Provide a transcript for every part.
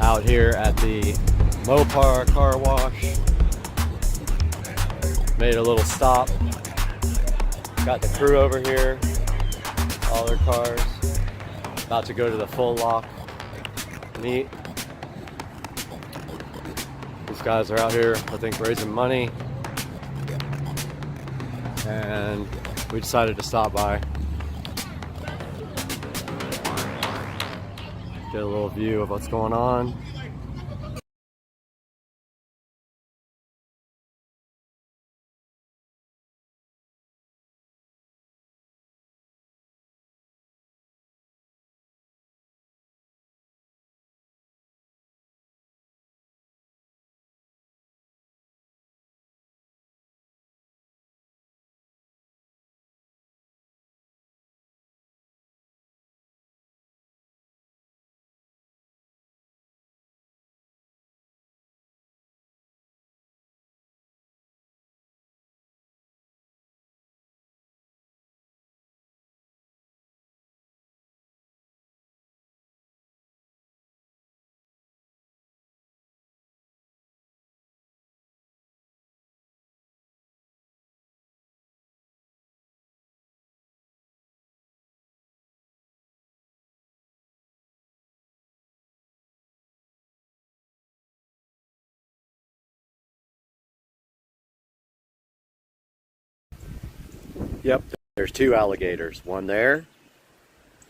out here at the Mopar car wash. Made a little stop. Got the crew over here, all their cars. About to go to the full lock meet. These guys are out here, I think, raising money. And we decided to stop by. Get a little view of what's going on. Yep, there's two alligators, one there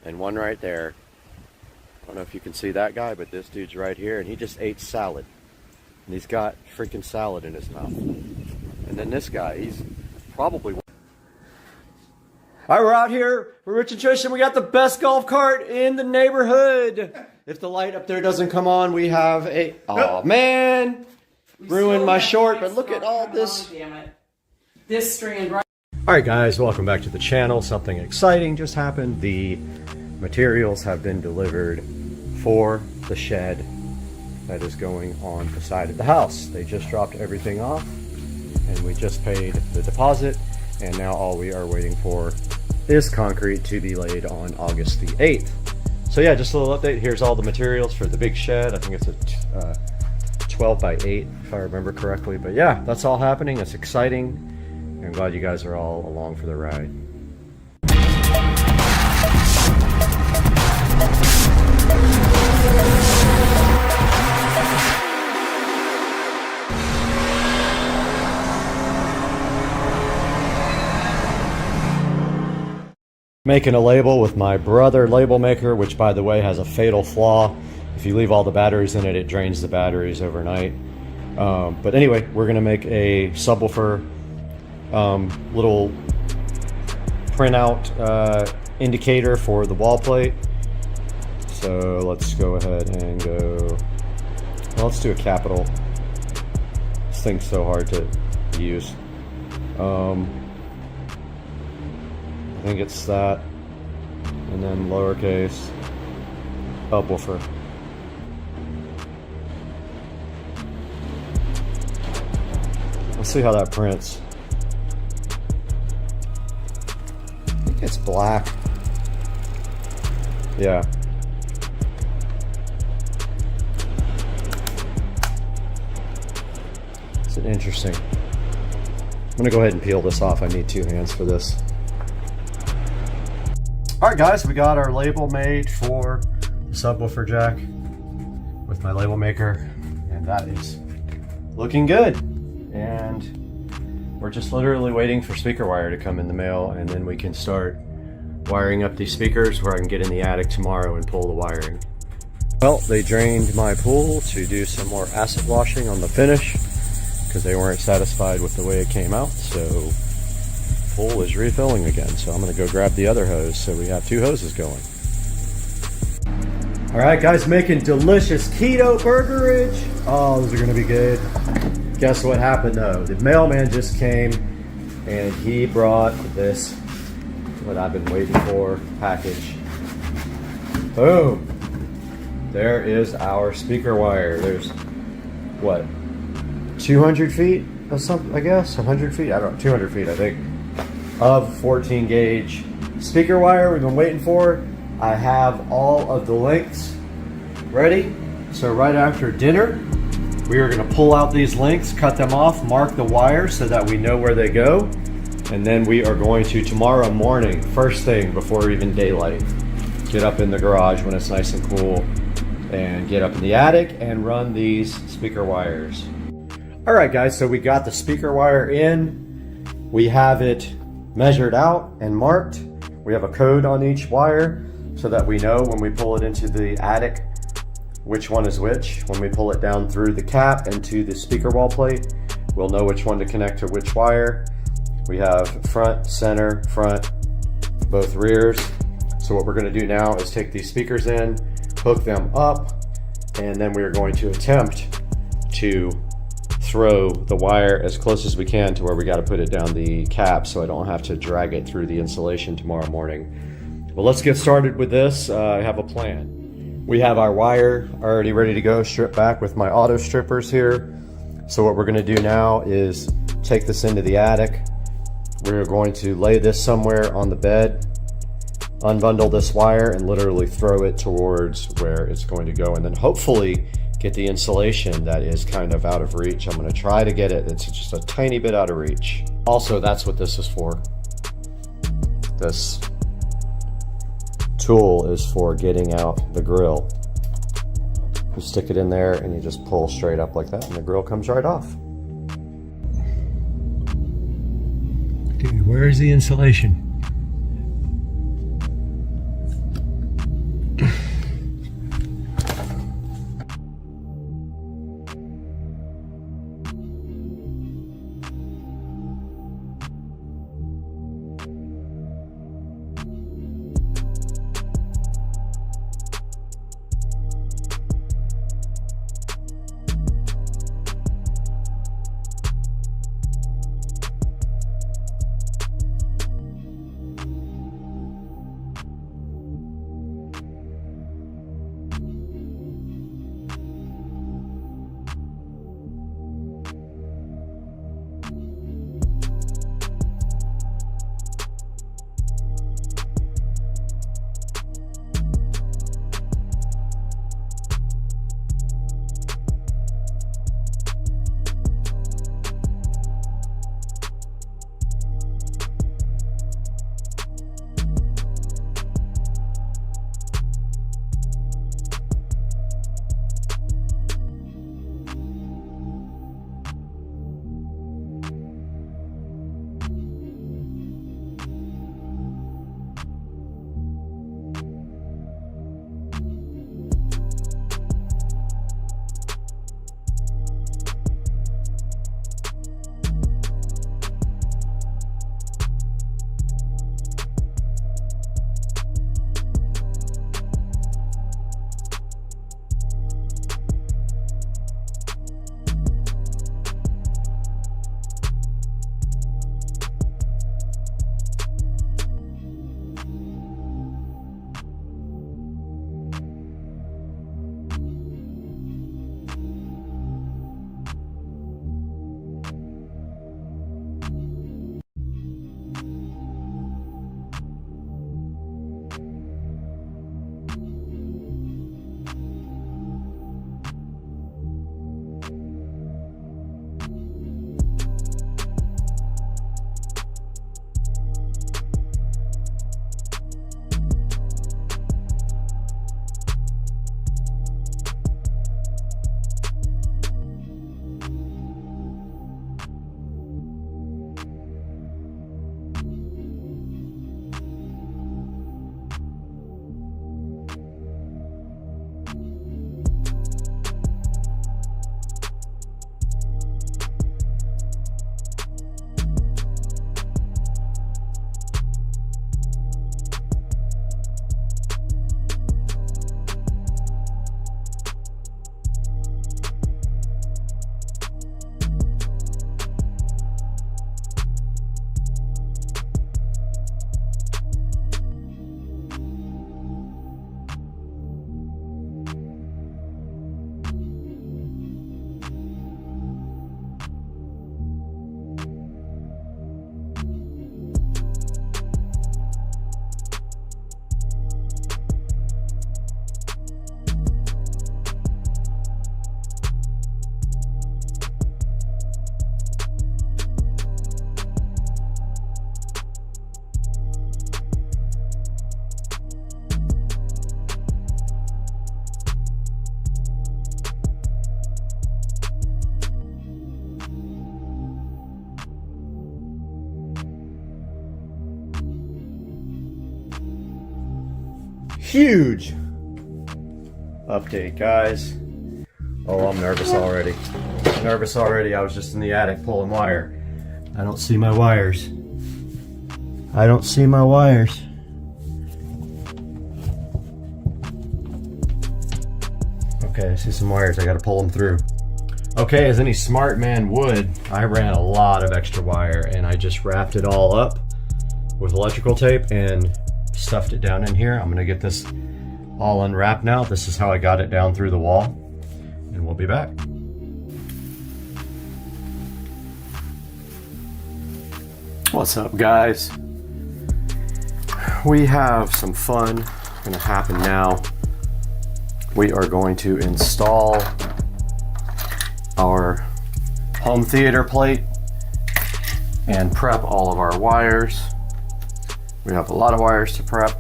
and one right there. I don't know if you can see that guy, but this dude's right here, and he just ate salad. And he's got freaking salad in his mouth. And then this guy, he's probably... Alright, we're out here with Rich and Trish, and we got the best golf cart in the neighborhood. If the light up there doesn't come on, we have a... Oh, man! Ruined my short, but look at all this. Damn it. This strand right... Alright guys, welcome back to the channel. Something exciting just happened. The materials have been delivered for the shed that is going on the side of the house. They just dropped everything off and we just paid the deposit, and now all we are waiting for is concrete to be laid on August the 8th. So yeah, just a little update. Here's all the materials for the big shed. I think it's a 12 by 8 if I remember correctly. But yeah, that's all happening. It's exciting. I'm glad you guys are all along for the ride. Making a label with my brother label maker, which by the way has a fatal flaw. If you leave all the batteries in it, it drains the batteries overnight. But anyway, we're gonna make a subwoofer little printout indicator for the wall plate. So let's go ahead and go, well, let's do a capital. This thing's so hard to use. I think it's that, and then lowercase subwoofer. Let's see how that prints. It's black. Yeah. It's interesting. I'm gonna go ahead and peel this off. I need two hands for this. Alright guys, we got our label made for the subwoofer jack with my label maker, and that is looking good. And we're just literally waiting for speaker wire to come in the mail, and then we can start wiring up these speakers where I can get in the attic tomorrow and pull the wiring. Well, they drained my pool to do some more acid washing on the finish because they weren't satisfied with the way it came out, so the pool is refilling again. So I'm going to go grab the other hose, so we have two hoses going. Alright guys, making delicious keto burgerage. Oh, those are going to be good. Guess what happened though? The mailman just came and he brought this, what I've been waiting for, package. Boom! There is our speaker wire. There's, what, 200 feet or something, I guess? 100 feet? I don't know, 200 feet I think, of 14 gauge speaker wire we've been waiting for. I have all of the lengths ready. so right after dinner, we are going to pull out these links, cut them off, mark the wires so that we know where they go. And then we are going to, tomorrow morning, first thing before even daylight, get up in the garage when it's nice and cool and get up in the attic and run these speaker wires. All right, guys, so we got the speaker wire in. We have it measured out and marked. We have a code on each wire so that we know when we pull it into the attic which one is which. When we pull it down through the cap into the speaker wall plate, we'll know which one to connect to which wire. We have front, center, front, both rears. So what we're going to do now is take these speakers in, hook them up, and then we are going to attempt to throw the wire as close as we can to where we got to put it down the cap so I don't have to drag it through the insulation tomorrow morning. Well, let's get started with this. I have a plan. We have our wire already ready to go, stripped back with my auto strippers here. So what we're going to do now is take this into the attic. We're going to lay this somewhere on the bed, unbundle this wire, and literally throw it towards where it's going to go, and then hopefully get the insulation that is kind of out of reach. I'm going to try to get it, it's just a tiny bit out of reach. Also, that's what this is for. This tool is for getting out the grill. You stick it in there and you just pull straight up like that and the grill comes right off. Dude, where is the insulation? huge update, guys. Oh, I'm nervous already. I was just in the attic pulling wire. I don't see my wires. Okay, I see some wires. I gotta pull them through. Okay, as any smart man would, I ran a lot of extra wire and I just wrapped it all up with electrical tape and stuffed it down in here. I'm gonna get this all unwrapped now. This is how I got it down through the wall, and we'll be back. What's up, guys? We have some fun gonna happen now. We are going to install our home theater plate and prep all of our wires. We have a lot of wires to prep.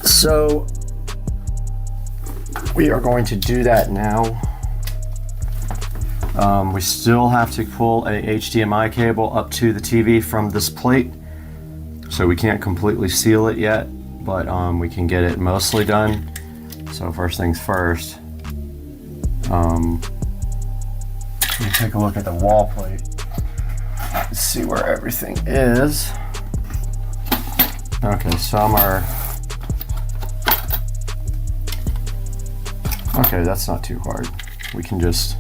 So we are going to do that now. We still have to pull a HDMI cable up to the TV from this plate. So we can't completely seal it yet, but we can get it mostly done. So first things first, let me take a look at the wall plate. Let's see where everything is. Okay, some are... Okay, that's not too hard. We can just...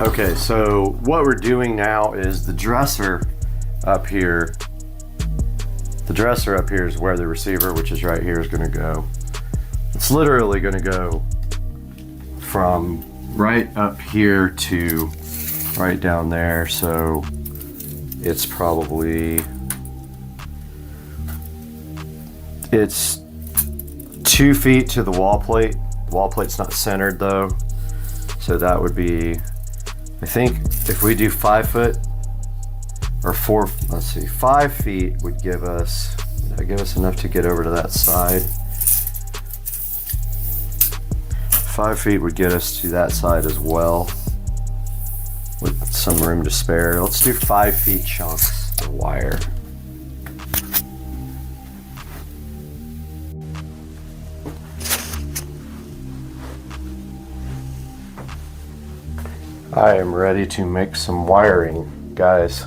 Okay, so what we're doing now is the dresser up here. The dresser up here is where the receiver, which is right here, is going to go. It's literally going to go from right up here to right down there. So it's probably, it's 2 feet to the wall plate. The wall plate's not centered though. So that would be, I think if we do 5 foot or 4, let's see, 5 feet would give us, would that give us enough to get over to that side? 5 feet would get us to that side as well with some room to spare. Let's do 5 feet chunks of wire. I am ready to make some wiring, guys.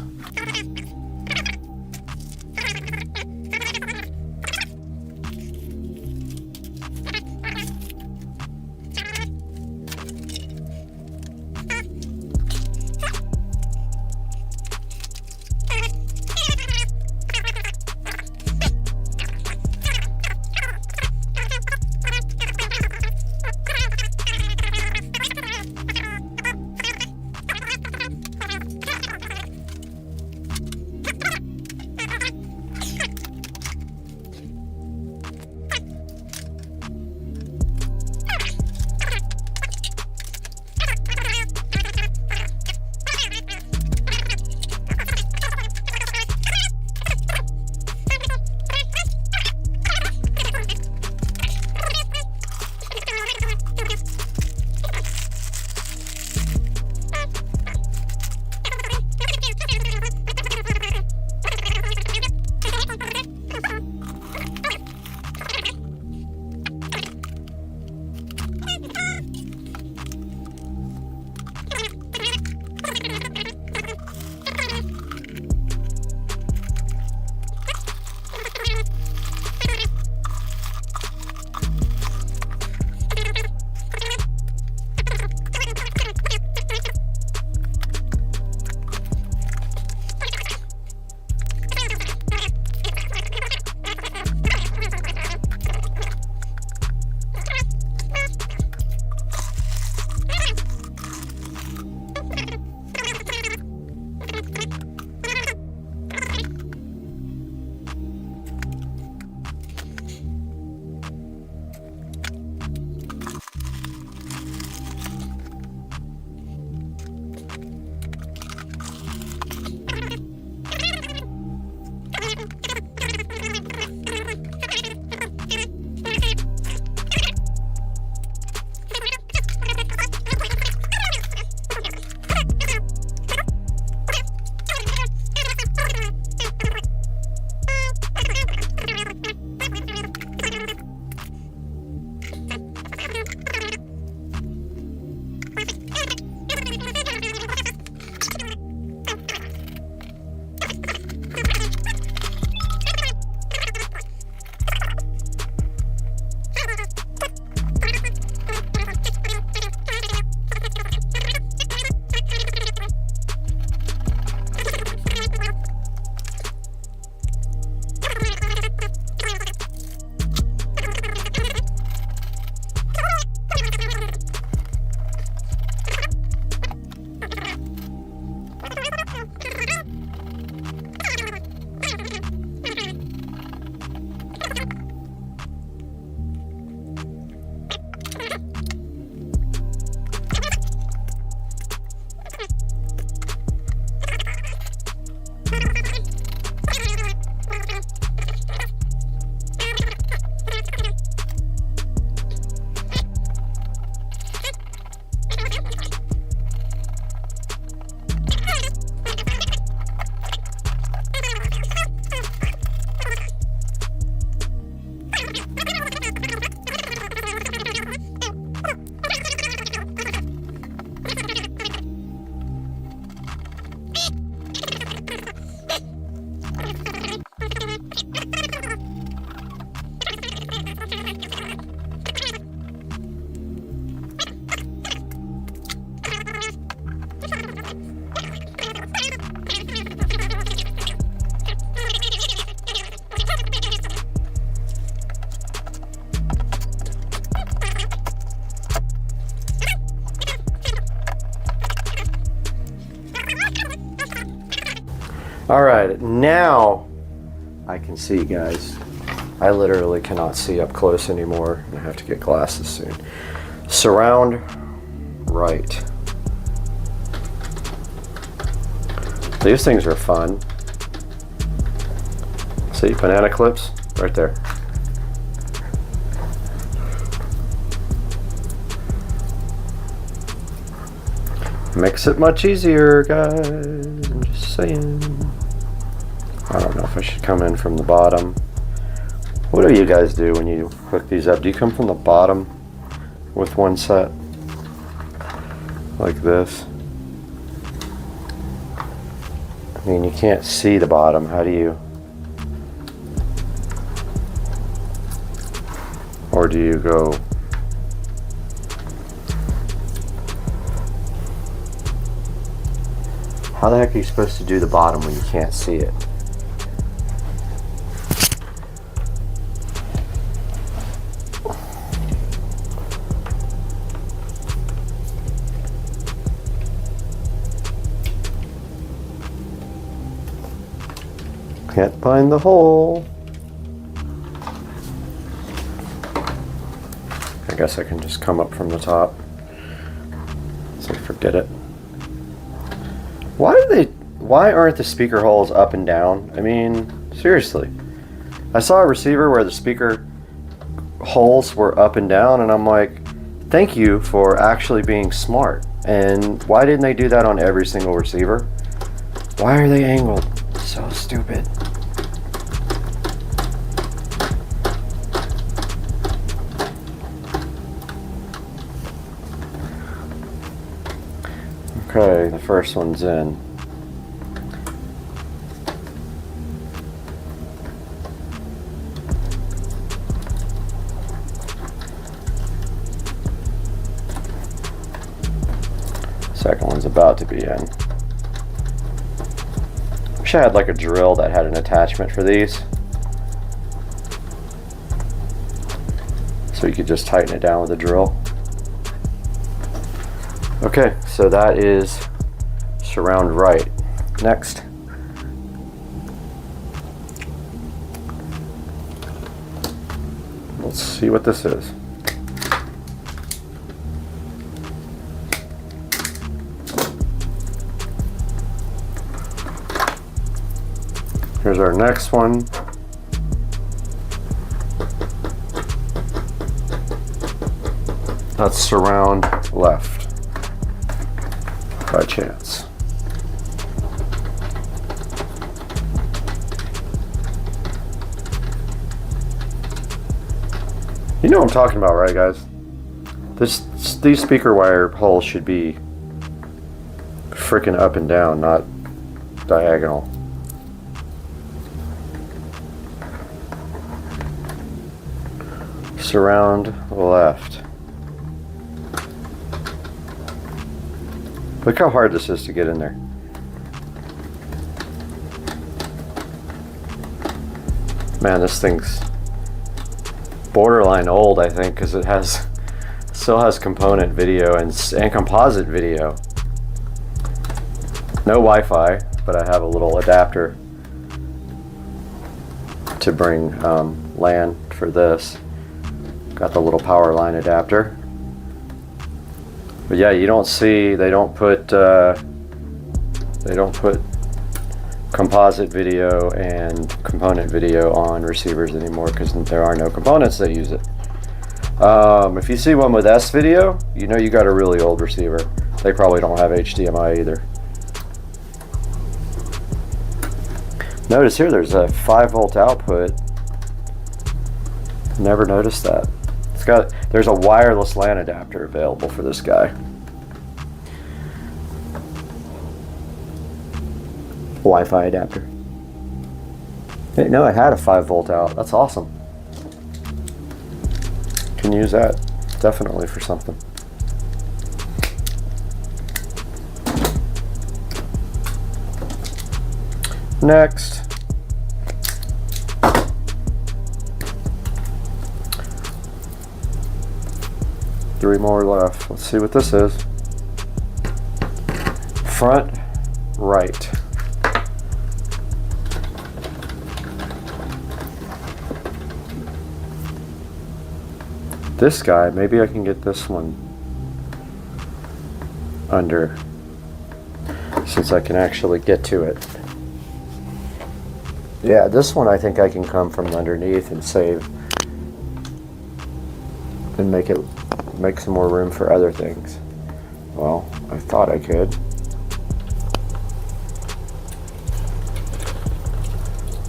All right, now I can see, guys. I literally cannot see up close anymore. I have to get glasses soon. Surround right. These things are fun. See, banana clips right there. Makes it much easier, guys. I'm just saying. I don't know if I should come in from the bottom. What do you guys do when you hook these up? Do you come from the bottom with one set? Like this? I mean, you can't see the bottom. How do you? Or do you go? How the heck are you supposed to do the bottom when you can't see it? Can't find the hole. I guess I can just come up from the top. So forget it. Why aren't the speaker holes up and down? I mean, seriously. I saw a receiver where the speaker holes were up and down, and I'm like, thank you for actually being smart. And why didn't they do that on every single receiver? Why are they angled? So stupid. Okay, the first one's in. Second one's about to be in. Wish I had like a drill that had an attachment for these, so you could just tighten it down with a drill. Okay, so that is surround right. Next. Let's see what this is. Here's our next one. That's surround left. By chance. You know what I'm talking about, right, guys? These speaker wire holes should be freaking up and down, not diagonal. Surround left. Look how hard this is to get in there. Man, this thing's borderline old, I think, because it still has component video and composite video. No Wi-Fi, but I have a little adapter to bring LAN for this. Got the little power line adapter. But yeah, you don't see, they don't put composite video and component video on receivers anymore because there are no components that use it. If you see one with S video, you know you got a really old receiver. They probably don't have HDMI either. Notice here there's a 5-volt output. Never noticed that. There's a wireless LAN adapter available for this guy. Wi-Fi adapter. Hey, no, it had a 5-volt out. That's awesome. Can use that definitely for something. Next. Three more left. Let's see what this is. Front right. this guy, maybe I can get this one under, since I can actually get to it. Yeah, this one I think I can come from underneath and save and make some more room for other things. Well, I thought I could.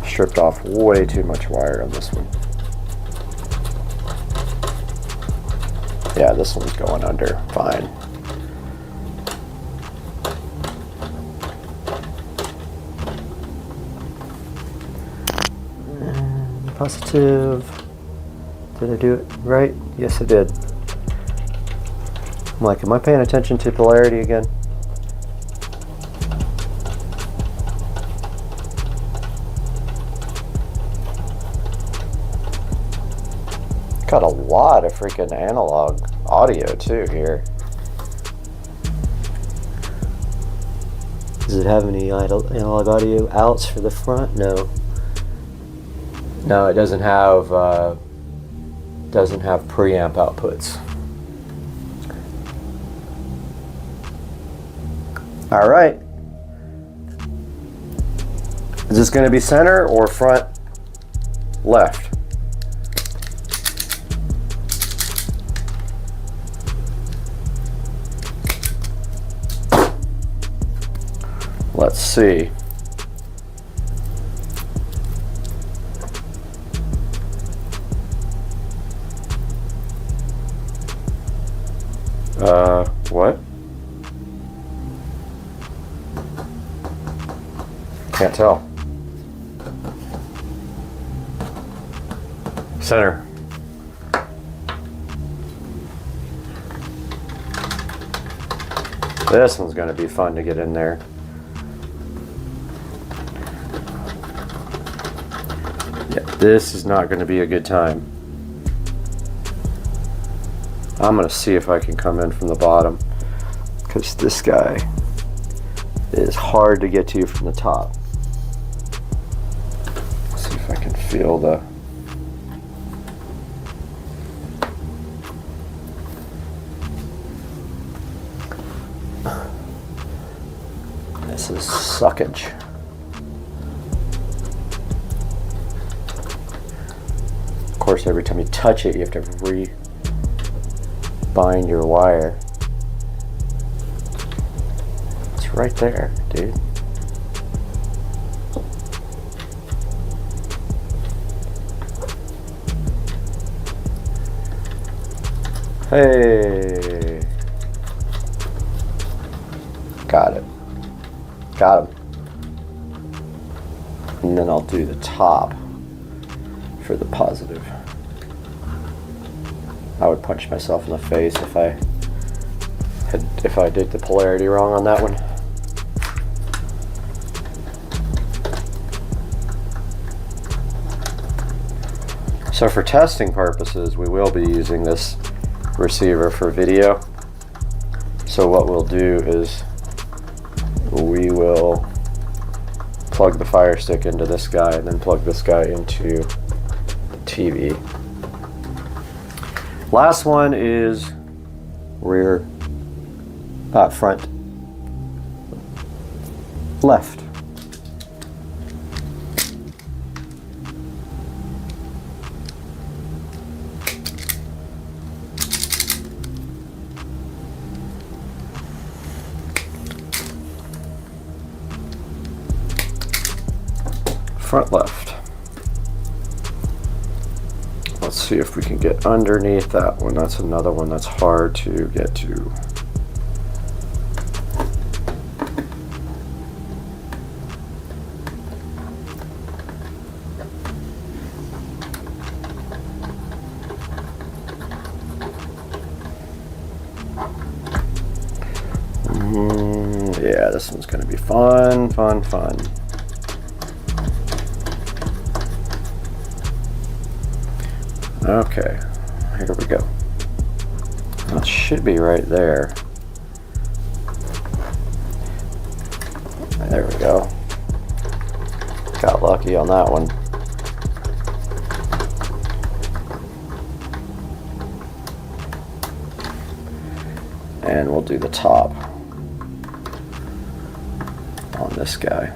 Stripped off way too much wire on this one. Yeah, this one's going under fine. And positive. Did I do it right? Yes, I did. I'm like, am I paying attention to polarity again? Got a lot of freaking analog audio too here. Does it have any analog audio outs for the front? No. No, it doesn't have preamp outputs. All right. Is this going to be center or front left? Let's see. What? Can't tell. Center. This one's going to be fun to get in there. Yeah, this is not going to be a good time. I'm going to see if I can come in from the bottom, because this guy is hard to get to from the top. Let's see if I can feel the... This is suckage. Of course, every time you touch it, you have to bind your wire. It's right there, dude. Hey. Got it. Got him. And then I'll do the top for the positive. I would punch myself in the face if I did the polarity wrong on that one. So for testing purposes, we will be using this receiver for video. So what we'll do is we will plug the Fire Stick into this guy and then plug this guy into the TV. Last one is front left. Front left. Let's see if we can get underneath that one. That's another one that's hard to get to. Yeah, this one's going to be fun, fun, fun. Okay, here we go. That should be right there. There we go. Got lucky on that one. And we'll do the top on this guy.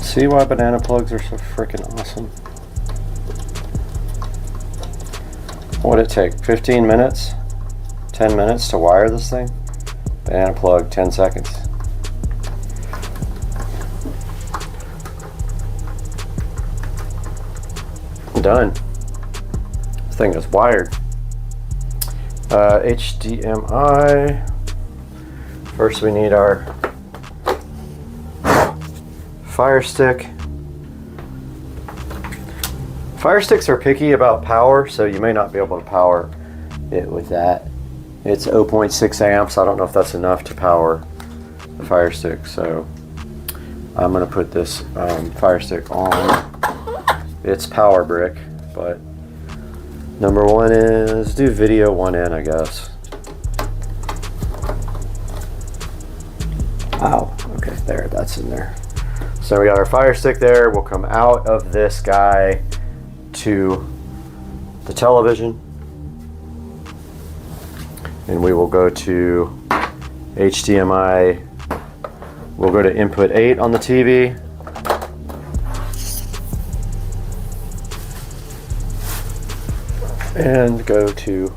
See why banana plugs are so freaking awesome? What would it take? 15 minutes? 10 minutes to wire this thing? Banana plug, 10 seconds. Done. This thing is wired. HDMI. First we need our Fire Stick. Fire Sticks are picky about power, so you may not be able to power it with that. It's 0.6 amps. I don't know if that's enough to power the Fire Stick, so I'm going to put this Fire Stick on its power brick. But number one is do video one in, I guess. Ow. Okay, there, that's in there. So we got our Fire Stick there. We'll come out of this guy to the television, and we will go to HDMI. We'll go to input 8 on the TV. And go to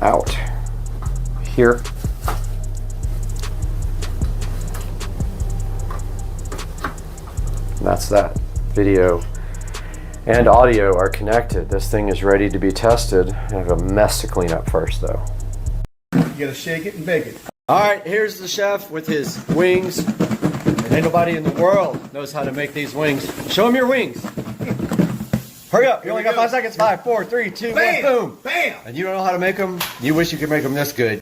out here. And that's that. Video and audio are connected. This thing is ready to be tested. I have a mess to clean up first, though. You gotta shake it and bake it. All right, here's the chef with his wings. And ain't nobody in the world knows how to make these wings. Show him your wings. Hurry up, you only got 5 seconds. 5, 4, 3, 2, 1, boom. Bam! And you don't know how to make them? You wish you could make them this good.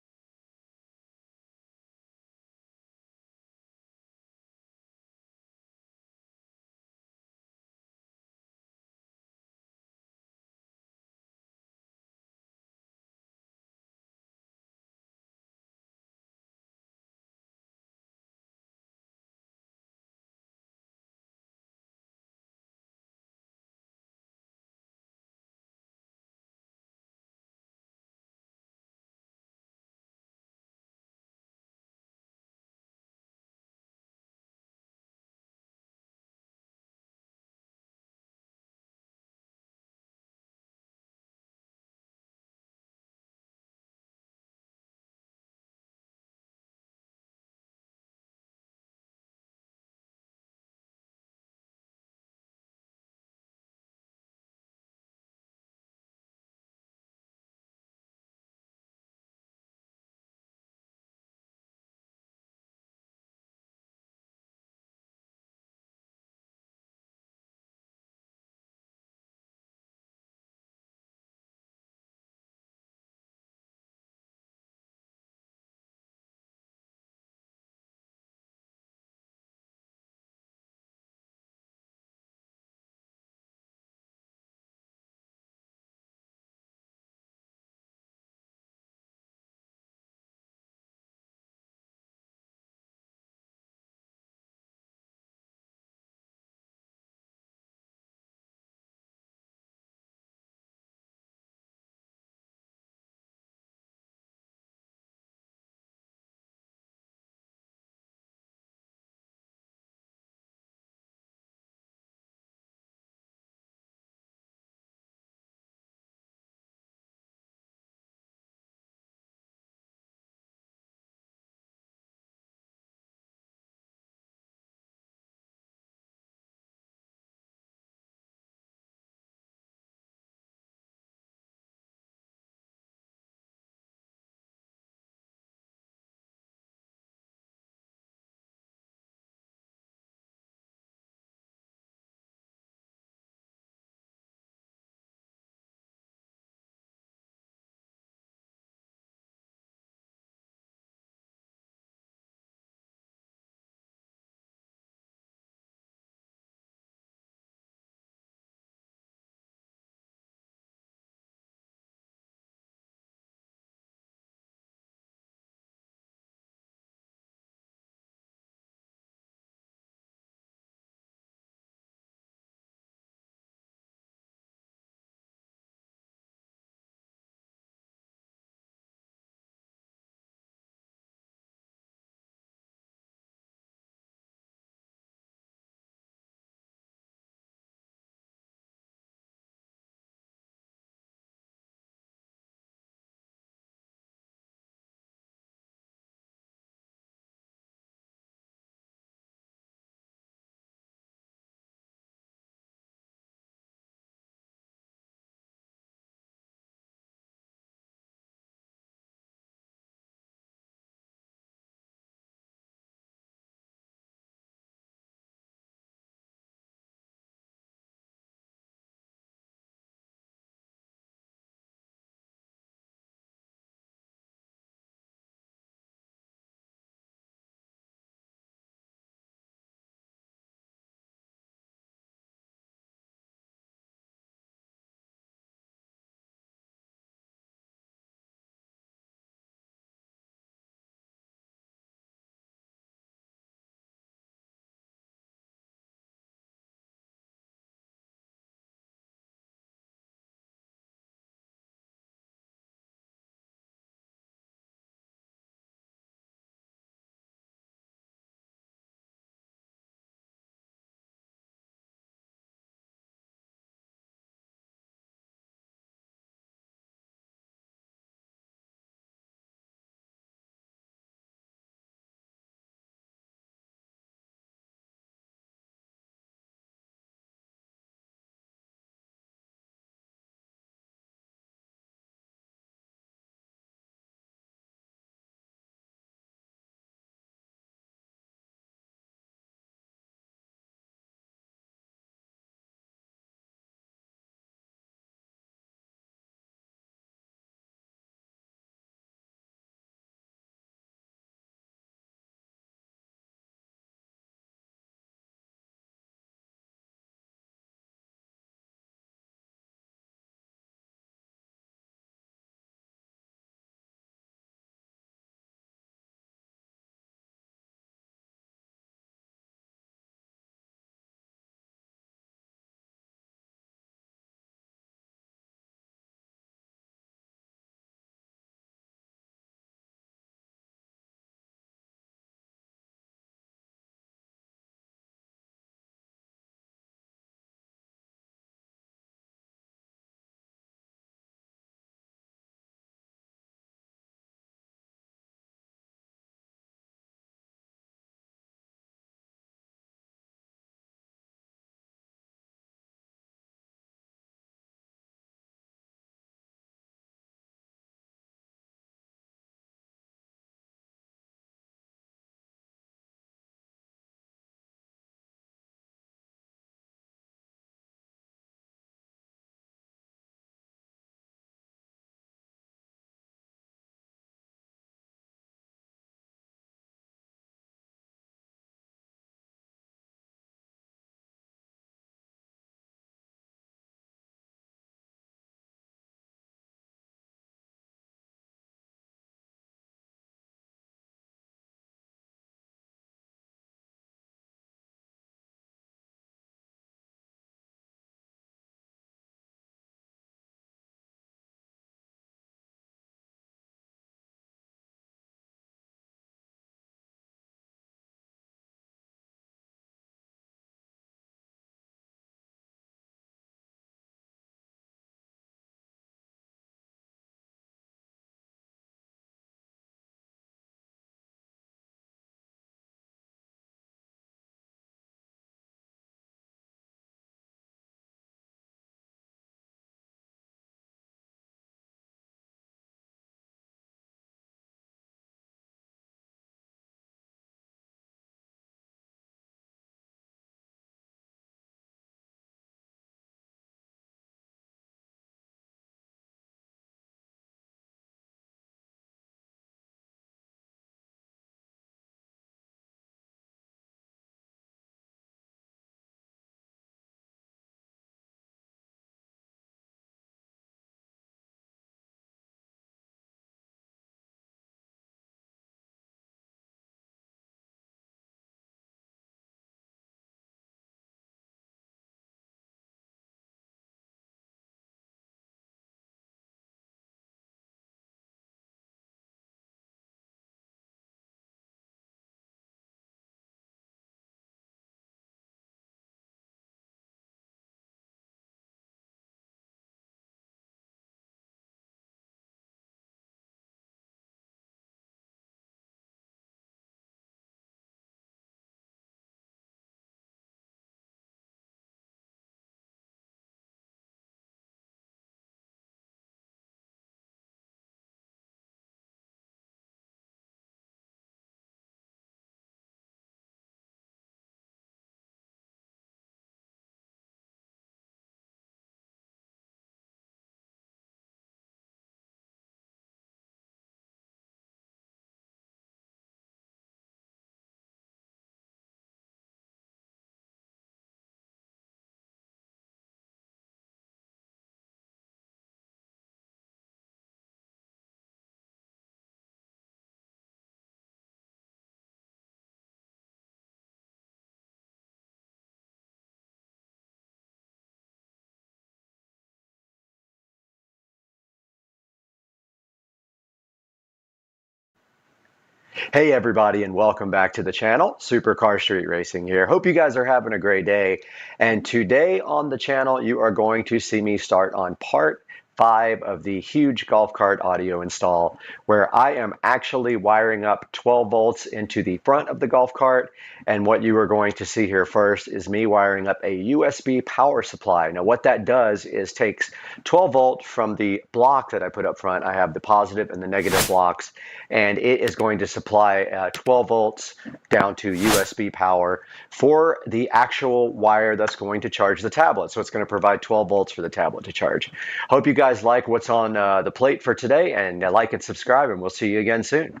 Hey everybody, and welcome back to the channel. Supercar Street Racing here. Hope you guys are having a great day. And today on the channel, you are going to see me start on part 5 of the huge golf cart audio install, where I am actually wiring up 12 volts into the front of the golf cart. And what you are going to see here first is me wiring up a USB power supply. Now what that does is takes 12 volt from the block that I put up front. I have the positive and the negative blocks, and it is going to supply 12 volts down to USB power for the actual wire that's going to charge the tablet. So it's going to provide 12 volts for the tablet to charge. Hope you guys like what's on the plate for today, and like and subscribe, and we'll see you again soon.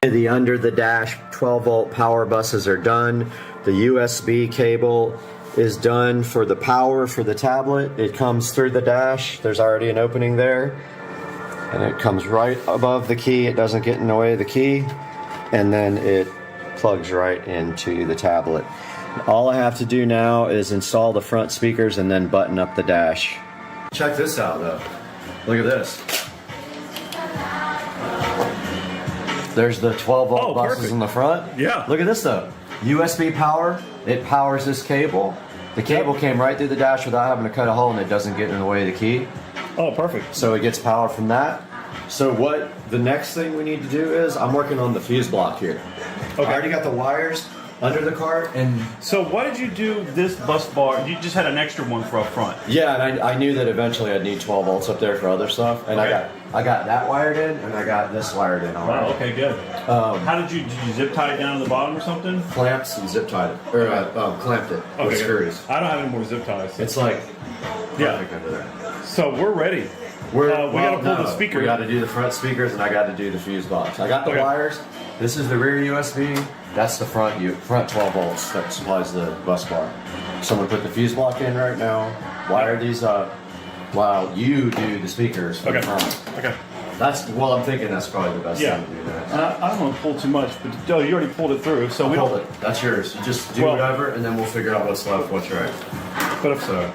The under the dash 12 volt power buses are done. The USB cable is done for the power for the tablet. It comes through the dash. There's already an opening there, and it comes right above the key. It doesn't get in the way of the key, and then it plugs right into the tablet. All I have to do now is install the front speakers and then button up the dash. Check this out though. Look at this. There's the 12 volt buses perfect. in the front. Yeah. Look at this though. USB power, it powers this cable. The cable came right through the dash without having to cut a hole, and it doesn't get in the way of the key. Oh, perfect. So it gets power from that. So what the next thing we need to do is, I'm working on the fuse block here. Okay. I already got the wires under the cart, and So why did you do this bus bar? You just had an extra one for up front. yeah, and I knew that eventually I'd need 12 volts up there for other stuff, and Okay. I got that wired in, and I got this wired in already. Wow. Okay. Good. How did you zip tie it down to the bottom or something? Clamps and zip tied it, or clamped it with good. screws. I don't have any more zip ties. It's like Yeah. perfect under there. So we're ready. We got to pull the speaker. We got to do the front speakers, and I got to do the fuse box. I got the Okay. wires. This is the rear USB. That's the front 12 volts that supplies the bus bar. So I'm gonna put the fuse block in right now. Wire these up while you do the speakers for the front. Okay. I'm thinking that's probably the best Yeah. thing to do next. I don't want to pull too much, but you already pulled it through, so we Hold don't. it. That's yours. You just do Well- whatever, and then we'll figure out what's left, what's right. But if So.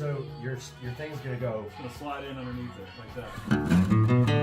So your thing's gonna go. It's gonna slide in underneath it like that.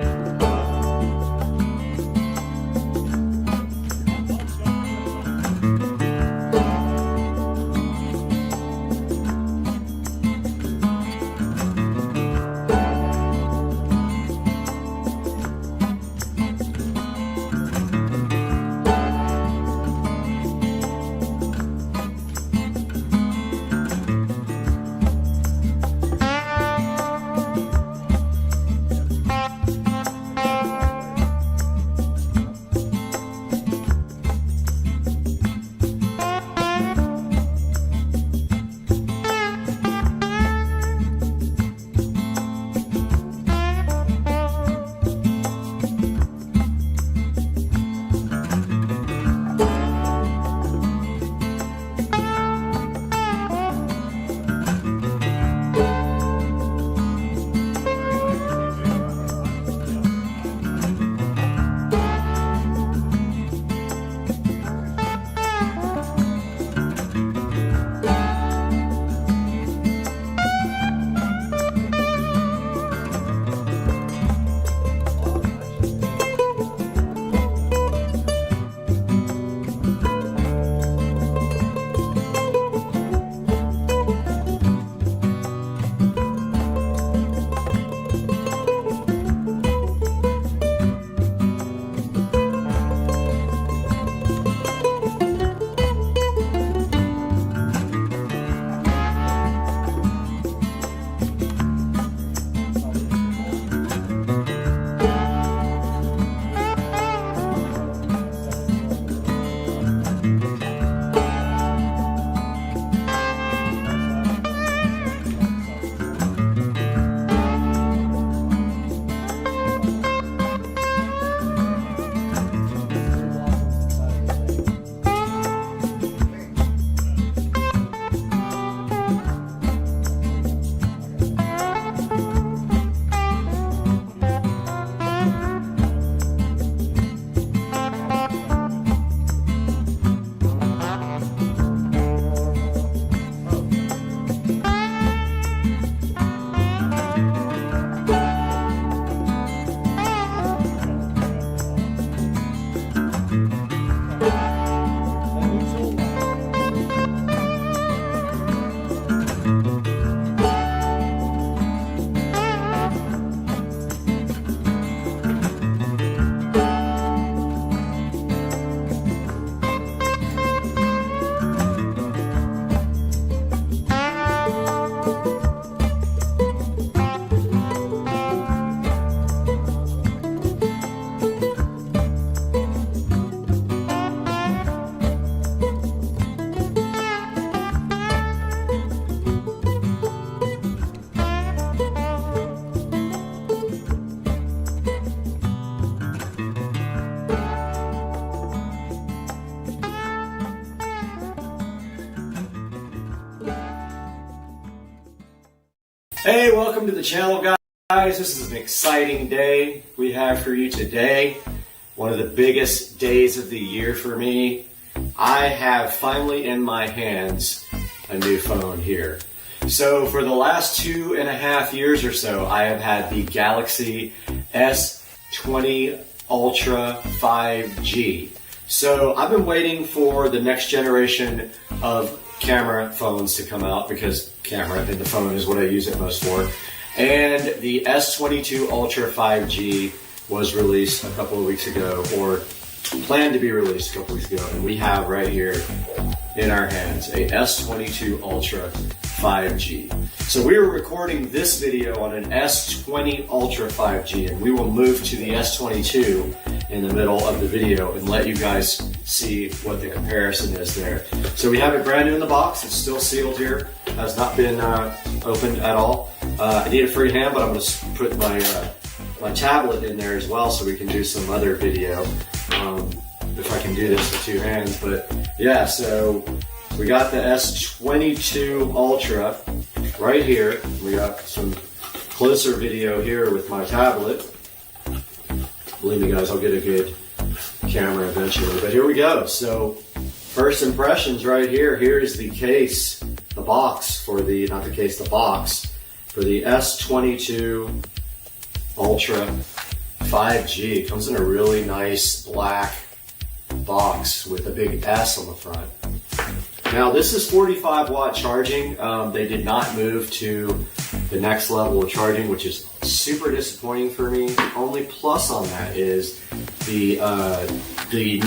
Hey, welcome to the channel, guys. This is an exciting day we have for you today. One of the biggest days of the year for me. I have finally in my hands a new phone here. So for the last 2.5 years or so, I have had the Galaxy S20 Ultra 5G. So I've been waiting for the next generation of camera phones to come out, because camera in the phone is what I use it most for. And the S22 Ultra 5G was released a couple of weeks ago, or planned to be released a couple weeks ago, and we have right here in our hands a S22 Ultra 5G. So we are recording this video on an S20 Ultra 5G, and we will move to the S22 in the middle of the video and let you guys see what the comparison is there. So we have it brand new in the box. It's still sealed here. Has not been opened at all. I need a free hand, but I'm going to put my tablet in there as well so we can do some other video. If I can do this with two hands. But yeah, so we got the S22 Ultra right here. We got some closer video here with my tablet. Believe me, guys, I'll get a good camera eventually. But here we go. So first impressions right here. Here is the case the box for the, not the case, the box for the S22 Ultra 5G. It comes in a really nice black box with a big S on the front. Now this is 45 watt charging. They did not move to the next level of charging, which is super disappointing for me. The only plus on that is the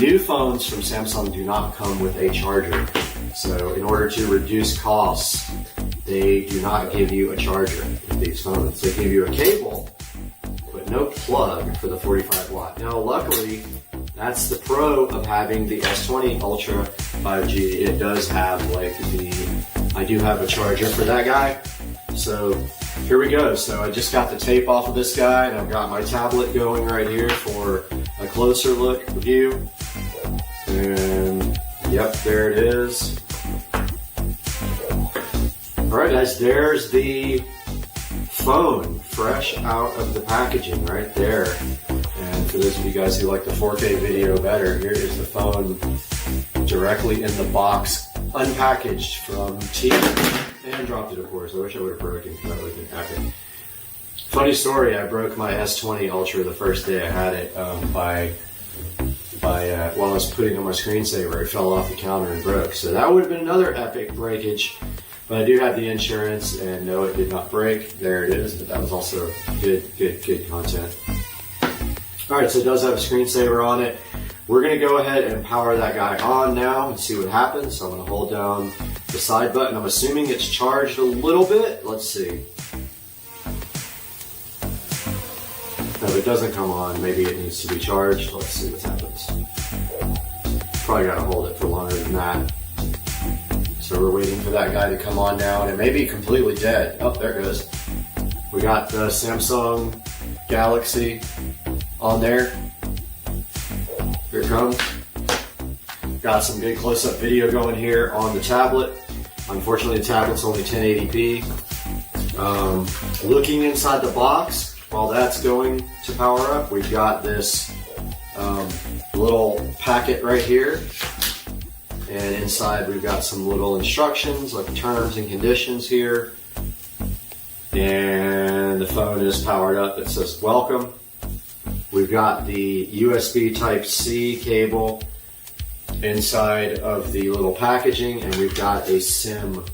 new phones from Samsung do not come with a charger. So in order to reduce costs, they do not give you a charger with these phones. They give you a cable, but no plug for the 45 watt. Now luckily, that's the pro of having the S20 Ultra 5G. It does have like I do have a charger for that guy. So here we go. So I just got the tape off of this guy, and I've got my tablet going right here for a closer look view. And yep, there it is. All right, guys, there's the phone fresh out of the packaging right there. And for those of you guys who like the 4K video better, here is the phone directly in the box, unpackaged from T, and dropped it, of course. I wish I would have broken, because that would have been epic. Funny story, I broke my S20 Ultra the first day I had it while I was putting on my screensaver. It fell off the counter and broke. So that would have been another epic breakage. But I do have the insurance, and no, it did not break. There it is, but that was also good content. Alright, so it does have a screensaver on it. We're going to go ahead and power that guy on now and see what happens. So I'm going to hold down the side button. I'm assuming it's charged a little bit. Let's see. No, if it doesn't come on, maybe it needs to be charged. Let's see what happens. Probably got to hold it for longer than that. So we're waiting for that guy to come on now, and it may be completely dead. Oh, there it goes. We got the Samsung Galaxy on there. Here it comes. Got some good close-up video going here on the tablet. Unfortunately, the tablet's only 1080p. Looking inside the box, while that's going to power up, we've got this little packet right here. And inside we've got some little instructions, like terms and conditions here. And the phone is powered up. It says welcome. We've got the USB Type-C cable inside of the little packaging, and we've got a SIM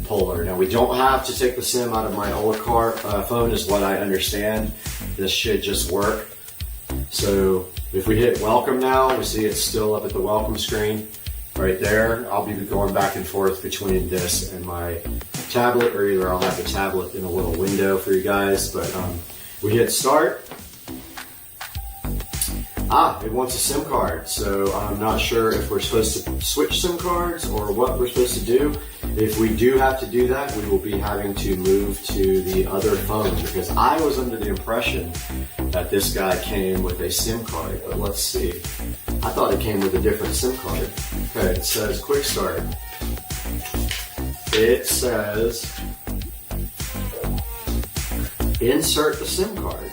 puller. Now we don't have to take the SIM out of my old phone is what I understand. This should just work. So if we hit welcome now, we see it's still up at the welcome screen right there. I'll be going back and forth between this and my tablet, or either I'll have the tablet in a little window for you guys. But we hit start. It wants a SIM card, so I'm not sure if we're supposed to switch SIM cards or what we're supposed to do. If we do have to do that, we will be having to move to the other phone, because I was under the impression that this guy came with a SIM card, but let's see. I thought it came with a different SIM card. Okay, it says quick start. It says insert the SIM card.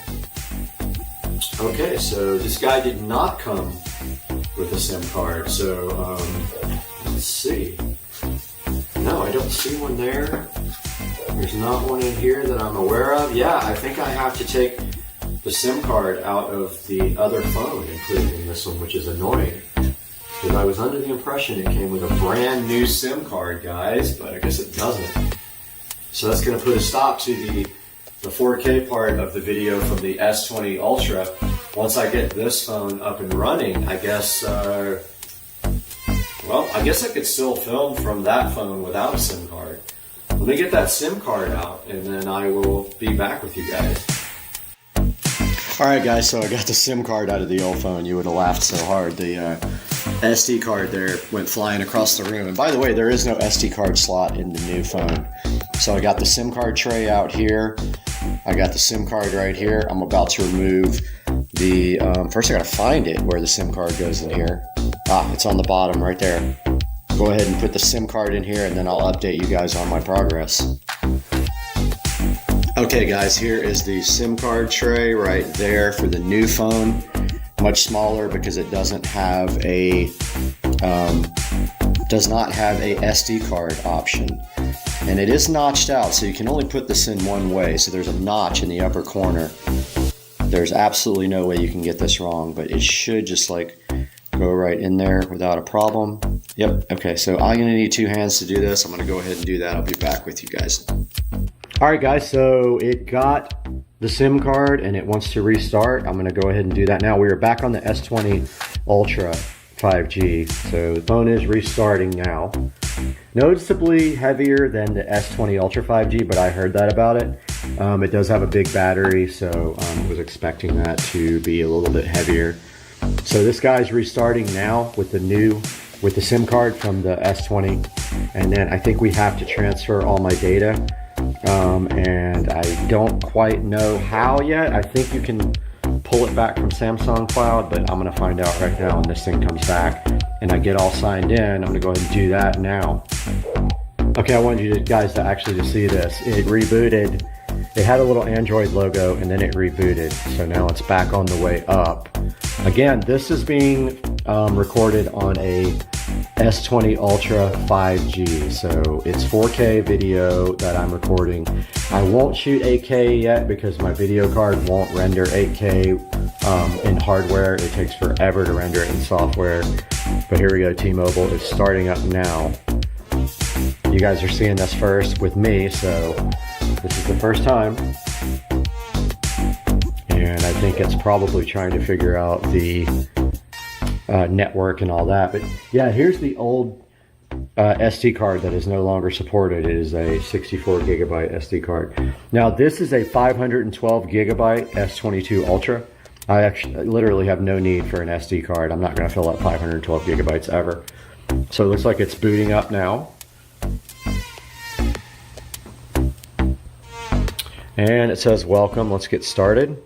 Okay, so this guy did not come with a SIM card, so let's see. No, I don't see one there. There's not one in here that I'm aware of. Yeah, I think I have to take the SIM card out of the other phone and put it in this one, which is annoying. Because I was under the impression it came with a brand new SIM card, guys, but I guess it doesn't. So that's going to put a stop to the 4K part of the video from the S20 Ultra. Once I get this phone up and running, I guess, I guess I could still film from that phone without a SIM card. Let me get that SIM card out, and then I will be back with you guys. Alright guys, so I got the SIM card out of the old phone. You would have laughed so hard. The SD card there went flying across the room. And by the way, there is no SD card slot in the new phone. So I got the SIM card tray out here. I got the SIM card right here. I'm about to remove the, first I gotta find it where the SIM card goes in here. It's on the bottom right there. Go ahead and put the SIM card in here, and then I'll update you guys on my progress. Okay guys, here is the SIM card tray right there for the new phone. Much smaller because it doesn't have a does not have a SD card option. And it is notched out, so you can only put this in one way. So there's a notch in the upper corner. There's absolutely no way you can get this wrong, but it should just like go right in there without a problem. Yep, okay, so I'm gonna need 2 hands to do this. I'm gonna go ahead and do that. I'll be back with you guys. All right, guys, so it got the SIM card and it wants to restart. I'm gonna go ahead and do that now. We are back on the S20 Ultra 5G, so the phone is restarting now. Noticeably heavier than the S20 Ultra 5G, but I heard that about it. It does have a big battery, so I was expecting that to be a little bit heavier. So this guy's restarting now with the SIM card from the S20, and then I think we have to transfer all my data, and I don't quite know how yet. I think you can pull it back from Samsung Cloud, but I'm gonna find out right now when this thing comes back and I get all signed in. I'm gonna go ahead and do that now. Okay, I wanted you guys to actually see this. It rebooted. It had a little Android logo and then it rebooted. So now it's back on the way up. Again, this is being recorded on a S20 Ultra 5G. So it's 4K video that I'm recording. I won't shoot 8K yet because my video card won't render 8K in hardware. It takes forever to render it in software. But here we go, T-Mobile is starting up now. You guys are seeing this first with me, so this is the first time. And I think it's probably trying to figure out the network and all that. But yeah, here's the old SD card that is no longer supported. It is a 64 gigabyte SD card. Now this is a 512 gigabyte S22 Ultra. I actually literally have no need for an SD card. I'm not going to fill up 512 gigabytes ever. So it looks like it's booting up now. And it says welcome. Let's get started.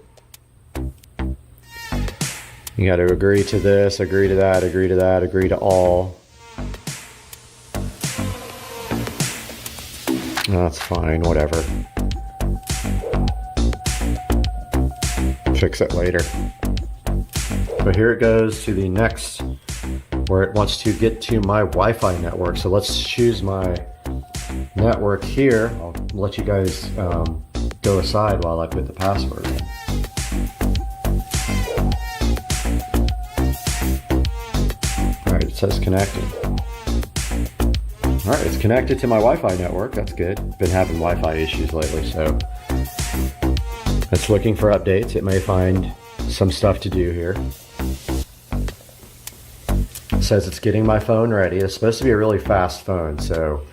You got to agree to this, agree to that, agree to that, agree to all. That's fine, whatever. Fix it later. But here it goes to the next, where it wants to get to my Wi-Fi network. So let's choose my network here. I'll let you guys go aside while I put the password in. Alright, it says connected. Alright, it's connected to my Wi-Fi network. That's good. Been having Wi-Fi issues lately, so it's looking for updates. It may find some stuff to do here. It says it's getting my phone ready. It's supposed to be a really fast phone, so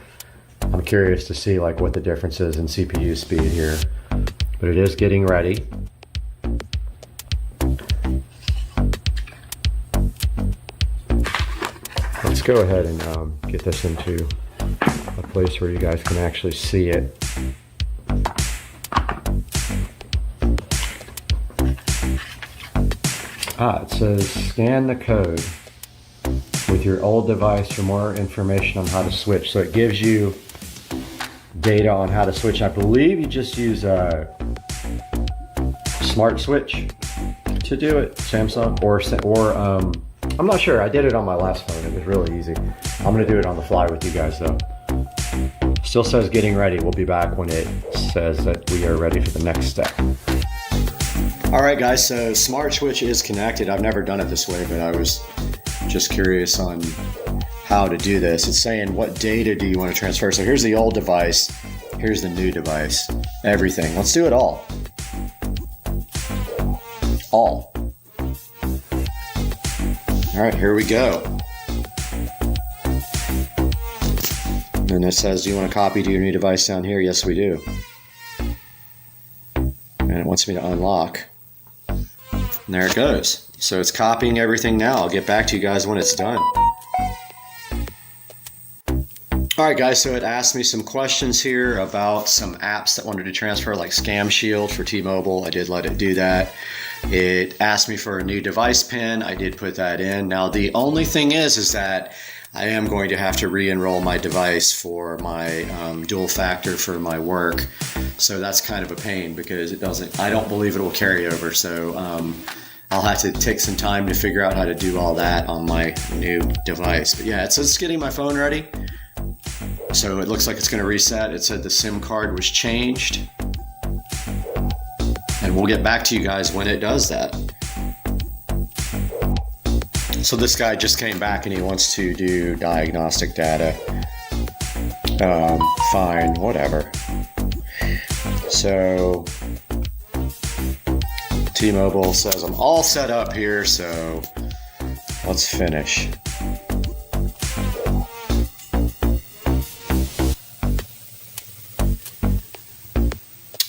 I'm curious to see like what the difference is in CPU speed here. But it is getting ready. Let's go ahead and get this into a place where you guys can actually see it. It says scan the code with your old device for more information on how to switch. So it gives you data on how to switch. I believe you just use a smart switch to do it, Samsung, or I'm not sure. I did it on my last phone. It was really easy. I'm gonna do it on the fly with you guys though. Still says getting ready. We'll be back when it says that we are ready for the next step. All right, guys, so Smart Switch is connected. I've never done it this way, but I was just curious on how to do this. It's saying what data do you want to transfer? So here's the old device, here's the new device, everything. Let's do it all. All. All right, here we go. And it says, do you want to copy to your new device down here? Yes, we do. And it wants me to unlock. And there it goes. So it's copying everything now. I'll get back to you guys when it's done. All right, guys, so it asked me some questions here about some apps that wanted to transfer, like Scam Shield for T-Mobile. I did let it do that. It asked me for a new device pin. I did put that in. Now, the only thing is that I am going to have to re-enroll my device for my dual factor for my work. So that's kind of a pain because it doesn't, I don't believe it will carry over. So I'll have to take some time to figure out how to do all that on my new device. But yeah, it's just getting my phone ready. So it looks like it's going to reset. It said the SIM card was changed. And we'll get back to you guys when it does that. So this guy just came back and he wants to do diagnostic data. Fine, whatever. So T-Mobile says I'm all set up here, so let's finish.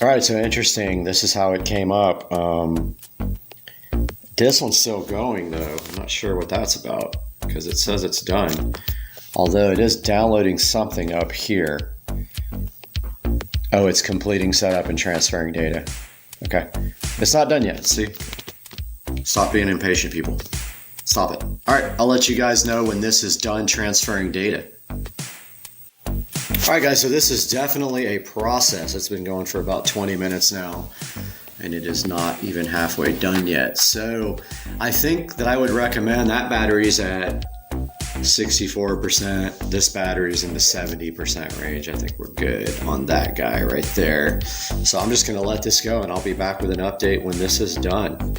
All right, so interesting. This is how it came up. This one's still going though. I'm not sure what that's about because it says it's done. Although it is downloading something up here. Oh, it's completing setup and transferring data. Okay. It's not done yet, see? Stop being impatient, people. Stop it. All right, I'll let you guys know when this is done transferring data. All right, guys, so this is definitely a process. It's been going for about 20 minutes now, and it is not even halfway done yet. So I think that I would recommend that battery's at 64%. This battery's in the 70% range. I think we're good on that guy right there. So I'm just gonna let this go and I'll be back with an update when this is done.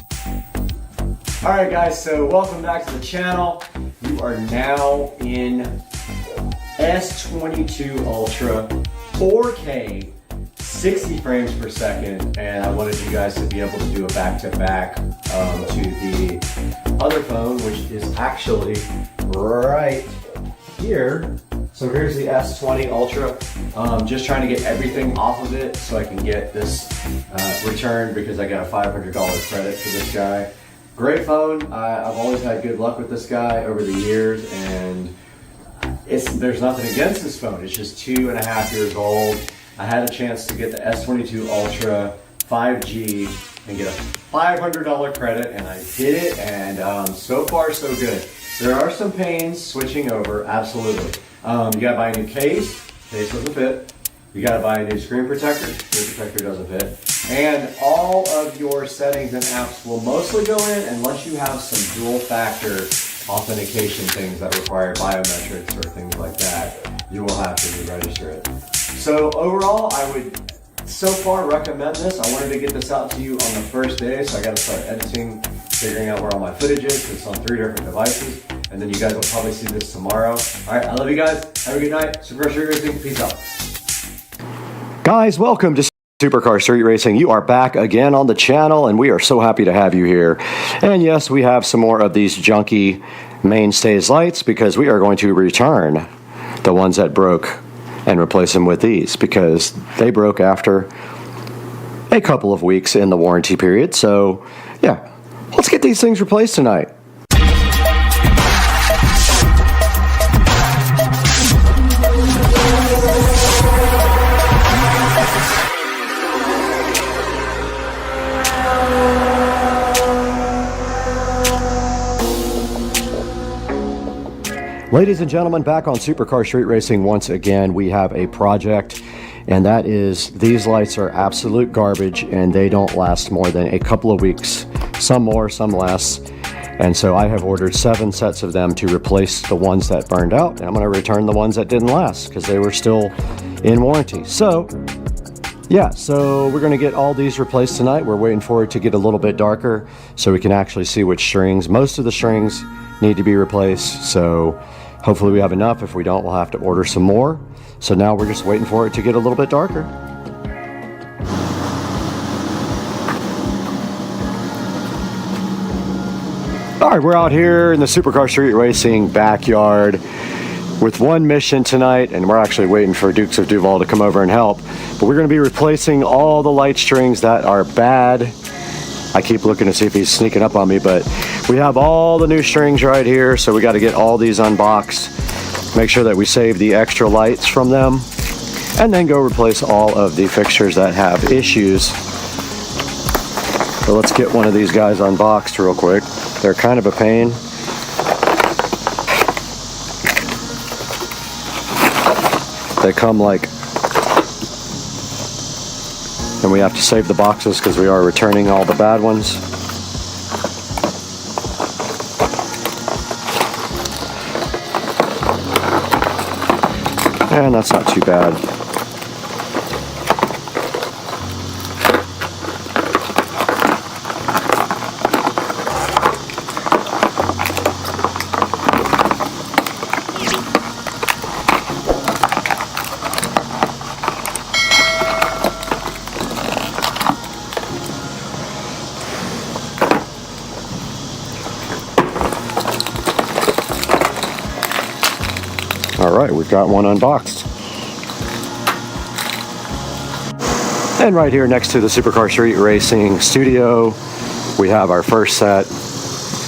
All right, guys, so welcome back to the channel. You are now in S22 Ultra 4K 60 frames per second, and I wanted you guys to be able to do a back-to-back to the other phone, which is actually right here. So here's the S20 Ultra. Just trying to get everything off of it so I can get this returned because I got a $500 credit for this guy. Great phone. I've always had good luck with this guy over the years, and there's nothing against this phone. It's just 2.5 years old. I had a chance to get the S22 Ultra 5G and get a $500 credit, and I did it, and so far so good. There are some pains switching over, absolutely. You gotta buy a new case doesn't fit. You gotta buy a new screen protector doesn't fit. And all of your settings and apps will mostly go in unless you have some dual factor authentication things that require biometrics or things like that. You will have to re-register it. So overall, I would so far recommend this. I wanted to get this out to you on the first day, so I got to start editing, figuring out where all my footage is. It's on 3 different devices, and then you guys will probably see this tomorrow. All right, I love you guys. Have a good night. Supercar Street Racing. Peace out. Guys, welcome to Supercar Street Racing. You are back again on the channel, and we are so happy to have you here. And yes, we have some more of these junky mainstays lights because we are going to return the ones that broke and replace them with these because they broke after a couple of weeks in the warranty period. So yeah, let's get these things replaced tonight. Ladies and gentlemen, back on Supercar Street Racing once again. We have a project, and that is these lights are absolute garbage, and they don't last more than a couple of weeks. Some more, some less. And so I have ordered 7 sets of them to replace the ones that burned out, and I'm going to return the ones that didn't last because they were still in warranty. So yeah, so we're going to get all these replaced tonight. We're waiting for it to get a little bit darker so we can actually see which strings. Most of the strings need to be replaced, so hopefully we have enough. If we don't, we'll have to order some more. So now we're just waiting for it to get a little bit darker. All right, we're out here in the Supercar Street Racing backyard with one mission tonight, and we're actually waiting for Dukes of Duval to come over and help. But we're going to be replacing all the light strings that are bad. I keep looking to see if he's sneaking up on me, but we have all the new strings right here, so we got to get all these unboxed, make sure that we save the extra lights from them, and then go replace all of the fixtures that have issues. So let's get one of these guys unboxed real quick. They're kind of a pain. They come like, and we have to save the boxes because we are returning all the bad ones. And that's not too bad. All right, we've got one unboxed. And right here next to the Supercar Street Racing studio, we have our first set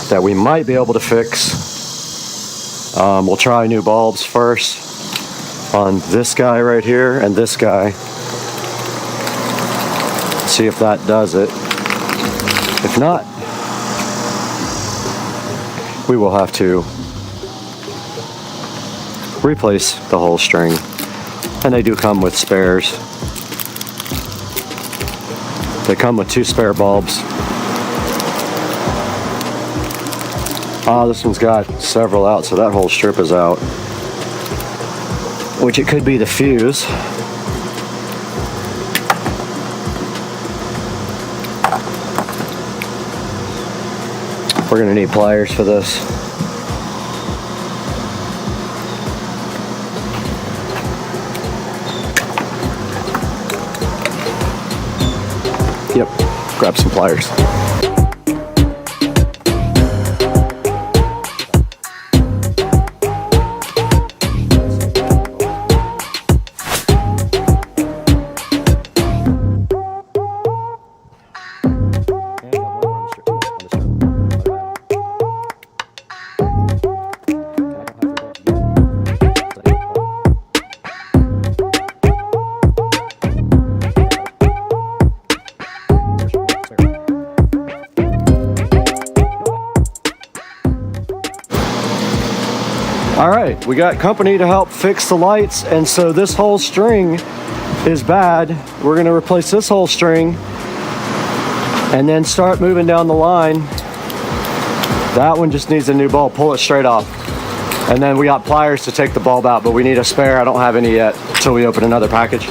that we might be able to fix. We'll try new bulbs first on this guy right here and this guy. See if that does it. If not, we will have to replace the whole string. And they do come with spares. They come with 2 spare bulbs. This one's got several out, so that whole strip is out. Which it could be the fuse. We're gonna need pliers for this. Yep, grab some pliers. All right, we got company to help fix the lights, and so this whole string is bad. We're gonna replace this whole string and then start moving down the line. That one just needs a new bulb. Pull it straight off. And then we got pliers to take the bulb out, but we need a spare. I don't have any yet until we open another package.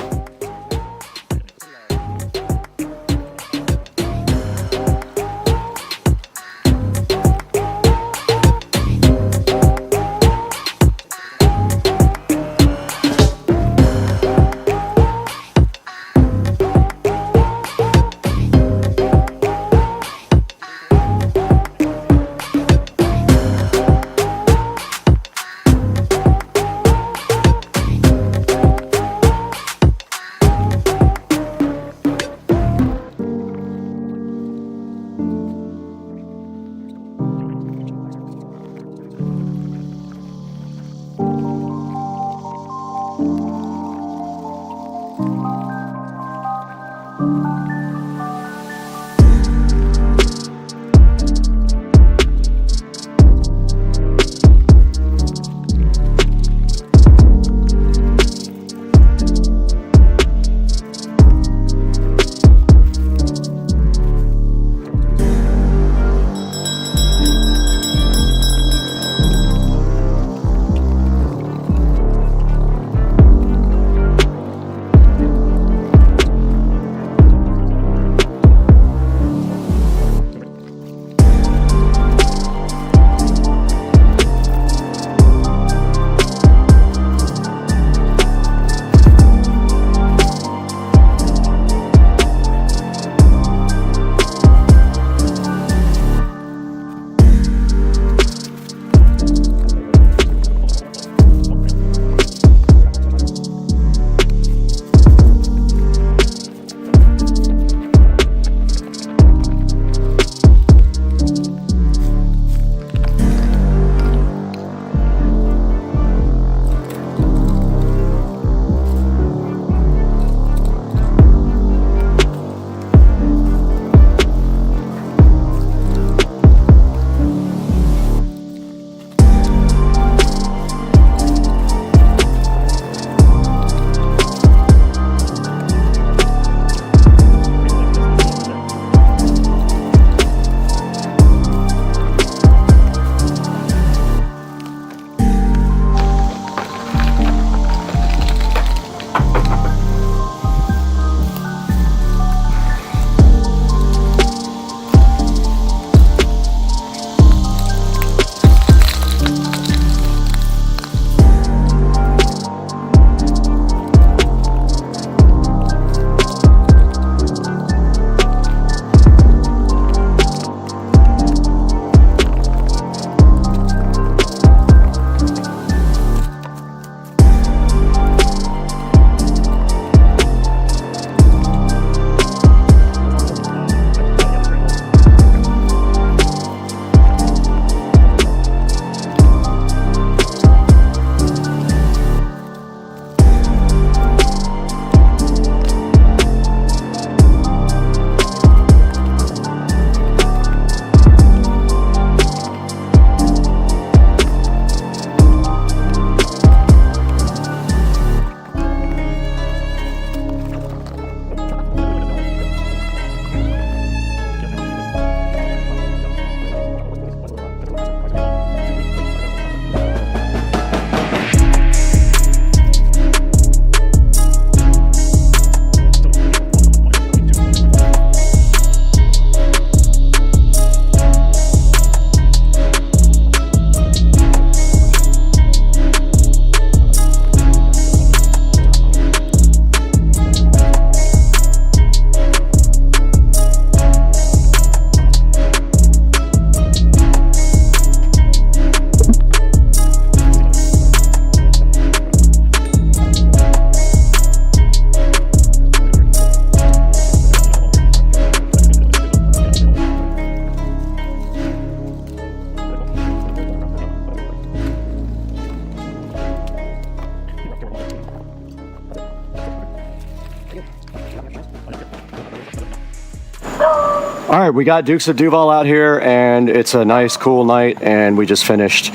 All right, we got Dukes of Duval out here, and it's a nice, cool night, and we just finished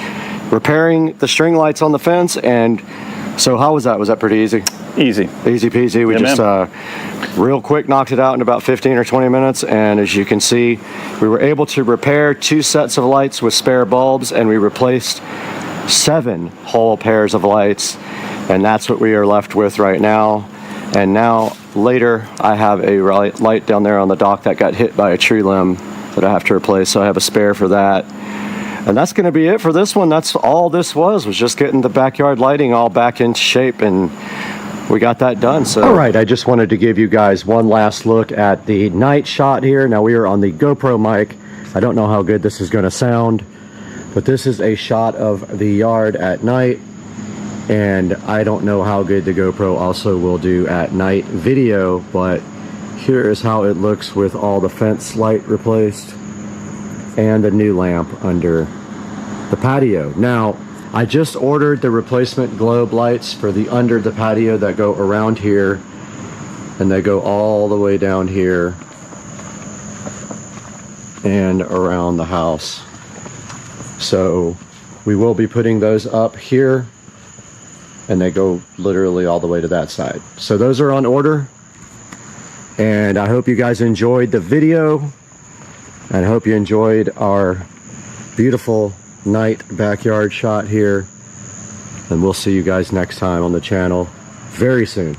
repairing the string lights on the fence. And so how was that? Was that pretty easy? Easy. Easy peasy. We just real quick knocked it out in about 15 or 20 minutes, and as you can see, we were able to repair 2 sets of lights with spare bulbs, and we replaced 7 whole pairs of lights, and that's what we are left with right now. And now later I have a light down there on the dock that got hit by a tree limb that I have to replace, so I have a spare for that. And that's going to be it for this one. That's all this was just getting the backyard lighting all back in shape, and we got that done. So, all right, I just wanted to give you guys one last look at the night shot here. Now we are on the GoPro mic. I don't know how good this is going to sound, but this is a shot of the yard at night, and I don't know how good the GoPro also will do at night video, but here is how it looks with all the fence light replaced and the new lamp under the patio. Now, I just ordered the replacement globe lights for the under the patio that go around here, and they go all the way down here and around the house. So we will be putting those up here, and they go literally all the way to that side. So those are on order, and I hope you guys enjoyed the video, and I hope you enjoyed our beautiful night backyard shot here, and we'll see you guys next time on the channel very soon.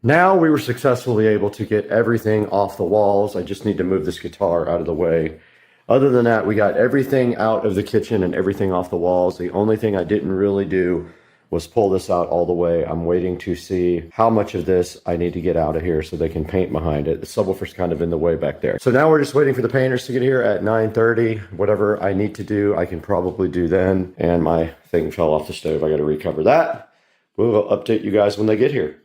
Now we were successfully able to get everything off the walls. I just need to move this guitar out of the way. Other than that, we got everything out of the kitchen and everything off the walls. The only thing I didn't really do was pull this out all the way. I'm waiting to see how much of this I need to get out of here so they can paint behind it. The subwoofer's kind of in the way back there. So now we're just waiting for the painters to get here at 9:30. Whatever I need to do, I can probably do then. And my thing fell off the stove. I got to recover that. We'll update you guys when they get here.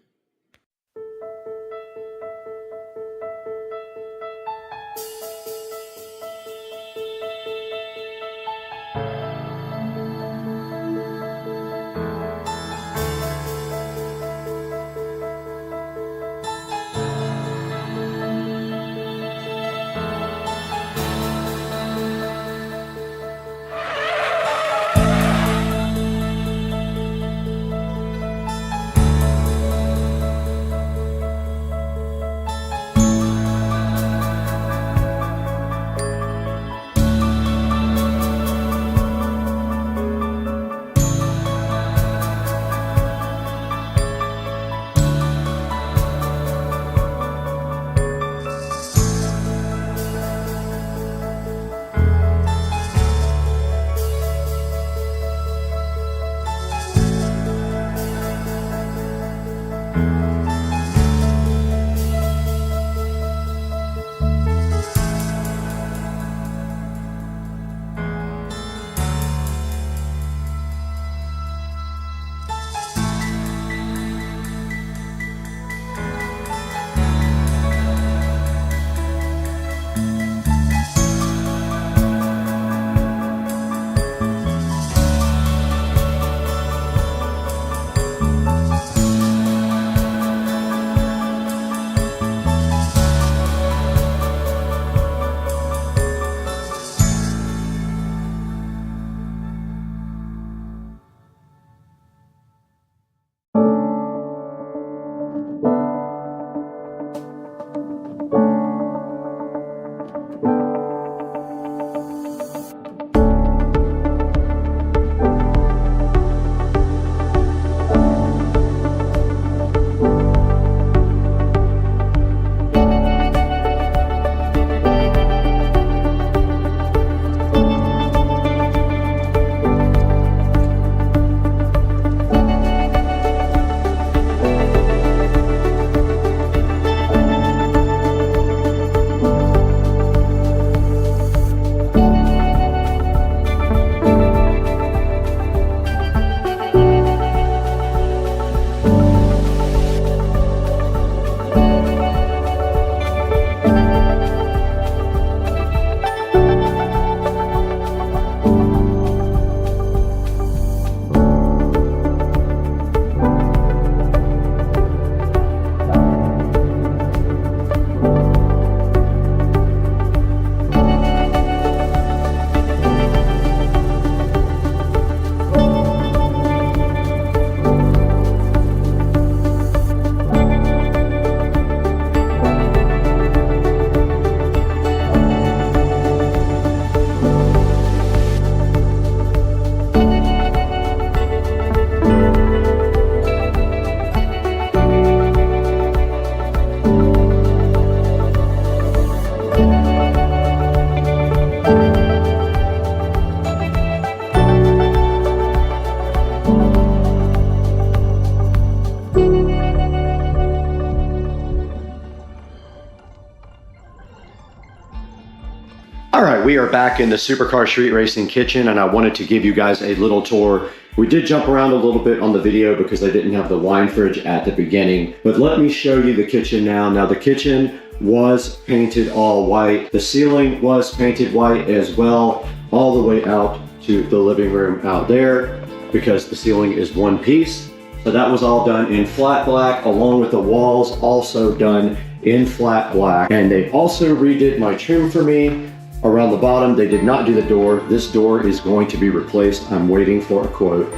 All right, we are back in the Supercar Street Racing kitchen, and I wanted to give you guys a little tour. We did jump around a little bit on the video because I didn't have the wine fridge at the beginning, but let me show you the kitchen now. Now the kitchen was painted all white. The ceiling was painted white as well, all the way out to the living room out there because the ceiling is one piece. So that was all done in flat black, along with the walls also done in flat black. And they also redid my trim for me around the bottom. They did not do the door. This door is going to be replaced. I'm waiting for a quote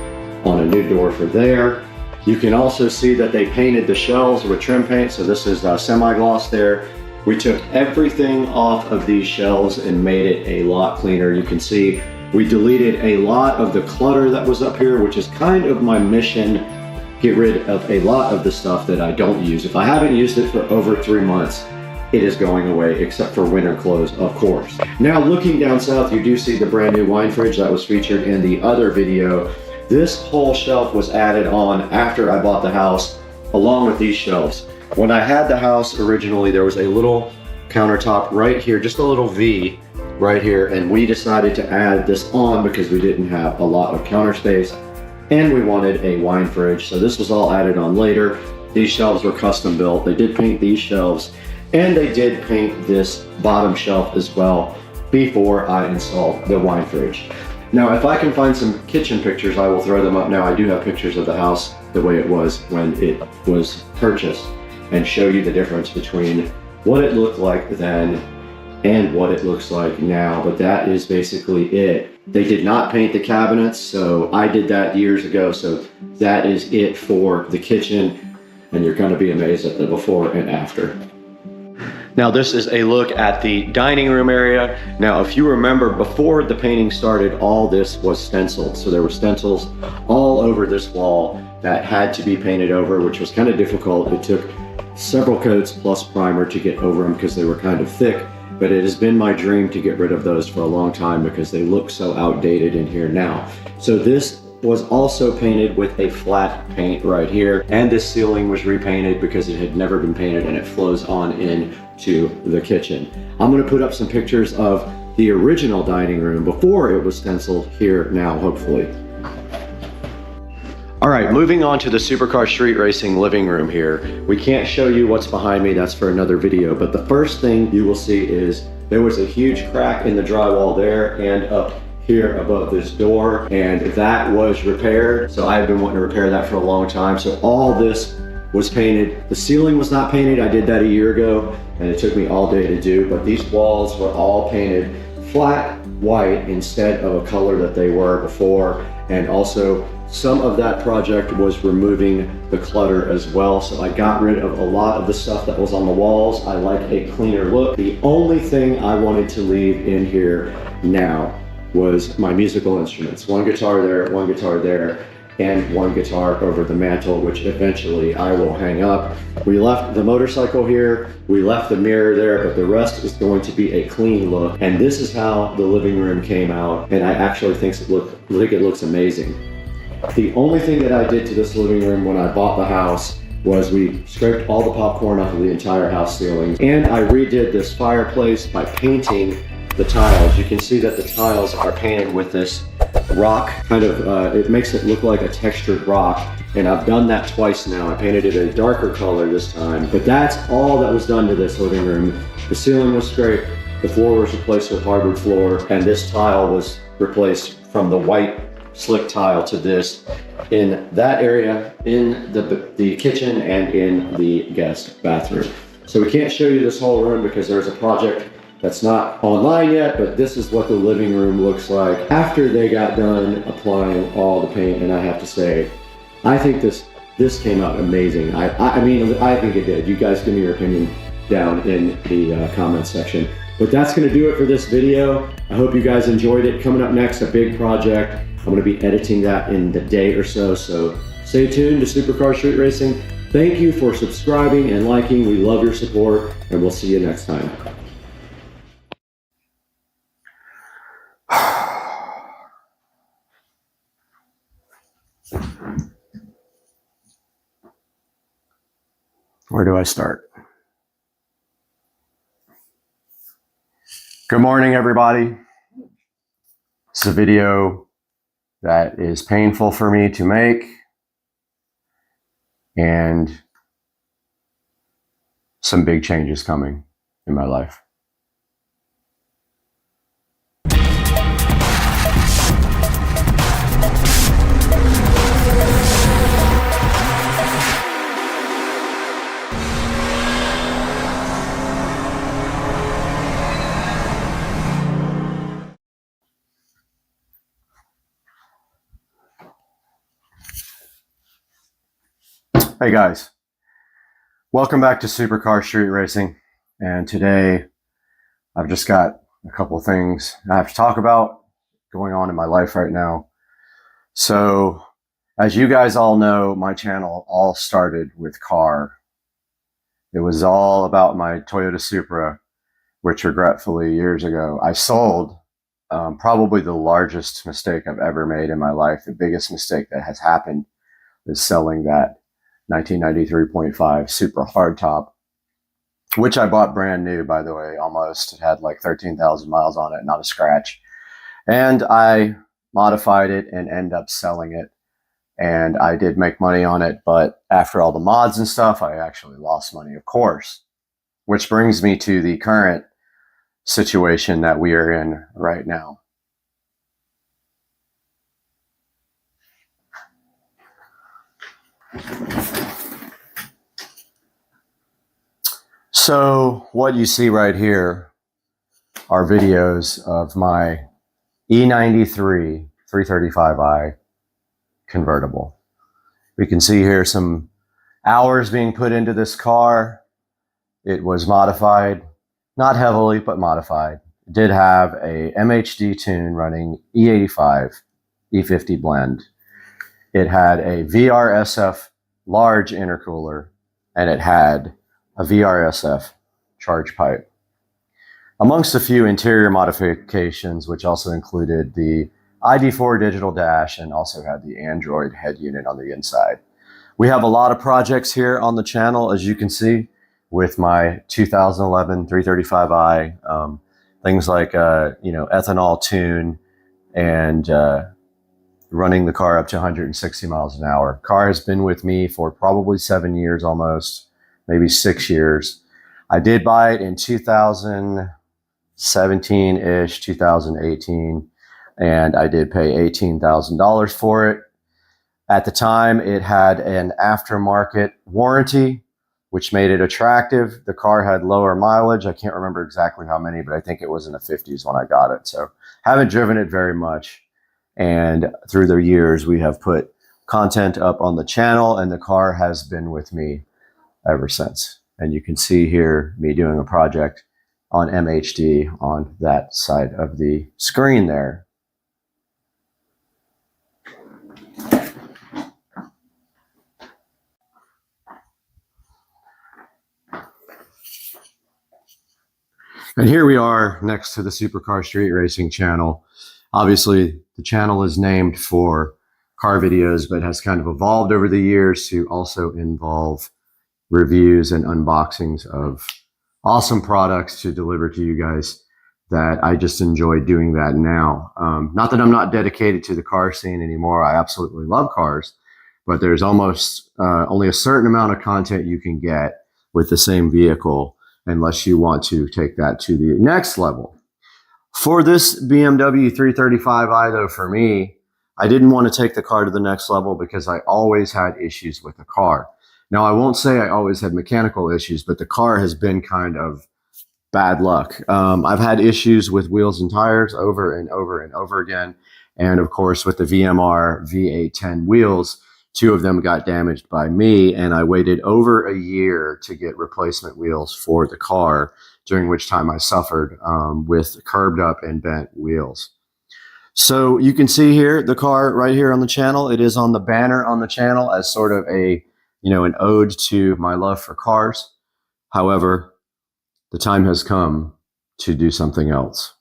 on a new door for there. You can also see that they painted the shelves with trim paint. So this is semi-gloss there. We took everything off of these shelves and made it a lot cleaner. You can see we deleted a lot of the clutter that was up here, which is kind of my mission get rid of a lot of the stuff that I don't use. If I haven't used it for over 3 months, it is going away, except for winter clothes, of course. Now, looking down south, you do see the brand new wine fridge that was featured in the other video. This whole shelf was added on after I bought the house, along with these shelves. When I had the house originally, there was a little countertop right here, just a little V right here, and we decided to add this on because we didn't have a lot of counter space and we wanted a wine fridge. So this was all added on later. These shelves were custom built. They did paint these shelves and they did paint this bottom shelf as well before I installed the wine fridge. Now, if I can find some kitchen pictures, I will throw them up now. I do have pictures of the house the way it was when it was purchased and show you the difference between what it looked like then and what it looks like now. But that is basically it. They did not paint the cabinets, so I did that years ago. So that is it for the kitchen, and you're going to be amazed at the before and after. Now, this is a look at the dining room area. Now, if you remember, before the painting started, all this was stenciled. So there were stencils all over this wall that had to be painted over, which was kind of difficult. It took several coats plus primer to get over them because they were kind of thick. But it has been my dream to get rid of those for a long time because they look so outdated in here now. So this was also painted with a flat paint right here, and this ceiling was repainted because it had never been painted, and it flows on in to the kitchen. I'm going to put up some pictures of the original dining room before it was stenciled here now, hopefully. All right, moving on to the Supercar Street Racing living room here. We can't show you what's behind me, that's for another video, but the first thing you will see is there was a huge crack in the drywall there and up here above this door, and that was repaired. So I've been wanting to repair that for a long time. So all this was painted. The ceiling was not painted. I did that a year ago and it took me all day to do, but these walls were all painted flat white instead of a color that they were before. And also some of that project was removing the clutter as well. So I got rid of a lot of the stuff that was on the walls. I like a cleaner look. The only thing I wanted to leave in here now was my musical instruments. One guitar there, and one guitar over the mantle, which eventually I will hang up. We left the motorcycle here, we left the mirror there, but the rest is going to be a clean look. And this is how the living room came out, and I actually think it looks amazing. The only thing that I did to this living room when I bought the house was we scraped all the popcorn off of the entire house ceiling, and I redid this fireplace by painting the tiles. You can see that the tiles are painted with this rock, kind of, it makes it look like a textured rock, and I've done that twice now. I painted it a darker color this time, but that's all that was done to this living room. The ceiling was scraped, the floor was replaced with hardwood floor, and this tile was replaced from the white slick tile to this in that area, in the kitchen and in the guest bathroom. So we can't show you this whole room because there's a project that's not online yet, but this is what the living room looks like after they got done applying all the paint. And I have to say, I think this came out amazing. I mean, I think it did. You guys give me your opinion down in the comments section. But that's gonna do it for this video. I hope you guys enjoyed it. Coming up next, a big project. I'm gonna be editing that in the day or so. So stay tuned to Supercar Street Racing. Thank you for subscribing and liking. We love your support, and we'll see you next time. Where do I start? Good morning, everybody. This is a video that is painful for me to make, and some big changes coming in my life. Hey guys, welcome back to Supercar Street Racing, and today I've just got a couple of things I have to talk about going on in my life right now. So As you guys all know, my channel all started with car. It was all about my Toyota Supra, which regretfully years ago I sold. Probably the largest mistake I've ever made in my life. The biggest mistake that has happened is selling that 1993.5 Supra hardtop, which I bought brand new, by the way, almost. It had like 13,000 miles on it, not a scratch. And I modified it and ended up selling it. And I did make money on it, but after all the mods and stuff, I actually lost money, of course. Which brings me to the current situation that we are in right now. So what you see right here are videos of my E93 335i convertible. We can see here some hours being put into this car. It was modified, not heavily, but modified. It did have a MHD tune running E85, E50 blend. It had a VRSF large intercooler, and it had a VRSF charge pipe. Amongst a few interior modifications, which also included the ID4 digital dash and also had the Android head unit on the inside. We have a lot of projects here on the channel, as you can see, with my 2011 335i, things like ethanol tune and running the car up to 160 miles an hour. Car has been with me for probably 7 years almost, maybe 6 years. I did buy it in 2017-ish, 2018. And I did pay $18,000 for it. At the time, it had an aftermarket warranty, which made it attractive. The car had lower mileage. I can't remember exactly how many, but I think it was in the 50s when I got it. So haven't driven it very much. And through the years, we have put content up on the channel, and the car has been with me ever since. And you can see here me doing a project on MHD on that side of the screen there. And here we are next to the Supercar Street Racing channel. Obviously, the channel is named for car videos, but has kind of evolved over the years to also involve reviews and unboxings of awesome products to deliver to you guys, that I just enjoy doing that now. Not that I'm not dedicated to the car scene anymore. I absolutely love cars, but there's almost only a certain amount of content you can get with the same vehicle unless you want to take that to the next level. For this BMW 335i, though, for me, I didn't want to take the car to the next level because I always had issues with the car. Now, I won't say I always had mechanical issues, but the car has been kind of bad luck. I've had issues with wheels and tires over and over and over again. And of course, with the VMR V810 wheels, 2 of them got damaged by me, and I waited over a year to get replacement wheels for the car, during which time I suffered with curbed up and bent wheels. So you can see here, the car right here on the channel, it is on the banner on the channel as sort of a, an ode to my love for cars. However, the time has come to do something else.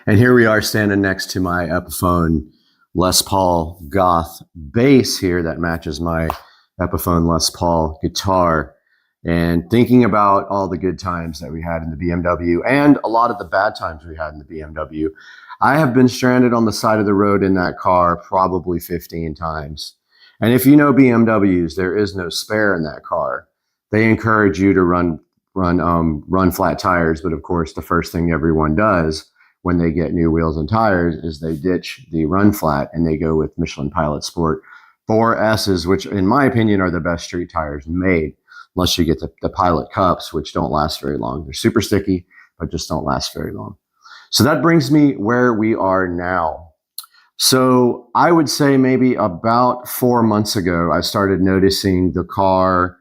And here we are standing next to my Epiphone Les Paul Goth bass here that matches my Epiphone Les Paul guitar, and thinking about all the good times that we had in the BMW and a lot of the bad times we had in the BMW. I have been stranded on the side of the road in that car probably 15 times. And if you know BMWs, there is no spare in that car. They encourage you to run flat tires, but of course the first thing everyone does when they get new wheels and tires is they ditch the run flat and they go with Michelin Pilot Sport 4S's, which in my opinion are the best street tires made, unless you get the Pilot Cups, which don't last very long. They're super sticky, but just don't last very long. So that brings me where we are now. So I would say maybe about 4 months ago, I started noticing the car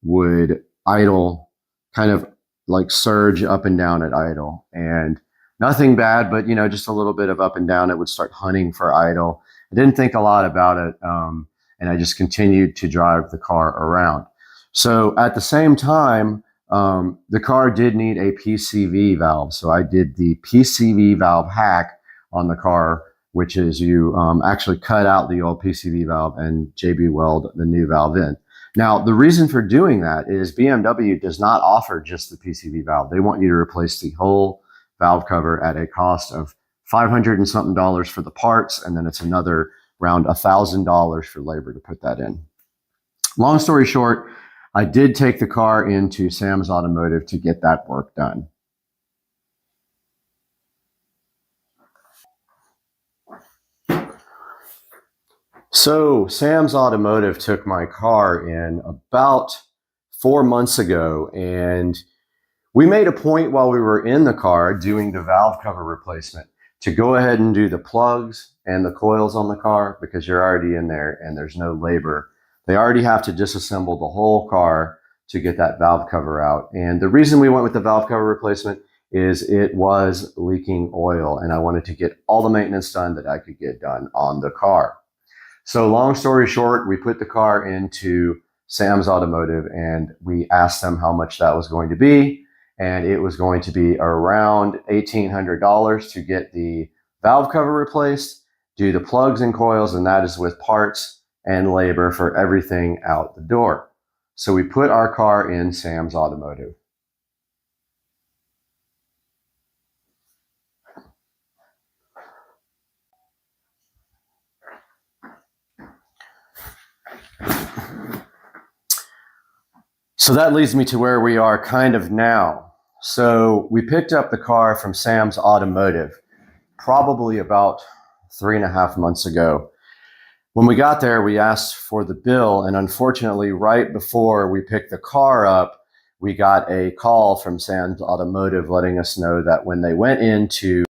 would idle kind of like surge up and down at idle, and nothing bad, but just a little bit of up and down. It would start hunting for idle. I didn't think a lot about it, and I just continued to drive the car around. So at the same time, the car did need a PCV valve. So I did the PCV valve hack on the car, which is you actually cut out the old PCV valve and JB weld the new valve in. Now, the reason for doing that is BMW does not offer just the PCV valve. They want you to replace the whole valve cover at a cost of $500 and something for the parts, and then it's another around $1,000 for labor to put that in. Long story short, I did take the car into Sam's Automotive to get that work done. So Sam's Automotive took my car in about 4 months ago, and we made a point while we were in the car doing the valve cover replacement to go ahead and do the plugs and the coils on the car, because you're already in there and there's no labor. They already have to disassemble the whole car to get that valve cover out. And the reason we went with the valve cover replacement is it was leaking oil, and I wanted to get all the maintenance done that I could get done on the car. So long story short, we put the car into Sam's Automotive and we asked them how much that was going to be. And it was going to be around $1,800 to get the valve cover replaced, do the plugs and coils, and that is with parts and labor for everything out the door. So we put our car in Sam's Automotive. So that leads me to where we are kind of now. So we picked up the car from Sam's Automotive probably about 3.5 months ago. When we got there, we asked for the bill, and unfortunately, right before we picked the car up, we got a call from Sam's Automotive letting us know that when they went into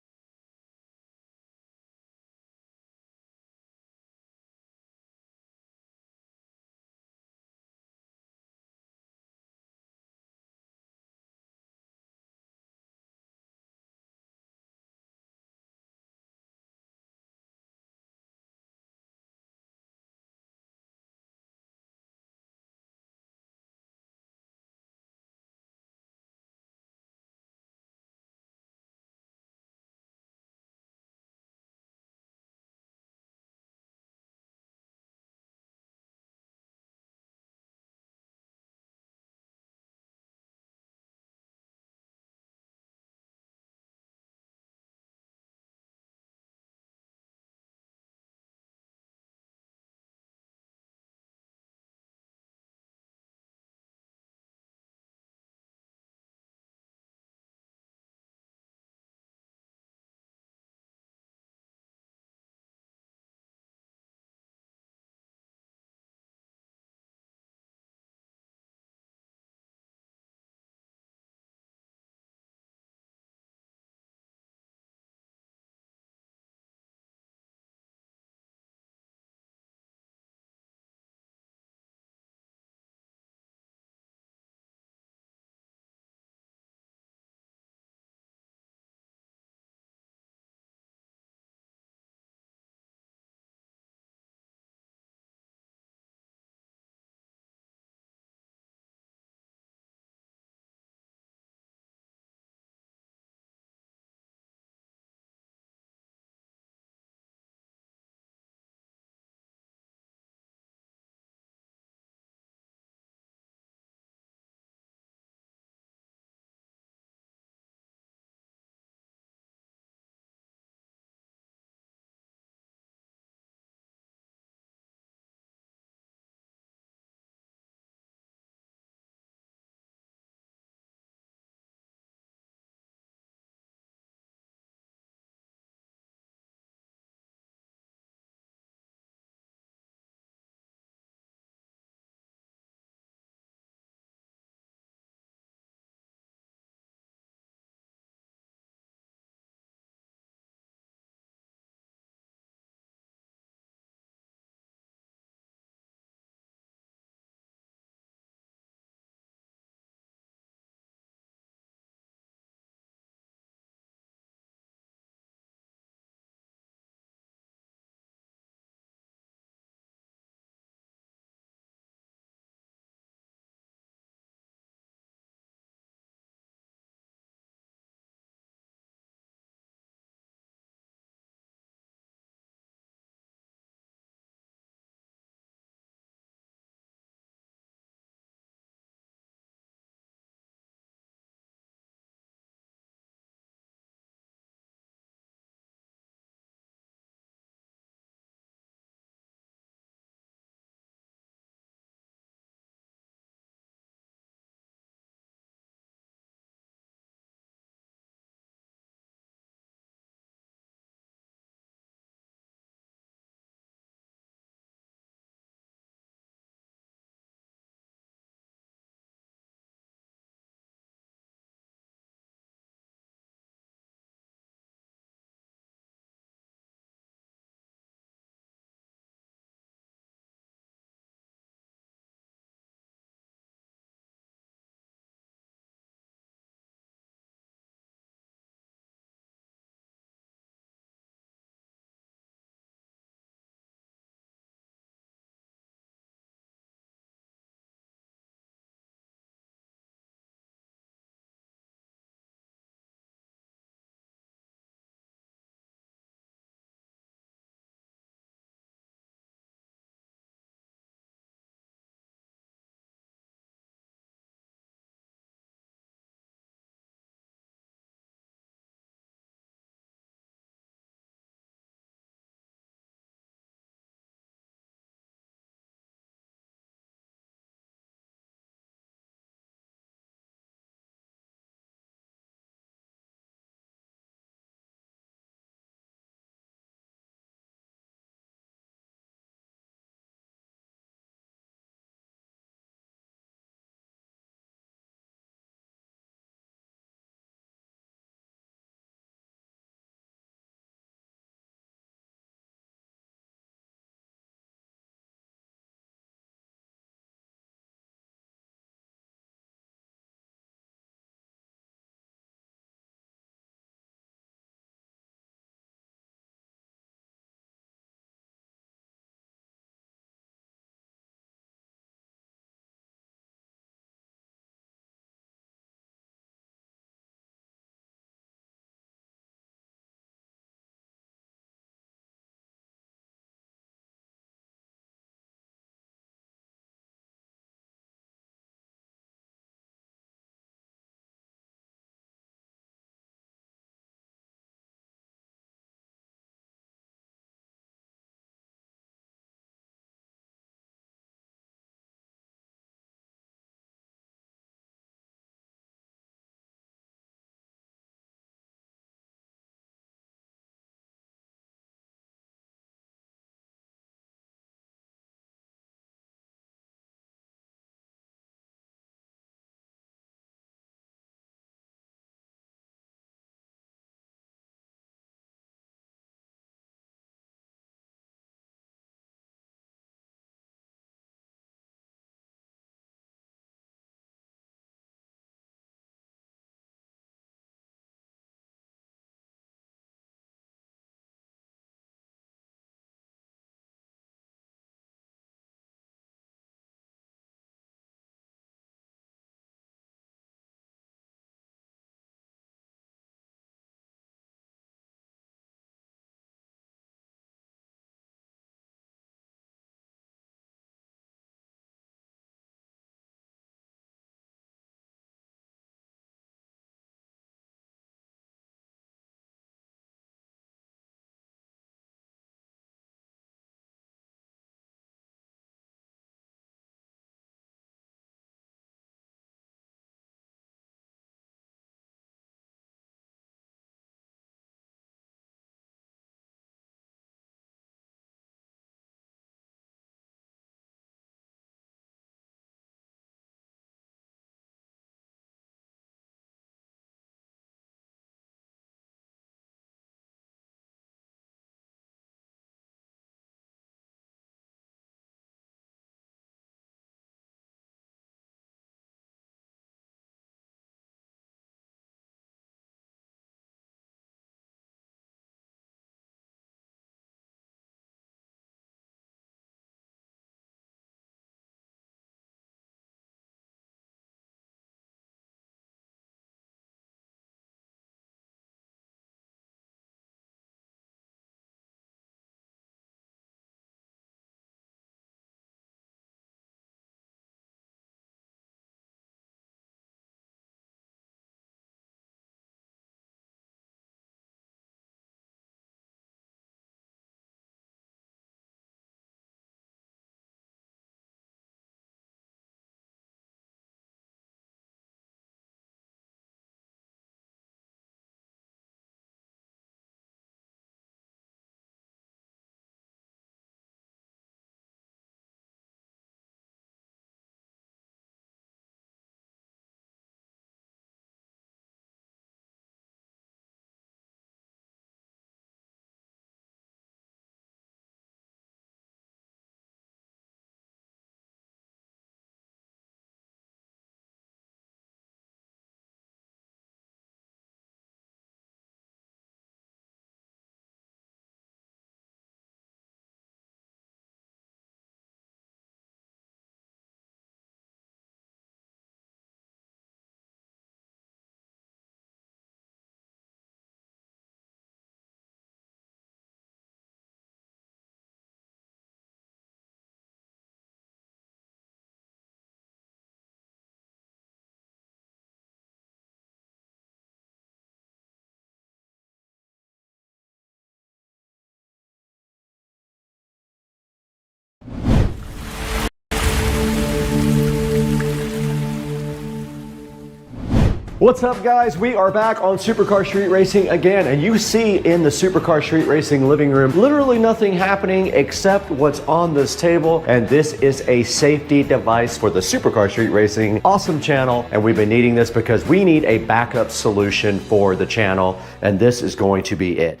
What's up, guys? We are back on Supercar Street Racing again, and you see in the Supercar Street Racing living room literally nothing happening except what's on this table, and this is a safety device for the Supercar Street Racing awesome channel, and we've been needing this because we need a backup solution for the channel, and this is going to be it.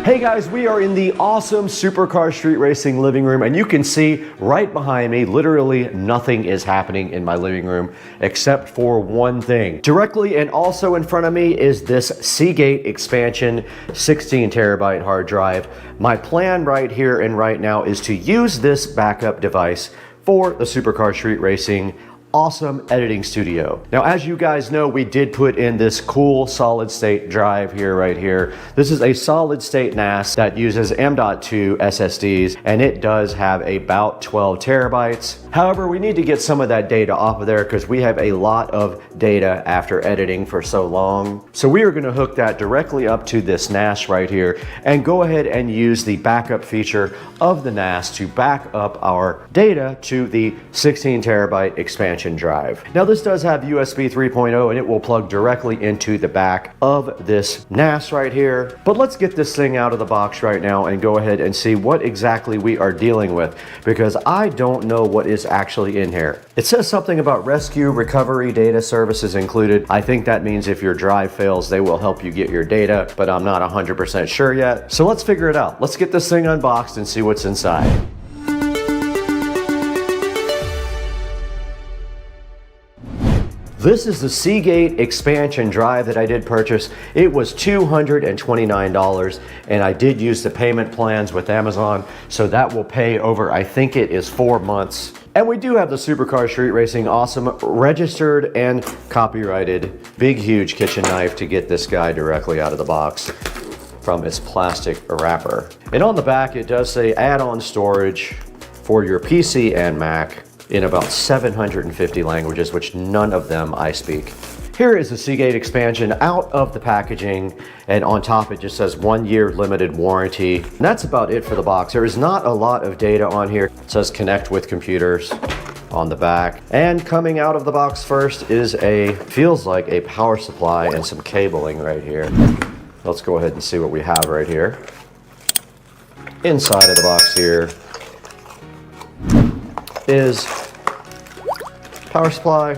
Hey guys, we are in the awesome Supercar Street Racing living room, and you can see right behind me, literally nothing is happening in my living room except for one thing. Directly and also in front of me is this Seagate expansion 16 terabyte hard drive. My plan right here and right now is to use this backup device for the Supercar Street Racing awesome editing studio. Now, as you guys know, we did put in this cool solid state drive here, right here. This is a solid state NAS that uses M.2 SSDs, and it does have about 12 terabytes. However, we need to get some of that data off of there because we have a lot of data after editing for so long. So we are going to hook that directly up to this NAS right here and go ahead and use the backup feature of the NAS to back up our data to the 16 terabyte expansion drive. Now, this does have USB 3.0 and it will plug directly into the back of this NAS right here. But let's get this thing out of the box right now and go ahead and see what exactly we are dealing with, because I don't know what is actually in here. It says something about rescue recovery data services included. I think that means if your drive fails, they will help you get your data, but I'm not 100% sure yet. So let's figure it out. Let's get this thing unboxed and see what's inside. This is the Seagate expansion drive that I did purchase. It was $229, and I did use the payment plans with Amazon, so that will pay over, I think it is 4 months. And we do have the Supercar Street Racing awesome registered and copyrighted big huge kitchen knife to get this guy directly out of the box from its plastic wrapper. And on the back it does say add-on storage for your PC and Mac in about 750 languages, which none of them I speak. Here is the Seagate expansion out of the packaging, and on top it just says 1 year limited warranty. And that's about it for the box. There is not a lot of data on here. It says connect with computers on the back. And coming out of the box first is feels like a power supply and some cabling right here. Let's go ahead and see what we have right here. Inside of the box here is power supply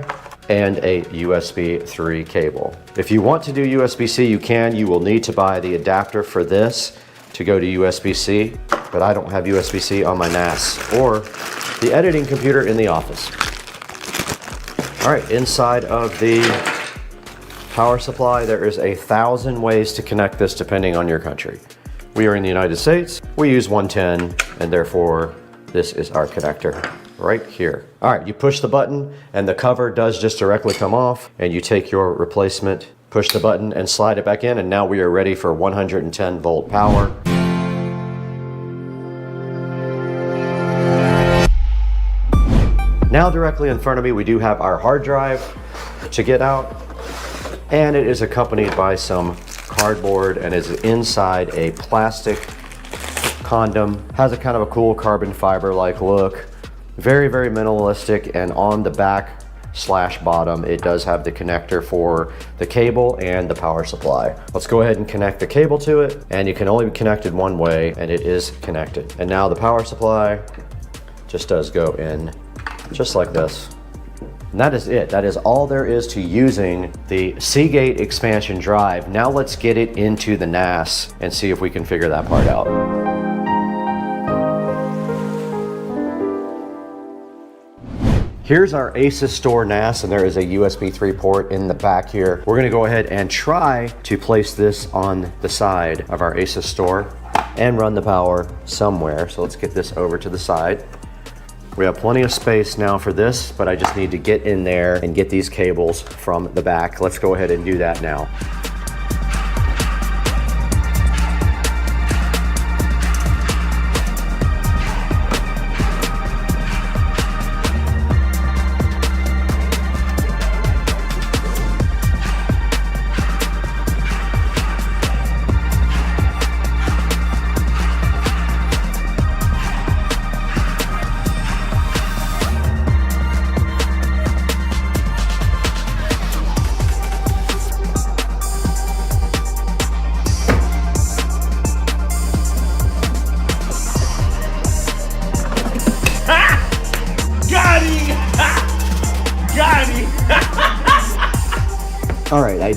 and a USB 3 cable. If you want to do USB-C, you can. You will need to buy the adapter for this to go to USB-C, but I don't have USB-C on my NAS or the editing computer in the office. All right, inside of the power supply, there is 1,000 ways to connect this depending on your country. We are in the United States. We use 110, and therefore this is our connector right here. All right, you push the button and the cover does just directly come off, and you take your replacement, push the button and slide it back in, and now we are ready for 110 volt power. Now directly in front of me we do have our hard drive to get out, and it is accompanied by some cardboard and is inside a plastic condom. Has a kind of a cool carbon fiber like look. Very, very minimalistic, and on the back / bottom it does have the connector for the cable and the power supply. Let's go ahead and connect the cable to it, and you can only be connected one way, and it is connected. And now the power supply just does go in just like this. And that is it. That is all there is to using the Seagate expansion drive. Now let's get it into the NAS and see if we can figure that part out. Here's our ASUS Store NAS, and there is a USB 3 port in the back here. We're gonna go ahead and try to place this on the side of our ASUS Store and run the power somewhere. So let's get this over to the side. We have plenty of space now for this, but I just need to get in there and get these cables from the back. Let's go ahead and do that now.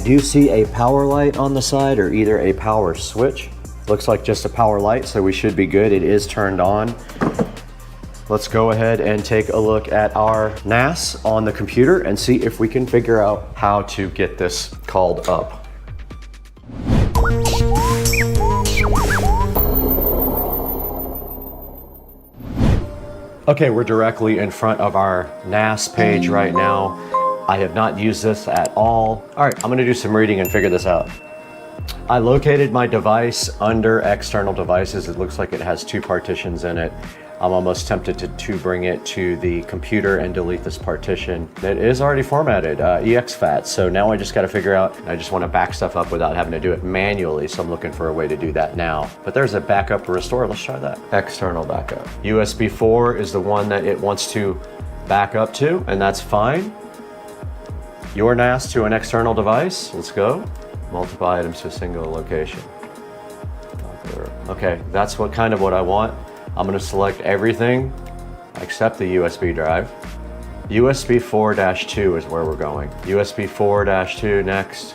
do see a power light on the side, or either a power switch. Looks like just a power light, so we should be good. It is turned on. Let's go ahead and take a look at our NAS on the computer and see if we can figure out how to get this called up. Okay, we're directly in front of our NAS page right now. I have not used this at all. All right, I'm gonna do some reading and figure this out. I located my device under external devices. It looks like it has 2 partitions in it. I'm almost tempted to bring it to the computer and delete this partition. It is already formatted, exFAT, so now I just gotta figure out, I just wanna back stuff up without having to do it manually, so I'm looking for a way to do that now. But there's a backup restore, let's try that. External backup. USB 4 is the one that it wants to back up to, and that's fine. Your NAS to an external device, let's go. Multiple items to a single location. Okay, that's what I want. I'm gonna select everything except the USB drive. USB 4-2 is where we're going. USB 4-2 next,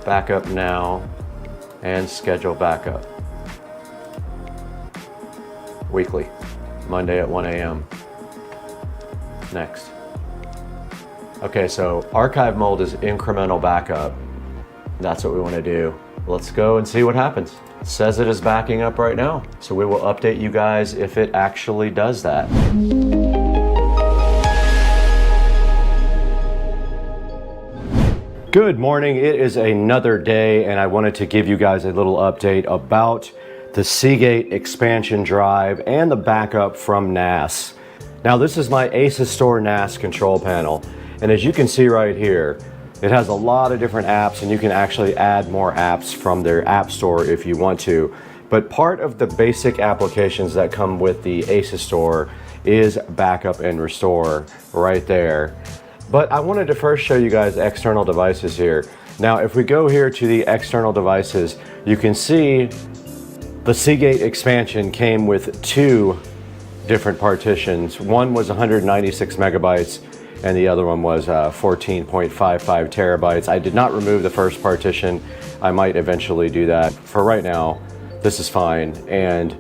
backup now, and schedule backup. Weekly, Monday at 1 a.m. Next. Okay, so archive mode is incremental backup. That's what we want to do. Let's go and see what happens. It says it is backing up right now, so we will update you guys if it actually does that. Good morning, it is another day, and I wanted to give you guys a little update about the Seagate expansion drive and the backup from NAS. Now this is my ASUS Store NAS control panel, and as you can see right here, it has a lot of different apps, and you can actually add more apps from their app store if you want to. But part of the basic applications that come with the ASUS Store is backup and restore right there. But I wanted to first show you guys external devices here. Now, if we go here to the external devices, you can see the Seagate expansion came with 2 different partitions. One was 196 megabytes, and the other one was 14.55 terabytes. I did not remove the first partition. I might eventually do that. For right now, this is fine. And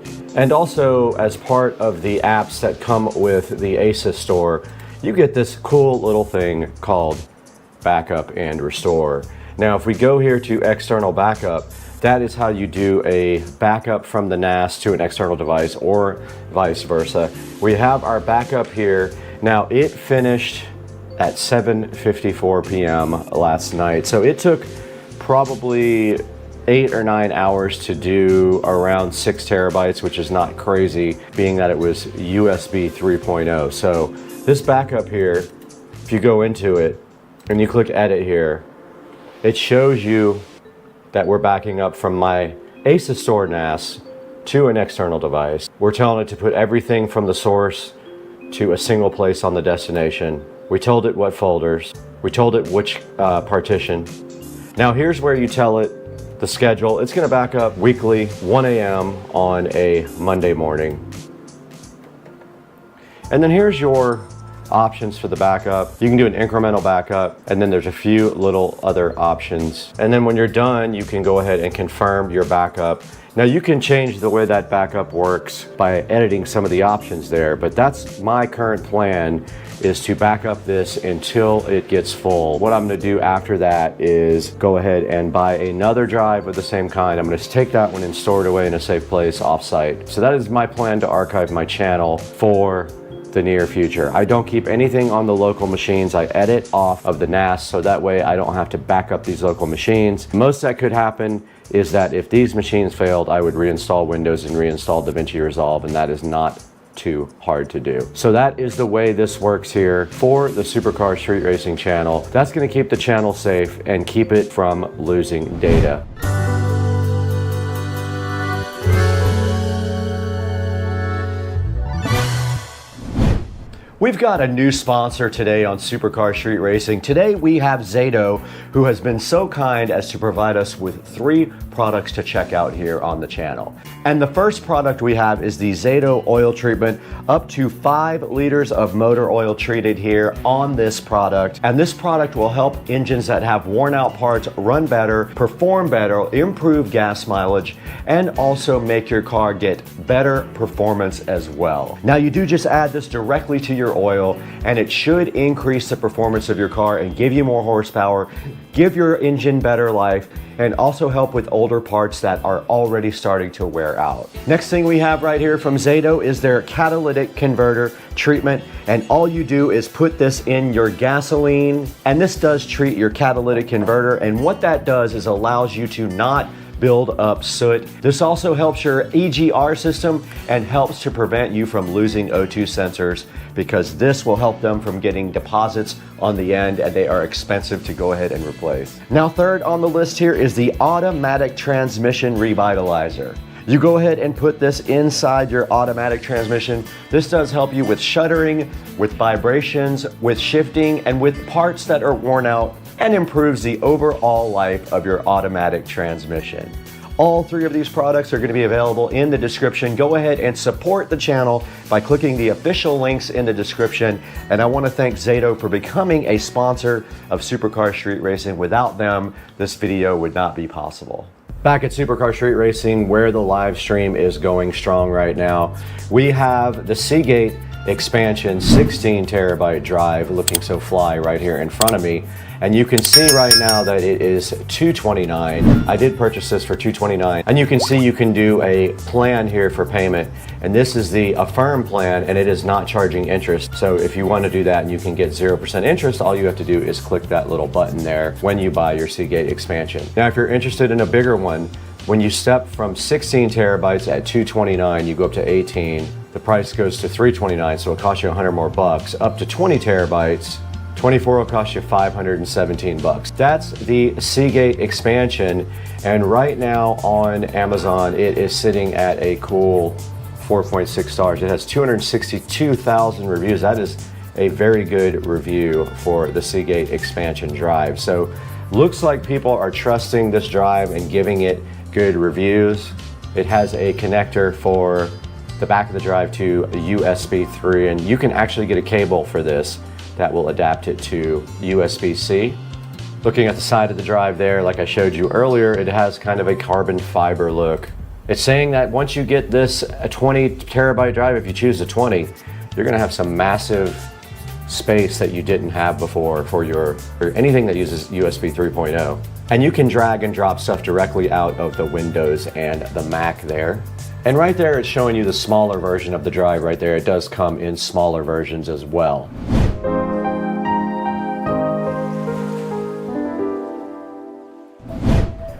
also, as part of the apps that come with the ASUS Store, you get this cool little thing called backup and restore. Now, if we go here to external backup, that is how you do a backup from the NAS to an external device, or vice versa. We have our backup here. Now, it finished at 7:54 p.m. last night. So it took probably 8 or 9 hours to do around 6 terabytes, which is not crazy, being that it was USB 3.0. So this backup here, if you go into it and you click edit here, it shows you that we're backing up from my ASUS Store NAS to an external device. We're telling it to put everything from the source to a single place on the destination. We told it what folders. We told it which partition. Now here's where you tell it the schedule. It's gonna back up weekly, 1 a.m. on a Monday morning. And then here's your options for the backup. You can do an incremental backup, and then there's a few little other options. And then when you're done, you can go ahead and confirm your backup. Now you can change the way that backup works by editing some of the options there, but that's my current plan, is to back up this until it gets full. What I'm gonna do after that is go ahead and buy another drive of the same kind. I'm gonna take that one and store it away in a safe place offsite. So that is my plan to archive my channel for the near future. I don't keep anything on the local machines. I edit off of the NAS, so that way I don't have to back up these local machines. Most that could happen is that if these machines failed, I would reinstall Windows and reinstall DaVinci Resolve, and that is not too hard to do. So that is the way this works here for the Supercar Street Racing channel. That's going to keep the channel safe and keep it from losing data. We've got a new sponsor today on Supercar Street Racing. Today we have Zato, who has been so kind as to provide us with 3 products to check out here on the channel. And the first product we have is the Zato oil treatment, up to 5 liters of motor oil treated here on this product. And this product will help engines that have worn out parts run better, perform better, improve gas mileage, and also make your car get better performance as well. Now you do just add this directly to your oil, and it should increase the performance of your car and give you more horsepower, give your engine better life, and also help with older parts that are already starting to wear out. Next thing we have right here from Zato is their catalytic converter treatment, and all you do is put this in your gasoline, and this does treat your catalytic converter, and what that does is allows you to not build up soot. This also helps your EGR system and helps to prevent you from losing O2 sensors, because this will help them from getting deposits on the end, and they are expensive to go ahead and replace. Now, third on the list here is the automatic transmission revitalizer. You go ahead and put this inside your automatic transmission. This does help you with shuddering, with vibrations, with shifting, and with parts that are worn out, and improves the overall life of your automatic transmission. All 3 of these products are going to be available in the description. Go ahead and support the channel by clicking the official links in the description. And I want to thank Zato for becoming a sponsor of Supercar Street Racing. Without them, this video would not be possible. Back at Supercar Street Racing, where the live stream is going strong right now, we have the Seagate expansion 16 terabyte drive looking so fly right here in front of me. And you can see right now that it is $229. I did purchase this for $229. And you can see you can do a plan here for payment. And this is the Affirm plan, and it is not charging interest. So if you want to do that and you can get 0% interest, all you have to do is click that little button there when you buy your Seagate expansion. Now, if you're interested in a bigger one, when you step from 16 terabytes at $229, you go up to 18. The price goes to $329, so it costs you 100 more bucks. Up to 20 terabytes, 24 will cost you 517 bucks. That's the Seagate expansion, and right now on Amazon it is sitting at a cool 4.6 stars. It has 262,000 reviews. That is a very good review for the Seagate expansion drive. So looks like people are trusting this drive and giving it good reviews. It has a connector for the back of the drive to a USB 3, and you can actually get a cable for this that will adapt it to USB-C. Looking at the side of the drive there, like I showed you earlier, it has kind of a carbon fiber look. It's saying that once you get this a 20 terabyte drive, if you choose a 20, you're gonna have some massive space that you didn't have before for anything that uses USB 3.0. And you can drag and drop stuff directly out of the Windows and the Mac there. And right there, it's showing you the smaller version of the drive right there. It does come in smaller versions as well.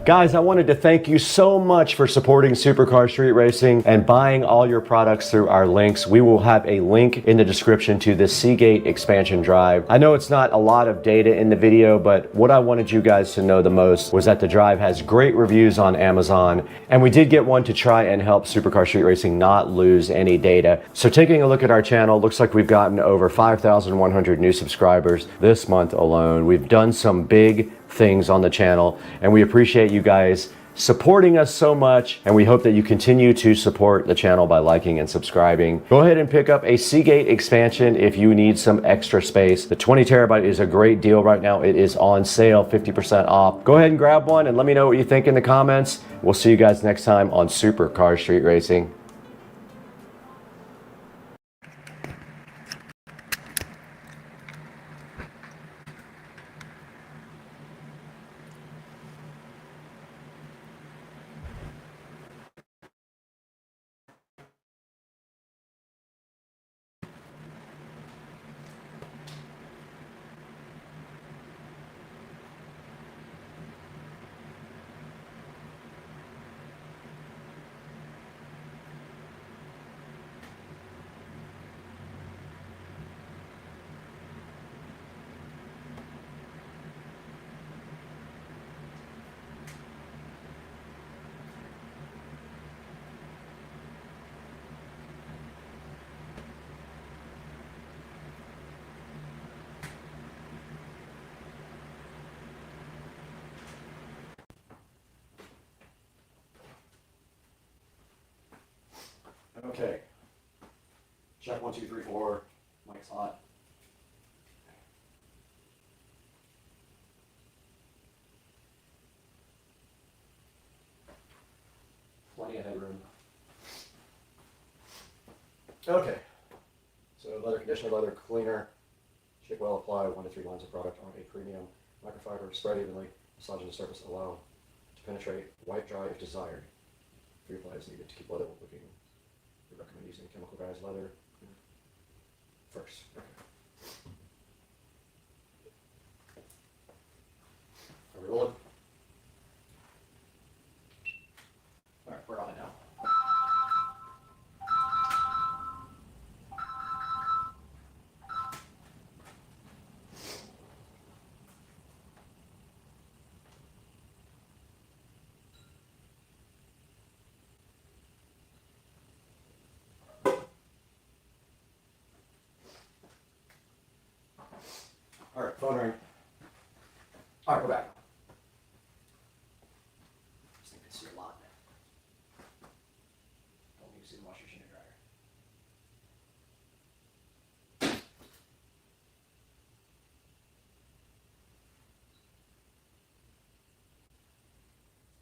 Guys, I wanted to thank you so much for supporting Supercar Street Racing and buying all your products through our links. We will have a link in the description to the Seagate expansion drive. I know it's not a lot of data in the video, but what I wanted you guys to know the most was that the drive has great reviews on Amazon, and we did get one to try and help Supercar Street Racing not lose any data. So taking a look at our channel, looks like we've gotten over 5,100 new subscribers this month alone. We've done some big things on the channel, and we appreciate you guys supporting us so much, and we hope that you continue to support the channel by liking and subscribing. Go ahead and pick up a Seagate expansion if you need some extra space. The 20 terabyte is a great deal right now. It is on sale, 50% off. Go ahead and grab one and let me know what you think in the comments. We'll see you guys next time on Supercar Street Racing. Okay. Check 1, 2, 3, 4. Mic's hot. Plenty of headroom. Okay. So leather conditioner, leather cleaner. Should well apply 1 to 3 lines of product on a premium microfiber. Spread evenly. Massaging the surface allow to penetrate. Wipe dry if desired. Free apply is needed to keep leather looking. We recommend using chemical dyes leather first. Okay. Are we rolling? All right, we're on it now. All right, phone ring. All right, we're back. This thing can see a lot. Don't need to see the washer machine and dryer.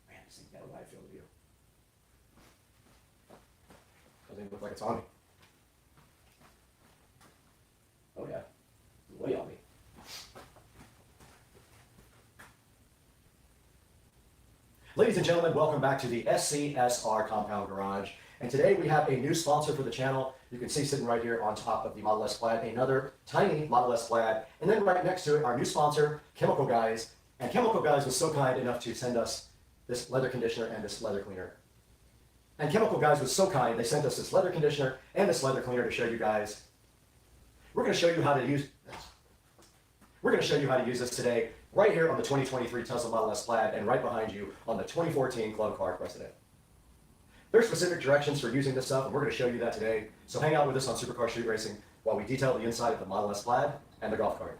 Man, this thing's got a wide field of view. Doesn't even look like it's on me. Oh yeah, way on me. Ladies and gentlemen, welcome back to the SCSR Compound Garage. And today we have a new sponsor for the channel. You can see sitting right here on top of the Model S Plaid, another tiny Model S Plaid. And then right next to it, our new sponsor, Chemical Guys. And Chemical Guys was so kind enough to send us this leather conditioner and this leather cleaner. And Chemical Guys was so kind, they sent us this leather conditioner and this leather cleaner to show you guys. We're going to show you how to use this today, right here on the 2023 Tesla Model S Plaid, and right behind you on the 2014 Club Car President. There's specific directions for using this stuff, and we're going to show you that today. So hang out with us on Supercar Street Racing while we detail the inside of the Model S Plaid and the golf cart.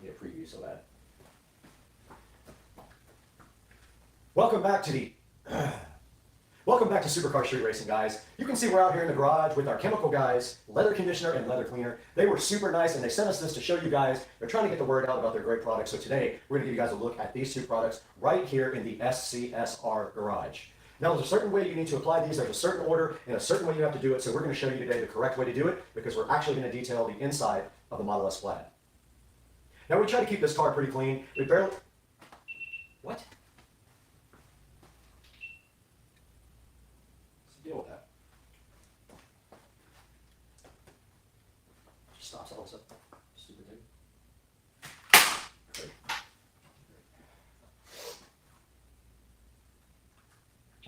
Need a preview so that. Welcome back to Supercar Street Racing, guys. You can see we're out here in the garage with our Chemical Guys leather conditioner and leather cleaner. They were super nice, and they sent us this to show you guys. They're trying to get the word out about their great products. So today we're going to give you guys a look at these two products right here in the SCSR garage. Now, there's a certain way you need to apply these. There's a certain order and a certain way you have to do it. So we're going to show you today the correct way to do it, because we're actually going to detail the inside of the Model S Plaid. Now, we try to keep this car pretty clean. We barely... What? Deal with that. Just stops all this up. Stupid thing. Great.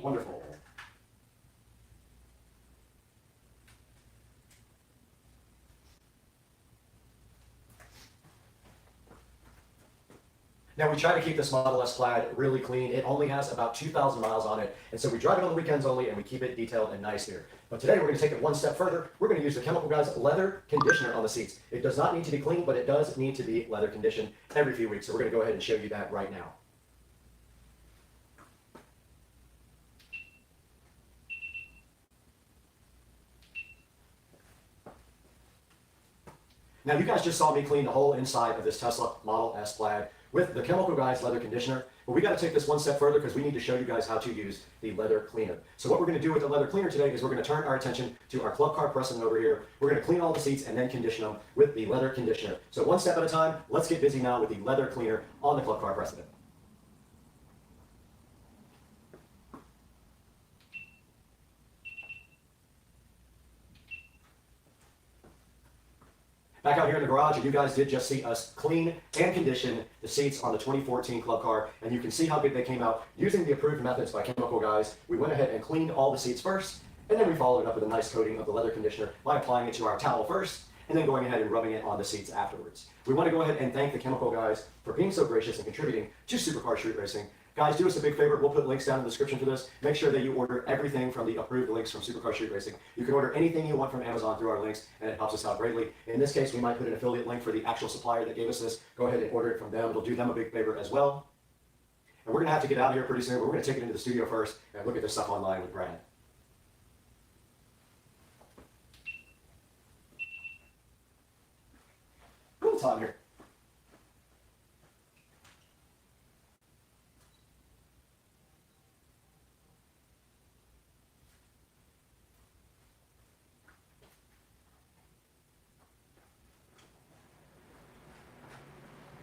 Wonderful. Now, we try to keep this Model S Plaid really clean. It only has about 2,000 miles on it, and so we drive it on the weekends only, and we keep it detailed and nice here. But today, we're going to take it one step further. We're going to use the Chemical Guys leather conditioner on the seats. It does not need to be clean, but it does need to be leather conditioned every few weeks, so we're going to go ahead and show you that right now. Now, you guys just saw me clean the whole inside of this Tesla Model S Plaid with the Chemical Guys leather conditioner, but we got to take this one step further because we need to show you guys how to use the leather cleaner. So what we're going to do with the leather cleaner today is we're going to turn our attention to our Club Car President over here. We're going to clean all the seats and then condition them with the leather conditioner. So one step at a time, let's get busy now with the leather cleaner on the Club Car President. Back out here in the garage, and you guys did just see us clean and condition the seats on the 2014 Club Car, and you can see how good they came out using the approved methods by Chemical Guys. We went ahead and cleaned all the seats first, and then we followed it up with a nice coating of the leather conditioner by applying it to our towel first, and then going ahead and rubbing it on the seats afterwards. We want to go ahead and thank the Chemical Guys for being so gracious and contributing to Supercar Street Racing. Guys, do us a big favor. We'll put links down in the description for this. Make sure that you order everything from the approved links from Supercar Street Racing. You can order anything you want from Amazon through our links, and it helps us out greatly. In this case, we might put an affiliate link for the actual supplier that gave us this. Go ahead and order it from them. It'll do them a big favor as well. And we're going to have to get out of here pretty soon, but we're going to take it into the studio first and look at this stuff online with Brad. Cool, it's hot here.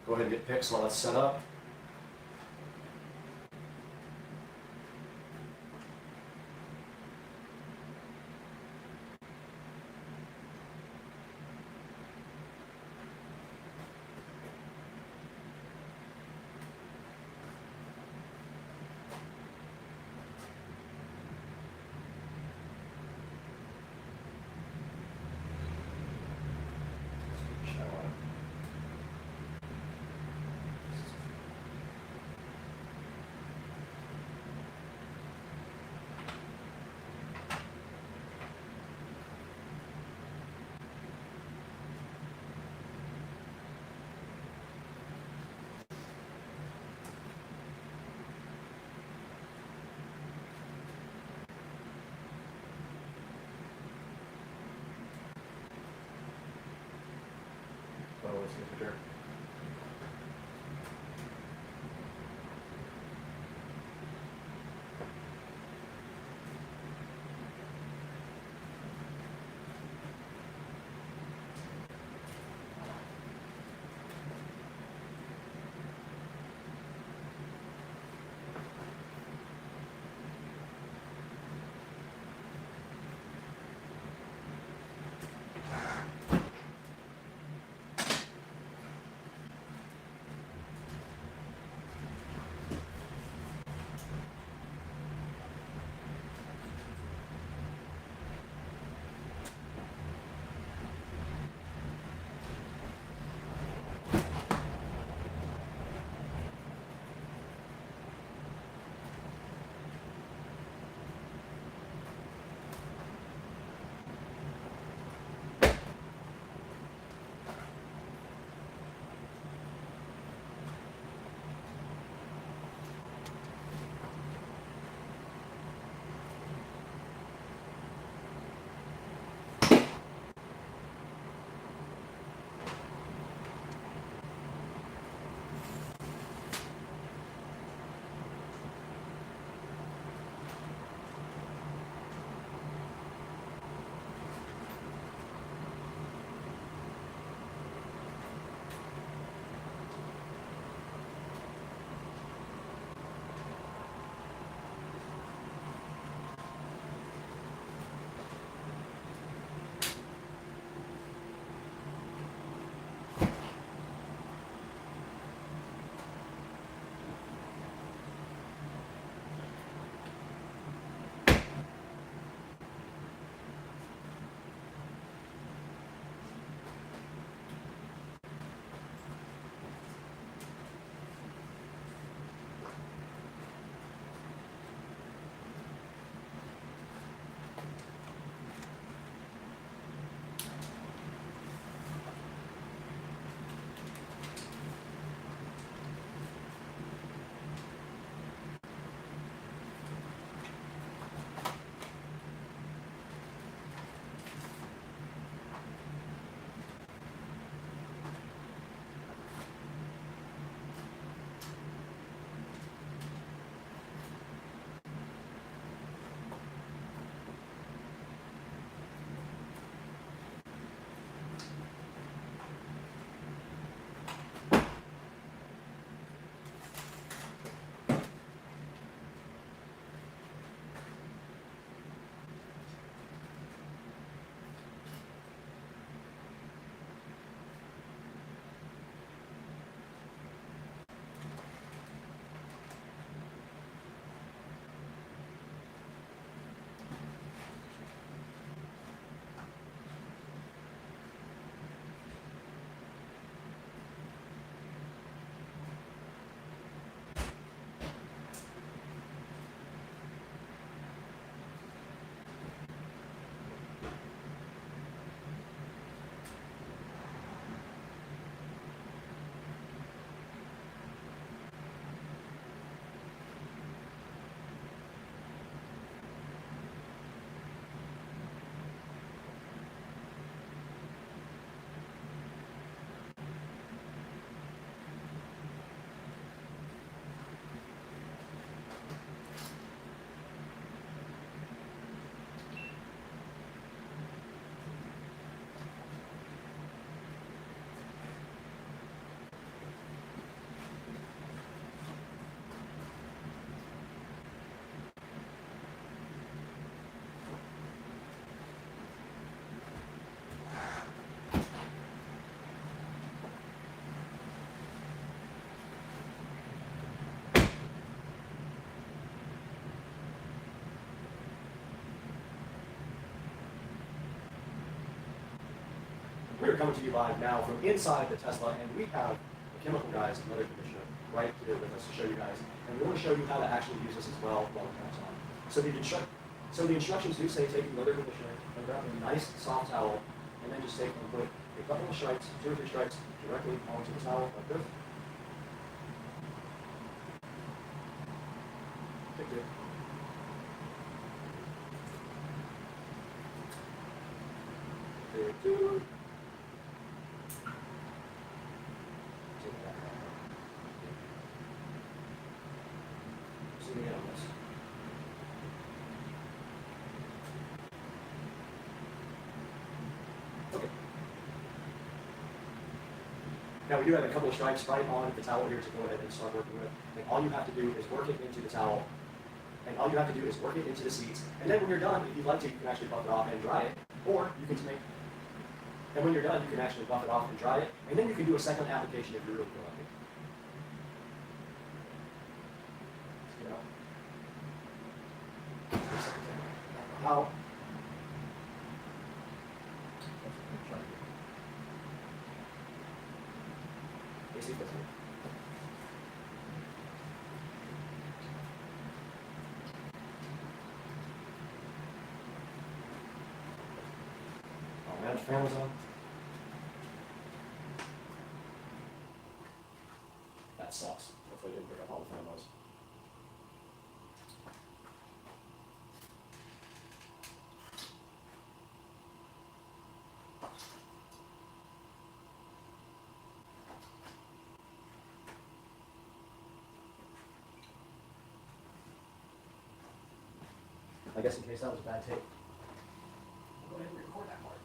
Go ahead and get pics while that's set up. Oh, let's see if it's We're coming to you live now from inside the Tesla, and we have the Chemical Guys leather conditioner right here with us to show you guys. And we want to show you how to actually use this as well while the camera's on. So the instructions do say take your leather conditioner and wrap in a nice soft towel, and then just take and put a couple of stripes, 2 or 3 stripes, directly onto the towel like this. Take it. There, 2. Zooming in on this. Okay. Now we do have a couple of stripes right on the towel here to go ahead and start working with. And all you have to do is work it into the towel. And all you have to do is work it into the seats. And then when you're done, if you'd like to, you can actually buff it off and dry it. Or you can make. And when you're done, you can actually buff it off and dry it. And then you can do a second application if you really feel like it. How? Oh man, the fan was on. That sucks. Hopefully I didn't pick up all the fan noise. I guess in case that was a bad tape, I'll go ahead and record that part.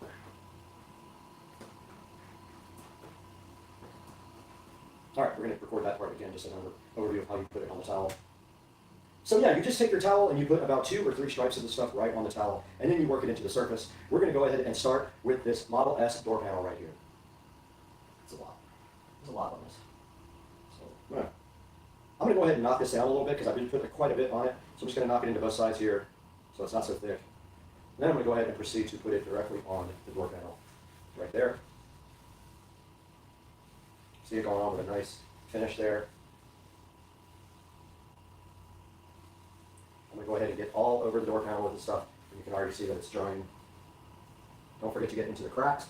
All right, we're going to record that part again, just an overview of how you put it on the towel. So yeah, you just take your towel and you put about 2 or 3 stripes of the stuff right on the towel, and then you work it into the surface. We're going to go ahead and start with this Model S door panel right here. It's a lot. There's a lot on this. So I'm going to go ahead and knock this down a little bit because I've been putting quite a bit on it. So I'm just going to knock it into both sides here, so it's not so thick. Then I'm going to go ahead and proceed to put it directly on the door panel, right there. See it going on with a nice finish there. I'm going to go ahead and get all over the door panel with this stuff, and you can already see that it's drying. Don't forget to get into the cracks.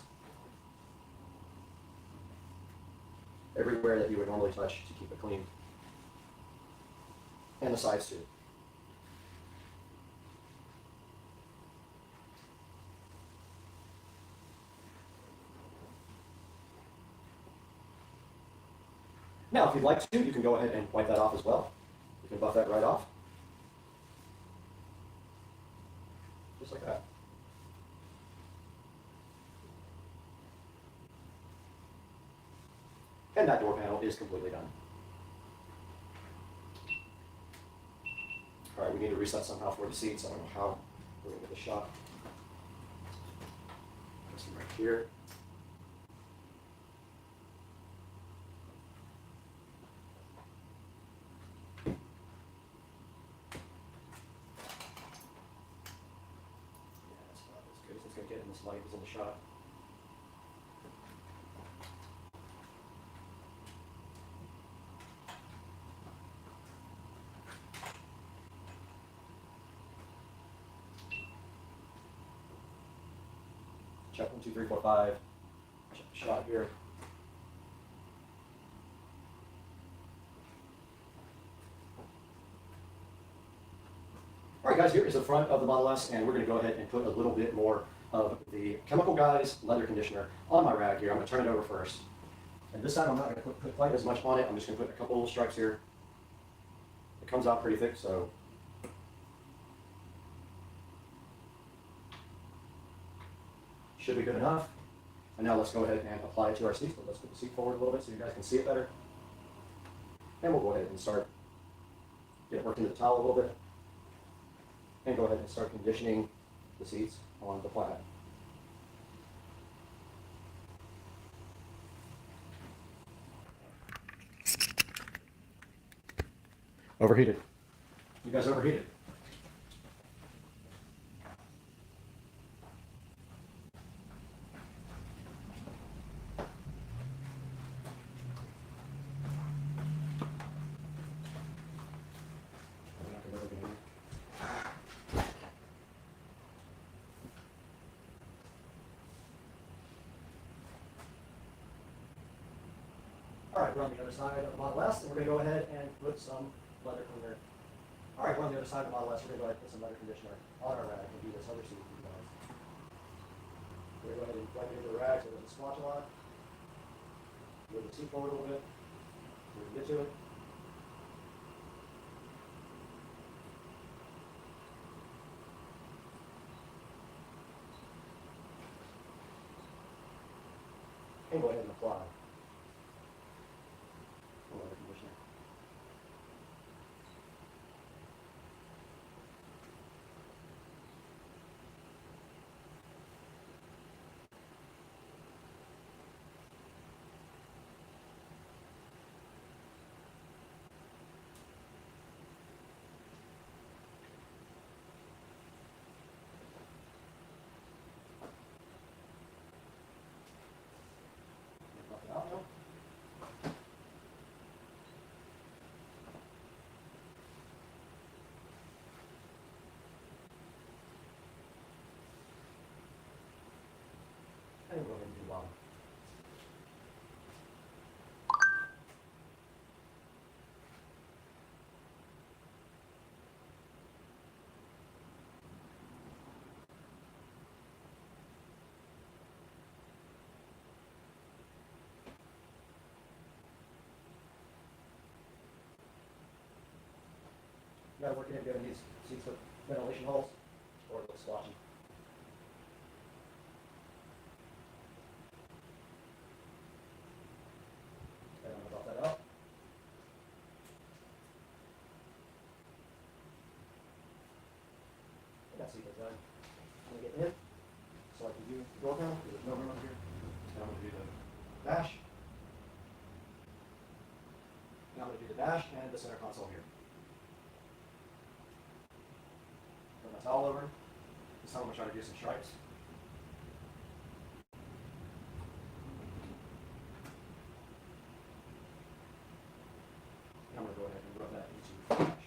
Everywhere that you would normally touch to keep it clean. And the sides too. Now, if you'd like to, you can go ahead and wipe that off as well. You can buff that right off. Just like that. And that door panel is completely done. All right, we need to reset somehow for the seats. I don't know how we're going to get the shot. This one right here. Get in this light is in the shot. Check 1, 2, 3, 4, 5. Check the shot here. All right, guys, here is the front of the Model S, and we're going to go ahead and put a little bit more of the Chemical Guys leather conditioner on my rag here. I'm going to turn it over first. And this time I'm not going to put quite as much on it. I'm just going to put a couple little stripes here. It comes out pretty thick, so should be good enough. And now let's go ahead and apply it to our seats, but let's put the seat forward a little bit so you guys can see it better. And we'll go ahead and start, get it worked into the towel a little bit. And go ahead and start conditioning the seats on the plaid. Overheated. You guys overheated. All right, we're on the other side of the Model S, and we're going to go ahead and put some leather cleaner. All right, we're on the other side of the Model S. We're going to go ahead and put some leather conditioner on our rag and do this other seat for you guys. We're going to go ahead and wipe it into the rag so it doesn't splotch a lot. Move the seat forward a little bit. So we can get to it. And go ahead and apply a leather conditioner. Pop it out now. And go ahead and do the bottom. You gotta work it in getting these seats with ventilation holes, or it looks splotchy. And I'm gonna buff that out. And that seat is done. I'm gonna get in, so I can do the door panel, because there's no room up here. And I'm gonna do the dash. And I'm gonna do the dash and the center console here. Put my towel over. This time I'm gonna try to do some stripes. And I'm gonna go ahead and rub that into the dash.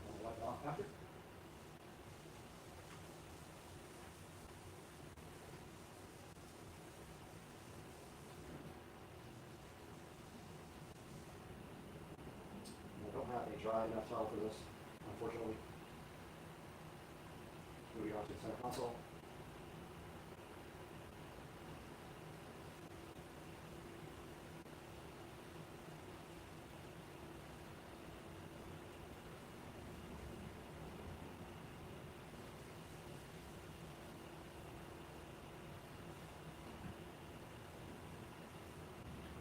I'll wipe it off after. I don't have a dry enough towel for this, unfortunately. Moving on to the center console.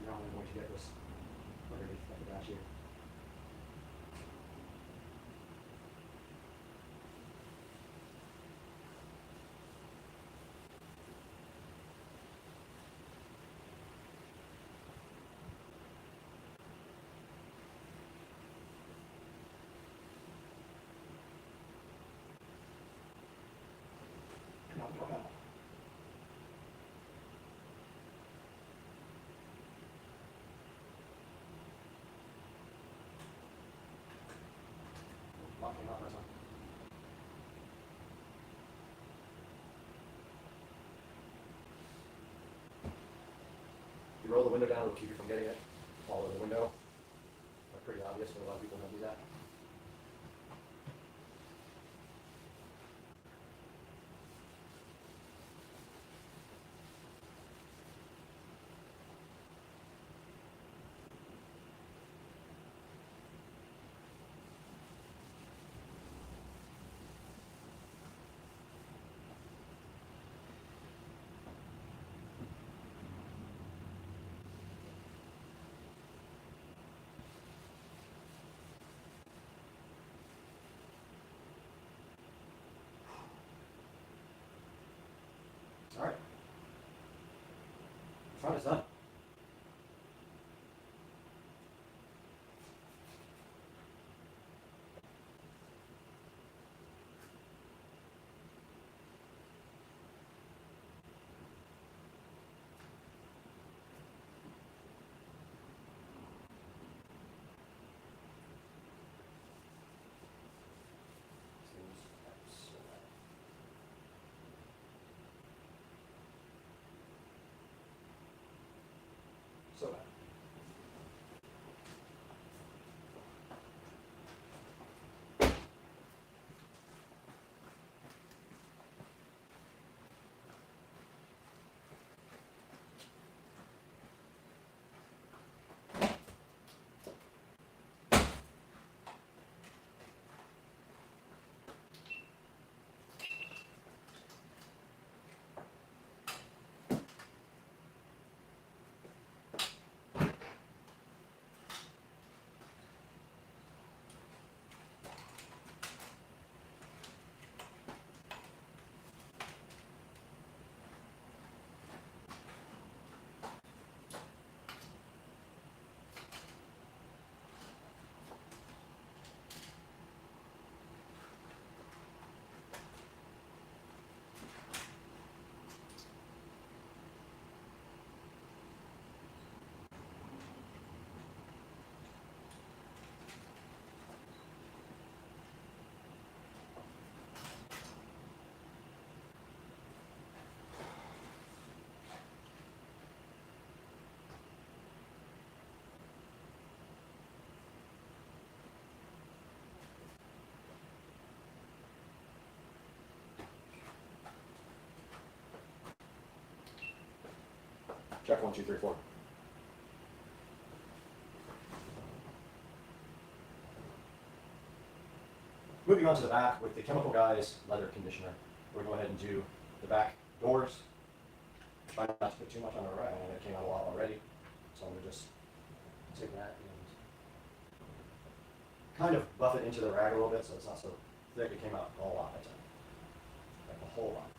Now I'm going to get this underneath the dash here. Now we go ahead. Locking out right now. You roll the window down, it'll keep you from getting it all over the window. That's pretty obvious, but a lot of people don't do that. All right. Front is done. Check 1, 2, 3, 4. Moving on to the back with the Chemical Guys leather conditioner. We're going to go ahead and do the back doors. Try not to put too much on the rag. I know it came out a lot already. So I'm going to just take that and kind of buff it into the rag a little bit so it's not so thick. It came out a lot, I tell you. Like a whole lot.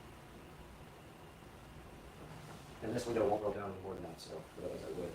And this window won't roll down any more than that, so otherwise I would.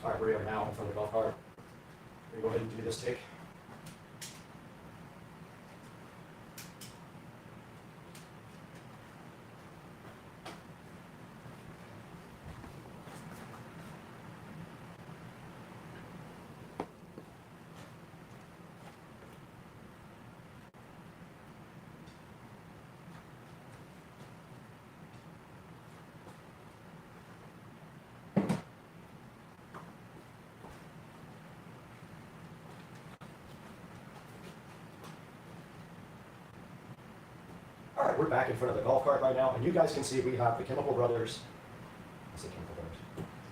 All right, we are now in front of the golf cart. We're going to go ahead and do this take. All right, we're back in front of the golf cart right now, and you guys can see we have the Chemical Brothers. I say Chemical Brothers.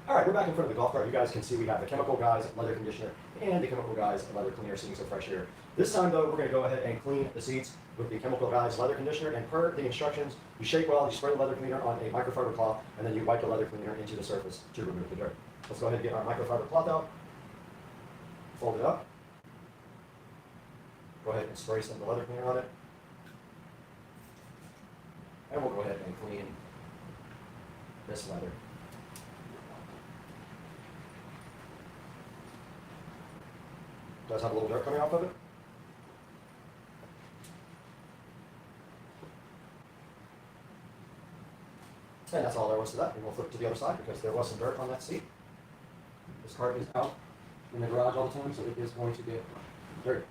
All right, we're back in front of the golf cart. You guys can see we have the Chemical Guys leather conditioner and the Chemical Guys leather cleaner, seeing some fresh here. This time, though, we're going to go ahead and clean the seats with the Chemical Guys leather conditioner. And per the instructions, you shake well, you spray the leather cleaner on a microfiber cloth, and then you wipe the leather cleaner into the surface to remove the dirt. Let's go ahead and get our microfiber cloth out. Fold it up. Go ahead and spray some of the leather cleaner on it. And we'll go ahead and clean this leather. Does have a little dirt coming off of it. And that's all there was to that. And we'll flip to the other side because there was some dirt on that seat. This cart is out in the garage all the time, so it is going to get dirty.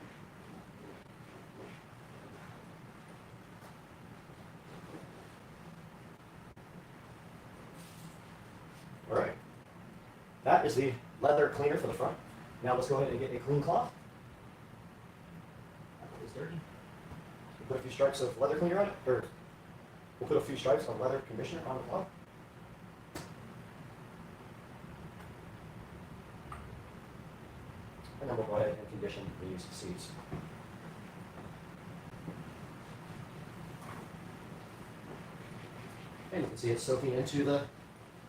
All right. That is the leather cleaner for the front. Now let's go ahead and get a clean cloth. That is dirty. We'll put a few stripes of leather cleaner on it, or we'll put a few stripes of leather conditioner on the cloth. And then we'll go ahead and condition these seats. And you can see it's soaking into the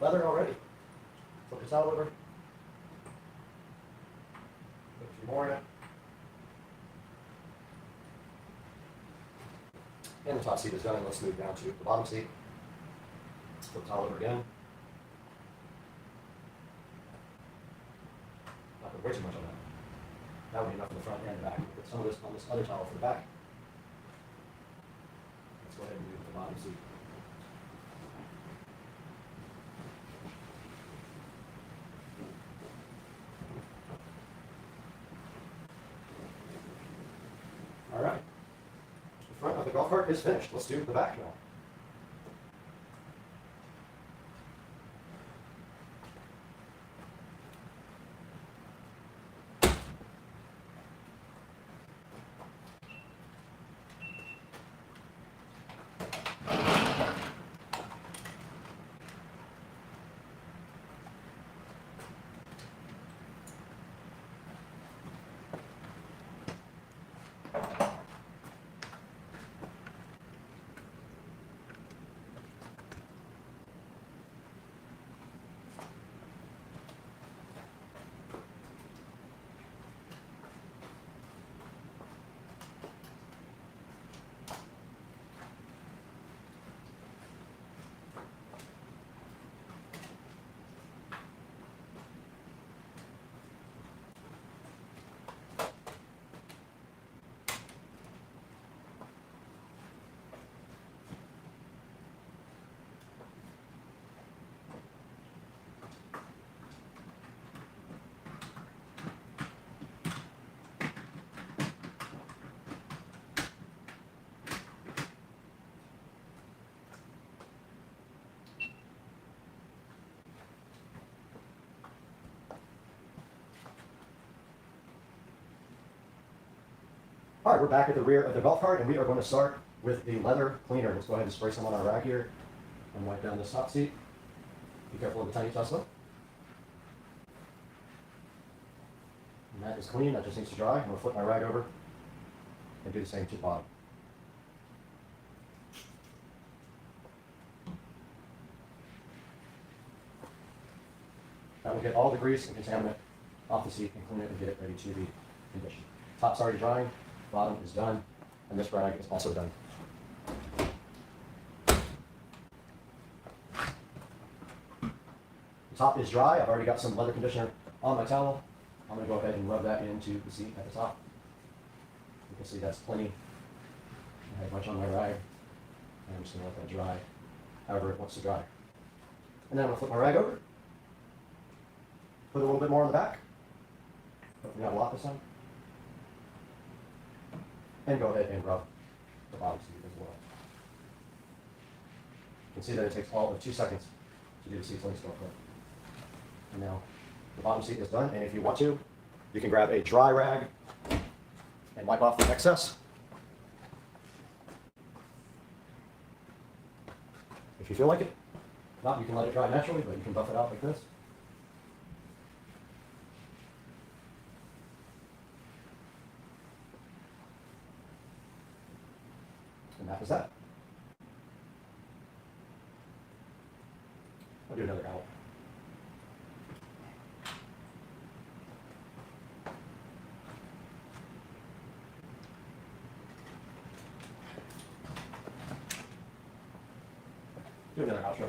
leather already. Flip the towel over. Put a few more in it. And the top seat is done. Let's move down to the bottom seat. Flip the towel over again. Not put way too much on that. That would be enough for the front and the back. Put some of this on this other towel for the back. Let's go ahead and do the bottom seat. All right. The front of the golf cart is finished. Let's do the back now. All right, we're back at the rear of the golf cart, and we are going to start with the leather cleaner. Let's go ahead and spray some on our rack here and wipe down this top seat. Be careful of the tiny Tesla. And that is clean. That just needs to dry. I'm going to flip my rag over and do the same to the bottom. That will get all the grease and contaminant off the seat and clean it and get it ready to be conditioned. Top's already drying. Bottom is done, and this rag is also done. The top is dry. I've already got some leather conditioner on my towel, I'm going to go ahead and rub that into the seat at the top. You can see that's plenty. I have a bunch on my rag. I'm just going to let that dry however it wants to dry. And then I'm going to flip my rag over. Put a little bit more on the back. Hopefully not a lot this time. And go ahead and rub the bottom seat as well. You can see that it takes all of 2 seconds to do the seats. Let me start. And now the bottom seat is done. And if you want to, you can grab a dry rag and wipe off the excess. If you feel like it. If not, you can let it dry naturally, but you can buff it out like this. And that was that. I'll do another out. Do another outro.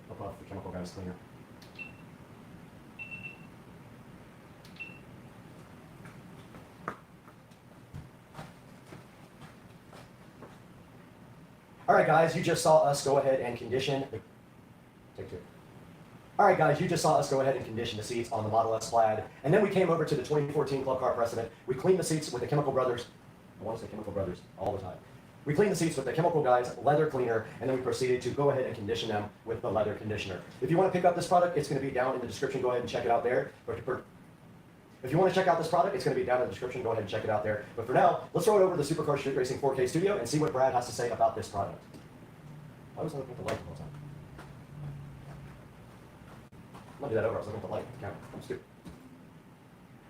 I'll put the chemical guys cleaner. All right, guys, you just saw us go ahead and condition. Take two. All right, guys, you just saw us go ahead and condition the seats on the Model S Plaid, and then we came over to the 2014 Club Car Precedent. We cleaned the seats with the Chemical Brothers. I want to say Chemical Brothers all the time. We cleaned the seats with the Chemical Guys leather cleaner, and then we proceeded to go ahead and condition them with the leather conditioner. If you want to pick up this product, it's going to be down in the description. Go ahead and check it out there. If you want to check out this product, it's going to be down in the description. Go ahead and check it out there. But for now, let's throw it over to the Supercar Street Racing 4K studio and see what Brad has to say about this product. Why was I looking at the light the whole time? I'm going to do that over. I was looking at the light. The camera. I'm stupid.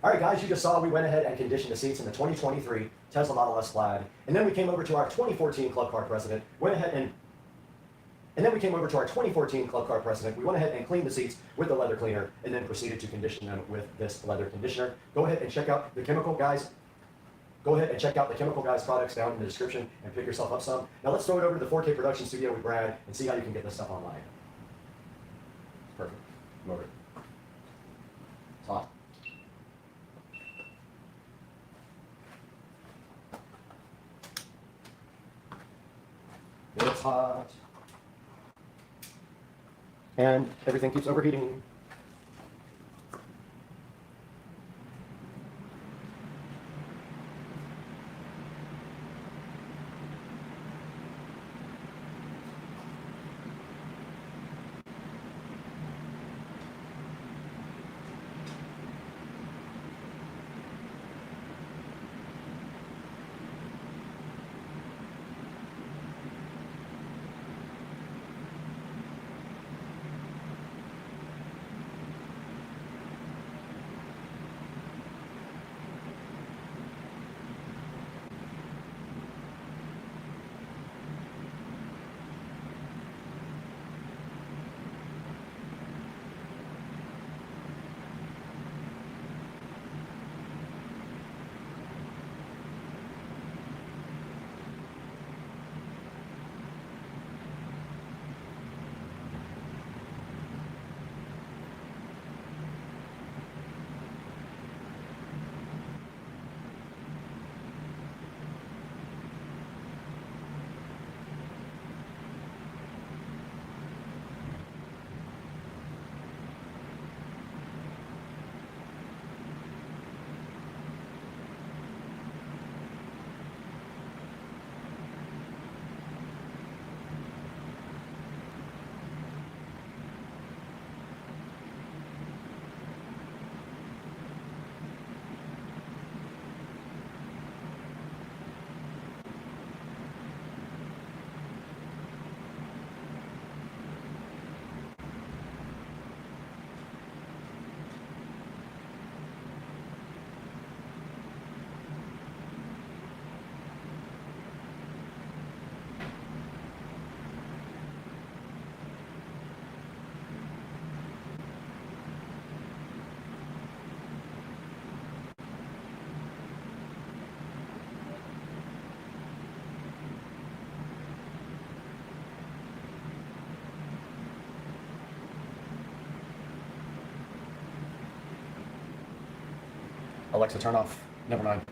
All right, guys, you just saw we went ahead and conditioned the seats in the 2023 Tesla Model S Plaid, and then we came over to our 2014 Club Car Precedent, went ahead and then we came over to our 2014 Club Car Precedent. We went ahead and cleaned the seats with the leather cleaner, and then proceeded to condition them with this leather conditioner. Go ahead and check out the Chemical Guys. Go ahead and check out the Chemical Guys products down in the description and pick yourself up some. Now let's throw it over to the 4K production studio with Brad and see how you can get this stuff online. Perfect. Motor. It's hot. It's hot. And everything keeps overheating. Alexa, turn off. Never mind.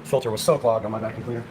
filter was so clogged on my vacuum cleaner.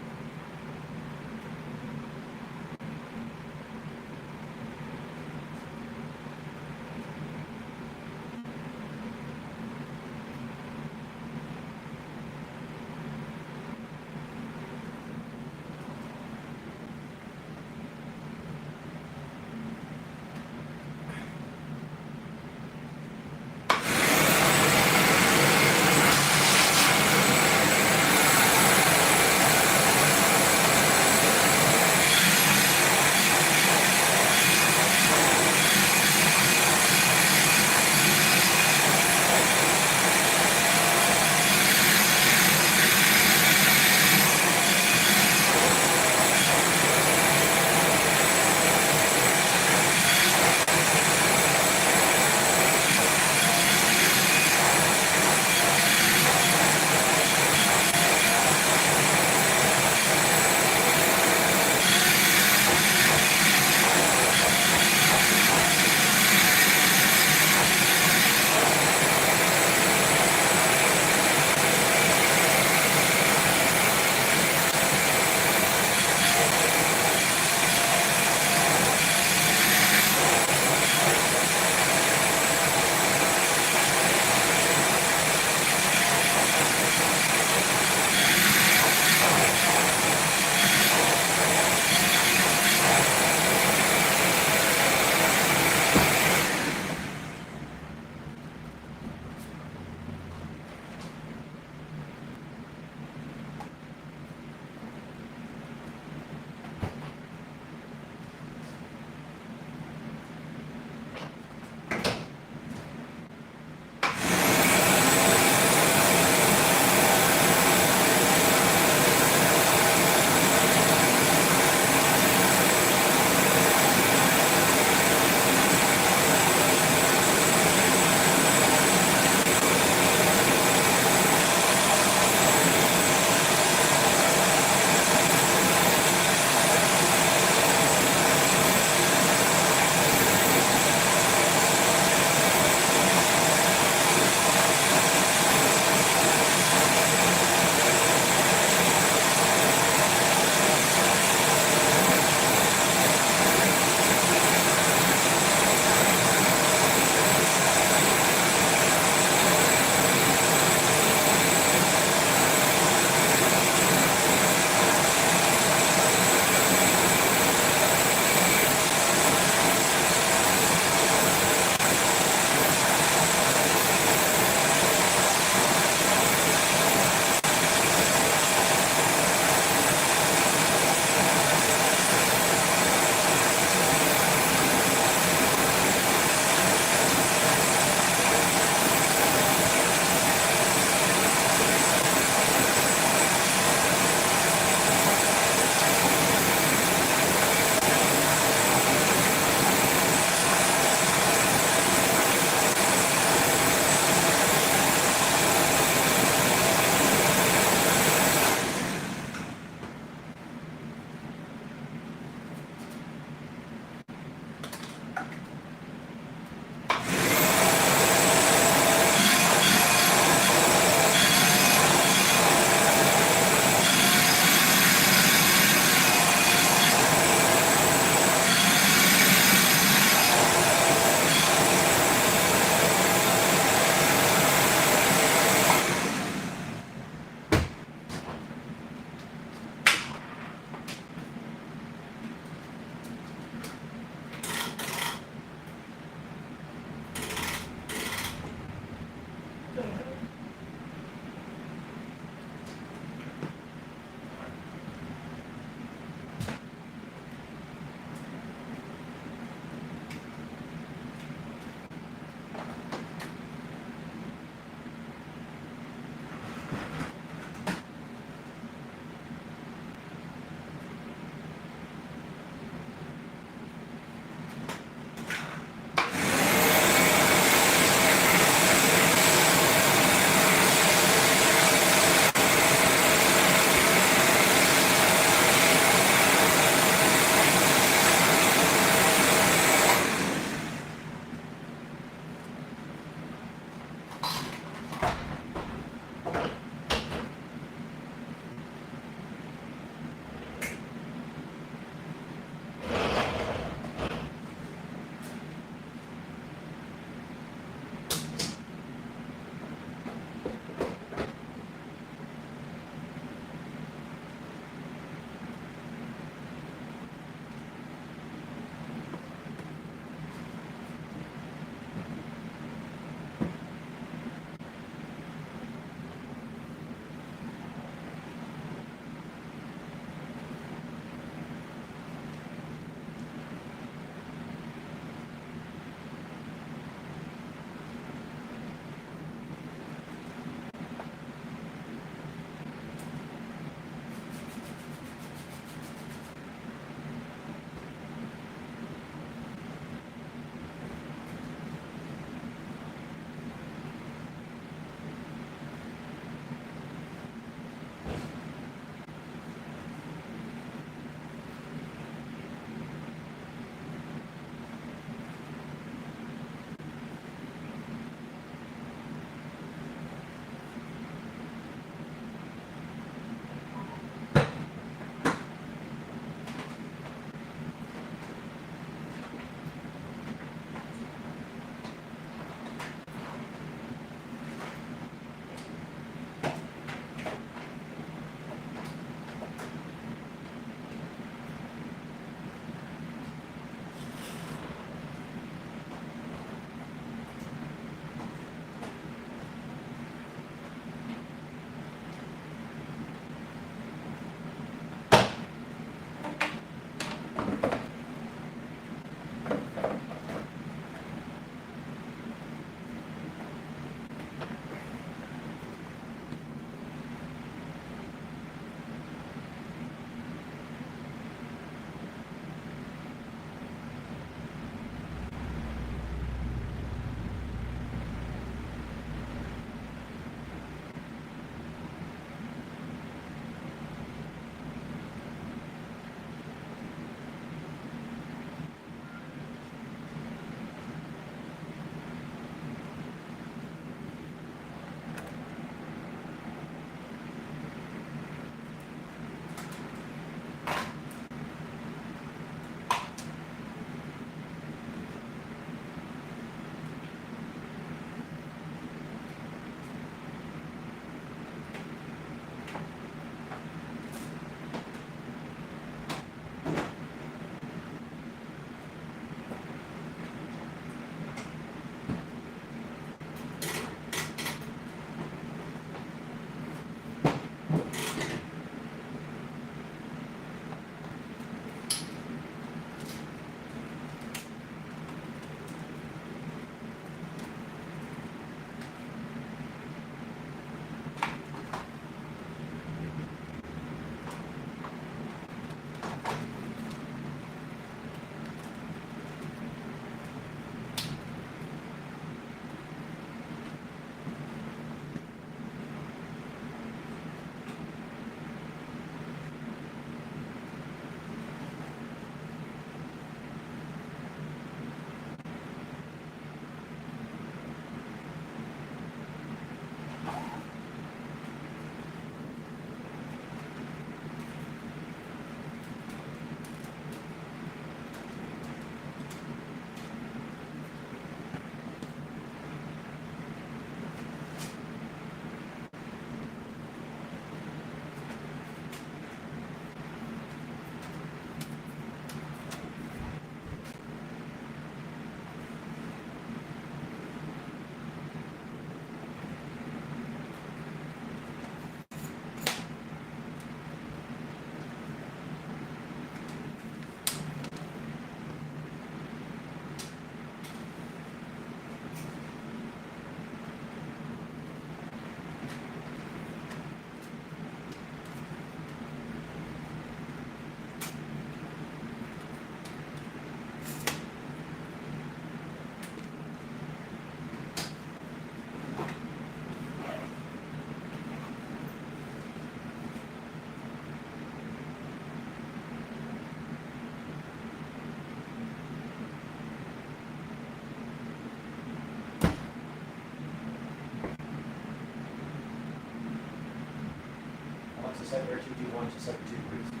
set your 2D1 to 72 degrees.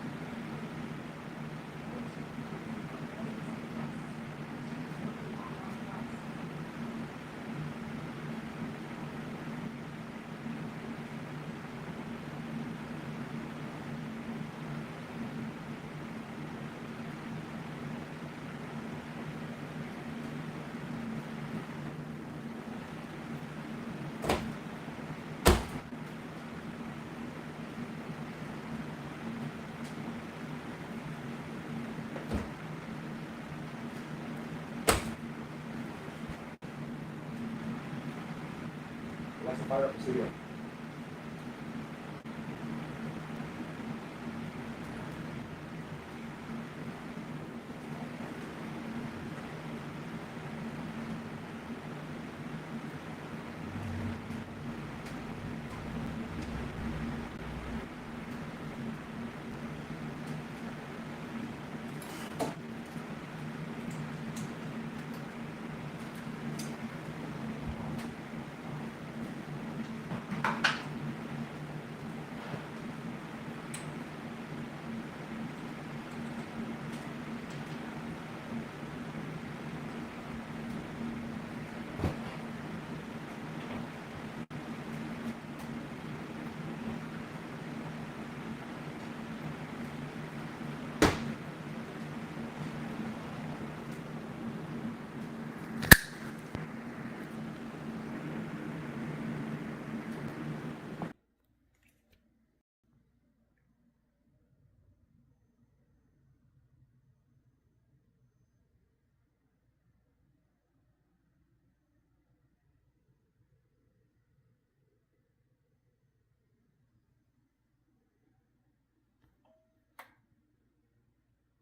Let's fire up the studio.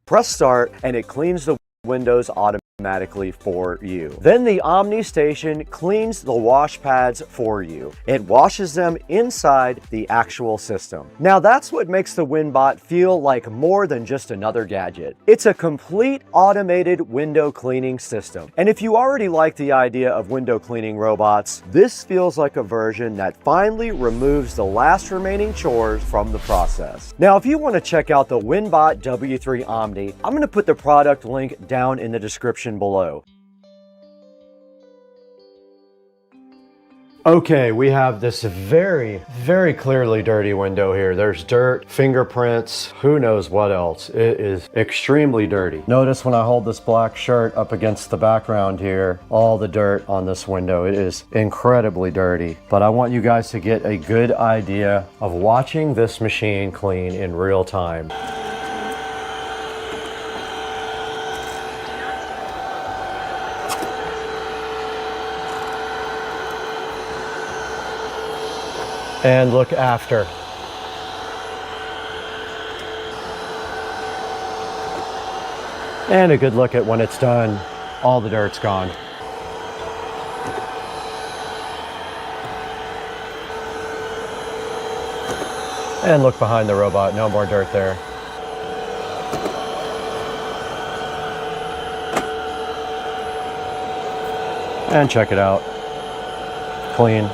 Press start and it cleans the windows automatically for you. Then the Omni station cleans the wash pads for you. It washes them inside the actual system. Now that's what makes the WinBot feel like more than just another gadget. It's a complete automated window cleaning system. And if you already like the idea of window cleaning robots, this feels like a version that finally removes the last remaining chores from the process. Now if you want to check out the WinBot W3 Omni, I'm going to put the product link down in the description below. Okay, we have this very, very clearly dirty window here. There's dirt, fingerprints, who knows what else. It is extremely dirty. Notice when I hold this black shirt up against the background here, all the dirt on this window. It is incredibly dirty. But I want you guys to get a good idea of watching this machine clean in real time. And look after. And a good look at when it's done. All the dirt's gone. And look behind the robot, no more dirt there. And check it out. Clean.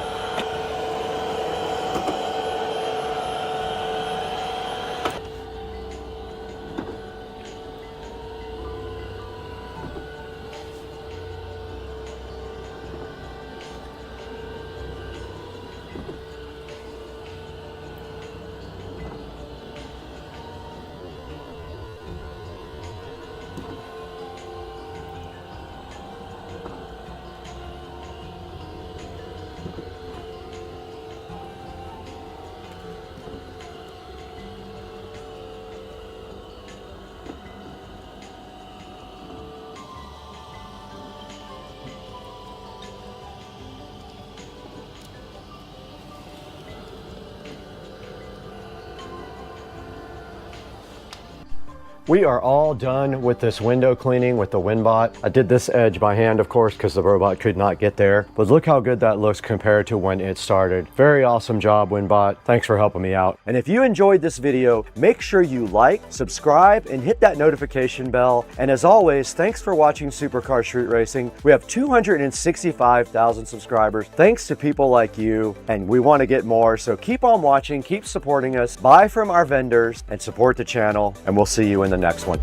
We are all done with this window cleaning with the WinBot. I did this edge by hand, of course, because the robot could not get there. But look how good that looks compared to when it started. Very awesome job, WinBot. Thanks for helping me out. And if you enjoyed this video, make sure you like, subscribe, and hit that notification bell. And as always, thanks for watching Supercar Street Racing. We have 265,000 subscribers. Thanks to people like you, and we want to get more. So keep on watching, keep supporting us, buy from our vendors, and support the channel. And we'll see you in the next one.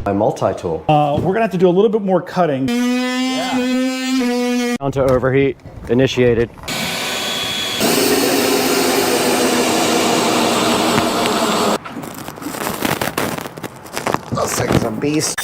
My multi-tool. We're gonna have to do a little bit more cutting. Down to overheat, initiated. Those things are beasts.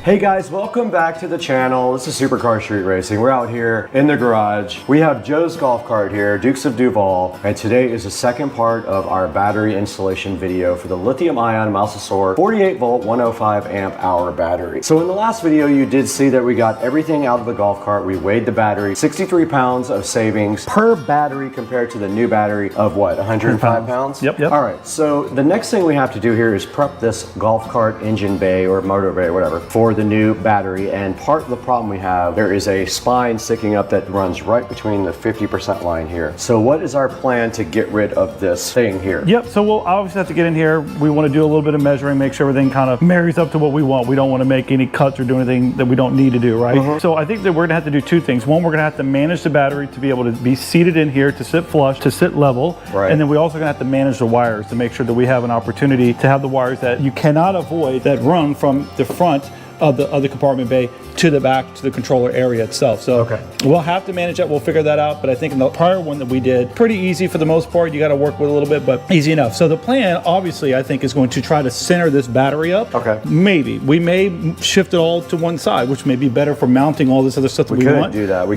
Hey guys, welcome back to the channel. This is Supercar Street Racing. We're out here in the garage. We have Joe's golf cart here, Dukes of Duval, and today is the second part of our battery installation video for the lithium-ion Mousesaur 48 volt 105 amp hour battery. So in the last video, you did see that we got everything out of the golf cart. We weighed the battery, 63 pounds of savings per battery compared to the new battery of what, 105 pounds? Yep. All right, so the next thing we have to do here is prep this golf cart engine bay or motor bay, whatever, for the new battery. And part of the problem we have, there is a spine sticking up that runs right between the 50% line here. So what is our plan to get rid of this thing here? Yep, so we'll obviously have to get in here. We want to do a little bit of measuring, make sure everything kind of marries up to what we want. We don't want to make any cuts or do anything that we don't need to do, right? So I think that we're gonna have to do two things. One, we're gonna have to manage the battery to be able to be seated in here, to sit flush, to sit level. Right. And then we also gonna have to manage the wires to make sure that we have an opportunity to have the wires that you cannot avoid that run from the front of the compartment bay to the back to the controller area itself. So we'll have to manage that. We'll figure that out. But I think in the prior one that we did, pretty easy for the most part. You got to work with a little bit, but easy enough. So the plan, obviously, I think is going to try to center this battery up. Okay. Maybe we may shift it all to one side, which may be better for mounting all this other stuff that we want. We could do that. We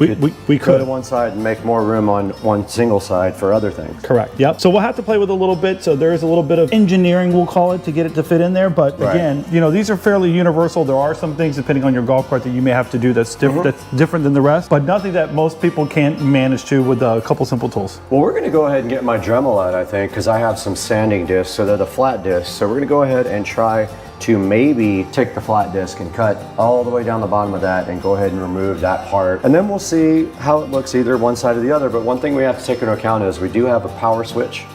could go to one side and make more room on one single side for other things. Correct. Yep. So we'll have to play with it a little bit. So there is a little bit of engineering, we'll call it, to get it to fit in there. But again, you know, these are fairly universal. There are some things depending on your golf cart that you may have to do that's different than the rest, but nothing that most people can't manage to with a couple simple tools. Well, we're going to go ahead and get my Dremel out, I think, because I have some sanding discs, so they're the flat discs. So we're going to go ahead and try to maybe take the flat disc and cut all the way down the bottom of that and go ahead and remove that part. And then we'll see how it looks either one side or the other. But one thing we have to take into account is we do have a power switch.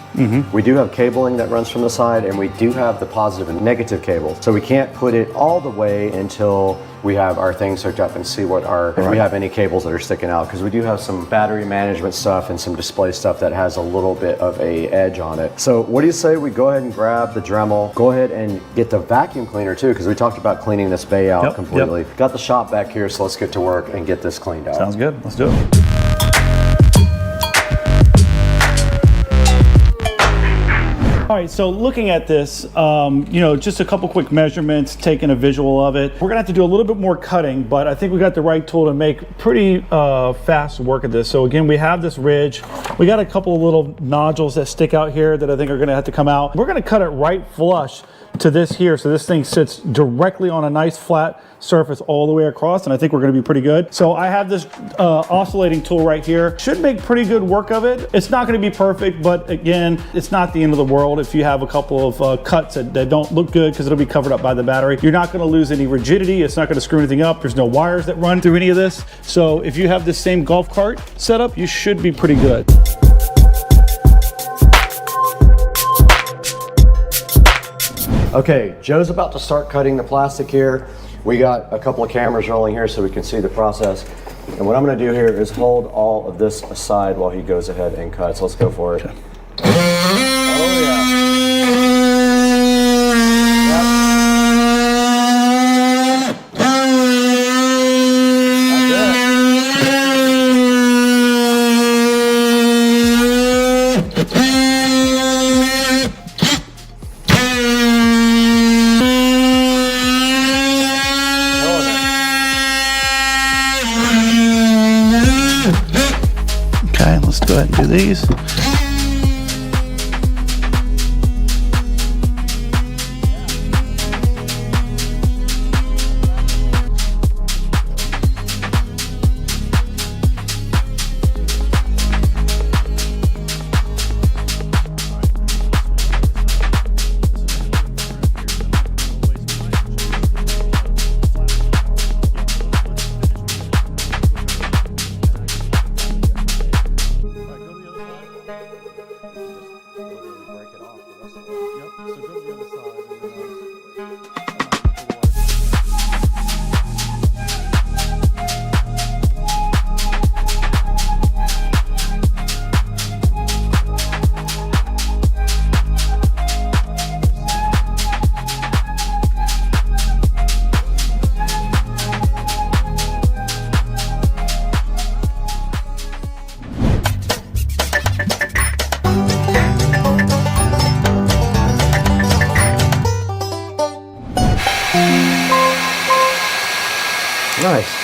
We do have cabling that runs from the side, and we do have the positive and negative cables. So we can't put it all the way until we have our things hooked up and see what if we have any cables that are sticking out, because we do have some battery management stuff and some display stuff that has a little bit of a edge on it. So what do you say we go ahead and grab the Dremel, go ahead and get the vacuum cleaner too, because we talked about cleaning this bay out completely. Got the shop back here, so let's get to work and get this cleaned out. Sounds good. Let's do it. All right, so looking at this, you know, just a couple quick measurements, taking a visual of it. We're gonna have to do a little bit more cutting, but I think we got the right tool to make pretty fast work at this. So again, we have this ridge. We got a couple of little nodules that stick out here that I think are gonna have to come out. We're gonna cut it right flush to this here, so this thing sits directly on a nice flat surface all the way across, and I think we're going to be pretty good. So I have this oscillating tool right here. Should make pretty good work of it. It's not going to be perfect, but again, it's not the end of the world if you have a couple of cuts that don't look good, because it'll be covered up by the battery. You're not going to lose any rigidity. It's not going to screw anything up. There's no wires that run through any of this. So if you have the same golf cart setup, you should be pretty good. Okay, Joe's about to start cutting the plastic here. We got a couple of cameras rolling here so we can see the process. And what I'm gonna do here is hold all of this aside while he goes ahead and cuts. Let's go for it. Okay. Oh yeah. Okay, let's go ahead and do these. Nice.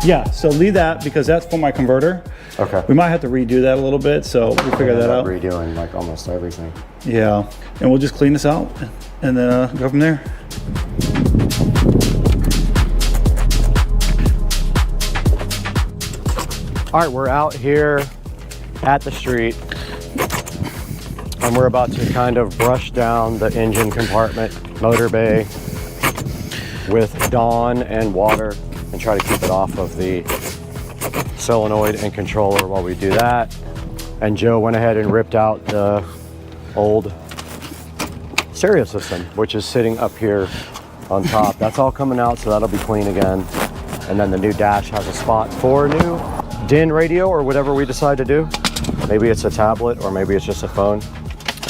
Yeah, so leave that because that's for my converter. Okay. We might have to redo that a little bit, so we'll figure that out. Redoing like almost everything. Yeah, and we'll just clean this out and then go from there. All right, we're out here at the street and we're about to kind of brush down the engine compartment, motor bay with Dawn and water and try to keep it off of the solenoid and controller while we do that. And Joe went ahead and ripped out the old stereo system, which is sitting up here on top. That's all coming out, so that'll be clean again. And then the new dash has a spot for a new DIN radio or whatever we decide to do. Maybe it's a tablet or maybe it's just a phone.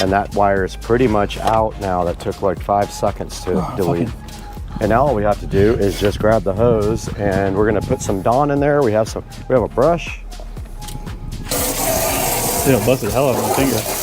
And that wire is pretty much out now. That took like 5 seconds to delete. And now all we have to do is just grab the hose and we're gonna put some Dawn in there. We have a brush. It'll bust the hell out of my finger.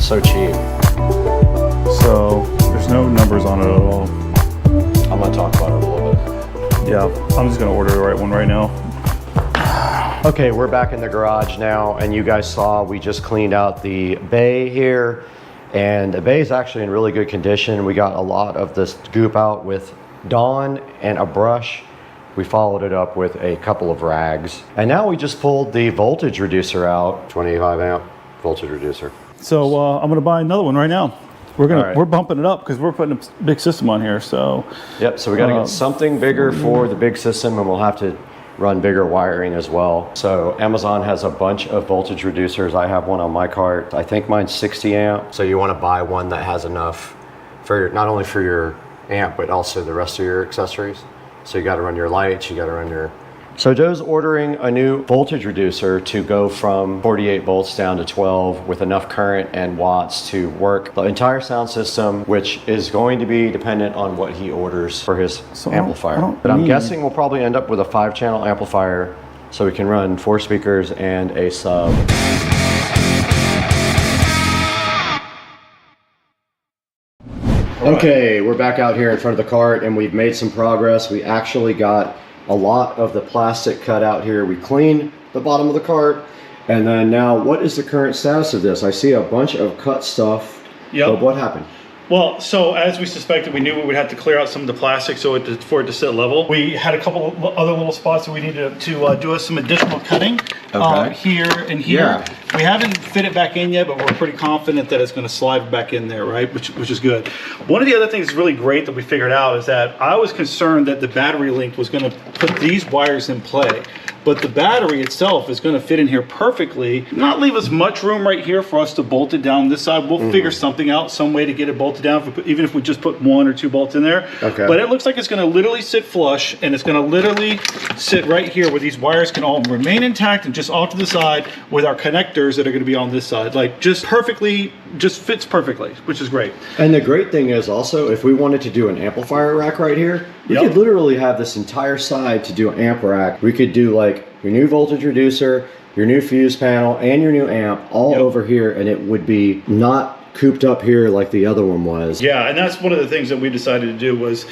So cheap. So there's no numbers on it at all. I'm gonna talk about it a little bit. Yeah, I'm just gonna order the right one right now. Okay, we're back in the garage now, and you guys saw we just cleaned out the bay here, and the bay is actually in really good condition. We got a lot of this goop out with Dawn and a brush. We followed it up with a couple of rags, and now we just pulled the voltage reducer out, 25 amp voltage reducer. So I'm gonna buy another one right now. Right. We're bumping it up because we're putting a big system on here. So yep. So we got to get something bigger for the big system, and we'll have to run bigger wiring as well. So Amazon has a bunch of voltage reducers. I have one on my cart. I think mine's 60 amp. So you want to buy one that has enough for not only for your amp, but also the rest of your accessories. So you got to run your lights, you got to run your... So Joe's ordering a new voltage reducer to go from 48 volts down to 12 with enough current and watts to work the entire sound system, which is going to be dependent on what he orders for his amplifier. But I'm guessing we'll probably end up with a 5-channel amplifier so we can run 4 speakers and a sub. Okay, we're back out here in front of the cart and we've made some progress. We actually got a lot of the plastic cut out here. We cleaned the bottom of the cart, and then now what is the current status of this? I see a bunch of cut stuff. Yep. But what happened? Well, so as we suspected, we knew we would have to clear out some of the plastic for it to sit level. We had a couple of other little spots that we needed to do some additional cutting here and here. Yeah. We haven't fit it back in yet, but we're pretty confident that it's going to slide back in there, right? Which is good. One of the other things that's really great that we figured out is that I was concerned that the battery link was going to put these wires in play. But the battery itself is going to fit in here perfectly, not leave us much room right here for us to bolt it down this side. We'll figure something out, some way to get it bolted down, even if we just put 1 or 2 bolts in there. Okay. But it looks like it's going to literally sit flush, and it's going to literally sit right here where these wires can all remain intact and just off to the side with our connectors that are going to be on this side. Like just perfectly, just fits perfectly, which is great. And the great thing is also, if we wanted to do an amplifier rack right here, we could literally have this entire side to do an amp rack. We could do like your new voltage reducer, your new fuse panel, and your new amp all over here, and it would be not cooped up here like the other one was. Yeah, and that's one of the things that we decided to do was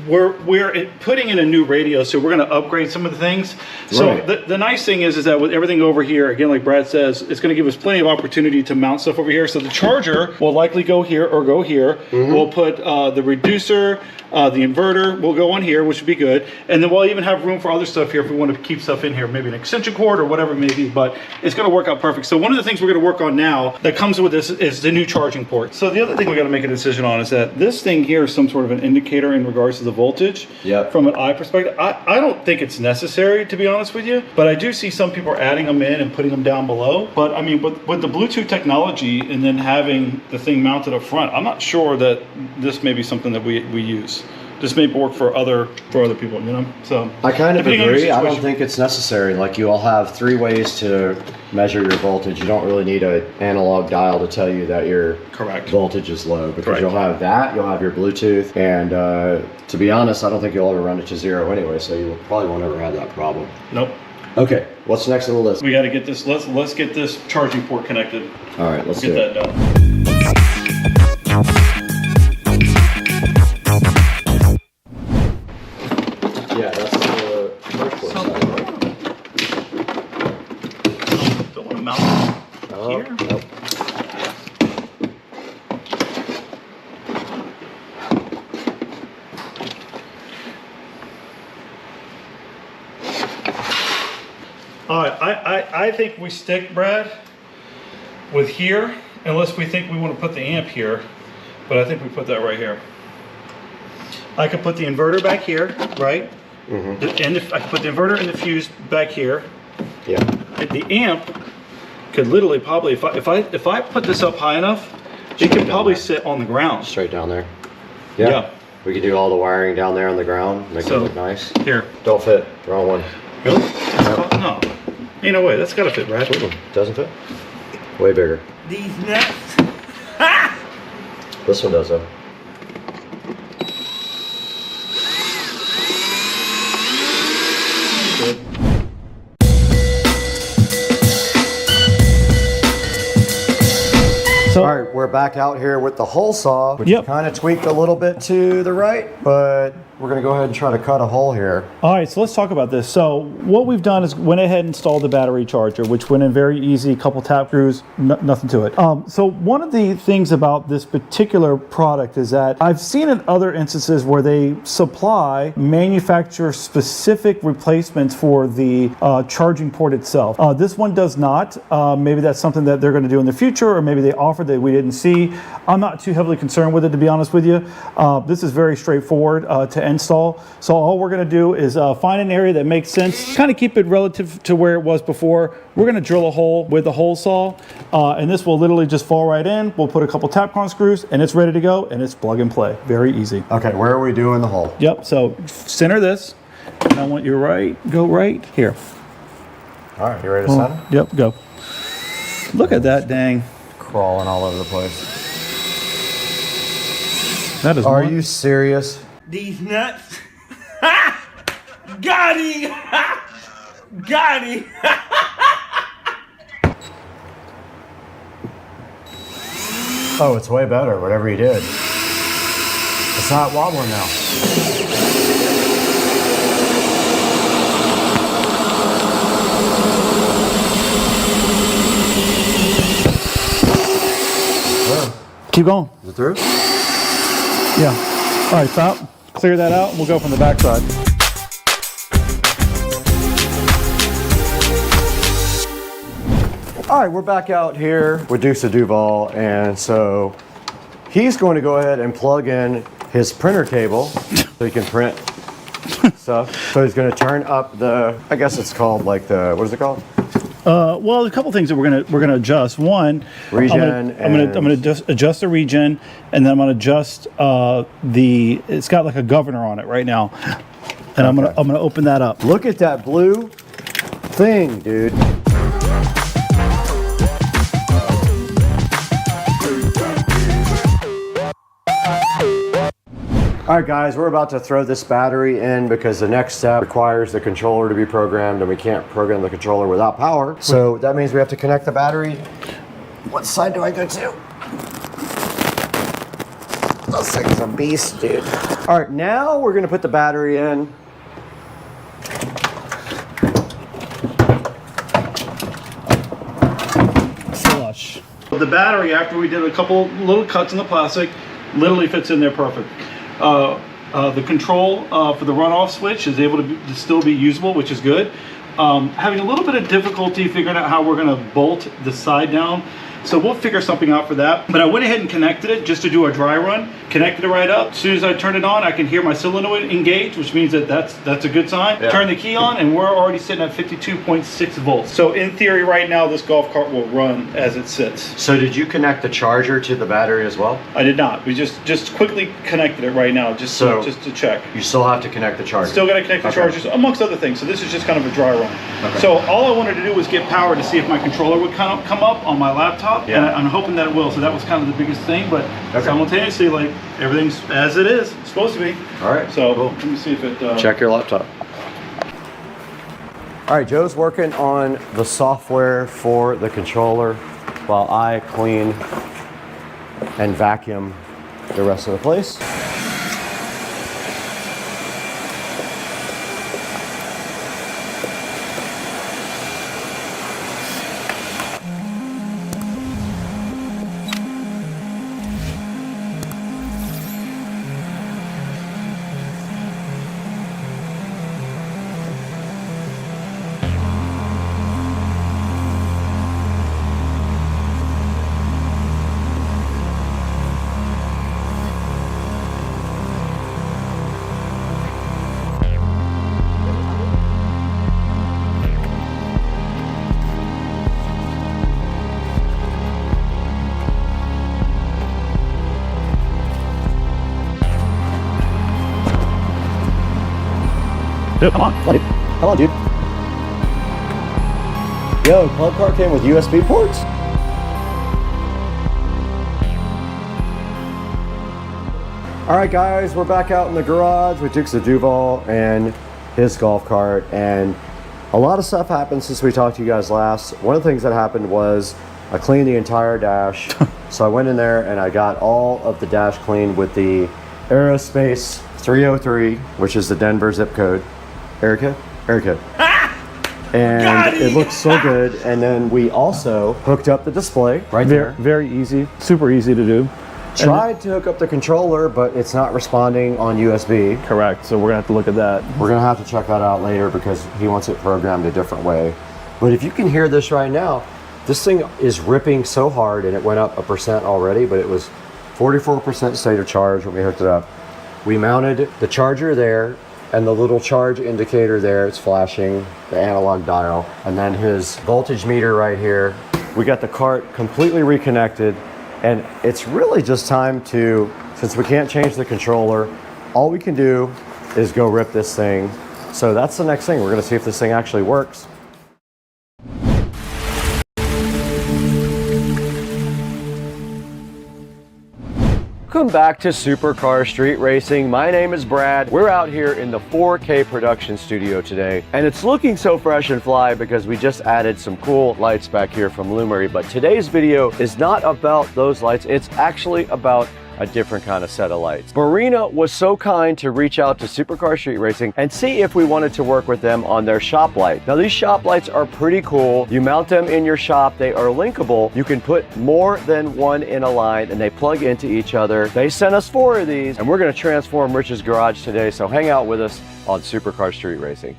we're putting in a new radio, so we're going to upgrade some of the things. So the nice thing is that with everything over here, again, like Brad says, it's going to give us plenty of opportunity to mount stuff over here. So the charger will likely go here or go here. We'll put the reducer, the inverter will go on here, which would be good. And then we'll even have room for other stuff here if we want to keep stuff in here, maybe an extension cord or whatever it may be, but it's going to work out perfect. So one of the things we're going to work on now that comes with this is the new charging port. So the other thing we got to make a decision on is that this thing here is some sort of an indicator in regards to the voltage. From an eye perspective, I don't think it's necessary, to be honest with you, but I do see some people are adding them in and putting them down below. But I mean, with the Bluetooth technology and then having the thing mounted up front, I'm not sure that this may be something that we use. This may work for other people, you know. So I kind of agree. I don't think it's necessary. Like, you all have 3 ways to measure your voltage. You don't really need an analog dial to tell you that your voltage is low, because you'll have that, you'll have your Bluetooth, and to be honest, I don't think you'll ever run it to 0 anyway, so you probably won't ever have that problem. Nope. Okay, what's next on the list? We got to get this. Let's get this charging port connected. All right, let's get that done. Yeah, that's the first port side, right? Don't want to mount it here. Nope. All right, I think we stick, Brad, with here, unless we think we want to put the amp here, but I think we put that right here. I could put the inverter back here, right? And if I could put the inverter and the fuse back here. Yeah. The amp could literally probably, if I put this up high enough, it could probably sit on the ground. Straight down there. Yeah. We could do all the wiring down there on the ground, make it look nice. Here. Don't fit. Wrong one. Really? No. Ain't no way. That's gotta fit, Brad. Doesn't fit? Way bigger. These nuts. This one does, though. So, all right, we're back out here with the hole saw, which Yep. is kind of tweaked a little bit to the right, but we're gonna go ahead and try to cut a hole here. all right, so let's talk about this. So what we've done is went ahead and installed the battery charger, which went in very easy, couple tap screws, nothing to it. So one of the things about this particular product is that I've seen in other instances where they supply manufacturer specific replacements for the charging port itself. This one does not. Maybe that's something that they're gonna do in the future, or maybe they offered that we didn't see. I'm not too heavily concerned with it, to be honest with you. This is very straightforward to install. So all we're going to do is find an area that makes sense, kind of keep it relative to where it was before. We're going to drill a hole with the hole saw, and this will literally just fall right in. We'll put a couple Tapcon screws, and it's ready to go, and it's plug and play. Very easy. Okay, where are we doing the hole? Yep, so center this, and I want you go right here. All right, you ready to center? Yep, go. Look at that, dang. Crawling all over the place. That is Are one. you serious? These nuts. Got him. Got him. Oh, it's way better, whatever you did. It's not wobbling now. Keep going. Is it through? Yeah. All right, stop. Clear that out, and we'll go from the back side. All right, we're back out here with Dukes of Duval, and so he's going to go ahead and plug in his printer cable so he can print stuff. So he's going to turn up the, I guess it's called like the, what is it called? Well, a couple things that we're gonna adjust. One, Regen I'm gonna just adjust the regen, and then I'm gonna adjust it's got like a governor on it right now, and I'm gonna open that up. Look at that blue thing, dude. All right, guys, we're about to throw this battery in because the next step requires the controller to be programmed, and we can't program the controller without power. So that means we have to connect the battery. What side do I go to? This thing's a beast, dude. All right, now we're gonna put the battery in. Flush. The battery, after we did a couple little cuts in the plastic, literally fits in there perfect. The control for the runoff switch is able to still be usable, which is good. Having a little bit of difficulty figuring out how we're going to bolt the side down. So we'll figure something out for that. But I went ahead and connected it just to do a dry run. Connected it right up. As soon as I turn it on, I can hear my solenoid engage, which means that that's a good sign. Yeah. Turn the key on, and we're already sitting at 52.6 volts. So in theory, right now, this golf cart will run as it sits. So did you connect the charger to the battery as well? I did not. We just quickly connected it right now, just to check. You still have to connect the charger. Still got to connect the chargers, amongst other things. So this is just kind of a dry run. Okay. So all I wanted to do was get power to see if my controller would kind of come up on my laptop, and I'm hoping that it will. So that was kind of the biggest thing, but simultaneously, like, everything's as it is. It's supposed to be. All right. So cool. Let me see if it... Check your laptop. All right, Joe's working on the software for the controller while I clean and vacuum the rest of the place. Dude, come on, buddy. Come on, dude. Yo, club car came with USB ports? All right, guys, we're back out in the garage with Dukes of Duval and his golf cart, and a lot of stuff happened since we talked to you guys last. One of the things that happened was I cleaned the entire dash. So I went in there and I got all of the dash cleaned with the Aerospace 303, which is the Denver zip code. Erica? And it looks so good. And then we also hooked up the display right there. Very easy, super easy to do. Tried to hook up the controller, but it's not responding on USB. Correct, so we're gonna have to look at that. We're gonna have to check that out later because he wants it programmed a different way. But if you can hear this right now, this thing is ripping so hard, and it went up 1% already, but it was 44% state of charge when we hooked it up. We mounted the charger there and the little charge indicator there, it's flashing, the analog dial, and then his voltage meter right here. We got the cart completely reconnected, and it's really just time to, since we can't change the controller, all we can do is go rip this thing. So that's the next thing. We're gonna see if this thing actually works. Welcome back to Supercar Street Racing. My name is Brad. We're out here in the 4K production studio today, and it's looking so fresh and fly because we just added some cool lights back here from Lumery. But today's video is not about those lights. It's actually about a different kind of set of lights. Marina was so kind to reach out to Supercar Street Racing and see if we wanted to work with them on their shop light. Now these shop lights are pretty cool. You mount them in your shop, they are linkable. You can put more than one in a line and they plug into each other. They sent us 4 of these and we're gonna transform Rich's garage today, so hang out with us on Supercar Street Racing.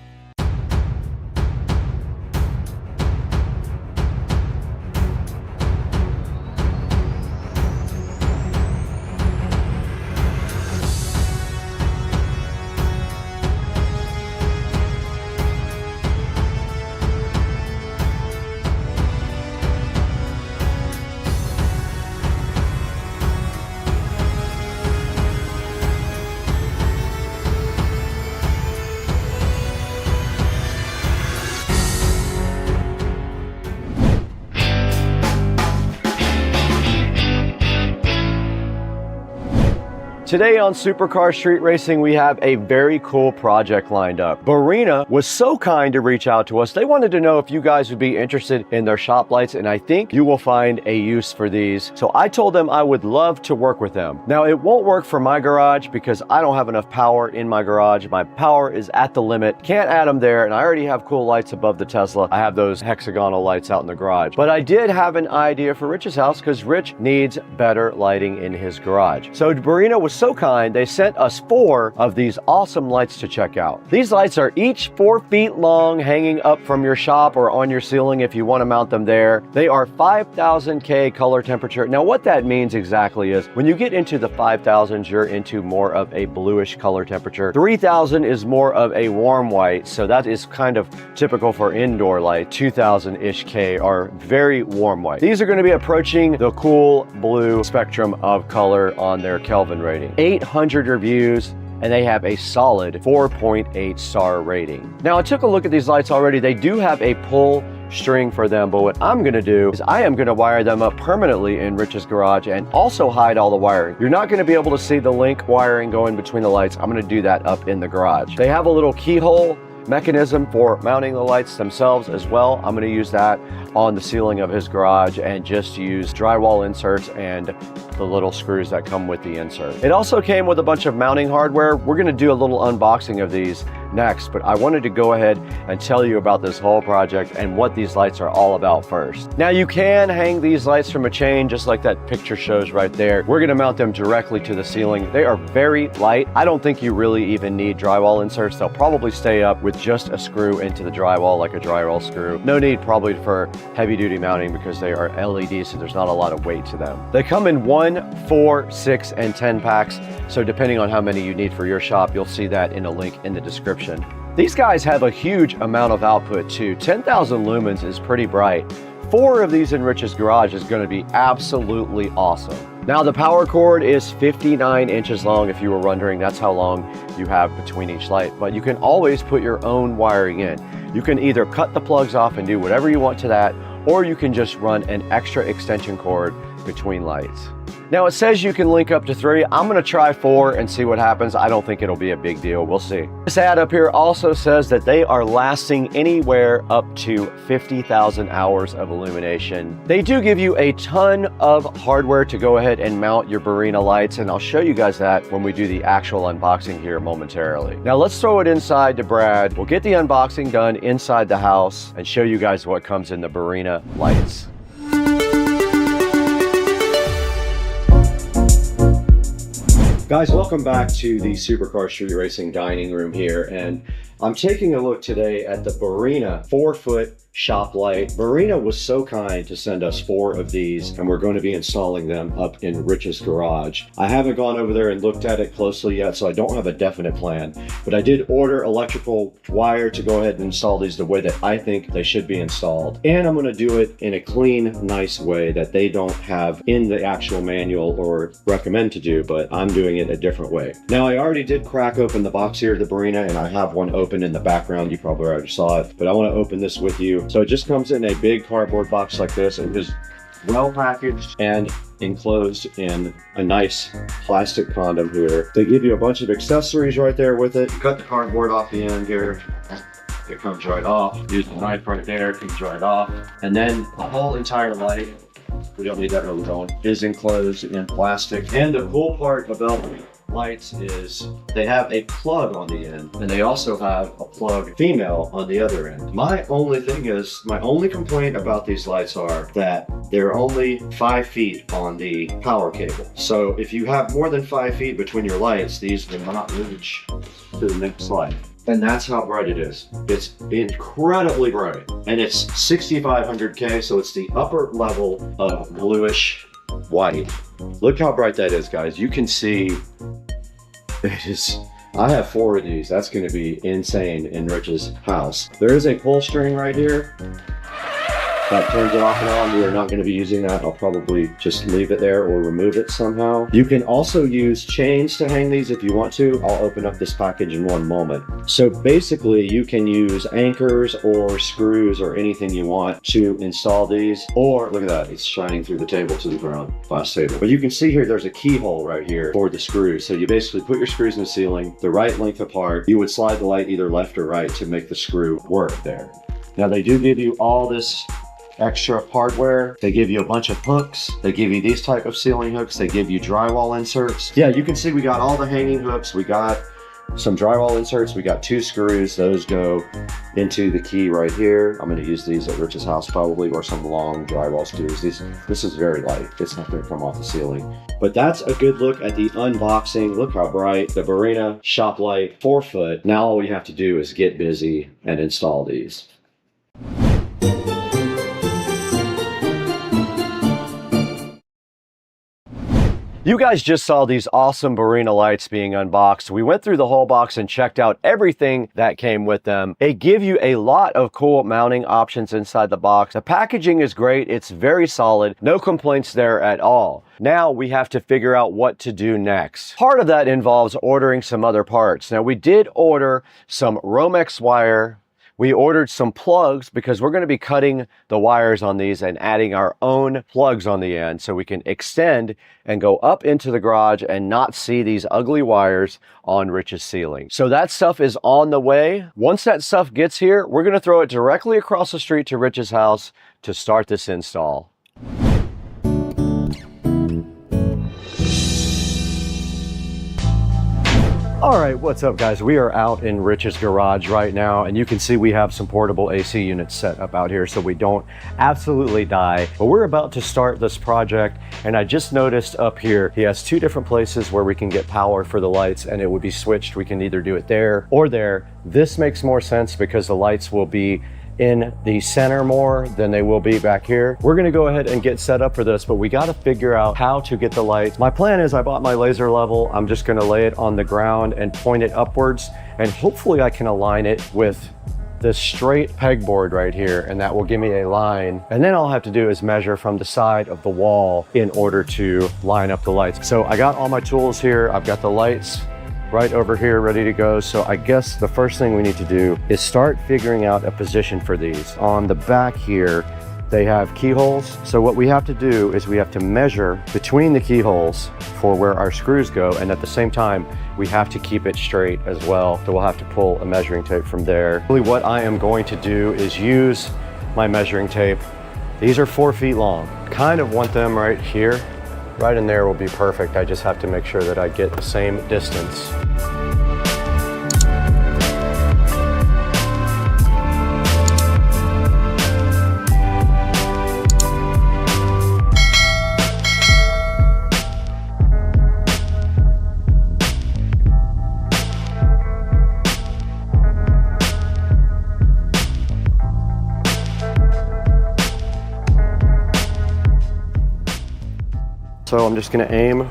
Today on Supercar Street Racing, we have a very cool project lined up. Marina was so kind to reach out to us. They wanted to know if you guys would be interested in their shop lights, and I think you will find a use for these. So I told them I would love to work with them. Now, it won't work for my garage because I don't have enough power in my garage. My power is at the limit. Can't add them there, and I already have cool lights above the Tesla. I have those hexagonal lights out in the garage. But I did have an idea for Rich's house because Rich needs better lighting in his garage. So Marina was so kind, they sent us 4 of these awesome lights to check out. These lights are each 4 feet long, hanging up from your shop or on your ceiling if you want to mount them there. They are 5000 K color temperature. Now what that means exactly is when you get into the 5000s, you're into more of a bluish color temperature. 3000 is more of a warm white, so that is kind of typical for indoor light. 2000-ish K are very warm white. These are going to be approaching the cool blue spectrum of color on their Kelvin rating. 800 reviews, and they have a solid 4.8 star rating. Now I took a look at these lights already. They do have a pull string for them, but what I'm gonna do is I am gonna wire them up permanently in Rich's garage and also hide all the wiring. You're not gonna be able to see the link wiring going between the lights. I'm gonna do that up in the garage. They have a little keyhole mechanism for mounting the lights themselves as well. I'm going to use that on the ceiling of his garage and just use drywall inserts and the little screws that come with the insert. It also came with a bunch of mounting hardware. We're going to do a little unboxing of these next, but I wanted to go ahead and tell you about this whole project and what these lights are all about first. Now you can hang these lights from a chain just like that picture shows right there. We're going to mount them directly to the ceiling. They are very light. I don't think you really even need drywall inserts. They'll probably stay up with just a screw into the drywall like a drywall screw. No need probably for heavy duty mounting because they are LED, so there's not a lot of weight to them. They come in 1, 4, 6, and 10 packs. So depending on how many you need for your shop, you'll see that in a link in the description. These guys have a huge amount of output too. 10,000 lumens is pretty bright. 4 of these in Rich's garage is going to be absolutely awesome. Now the power cord is 59 inches long. If you were wondering, that's how long you have between each light. But you can always put your own wiring in. You can either cut the plugs off and do whatever you want to that, or you can just run an extra extension cord between lights. Now it says you can link up to 3. I'm gonna try 4 and see what happens. I don't think it'll be a big deal, we'll see. This ad up here also says that they are lasting anywhere up to 50,000 hours of illumination. They do give you a ton of hardware to go ahead and mount your Barina lights, and I'll show you guys that when we do the actual unboxing here momentarily. Now let's throw it inside to Brad. We'll get the unboxing done inside the house and show you guys what comes in the Barina lights. Guys, welcome back to the Supercar Street Racing dining room here, and I'm taking a look today at the Barina 4-foot shop light. Barina was so kind to send us 4 of these, and we're going to be installing them up in Rich's garage. I haven't gone over there and looked at it closely yet, so I don't have a definite plan, but I did order electrical wire to go ahead and install these the way that I think they should be installed. And I'm going to do it in a clean, nice way that they don't have in the actual manual or recommend to do, but I'm doing it a different way. Now, I already did crack open the box here, the Barina, and I have one open in the background. You probably already saw it, but I want to open this with you. So it just comes in a big cardboard box like this, and is well packaged and enclosed in a nice plastic condom here. They give you a bunch of accessories right there with it. Cut the cardboard off the end here. It comes right off. Use the knife right there, it comes right off. And then the whole entire light, we don't need that really going, is enclosed in plastic. And the cool part about lights is they have a plug on the end, and they also have a plug female on the other end. My only complaint about these lights are that they're only 5 feet on the power cable. So if you have more than 5 feet between your lights, these will not reach to the next light. And that's how bright it is. It's incredibly bright, and it's 6500K, so it's the upper level of bluish white. Look how bright that is, guys. You can see it is. I have 4 of these. That's going to be insane in Rich's house. There is a pull string right here that turns it off and on. We are not going to be using that. I'll probably just leave it there or remove it somehow. You can also use chains to hang these if you want to. I'll open up this package in one moment. So basically you can use anchors or screws or anything you want to install these. Or look at that, it's shining through the table to the ground, glass table. But you can see here there's a keyhole right here for the screws. So you basically put your screws in the ceiling, the right length apart. You would slide the light either left or right to make the screw work there. Now they do give you all this extra hardware. They give you a bunch of hooks. They give you these type of ceiling hooks. They give you drywall inserts. Yeah, you can see we got all the hanging hooks. We got some drywall inserts. We got 2 screws. Those go into the key right here. I'm going to use these at Rich's house probably, or some long drywall screws. This is very light. It's not going to come off the ceiling. But that's a good look at the unboxing. Look how bright. The Barina shop light, 4 foot. Now all we have to do is get busy and install these. You guys just saw these awesome Barina lights being unboxed. We went through the whole box and checked out everything that came with them. They give you a lot of cool mounting options inside the box. The packaging is great. It's very solid. No complaints there at all. Now we have to figure out what to do next. Part of that involves ordering some other parts. Now we did order some Romex wire. We ordered some plugs because we're going to be cutting the wires on these and adding our own plugs on the end so we can extend and go up into the garage and not see these ugly wires on Rich's ceiling. So that stuff is on the way. Once that stuff gets here, we're going to throw it directly across the street to Rich's house to start this install. All right, what's up guys? We are out in Rich's garage right now, and you can see we have some portable AC units set up out here so we don't absolutely die. But we're about to start this project, and I just noticed up here, he has 2 different places where we can get power for the lights, and it would be switched. We can either do it there or there. This makes more sense because the lights will be in the center more than they will be back here. We're gonna go ahead and get set up for this, but we gotta figure out how to get the lights. My plan is I bought my laser level. I'm just gonna lay it on the ground and point it upwards, and hopefully I can align it with this straight pegboard right here, and that will give me a line. And then all I'll have to do is measure from the side of the wall in order to line up the lights. So I got all my tools here. I've got the lights right over here ready to go. So I guess the first thing we need to do is start figuring out a position for these. On the back here, they have keyholes. So what we have to do is we have to measure between the keyholes for where our screws go, and at the same time, we have to keep it straight as well. So we'll have to pull a measuring tape from there. Really what I am going to do is use my measuring tape. These are 4 feet long. Kind of want them right here. Right in there will be perfect. I just have to make sure that I get the same distance. So I'm just gonna aim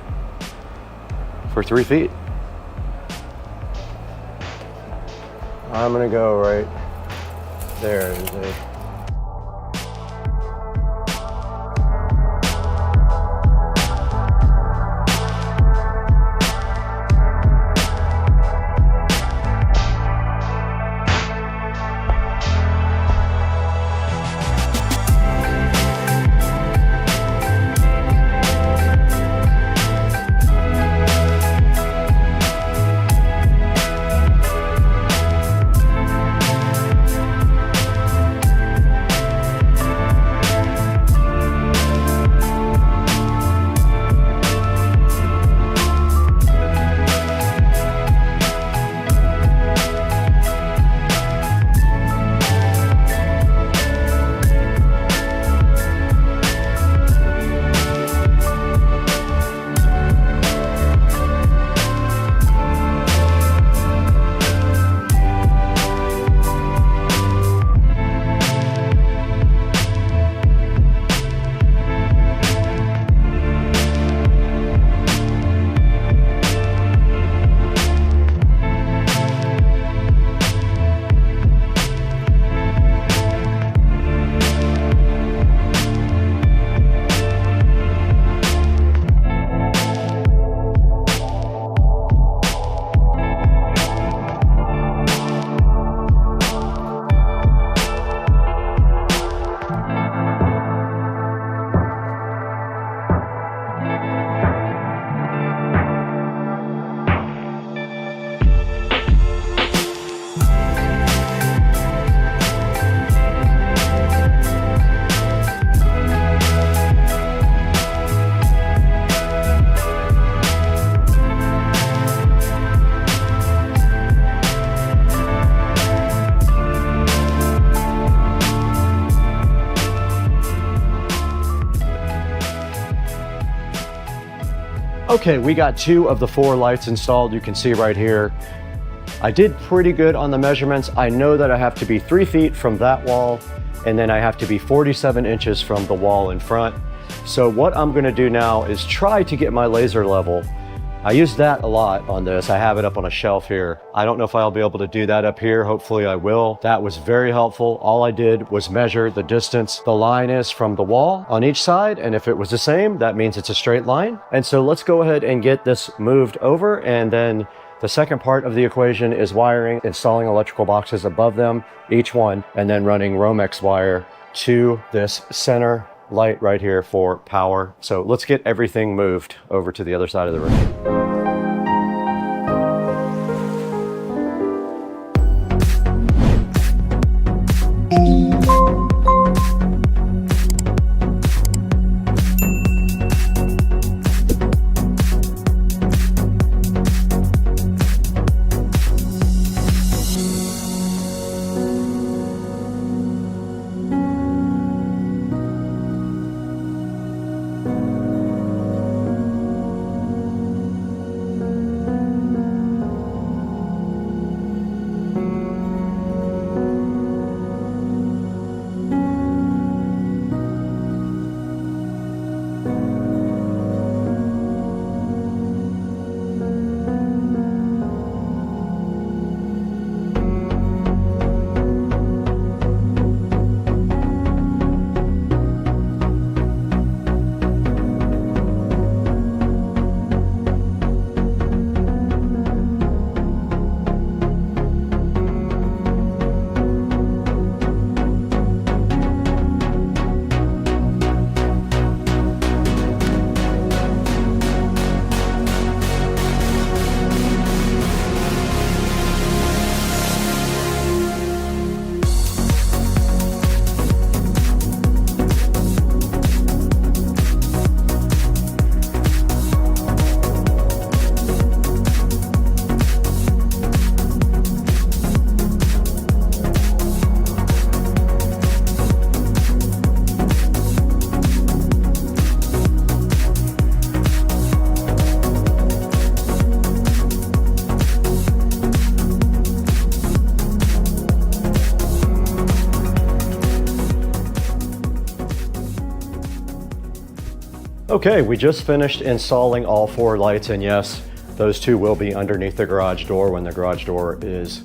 for 3 feet. I'm gonna go right there. Okay, we got 2 of the 4 lights installed. You can see right here. I did pretty good on the measurements. I know that I have to be 3 feet from that wall, and then I have to be 47 inches from the wall in front. So what I'm gonna do now is try to get my laser level. I use that a lot on this. I have it up on a shelf here. I don't know if I'll be able to do that up here. Hopefully I will. That was very helpful. All I did was measure the distance the line is from the wall on each side. And if it was the same, that means it's a straight line. And so let's go ahead and get this moved over. And then the second part of the equation is wiring, installing electrical boxes above them, each one, and then running Romex wire to this center light right here for power. So let's get everything moved over to the other side of the room. Okay, we just finished installing all 4 lights, and yes, those 2 will be underneath the garage door when the garage door is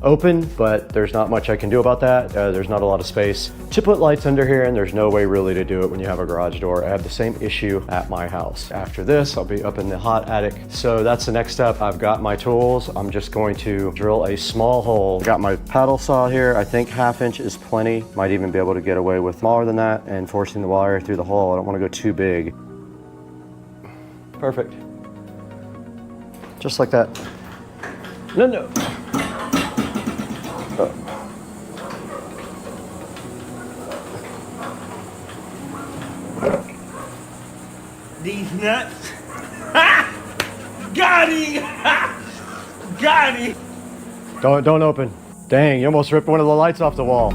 open, but there's not much I can do about that. There's not a lot of space to put lights under here, and there's no way really to do it when you have a garage door. I have the same issue at my house. After this, I'll be up in the hot attic. So that's the next step. I've got my tools. I'm just going to drill a small hole. Got my paddle saw here. I think 1/2 inch is plenty. Might even be able to get away with smaller than that and forcing the wire through the hole. I don't want to go too big. Perfect. Just like that. No. These nuts. Got him. Got him. Don't open. Dang, you almost ripped one of the lights off the wall.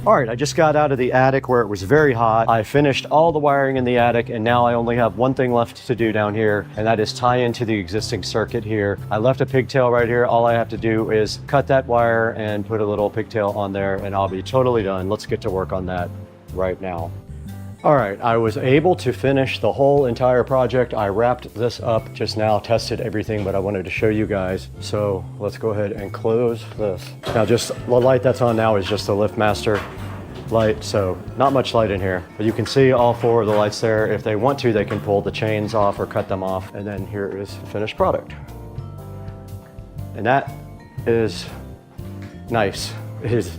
All right, I just got out of the attic where it was very hot. I finished all the wiring in the attic, and now I only have one thing left to do down here, and that is tie into the existing circuit here. I left a pigtail right here. All I have to do is cut that wire and put a little pigtail on there, and I'll be totally done. Let's get to work on that right now. All right, I was able to finish the whole entire project. I wrapped this up just now, tested everything, but I wanted to show you guys. So let's go ahead and close this. Now just the light that's on now is just the LiftMaster light, so not much light in here. But you can see all 4 of the lights there. If they want to, they can pull the chains off or cut them off. And then here is the finished product. And that is nice. It is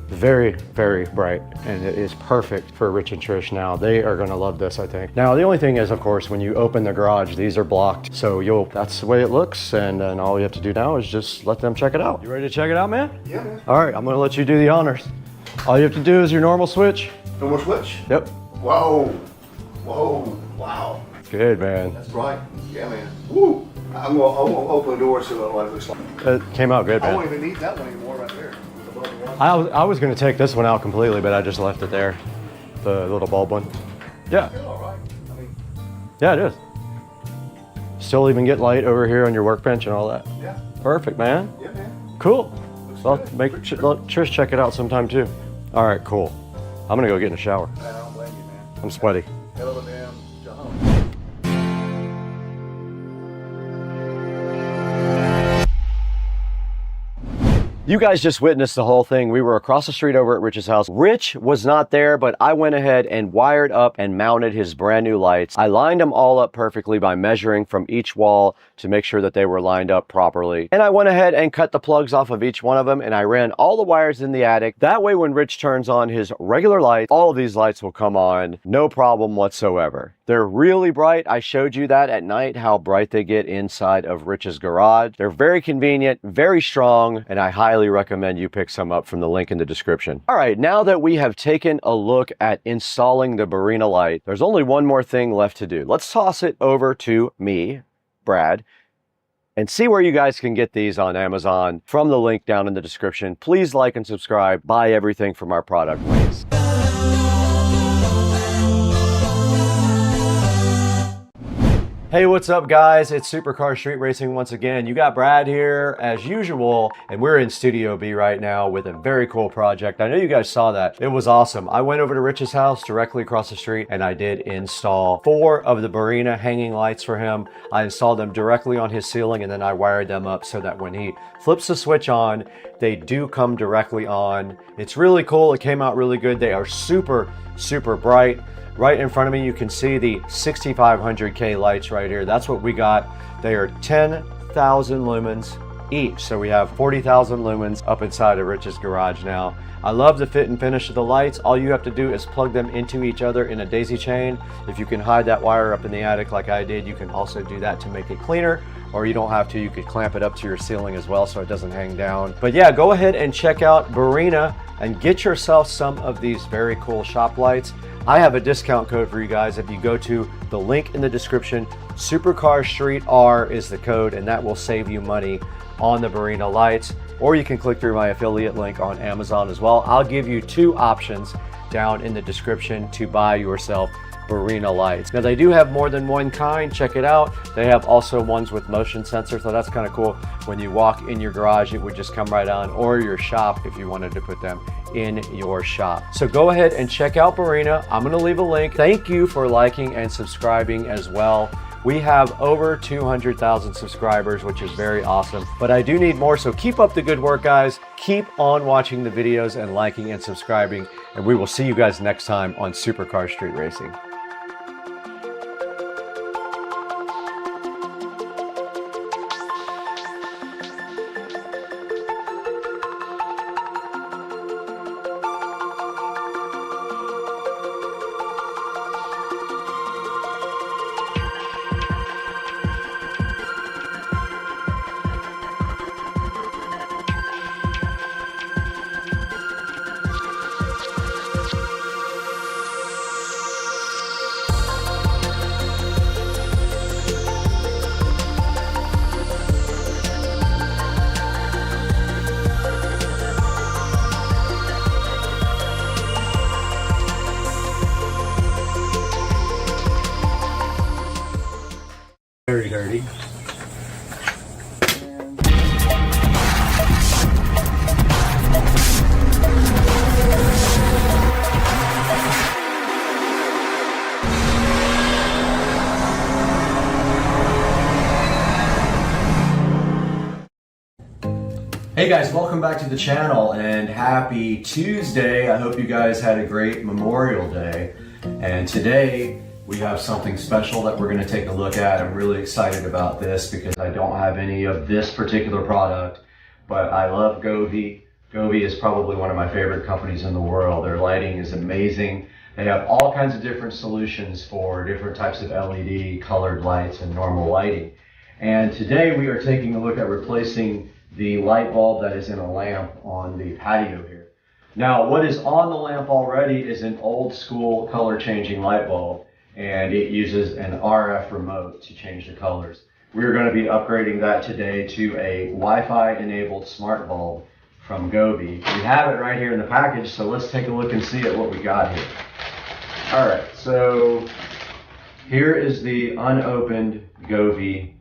very, very bright, and it is perfect for Rich and Trish now. They are gonna love this, I think. Now, the only thing is, of course, when you open the garage, these are blocked. So that's the way it looks, and then all you have to do now is just let them check it out. You ready to check it out, man? Yeah, man. All right, I'm gonna let you do the honors. All you have to do is your normal switch. Normal switch? Yep. Whoa. Whoa. Wow. Good, man. That's right. Yeah, man. Woo. I'm gonna open the door so what it looks like. It came out good, I man. won't even need that one anymore right there. I was gonna take this one out completely, but I just left it there. The little bulb one. Yeah. It's all right. I mean, Yeah, it is. Still even get light over here on your workbench and all that. yeah. Perfect, man. Yeah, man. Cool. Well, good. let Trish check it out sometime too. All right, cool. I'm gonna go get in the shower. I don't blame you, man. I'm sweaty. Hell of a damn job. You guys just witnessed the whole thing. We were across the street over at Rich's house. Rich was not there, but I went ahead and wired up and mounted his brand new lights. I lined them all up perfectly by measuring from each wall to make sure that they were lined up properly. And I went ahead and cut the plugs off of each one of them, and I ran all the wires in the attic. That way, when Rich turns on his regular light, all of these lights will come on, no problem whatsoever. They're really bright. I showed you that at night, how bright they get inside of Rich's garage. They're very convenient, very strong, and I highly recommend you pick some up from the link in the description. All right, now that we have taken a look at installing the Barina light, there's only one more thing left to do. Let's toss it over to me Brad, and see where you guys can get these on Amazon from the link down in the description. Please like and subscribe. Buy everything from our product links. Hey, what's up guys? It's Supercar Street Racing once again. You got Brad here as usual, and we're in Studio B right now with a very cool project. I know you guys saw that. It was awesome. I went over to Rich's house directly across the street and I did install 4 of the Barina hanging lights for him. I installed them directly on his ceiling and then I wired them up so that when he flips the switch on, they do come directly on. It's really cool. It came out really good. They are super, super bright. Right in front of me, you can see the 6500K lights right here. That's what we got. They are 10,000 lumens each. So we have 40,000 lumens up inside of Rich's garage now. I love the fit and finish of the lights. All you have to do is plug them into each other in a daisy chain. If you can hide that wire up in the attic like I did, you can also do that to make it cleaner. Or you don't have to, you could clamp it up to your ceiling as well so it doesn't hang down. But yeah, go ahead and check out Barina and get yourself some of these very cool shop lights. I have a discount code for you guys. If you go to the link in the description, Supercar Street R is the code, and that will save you money on the Barina lights. Or you can click through my affiliate link on Amazon as well. I'll give you 2 options down in the description to buy yourself Barina lights. Now they do have more than one kind. Check it out. They have also ones with motion sensor, so that's kind of cool. When you walk in your garage, it would just come right on, or your shop if you wanted to put them in your shop. So go ahead and check out Barina. I'm going to leave a link. Thank you for liking and subscribing as well. We have over 200,000 subscribers, which is very awesome, but I do need more, so keep up the good work, guys. Keep on watching the videos and liking and subscribing, and we will see you guys next time on Supercar Street Racing. Very dirty. Hey guys, welcome back to the channel and happy Tuesday. I hope you guys had a great Memorial Day. And today we have something special that we're going to take a look at. I'm really excited about this because I don't have any of this particular product, but I love Govee. Govee is probably one of my favorite companies in the world. Their lighting is amazing. They have all kinds of different solutions for different types of LED colored lights and normal lighting. And today we are taking a look at replacing the light bulb that is in a lamp on the patio here. Now, what is on the lamp already is an old school color changing light bulb, and it uses an RF remote to change the colors. We're going to be upgrading that today to a Wi-Fi enabled smart bulb from Govee. We have it right here in the package, so let's take a look and see at what we got here. All right, so here is the unopened Govee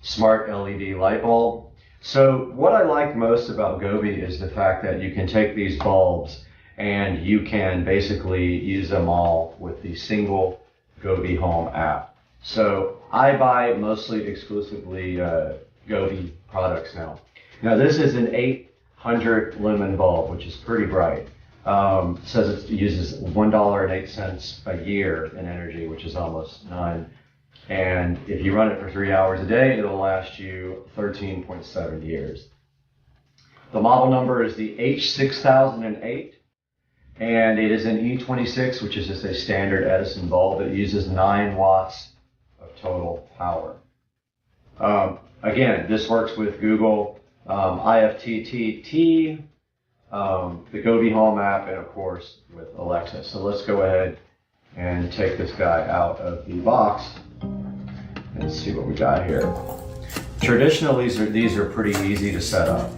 smart LED light bulb. So what I like most about Govee is the fact that you can take these bulbs and you can basically use them all with the single Govee Home app. So I buy mostly exclusively Govee products now. Now this is an 800 lumen bulb, which is pretty bright. It says it uses $1.08 a year in energy, which is almost none. And if you run it for 3 hours a day, it'll last you 13.7 years. The model number is the H6008, and it is an E26, which is just a standard Edison bulb. It uses 9 watts of total power. Again, this works with Google, IFTTT, the Govee Home app, and of course with Alexa. So let's go ahead and take this guy out of the box and see what we got here. Traditionally, these are pretty easy to set up.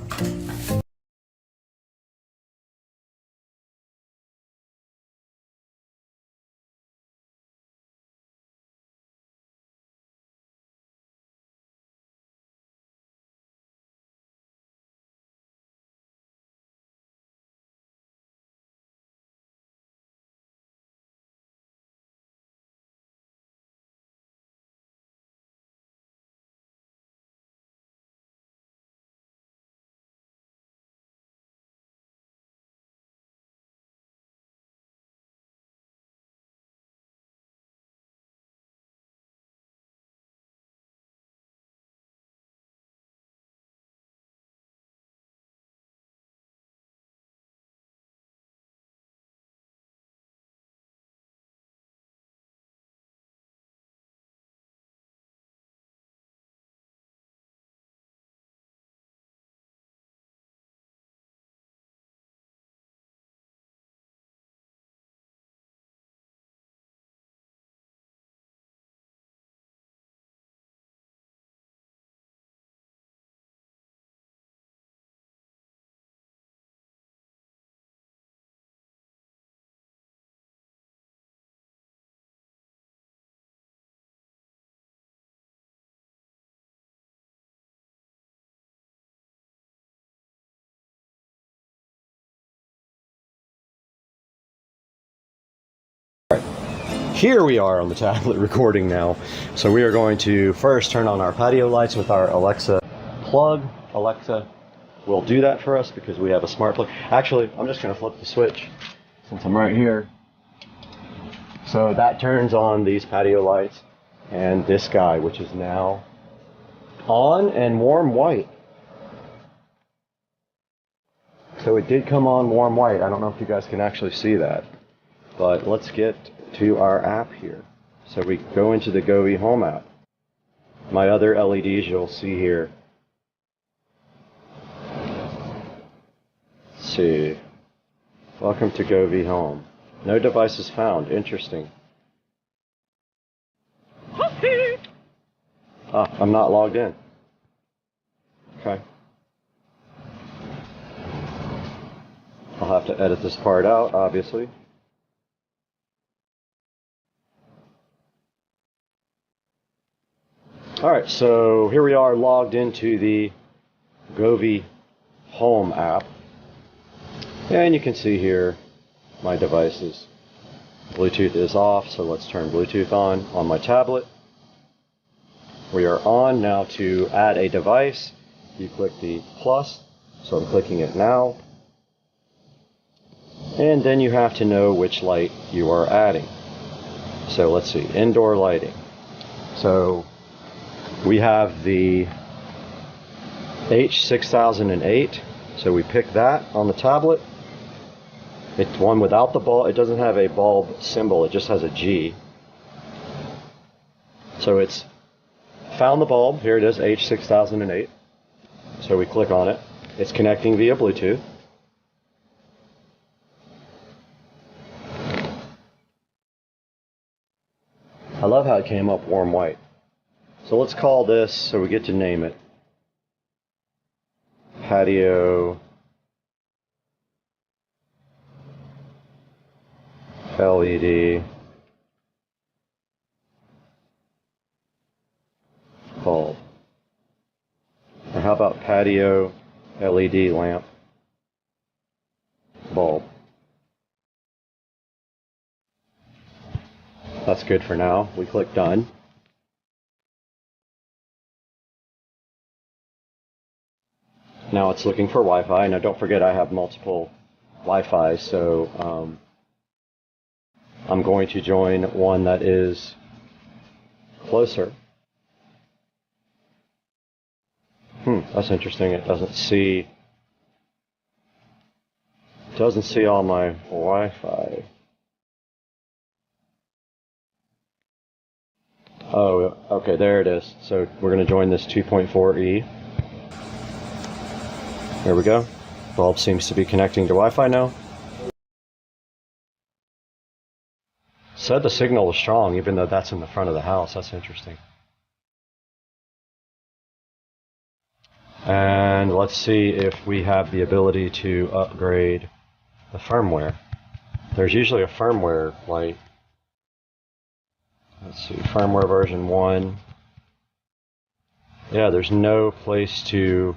Here we are on the tablet recording now. So we are going to first turn on our patio lights with our Alexa plug. Alexa will do that for us because we have a smart plug. Actually, I'm just going to flip the switch since I'm right here. So that turns on these patio lights and this guy, which is now on and warm white. So it did come on warm white. I don't know if you guys can actually see that, but let's get to our app here. So we go into the Govee Home app. My other LEDs you'll see here. Let's see. Welcome to Govee Home. No devices found. Interesting. I'm not logged in. Okay. I'll have to edit this part out, obviously. Alright, so here we are logged into the Govee Home app. And you can see here my devices. Bluetooth is off, so let's turn Bluetooth on my tablet. We are on now. To add a device, you click the plus, so I'm clicking it now. And then you have to know which light you are adding. So let's see, indoor lighting. So we have the H6008, so we pick that on the tablet. It's one without the bulb. It doesn't have a bulb symbol, it just has a G. So it's found the bulb, here it is, H6008. So we click on it. It's connecting via Bluetooth. I love how it came up warm white. So let's call this, so we get to name it, Patio LED bulb. Or how about Patio LED lamp bulb? That's good for now. We click done. Now it's looking for Wi-Fi. Now don't forget I have multiple Wi-Fi, so I'm going to join one that is closer. That's interesting. It doesn't see all my Wi-Fi. Oh, okay, there it is. So we're going to join this 2.4E. There we go. Bulb seems to be connecting to Wi-Fi now. Said the signal is strong, even though that's in the front of the house. That's interesting. And let's see if we have the ability to upgrade the firmware. There's usually a firmware light. Let's see, firmware version 1. Yeah, there's no place to...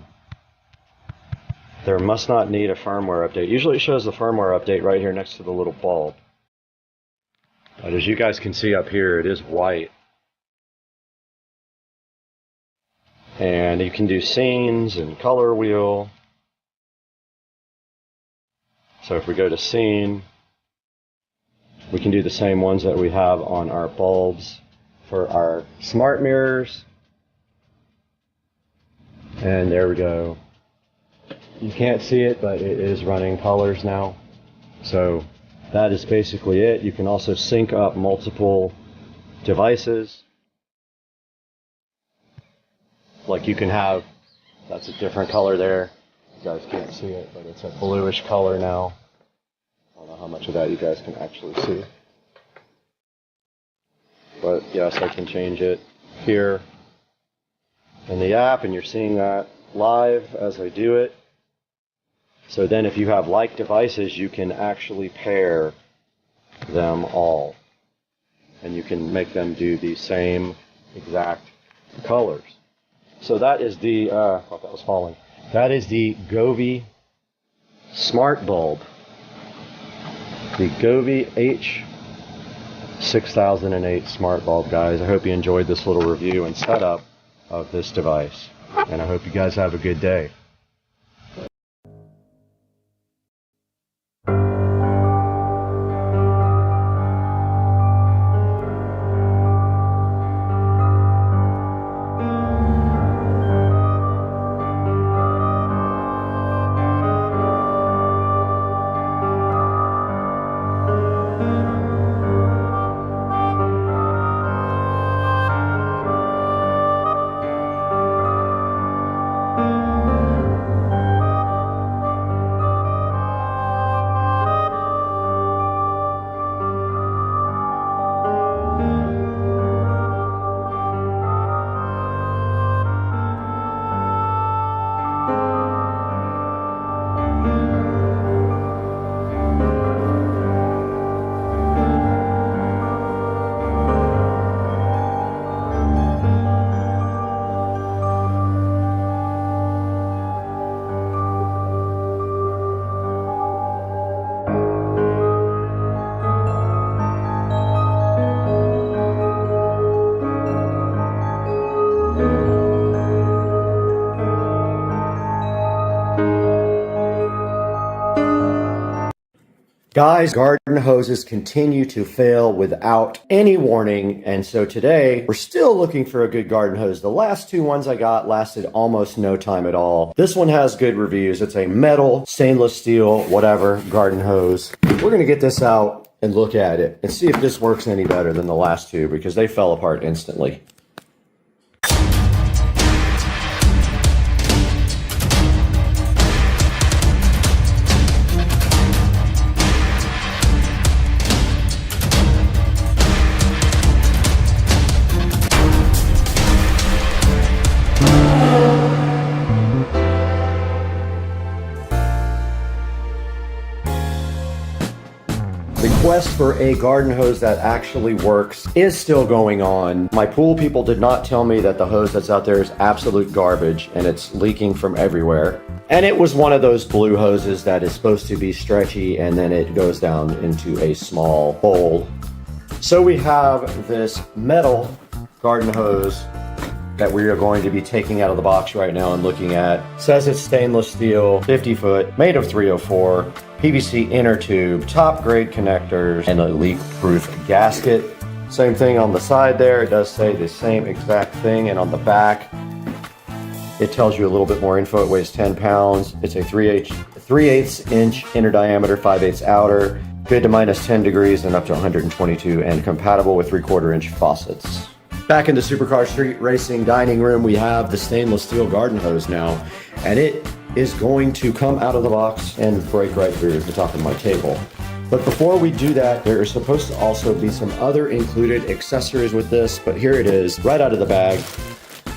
There must not need a firmware update. Usually it shows the firmware update right here next to the little bulb. But as you guys can see up here, it is white. And you can do scenes and color wheel. So if we go to scene, we can do the same ones that we have on our bulbs for our smart mirrors. And there we go. You can't see it, but it is running colors now. So that is basically it. You can also sync up multiple devices. Like you can have, that's a different color there. You guys can't see it, but it's a bluish color now. I don't know how much of that you guys can actually see. But yes, I can change it here in the app, and you're seeing that live as I do it. So then if you have like devices, you can actually pair them all. And you can make them do the same exact colors. So that is the, I thought that was falling. That is the Govee Smart Bulb. The Govee H6008 Smart Bulb, guys. I hope you enjoyed this little review and setup of this device. And I hope you guys have a good day. Guys, garden hoses continue to fail without any warning, and so today we're still looking for a good garden hose. The last two ones I got lasted almost no time at all. This one has good reviews. It's a metal, stainless steel, whatever, garden hose. We're gonna get this out and look at it and see if this works any better than the last two, because they fell apart instantly. The quest for a garden hose that actually works is still going on. My pool people did not tell me that the hose that's out there is absolute garbage and it's leaking from everywhere. And it was one of those blue hoses that is supposed to be stretchy and then it goes down into a small bowl. So we have this metal garden hose that we are going to be taking out of the box right now and looking at. It says it's stainless steel, 50 foot, made of 304, PVC inner tube, top grade connectors, and a leak proof gasket. Same thing on the side there, it does say the same exact thing, and on the back, it tells you a little bit more info. It weighs 10 pounds. It's a 3/8 inch inner diameter, 5/8 outer, good to minus 10 degrees and up to 122, and compatible with 3/4 inch faucets. Back in the Supercar Street Racing dining room, we have the stainless steel garden hose now, and it is going to come out of the box and break right through the top of my table. But before we do that, there is supposed to also be some other included accessories with this, but here it is, right out of the bag.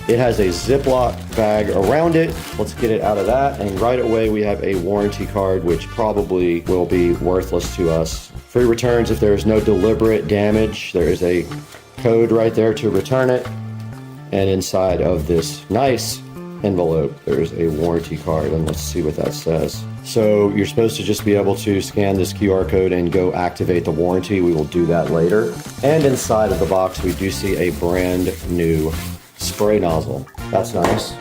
It has a Ziploc bag around it. Let's get it out of that. And right away, we have a warranty card, which probably will be worthless to us. Free returns if there is no deliberate damage. There is a code right there to return it. And inside of this nice envelope, there's a warranty card, and let's see what that says. So you're supposed to just be able to scan this QR code and go activate the warranty. We will do that later. And inside of the box, we do see a brand new spray nozzle. That's nice.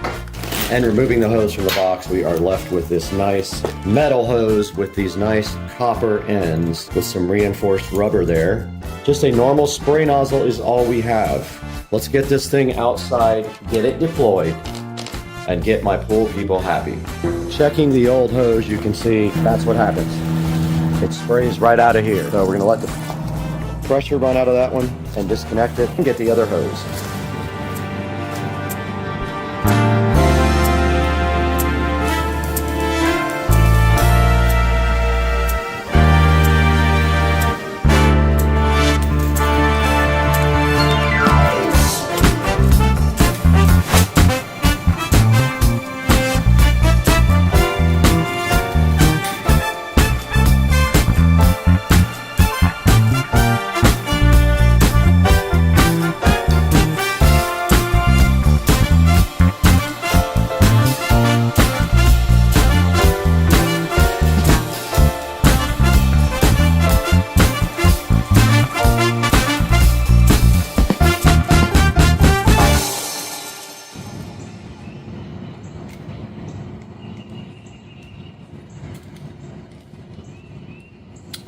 And removing the hose from the box, we are left with this nice metal hose with these nice copper ends with some reinforced rubber there. Just a normal spray nozzle is all we have. Let's get this thing outside, get it deployed, and get my pool people happy. Checking the old hose, you can see that's what happens. It sprays right out of here. So we're gonna let the pressure run out of that one and disconnect it and get the other hose.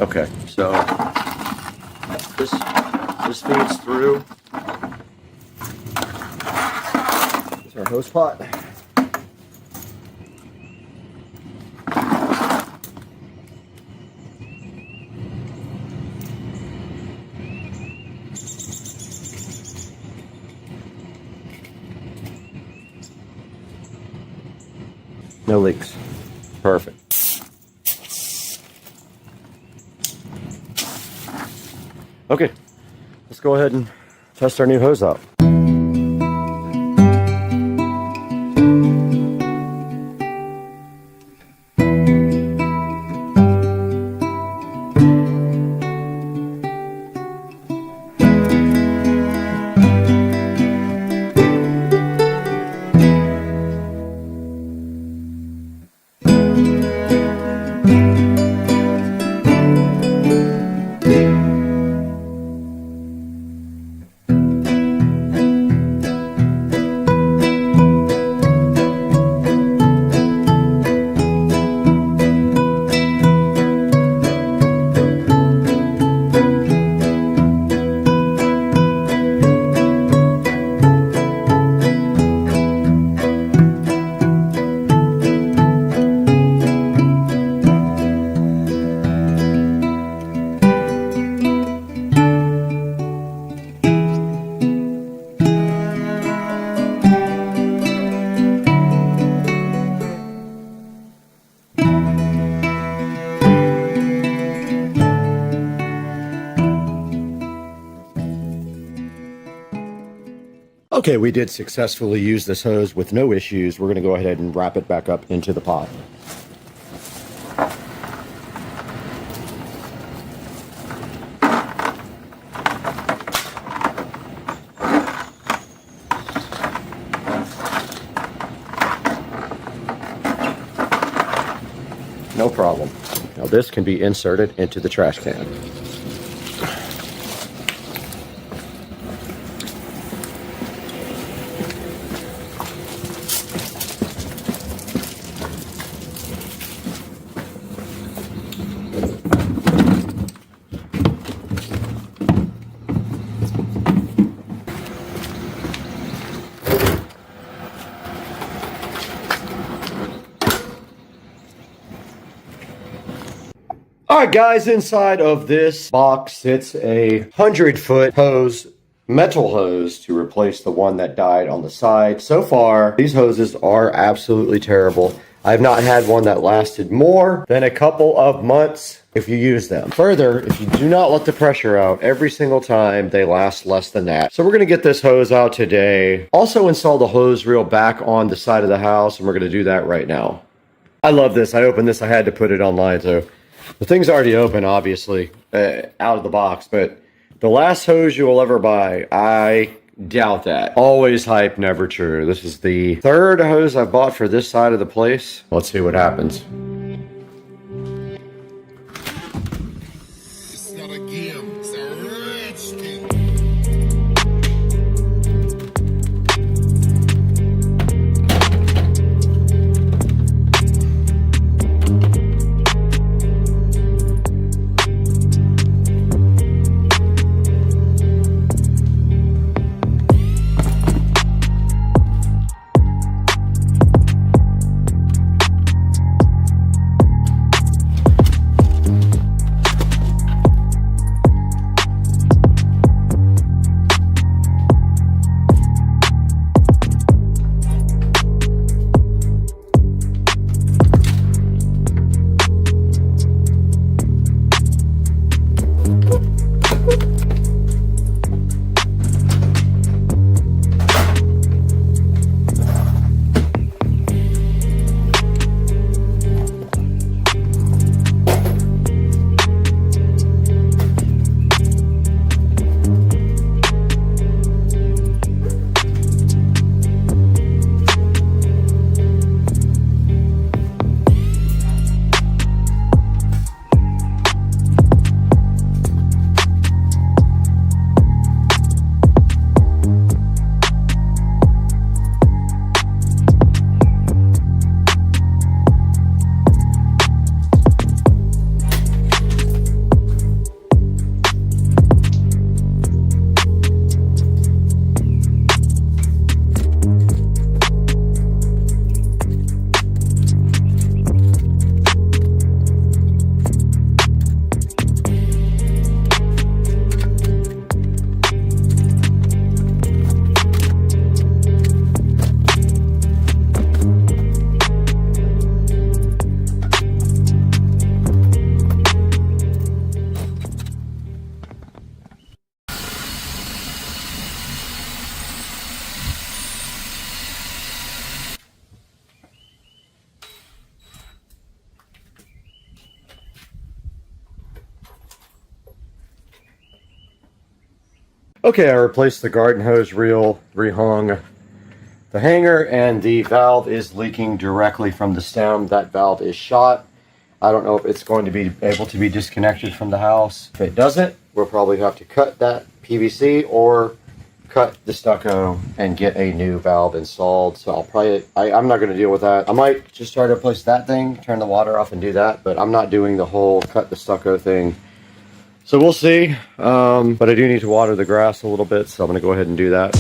Okay, so this feeds through. It's our hose pot. No leaks. Perfect. Okay, let's go ahead and test our new hose out. Okay, we did successfully use this hose with no issues. We're going to go ahead and wrap it back up into the pot. No problem. Now this can be inserted into the trash can. Alright guys, inside of this box sits a 100-foot hose, metal hose, to replace the one that died on the side. So far, these hoses are absolutely terrible. I've not had one that lasted more than a couple of months. if you use them. Further, if you do not let the pressure out every single time, they last less than that. So we're going to get this hose out today. Also install the hose reel back on the side of the house, and we're going to do that right now. I love this. I opened this. I had to put it online, so the thing's already open, obviously, out of the box, but the last hose you will ever buy, I doubt that. Always hype, never true. This is the third hose I've bought for this side of the place. Let's see what happens. It's not a game, it's a rich thing. Okay, I replaced the garden hose reel, rehung the hanger, and the valve is leaking directly from the stem. That valve is shot. I don't know if it's going to be able to be disconnected from the house. If it doesn't, we'll probably have to cut that PVC or cut the stucco and get a new valve installed. So I'll probably, I'm not going to deal with that. I might just try to replace that thing, turn the water off and do that, but I'm not doing the whole cut the stucco thing. So we'll see, but I do need to water the grass a little bit, so I'm going to go ahead and do that.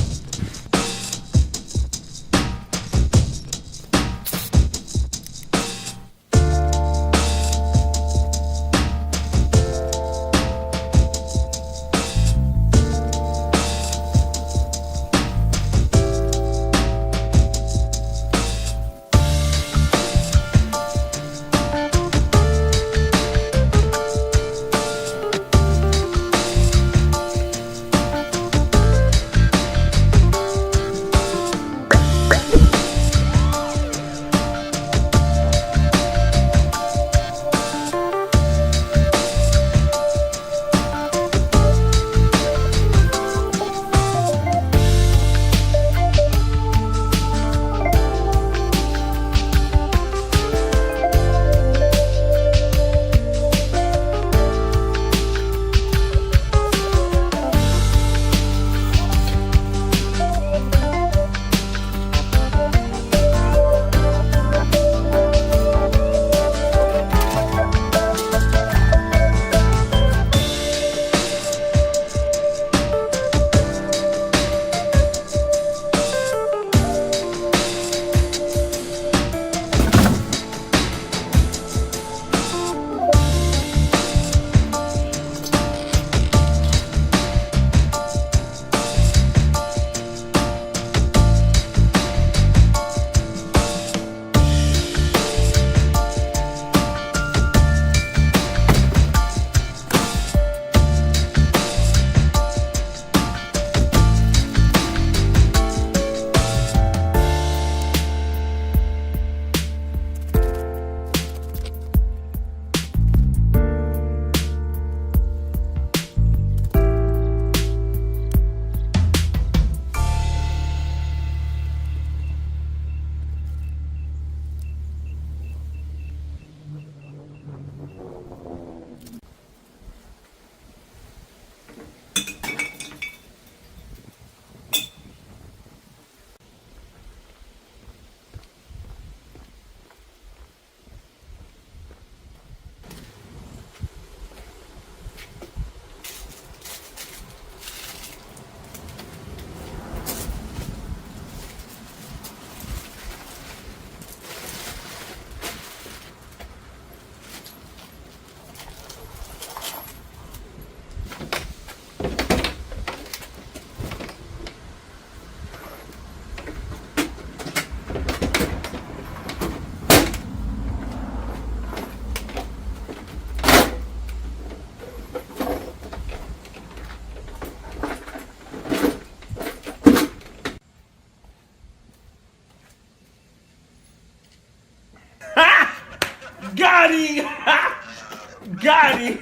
Got him.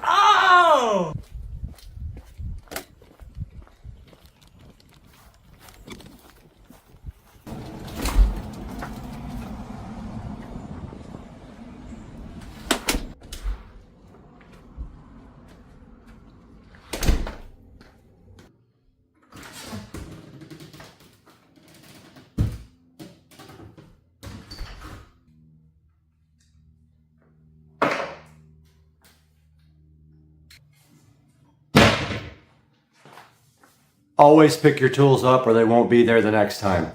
Oh! Always pick your tools up or they won't be there the next time.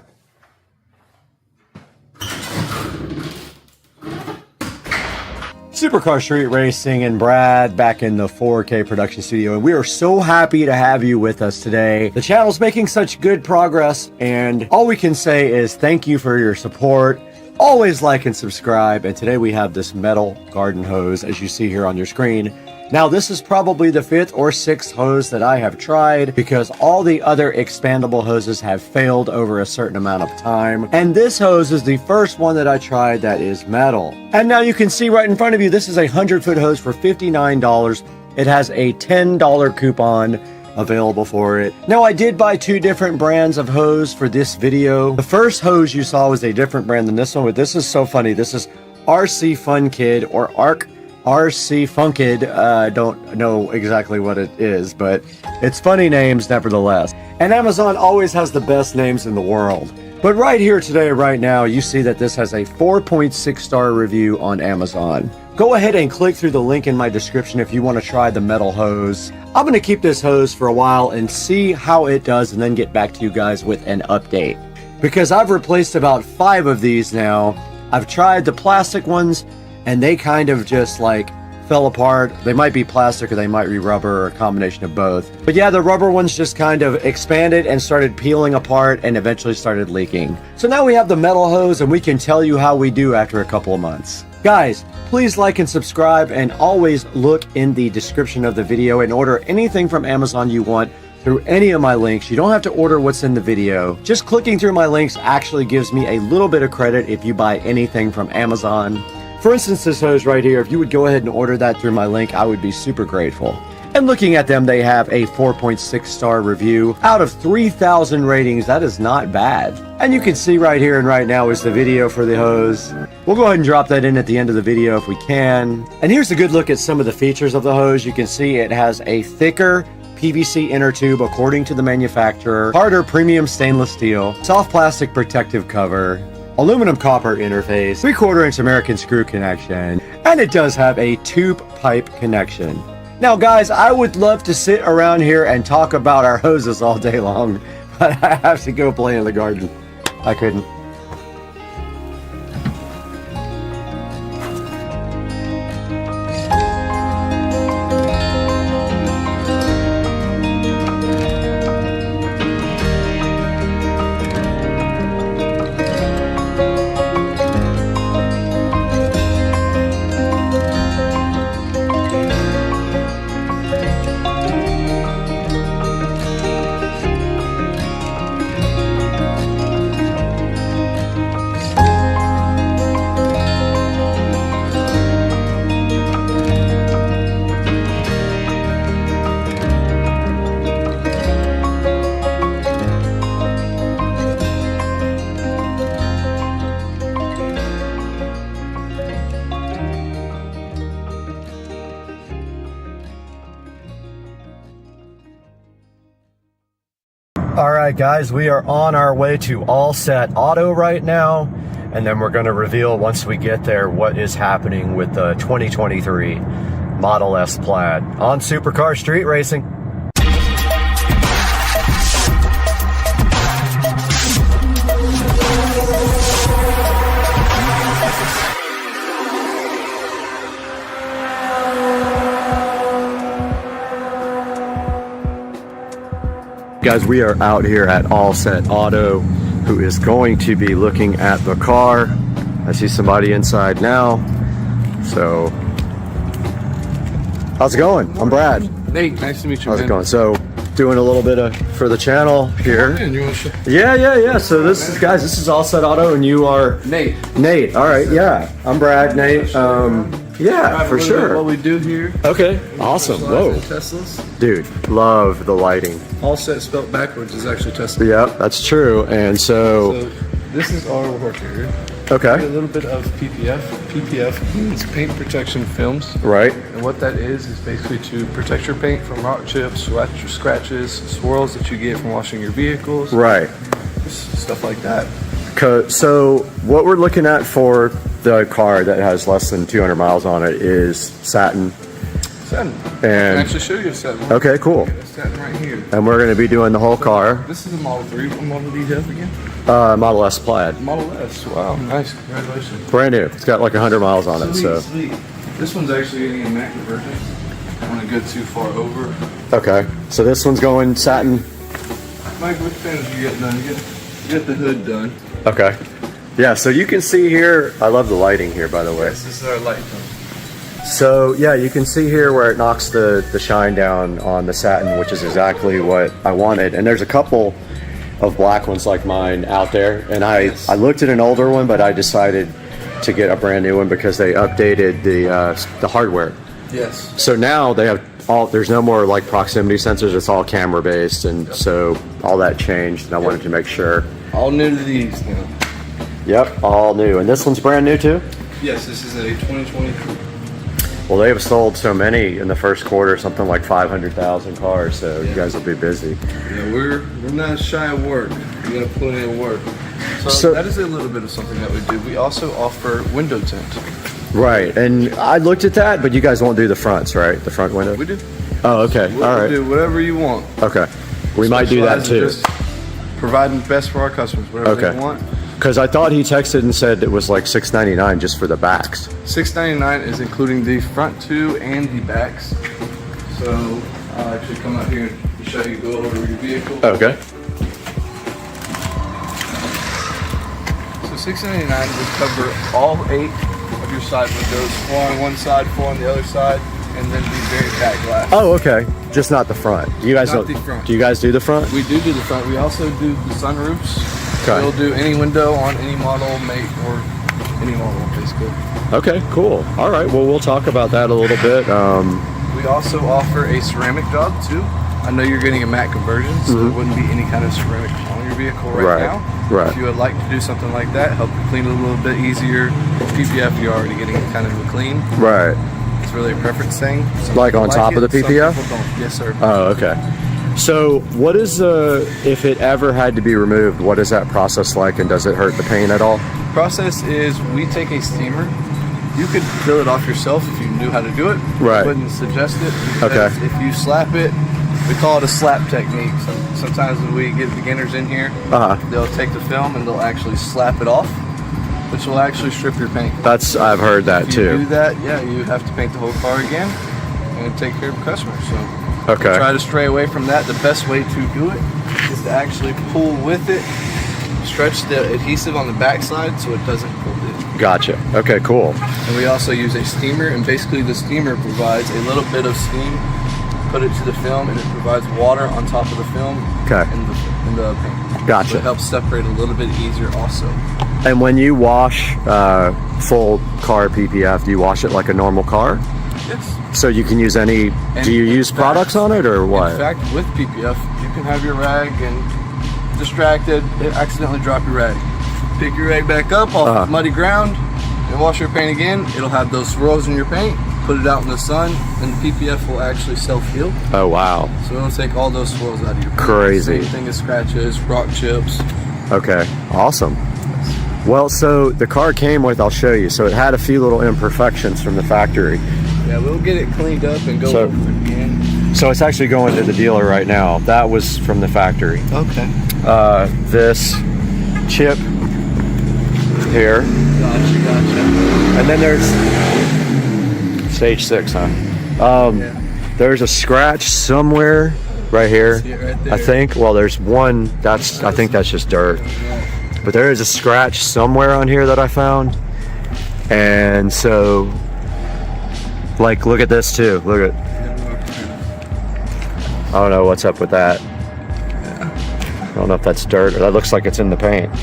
Supercar Street Racing and Brad back in the 4K production studio, and we are so happy to have you with us today. The channel's making such good progress, and all we can say is thank you for your support. Always like and subscribe, and today we have this metal garden hose as you see here on your screen. Now this is probably the 5th or 6th hose that I have tried because all the other expandable hoses have failed over a certain amount of time. And this hose is the first one that I tried that is metal. And now you can see right in front of you, this is a 100-foot hose for $59. It has a $10 coupon available for it. Now I did buy 2 different brands of hose for this video. The first hose you saw was a different brand than this one, but this is so funny. This is RC Fun Kid or RC Funkid. I don't know exactly what it is, but it's funny names nevertheless. And Amazon always has the best names in the world. But right here today, right now, you see that this has a 4.6 star review on Amazon. Go ahead and click through the link in my description if you want to try the metal hose. I'm going to keep this hose for a while and see how it does and then get back to you guys with an update. Because I've replaced about 5 of these now. I've tried the plastic ones, and they kind of just like fell apart. They might be plastic or they might be rubber or a combination of both. But yeah, the rubber ones just kind of expanded and started peeling apart and eventually started leaking. So now we have the metal hose and we can tell you how we do after a couple of months. Guys, please like and subscribe, and always look in the description of the video and order anything from Amazon you want through any of my links. You don't have to order what's in the video. Just clicking through my links actually gives me a little bit of credit if you buy anything from Amazon. For instance, this hose right here, if you would go ahead and order that through my link, I would be super grateful. And looking at them, they have a 4.6 star review. Out of 3,000 ratings, that is not bad. And you can see right here and right now is the video for the hose. We'll go ahead and drop that in at the end of the video if we can. And here's a good look at some of the features of the hose. You can see it has a thicker PVC inner tube according to the manufacturer, harder premium stainless steel, soft plastic protective cover, aluminum copper interface, 3/4 inch American screw connection, and it does have a tube pipe connection. Now guys, I would love to sit around here and talk about our hoses all day long, but I have to go play in the garden. I couldn't. Alright guys, we are on our way to All Set Auto right now, and then we're going to reveal once we get there what is happening with the 2023 Model S Plaid on Supercar Street Racing. Guys, we are out here at All Set Auto, who is going to be looking at the car. I see somebody inside now. So, how's it going? I'm Brad. Nate, nice to meet you. How's it going? So, doing a little bit of for the channel here. Yeah. So this is, guys, this is All Set Auto, and you are Nate. All right, yeah. I'm Brad. Nate. Yeah, for sure. What we do here. Okay, awesome. Whoa, Teslas. dude, love the lighting. All Set spelled backwards is actually Tesla. Yep, that's true. And so this is our work area. okay. A little bit of PPF. PPF means paint protection films. Right. And what that is basically to protect your paint from rock chips, scratches, swirls that you get from washing your vehicles. Right. Stuff like that. So what we're looking at for the car that has less than 200 miles on it is satin. Satin. I can And actually show you a satin. okay, cool. Satin right here. And we're going to be doing the whole car. This is a Model 3. What model do you have again? Model S Plaid. Model S. Wow, nice. Congratulations. Brand new. It's got like 100 miles on it. So Sweet. This one's actually getting a matte conversion. I don't want to go too far over. okay. So this one's going satin. Mike, which panels you get done? You get the hood done. Okay. Yeah, so you can see here, I love the lighting here, by the way. Yes, this is our light tone. So yeah, you can see here where it knocks the shine down on the satin, which is exactly what I wanted. And there's a couple of black ones like mine out there. And I looked at an older one, but I decided to get a brand new one because they updated the hardware. Yes. So now they have there's no more like proximity sensors, it's all camera based. And so all that changed, and I wanted to make sure. All new to these now. Yep, all new. And this one's brand new too? Yes, this is a 2023. Well, they have sold so many in the first quarter, something like 500,000 cars, so you guys will be busy. Yeah, we're not shy of work. We gotta put in work. So that is a little bit of something that we do. We also offer window tint. Right, and I looked at that, but you guys won't do the fronts, right? The front window? We do. Oh, okay, all right. We do whatever you want. Okay, we might do that too. Just providing the best for our customers, whatever they want. Because I thought he texted and said it was like $6.99 just for the backs. $6.99 is including the front two and the backs. So I'll actually come out here and show you, go over your vehicle. Okay. So $6.99 would cover all 8 of your side windows, 4 on one side, 4 on the other side, and then the very back glass. Oh, okay. Just not the front. You guys Not don't. the front. Do you guys do the front? We do the front. We also do the sunroofs. Okay. We'll do any window on any model, make, or any model, basically. Okay, cool. All right. Well, we'll talk about that a little bit. We also offer a ceramic job too. I know you're getting a matte conversion, so there wouldn't be any kind of ceramic on your vehicle right now. Right. If you would like to do something like that, help you clean it a little bit easier. PPF, you're already getting kind of a clean. Right. It's really a preference thing. Some Like on people top of the some PPF? people don't. Yes, sir. Oh, okay. So what is if it ever had to be removed, what is that process like, and does it hurt the paint at all? Process is we take a steamer. You could fill it off yourself if you knew how to do it. Right. I wouldn't suggest it. Okay. If you slap it, we call it a slap technique. Sometimes when we get beginners in here, they'll take the film and they'll actually slap it off, which will actually strip your paint. I've heard that If too. you do that, yeah, you have to paint the whole car again and take care of the customer. So Okay. try to stray away from that. The best way to do it is to actually pull with it, stretch the adhesive on the backside so it doesn't pull it. Gotcha. Okay, cool. And we also use a steamer, and basically the steamer provides a little bit of steam, put it to the film, and it provides water on top of the film Okay. and the paint. Gotcha. So it helps separate a little bit easier also. And when you wash full car PPF, do you wash it like a normal car? Yes. So you can use any, do you use products on it or what? In fact, with PPF, you can have your rag and distracted, accidentally drop your rag. Pick your rag back up off muddy ground and wash your paint again. It'll have those swirls in your paint. Put it out in the sun, and the PPF will actually self-heal. Oh, wow. So it'll take all those swirls out of your paint. Crazy. Same thing as scratches, rock chips. Okay, awesome. Well, so the car came with, I'll show you, so it had a few little imperfections from the factory. Yeah, we'll get it cleaned up and go over it again. So it's actually going to the dealer right now. That was from the factory. Okay. This chip here. Gotcha. And then there's stage 6, huh? There's a scratch somewhere right here. See it right there? I think. Well, there's one. I think that's just dirt. But there is a scratch somewhere on here that I found. And so, like, look at this too. Look at. I don't know what's up with that. I don't know if that's dirt or that looks like it's in the paint.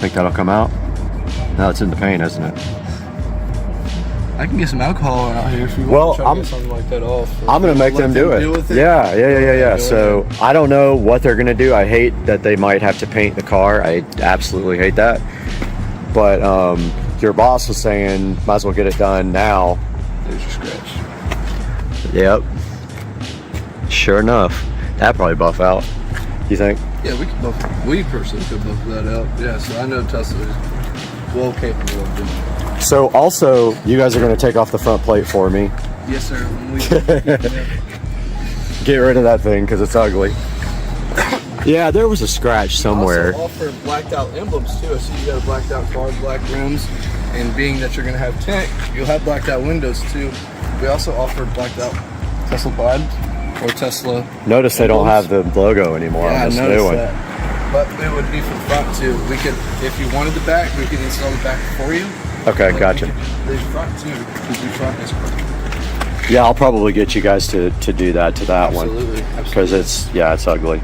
Think that'll come out? No, it's in the paint, isn't it? I can get some alcohol out here if you Well, want to try to get something like that off. I'm gonna make them do it. Deal with it. Yeah. So I don't know what they're gonna do. I hate that they might have to paint the car. I absolutely hate that. But your boss was saying might as well get it done now. There's your scratch. Yep. Sure enough, that probably buff out. You think? Yeah, we personally could buff that out. Yeah, so I know Tesla is well capable of doing it. So also, you guys are going to take off the front plate for me. Yes, sir. When we Get rid of that thing because it's ugly. Yeah, there was a scratch somewhere. Also offer blacked out emblems too. I see you got a blacked out car, black rims, and being that you're going to have tint, you'll have blacked out windows too. We also offer blacked out Tesla pod or Tesla. Notice they don't have the logo anymore on this new one. That. But it would be for the front too. We could, if you wanted the back, we could install the back for you. Okay, But gotcha. The front too, because the front is perfect. Yeah, I'll probably get you guys to do that to that Absolutely, one because it's ugly.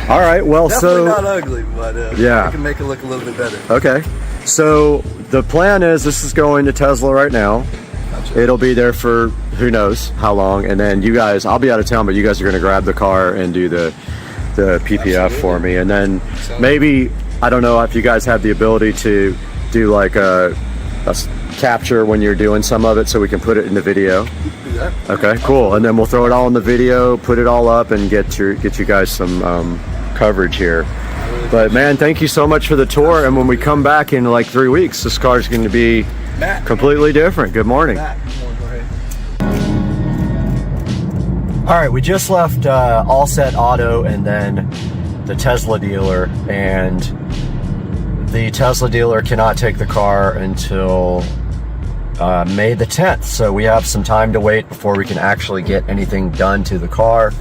All right, well, Definitely so not ugly, but yeah, we can make it look a little bit better. Okay, so the plan is this is going to Tesla right now. Gotcha. It'll be there for who knows how long, and then you guys, I'll be out of town, but you guys are going to grab the car and do the PPF for me, and then maybe, I don't know if you guys have the ability to do like a capture when you're doing some of it so we can put it in the video. Do that. Okay, cool, and then we'll throw it all in the video, put it all up, and get you guys some coverage here. But man, thank you so much for the tour, and when we come back in like 3 weeks, this car's going to be completely different. Good morning. All right, we just left All Set Auto and then the Tesla dealer, and the Tesla dealer cannot take the car until May the 10th, so we have some time to wait before we can actually get anything done to the car.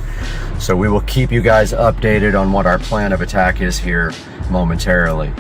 So we will keep you guys updated on what our plan of attack is here momentarily.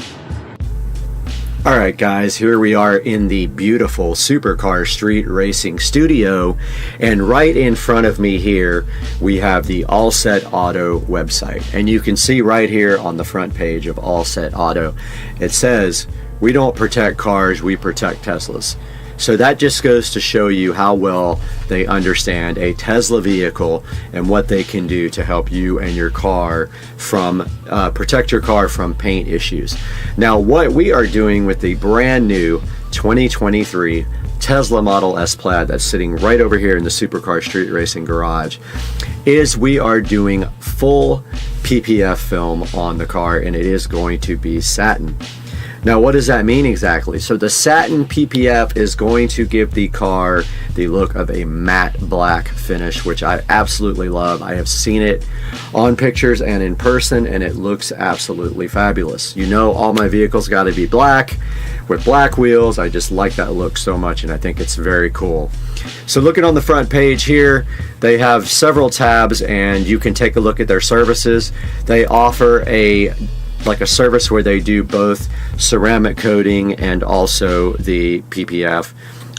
All right, guys, here we are in the beautiful Supercar Street Racing Studio, and right in front of me here we have the All Set Auto website, and you can see right here on the front page of All Set Auto, it says, "We don't protect cars, we protect Teslas." So that just goes to show you how well they understand a Tesla vehicle and what they can do to help you and your car from protect your car from paint issues. Now, what we are doing with the brand new 2023 Tesla Model S Plaid that's sitting right over here in the Supercar Street Racing garage is we are doing full PPF film on the car, and it is going to be satin. Now, what does that mean exactly? So the satin PPF is going to give the car the look of a matte black finish, which I absolutely love. I have seen it on pictures and in person, and it looks absolutely fabulous. You know, all my vehicles got to be black with black wheels. I just like that look so much, and I think it's very cool. So looking on the front page here, they have several tabs, and you can take a look at their services. They offer a service where they do both ceramic coating and also the PPF.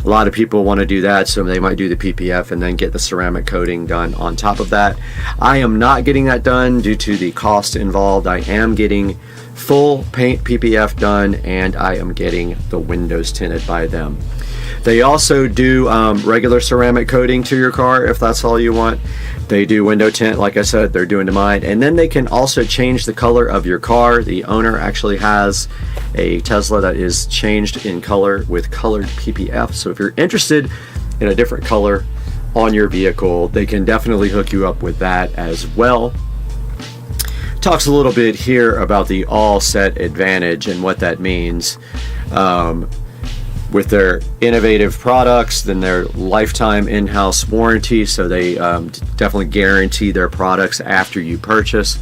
A lot of people want to do that, so they might do the PPF and then get the ceramic coating done on top of that. I am not getting that done due to the cost involved. I am getting full paint PPF done, and I am getting the windows tinted by them. They also do regular ceramic coating to your car if that's all you want. They do window tint, like I said, they're doing to mine. And then they can also change the color of your car. The owner actually has a Tesla that is changed in color with colored PPF. So if you're interested in a different color on your vehicle, they can definitely hook you up with that as well. Talks a little bit here about the All Set Advantage and what that means. With their innovative products, then their lifetime in-house warranty, so they definitely guarantee their products after you purchase.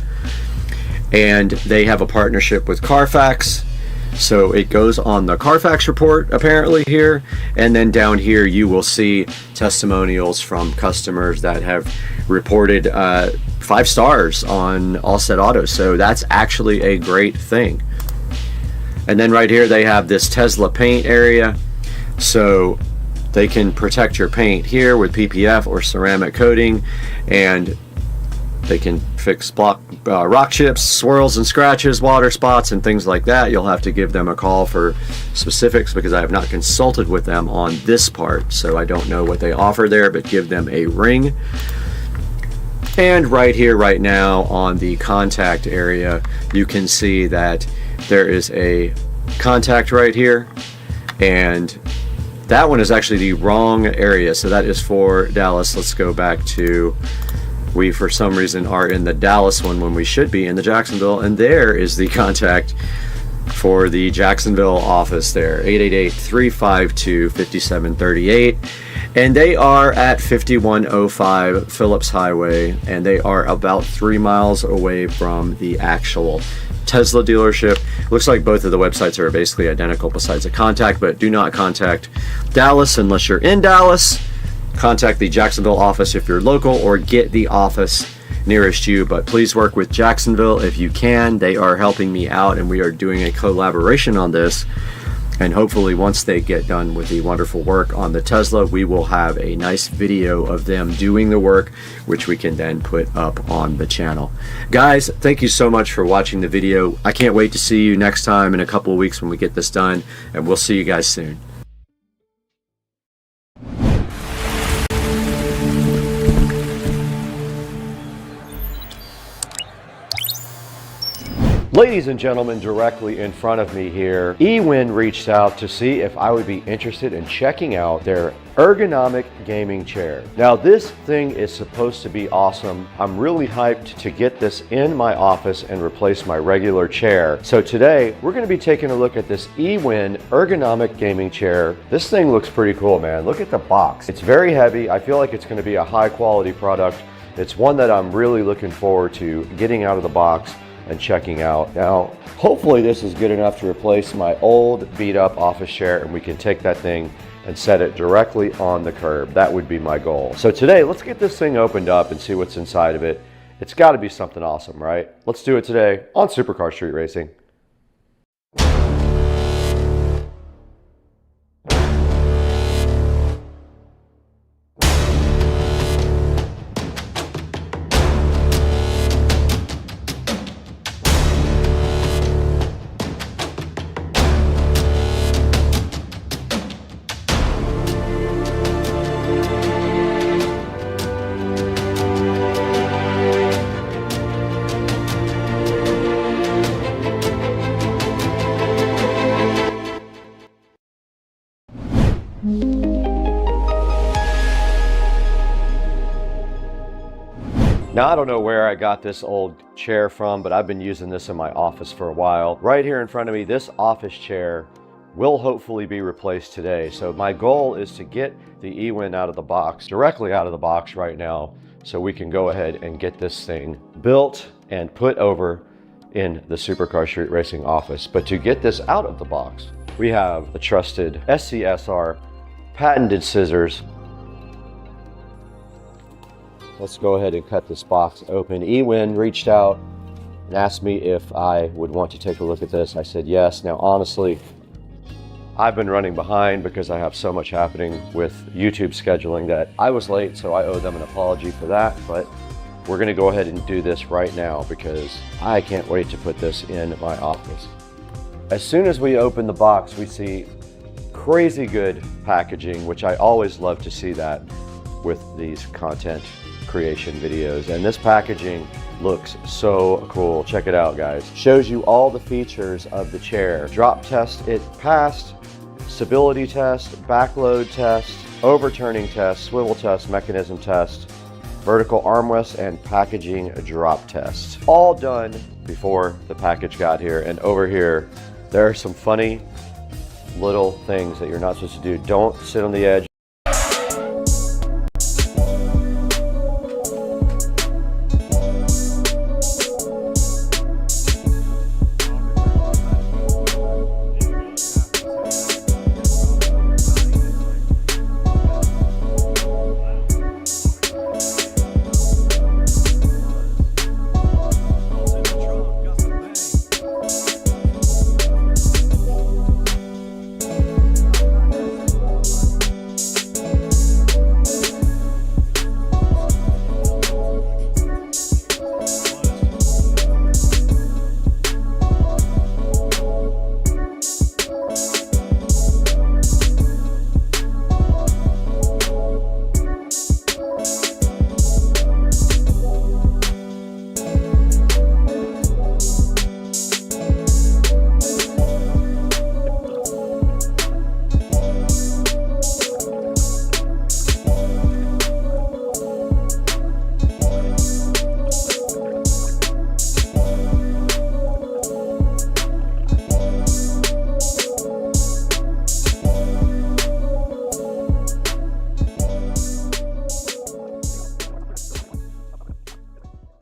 And they have a partnership with Carfax, so it goes on the Carfax report apparently here, and then down here you will see testimonials from customers that have reported 5 stars on All Set Auto, so that's actually a great thing. And then right here they have this Tesla paint area. So They can protect your paint here with PPF or ceramic coating, and they can fix rock chips, swirls and scratches, water spots, and things like that. You'll have to give them a call for specifics because I have not consulted with them on this part, so I don't know what they offer there, but give them a ring. And right here, right now, on the contact area, you can see that there is a contact right here, and that one is actually the wrong area, so that is for Dallas. Let's go back to, we for some reason are in the Dallas one when we should be in the Jacksonville, and there is the contact for the Jacksonville office there, 888-352-5738, and they are at 5105 Phillips Highway, and they are about 3 miles away from the actual Tesla dealership. Looks like both of the websites are basically identical besides a contact, but do not contact Dallas unless you're in Dallas. Contact the Jacksonville office if you're local, or get the office nearest you, but please work with Jacksonville if you can. They are helping me out, and we are doing a collaboration on this, and hopefully once they get done with the wonderful work on the Tesla, we will have a nice video of them doing the work, which we can then put up on the channel. Guys, thank you so much for watching the video. I can't wait to see you next time in a couple of weeks when we get this done, and we'll see you guys soon. Ladies and gentlemen, directly in front of me here, eWin reached out to see if I would be interested in checking out their ergonomic gaming chair. Now, this thing is supposed to be awesome. I'm really hyped to get this in my office and replace my regular chair. So today, we're gonna be taking a look at this eWin ergonomic gaming chair. This thing looks pretty cool, man. Look at the box. It's very heavy. I feel like it's gonna be a high quality product. It's one that I'm really looking forward to getting out of the box and checking out. Now, hopefully this is good enough to replace my old beat up office chair, and we can take that thing and set it directly on the curb. That would be my goal. So today, let's get this thing opened up and see what's inside of it. It's gotta be something awesome, right? Let's do it today on Supercar Street Racing. Now, I don't know where I got this old chair from, but I've been using this in my office for a while. Right here in front of me, this office chair will hopefully be replaced today. So my goal is to get the eWin out of the box, directly out of the box right now, so we can go ahead and get this thing built and put over in the Supercar Street Racing office. But to get this out of the box, we have the trusted SCSR patented scissors. Let's go ahead and cut this box open. eWin reached out and asked me if I would want to take a look at this. I said yes. Now, honestly, I've been running behind because I have so much happening with YouTube scheduling that I was late, so I owe them an apology for that. But we're gonna go ahead and do this right now because I can't wait to put this in my office. As soon as we open the box, we see crazy good packaging, which I always love to see that with these content creation videos. And this packaging looks so cool. Check it out, guys. Shows you all the features of the chair. Drop test, it passed. Stability test, backload test, overturning test, swivel test, mechanism test, vertical armrest, and packaging drop test. All done before the package got here. And over here, there are some funny little things that you're not supposed to do. Don't sit on the edge.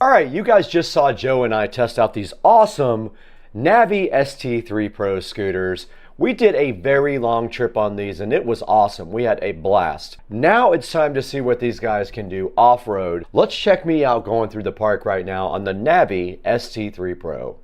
All right, you guys just saw Joe and I test out these awesome Navi ST3 Pro scooters. We did a very long trip on these and it was awesome. We had a blast. Now it's time to see what these guys can do off-road. Let's check me out going through the park right now on the Navi ST3 Pro.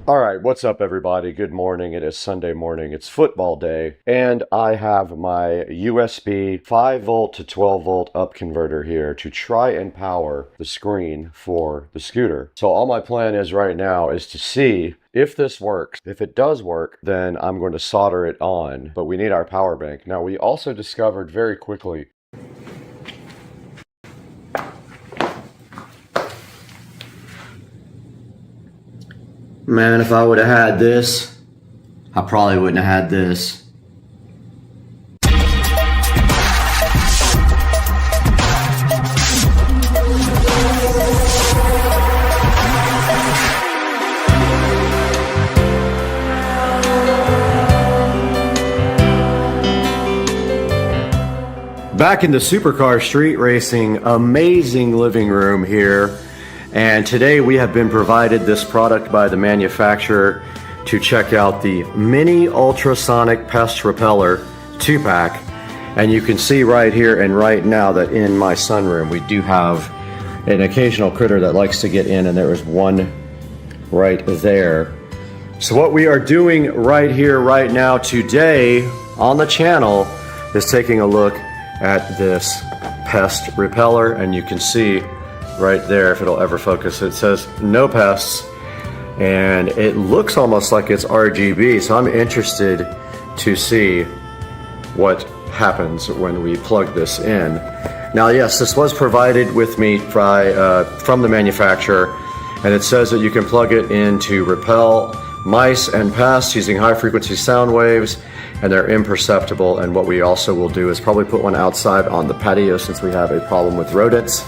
Alright, what's up everybody? Good morning. It is Sunday morning. It's football day. And I have my USB 5 volt to 12 volt up converter here to try and power the screen for the scooter. So all my plan is right now is to see if this works. If it does work, then I'm going to solder it on. But we need our power bank. Now we also discovered very quickly man, if I would have had this, I probably wouldn't have had this. Back in the supercar street racing, amazing living room here. And today we have been provided this product by the manufacturer to check out the Mini Ultrasonic Pest Repeller 2-pack. And you can see right here and right now that in my sunroom we do have an occasional critter that likes to get in, and there is one right there. So what we are doing right here, right now, today on the channel is taking a look at this pest repeller, and you can see right there, if it'll ever focus, it says no pests, and it looks almost like it's RGB, so I'm interested to see what happens when we plug this in. Now yes, this was provided with me by, from the manufacturer, and it says that you can plug it in to repel mice and pests using high frequency sound waves, and they're imperceptible. And what we also will do is probably put one outside on the patio since we have a problem with rodents.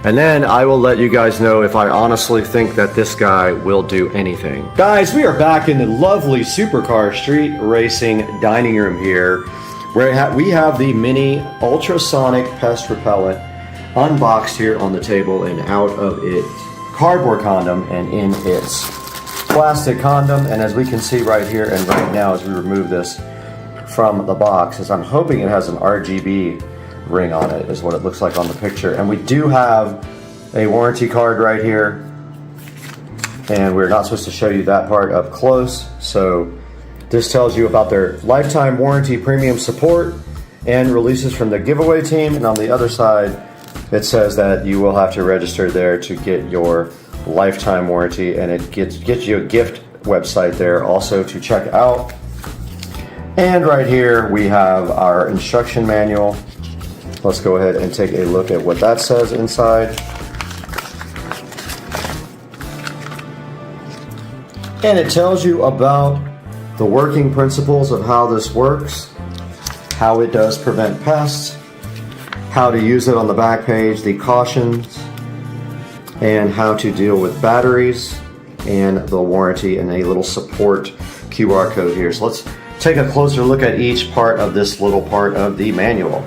And then I will let you guys know if I honestly think that this guy will do anything. Guys, we are back in the lovely supercar street racing dining room here, where we have the Mini Ultrasonic Pest Repellent unboxed here on the table and out of its cardboard condom and in its plastic condom. And as we can see right here and right now as we remove this from the box, is I'm hoping it has an RGB ring on it, is what it looks like on the picture. And we do have a warranty card right here, and we're not supposed to show you that part up close. So this tells you about their lifetime warranty, premium support, and releases from the giveaway team. And on the other side it says that you will have to register there to get your lifetime warranty, and it gets you a gift website there also to check out. And right here we have our instruction manual. Let's go ahead and take a look at what that says inside. And it tells you about the working principles of how this works, how it does prevent pests, how to use it on the back page, the cautions, and how to deal with batteries, and the warranty, and a little support QR code here. So let's take a closer look at each part of this little part of the manual.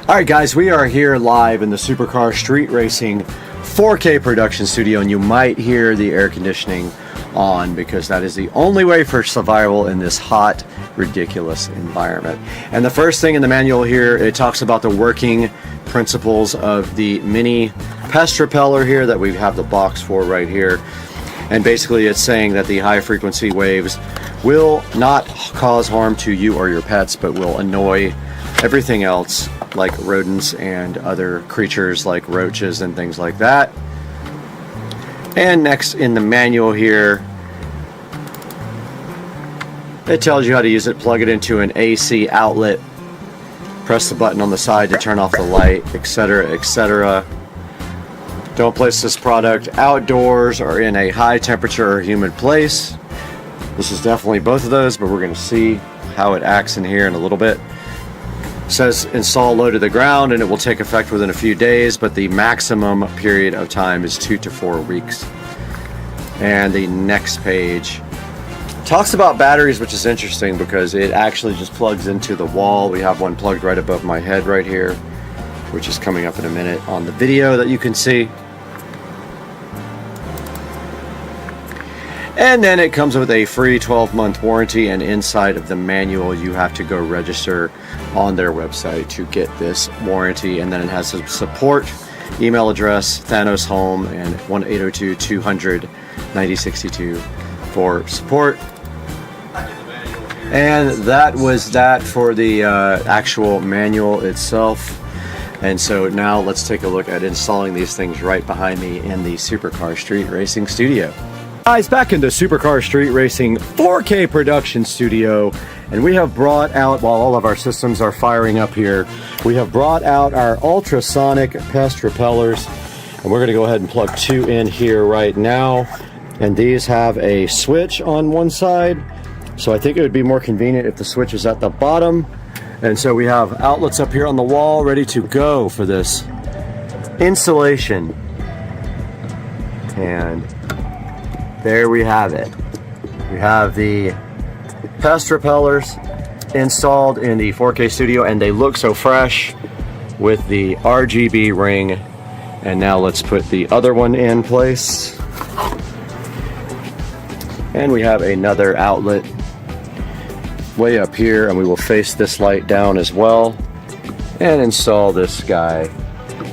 Alright guys, we are here live in the Supercar Street Racing 4K production studio, and you might hear the air conditioning on because that is the only way for survival in this hot, ridiculous environment. And the first thing in the manual here, it talks about the working principles of the Mini pest repeller here that we have the box for right here. And basically it's saying that the high frequency waves will not cause harm to you or your pets, but will annoy everything else like rodents and other creatures like roaches and things like that. And next in the manual here, it tells you how to use it. Plug it into an AC outlet, press the button on the side to turn off the light, etc., etc. Don't place this product outdoors or in a high temperature or humid place. This is definitely both of those, but we're going to see how it acts in here in a little bit. It says install low to the ground and it will take effect within a few days, but the maximum period of time is 2 to 4 weeks. And the next page talks about batteries, which is interesting because it actually just plugs into the wall. We have one plugged right above my head right here, which is coming up in a minute on the video that you can see. And then it comes with a free 12-month warranty, and inside of the manual you have to go register on their website to get this warranty. And then it has a support email address, Thanos Home, and 1-802-200-9062 for support. And that was that for the actual manual itself. And so now let's take a look at installing these things right behind me in the Supercar Street Racing Studio. Guys, back in the Supercar Street Racing 4K production studio, and we have brought out, while all of our systems are firing up here, we have brought out our ultrasonic pest repellers, and we're going to go ahead and plug 2 in here right now. And these have a switch on one side, so I think it would be more convenient if the switch is at the bottom. And so we have outlets up here on the wall ready to go for this installation. And there we have it. We have the pest repellers installed in the 4K studio, and they look so fresh with the RGB ring. And now let's put the other one in place. And we have another outlet way up here, and we will face this light down as well and install this guy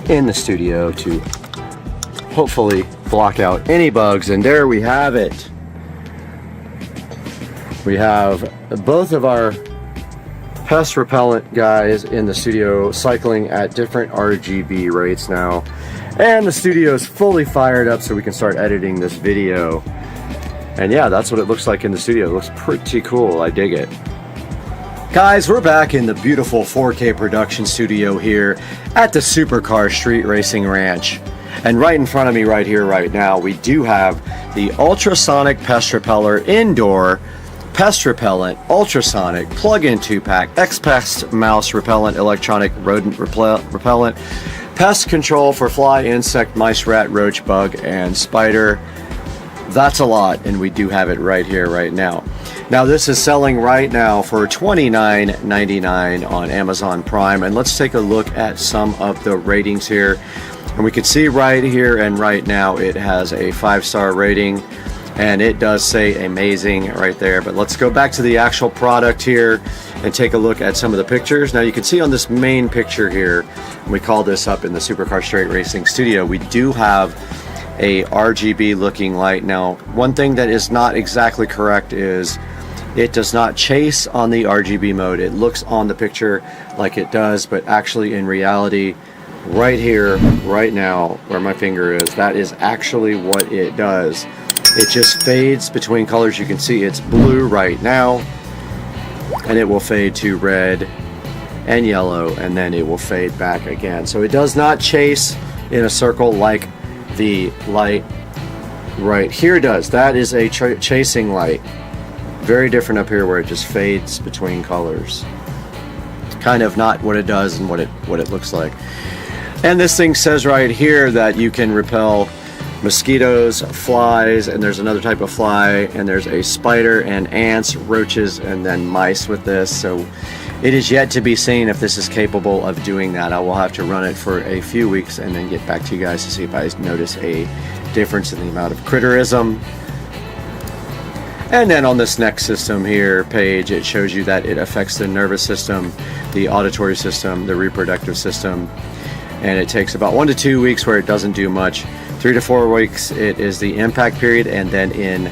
in the studio to hopefully block out any bugs. And there we have it. We have both of our pest repellent guys in the studio cycling at different RGB rates now, and the studio is fully fired up so we can start editing this video. And yeah, that's what it looks like in the studio. It looks pretty cool. I dig it. Guys, we're back in the beautiful 4K production studio here at the Supercar Street Racing Ranch. And right in front of me right here right now, we do have the ultrasonic pest repeller indoor pest repellent ultrasonic plug-in 2-pack X-Pest mouse repellent electronic rodent repellent pest control for fly, insect, mice, rat, roach, bug, and spider. That's a lot, and we do have it right here right now. Now this is selling right now for $29.99 on Amazon Prime, and let's take a look at some of the ratings here. And we can see right here and right now it has a 5-star rating, and it does say amazing right there. But let's go back to the actual product here and take a look at some of the pictures. Now you can see on this main picture here, and we call this up in the Supercar Street Racing Studio, we do have a RGB looking light. Now one thing that is not exactly correct is it does not chase on the RGB mode. It looks on the picture like it does, but actually in reality, right here, right now, where my finger is, that is actually what it does. It just fades between colors. You can see it's blue right now, and it will fade to red and yellow, and then it will fade back again. So it does not chase in a circle like the light right here does. That is a chasing light. Very different up here where it just fades between colors. Kind of not what it does and what it looks like. And this thing says right here that you can repel mosquitoes, flies, and there's another type of fly, and there's a spider and ants, roaches, and then mice with this. So it is yet to be seen if this is capable of doing that. I will have to run it for a few weeks and then get back to you guys to see if I notice a difference in the amount of critterism. And then on this next system here page, it shows you that it affects the nervous system, the auditory system, the reproductive system, and it takes about 1 to 2 weeks where it doesn't do much. 3 to 4 weeks it is the impact period, and then in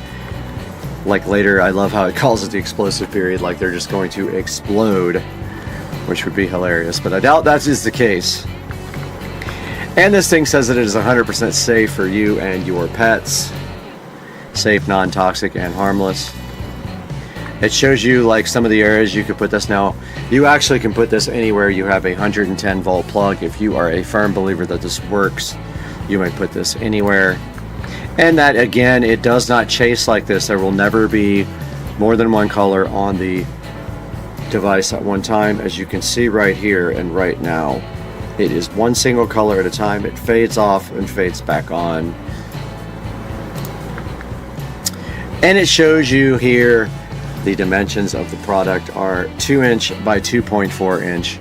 like later, I love how it calls it the explosive period, like they're just going to explode, which would be hilarious, but I doubt that is the case. And this thing says that it is 100% safe for you and your pets. Safe, non-toxic, and harmless. It shows you like some of the areas you could put this. Now, you actually can put this anywhere you have a 110 volt plug. If you are a firm believer that this works, you might put this anywhere. And that, again, it does not chase like this. There will never be more than one color on the device at one time. As you can see right here and right now, it is one single color at a time. It fades off and fades back on. And it shows you here the dimensions of the product are 2 inch by 2.4 inch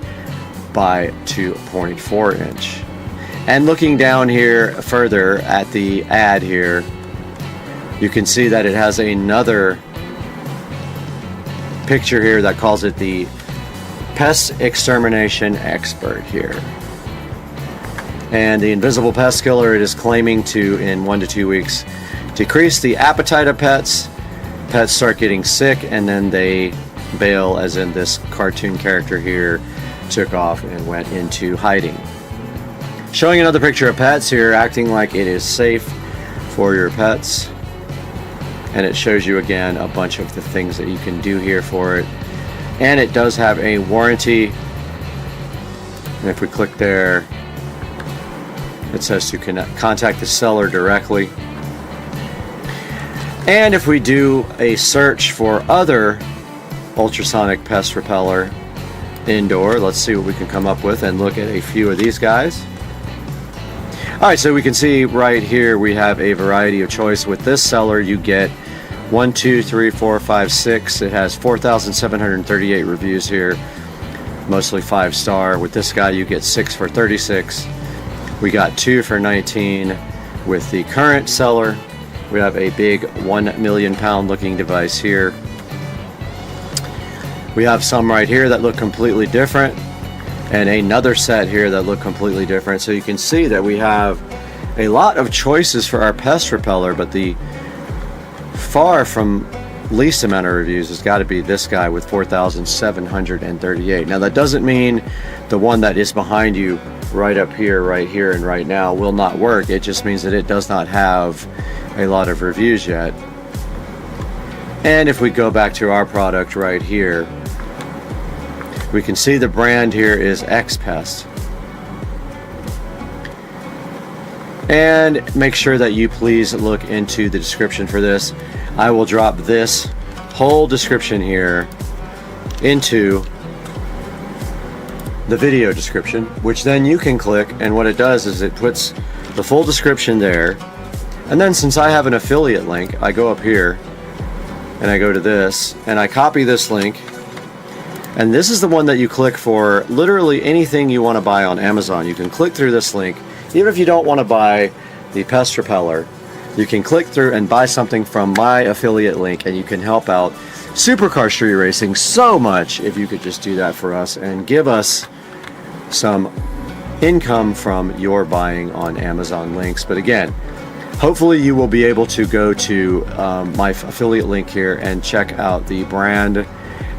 by 2.4 inch. And looking down here further at the ad here, you can see that it has another picture here that calls it the Pest Extermination Expert here. And the invisible pest killer, it is claiming to, in 1 to 2 weeks, decrease the appetite of pets. Pets start getting sick and then they bail, as in this cartoon character here took off and went into hiding. Showing another picture of pets here, acting like it is safe for your pets. And it shows you again a bunch of the things that you can do here for it. And it does have a warranty. And if we click there, it says to contact the seller directly. And if we do a search for other ultrasonic pest repeller indoor, let's see what we can come up with and look at a few of these guys. Alright, so we can see right here we have a variety of choice. With this seller you get 1, 2, 3, 4, 5, 6. It has 4,738 reviews here, mostly 5-star. With this guy you get 6 for 36. We got 2 for 19 with the current seller. We have a big 1 million pound looking device here. We have some right here that look completely different, and another set here that look completely different. So you can see that we have a lot of choices for our pest repeller, but the far from least amount of reviews has got to be this guy with 4,738. Now that doesn't mean the one that is behind you right up here, right here, and right now will not work. It just means that it does not have a lot of reviews yet. And if we go back to our product right here, we can see the brand here is X-Pest. And make sure that you please look into the description for this. I will drop this whole description here into the video description, which then you can click, and what it does is it puts the full description there. And then since I have an affiliate link, I go up here and I go to this and I copy this link, and this is the one that you click for literally anything you want to buy on Amazon. You can click through this link. Even if you don't want to buy the pest repeller, you can click through and buy something from my affiliate link, and you can help out Supercar Street Racing so much if you could just do that for us and give us some income from your buying on Amazon links. But again, hopefully you will be able to go to my affiliate link here and check out the brand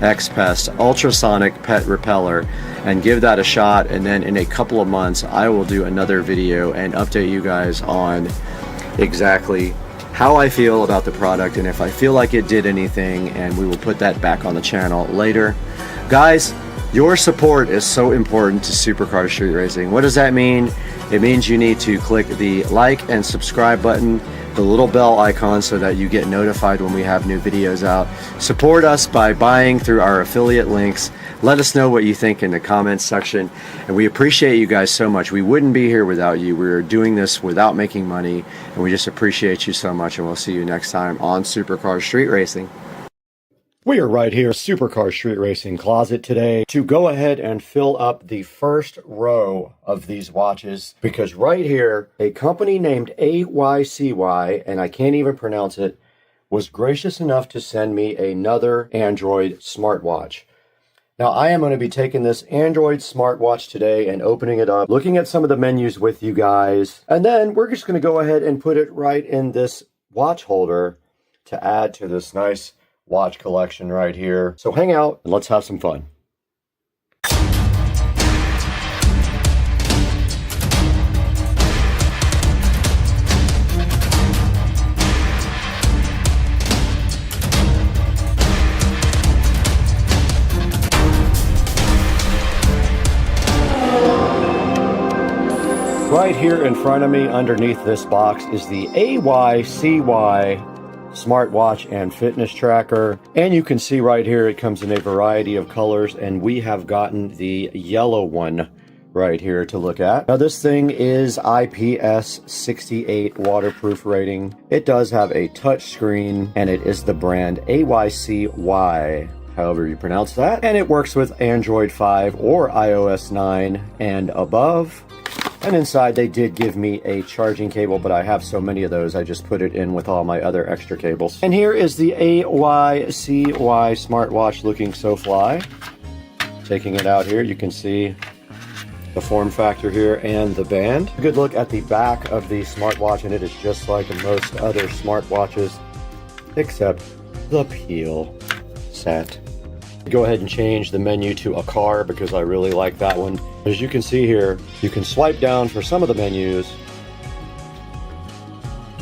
X-Pest Ultrasonic Pet Repeller and give that a shot. And then in a couple of months I will do another video and update you guys on exactly how I feel about the product and if I feel like it did anything, and we will put that back on the channel later. Guys, your support is so important to Supercar Street Racing. What does that mean? It means you need to click the like and subscribe button, the little bell icon, so that you get notified when we have new videos out. Support us by buying through our affiliate links. Let us know what you think in the comments section, and we appreciate you guys so much. We wouldn't be here without you. We're doing this without making money, and we just appreciate you so much, and we'll see you next time on Supercar Street Racing. We are right here, Supercar Street Racing Closet today, to go ahead and fill up the first row of these watches, because right here, a company named AYCY, and I can't even pronounce it, was gracious enough to send me another Android smartwatch. Now I am going to be taking this Android smartwatch today and opening it up, looking at some of the menus with you guys, and then we're just going to go ahead and put it right in this watch holder to add to this nice watch collection right here. So hang out and let's have some fun. Right here in front of me, underneath this box, is the AYCY smartwatch and fitness tracker. And you can see right here, it comes in a variety of colors, and we have gotten the yellow one right here to look at. Now this thing is IPS 68 waterproof rating. It does have a touch screen, and it is the brand AYCY, however you pronounce that. And it works with Android 5 or iOS 9 and above. And inside they did give me a charging cable, but I have so many of those, I just put it in with all my other extra cables. And here is the AYCY smartwatch looking so fly. Taking it out here, you can see the form factor here and the band. A good look at the back of the smartwatch, and it is just like most other smartwatches, except the peel set. Go ahead and change the menu to a car because I really like that one. As you can see here, you can swipe down for some of the menus.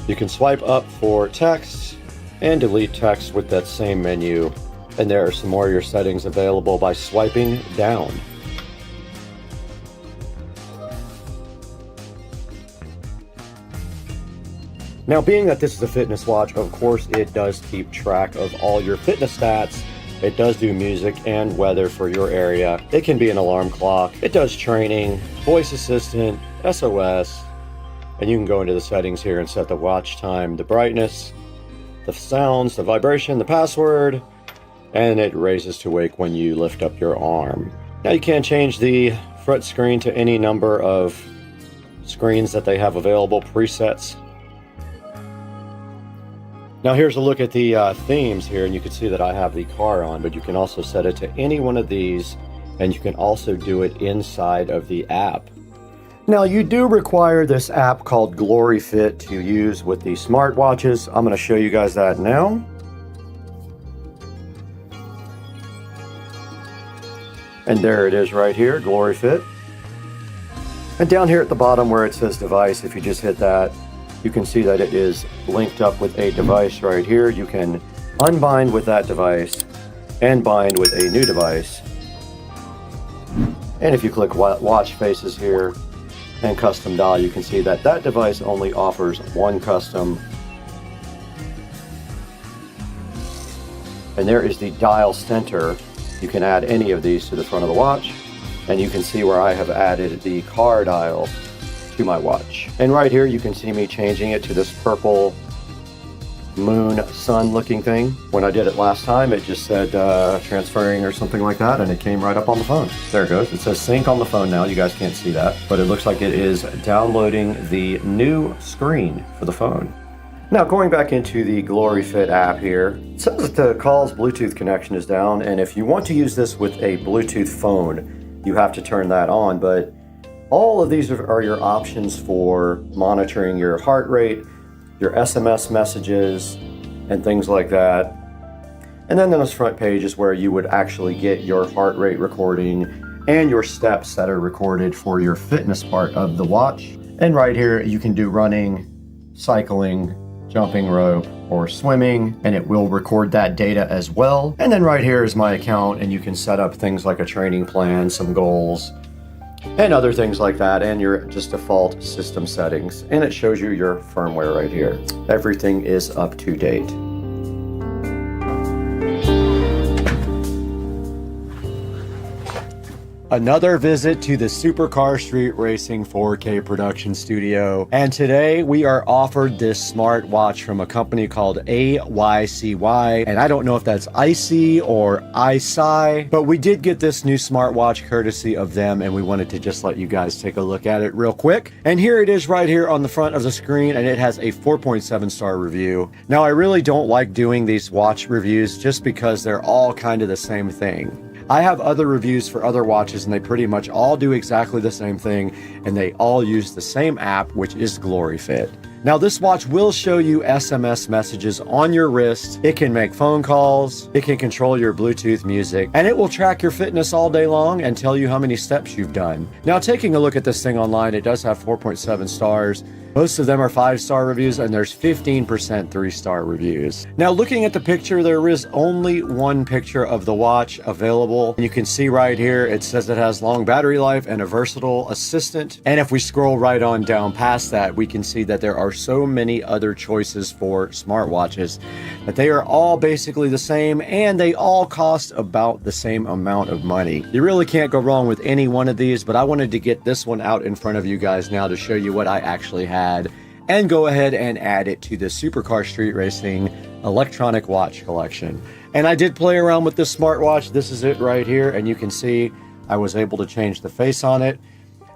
You can swipe up for text and delete text with that same menu. And there are some more of your settings available by swiping down. Now, being that this is a fitness watch, of course it does keep track of all your fitness stats. It does do music and weather for your area. It can be an alarm clock. It does training, voice assistant, SOS, and you can go into the settings here and set the watch time, the brightness, the sounds, the vibration, the password, and it raises to wake when you lift up your arm. Now you can change the front screen to any number of screens that they have available, presets. Now here's a look at the themes here, and you can see that I have the car on, but you can also set it to any one of these, and you can also do it inside of the app. Now you do require this app called GloryFit to use with the smartwatches. I'm going to show you guys that now. And there it is right here, GloryFit. And down here at the bottom where it says device, if you just hit that, you can see that it is linked up with a device right here. You can unbind with that device and bind with a new device. And if you click watch faces here and custom dial, you can see that that device only offers one custom. And there is the dial center. You can add any of these to the front of the watch, and you can see where I have added the car dial to my watch. And right here you can see me changing it to this purple moon sun looking thing. When I did it last time, it just said transferring or something like that, and it came right up on the phone. There it goes. It says sync on the phone now. You guys can't see that, but it looks like it is downloading the new screen for the phone. Now going back into the GloryFit app here, it says that the call's Bluetooth connection is down, and if you want to use this with a Bluetooth phone, you have to turn that on, but all of these are your options for monitoring your heart rate, your SMS messages, and things like that. And then on this front page is where you would actually get your heart rate recording and your steps that are recorded for your fitness part of the watch. And right here you can do running, cycling, jumping rope, or swimming, and it will record that data as well. And then right here is my account, and you can set up things like a training plan, some goals, and other things like that, and your just default system settings. And it shows you your firmware right here. Everything is up to date. Another visit to the Supercar Street Racing 4K production studio. And today we are offered this smartwatch from a company called AYCY. And I don't know if that's ICY or ICY, but we did get this new smartwatch courtesy of them, and we wanted to just let you guys take a look at it real quick. And here it is right here on the front of the screen, and it has a 4.7 star review. Now I really don't like doing these watch reviews just because they're all kind of the same thing. I have other reviews for other watches and they pretty much all do exactly the same thing, and they all use the same app, which is GloryFit. Now this watch will show you SMS messages on your wrist. It can make phone calls, it can control your Bluetooth music, and it will track your fitness all day long and tell you how many steps you've done. Now taking a look at this thing online, it does have 4.7 stars. Most of them are 5-star reviews, and there's 15% 3-star reviews. Now looking at the picture, there is only one picture of the watch available. You can see right here, it says it has long battery life and a versatile assistant. And if we scroll right on down past that, we can see that there are so many other choices for smartwatches that they are all basically the same, and they all cost about the same amount of money. You really can't go wrong with any one of these, but I wanted to get this one out in front of you guys now to show you what I actually have and go ahead and add it to the Supercar Street Racing electronic watch collection. And I did play around with this smartwatch. This is it right here, and you can see I was able to change the face on it.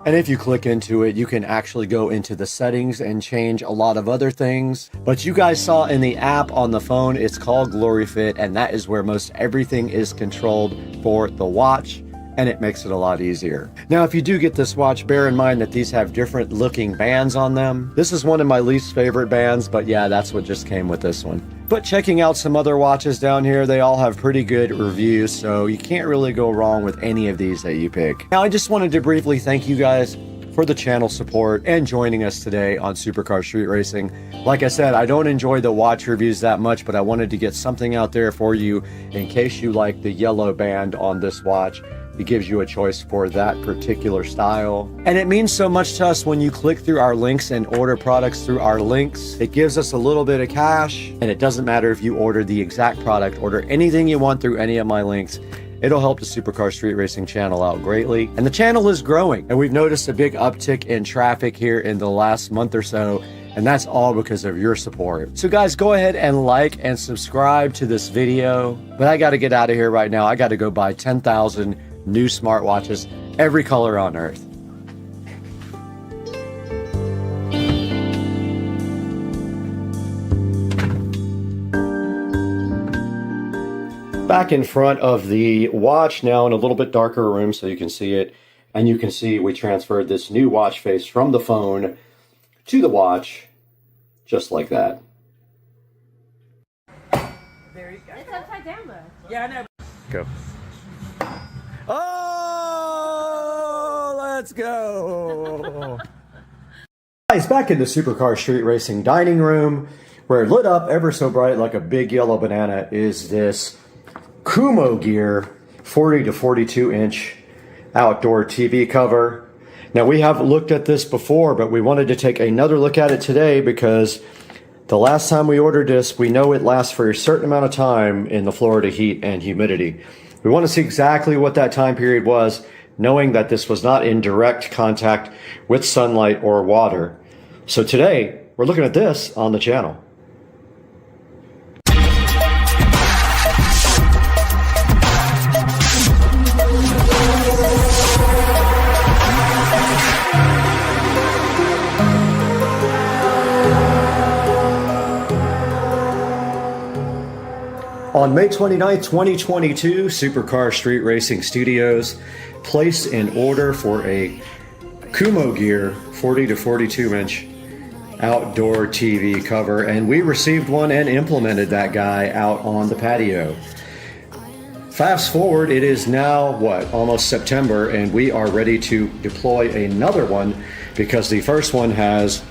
And if you click into it, you can actually go into the settings and change a lot of other things. But you guys saw in the app on the phone, it's called GloryFit, and that is where most everything is controlled for the watch, and it makes it a lot easier. Now, if you do get this watch, bear in mind that these have different looking bands on them. This is one of my least favorite bands, but yeah, that's what just came with this one. But checking out some other watches down here, they all have pretty good reviews, so you can't really go wrong with any of these that you pick. Now, I just wanted to briefly thank you guys for the channel support and joining us today on Supercar Street Racing. Like I said, I don't enjoy the watch reviews that much, but I wanted to get something out there for you in case you like the yellow band on this watch. It gives you a choice for that particular style. And it means so much to us when you click through our links and order products through our links. It gives us a little bit of cash, and it doesn't matter if you order the exact product, order anything you want through any of my links. It'll help the Supercar Street Racing channel out greatly. And the channel is growing, and we've noticed a big uptick in traffic here in the last month or so, and that's all because of your support. So guys, go ahead and like and subscribe to this video. But I gotta get out of here right now. I gotta go buy 10,000 new smartwatches, every color on earth. Back in front of the watch now in a little bit darker room so you can see it. And you can see we transferred this new watch face from the phone to the watch, just like that. There you go. It's upside down though. Yeah, I know. Go. Oh, let's go. Guys, back in the Supercar Street Racing dining room, where lit up ever so bright like a big yellow banana is this Kumo Gear 40 to 42 inch outdoor TV cover. Now, we have looked at this before, but we wanted to take another look at it today because the last time we ordered this, we know it lasts for a certain amount of time in the Florida heat and humidity. We want to see exactly what that time period was, knowing that this was not in direct contact with sunlight or water. So today, we're looking at this on the channel. On May 29th, 2022, Supercar Street Racing Studios placed an order for a Kumo Gear 40 to 42 inch outdoor TV cover, and we received one and implemented that guy out on the patio. Fast forward, it is now, almost September, and we are ready to deploy another one because the first one has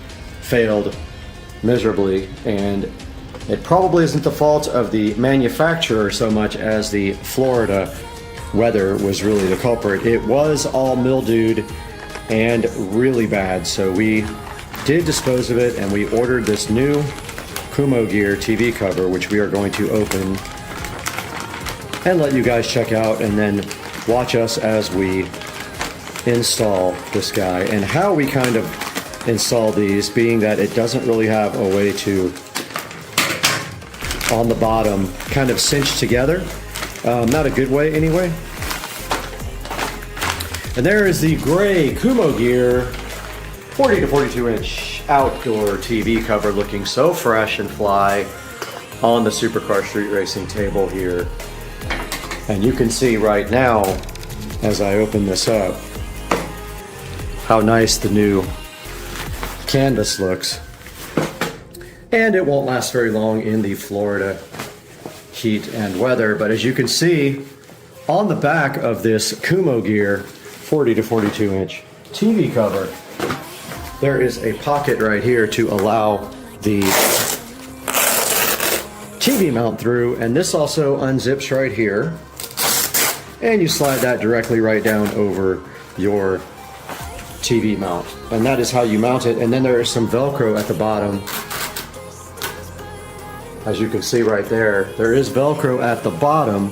failed miserably, and it probably isn't the fault of the manufacturer so much as the Florida weather was really the culprit. It was all mildewed and really bad, so we did dispose of it and we ordered this new Kumo Gear TV cover, which we are going to open and let you guys check out and then watch us as we install this guy and how we kind of install these, being that it doesn't really have a way to on the bottom kind of cinched together, not a good way anyway. And there is the gray Kumo Gear 40 to 42 inch outdoor TV cover, looking so fresh and fly on the Supercar Street Racing table here. And you can see right now, as I open this up, how nice the new canvas looks. And it won't last very long in the Florida heat and weather, but as you can see on the back of this Kumo Gear 40 to 42 inch TV cover, there is a pocket right here to allow the TV mount through, and this also unzips right here, and you slide that directly right down over your TV mount, and that is how you mount it. And then there is some Velcro at the bottom. As you can see right there, there is Velcro at the bottom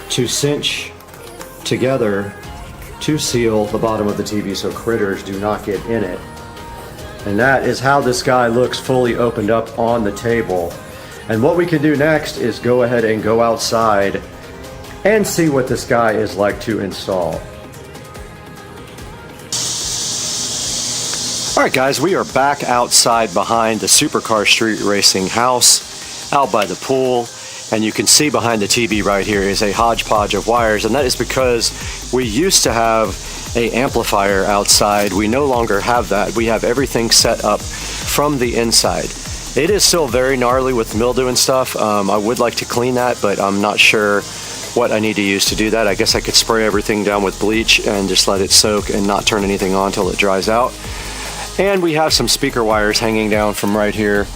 to cinch together to seal the bottom of the TV so critters do not get in it. And that is how this guy looks fully opened up on the table. And what we can do next is go ahead and go outside and see what this guy is like to install. Alright guys, we are back outside behind the Supercar Street Racing house out by the pool, and you can see behind the TV right here is a hodgepodge of wires, and that is because we used to have an amplifier outside. We no longer have that. We have everything set up from the inside. It is still very gnarly with mildew and stuff. I would like to clean that, but I'm not sure what I need to use to do that. I guess I could spray everything down with bleach and just let it soak and not turn anything on until it dries out. And we have some speaker wires hanging down from right here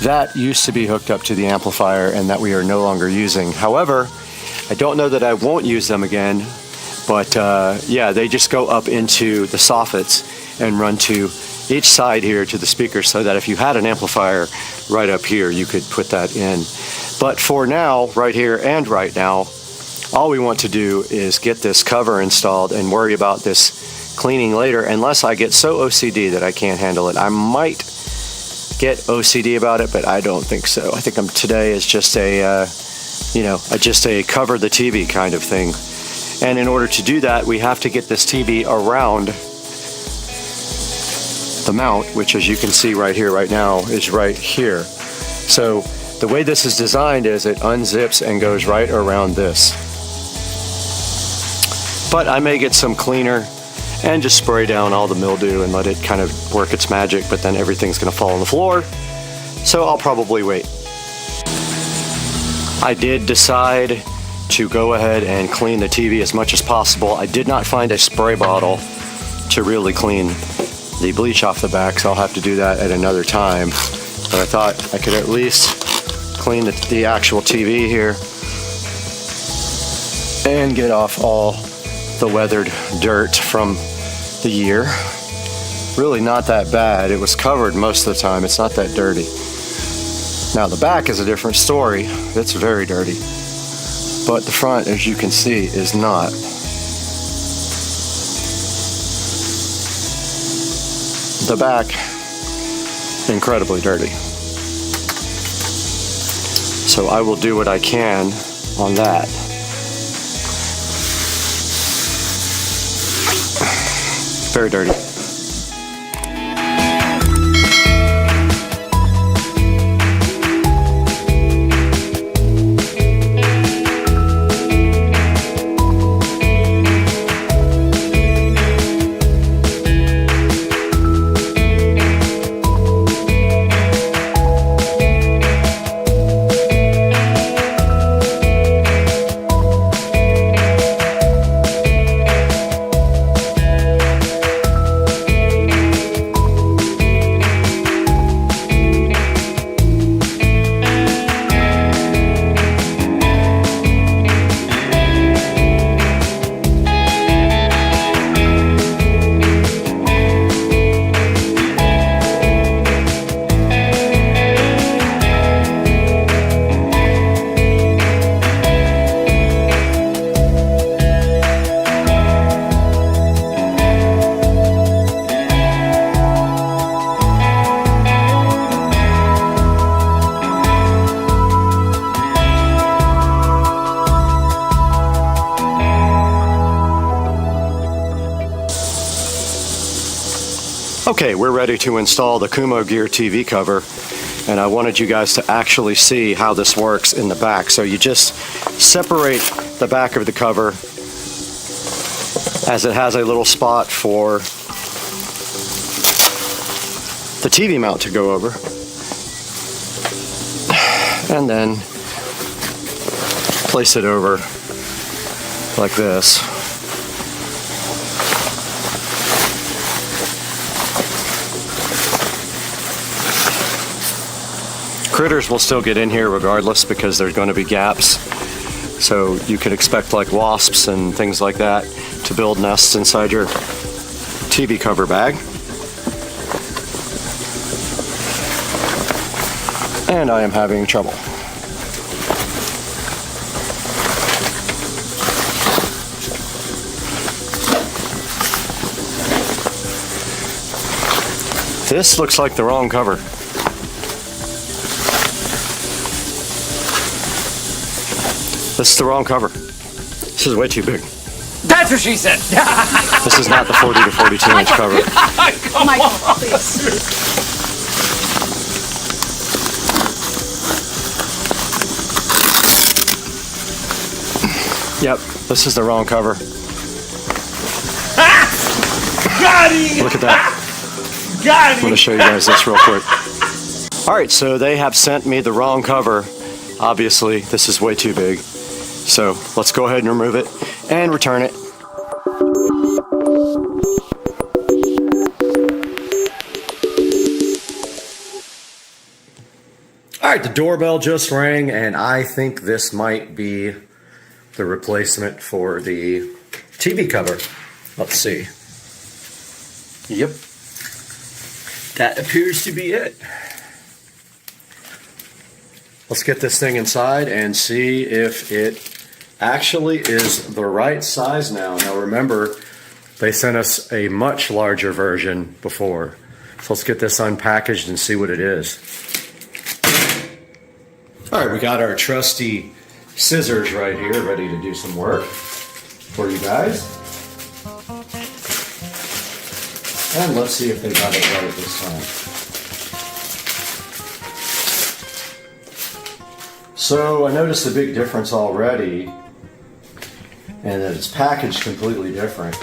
that used to be hooked up to the amplifier and that we are no longer using. However, I don't know that I won't use them again, but yeah, they just go up into the soffits and run to each side here to the speakers, so that if you had an amplifier right up here, you could put that in. But for now, right here and right now, all we want to do is get this cover installed and worry about this cleaning later, unless I get so OCD that I can't handle it. I might get OCD about it, but I don't think so. I think today is just a, just a cover the TV kind of thing. And in order to do that, we have to get this TV around the mount, which as you can see right here, right now, is right here. So the way this is designed is it unzips and goes right around this. But I may get some cleaner and just spray down all the mildew and let it kind of work its magic, but then everything's gonna fall on the floor, so I'll probably wait. I did decide to go ahead and clean the TV as much as possible. I did not find a spray bottle to really clean the bleach off the back, so I'll have to do that at another time. But I thought I could at least clean the actual TV here and get off all the weathered dirt from the year. Really not that bad. It was covered most of the time. It's not that dirty. Now the back is a different story. It's very dirty. But the front, as you can see, is not. The back, incredibly dirty. So I will do what I can on that. Very dirty. Okay, we're ready to install the Kumo Gear TV cover, and I wanted you guys to actually see how this works in the back. So you just separate the back of the cover, as it has a little spot for the TV mount to go over, and then place it over like this. Critters will still get in here regardless because there's going to be gaps. So you could expect like wasps and things like that to build nests inside your TV cover bag. And I am having trouble. This looks like the wrong cover. This is the wrong cover. This is way too big. That's what she said. This is not the 40 to 42 inch cover. Oh my God, please. Yep, this is the wrong cover. Got him! Look at that. Got I'm him! going to show you guys this real quick. Alright, so they have sent me the wrong cover. Obviously, this is way too big. So let's go ahead and remove it and return it. Alright, the doorbell just rang, and I think this might be the replacement for the TV cover. Let's see. Yep. That appears to be it. Let's get this thing inside and see if it actually is the right size now. Now remember, they sent us a much larger version before. So let's get this unpackaged and see what it is. All right, we got our trusty scissors right here, ready to do some work for you guys. And let's see if they got it right this time. So I noticed a big difference already, and that it's packaged completely different.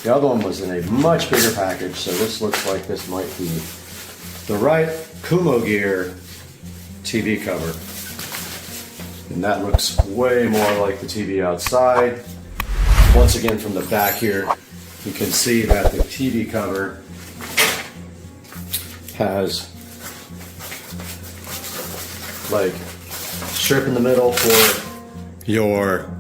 The other one was in a much bigger package, so this looks like this might be the right Kumo Gear TV cover. And that looks way more like the TV outside. Once again, from the back here, you can see that the TV cover has like strip in the middle for your,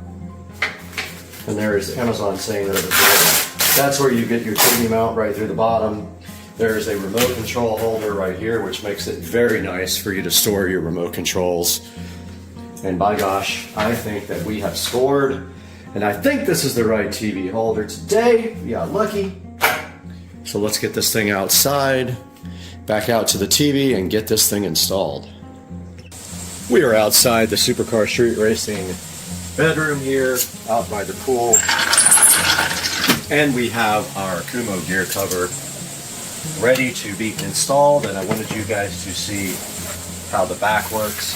and there's Amazon saying that it was, that's where you get your TV mount right through the bottom. There's a remote control holder right here, which makes it very nice for you to store your remote controls. And by gosh, I think that we have scored, and I think this is the right TV holder today. We got lucky. So let's get this thing outside, back out to the TV, and get this thing installed. We are outside the Supercar Street Racing bedroom here, out by the pool. And we have our Kumo gear cover ready to be installed, and I wanted you guys to see how the back works.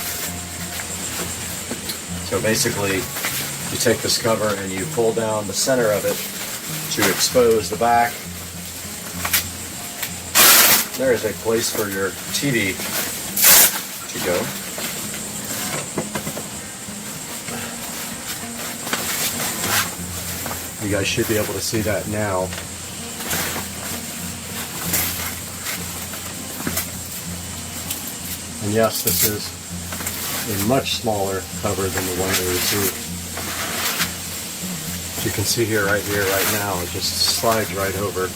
So basically, you take this cover and you pull down the center of it to expose the back. There is a place for your TV to go. You guys should be able to see that now. And yes, this is a much smaller cover than the one we received. As you can see here, right now, it just slides right over.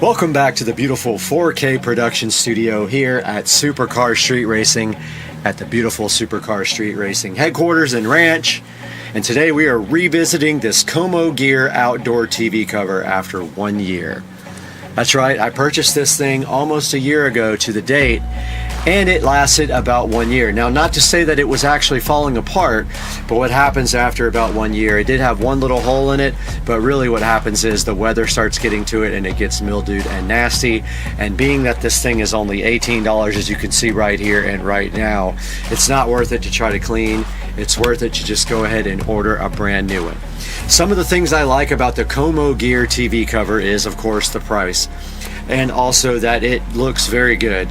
Welcome back to the beautiful 4K production studio here at Supercar Street Racing at the beautiful Supercar Street Racing headquarters and ranch. And today we are revisiting this Como Gear outdoor TV cover after 1 year. That's right, I purchased this thing almost a year ago to the date, and it lasted about 1 year. Now, not to say that it was actually falling apart, but what happens after about 1 year, it did have one little hole in it, but really what happens is the weather starts getting to it and it gets mildewed and nasty. And being that this thing is only $18, as you can see right here and right now, it's not worth it to try to clean. It's worth it to just go ahead and order a brand new one. Some of the things I like about the Como Gear TV cover is, of course, the price, and also that it looks very good.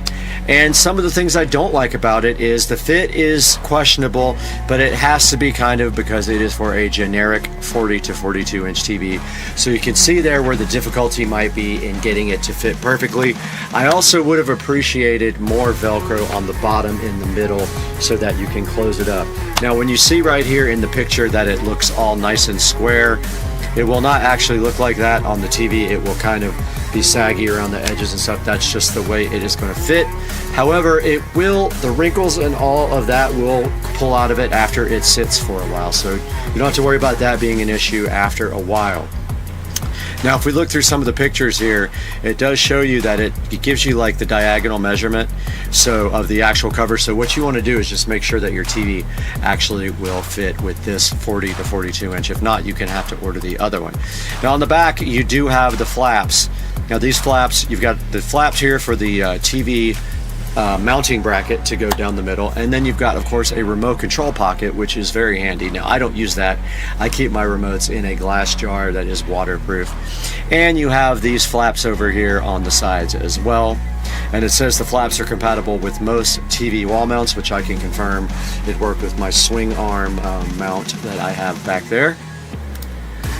And some of the things I don't like about it is the fit is questionable, but it has to be kind of because it is for a generic 40 to 42 inch TV. So you can see there where the difficulty might be in getting it to fit perfectly. I also would have appreciated more Velcro on the bottom in the middle so that you can close it up. Now, when you see right here in the picture that it looks all nice and square, it will not actually look like that on the TV. It will kind of be saggy around the edges and stuff. That's just the way it is going to fit. However, it will, the wrinkles and all of that will pull out of it after it sits for a while. So you don't have to worry about that being an issue after a while. Now, if we look through some of the pictures here, it does show you that it gives you like the diagonal measurement of the actual cover. So what you want to do is just make sure that your TV actually will fit with this 40 to 42 inch. If not, you can have to order the other one. Now on the back, you do have the flaps. Now these flaps, you've got the flaps here for the TV mounting bracket to go down the middle, and then you've got, of course, a remote control pocket, which is very handy. Now I don't use that. I keep my remotes in a glass jar that is waterproof. And you have these flaps over here on the sides as well, and it says the flaps are compatible with most TV wall mounts, which I can confirm. It worked with my swing arm mount that I have back there.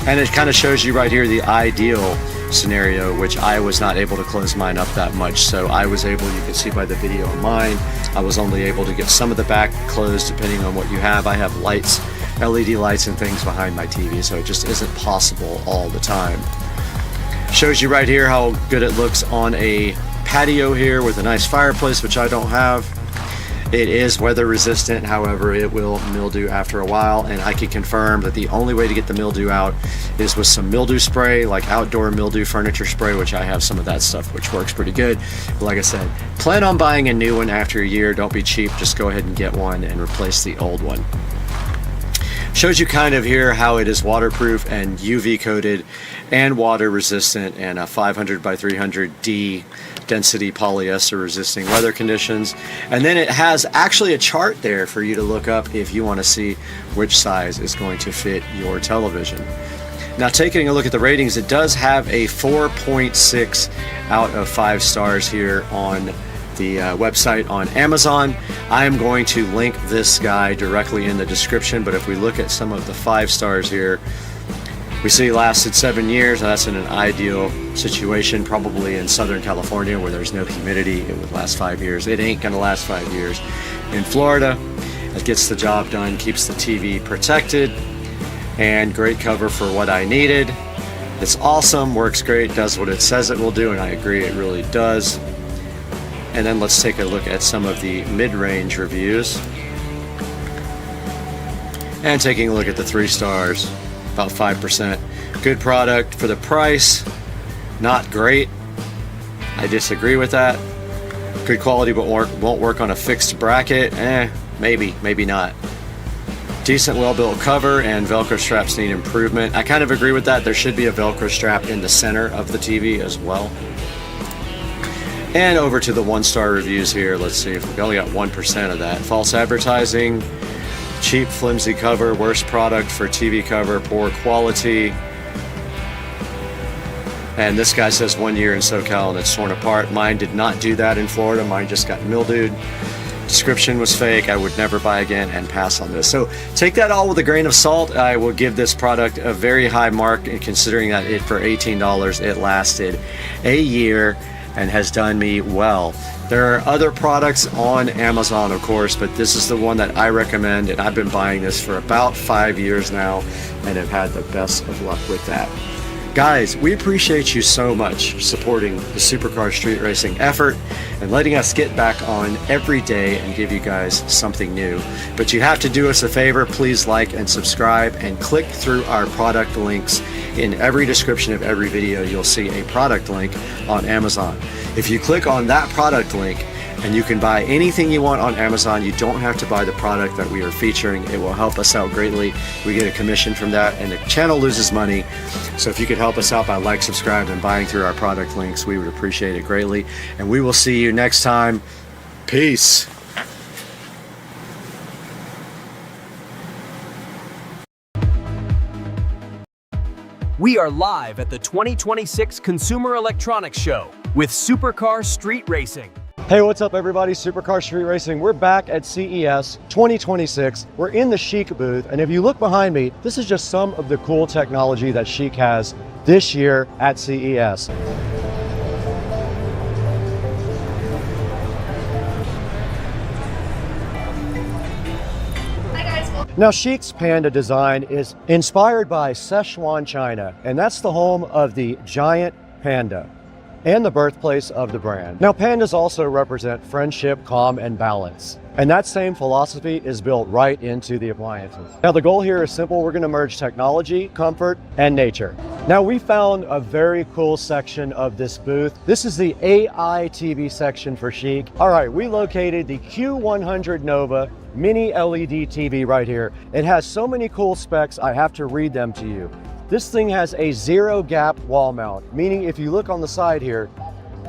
And it kind of shows you right here the ideal scenario, which I was not able to close mine up that much. So I was able, you can see by the video of mine, I was only able to get some of the back closed depending on what you have. I have lights, LED lights and things behind my TV, so it just isn't possible all the time. Shows you right here how good it looks on a patio here with a nice fireplace, which I don't have. It is weather resistant, however, it will mildew after a while, and I can confirm that the only way to get the mildew out is with some mildew spray, like outdoor mildew furniture spray, which I have some of that stuff, which works pretty good. But like I said, plan on buying a new one after a year. Don't be cheap, just go ahead and get one and replace the old one. Shows you kind of here how it is waterproof and UV coated and water resistant, and a 500 by 300D density polyester resisting weather conditions. And then it has actually a chart there for you to look up if you want to see which size is going to fit your television. Now, taking a look at the ratings, it does have a 4.6 out of 5 stars here on the website on Amazon. I am going to link this guy directly in the description, but if we look at some of the 5 stars here, we see it lasted 7 years. That's in an ideal situation, probably in Southern California where there's no humidity. It would last 5 years. It ain't gonna last 5 years. In Florida, it gets the job done, keeps the TV protected, and great cover for what I needed. It's awesome, works great, does what it says it will do, and I agree, it really does. And then let's take a look at some of the mid-range reviews. And taking a look at the 3 stars, about 5%. Good product for the price, not great. I disagree with that. Good quality but won't work on a fixed bracket. Maybe, maybe not. Decent well-built cover, and Velcro straps need improvement. I kind of agree with that. There should be a Velcro strap in the center of the TV as well. And over to the 1-star reviews here. Let's see if we only got 1% of that. False advertising, cheap flimsy cover, worst product for TV cover, poor quality. And this guy says 1 year in SoCal and it's torn apart. Mine did not do that in Florida. Mine just got mildewed. Description was fake. I would never buy again, and pass on this. So take that all with a grain of salt. I will give this product a very high mark, and considering that it for $18 it lasted a year and has done me well. There are other products on Amazon, of course, but this is the one that I recommend, and I've been buying this for about 5 years now and have had the best of luck with that. Guys, we appreciate you so much supporting the Supercar Street Racing effort and letting us get back on every day and give you guys something new. But you have to do us a favor, please like and subscribe and click through our product links. In every description of every video, you'll see a product link on Amazon. If you click on that product link, and you can buy anything you want on Amazon. You don't have to buy the product that we are featuring. It will help us out greatly. We get a commission from that, and the channel loses money. So if you could help us out by like, subscribe, and buying through our product links, we would appreciate it greatly. And we will see you next time. Peace. We are live at the 2026 Consumer Electronics Show with Supercar Street Racing. Hey, what's up everybody? Supercar Street Racing. We're back at CES 2026. We're in the Chic booth, and if you look behind me, this is just some of the cool technology that Chic has this year at CES. Now, Chic's Panda design is inspired by Sichuan, China, and that's the home of the giant panda and the birthplace of the brand. Now, pandas also represent friendship, calm, and balance. And that same philosophy is built right into the appliances. Now, the goal here is simple. We're gonna merge technology, comfort, and nature. Now, we found a very cool section of this booth. This is the AI TV section for Chic. All right, we located the Q100 Nova mini LED TV right here. It has so many cool specs, I have to read them to you. This thing has a zero gap wall mount, meaning if you look on the side here,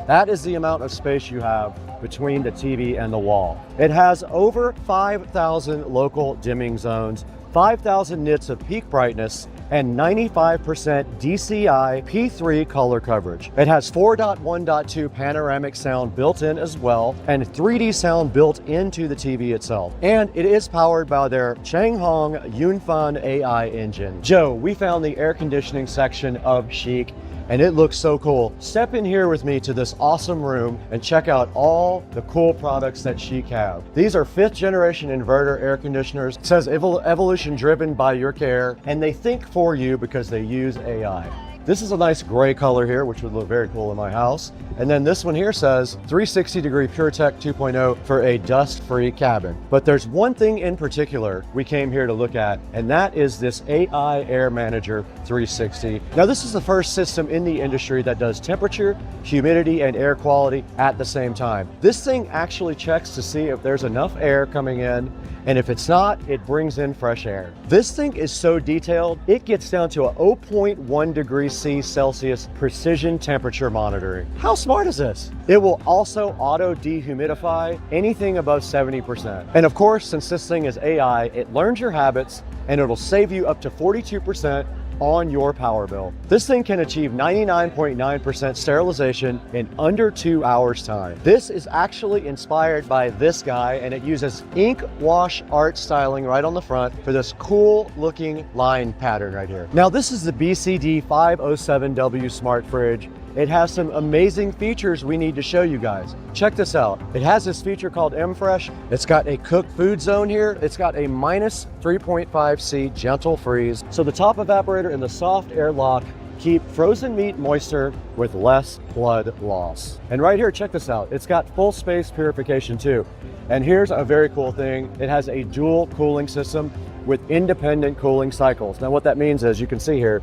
that is the amount of space you have between the TV and the wall. It has over 5,000 local dimming zones, 5,000 nits of peak brightness, and 95% DCI P3 color coverage. It has 4.1.2 panoramic sound built in as well, and 3D sound built into the TV itself. And it is powered by their Changhong Yunfan AI engine. Joe, we found the air conditioning section of Chic, and it looks so cool. Step in here with me to this awesome room and check out all the cool products that Chic have. These are 5th generation inverter air conditioners. It says evolution driven by your care, and they think for you because they use AI. This is a nice gray color here, which would look very cool in my house. And then this one here says 360 degree PureTech 2.0 for a dust-free cabin. But there's one thing in particular we came here to look at, and that is this AI Air Manager 360. Now, this is the first system in the industry that does temperature, humidity, and air quality at the same time. This thing actually checks to see if there's enough air coming in, and if it's not, it brings in fresh air. This thing is so detailed, it gets down to a 0.1 degrees Celsius precision temperature monitoring. How smart is this? It will also auto dehumidify anything above 70%. And of course, since this thing is AI, it learns your habits and it'll save you up to 42% on your power bill. This thing can achieve 99.9% sterilization in under 2 hours time. This is actually inspired by this guy, and it uses ink wash art styling right on the front for this cool looking line pattern right here. Now, this is the BCD 507W smart fridge. It has some amazing features we need to show you guys. Check this out. It has this feature called M-Fresh. It's got a cooked food zone here. It's got a minus 3.5 C gentle freeze. So the top evaporator and the soft air lock keep frozen meat moister with less blood loss. And right here, check this out. It's got full space purification too. And here's a very cool thing. It has a dual cooling system with independent cooling cycles. Now what that means is, you can see here,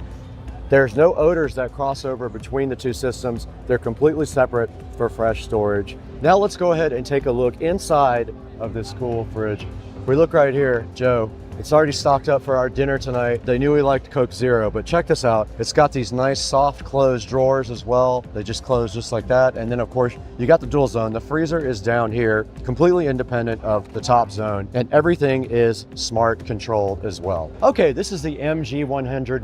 there's no odors that cross over between the two systems. They're completely separate for fresh storage. Now let's go ahead and take a look inside of this cool fridge. If we look right here, Joe, it's already stocked up for our dinner tonight. They knew we liked Coke Zero, but check this out. It's got these nice soft closed drawers as well. They just close just like that. And then of course, you got the dual zone. The freezer is down here, completely independent of the top zone, and everything is smart controlled as well. Okay, this is the MG100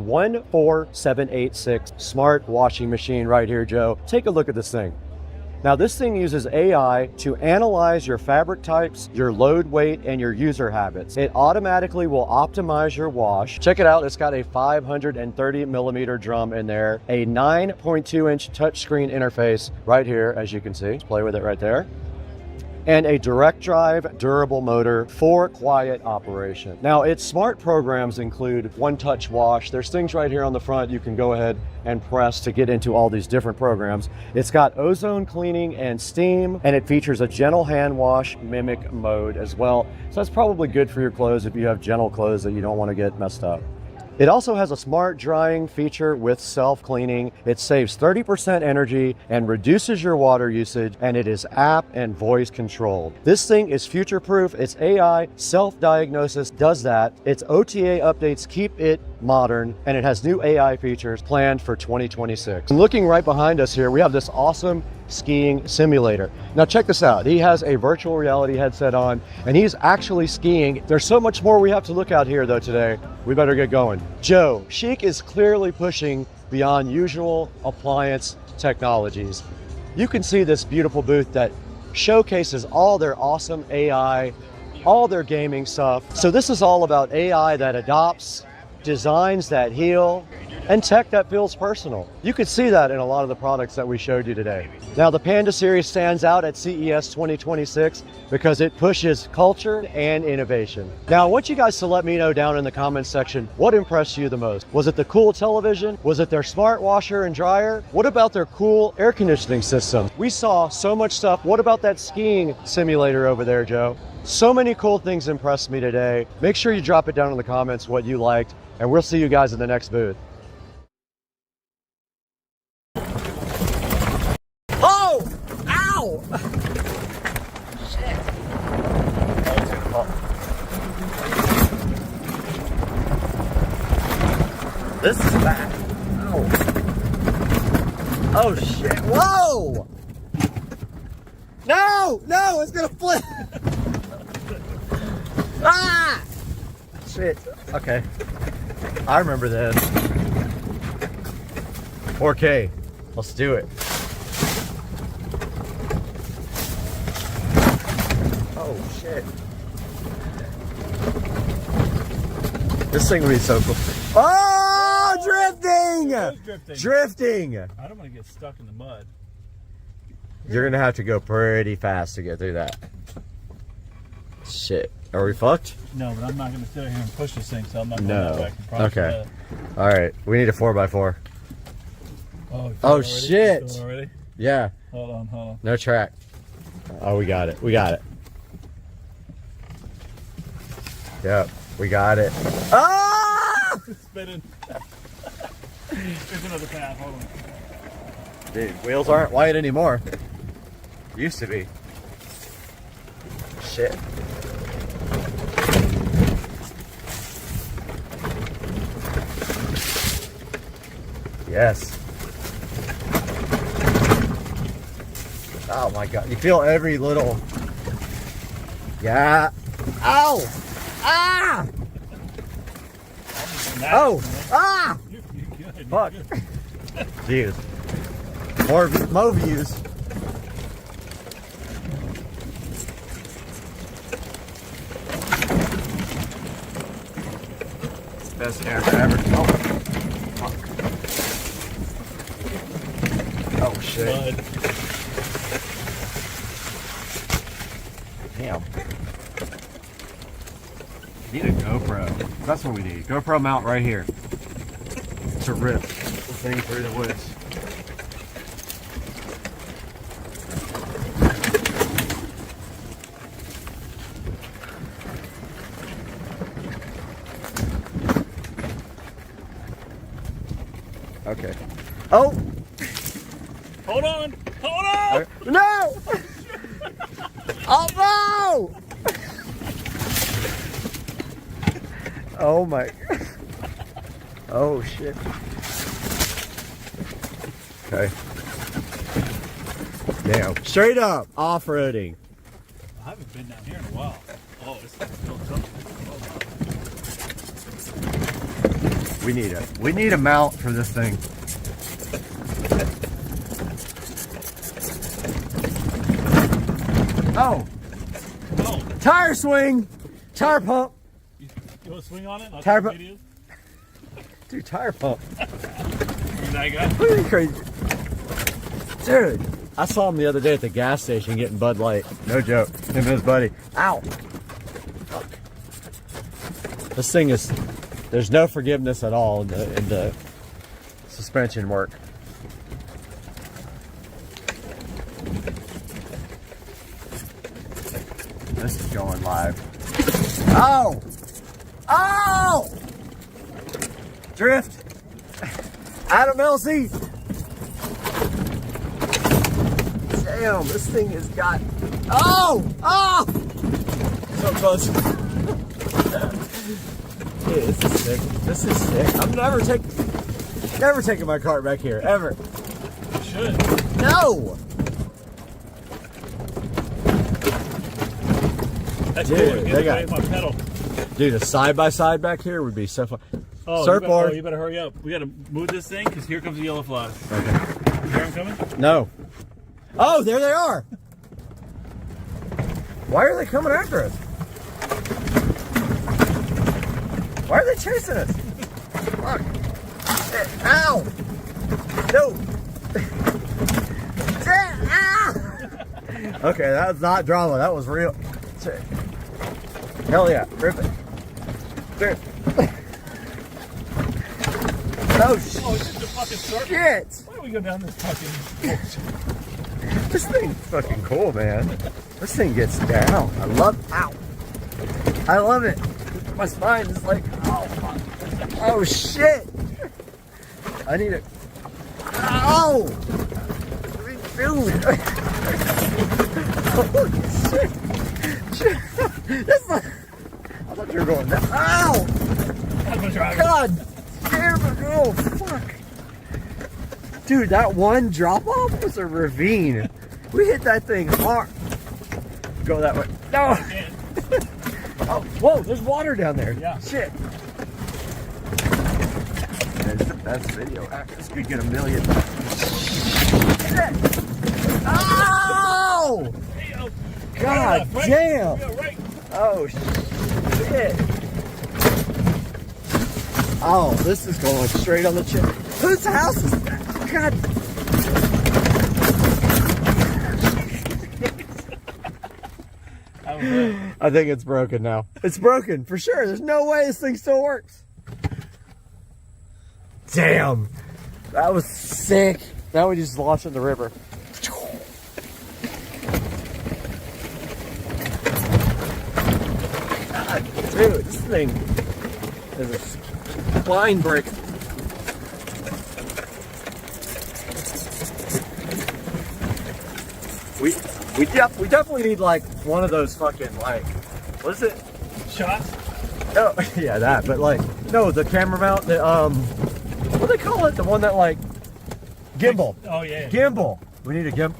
14786 smart washing machine right here, Joe. Take a look at this thing. Now, this thing uses AI to analyze your fabric types, your load weight, and your user habits. It automatically will optimize your wash. Check it out. It's got a 530 millimeter drum in there, a 9.2 inch touchscreen interface right here, as you can see. Let's play with it right there. and a direct drive durable motor for quiet operation. Now, its smart programs include one-touch wash. There's things right here on the front you can go ahead and press to get into all these different programs. It's got ozone cleaning and steam, and it features a gentle hand wash mimic mode as well. So that's probably good for your clothes if you have gentle clothes that you don't want to get messed up. It also has a smart drying feature with self-cleaning. It saves 30% energy and reduces your water usage, and it is app and voice controlled. This thing is future-proof. Its AI self-diagnosis does that. Its OTA updates keep it modern, and it has new AI features planned for 2026. And looking right behind us here, we have this awesome skiing simulator. Now check this out. He has a virtual reality headset on, and he's actually skiing. There's so much more we have to look at here though today. We better get going. Joe, Chic is clearly pushing beyond usual appliance technologies. You can see this beautiful booth that showcases all their awesome AI, all their gaming stuff. So this is all about AI that adopts, designs that heal, and tech that feels personal. You could see that in a lot of the products that we showed you today. Now, the Panda series stands out at CES 2026 because it pushes culture and innovation. Now, I want you guys to let me know down in the comments section what impressed you the most. Was it the cool television? Was it their smart washer and dryer? What about their cool air conditioning system? We saw so much stuff. What about that skiing simulator over there, Joe? So many cool things impressed me today. Make sure you drop it down in the comments what you liked, and we'll see you guys in the next booth. Oh! Ow! This is bad. Oh. Oh shit. Whoa! No! No, it's gonna flip! Ah! Shit. Okay. I remember this. 4K. Let's do it. Oh shit. This thing would be so cool. Oh, drifting! Drifting! I don't want to get stuck in the mud. You're gonna have to go pretty fast to get through that. Shit. Are we fucked? No, but I'm not going to sit here and push this thing, so I'm not going No. to back. Okay. All right. We need a 4x4. Oh shit! Already? Yeah. Hold on. No track. Oh, we got it. We got it. Yep. We got it. Ah! It's spinning. There's another path. Hold on. Dude, wheels aren't white anymore. Used to be. Shit. Yes. Oh my god. You feel every little. Yeah. Ow! Ah! Oh! Ah! You're good. Fuck. Dude. More views. Best hair ever. Oh. Fuck. Oh shit. Mud. Damn. Need a GoPro. That's what we need. GoPro mount right here. To rip the thing through the woods. Okay. Oh! Hold on! Hold on! No! Oh no! Oh my. Oh shit. Okay. Damn. Straight up off-roading. I haven't been down here in a while. Oh, it's still something. We need a mount for this thing. Oh! Oh, Tire swing! Tire pump! you want to swing on it? I'll Tire take pump. videos. Dude, tire pump. You that guy? What are you crazy? Dude, I saw him the other day at the gas station getting Bud Light. No joke. Him and his buddy. Ow! Fuck. This thing is, there's no forgiveness at all in the suspension work. This is going live. Oh! Oh! Drift! Adam LC! Damn, this thing has got... Oh! Oh! So close. Dude, this is sick. This is sick. I'm never taking my cart back here, ever. You should. No! That's Dude, cool. they got- My pedal. Dude, a side-by-side back here would be so fun. Oh, Surfboard. you better hurry up. We gotta move this thing because here comes the yellow flies. Okay. You hear them coming? No. Oh, there they are. Why are they coming after us? Why are they chasing us? Fuck. Ow. No. Ow. Okay, that was not drama. That was real. Hell yeah. Rip it. Rip. Oh, Oh, it's just a fucking circle. shit. Why don't we go down this fucking... This thing's fucking cool, man. This thing gets down. I love. Ow! I love it. My spine is like, oh fuck. Oh shit! I need it. Ow! Dude! Holy shit! That's like, I thought you were going down. Ow! God damn it! Oh fuck! Dude, that one drop off was a ravine. We hit that thing hard. Go that way. No! Oh, whoa, there's water down there. Yeah. Shit. That's the best video. This could get 1 million. Shit. Oh! God damn! Oh, shit. Oh, this is going straight on the chip. Whose house is that? God. I think it's broken now. It's broken for sure. There's no way this thing still works. Damn. That was sick. Now we just launched in the river. God, dude, this thing is a spine breaker. We definitely need like one of those fucking like, what is it? Shots? Oh yeah, that. But like, no, the camera mount. The what do they call it? The one that like gimbal. Oh yeah. Gimbal. We need a gimbal.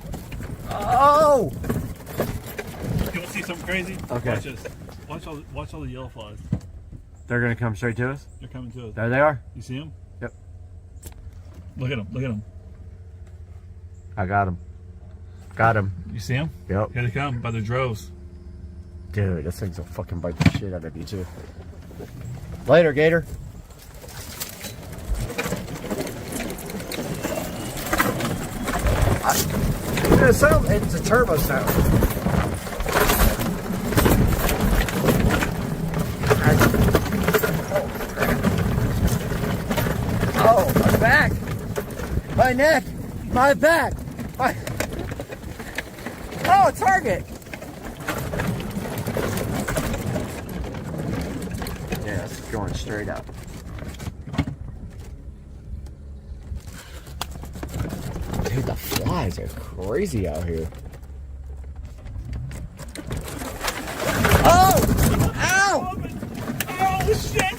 Oh. You want to see something crazy? Okay. Watch this. Watch all the yellow flies. They're gonna come straight to us. They're coming to us. There they are. You see them? Yep. Look at them. Look at them. I got them. Got him. You see them? Yep. Here they come by the droves. Dude, this thing's will fucking bite the shit out of you too. Later, Gator. It's a turbo sound. Oh, my back. My neck. My back. My... Oh, a target. Yeah, it's going straight up. Dude, the flies are crazy out here. Oh! Ow! Oh shit!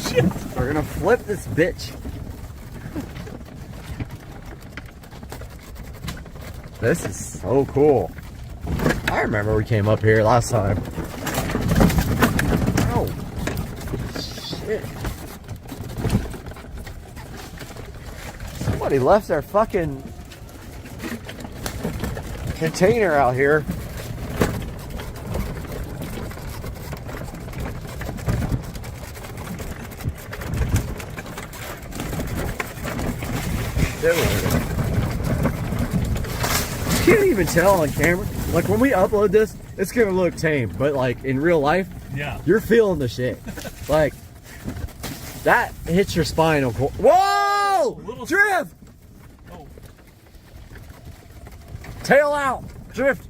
Shit! We're gonna flip this bitch. This is so cool. I remember we came up here last time. Oh, shit. Somebody left their fucking container out here. Dude. can't even tell on camera. Like when we upload this, it's gonna look tame, but like in real life, Yeah. you're feeling the shit. Like that hits your spinal cord. Whoa! Little Drift! Oh. Tail out! Drift!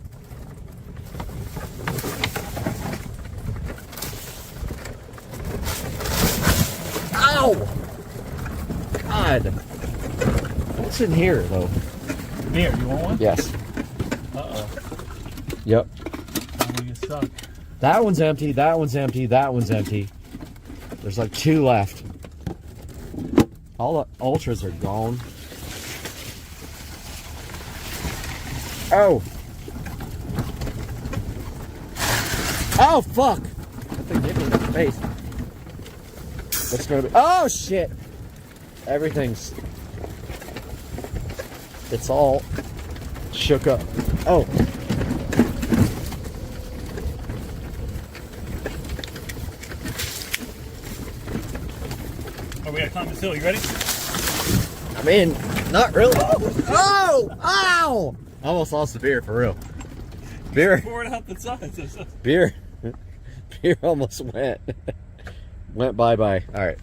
Ow! God. What's in here though? Here, you want one? Yes. Uh-oh. Yep. I'm gonna get stuck. That one's empty, that one's empty, that one's empty. There's like 2 left. All the ultras are gone. Oh! Oh, fuck! That thing hit me in the face. What's gonna be? Oh, shit! Everything's... It's all shook up. Oh! Oh, we gotta climb this hill. You ready? I mean, not really. Oh! Ow! I almost lost the beer, for real. Beer. Pour it out the sides. Beer almost went bye-bye. All right.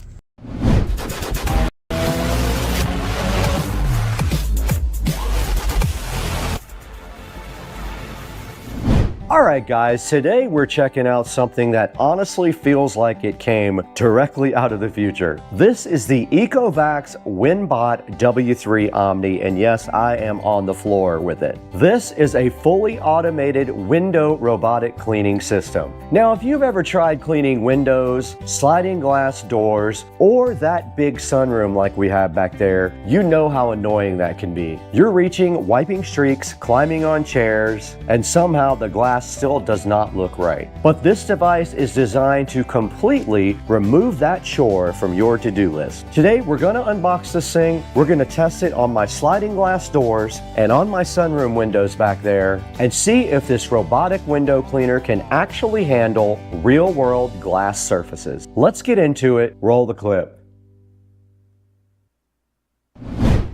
Alright guys, today we're checking out something that honestly feels like it came directly out of the future. This is the Ecovacs WinBot W3 Omni, and yes, I am on the floor with it. This is a fully automated window robotic cleaning system. Now, if you've ever tried cleaning windows, sliding glass doors, or that big sunroom like we have back there, you know how annoying that can be. You're reaching, wiping streaks, climbing on chairs, and somehow the glass still does not look right. But this device is designed to completely remove that chore from your to-do list. Today, we're gonna unbox this thing, we're gonna test it on my sliding glass doors and on my sunroom windows back there, and see if this robotic window cleaner can actually handle real-world glass surfaces. Let's get into it, roll the clip.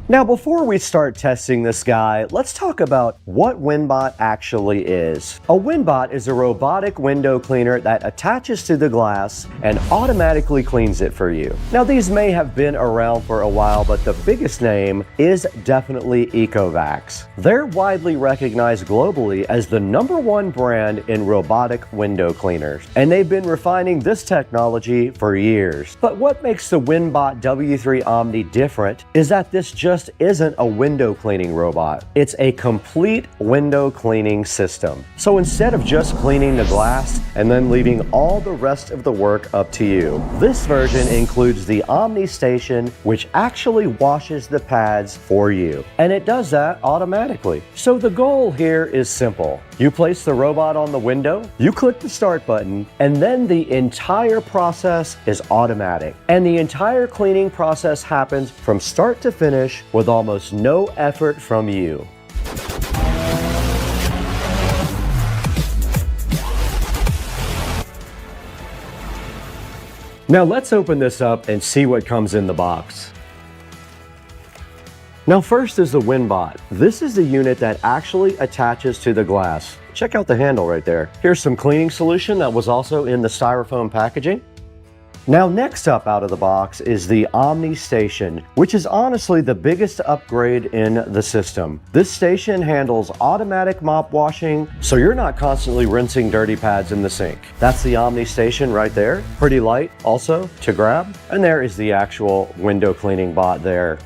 Now, before we start testing this guy, let's talk about what WinBot actually is. A WinBot is a robotic window cleaner that attaches to the glass and automatically cleans it for you. Now, these may have been around for a while, but the biggest name is definitely Ecovacs. They're widely recognized globally as the #1 brand in robotic window cleaners, and they've been refining this technology for years. But what makes the WinBot W3 Omni different is that this just isn't a window cleaning robot. It's a complete window cleaning system. So instead of just cleaning the glass and then leaving all the rest of the work up to you, this version includes the Omni Station, which actually washes the pads for you. And it does that automatically. So the goal here is simple. You place the robot on the window, you click the start button, and then the entire process is automatic. And the entire cleaning process happens from start to finish with almost no effort from you. Now let's open this up and see what comes in the box. Now first is the WinBot. This is the unit that actually attaches to the glass. Check out the handle right there. Here's some cleaning solution that was also in the styrofoam packaging. Now next up out of the box is the Omni Station, which is honestly the biggest upgrade in the system. This station handles automatic mop washing, so you're not constantly rinsing dirty pads in the sink. That's the Omni Station right there. Pretty light also to grab. And there is the actual window cleaning bot there.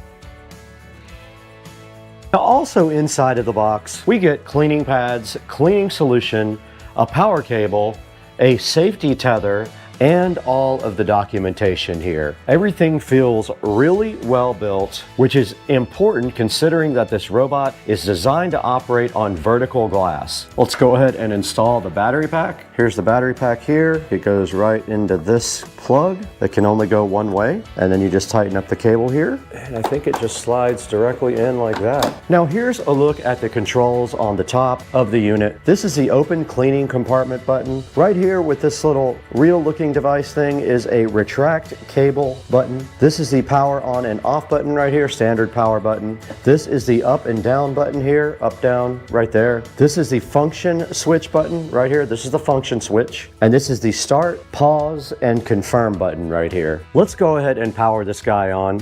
Now also inside of the box, we get cleaning pads, cleaning solution, a power cable, a safety tether, and all of the documentation here. Everything feels really well built, which is important considering that this robot is designed to operate on vertical glass. Let's go ahead and install the battery pack. Here's the battery pack here. It goes right into this plug that can only go one way, and then you just tighten up the cable here, and I think it just slides directly in like that. Now here's a look at the controls on the top of the unit. This is the open cleaning compartment button. Right here with this little real looking device thing is a retract cable button. This is the power on and off button right here, standard power button. This is the up and down button here, up, down, right there. This is the function switch button right here. This is the function switch. And this is the start, pause, and confirm button right here. Let's go ahead and power this guy on.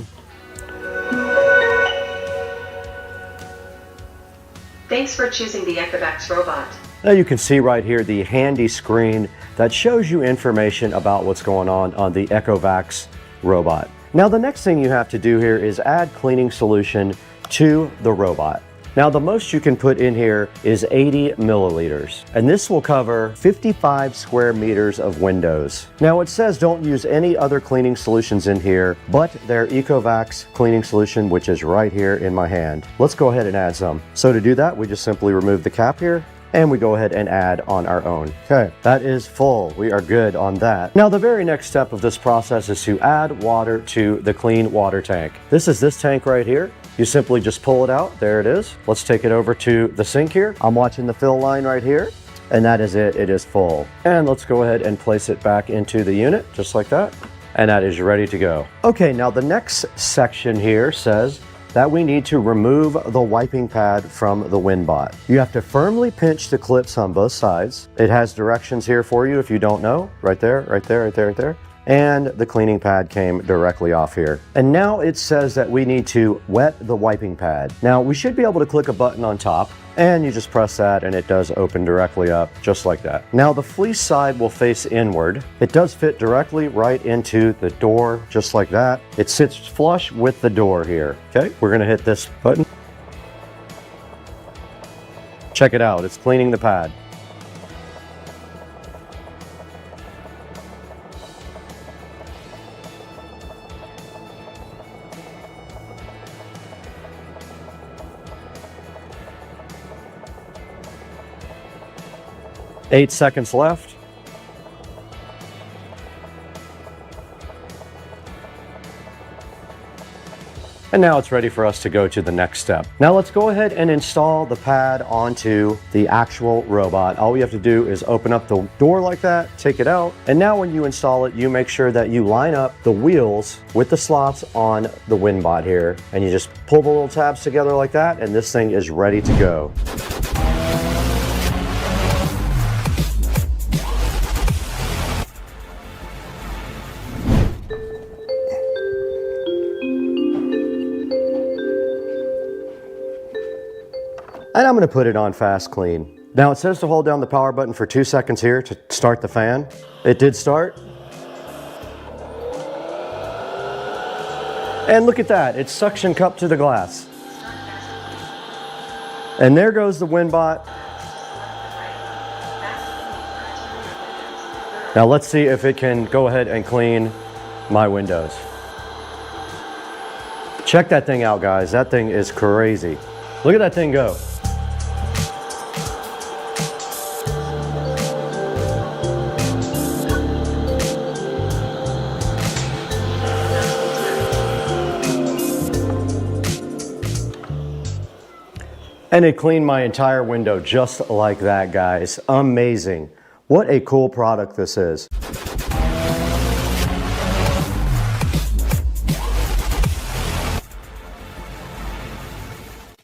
Thanks for choosing the Echovax robot. Now you can see right here the handy screen that shows you information about what's going on the Echovax robot. Now the next thing you have to do here is add cleaning solution to the robot. Now the most you can put in here is 80 milliliters, and this will cover 55 square meters of windows. Now it says don't use any other cleaning solutions in here, but their Echovax cleaning solution, which is right here in my hand. Let's go ahead and add some. So to do that, we just simply remove the cap here, and we go ahead and add on our own. Okay, that is full. We are good on that. Now the very next step of this process is to add water to the clean water tank. This is this tank right here. You simply just pull it out. There it is. Let's take it over to the sink here. I'm watching the fill line right here, and that is it. It is full. And let's go ahead and place it back into the unit, just like that. And that is ready to go. Okay, now the next section here says that we need to remove the wiping pad from the WinBot. You have to firmly pinch the clips on both sides. It has directions here for you if you don't know. Right there, right there, right there, right there. And the cleaning pad came directly off here. And now it says that we need to wet the wiping pad. Now we should be able to click a button on top, and you just press that and it does open directly up, just like that. Now the fleece side will face inward. It does fit directly right into the door, just like that. It sits flush with the door here. Okay, we're gonna hit this button. Check it out, it's cleaning the pad. Eight seconds left. And now it's ready for us to go to the next step. Now let's go ahead and install the pad onto the actual robot. All we have to do is open up the door like that, take it out, and now when you install it, you make sure that you line up the wheels with the slots on the WinBot here, and you just pull the little tabs together like that, and this thing is ready to go. And I'm going to put it on fast clean. Now it says to hold down the power button for 2 seconds here to start the fan. It did start. And look at that, it's suction cupped to the glass. And there goes the WinBot. Now let's see if it can go ahead and clean my windows. Check that thing out, guys. That thing is crazy. Look at that thing go. And it cleaned my entire window just like that, guys. Amazing. What a cool product this is.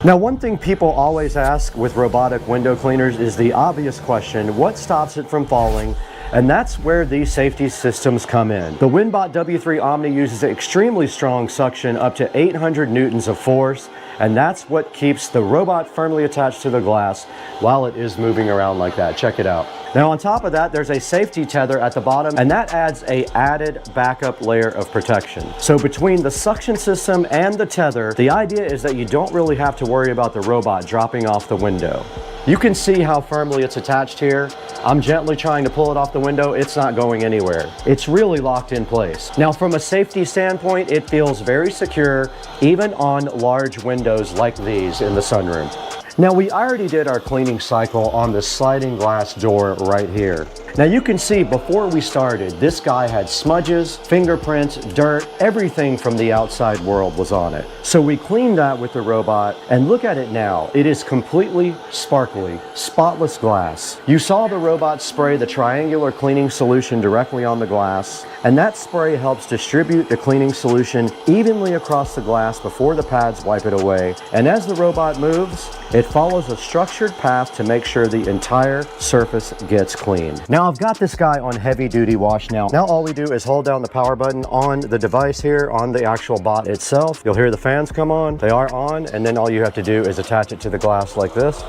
Now, one thing people always ask with robotic window cleaners is the obvious question, what stops it from falling? And that's where these safety systems come in. The WinBot W3 Omni uses extremely strong suction, up to 800 newtons of force, and that's what keeps the robot firmly attached to the glass while it is moving around like that. Check it out. Now on top of that, there's a safety tether at the bottom, and that adds an added backup layer of protection. So between the suction system and the tether, the idea is that you don't really have to worry about the robot dropping off the window. You can see how firmly it's attached here. I'm gently trying to pull it off the window. It's not going anywhere. It's really locked in place. Now from a safety standpoint, it feels very secure, even on large windows like these in the sunroom. Now we already did our cleaning cycle on the sliding glass door right here. Now you can see before we started, this guy had smudges, fingerprints, dirt, everything from the outside world was on it. So we cleaned that with the robot, and look at it now. It is completely sparkly, spotless glass. You saw the robot spray the triangular cleaning solution directly on the glass, and that spray helps distribute the cleaning solution evenly across the glass before the pads wipe it away. And as the robot moves, it follows a structured path to make sure the entire surface gets cleaned. Now I've got this guy on heavy duty wash now. Now all we do is hold down the power button on the device here, on the actual bot itself. You'll hear the fans come on, they are on, and then all you have to do is attach it to the glass like this.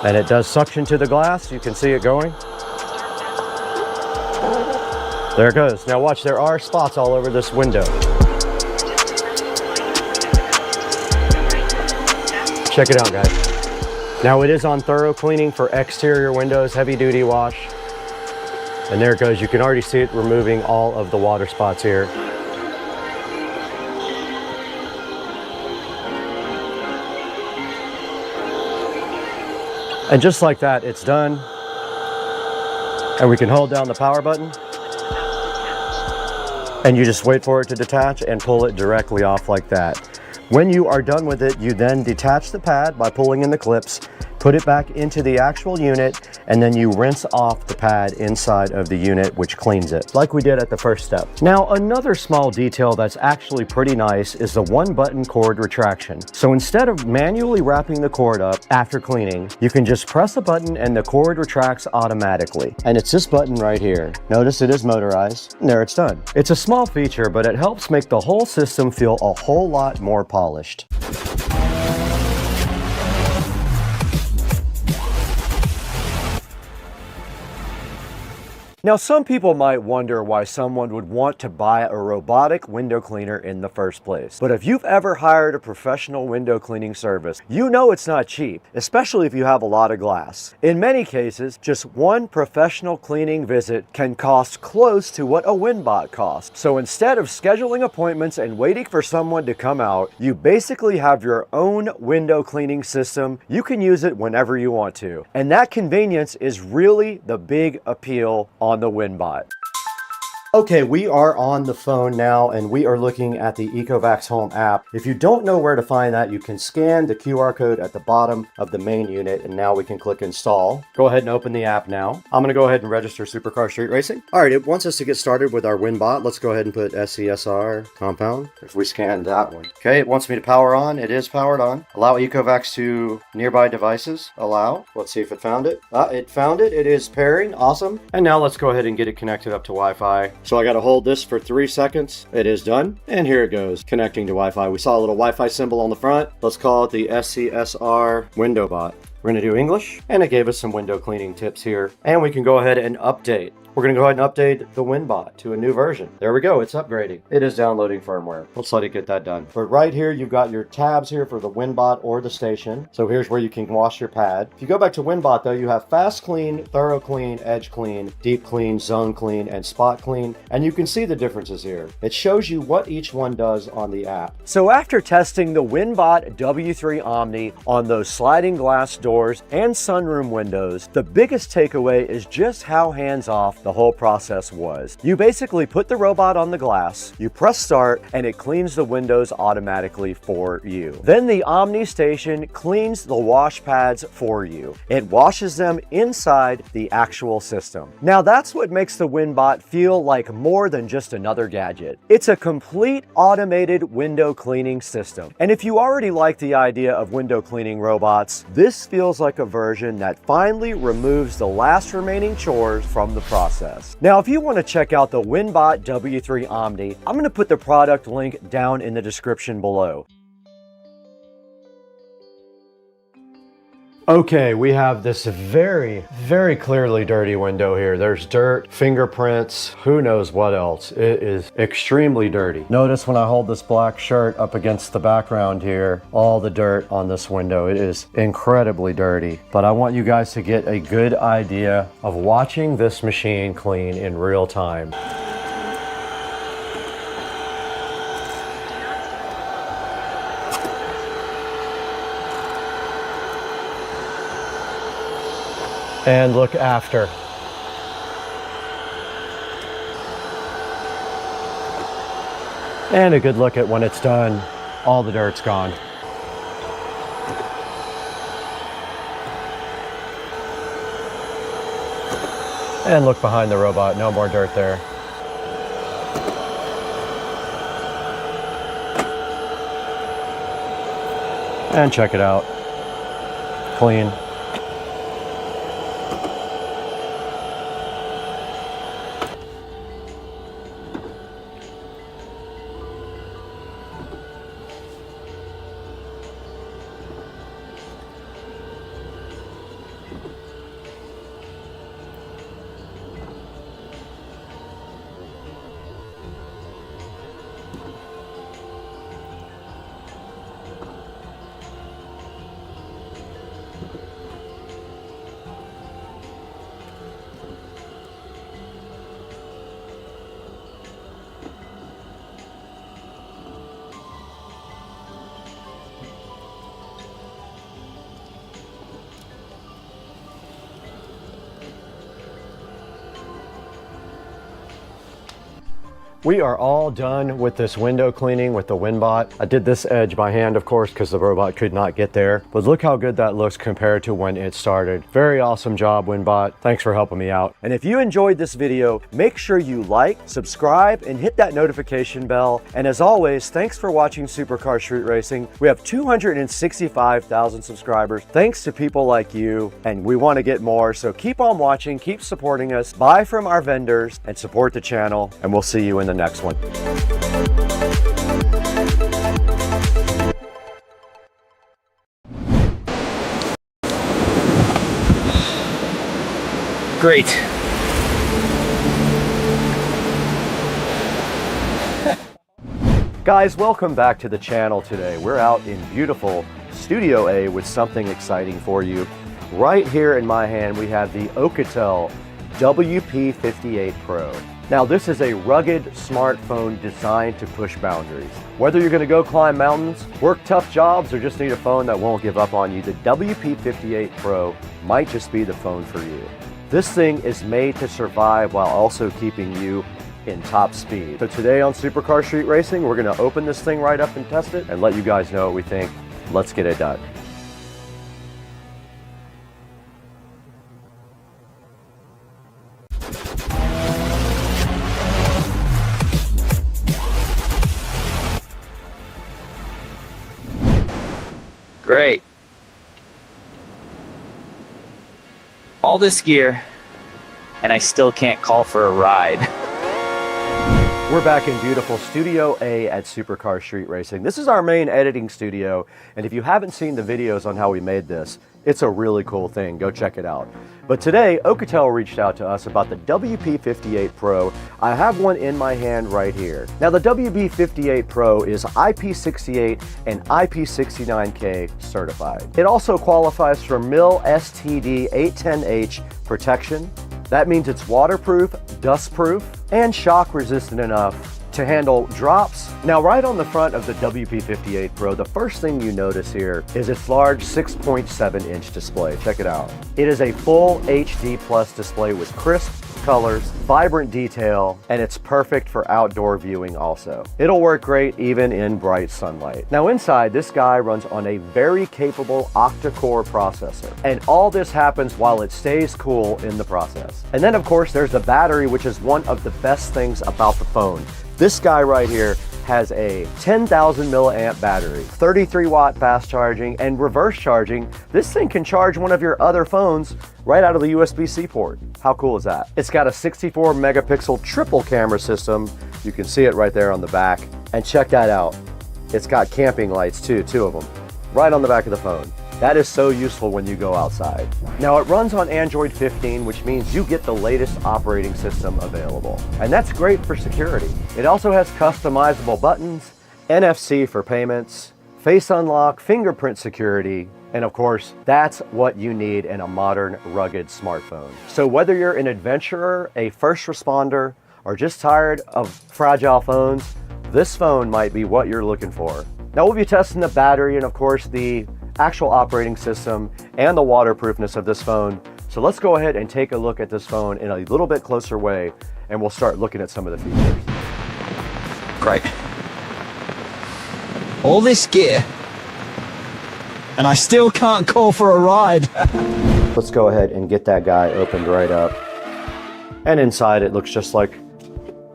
And it does suction to the glass, you can see it going. There it goes. Now watch, there are spots all over this window. Check it out, guys. Now it is on thorough cleaning for exterior windows, heavy duty wash. And there it goes. You can already see it removing all of the water spots here. And just like that, it's done. And we can hold down the power button. And you just wait for it to detach and pull it directly off like that. When you are done with it, you then detach the pad by pulling in the clips, put it back into the actual unit, and then you rinse off the pad inside of the unit, which cleans it, like we did at the first step. Now, another small detail that's actually pretty nice is the one-button cord retraction. So instead of manually wrapping the cord up after cleaning, you can just press a button and the cord retracts automatically. And it's this button right here. Notice it is motorized, and there it's done. It's a small feature, but it helps make the whole system feel a whole lot more polished. Now, some people might wonder why someone would want to buy a robotic window cleaner in the first place. But if you've ever hired a professional window cleaning service, you know it's not cheap, especially if you have a lot of glass. In many cases, just one professional cleaning visit can cost close to what a WinBot costs. So instead of scheduling appointments and waiting for someone to come out, you basically have your own window cleaning system. You can use it whenever you want to. And that convenience is really the big appeal on the WinBot. Okay, we are on the phone now and we are looking at the Ecovacs Home app. If you don't know where to find that, you can scan the QR code at the bottom of the main unit and now we can click install. Go ahead and open the app now. I'm gonna go ahead and register Supercar Street Racing. All right, it wants us to get started with our WinBot. Let's go ahead and put SCSR compound. If we scan that one. Okay, it wants me to power on. It is powered on. Allow Ecovacs to nearby devices. Allow. Let's see if it found it. It found it. It is pairing. Awesome. And now let's go ahead and get it connected up to Wi-Fi. So I got to hold this for 3 seconds. It is done. And here it goes, connecting to Wi-Fi. We saw a little Wi-Fi symbol on the front. Let's call it the SCSR window bot. We're going to do English, and it gave us some window cleaning tips here. And we can go ahead and update. We're going to go ahead and update the WinBot to a new version. There we go. It's upgrading. It is downloading firmware. Let's let it get that done. But right here, you've got your tabs here for the WinBot or the station. So here's where you can wash your pad. If you go back to WinBot, though, you have fast clean, thorough clean, edge clean, deep clean, zone clean, and spot clean. And you can see the differences here. It shows you what each one does on the app. So after testing the WinBot W3 Omni on those sliding glass doors and sunroom windows, the biggest takeaway is just how hands-off the whole process was. You basically put the robot on the glass, you press start, and it cleans the windows automatically for you. Then the Omni station cleans the wash pads for you. It washes them inside the actual system. Now that's what makes the WinBot feel like more than just another gadget. It's a complete automated window cleaning system. And if you already like the idea of window cleaning robots, this feels like a version that finally removes the last remaining chores from the process. Now, if you want to check out the WinBot W3 Omni, I'm going to put the product link down in the description below. Okay, we have this very, very clearly dirty window here. There's dirt, fingerprints, who knows what else. It is extremely dirty. Notice when I hold this black shirt up against the background here, all the dirt on this window. It is incredibly dirty. But I want you guys to get a good idea of watching this machine clean in real time. and look after. And a good look at when it's done, all the dirt's gone. And look behind the robot, no more dirt there. And check it out, clean. We are all done with this window cleaning with the WinBot. I did this edge by hand, of course, because the robot could not get there. But look how good that looks compared to when it started. Very awesome job, WinBot. Thanks for helping me out. And if you enjoyed this video, make sure you like, subscribe, and hit that notification bell. And as always, thanks for watching Supercar Street Racing. We have 265,000 subscribers. Thanks to people like you, and we want to get more. So keep on watching, keep supporting us, buy from our vendors, and support the channel. And we'll see you in the next one. Great. Guys, welcome back to the channel today. We're out in beautiful Studio A with something exciting for you. Right here in my hand, we have the Alcatel WP58 Pro. Now, this is a rugged smartphone designed to push boundaries. Whether you're gonna go climb mountains, work tough jobs, or just need a phone that won't give up on you, the WP58 Pro might just be the phone for you. This thing is made to survive while also keeping you in top speed. So today on Supercar Street Racing, we're gonna open this thing right up and test it and let you guys know what we think. Let's get it done. Great. All this gear, and I still can't call for a ride. We're back in beautiful Studio A at Supercar Street Racing. This is our main editing studio, and if you haven't seen the videos on how we made this, it's a really cool thing. Go check it out. But today, Alcatel reached out to us about the WP58 Pro. I have one in my hand right here. Now, the WP58 Pro is IP68 and IP69K certified. It also qualifies for MIL STD 810H protection. That means it's waterproof, dustproof, and shock resistant enough to handle drops. Now, right on the front of the WP58 Pro, the first thing you notice here is its large 6.7-inch display. Check it out. It is a full HD plus display with crisp colors, vibrant detail, and it's perfect for outdoor viewing also. It'll work great even in bright sunlight. Now inside, this guy runs on a very capable octa-core processor, and all this happens while it stays cool in the process. And then of course there's the battery, which is one of the best things about the phone. This guy right here has a 10,000 milliamp battery, 33 watt fast charging, and reverse charging. This thing can charge one of your other phones right out of the USB-C port. How cool is that? It's got a 64 megapixel triple camera system. You can see it right there on the back. And check that out. It's got camping lights too, 2 of them, right on the back of the phone. That is so useful when you go outside. Now, it runs on Android 15, which means you get the latest operating system available. And that's great for security. It also has customizable buttons, NFC for payments, face unlock, fingerprint security, and of course, that's what you need in a modern, rugged smartphone. So whether you're an adventurer, a first responder, or just tired of fragile phones, this phone might be what you're looking for. Now, we'll be testing the battery and of course the actual operating system and the waterproofness of this phone So let's go ahead and take a look at this phone in a little bit closer way, and we'll start looking at some of the features. Great. All this gear, and I still can't call for a ride. Let's go ahead and get that guy opened right up. And inside it looks just like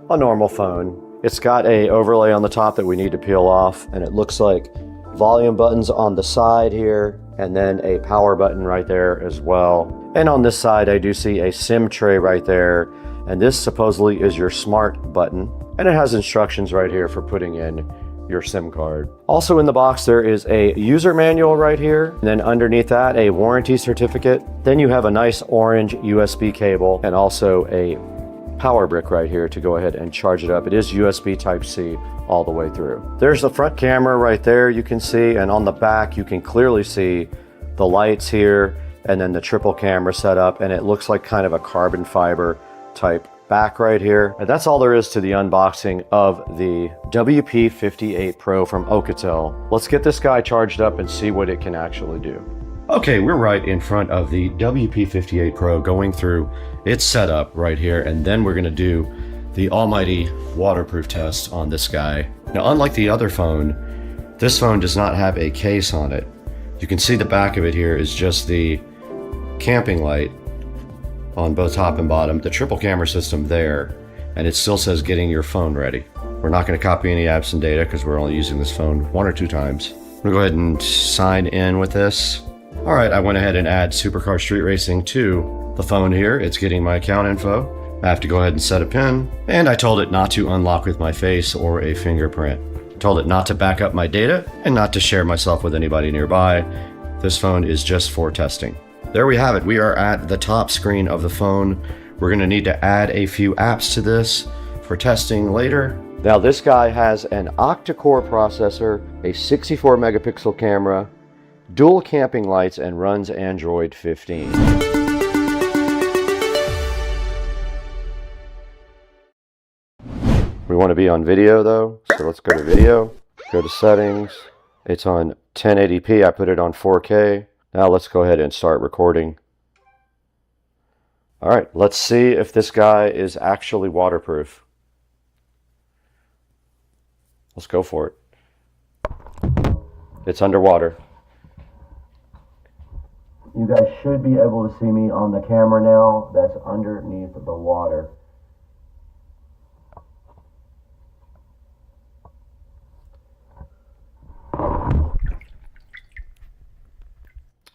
a normal phone. It's got a overlay on the top that we need to peel off, and it looks like volume buttons on the side here, and then a power button right there as well. And on this side, I do see a SIM tray right there, and this supposedly is your smart button, and it has instructions right here for putting in your SIM card. Also in the box, there is a user manual right here, and then underneath that, a warranty certificate. Then you have a nice orange USB cable and also a power brick right here to go ahead and charge it up. It is USB Type-C all the way through. There's the front camera right there you can see, and on the back you can clearly see the lights here, and then the triple camera setup, and it looks like kind of a carbon fiber type back right here. And that's all there is to the unboxing of the WP58 Pro from Alcatel. Let's get this guy charged up and see what it can actually do. Okay, we're right in front of the WP58 Pro going through its setup right here, and then we're gonna do the almighty waterproof test on this guy. Now, unlike the other phone, this phone does not have a case on it. You can see the back of it here is just the camping light on both top and bottom, the triple camera system there, and it still says getting your phone ready. We're not going to copy any apps and data because we're only using this phone 1 or 2 times. I'm going to go ahead and sign in with this. All right, I went ahead and add Supercar Street Racing to the phone here. It's getting my account info. I have to go ahead and set a PIN, and I told it not to unlock with my face or a fingerprint. I told it not to back up my data and not to share myself with anybody nearby. This phone is just for testing. There we have it. We are at the top screen of the phone. We're going to need to add a few apps to this for testing later. Now this guy has an octa-core processor, a 64 megapixel camera, dual camping lights, and runs Android 15. We want to be on video though, so let's go to video, go to settings. It's on 1080p. I put it on 4K. Now let's go ahead and start recording. All right, let's see if this guy is actually waterproof. Let's go for it. It's underwater. You guys should be able to see me on the camera now. That's underneath the water.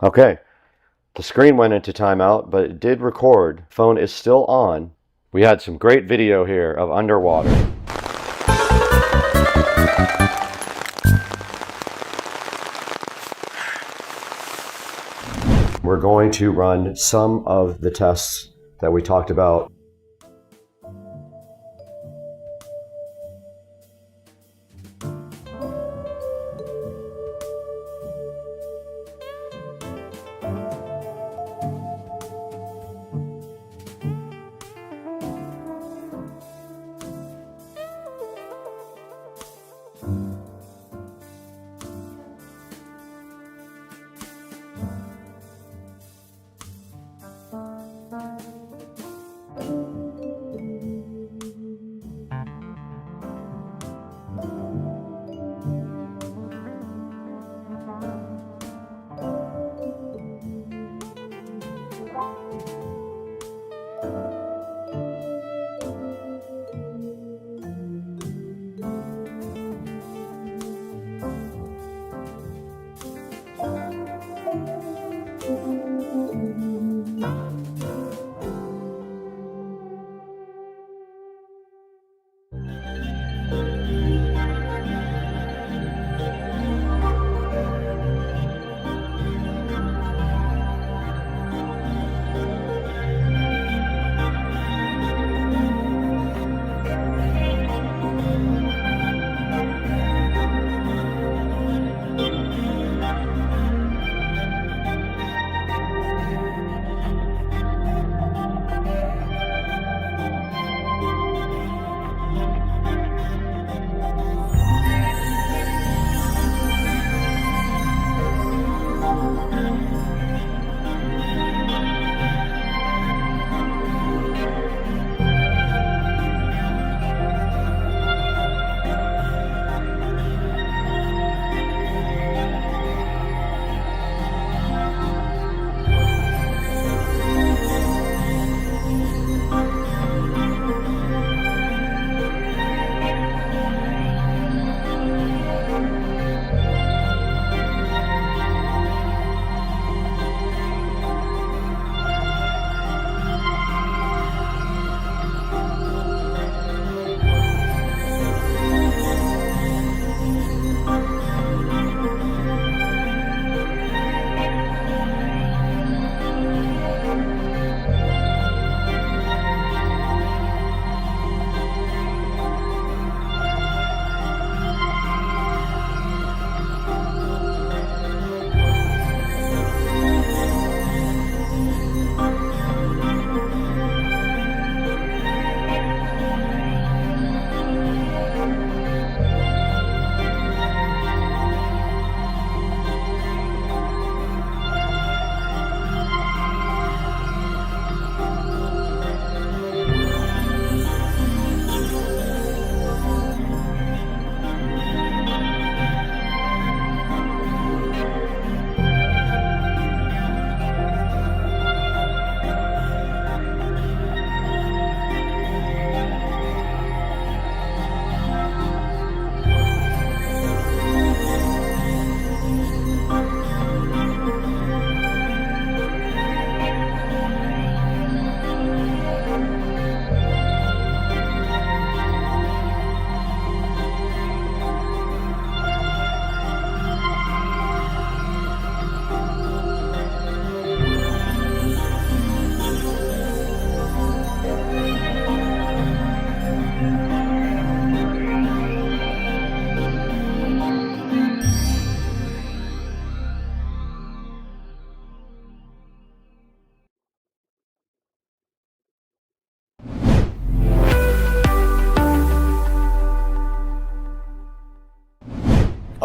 Okay, the screen went into timeout, but it did record. Phone is still on. We had some great video here of underwater. We're going to run some of the tests that we talked about.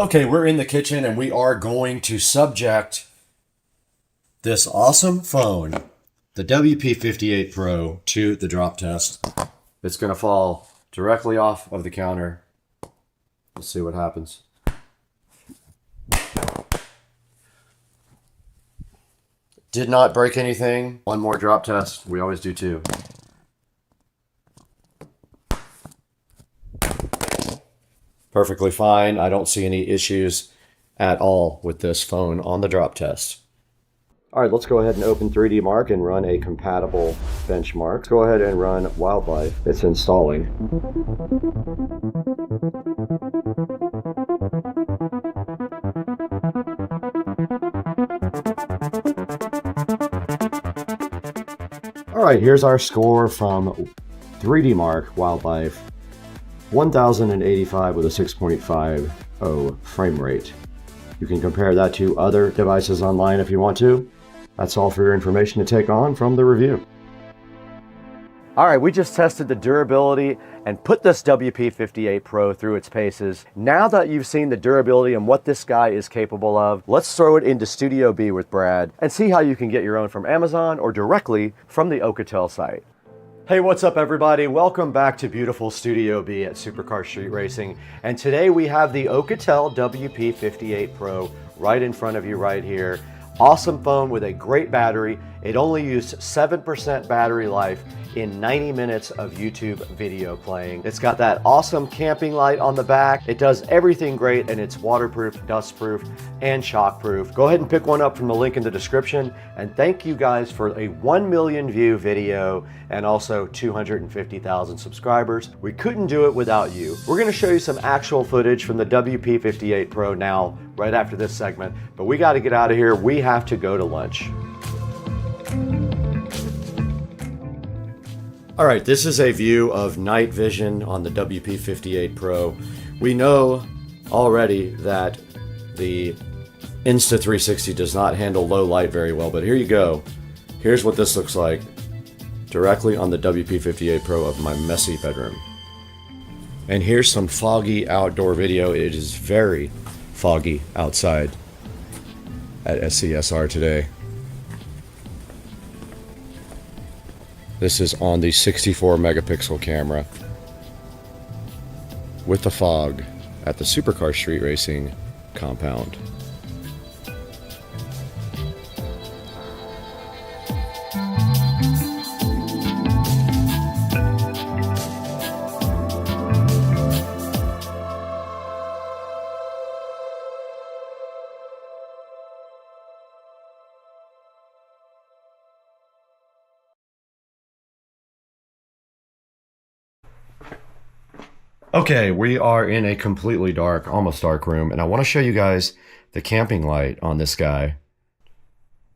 Okay, we're in the kitchen and we are going to subject this awesome phone, the WP58 Pro, to the drop test. It's going to fall directly off of the counter. Let's see what happens. Did not break anything. One more drop test. We always do two. Perfectly fine. I don't see any issues at all with this phone on the drop test. All right, let's go ahead and open 3D Mark and run a compatible benchmark. Let's go ahead and run Wildlife. It's installing. All right, here's our score from 3D Mark Wildlife. 1085 with a 6.50 frame rate. You can compare that to other devices online if you want to. That's all for your information to take on from the review. All right, we just tested the durability and put this WP58 Pro through its paces. Now that you've seen the durability and what this guy is capable of, let's throw it into Studio B with Brad and see how you can get your own from Amazon or directly from the Ocatel site. Hey, what's up everybody? Welcome back to beautiful Studio B at Supercar Street Racing. And today we have the Ocatel WP58 Pro right in front of you right here. Awesome phone with a great battery. It only used 7% battery life in 90 minutes of YouTube video playing. It's got that awesome camping light on the back. It does everything great, and it's waterproof, dustproof, and shockproof. Go ahead and pick one up from the link in the description. And thank you guys for a 1 million view video and also 250,000 subscribers. We couldn't do it without you. We're gonna show you some actual footage from the WP58 Pro now, right after this segment, but we gotta get out of here. We have to go to lunch. All right, this is a view of night vision on the WP58 Pro. We know already that the Insta360 does not handle low light very well, but here you go. Here's what this looks like directly on the WP58 Pro of my messy bedroom. And here's some foggy outdoor video. It is very foggy outside at SCSR today. This is on the 64 megapixel camera with the fog at the Supercar Street Racing compound. Okay, we are in a completely dark, almost dark room, and I want to show you guys the camping light on this guy.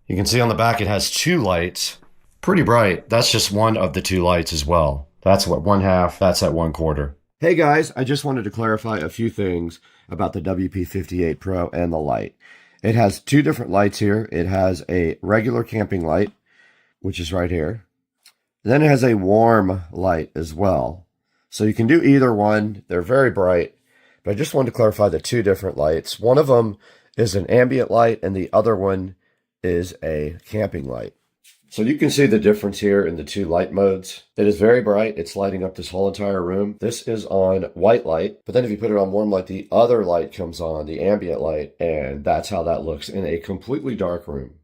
You can see on the back it has two lights, pretty bright. That's just one of the two lights as well. That's what one half, that's at 1/4. Hey guys, I just wanted to clarify a few things about the WP58 Pro and the light. It has two different lights here. It has a regular camping light, which is right here. Then it has a warm light as well. So you can do either one. They're very bright, but I just wanted to clarify the two different lights. One of them is an ambient light and the other one is a camping light. So you can see the difference here in the two light modes. It is very bright. It's lighting up this whole entire room. This is on white light, but then if you put it on warm light, the other light comes on, the ambient light, and that's how that looks in a completely dark room.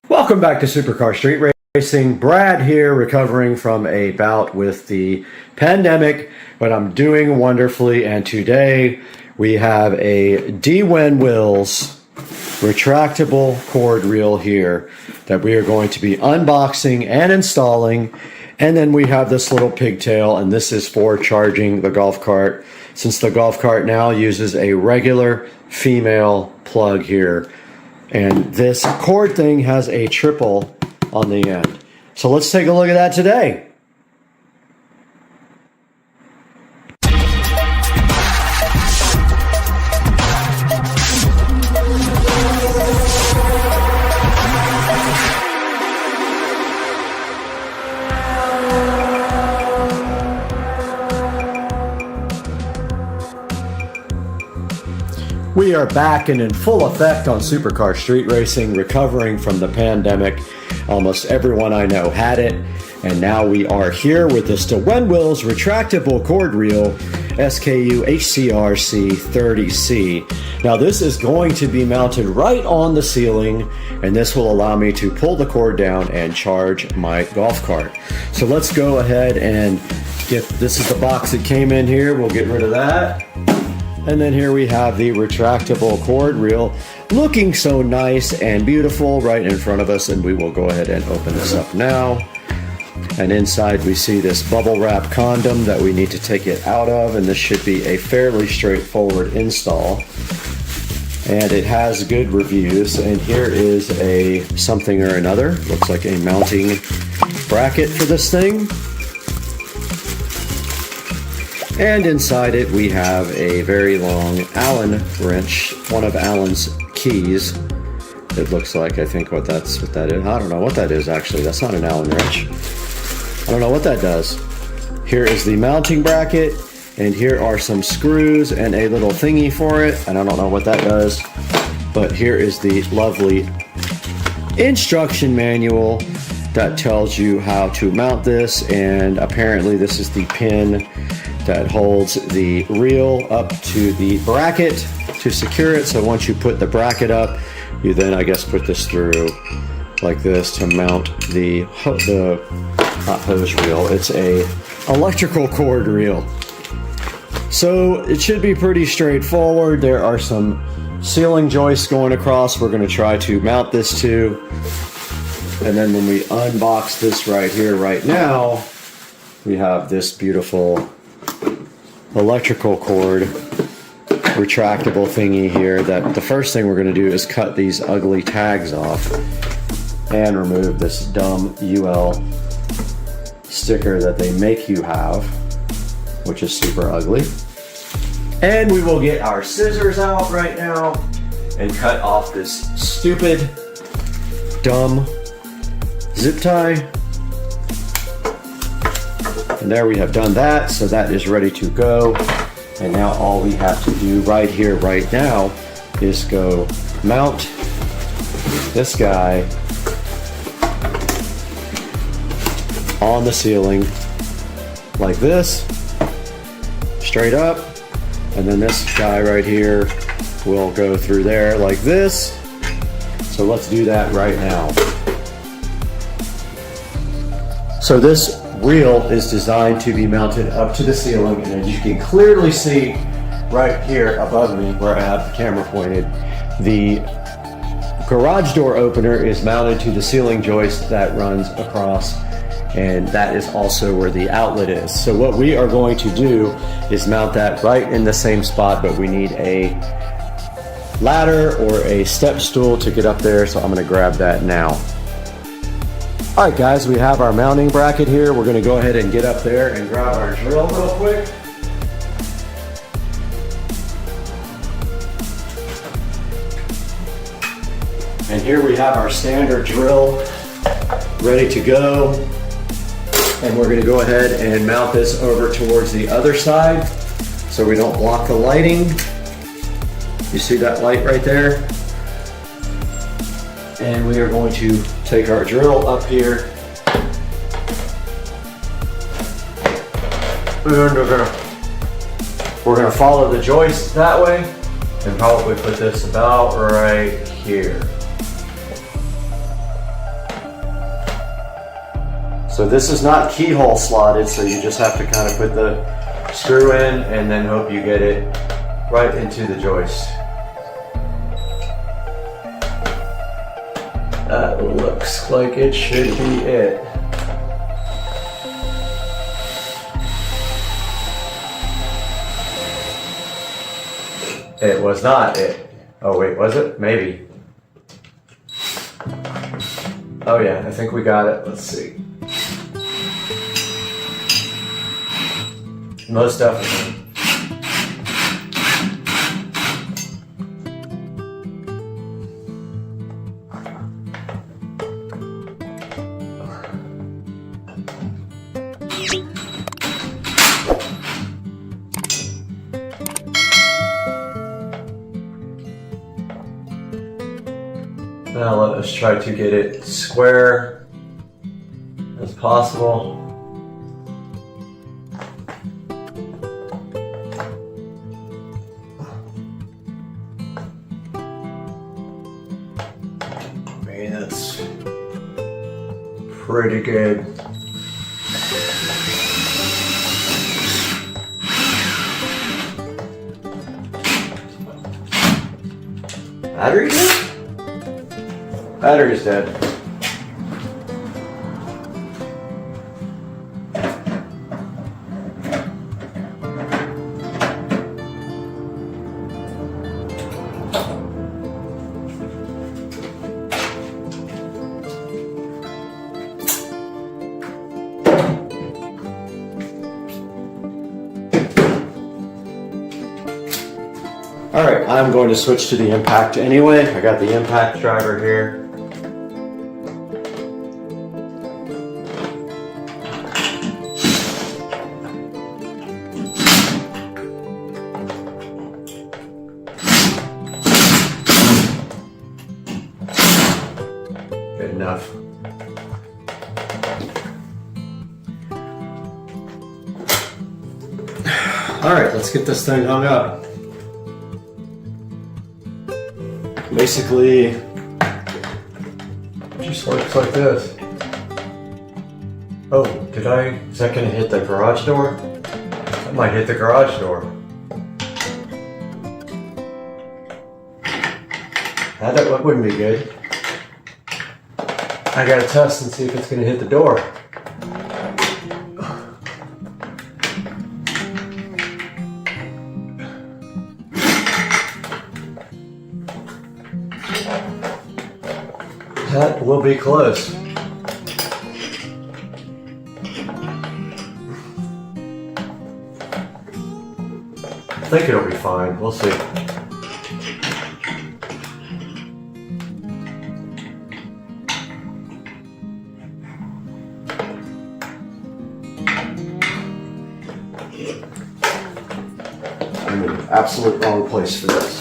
Welcome back to Supercar Street Racing. Brad here, recovering from a bout with the pandemic, but I'm doing wonderfully. And today we have a DWin Wills retractable cord reel here that we are going to be unboxing and installing. And then we have this little pigtail, and this is for charging the golf cart, since the golf cart now uses a regular female plug here. And this cord thing has a triple on the end. So let's take a look at that today. We are back and in full effect on Supercar Street Racing, recovering from the pandemic. Almost everyone I know had it, and now we are here with this DWin Wills retractable cord reel, SKU HCRC 30C. Now this is going to be mounted right on the ceiling, and this will allow me to pull the cord down and charge my golf cart. So let's go ahead and this is the box that came in here. We'll get rid of that. And then here we have the retractable cord reel, looking so nice and beautiful right in front of us, and we will go ahead and open this up now. And inside we see this bubble wrap condom that we need to take it out of, and this should be a fairly straightforward install. And it has good reviews, and here is a something or another. Looks like a mounting bracket for this thing. And inside it we have a very long Allen wrench, one of Allen's keys. It looks like, I think what that is. I don't know what that is actually. That's not an Allen wrench. I don't know what that does. Here is the mounting bracket, and here are some screws and a little thingy for it, and I don't know what that does. But here is the lovely instruction manual that tells you how to mount this, and apparently this is the pin that holds the reel up to the bracket to secure it. So once you put the bracket up, you then, I guess, put this through like this to mount the not hose reel. It's a electrical cord reel. So it should be pretty straightforward. There are some ceiling joists going across we're going to try to mount this to. And then when we unbox this right here, right now, we have this beautiful electrical cord retractable thingy here that the first thing we're going to do is cut these ugly tags off and remove this dumb UL sticker that they make you have, which is super ugly. And we will get our scissors out right now and cut off this stupid dumb zip tie. And there we have done that, so that is ready to go. And now all we have to do right here, right now, is go mount this guy on the ceiling like this, straight up. And then this guy right here will go through there like this. So let's do that right now. So this reel is designed to be mounted up to the ceiling, and as you can clearly see right here above me where I have the camera pointed, the garage door opener is mounted to the ceiling joist that runs across, and that is also where the outlet is. So what we are going to do is mount that right in the same spot, but we need a ladder or a step stool to get up there, so I'm going to grab that now. Alright guys, we have our mounting bracket here. We're going to go ahead and get up there and grab our drill real quick. And here we have our standard drill ready to go. And we're going to go ahead and mount this over towards the other side. so we don't block the lighting. You see that light right there? And we are going to take our drill up here. And we're gonna follow the joist that way and probably put this about right here. So this is not keyhole slotted, so you just have to kind of put the screw in and then hope you get it right into the joist. That looks like it should be it. It was not it. Oh wait, was it? Maybe. Oh yeah, I think we got it. Let's see. Most definitely. Now let us try to get it square as possible. Okay, that's pretty good. Battery good? Battery's dead. All right, I'm going to switch to the impact anyway. I got the impact driver here. Good enough. All right, let's get this thing hung up. Basically, it just works like this. Oh, is that gonna hit the garage door? That might hit the garage door. That wouldn't be good. I gotta test and see if it's gonna hit the door. That will be close. I think it'll be fine. We'll see. I'm in the absolute wrong place for this.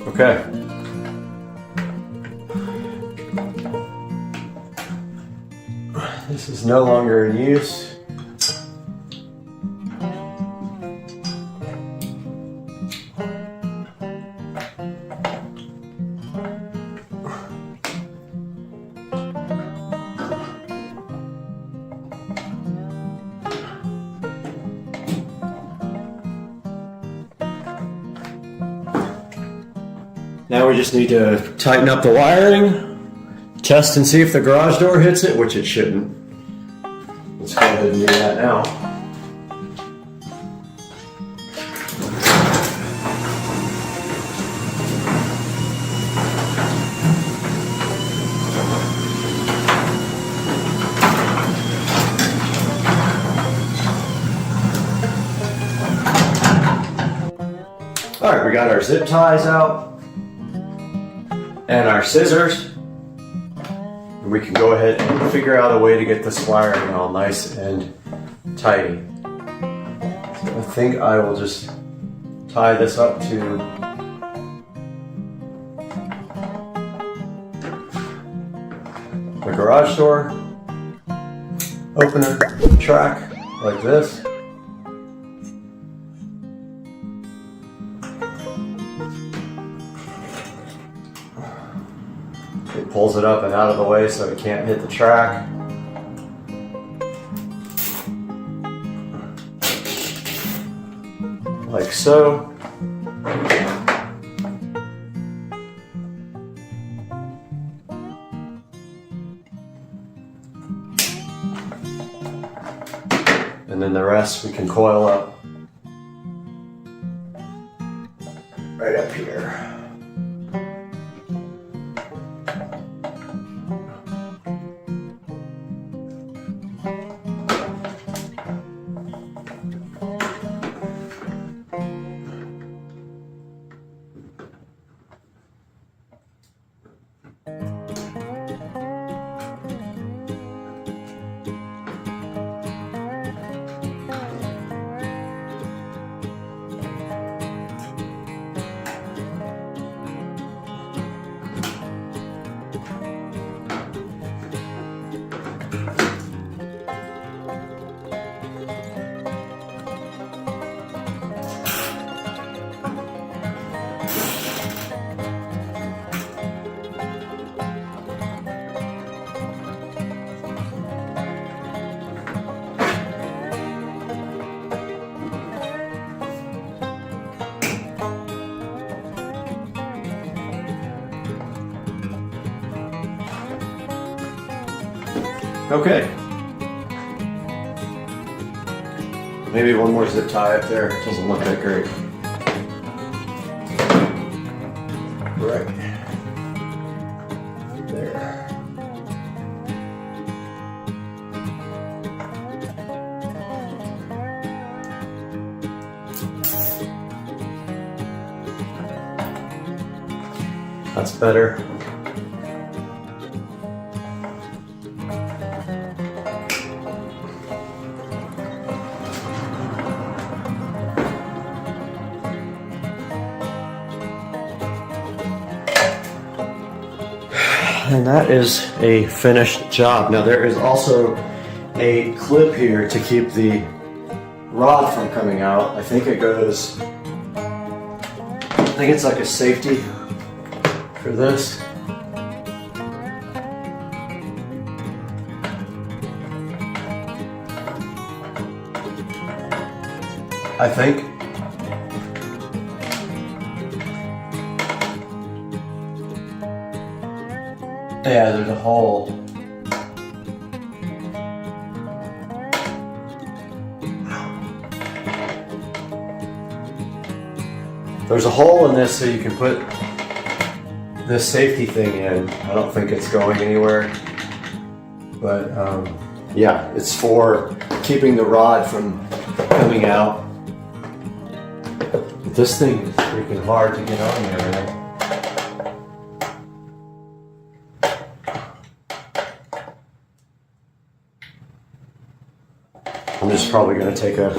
Okay. This is no longer in use. Now we just need to tighten up the wiring, test and see if the garage door hits it, which it shouldn't. Let's go ahead and do that now. All right, we got our zip ties out and our scissors. And we can go ahead and figure out a way to get this wiring all nice and tidy. So I think I will just tie this up to the garage door opener track like this. It pulls it up and out of the way so it can't hit the track. Like so. And then the rest we can coil up right up here. Okay. Maybe one more zip tie up there. It doesn't look that great. Right. There. That's better. And that is a finished job. Now there is also a clip here to keep the rod from coming out. I think it goes, I think it's like a safety for this. I think. Yeah, there's a hole. There's a hole in this so you can put this safety thing in. I don't think it's going anywhere. But yeah, it's for keeping the rod from coming out. But this thing is freaking hard to get on there, man. I'm just probably going to take a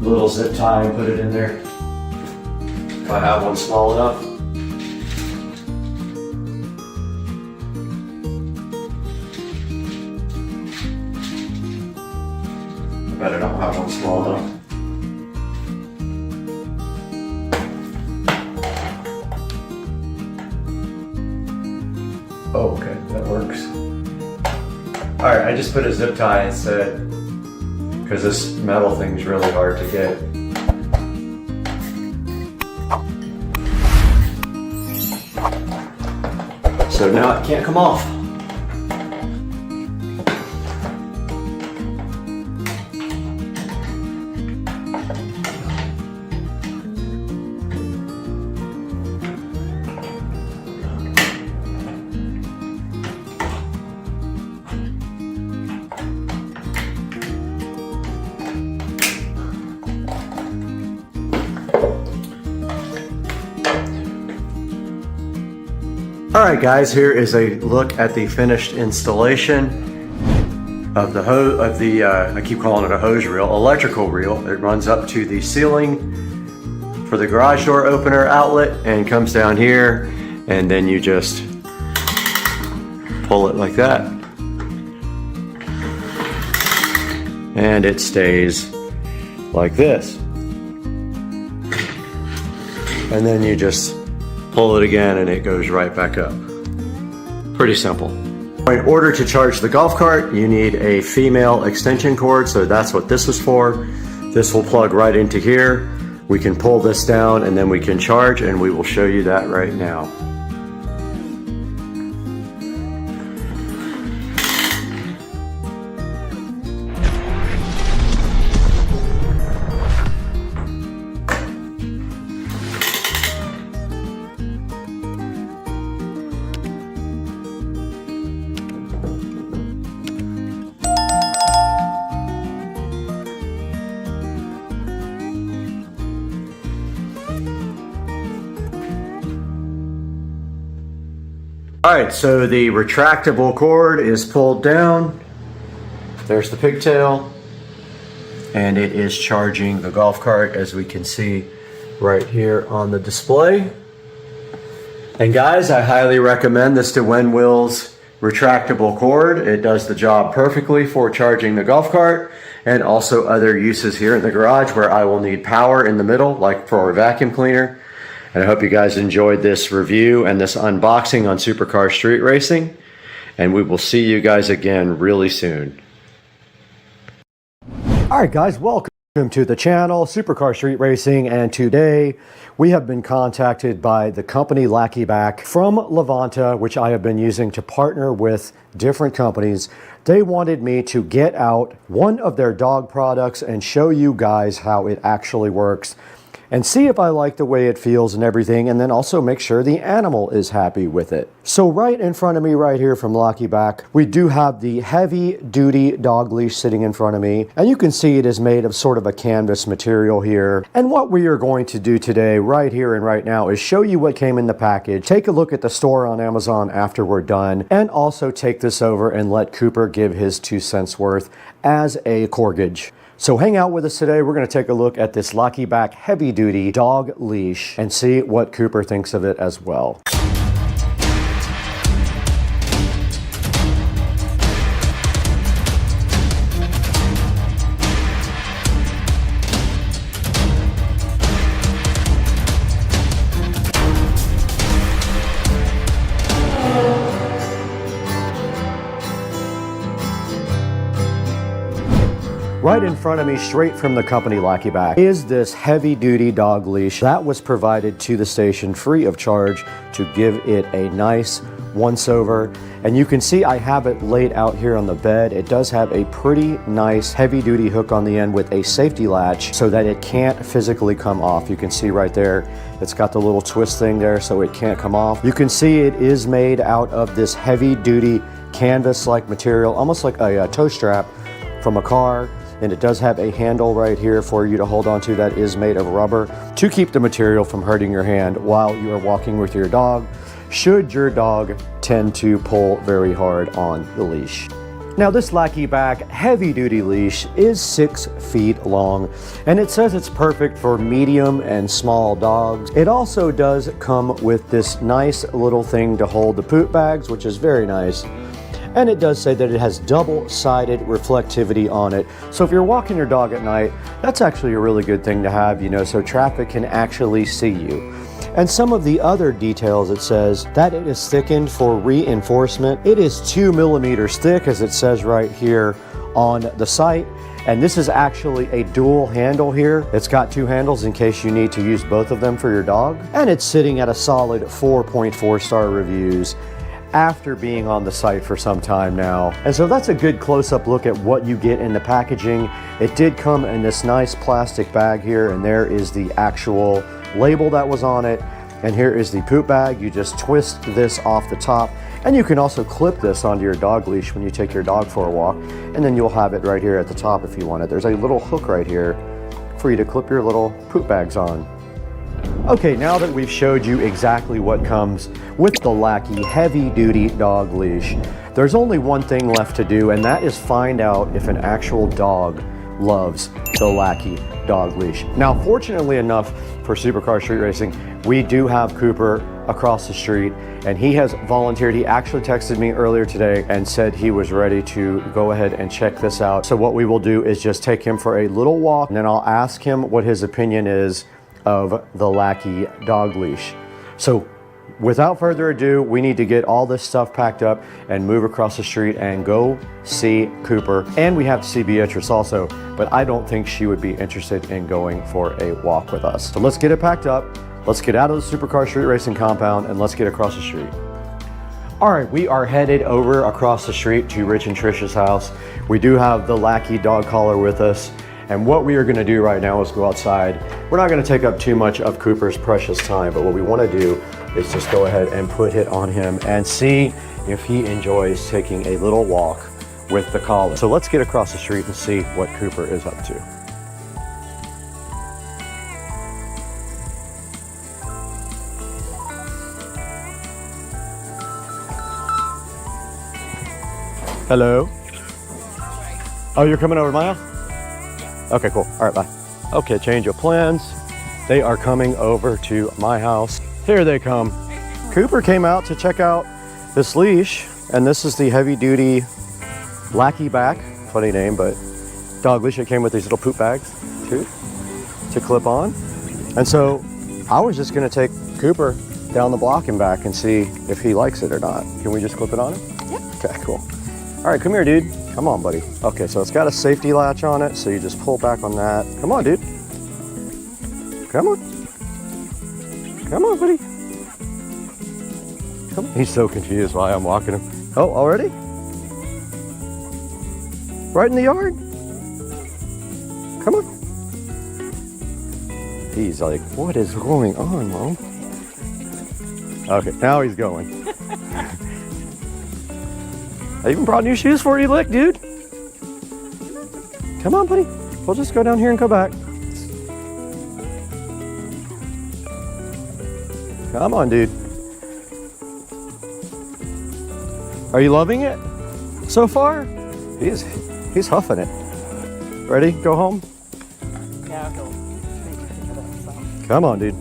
little zip tie and put it in there if I have one small enough. I bet I don't have one small enough. Oh, okay, that works. Alright, I just put a zip tie instead because this metal thing is really hard to get. So now it can't come off. Alright guys, here is a look at the finished installation of the I keep calling it a hose reel, electrical reel. It runs up to the ceiling for the garage door opener outlet and comes down here, and then you just pull it like that. And it stays like this. And then you just pull it again and it goes right back up. Pretty simple. In order to charge the golf cart, you need a female extension cord, so that's what this is for. This will plug right into here. We can pull this down and then we can charge, and we will show you that right now. Alright, so the retractable cord is pulled down. There's the pigtail. And it is charging the golf cart, as we can see right here on the display. And guys, I highly recommend this DeWinWill's retractable cord. It does the job perfectly for charging the golf cart, and also other uses here in the garage where I will need power in the middle, like for a vacuum cleaner. And I hope you guys enjoyed this review and this unboxing on Supercar Street Racing. And we will see you guys again really soon. Alright guys, welcome to the channel, Supercar Street Racing. And today we have been contacted by the company Lackeyback from Levanta, which I have been using to partner with different companies. They wanted me to get out one of their dog products and show you guys how it actually works, and see if I like the way it feels and everything, and then also make sure the animal is happy with it. So right in front of me right here from Lackeyback, we do have the heavy duty dog leash sitting in front of me, and you can see it is made of sort of a canvas material here. And what we are going to do today right here and right now is show you what came in the package, take a look at the store on Amazon after we're done, and also take this over and let Cooper give his 2 cents worth as a corkage. So hang out with us today. We're going to take a look at this Lackeyback heavy duty dog leash and see what Cooper thinks of it as well. Right in front of me, straight from the company Lackeyback, is this heavy-duty dog leash that was provided to the station free of charge to give it a nice once-over. And you can see I have it laid out here on the bed. It does have a pretty nice heavy-duty hook on the end with a safety latch so that it can't physically come off. You can see right there, it's got the little twist thing there so it can't come off. You can see it is made out of this heavy-duty canvas-like material, almost like a toe strap from a car. And it does have a handle right here for you to hold on to that is made of rubber to keep the material from hurting your hand while you are walking with your dog, should your dog tend to pull very hard on the leash. Now this Lackeyback heavy duty leash is 6 feet long, and it says it's perfect for medium and small dogs. It also does come with this nice little thing to hold the poop bags, which is very nice. And it does say that it has double-sided reflectivity on it. So if you're walking your dog at night, that's actually a really good thing to have, you know, so traffic can actually see you. And some of the other details, it says that it is thickened for reinforcement. It is 2 millimeters thick, as it says right here on the site. And this is actually a dual handle here. It's got 2 handles in case you need to use both of them for your dog. And it's sitting at a solid 4.4 star reviews. after being on the site for some time now. And so that's a good close-up look at what you get in the packaging. It did come in this nice plastic bag here, and there is the actual label that was on it. And here is the poop bag. You just twist this off the top, and you can also clip this onto your dog leash when you take your dog for a walk, and then you'll have it right here at the top if you want it. There's a little hook right here for you to clip your little poop bags on. Okay, now that we've showed you exactly what comes with the Lackey heavy-duty dog leash, there's only one thing left to do, and that is find out if an actual dog loves the Lackey dog leash. Now, fortunately enough for Supercar Street Racing, we do have Cooper across the street, and he has volunteered. He actually texted me earlier today and said he was ready to go ahead and check this out. So what we will do is just take him for a little walk, and then I'll ask him what his opinion is of the Lackey dog leash. So without further ado, we need to get all this stuff packed up and move across the street and go see Cooper. And we have to see Beatrice also, but I don't think she would be interested in going for a walk with us. So let's get it packed up. Let's get out of the Supercar Street Racing compound and let's get across the street. All right, we are headed over across the street to Rich and Trisha's house. We do have the Lackey dog collar with us. And what we are gonna do right now is go outside. We're not gonna take up too much of Cooper's precious time, but what we wanna do is just go ahead and put it on him and see if he enjoys taking a little walk with the collar. So let's get across the street and see what Cooper is up to. Hello? Oh, you're coming over to my house? Okay, cool. All right, bye. Okay, change of plans. They are coming over to my house. Here they come. Cooper came out to check out this leash, and this is the heavy-duty Lackey back. Funny name, but dog leash. It came with these little poop bags, too, to clip on. And so I was just gonna take Cooper down the block and back and see if he likes it or not. Can we just clip it on him? Yeah. Okay, cool. All right, come here, dude. Come on, buddy. Okay, so it's got a safety latch on it, so you just pull back on that. Come on, dude. Come on. Come on, buddy. Come on. He's so confused why I'm walking him. Oh, already? Right in the yard? Come on. He's like, what is going on, Mom? Okay, now he's going. I even brought new shoes for you, Lick, dude. Come on, buddy. We'll just go down here and go back. Come on, dude. Are you loving it so far? He's huffing it. Ready? Go home? Yeah, I'll go. Come on, dude.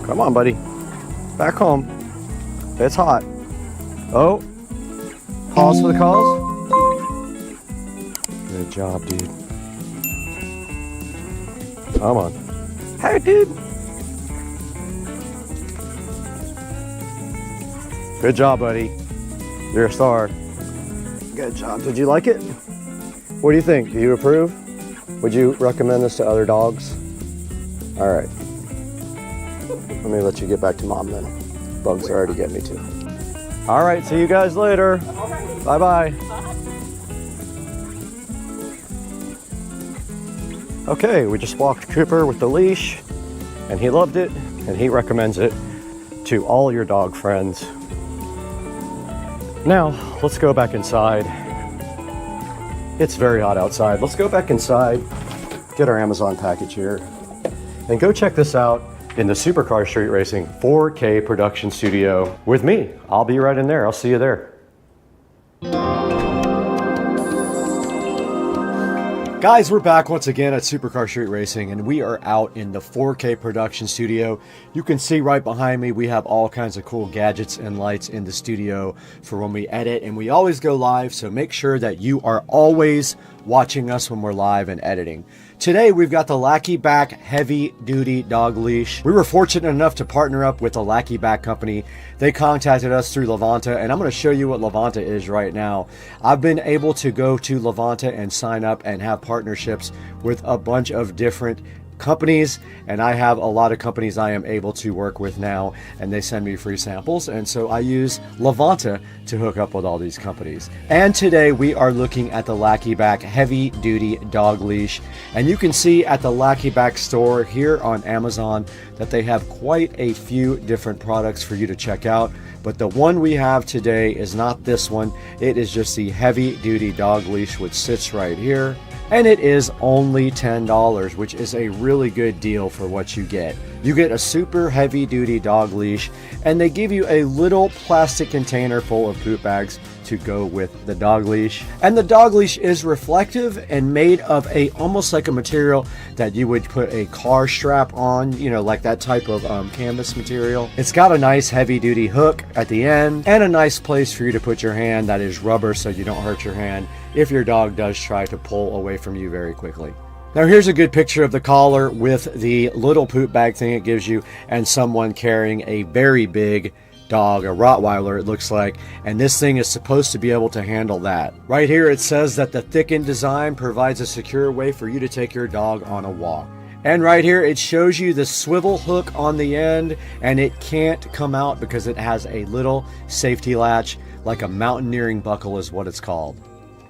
Come on, buddy. Back home. It's hot. Oh. Pause for the calls. Good job, dude. Come on. Hey, dude. Good job, buddy. You're a star. Good job. Did you like it? What do you think? Do you approve? Would you recommend this to other dogs? All right. Let me let you get back to Mom then. Bugs are already getting me too. All right, see you guys later. Bye-bye. Okay, we just walked Cooper with the leash, and he loved it, and he recommends it to all your dog friends. Now, let's go back inside. It's very hot outside. Let's go back inside, get our Amazon package here, and go check this out in the Supercar Street Racing 4K production studio with me. I'll be right in there. I'll see you there. Guys, we're back once again at Supercar Street Racing, and we are out in the 4K production studio. You can see right behind me, we have all kinds of cool gadgets and lights in the studio for when we edit, and we always go live, so make sure that you are always watching us when we're live and editing. Today, we've got the Lackey Back Heavy Duty Dog Leash. We were fortunate enough to partner up with the Lackey Back Company. They contacted us through Levanta, and I'm going to show you what Levanta is right now. I've been able to go to Levanta and sign up and have partnerships with a bunch of different companies, and I have a lot of companies I am able to work with now, and they send me free samples, and so I use Levanta to hook up with all these companies. And today we are looking at the Lackeyback heavy duty dog leash, and you can see at the Lackeyback store here on Amazon that they have quite a few different products for you to check out. But the one we have today is not this one. It is just the heavy duty dog leash, which sits right here. And it is only $10, which is a really good deal for what you get. You get a super heavy duty dog leash, and they give you a little plastic container full of poop bags to go with the dog leash. And the dog leash is reflective and made of almost like a material that you would put a car strap on, you know, like that type of canvas material. It's got a nice heavy duty hook at the end and a nice place for you to put your hand that is rubber so you don't hurt your hand if your dog does try to pull away from you very quickly. Now here's a good picture of the collar with the little poop bag thing it gives you and someone carrying a very big dog, a Rottweiler it looks like, and this thing is supposed to be able to handle that. Right here it says that the thickened design provides a secure way for you to take your dog on a walk. And right here it shows you the swivel hook on the end, and it can't come out because it has a little safety latch, like a mountaineering buckle is what it's called.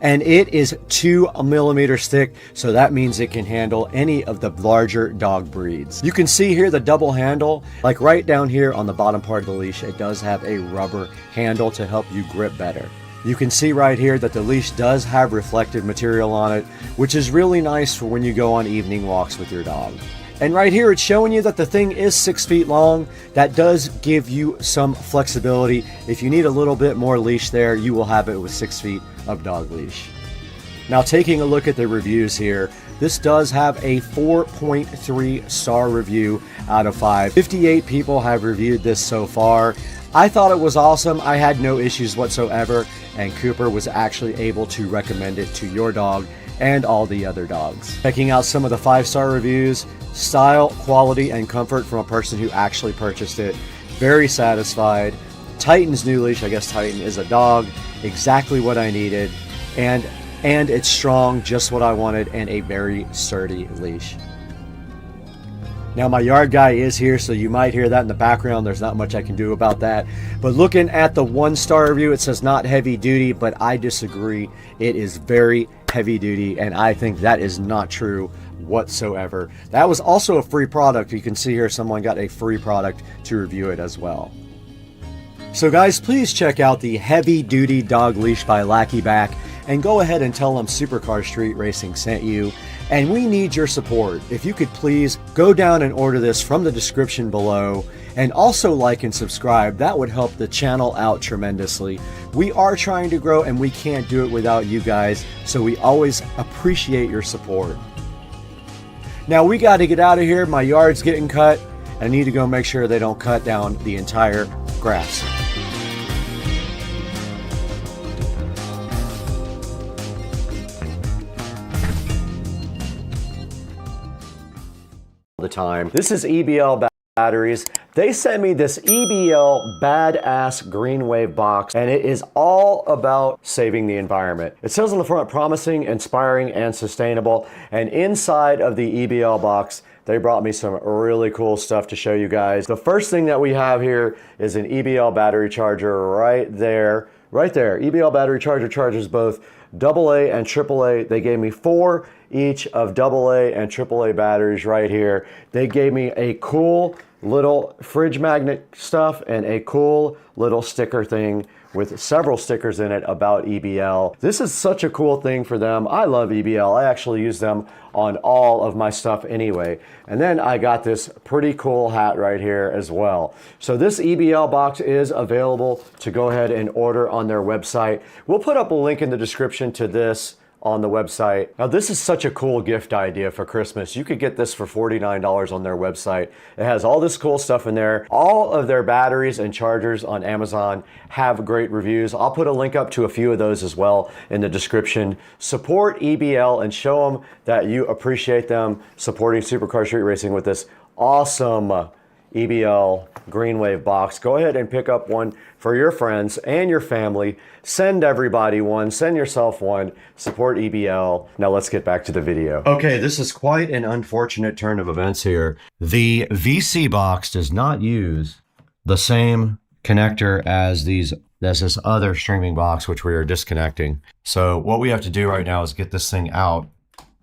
And it is 2 millimeters thick, so that means it can handle any of the larger dog breeds. You can see here the double handle, like right down here on the bottom part of the leash, it does have a rubber handle to help you grip better. You can see right here that the leash does have reflective material on it, which is really nice for when you go on evening walks with your dog. And right here it's showing you that the thing is 6 feet long. That does give you some flexibility. If you need a little bit more leash there, you will have it with 6 feet of dog leash. Now taking a look at the reviews here, this does have a 4.3 star review out of 5. 58 people have reviewed this so far. I thought it was awesome. I had no issues whatsoever, and Cooper was actually able to recommend it to your dog and all the other dogs. Checking out some of the 5-star reviews, style, quality, and comfort from a person who actually purchased it. Very satisfied. Titan's new leash, I guess Titan is a dog, exactly what I needed, and it's strong, just what I wanted, and a very sturdy leash. Now my yard guy is here, so you might hear that in the background. There's not much I can do about that. But looking at the 1-star review, it says not heavy duty, but I disagree. It is very heavy duty, and I think that is not true whatsoever. That was also a free product. You can see here someone got a free product to review it as well. So guys, please check out the heavy duty dog leash by Lackeyback and go ahead and tell them Supercar Street Racing sent you. And we need your support. If you could please go down and order this from the description below, and also like and subscribe. That would help the channel out tremendously. We are trying to grow and we can't do it without you guys, so we always appreciate your support. Now we got to get out of here. My yard's getting cut. I need to go make sure they don't cut down the entire grass. The time. This is EBL batteries. They sent me this EBL badass green wave box, and it is all about saving the environment. It says on the front, promising, inspiring, and sustainable. And inside of the EBL box, they brought me some really cool stuff to show you guys. The first thing that we have here is an EBL battery charger right there. Right there. EBL battery charger charges both AA and AAA. They gave me 4 each of AA and AAA batteries right here. They gave me a cool little fridge magnet stuff and a cool little sticker thing with several stickers in it about EBL. This is such a cool thing for them. I love EBL. I actually use them on all of my stuff anyway. And then I got this pretty cool hat right here as well. So this EBL box is available to go ahead and order on their website. We'll put up a link in the description to this on the website. Now this is such a cool gift idea for Christmas. You could get this for $49 on their website. It has all this cool stuff in there. All of their batteries and chargers on Amazon have great reviews. I'll put a link up to a few of those as well in the description. Support EBL and show them that you appreciate them supporting Supercar Street Racing with this awesome EBL Greenwave box. Go ahead and pick up one for your friends and your family. Send everybody one, send yourself one, support EBL. Now let's get back to the video. Okay, this is quite an unfortunate turn of events here. The VC box does not use the same connector as this other streaming box, which we are disconnecting. So what we have to do right now is get this thing out,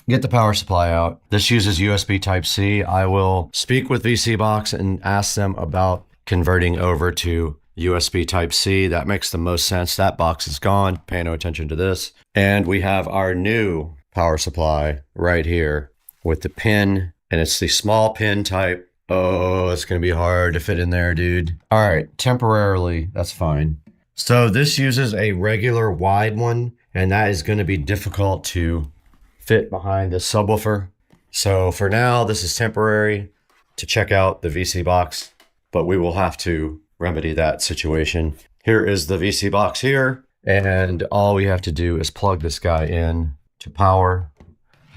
get the power supply out. This uses USB Type-C. I will speak with VC box and ask them about converting over to USB Type-C. That makes the most sense. That box is gone. Pay no attention to this. And we have our new power supply right here with the pin, and it's the small pin type. Oh, it's going to be hard to fit in there, dude. All right, temporarily, that's fine. So this uses a regular wide one, and that is going to be difficult to fit behind the subwoofer. So for now, this is temporary to check out the VC box, but we will have to remedy that situation. Here is the VC box here, and all we have to do is plug this guy in to power,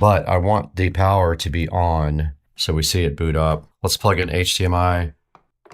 but I want the power to be on so we see it boot up. Let's plug in HDMI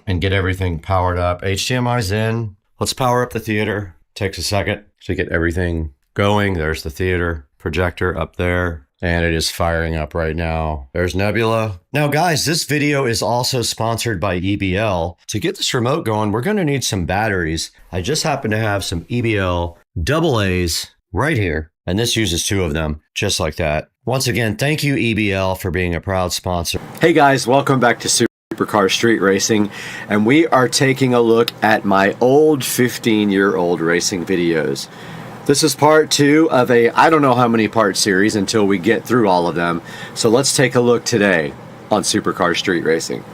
and get everything powered up. HDMI's in. Let's power up the theater. Takes a second to get everything going. There's the theater projector up there, and it is firing up right now. There's Nebula. Now guys, this video is also sponsored by EBL. To get this remote going, we're going to need some batteries. I just happen to have some EBL AA's right here, and this uses 2 of them, just like that. Once again, thank you EBL for being a proud sponsor. Hey guys, welcome back to Supercar Street Racing, and we are taking a look at my old 15-year-old racing videos. This is part 2 of a, I don't know how many part series until we get through all of them. So let's take a look today on Supercar Street Racing.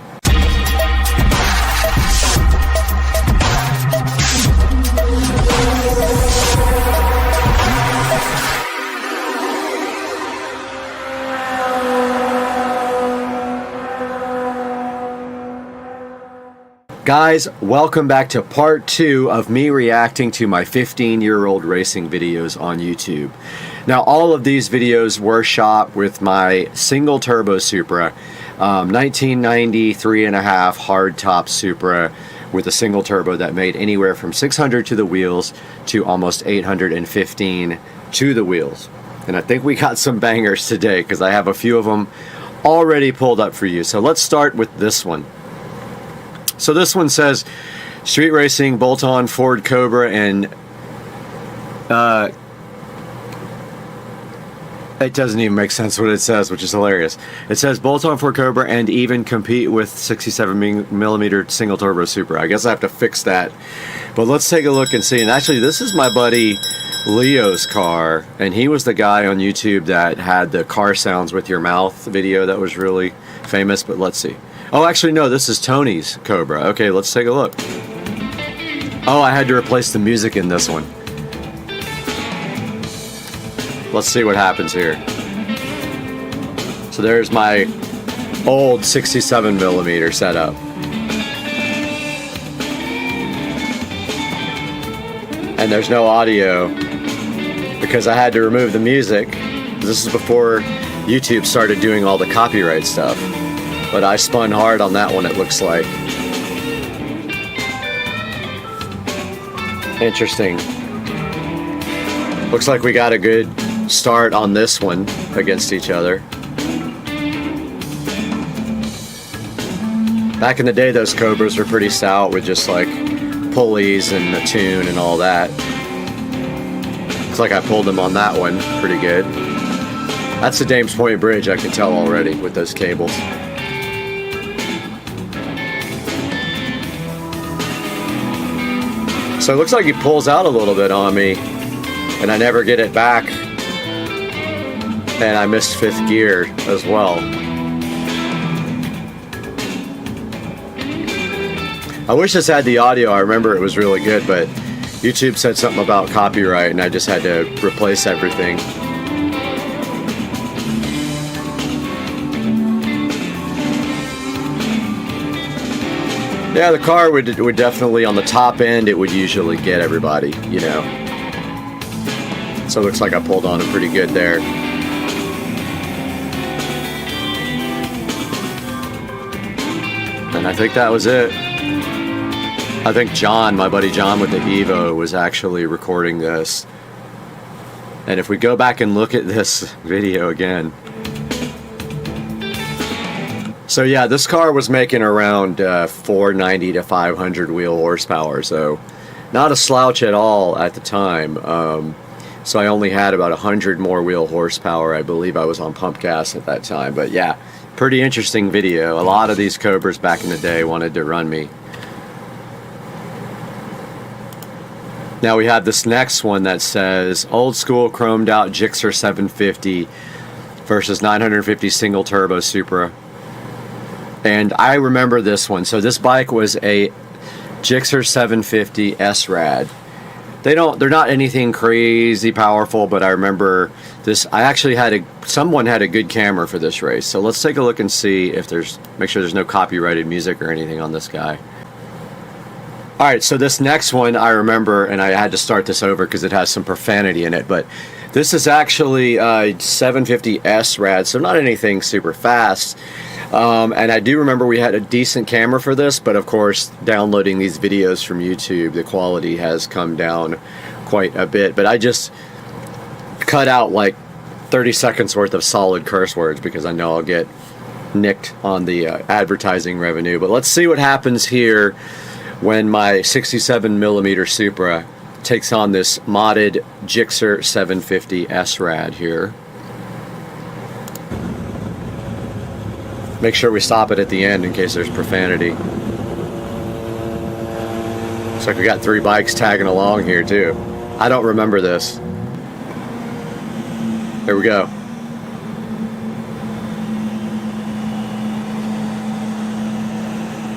Guys, welcome back to part 2 of me reacting to my 15-year-old racing videos on YouTube. Now, all of these videos were shot with my single turbo Supra, 1990 3.5 hardtop Supra with a single turbo that made anywhere from 600 to the wheels to almost 815 to the wheels. And I think we got some bangers today because I have a few of them already pulled up for you. So let's start with this one. So this one says Street Racing, bolt-on Ford Cobra, and it doesn't even make sense what it says, which is hilarious. It says bolt-on Ford Cobra and even compete with 67mm single turbo Supra. I guess I have to fix that. But let's take a look and see. And actually, this is my buddy Leo's car, and he was the guy on YouTube that had the car sounds with your mouth video that was really famous. But let's see. Oh, actually, no, this is Tony's Cobra. Okay, let's take a look. Oh, I had to replace the music in this one. Let's see what happens here. So there's my old 67mm setup. And there's no audio because I had to remove the music. This is before YouTube started doing all the copyright stuff. But I spun hard on that one, it looks like. Interesting. Looks like we got a good start on this one against each other. Back in the day, those Cobras were pretty stout with just like pulleys and a tune and all that. Looks like I pulled them on that one pretty good. That's the Dames Point Bridge, I can tell already with those cables. So it looks like he pulls out a little bit on me, and I never get it back, and I missed 5th gear as well. I wish this had the audio. I remember it was really good, but YouTube said something about copyright, and I just had to replace everything. Yeah, the car would definitely, on the top end, it would usually get everybody, you know. So it looks like I pulled on it pretty good there. And I think that was it. I think John, my buddy John with the Evo, was actually recording this. And if we go back and look at this video again. So yeah, this car was making around 490 to 500 wheel horsepower. So not a slouch at all at the time. So I only had about 100 more wheel horsepower. I believe I was on pump gas at that time. But yeah, pretty interesting video. A lot of these Cobras back in the day wanted to run me. Now we have this next one that says old school chromed out Gixxer 750 versus 950 single turbo Supra. And I remember this one. So this bike was a Gixxer 750 S-Rad. They're not anything crazy powerful, but I remember this. I actually had someone had a good camera for this race. So let's take a look and see if make sure there's no copyrighted music or anything on this guy. All right, so this next one I remember, and I had to start this over because it has some profanity in it, but this is actually a 750 S-Rad, so not anything super fast. And I do remember we had a decent camera for this, but of course, downloading these videos from YouTube, the quality has come down quite a bit. But I just cut out like 30 seconds worth of solid curse words because I know I'll get nicked on the advertising revenue. But let's see what happens here when my 67mm Supra takes on this modded Gixxer 750 S-Rad here. Make sure we stop it at the end in case there's profanity. Looks like we got 3 bikes tagging along here too. I don't remember this. There we go.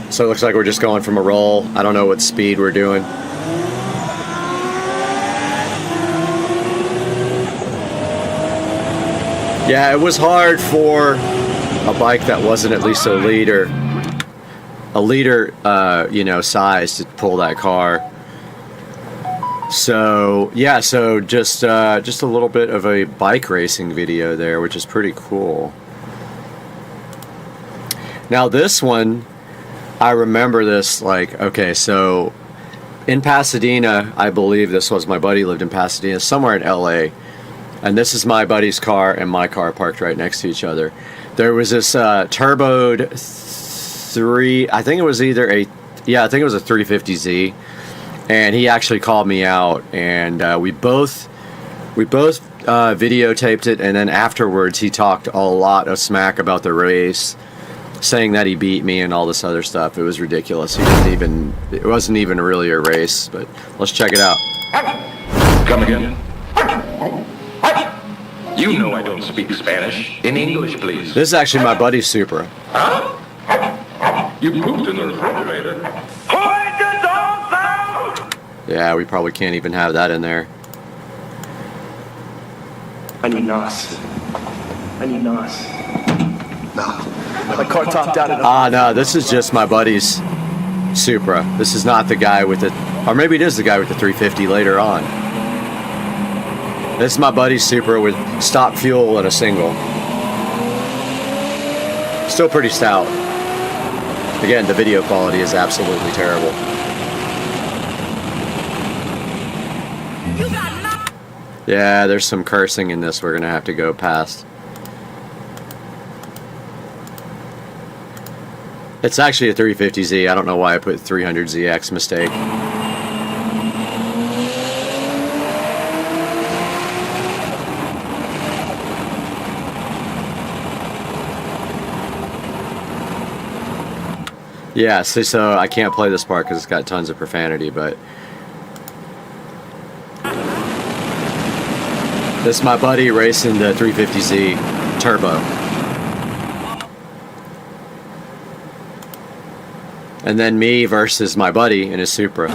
So it looks like we're just going from a roll. I don't know what speed we're doing. Yeah, it was hard for a bike that wasn't at least a liter, you know, size to pull that car. So yeah, so just a little bit of a bike racing video there, which is pretty cool. Now this one, I remember this like, okay, so in Pasadena, I believe this was, my buddy lived in Pasadena, somewhere in LA, and this is my buddy's car and my car parked right next to each other. There was this turboed I think it was a 350Z, and he actually called me out, and we both videotaped it, and then afterwards he talked a lot of smack about the race, saying that he beat me and all this other stuff. It was ridiculous. It wasn't even really a race, but let's check it out. Come again. You know I don't speak Spanish. In English, please. This is actually my buddy's Supra. Huh? You pooped in the refrigerator. Yeah, we probably can't even have that in there. I need NOS. No. My car topped out at no, this is just my buddy's Supra. This is not the guy with the, or maybe it is the guy with the 350 later on. This is my buddy's Supra with stock fuel and a single. Still pretty stout. Again, the video quality is absolutely terrible. Yeah, there's some cursing in this we're gonna have to go past. It's actually a 350Z. I don't know why I put 300ZX, mistake. Yeah, so I can't play this part because it's got tons of profanity, but this is my buddy racing the 350Z Turbo. And then me versus my buddy in his Supra.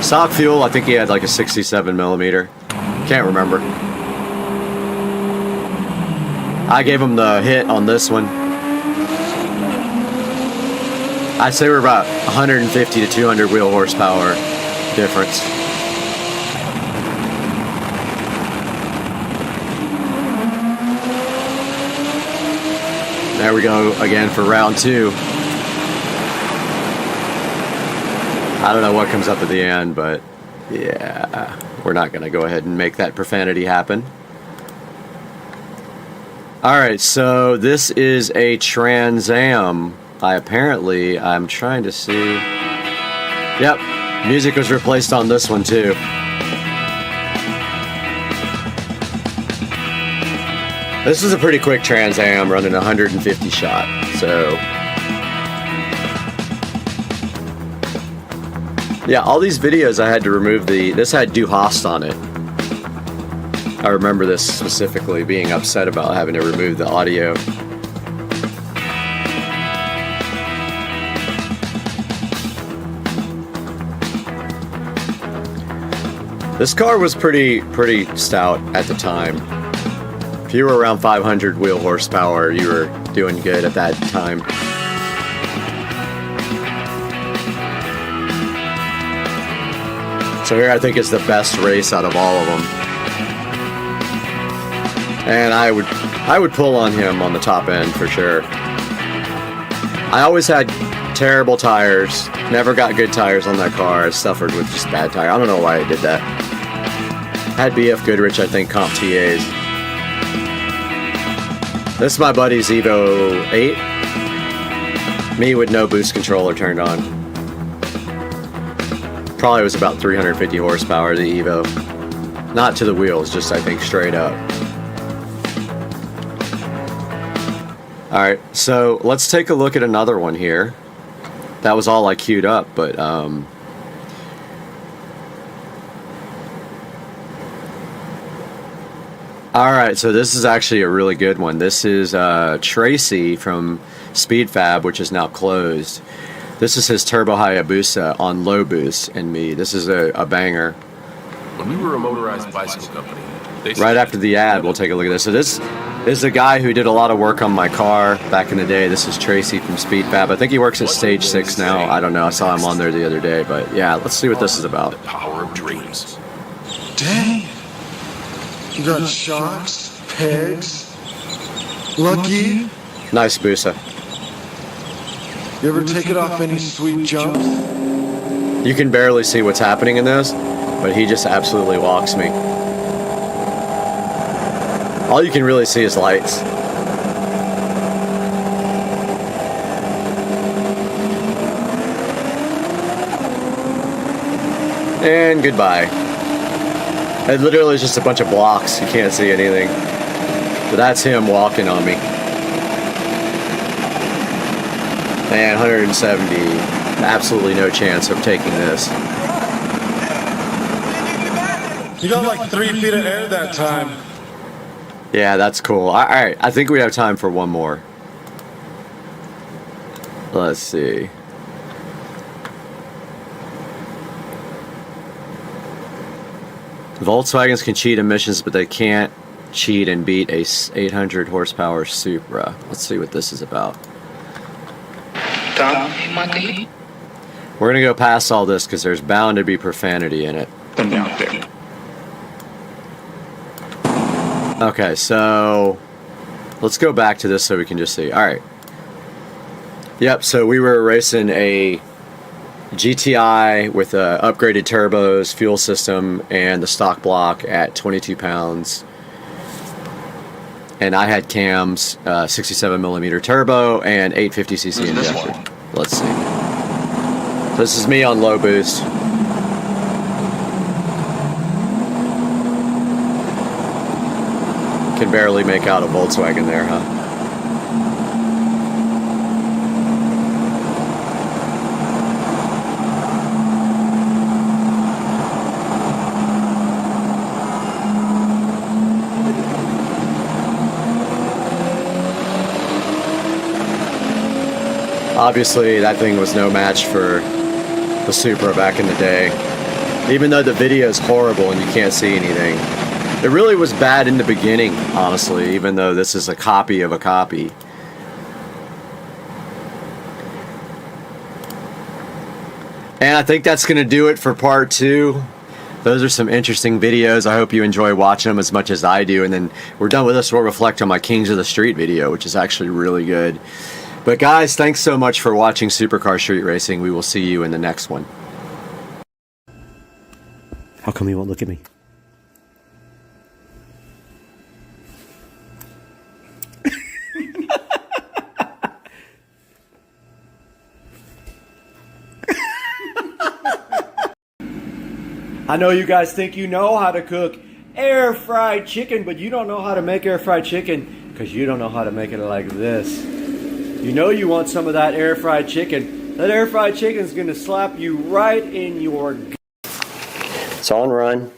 Stock fuel, I think he had like a 67mm. Can't remember. I gave him the hit on this one. I'd say we're about 150 to 200 wheel horsepower difference. There we go again for round 2. I don't know what comes up at the end, but yeah, we're not going to go ahead and make that profanity happen. Alright, so this is a Trans Am. I'm trying to see. Yep, music was replaced on this one too. This is a pretty quick Trans Am running 150 shot, so. Yeah, all these videos I had to remove this had Du Hast on it. I remember this specifically, being upset about having to remove the audio. This car was pretty stout at the time. If you were around 500 wheel horsepower, you were doing good at that time. So here I think is the best race out of all of them. And I would pull on him on the top end for sure. I always had terrible tires. Never got good tires on that car. I suffered with just bad tires. I don't know why I did that. Had BF Goodrich, I think, comp TAs. This is my buddy's Evo 8. Me with no boost controller turned on. Probably was about 350 horsepower, the Evo. Not to the wheels, just I think straight up. Alright, so let's take a look at another one here. That was all I queued up, but alright, so this is actually a really good one. This is Tracy from SpeedFab, which is now closed. This is his Turbo Hayabusa on low boost and me. This is a banger. When we were a motorized bicycle company, right after the ad, we'll take a look at this. So this is a guy who did a lot of work on my car back in the day. This is Tracy from SpeedFab. I think he works at Stage 6 now. I don't know. I saw him on there the other day. But yeah, let's see what this is about. The power of dreams. Dang. You got shocks, pegs, lucky. Nice Busa. You ever take it off any sweet jumps? You can barely see what's happening in this, but he just absolutely walks me. All you can really see is lights. And goodbye. It literally is just a bunch of blocks. You can't see anything. But that's him walking on me. And 170. Absolutely no chance of taking this. You got like 3 feet of air that time. Yeah, that's cool. Alright, I think we have time for one more. Let's see. Volkswagens can cheat emissions, but they can't cheat and beat a 800 horsepower Supra. Let's see what this is about. We're gonna go past all this because there's bound to be profanity in it. Okay, so let's go back to this so we can just see. Alright. Yep, so we were racing a GTI with upgraded turbos, fuel system, and the stock block at 22 pounds. And I had cams, 67mm turbo, and 850cc injector. Let's see. This is me on low boost. Can barely make out a Volkswagen there, huh? Obviously, that thing was no match for the Supra back in the day. Even though the video is horrible and you can't see anything. It really was bad in the beginning, honestly, even though this is a copy of a copy. And I think that's going to do it for part 2. those are some interesting videos. I hope you enjoy watching them as much as I do. And then we're done with this. We'll reflect on my Kings of the Street video, which is actually really good. But guys, thanks so much for watching Supercar Street Racing. We will see you in the next one. How come you won't look at me? I know you guys think you know how to cook air fried chicken, but you don't know how to make air fried chicken because you don't know how to make it like this. You know you want some of that air fried chicken. That air fried chicken is going to slap you right in your... It's on run.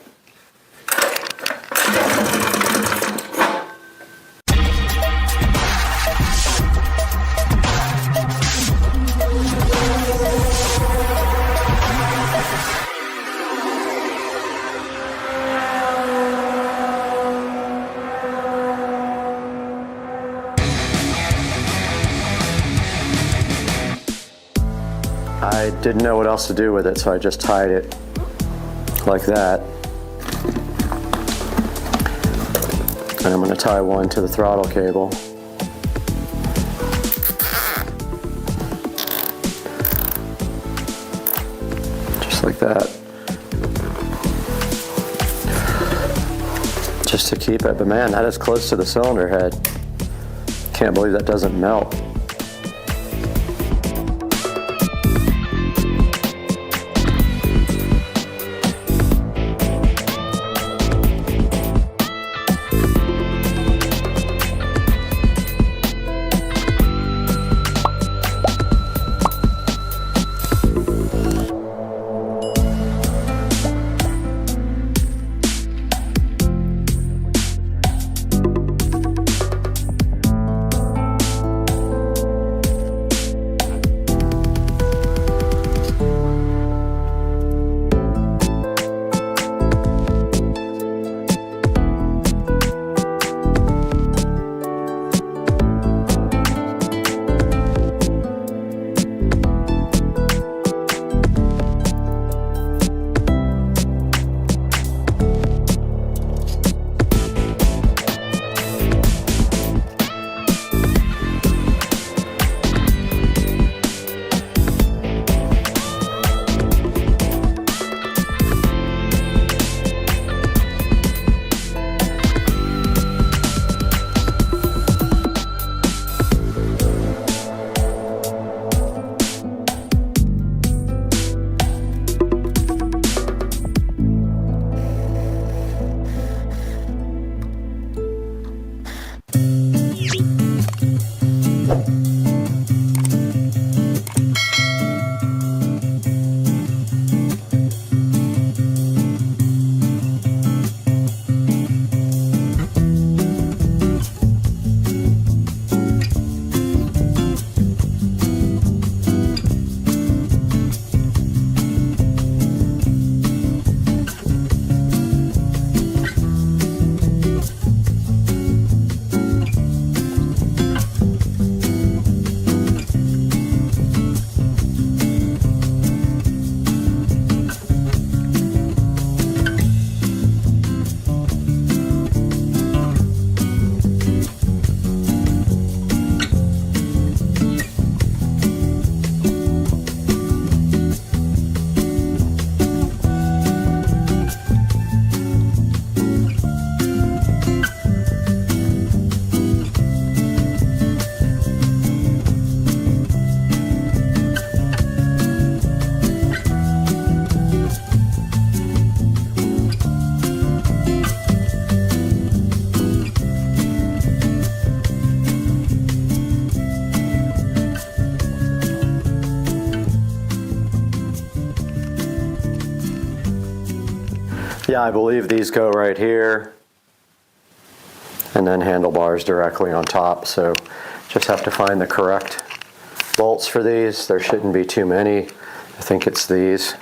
I didn't know what else to do with it, so I just tied it like that. And I'm going to tie one to the throttle cable. Just like that. Just to keep it, but man, that is close to the cylinder head. Can't believe that doesn't melt. Yeah, I believe these go right here, and then handlebars directly on top. So just have to find the correct bolts for these. There shouldn't be too many. I think it's these.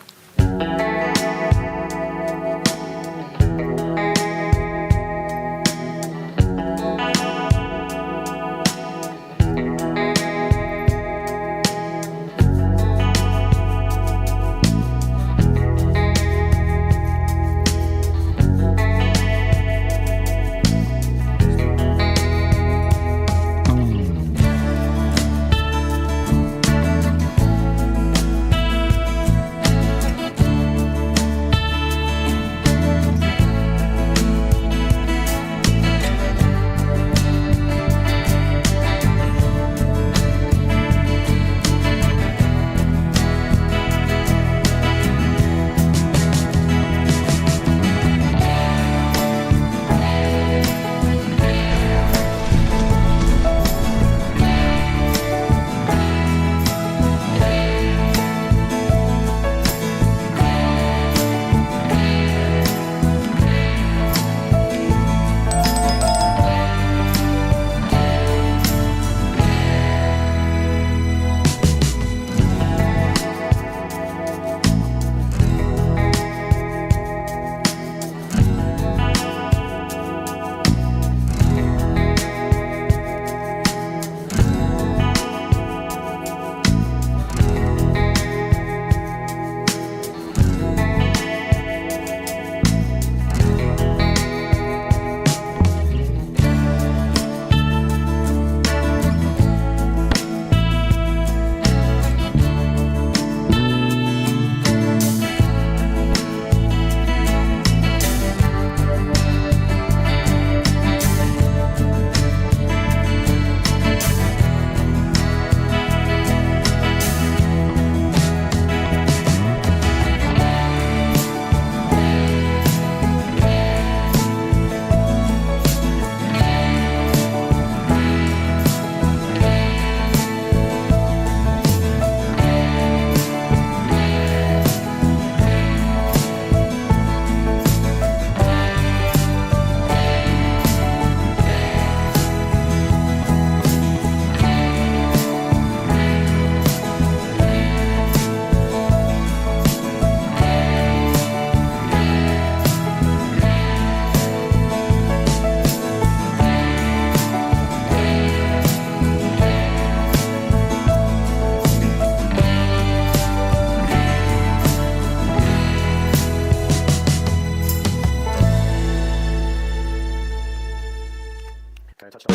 Can I touch it?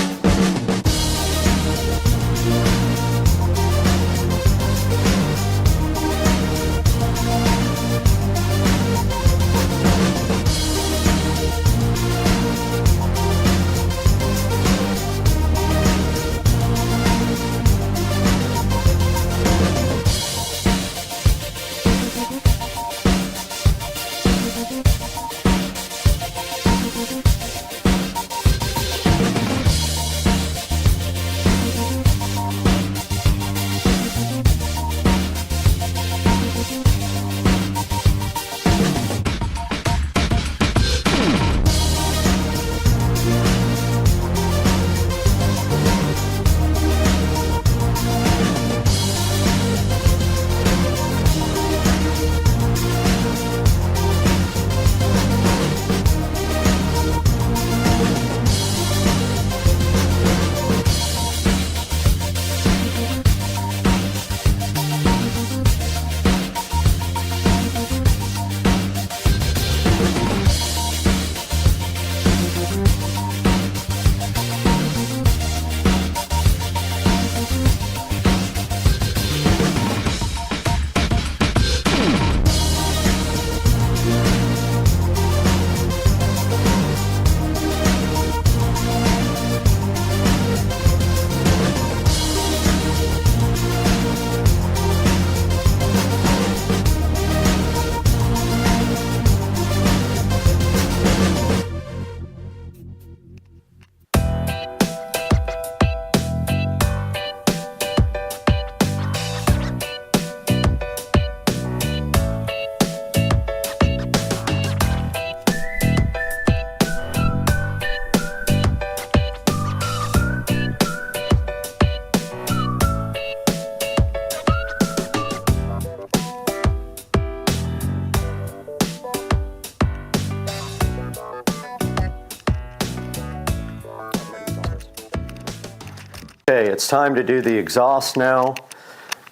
Okay, it's time to do the exhaust now.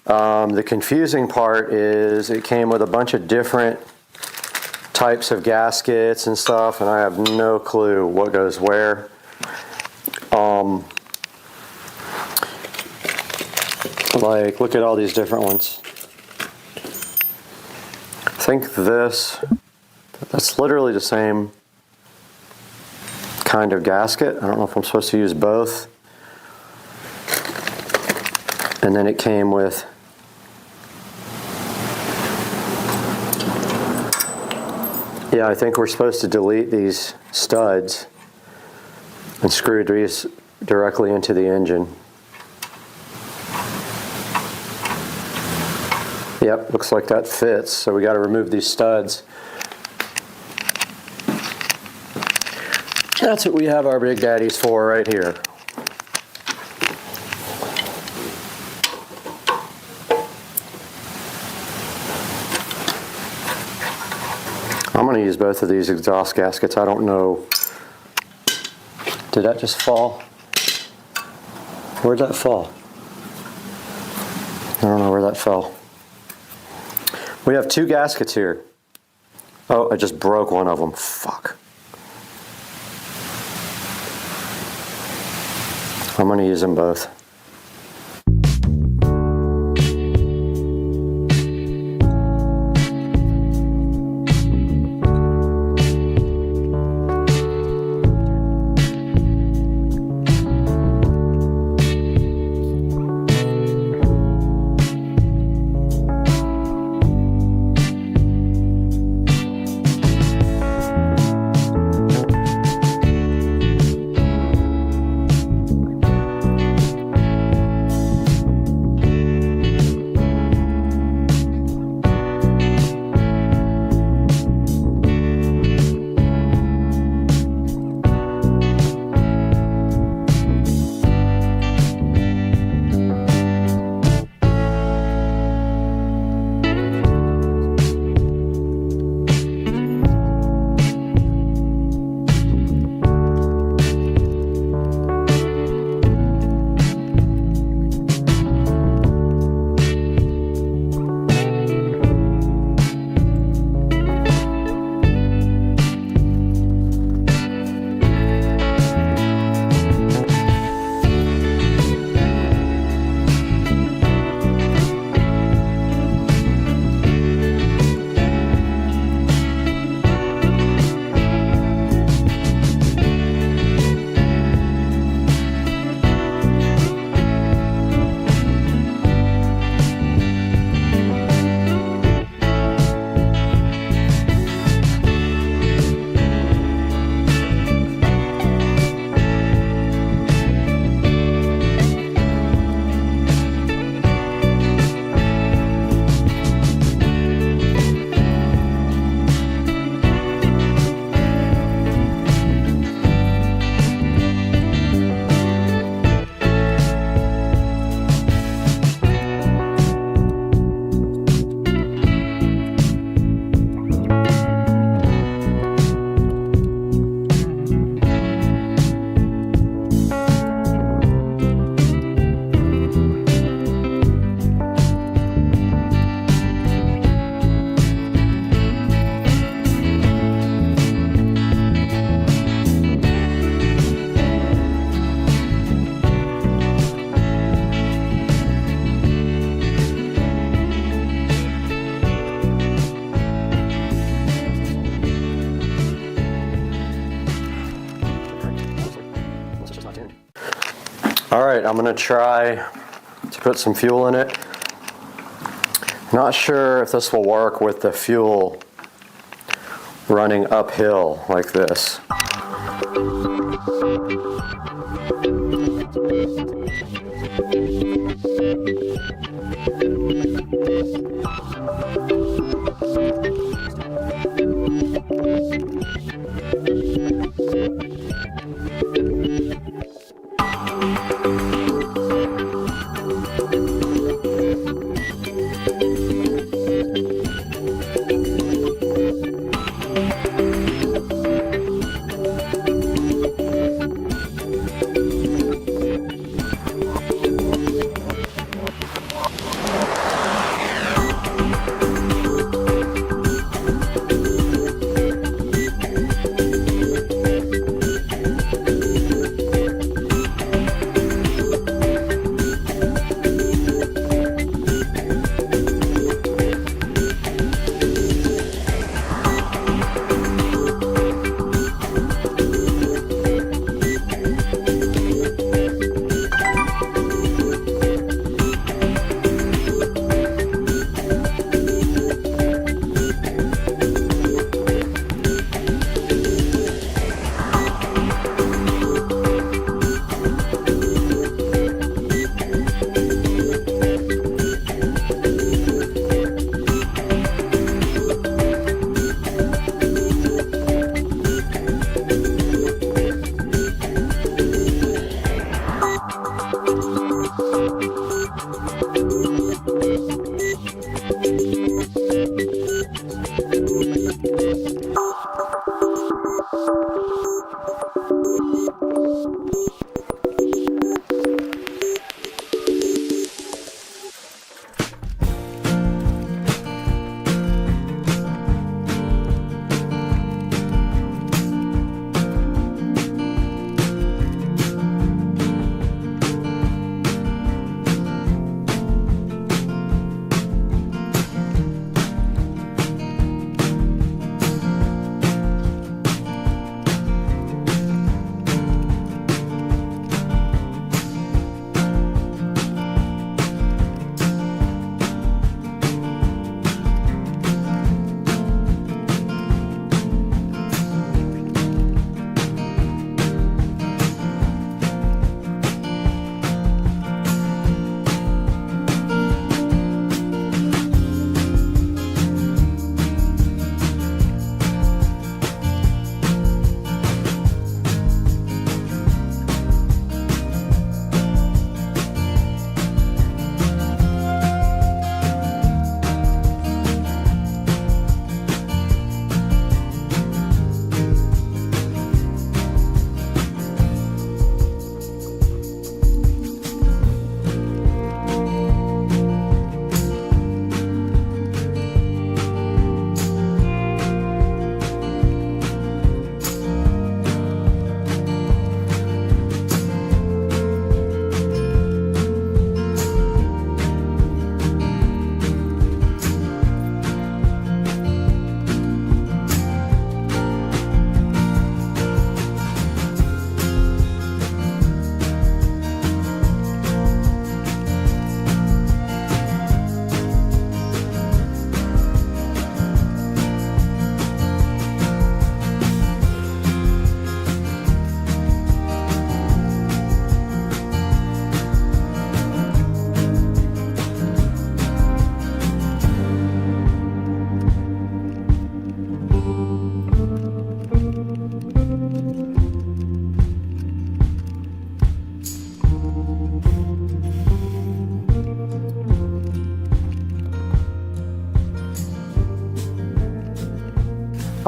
The confusing part is it came with a bunch of different types of gaskets and stuff, and I have no clue what goes where. Like, look at all these different ones. I think that's literally the same kind of gasket. I don't know if I'm supposed to use both. And then it came with I think we're supposed to delete these studs and screw these directly into the engine. Yep, looks like that fits, so we got to remove these studs. That's what we have our Big Daddies for right here. I'm going to use both of these exhaust gaskets. I don't know. Did that just fall? Where'd that fall? I don't know where that fell. We have two gaskets here. Oh, I just broke one of them. Fuck. I'm going to use them both. All right, I'm gonna try to put some fuel in it. Not sure if this will work with the fuel running uphill like this.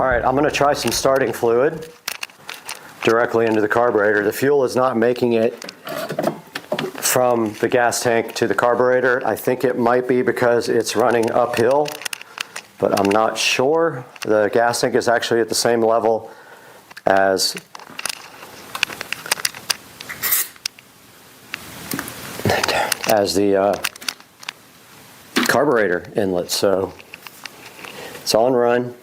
All right, I'm gonna try some starting fluid directly into the carburetor. The fuel is not making it from the gas tank to the carburetor. I think it might be because it's running uphill, but I'm not sure. The gas tank is actually at the same level as the carburetor inlet, so it's on run.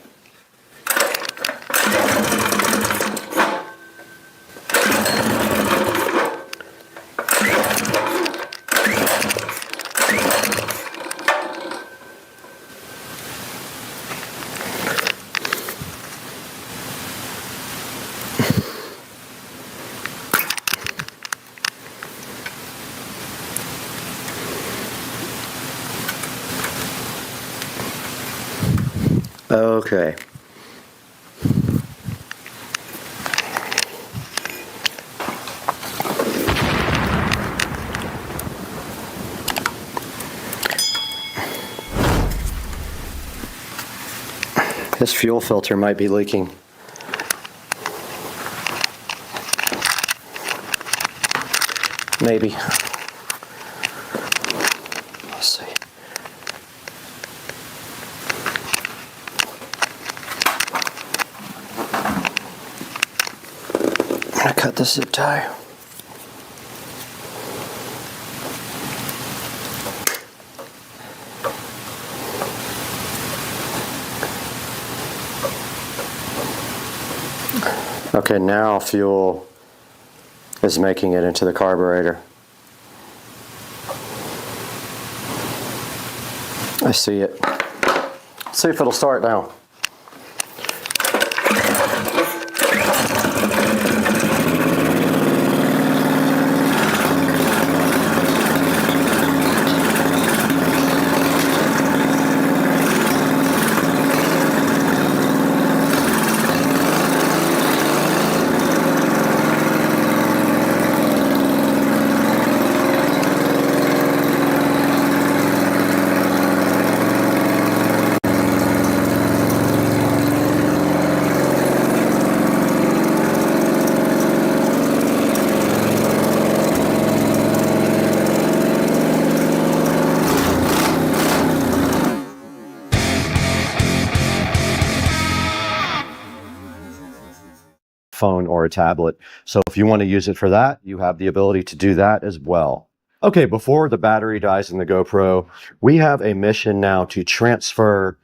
Okay. This fuel filter might be leaking. Maybe. Let's see. I'm gonna cut the zip tie. Okay, now fuel is making it into the carburetor. I see it. Let's see if it'll start now. Phone or a tablet. So if you want to use it for that, you have the ability to do that as well. Okay, before the battery dies in the GoPro, we have a mission now to transfer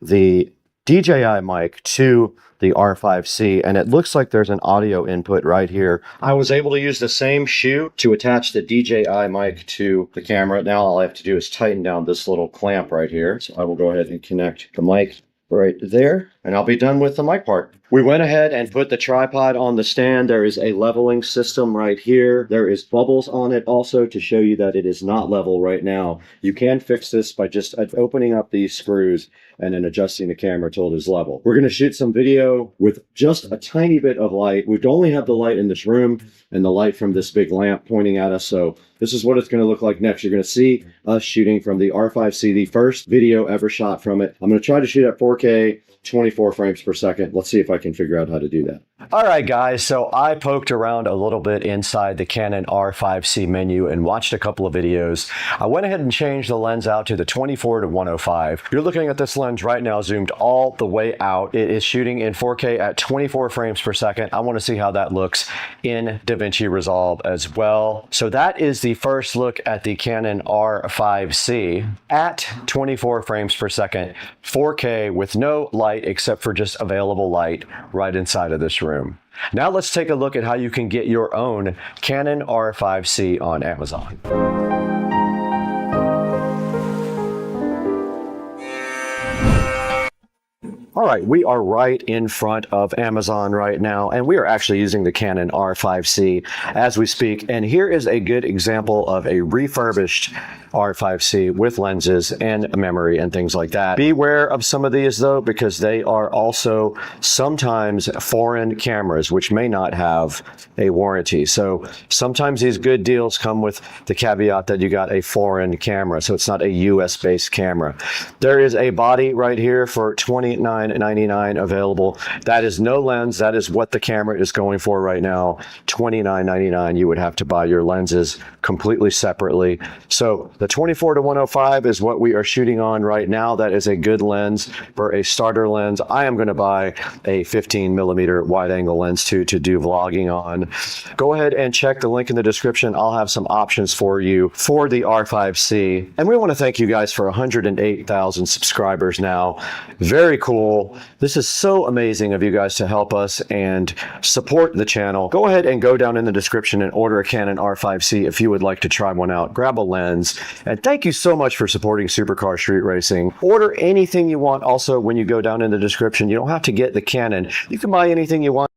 the DJI mic to the R5C, and it looks like there's an audio input right here. I was able to use the same shoe to attach the DJI mic to the camera. Now all I have to do is tighten down this little clamp right here. So I will go ahead and connect the mic right there, and I'll be done with the mic part. We went ahead and put the tripod on the stand. There is a leveling system right here. There is bubbles on it also to show you that it is not level right now. You can fix this by just opening up these screws and then adjusting the camera till it is level. We're going to shoot some video with just a tiny bit of light. We only have the light in this room and the light from this big lamp pointing at us. So this is what it's going to look like next. You're going to see us shooting from the R5C, the first video ever shot from it. I'm going to try to shoot at 4K, 24 frames per second. Let's see if I can figure out how to do that. All right, guys, so I poked around a little bit inside the Canon R5C menu and watched a couple of videos. I went ahead and changed the lens out to the 24 to 105. You're looking at this lens right now zoomed all the way out. It is shooting in 4K at 24 frames per second. I want to see how that looks in DaVinci Resolve as well. So that is the first look at the Canon R5C at 24 frames per second, 4K with no light except for just available light right inside of this room. Now let's take a look at how you can get your own Canon R5C on Amazon. All right, we are right in front of Amazon right now, and we are actually using the Canon R5C as we speak. And here is a good example of a refurbished R5C with lenses and memory and things like that. Beware of some of these though, because they are also sometimes foreign cameras, which may not have a warranty. So sometimes these good deals come with the caveat that you got a foreign camera, so it's not a US-based camera. There is a body right here for $29.99 available. That is no lens. That is what the camera is going for right now. $29.99. You would have to buy your lenses completely separately. So the 24 to 105 is what we are shooting on right now. That is a good lens for a starter lens. I am going to buy a 15mm wide angle lens too to do vlogging on. Go ahead and check the link in the description. I'll have some options for you for the R5C. And we want to thank you guys for 108,000 subscribers now. Very cool. This is so amazing of you guys to help us and support the channel. Go ahead and go down in the description and order a Canon R5C if you would like to try one out. Grab a lens. And thank you so much for supporting Supercar Street Racing. Order anything you want also when you go down in the description. You don't have to get the Canon. You can buy anything you want.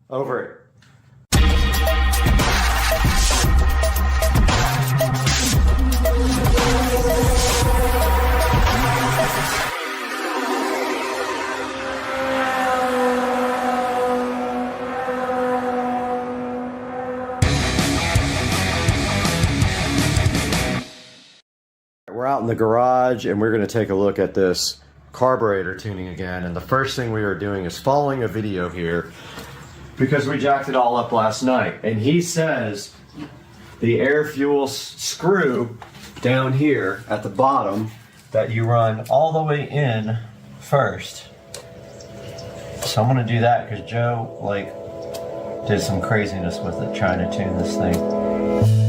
Over it. We're out in the garage and we're going to take a look at this carburetor tuning again. And the first thing we are doing is following a video here because we jacked it all up last night. And he says the air fuel screw down here at the bottom that you run all the way in first. So I'm going to do that because Joe did some craziness with it trying to tune this thing.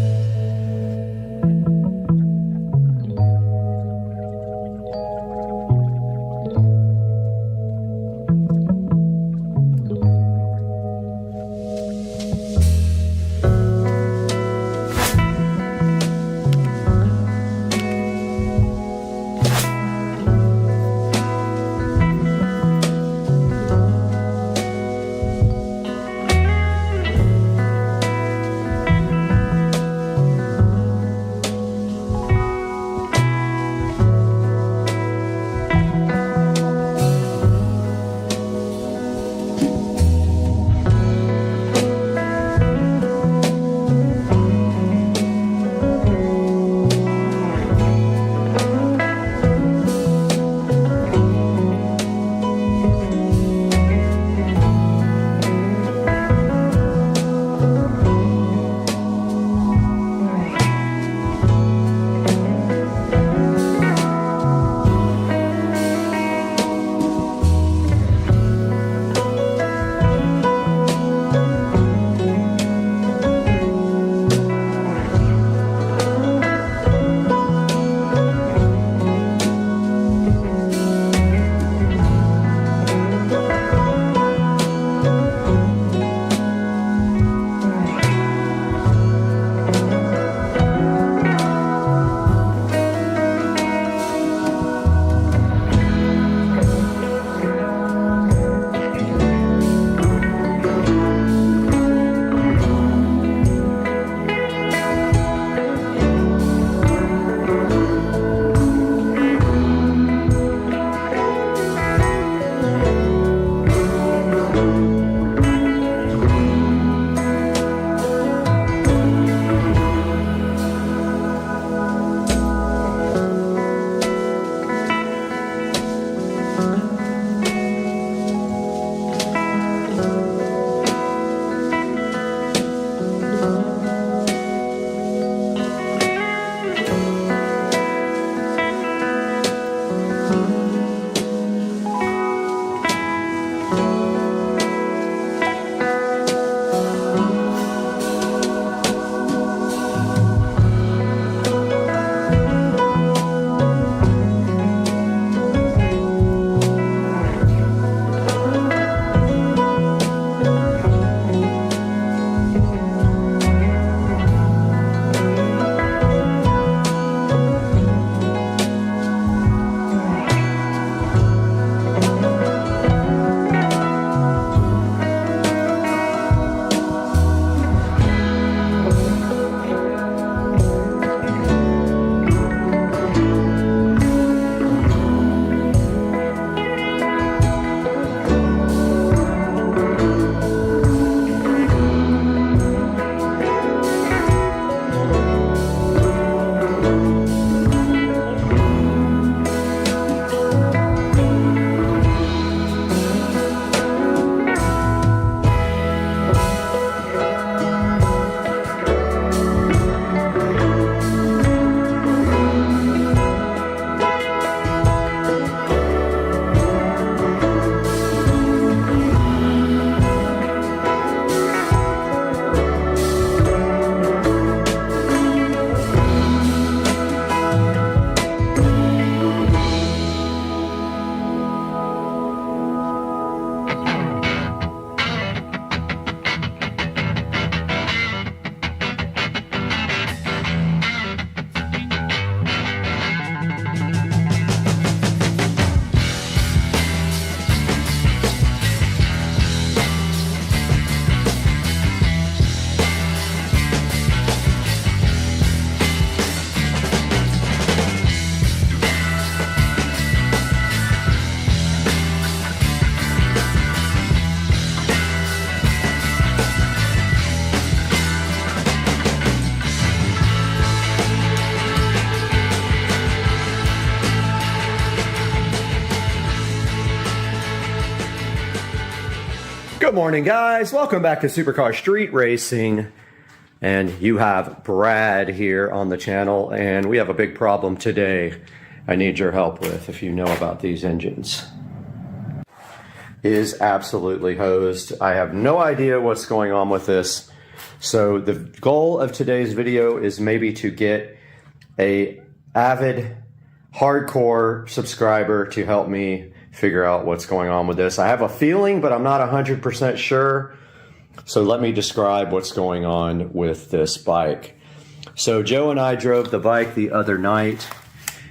Good morning, guys. Welcome back to Supercar Street Racing. And you have Brad here on the channel, and we have a big problem today I need your help with if you know about these engines. It is absolutely hosed. I have no idea what's going on with this. So the goal of today's video is maybe to get a avid hardcore subscriber to help me figure out what's going on with this. I have a feeling, but I'm not 100% sure. So let me describe what's going on with this bike. So Joe and I drove the bike the other night.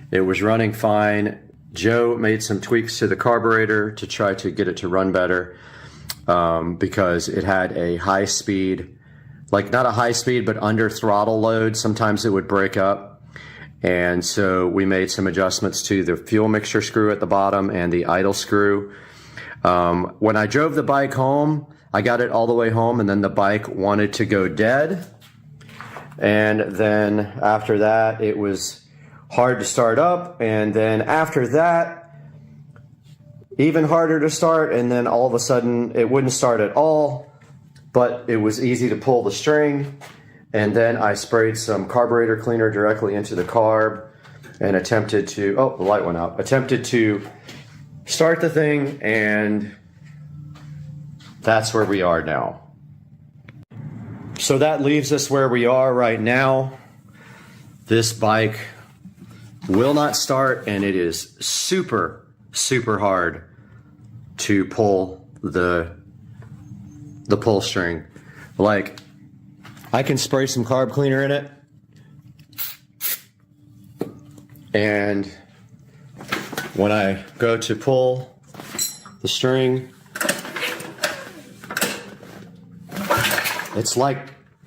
It was running fine. Joe made some tweaks to the carburetor to try to get it to run better because it had a high speed, like not a high speed, but under throttle load. Sometimes it would break up. And so we made some adjustments to the fuel mixture screw at the bottom and the idle screw. When I drove the bike home, I got it all the way home, and then the bike wanted to go dead. And then after that, it was hard to start up. And then after that, even harder to start. And then all of a sudden, it wouldn't start at all, but it was easy to pull the string. And then I sprayed some carburetor cleaner directly into the carb and attempted to, oh, the light went out, attempted to start the thing, and that's where we are now. So that leaves us where we are right now. This bike will not start, and it is super, super hard to pull the pull string. Like, I can spray some carb cleaner in it, and when I go to pull the string, it's like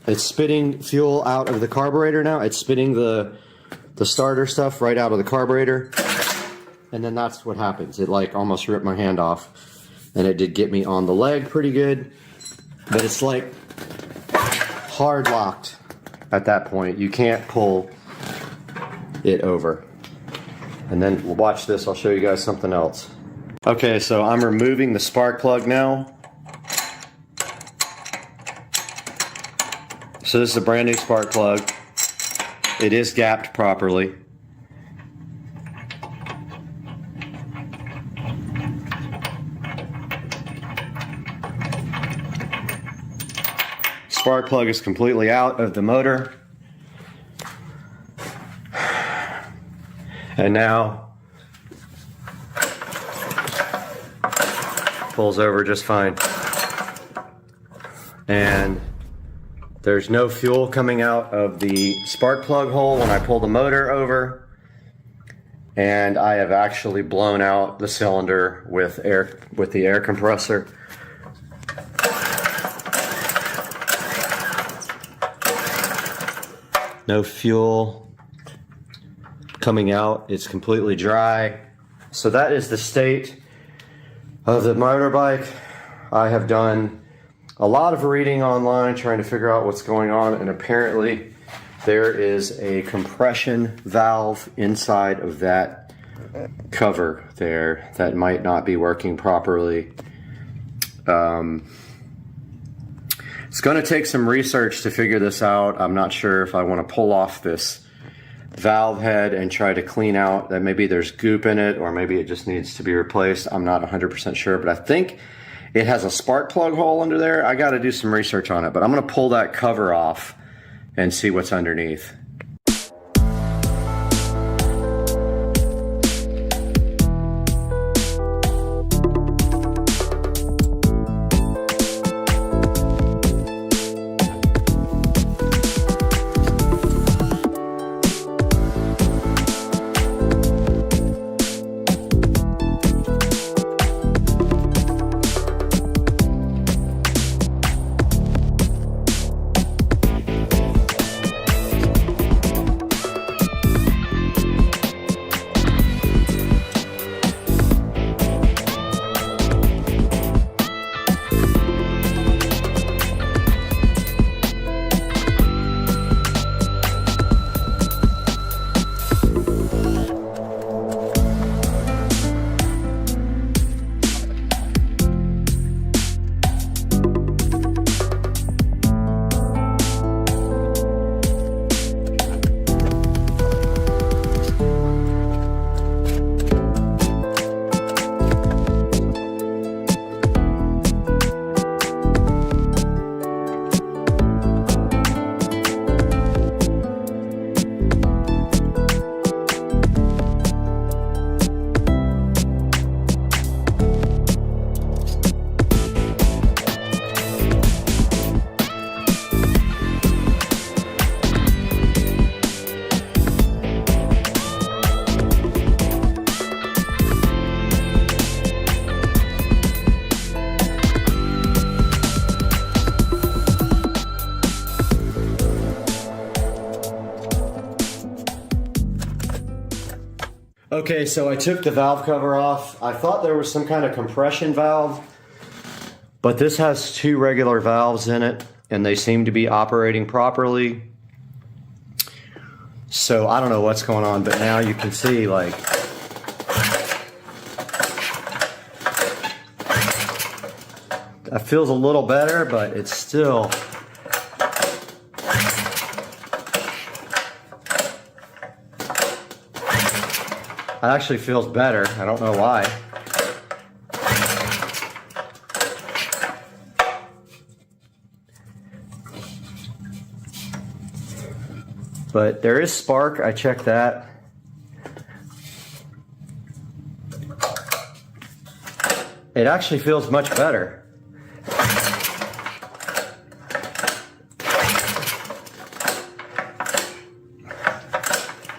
it's spitting fuel out of the carburetor now. It's spitting the starter stuff right out of the carburetor, and then that's what happens. It like almost ripped my hand off, and it did get me on the leg pretty good, but it's like hard locked at that point. You can't pull it over. And then we'll watch this. I'll show you guys something else. Okay, so I'm removing the spark plug now. So this is a brand new spark plug. It is gapped properly. Spark plug is completely out of the motor. And now pulls over just fine. And there's no fuel coming out of the spark plug hole when I pull the motor over. And I have actually blown out the cylinder with the air compressor. No fuel coming out. It's completely dry. So that is the state of the motorbike. I have done a lot of reading online trying to figure out what's going on, and apparently there is a compression valve inside of that cover there that might not be working properly. It's going to take some research to figure this out. I'm not sure if I want to pull off this valve head and try to clean out that maybe there's goop in it, or maybe it just needs to be replaced. I'm not 100% sure, but I think it has a spark plug hole under there. I got to do some research on it, but I'm going to pull that cover off and see what's underneath. Okay, so I took the valve cover off. I thought there was some kind of compression valve, but this has 2 regular valves in it, and they seem to be operating properly. So I don't know what's going on, but now you can see, like, that feels a little better, but it's still, it actually feels better. I don't know why. But there is spark. I checked that. It actually feels much better.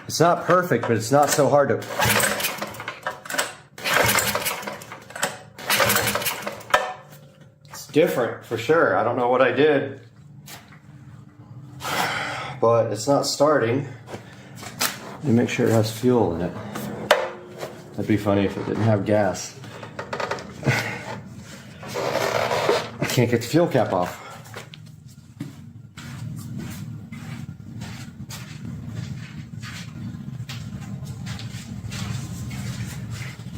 It's not perfect, but it's not so hard to... It's different for sure. I don't know what I did, but it's not starting. Let me make sure it has fuel in it. That'd be funny if it didn't have gas. I can't get the fuel cap off.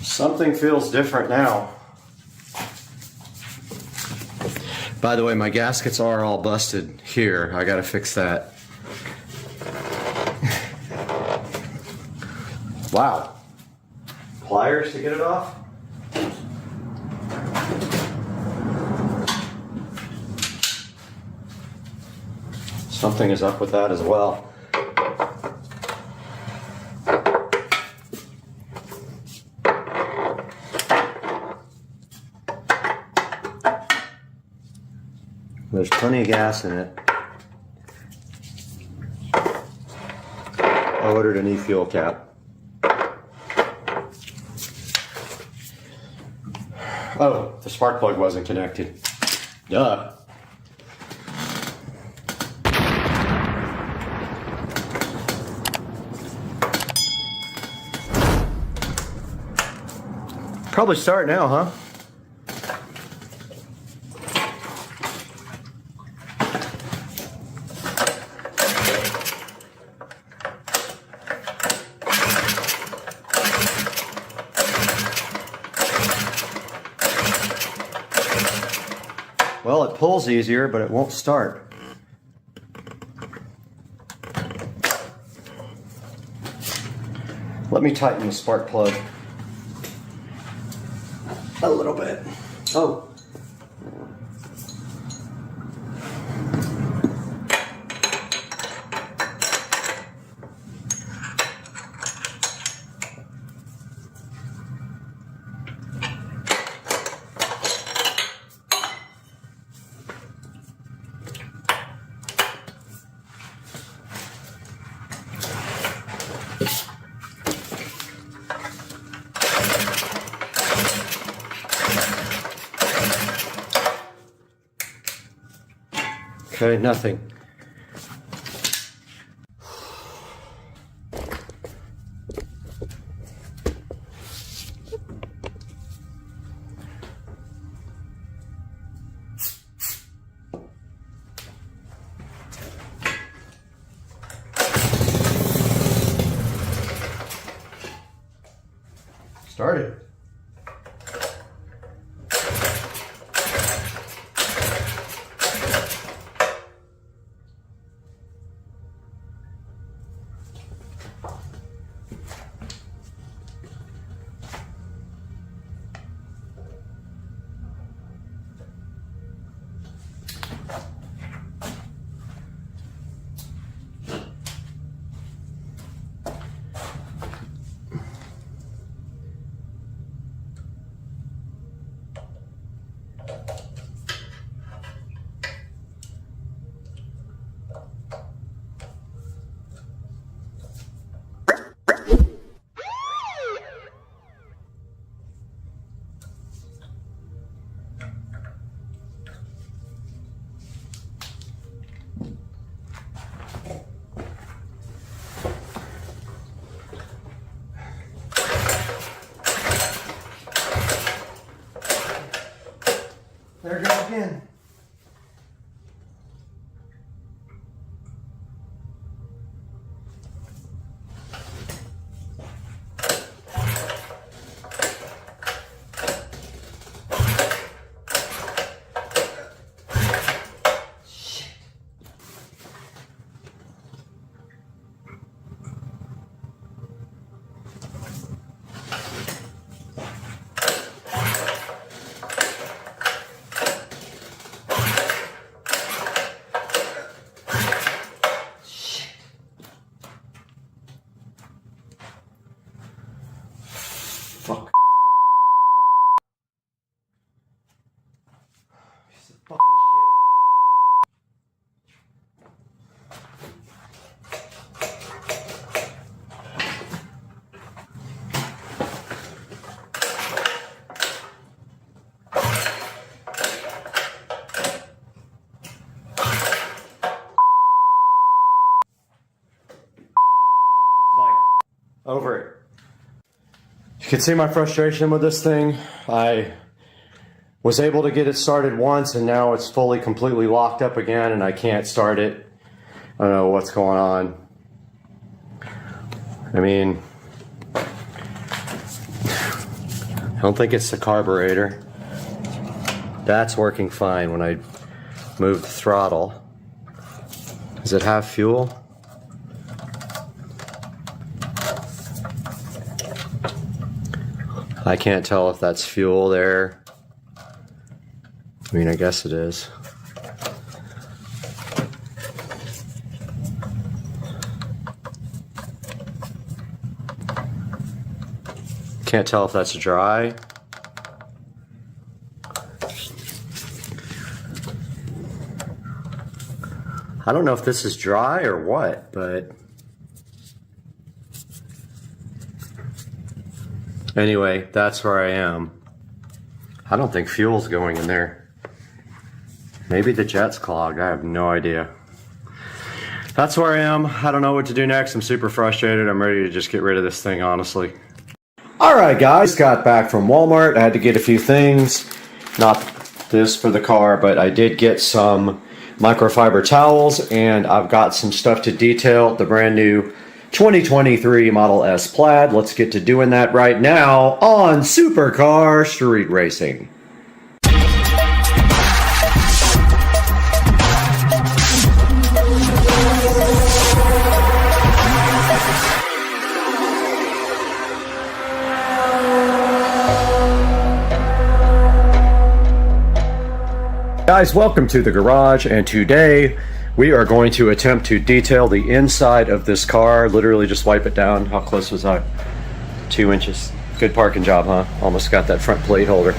Something feels different now. By the way, my gaskets are all busted here. I gotta fix that. Wow. Pliers to get it off? Something is up with that as well. There's plenty of gas in it. I ordered an e-fuel cap. Oh, the spark plug wasn't connected. Duh. Probably start now, huh? Well, it pulls easier, but it won't start. Let me tighten the spark plug a little bit. Oh. Okay, nothing. Started. There it goes again. Fuck. Piece of fucking shit. Over it. You can see my frustration with this thing. I was able to get it started once and now it's fully completely locked up again and I can't start it. I don't know what's going on. I mean, I don't think it's the carburetor. That's working fine when I move the throttle. Does it have fuel? I can't tell if that's fuel there. I mean, I guess it is. Can't tell if that's dry. I don't know if this is dry or what, but anyway, that's where I am. I don't think fuel's going in there. Maybe the jet's clogged. I have no idea. That's where I am. I don't know what to do next. I'm super frustrated. I'm ready to just get rid of this thing, honestly. Alright guys, got back from Walmart. I had to get a few things. Not this for the car, but I did get some microfiber towels and I've got some stuff to detail the brand new 2023 Model S Plaid. Let's get to doing that right now on Supercar Street Racing. Guys, welcome to the garage, and today we are going to attempt to detail the inside of this car. Literally just wipe it down. How close was I? 2 inches. Good parking job, huh? Almost got that front plate holder.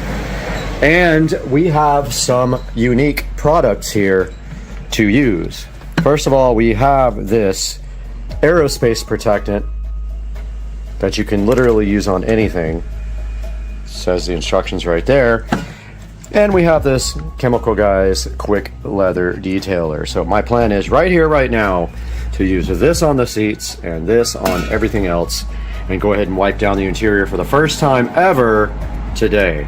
And we have some unique products here to use. First of all, we have this aerospace protectant that you can literally use on anything. It says the instructions right there. And we have this Chemical Guys quick leather detailer. So my plan is right here, right now, to use this on the seats and this on everything else and go ahead and wipe down the interior for the first time ever today.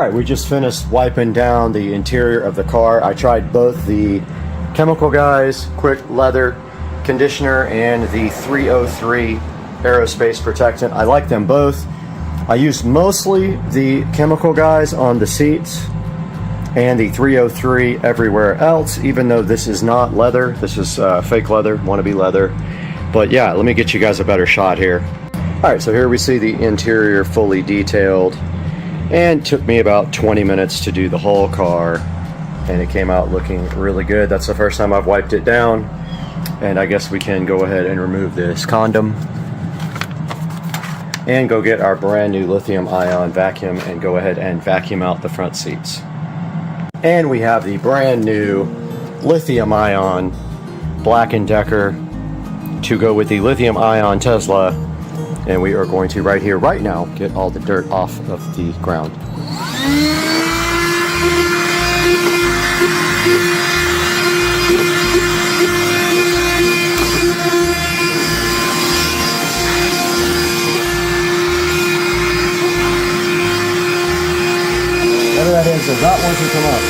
right, we just finished wiping down the interior of the car. I tried both the Chemical Guys Quick Leather Conditioner and the 303 Aerospace Protectant. I like them both. I used mostly the Chemical Guys on the seats and the 303 everywhere else, even though this is not leather. This is fake leather, wannabe leather. But yeah, let me get you guys a better shot here. All right, so here we see the interior fully detailed, and took me about 20 minutes to do the whole car, and it came out looking really good. That's the first time I've wiped it down, and I guess we can go ahead and remove this condom and go get our brand new lithium ion vacuum and go ahead and vacuum out the front seats. And we have the brand new lithium ion Black & Decker to go with the lithium ion Tesla, and we are going to right here, right now, get all the dirt off of the ground. Whatever that is, does not want to come up.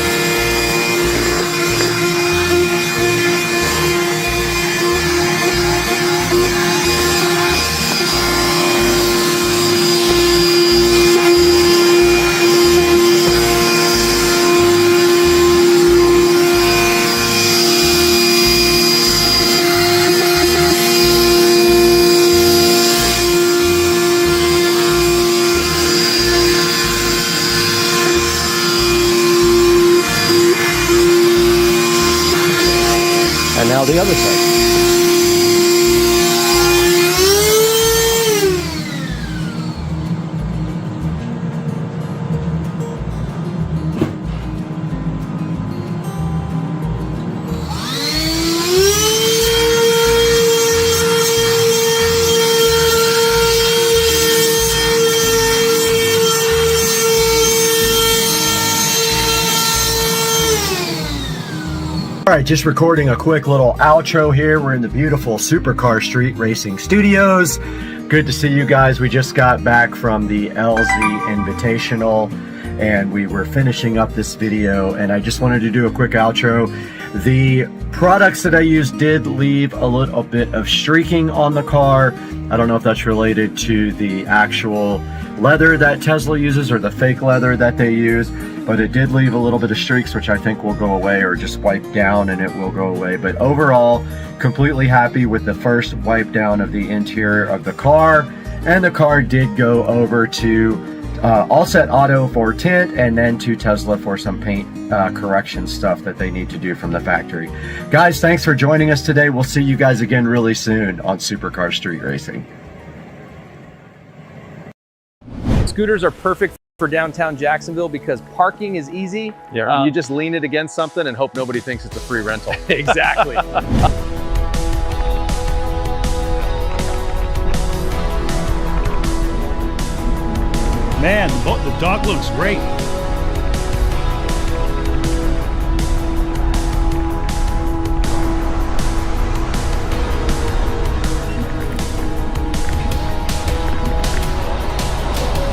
And now the other side. All right, just recording a quick little outro here. We're in the beautiful Supercar Street Racing Studios. Good to see you guys. We just got back from the LZ Invitational and we were finishing up this video, and I just wanted to do a quick outro. The products that I used did leave a little bit of streaking on the car. I don't know if that's related to the actual leather that Tesla uses or the fake leather that they use, but it did leave a little bit of streaks, which I think will go away, or just wipe down and it will go away. But overall, completely happy with the first wipe down of the interior of the car. And the car did go over to All Set Auto for tint, and then to Tesla for some paint correction stuff that they need to do from the factory. Guys, thanks for joining us today. We'll see you guys again really soon on Supercar Street Racing. Scooters are perfect for downtown Jacksonville because parking is easy. Yeah, you just lean it against something and hope nobody thinks it's a free rental. Exactly. Man, the dog looks great.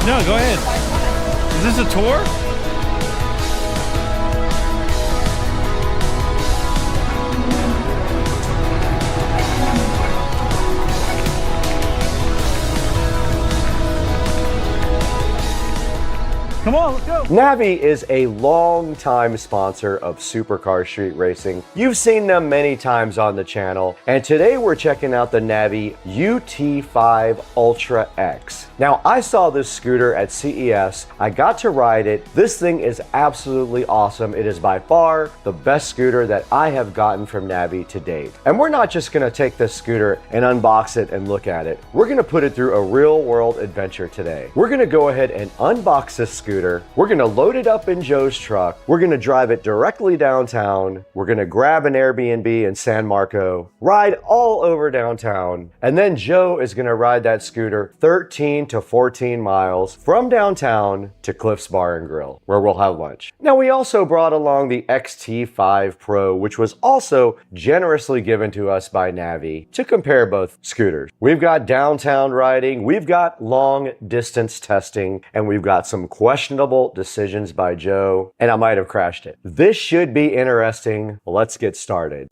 No, go ahead. Is this a tour? Come on, let's go. Navi is a long-time sponsor of Supercar Street Racing. You've seen them many times on the channel, and today we're checking out the Navi UT5 Ultra X. Now, I saw this scooter at CES. I got to ride it. This thing is absolutely awesome. It is by far the best scooter that I have gotten from Navi to date. And we're not just gonna take this scooter and unbox it and look at it. We're gonna put it through a real-world adventure today. We're gonna go ahead and unbox this scooter. We're gonna load it up in Joe's truck. We're gonna drive it directly downtown. We're gonna grab an Airbnb in San Marco, ride all over downtown, and then Joe is gonna ride that scooter 13 to 14 miles from downtown to Cliff's Bar and Grill, where we'll have lunch. Now, we also brought along the XT5 Pro, which was also generously given to us by Navi to compare both scooters. We've got downtown riding, we've got long distance testing, and we've got some questions questionable decisions by Joe, and I might have crashed it. This should be interesting. Let's get started.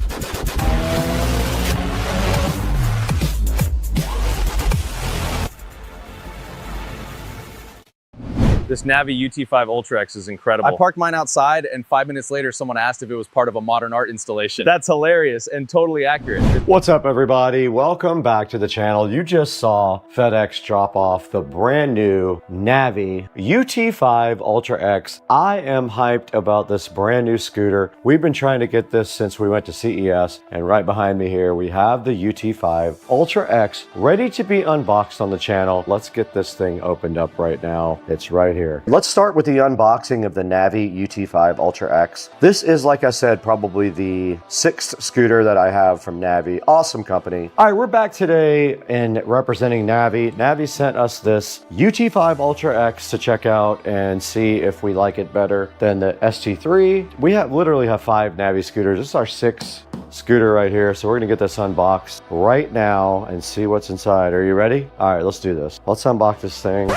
This Navi UT5 Ultra X is incredible. I parked mine outside and 5 minutes later someone asked if it was part of a modern art installation. That's hilarious and totally accurate. What's up everybody? Welcome back to the channel. You just saw FedEx drop off the brand new Navi UT5 Ultra X. I am hyped about this brand new scooter. We've been trying to get this since we went to CES, and right behind me here we have the UT5 Ultra X ready to be unboxed on the channel. Let's get this thing opened up right now. It's right here. Let's start with the unboxing of the Navi UT5 Ultra X. This is, like I said, probably the 6th scooter that I have from Navi. Awesome company. All right, we're back today in representing Navi. Navi sent us this UT5 Ultra X to check out and see if we like it better than the ST3. We literally have 5 Navi scooters. This is our 6th scooter right here, so we're gonna get this unboxed right now and see what's inside. Are you ready? All right, let's do this. Let's unbox this thing.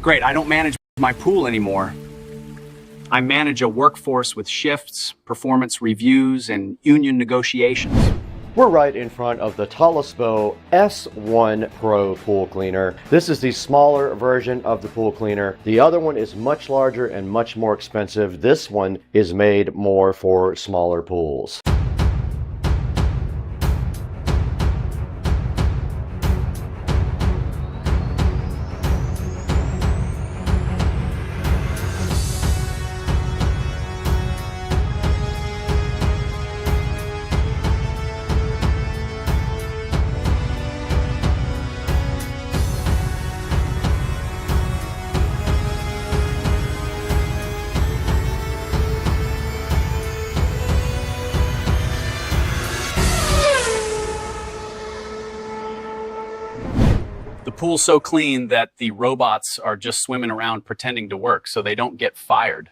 Great, I don't manage my pool anymore. I manage a workforce with shifts, performance reviews, and union negotiations. We're right in front of the Toolless S1 Pro pool cleaner. This is the smaller version of the pool cleaner. The other one is much larger and much more expensive. This one is made more for smaller pools. The pool's so clean that the robots are just swimming around pretending to work so they don't get fired.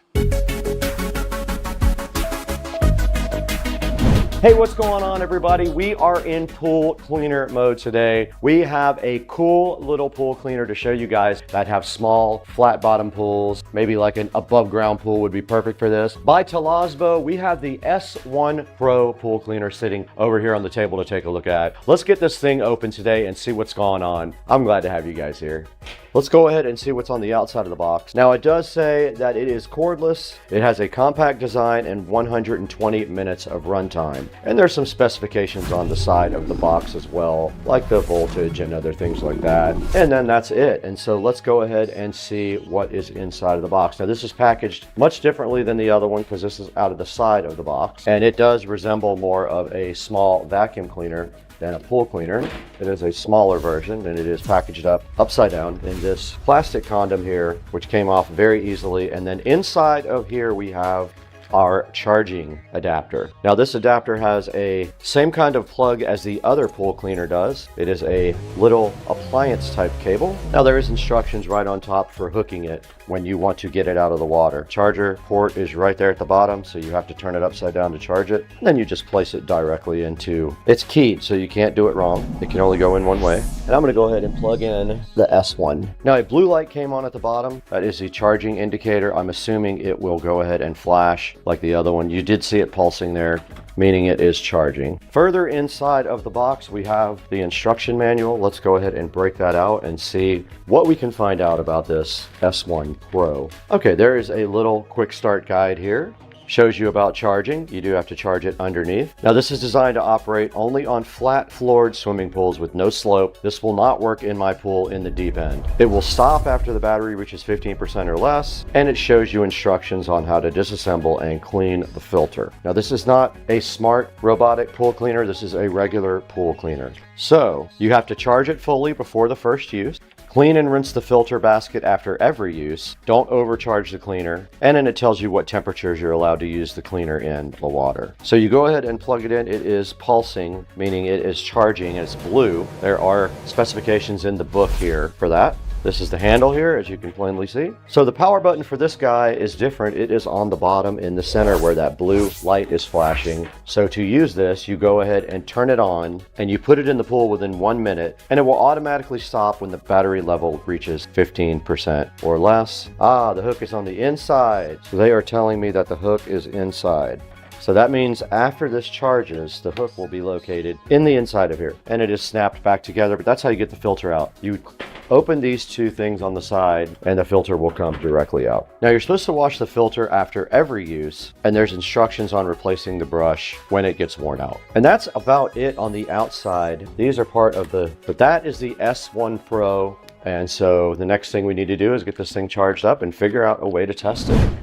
Hey, what's going on everybody? We are in pool cleaner mode today. We have a cool little pool cleaner to show you guys that have small flat bottom pools. Maybe like an above ground pool would be perfect for this. By Toolless, we have the S1 Pro pool cleaner sitting over here on the table to take a look at. Let's get this thing open today and see what's going on. I'm glad to have you guys here. Let's go ahead and see what's on the outside of the box. Now it does say that it is cordless. It has a compact design and 120 minutes of runtime. And there's some specifications on the side of the box as well, like the voltage and other things like that. And then that's it. And so let's go ahead and see what is inside of the box. Now this is packaged much differently than the other one because this is out of the side of the box. And it does resemble more of a small vacuum cleaner than a pool cleaner. It is a smaller version and it is packaged up upside down in this plastic condom here, which came off very easily. And then inside of here we have our charging adapter. Now this adapter has a same kind of plug as the other pool cleaner does. It is a little appliance type cable. Now there is instructions right on top for hooking it when you want to get it out of the water. Charger port is right there at the bottom, so you have to turn it upside down to charge it. And then you just place it directly into, it's keyed, so you can't do it wrong. It can only go in one way. And I'm gonna go ahead and plug in the S1. Now a blue light came on at the bottom. That is the charging indicator. I'm assuming it will go ahead and flash like the other one. You did see it pulsing there, meaning it is charging. Further inside of the box, we have the instruction manual. Let's go ahead and break that out and see what we can find out about this S1 Pro. Okay, there is a little quick start guide here. Shows you about charging. You do have to charge it underneath. Now this is designed to operate only on flat floored swimming pools with no slope. This will not work in my pool in the deep end. It will stop after the battery reaches 15% or less, and it shows you instructions on how to disassemble and clean the filter. Now this is not a smart robotic pool cleaner. This is a regular pool cleaner. So you have to charge it fully before the first use. Clean and rinse the filter basket after every use. Don't overcharge the cleaner. And then it tells you what temperatures you're allowed to use the cleaner in the water. So you go ahead and plug it in. It is pulsing, meaning it is charging. It's blue. There are specifications in the book here for that. This is the handle here, as you can plainly see. So the power button for this guy is different. It is on the bottom in the center where that blue light is flashing. So to use this, you go ahead and turn it on and you put it in the pool within 1 minute, and it will automatically stop when the battery level reaches 15% or less. Ah, the hook is on the inside. So they are telling me that the hook is inside. So that means after this charges, the hook will be located in the inside of here, and it is snapped back together, but that's how you get the filter out. You open these two things on the side and the filter will come directly out. Now you're supposed to wash the filter after every use, and there's instructions on replacing the brush when it gets worn out. And that's about it on the outside. These are part of but that is the S1 Pro. And so the next thing we need to do is get this thing charged up and figure out a way to test it.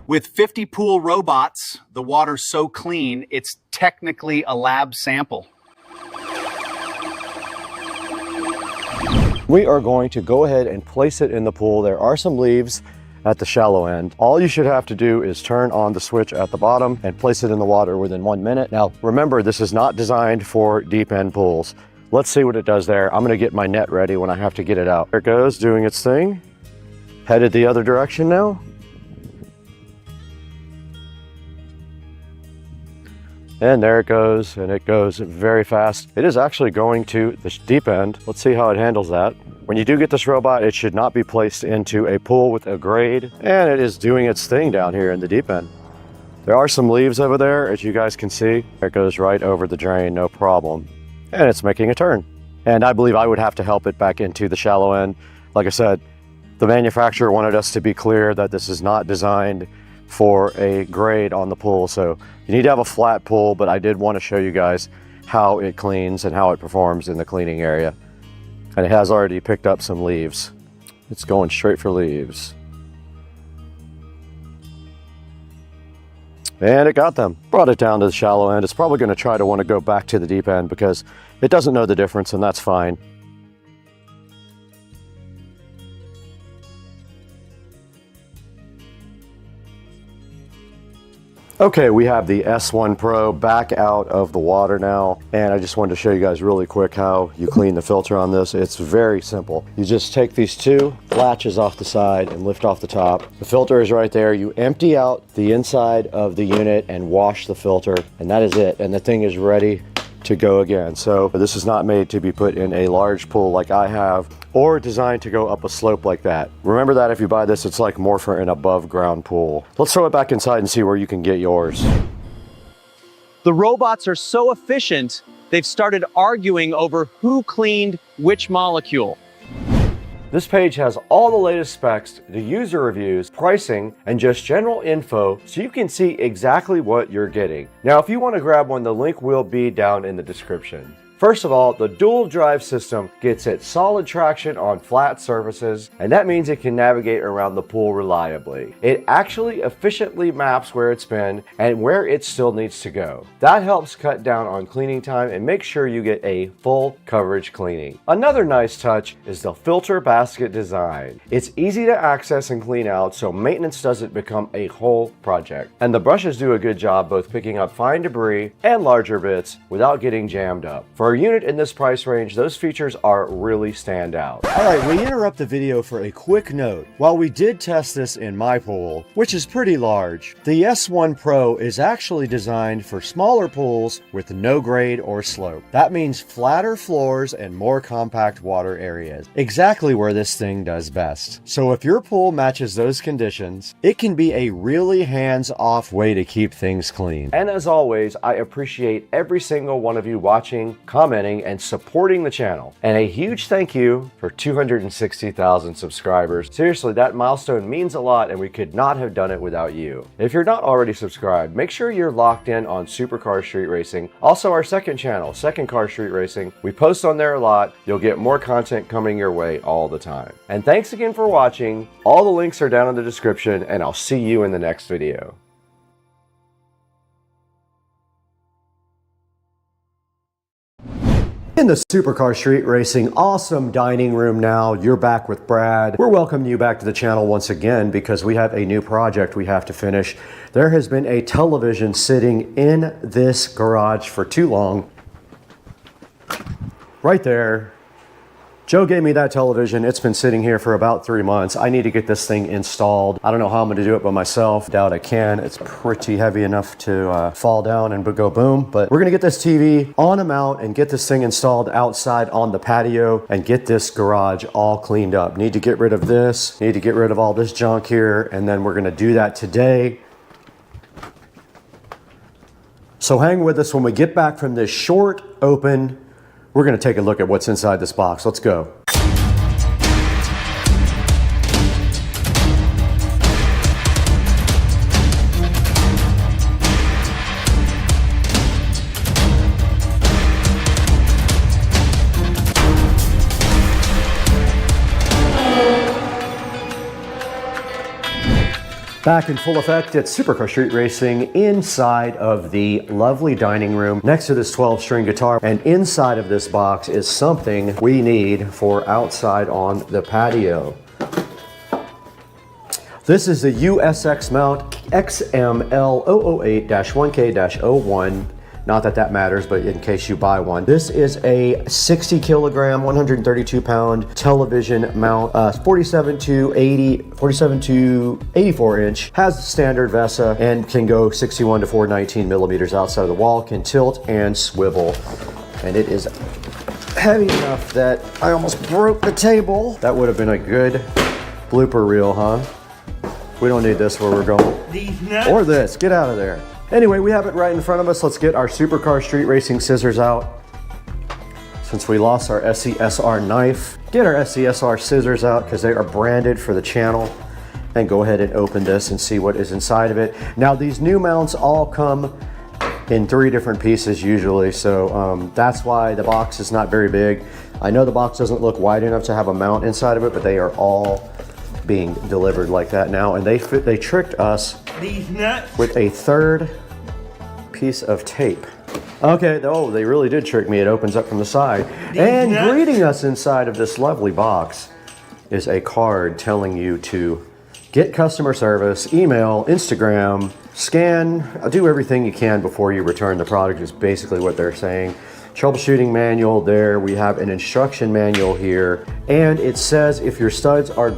With 50 pool robots, the water's so clean, it's technically a lab sample. We are going to go ahead and place it in the pool. There are some leaves at the shallow end. All you should have to do is turn on the switch at the bottom and place it in the water within 1 minute. Now, remember, this is not designed for deep end pools. Let's see what it does there. I'm gonna get my net ready when I have to get it out. There it goes, doing its thing. Headed the other direction now. And there it goes, and it goes very fast. It is actually going to the deep end. Let's see how it handles that. When you do get this robot, it should not be placed into a pool with a grade, and it is doing its thing down here in the deep end. There are some leaves over there, as you guys can see. It goes right over the drain, no problem. And it's making a turn. And I believe I would have to help it back into the shallow end. Like I said, the manufacturer wanted us to be clear that this is not designed for a grade on the pool. So you need to have a flat pool, but I did want to show you guys how it cleans and how it performs in the cleaning area. And it has already picked up some leaves. It's going straight for leaves. And it got them. Brought it down to the shallow end. It's probably going to try to want to go back to the deep end because it doesn't know the difference, and that's fine. Okay, we have the S1 Pro back out of the water now, and I just wanted to show you guys really quick how you clean the filter on this. It's very simple. You just take these two latches off the side and lift off the top. The filter is right there. You empty out the inside of the unit and wash the filter, and that is it. And the thing is ready to go again. So this is not made to be put in a large pool like I have, or designed to go up a slope like that. Remember that if you buy this, it's like more for an above ground pool. Let's throw it back inside and see where you can get yours. The robots are so efficient, they've started arguing over who cleaned which molecule. This page has all the latest specs, the user reviews, pricing, and just general info so you can see exactly what you're getting. Now, if you want to grab one, the link will be down in the description. First of all, the dual drive system gets its solid traction on flat surfaces, and that means it can navigate around the pool reliably. It actually efficiently maps where it's been and where it still needs to go. That helps cut down on cleaning time and make sure you get a full coverage cleaning. Another nice touch is the filter basket design. It's easy to access and clean out, so maintenance doesn't become a whole project. And the brushes do a good job both picking up fine debris and larger bits without getting jammed up. For a unit in this price range, those features are really stand out. Alright, we interrupt the video for a quick note. While we did test this in my pool, which is pretty large, the S1 Pro is actually designed for smaller pools with no grade or slope. That means flatter floors and more compact water areas. Exactly where this thing does best. So if your pool matches those conditions, it can be a really hands-off way to keep things clean. And as always, I appreciate every single one of you watching, commenting, and supporting the channel. And a huge thank you for 260,000 subscribers. Seriously, that milestone means a lot, and we could not have done it without you. If you're not already subscribed, make sure you're locked in on Supercar Street Racing. Also, our second channel, Second Car Street Racing. We post on there a lot. You'll get more content coming your way all the time. And thanks again for watching. All the links are down in the description, and I'll see you in the next video. In the Supercar Street Racing awesome dining room now, you're back with Brad. We're welcoming you back to the channel once again because we have a new project we have to finish. There has been a television sitting in this garage for too long. Right there. Joe gave me that television. It's been sitting here for about 3 months. I need to get this thing installed. I don't know how I'm gonna do it by myself. Doubt I can. It's pretty heavy enough to fall down and go boom. But we're gonna get this TV on a mount and get this thing installed outside on the patio and get this garage all cleaned up. Need to get rid of this. Need to get rid of all this junk here. And then we're gonna do that today. So hang with us when we get back from this short open. We're gonna take a look at what's inside this box. Let's go. Back in full effect, it's Supercar Street Racing inside of the lovely dining room next to this 12-string guitar. And inside of this box is something we need for outside on the patio. This is the USX mount XML008-1K-01. Not that that matters, but in case you buy one. This is a 60 kilogram, 132 pound television mount, 47 to 84 inch, has the standard VESA and can go 61 to 419 millimeters outside of the wall, can tilt and swivel. And it is heavy enough that I almost broke the table. That would have been a good blooper reel, huh? We don't need this where we're going. Or this, get out of there. Anyway, we have it right in front of us. Let's get our Supercar Street Racing scissors out. Since we lost our SCSR knife, get our SCSR scissors out because they are branded for the channel. And go ahead and open this and see what is inside of it. Now, these new mounts all come in 3 different pieces usually, so that's why the box is not very big. I know the box doesn't look wide enough to have a mount inside of it, but they are all being delivered like that now. And they tricked us with a 3rd piece of tape. Okay, oh, they really did trick me. It opens up from the side. And greeting us inside of this lovely box is a card telling you to get customer service, email, Instagram, scan, do everything you can before you return the product is basically what they're saying. Troubleshooting manual there. We have an instruction manual here. And it says if your studs are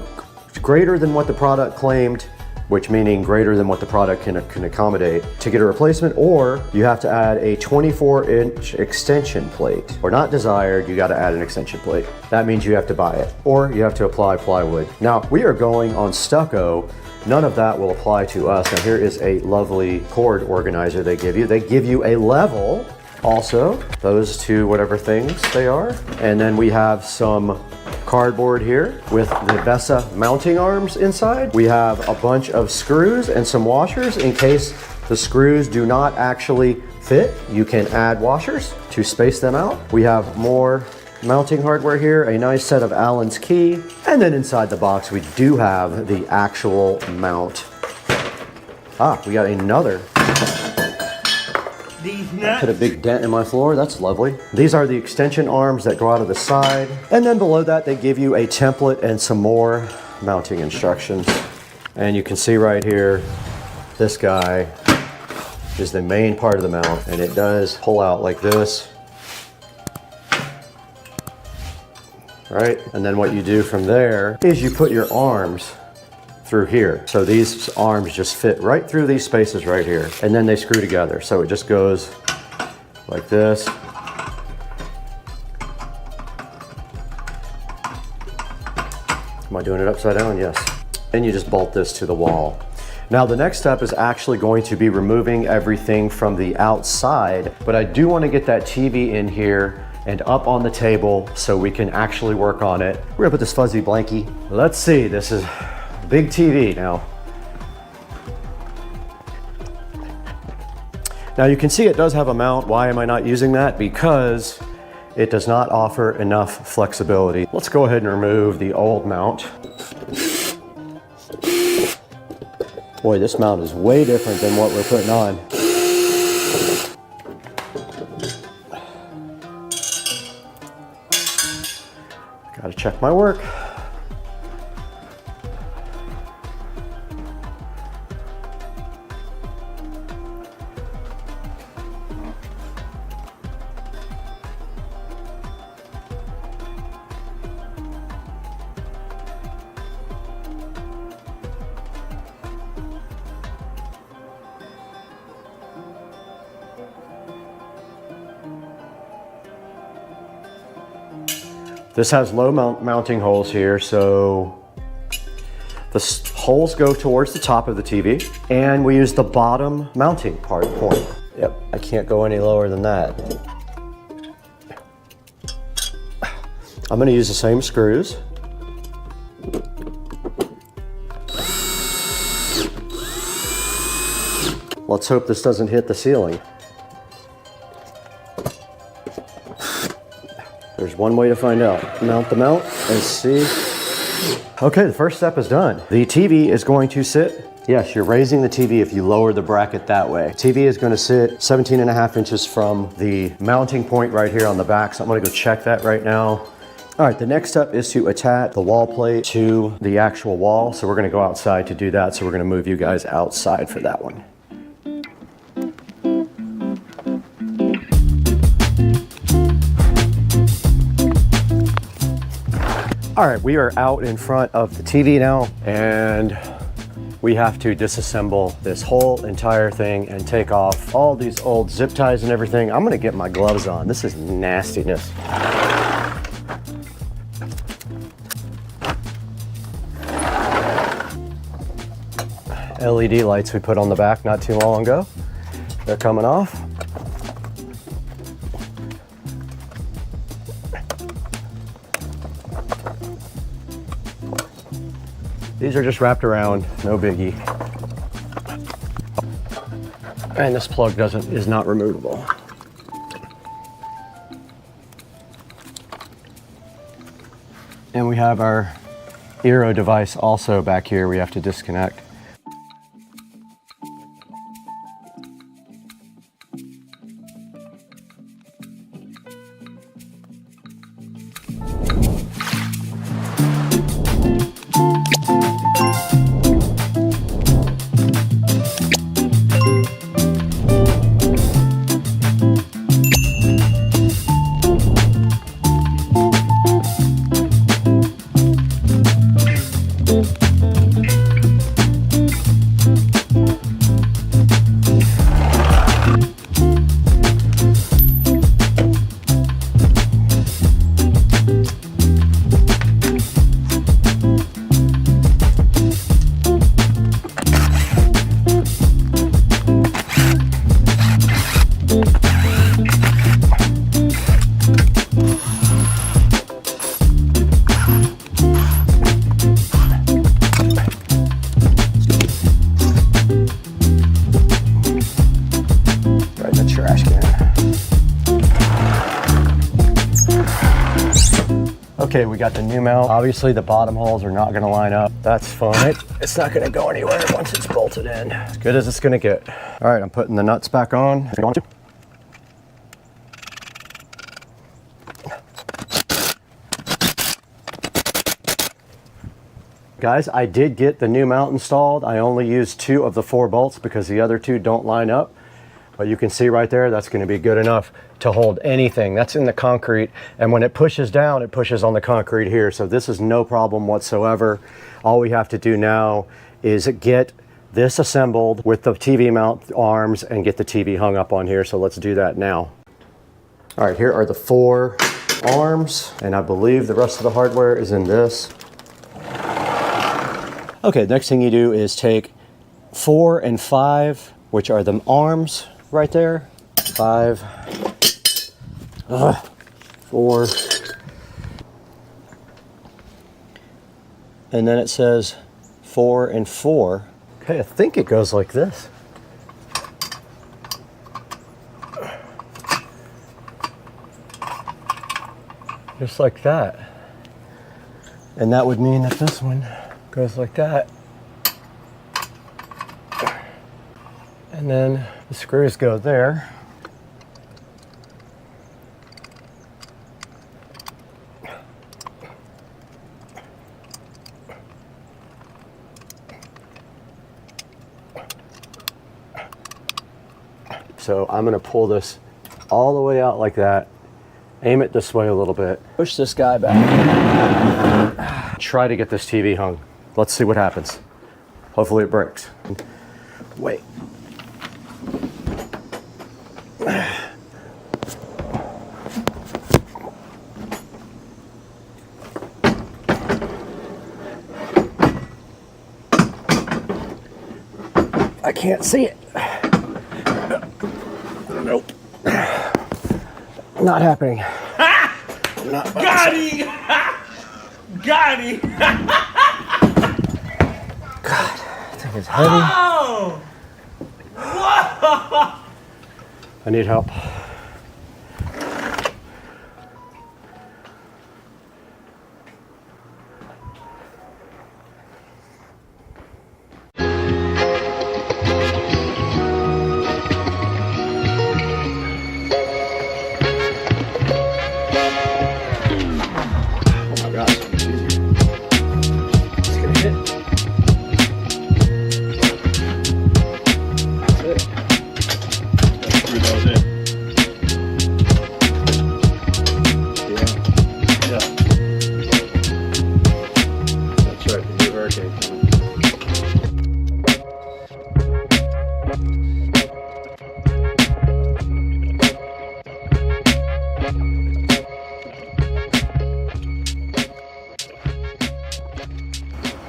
greater than what the product claimed, which meaning greater than what the product can accommodate, to get a replacement, or you have to add a 24-inch extension plate. Or not desired, you got to add an extension plate. That means you have to buy it, or you have to apply plywood. Now, we are going on stucco. None of that will apply to us. Now, here is a lovely cord organizer they give you. They give you a level also, those 2 whatever things they are. And then we have some cardboard here with the VESA mounting arms inside. We have a bunch of screws and some washers in case the screws do not actually fit. You can add washers to space them out. We have more mounting hardware here, a nice set of Allen's key, and then inside the box we do have the actual mount. We got another. Put a big dent in my floor. That's lovely. These are the extension arms that go out of the side. And then below that, they give you a template and some more mounting instructions. And you can see right here, this guy is the main part of the mount, and it does pull out like this. Right? And then what you do from there is you put your arms through here. So these arms just fit right through these spaces right here, and then they screw together. So it just goes like this. Am I doing it upside down? Yes. And you just bolt this to the wall. Now the next step is actually going to be removing everything from the outside, but I do want to get that TV in here and up on the table so we can actually work on it. We're gonna put this fuzzy blankie. Let's see, this is big TV now. Now you can see it does have a mount. Why am I not using that? Because it does not offer enough flexibility. Let's go ahead and remove the old mount. Boy, this mount is way different than what we're putting on. Gotta check my work. This has low mounting holes here, so the holes go towards the top of the TV, and we use the bottom mounting point. Yep, I can't go any lower than that. I'm gonna use the same screws. Let's hope this doesn't hit the ceiling. There's one way to find out. Mount the mount and see. Okay, the first step is done. The TV is going to sit, yes, you're raising the TV if you lower the bracket that way. TV is going to sit 17.5 inches from the mounting point right here on the back, so I'm going to go check that right now. All right, the next step is to attach the wall plate to the actual wall, so we're going to go outside to do that, so we're going to move you guys outside for that one. All right, we are out in front of the TV now, and we have to disassemble this whole entire thing and take off all these old zip ties and everything. I'm gonna get my gloves on. This is nastiness. LED lights we put on the back not too long ago. They're coming off. These are just wrapped around, no biggie. And this plug is not removable. And we have our Eero device also back here we have to disconnect. Okay, we got the new mount. Obviously the bottom holes are not gonna line up. That's fine. It's not gonna go anywhere once it's bolted in. As good as it's gonna get. All right, I'm putting the nuts back on. Guys, I did get the new mount installed. I only used 2 of the 4 bolts because the other 2 don't line up. But you can see right there, that's going to be good enough to hold anything. That's in the concrete. And when it pushes down, it pushes on the concrete here. So this is no problem whatsoever. All we have to do now is get this assembled with the TV mount arms and get the TV hung up on here. So let's do that now. All right, here are the 4 arms. And I believe the rest of the hardware is in this. Okay, next thing you do is take 4 and 5, which are the arms right there. 5, 4, and then it says 4 and 4. Okay, I think it goes like this. Just like that. And that would mean that this one goes like that. And then the screws go there. So I'm gonna pull this all the way out like that, aim it this way a little bit, push this guy back, try to get this TV hung. Let's see what happens. Hopefully it breaks. Wait. I can't see it. Nope. Not happening. Not Got him! Got him! God, that thing is heavy. Oh! Whoa! I need help.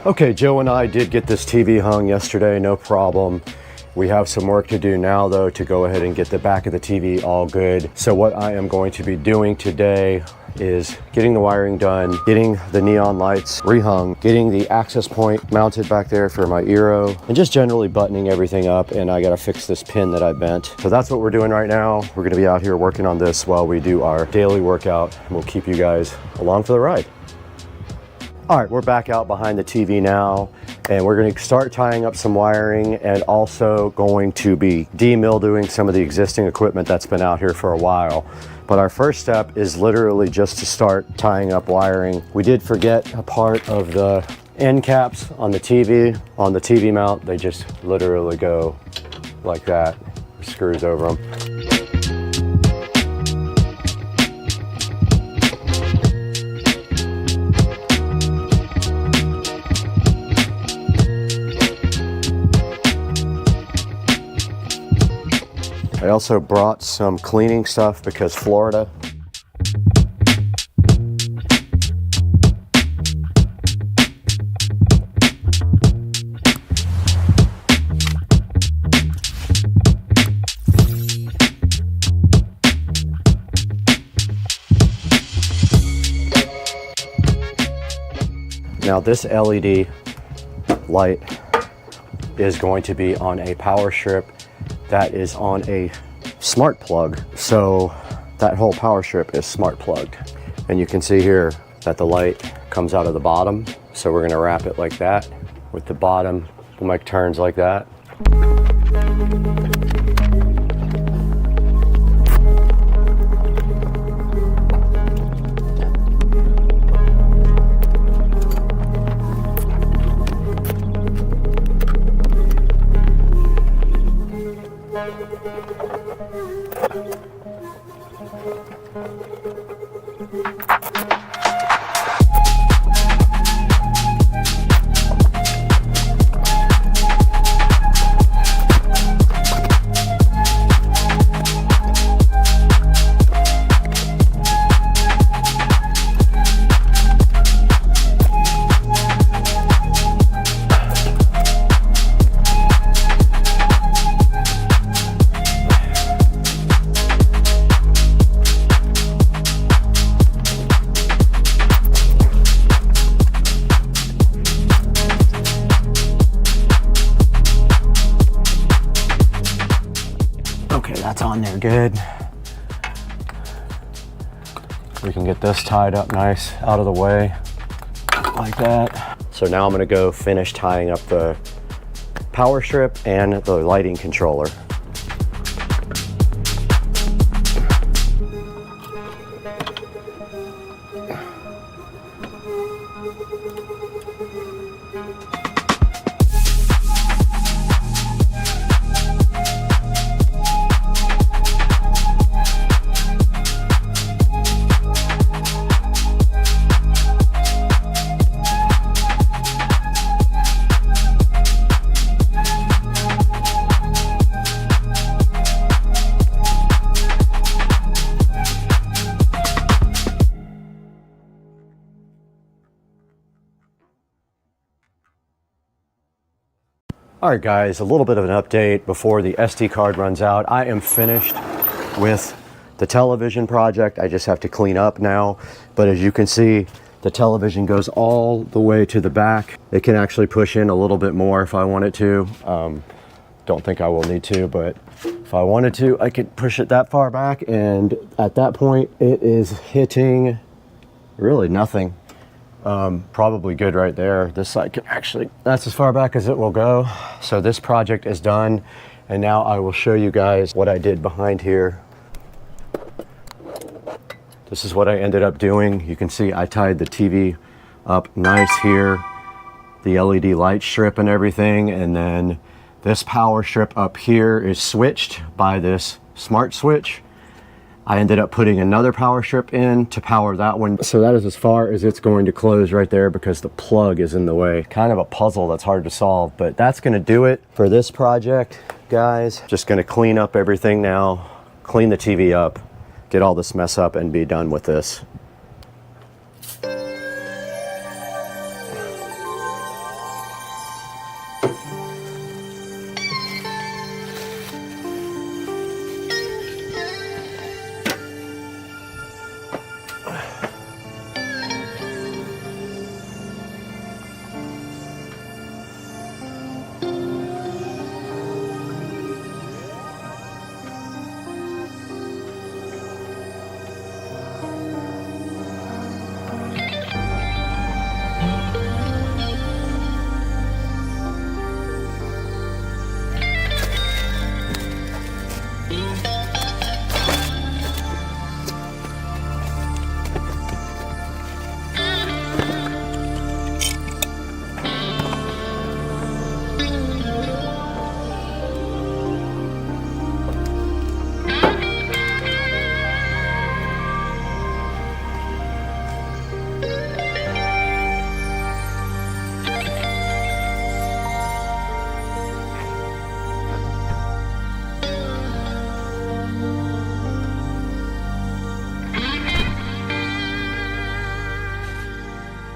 Okay, Joe and I did get this TV hung yesterday, no problem. We have some work to do now though to go ahead and get the back of the TV all good. So what I am going to be doing today is getting the wiring done, getting the neon lights rehung, getting the access point mounted back there for my Eero, and just generally buttoning everything up. And I gotta fix this pin that I bent. So that's what we're doing right now. We're gonna be out here working on this while we do our daily workout. We'll keep you guys along for the ride. All right, we're back out behind the TV now, and we're going to start tying up some wiring and also going to be demildewing some of the existing equipment that's been out here for a while. But our first step is literally just to start tying up wiring. We did forget a part of the end caps on the TV. On the TV mount, they just literally go like that, screws over them. I also brought some cleaning stuff because Florida. Now this LED light is going to be on a power strip that is on a smart plug. So that whole power strip is smart plugged. And you can see here that the light comes out of the bottom. So we're gonna wrap it like that with the bottom. We'll make turns like that. Good. We can get this tied up nice out of the way like that. So now I'm going to go finish tying up the power strip and the lighting controller. All right guys, a little bit of an update before the SD card runs out. I am finished with the television project. I just have to clean up now. But as you can see, the television goes all the way to the back. It can actually push in a little bit more if I wanted to. Don't think I will need to, but if I wanted to, I could push it that far back. And at that point, it is hitting really nothing. Probably good right there. This side can actually, that's as far back as it will go. So this project is done. And now I will show you guys what I did behind here. This is what I ended up doing. You can see I tied the TV up nice here, the LED light strip and everything. And then this power strip up here is switched by this smart switch. I ended up putting another power strip in to power that one. So that is as far as it's going to close right there because the plug is in the way. Kind of a puzzle that's hard to solve, but that's gonna do it for this project, guys. Just gonna clean up everything now, clean the TV up, get all this mess up and be done with this.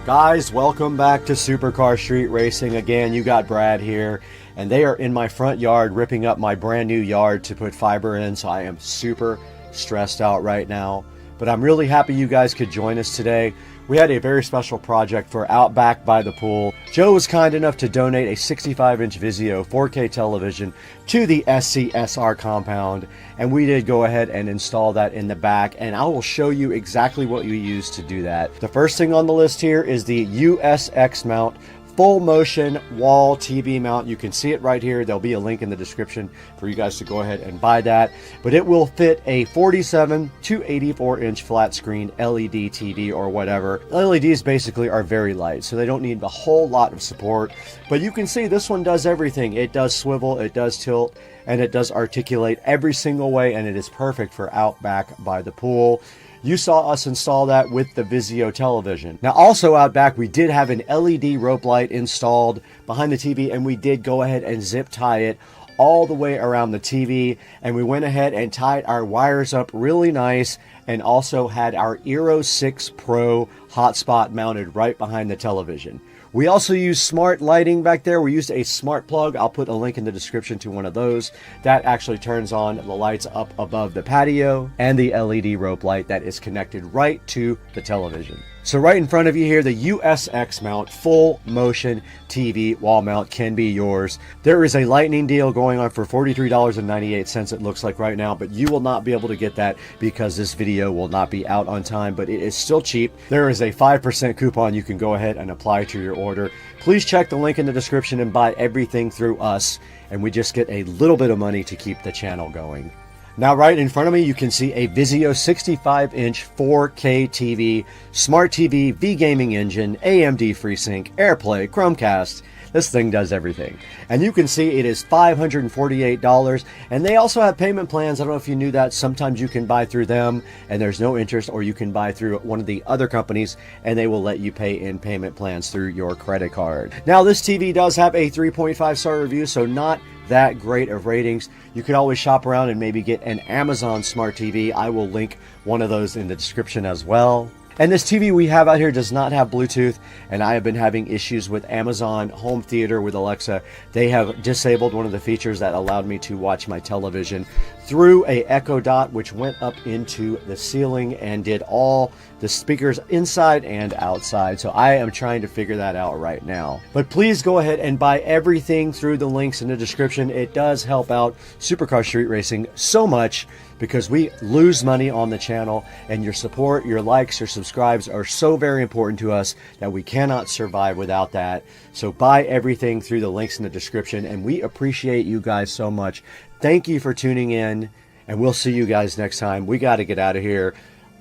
Guys, welcome back to Supercar Street Racing. Again, you got Brad here, and they are in my front yard ripping up my brand new yard to put fiber in, so I am super stressed out right now. But I'm really happy you guys could join us today. We had a very special project for out back by the pool. Joe was kind enough to donate a 65-inch Vizio 4K television to the SCSR compound, and we did go ahead and install that in the back, and I will show you exactly what you use to do that. The first thing on the list here is the USX mount full motion wall TV mount. You can see it right here. There'll be a link in the description for you guys to go ahead and buy that. But it will fit a 47 to 84 inch flat screen LED TV or whatever. LEDs basically are very light, so they don't need a whole lot of support. But you can see this one does everything. It does swivel, it does tilt, and it does articulate every single way, and it is perfect for out back by the pool. You saw us install that with the Vizio television. Now also out back, we did have an LED rope light installed behind the TV, and we did go ahead and zip tie it all the way around the TV, and we went ahead and tied our wires up really nice, and also had our Eero 6 Pro hotspot mounted right behind the television. We also use smart lighting back there. We used a smart plug. I'll put a link in the description to one of those. That actually turns on the lights up above the patio, and the LED rope light that is connected right to the television. So right in front of you here, the USX mount full motion TV wall mount can be yours. There is a lightning deal going on for $43.98 it looks like right now, but you will not be able to get that because this video will not be out on time, but it is still cheap. There is a 5% coupon you can go ahead and apply to your order. Please check the link in the description and buy everything through us, and we just get a little bit of money to keep the channel going. Now right in front of me, you can see a Vizio 65-inch 4K TV, Smart TV, V-Gaming engine, AMD FreeSync, AirPlay, Chromecast. This thing does everything. And you can see it is $548, and they also have payment plans. I don't know if you knew that. Sometimes you can buy through them and there's no interest, or you can buy through one of the other companies and they will let you pay in payment plans through your credit card. Now this TV does have a 3.5 star review, so not that great of ratings. You could always shop around and maybe get an Amazon Smart TV. I will link one of those in the description as well. And this TV we have out here does not have Bluetooth, and I have been having issues with Amazon Home Theater with Alexa. They have disabled one of the features that allowed me to watch my television through a Echo Dot, which went up into the ceiling and did all the speakers inside and outside. So I am trying to figure that out right now. But please go ahead and buy everything through the links in the description. It does help out Supercar Street Racing so much, because we lose money on the channel, and your support, your likes, your subscribes are so very important to us that we cannot survive without that. So buy everything through the links in the description, and we appreciate you guys so much. Thank you for tuning in, and we'll see you guys next time. We got to get out of here.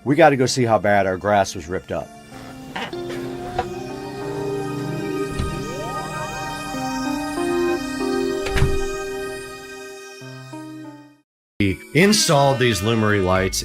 We got to go see how bad our grass was ripped up. Installed these Lumery lights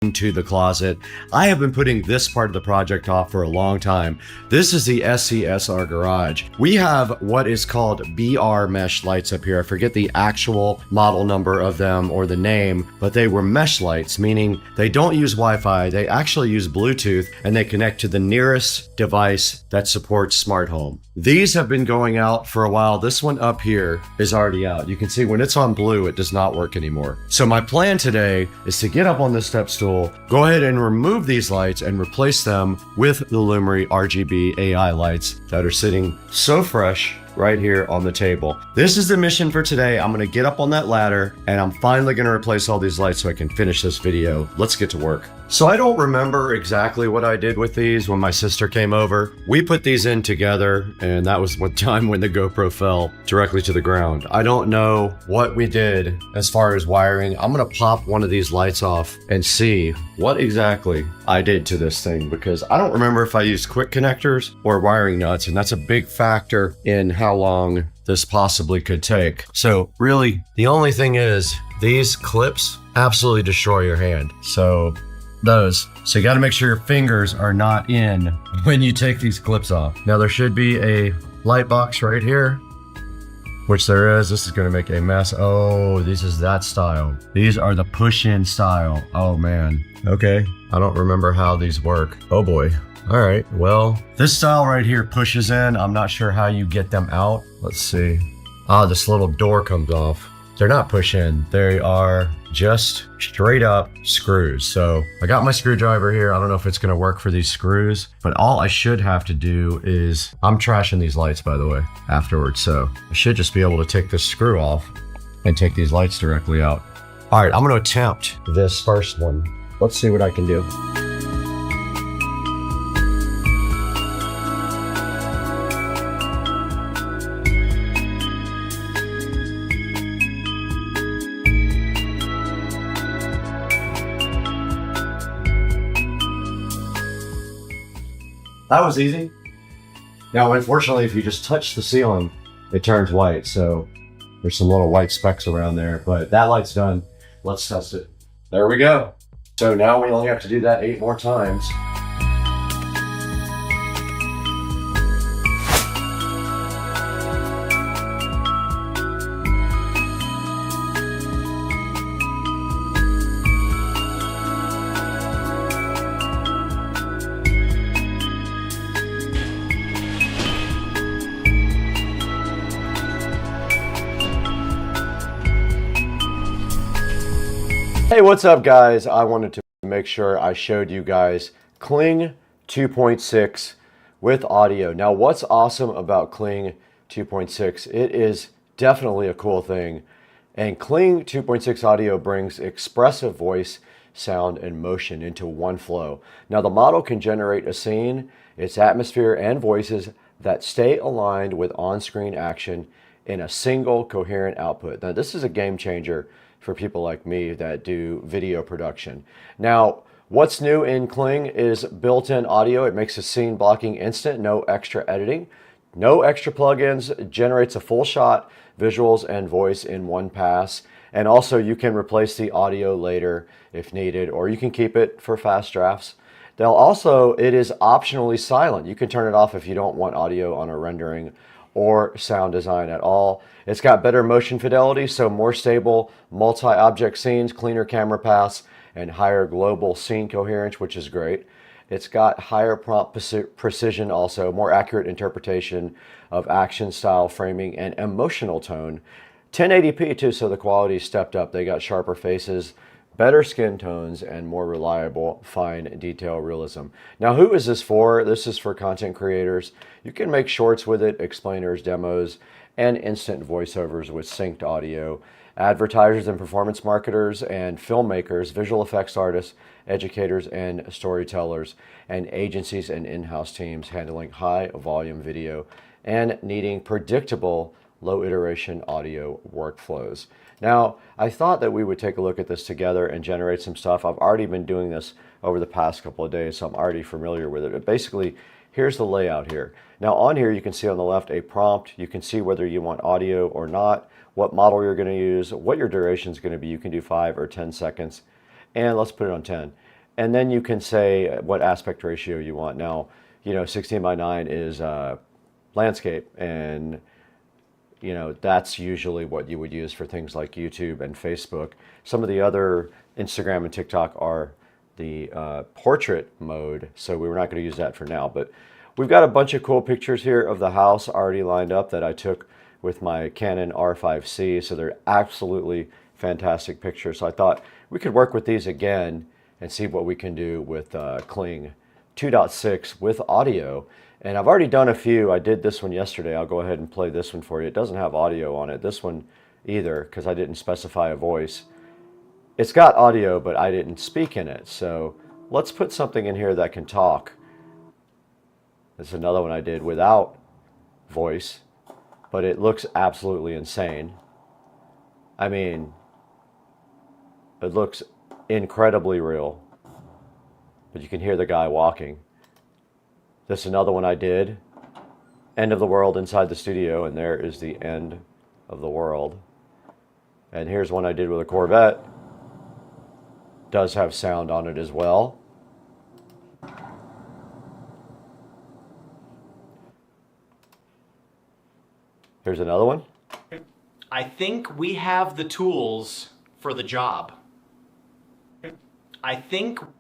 into the closet. I have been putting this part of the project off for a long time. This is the SCSR garage. We have what is called BR mesh lights up here. I forget the actual model number of them or the name, but they were mesh lights, meaning they don't use Wi-Fi. They actually use Bluetooth, and they connect to the nearest device that supports smart home. These have been going out for a while. This one up here is already out. You can see when it's on blue, it does not work anymore. So my plan today is to get up on this step stool, go ahead and remove these lights and replace them with the Lumery RGB AI lights that are sitting so fresh right here on the table. This is the mission for today. I'm gonna get up on that ladder, and I'm finally gonna replace all these lights so I can finish this video. Let's get to work. So I don't remember exactly what I did with these when my sister came over. We put these in together, and that was one time when the GoPro fell directly to the ground. I don't know what we did as far as wiring. I'm gonna pop one of these lights off and see what exactly I did to this thing, because I don't remember if I used quick connectors or wiring nuts, and that's a big factor in how long this possibly could take. So really, the only thing is these clips absolutely destroy your hand. So you got to make sure your fingers are not in when you take these clips off. Now there should be a light box right here, which there is. This is going to make a mess. Oh, this is that style. These are the push-in style. Oh man. Okay. I don't remember how these work. Oh boy. All right. Well, this style right here pushes in. I'm not sure how you get them out. Let's see. This little door comes off. They're not push-in. They are just straight up screws. So I got my screwdriver here. I don't know if it's gonna work for these screws, but all I should have to do is, I'm trashing these lights by the way, afterwards. So I should just be able to take this screw off and take these lights directly out. All right, I'm gonna attempt this first one. Let's see what I can do. That was easy. Now, unfortunately, if you just touch the ceiling, it turns white. So there's some little white specks around there, but that light's done. Let's test it. There we go. So now we only have to do that 8 more times. Hey, what's up guys? I wanted to make sure I showed you guys Kling 2.6 with audio. Now what's awesome about Kling 2.6, it is definitely a cool thing. And Kling 2.6 audio brings expressive voice, sound, and motion into one flow. Now the model can generate a scene, its atmosphere, and voices that stay aligned with on-screen action in a single coherent output. Now this is a game changer for people like me that do video production. Now, what's new in Kling is built-in audio. It makes a scene blocking instant, no extra editing, no extra plugins, generates a full shot, visuals, and voice in one pass. And also you can replace the audio later if needed, or you can keep it for fast drafts. It is optionally silent. You can turn it off if you don't want audio on a rendering or sound design at all. It's got better motion fidelity, so more stable multi-object scenes, cleaner camera paths, and higher global scene coherence, which is great. It's got higher prompt precision also, more accurate interpretation of action, style, framing, and emotional tone. 1080p too, so the quality stepped up. They got sharper faces, better skin tones, and more reliable fine detail realism. Now, who is this for? This is for content creators. You can make shorts with it, explainers, demos, and instant voiceovers with synced audio. Advertisers and performance marketers and filmmakers, visual effects artists, educators and storytellers, and agencies and in-house teams handling high volume video and needing predictable low iteration audio workflows. Now, I thought that we would take a look at this together and generate some stuff. I've already been doing this over the past couple of days, so I'm already familiar with it. But basically, here's the layout here. Now on here, you can see on the left a prompt. You can see whether you want audio or not, what model you're going to use, what your duration is going to be. You can do 5 or 10 seconds, and let's put it on 10. And then you can say what aspect ratio you want. Now, 16:9 is landscape, and that's usually what you would use for things like YouTube and Facebook. Some of the other Instagram and TikTok are the portrait mode, so we're not going to use that for now. But we've got a bunch of cool pictures here of the house already lined up that I took with my Canon R5C, so they're absolutely fantastic pictures. So I thought we could work with these again and see what we can do with Kling 2.6 with audio. And I've already done a few. I did this one yesterday. I'll go ahead and play this one for you. It doesn't have audio on it. This one either, because I didn't specify a voice. It's got audio, but I didn't speak in it. So let's put something in here that can talk. This is another one I did without voice, but it looks absolutely insane. I mean, it looks incredibly real, but you can hear the guy walking. This is another one I did. End of the world inside the studio, and there is the end of the world. And here's one I did with a Corvette. Does have sound on it as well. Here's another one. I think we have the tools for the job.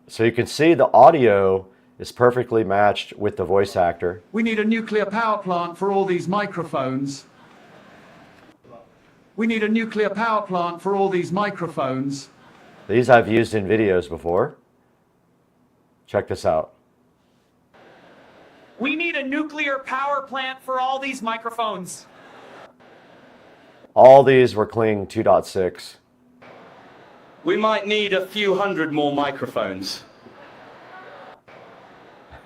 So you can see the audio is perfectly matched with the voice actor. We need a nuclear power plant for all these microphones. We need a nuclear power plant for all these microphones. These I've used in videos before. Check this out. We need a nuclear power plant for all these microphones. All these were Kling 2.6. We might need a few hundred more microphones.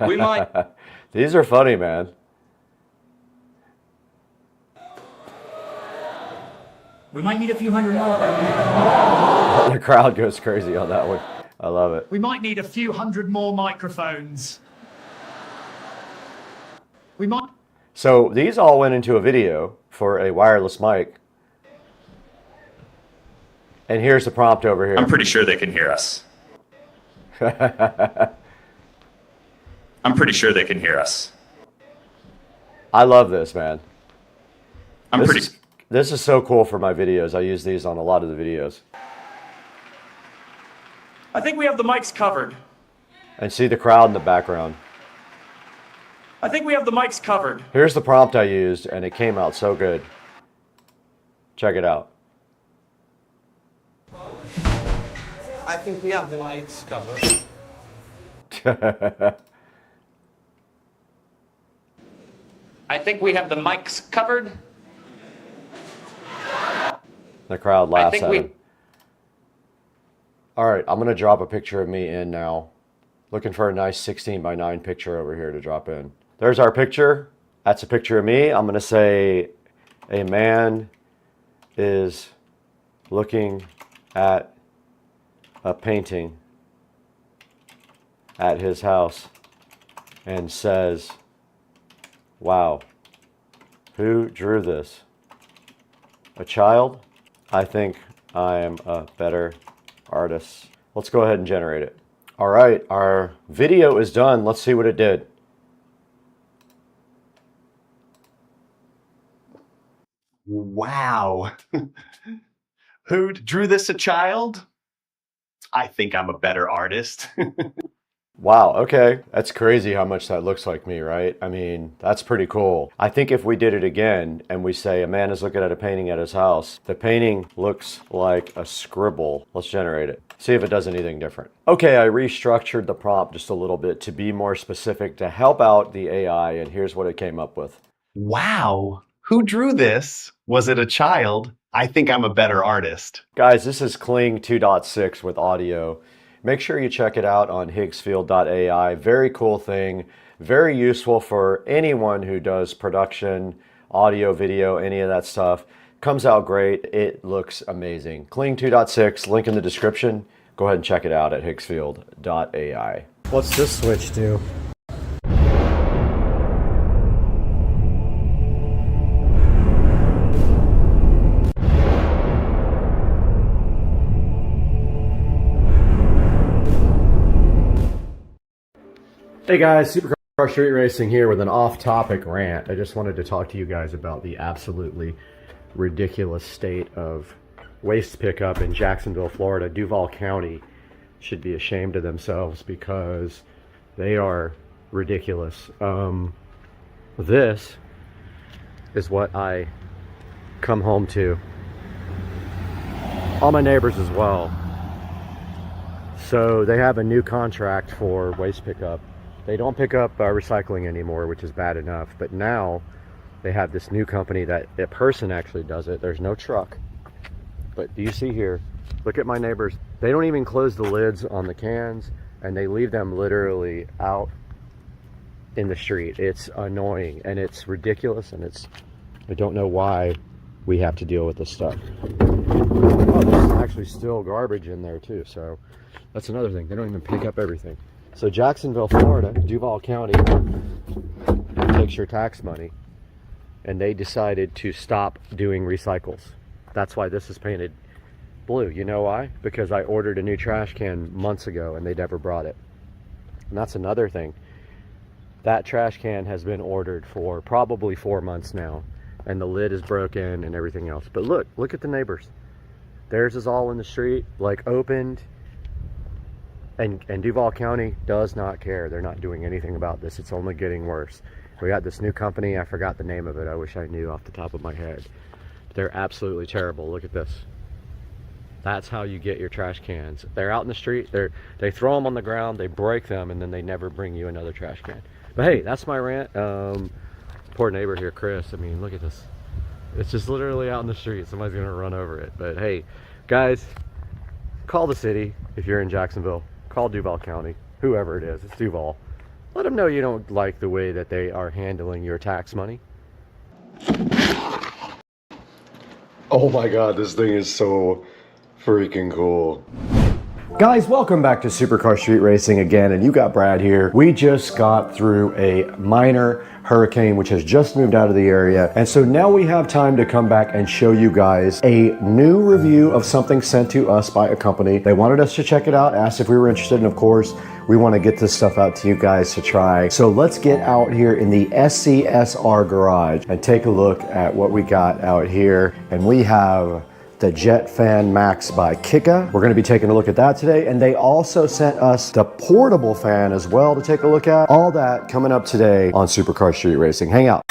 We might. These are funny, man. We might need a few hundred more. The crowd goes crazy on that one. I love it. We might need a few hundred more microphones. We might. So these all went into a video for a wireless mic. And here's the prompt over here. I'm pretty sure they can hear us. I'm pretty sure they can hear us. I love this, man. This is so cool for my videos. I use these on a lot of the videos. I think we have the mics covered. And see the crowd in the background. I think we have the mics covered. Here's the prompt I used, and it came out so good. Check it out. I think we have the mics covered. I think we have the mics covered. The crowd laughs at him. All right, I'm going to drop a picture of me in now. Looking for a nice 16:9 picture over here to drop in. There's our picture. That's a picture of me. I'm going to say a man is looking at a painting at his house and says, "Wow, who drew this? A child? I think I am a better artist." Let's go ahead and generate it. All right, our video is done. Let's see what it did. Wow. Who drew this, a child? I think I'm a better artist. Wow, okay. That's crazy how much that looks like me, right? I mean, that's pretty cool. I think if we did it again and we say a man is looking at a painting at his house, the painting looks like a scribble. Let's generate it. See if it does anything different. Okay, I restructured the prompt just a little bit to be more specific to help out the AI, and here's what it came up with. Wow, who drew this? Was it a child? I think I'm a better artist. Guys, this is Kling 2.6 with audio. Make sure you check it out on higgsfield.ai. Very cool thing, very useful for anyone who does production, audio, video, any of that stuff. Comes out great. It looks amazing. Kling 2.6, link in the description. Go ahead and check it out at higgsfield.ai. What's this switch do? Hey guys, Supercar Street Racing here with an off-topic rant. I just wanted to talk to you guys about the absolutely ridiculous state of waste pickup in Jacksonville, Florida. Duval County should be ashamed of themselves because they are ridiculous. This is what I come home to. All my neighbors as well. So they have a new contract for waste pickup. They don't pick up recycling anymore, which is bad enough. But now they have this new company that a person actually does it. There's no truck. But do you see here? Look at my neighbors. They don't even close the lids on the cans, and they leave them literally out in the street. It's annoying and it's ridiculous, and I don't know why we have to deal with this stuff. Oh, there's actually still garbage in there too. So that's another thing. They don't even pick up everything. So Jacksonville, Florida, Duval County takes your tax money, and they decided to stop doing recycles. That's why this is painted blue. You know why? Because I ordered a new trash can months ago and they never brought it. And that's another thing. That trash can has been ordered for probably 4 months now, and the lid is broken and everything else. But look at the neighbors. Theirs is all in the street, like opened. And Duval County does not care. They're not doing anything about this. It's only getting worse. We got this new company. I forgot the name of it. I wish I knew off the top of my head. They're absolutely terrible. Look at this. That's how you get your trash cans. They're out in the street. They throw them on the ground. They break them, and then they never bring you another trash can. But hey, that's my rant. Poor neighbor here, Chris. I mean, look at this. It's just literally out in the street. Somebody's going to run over it. But hey, guys, call the city if you're in Jacksonville. Call Duval County, whoever it is. It's Duval. Let them know you don't like the way that they are handling your tax money. Oh my God, this thing is so freaking cool. Guys, welcome back to Supercar Street Racing again, and you got Brad here. We just got through a minor hurricane which has just moved out of the area, and so now we have time to come back and show you guys a new review of something sent to us by a company. They wanted us to check it out, asked if we were interested, and of course we want to get this stuff out to you guys to try. So let's get out here in the SCSR garage and take a look at what we got out here. And we have the Jet Fan Max by Kika. We're going to be taking a look at that today, and they also sent us the portable fan as well to take a look at. All that coming up today on Supercar Street Racing. Hang out.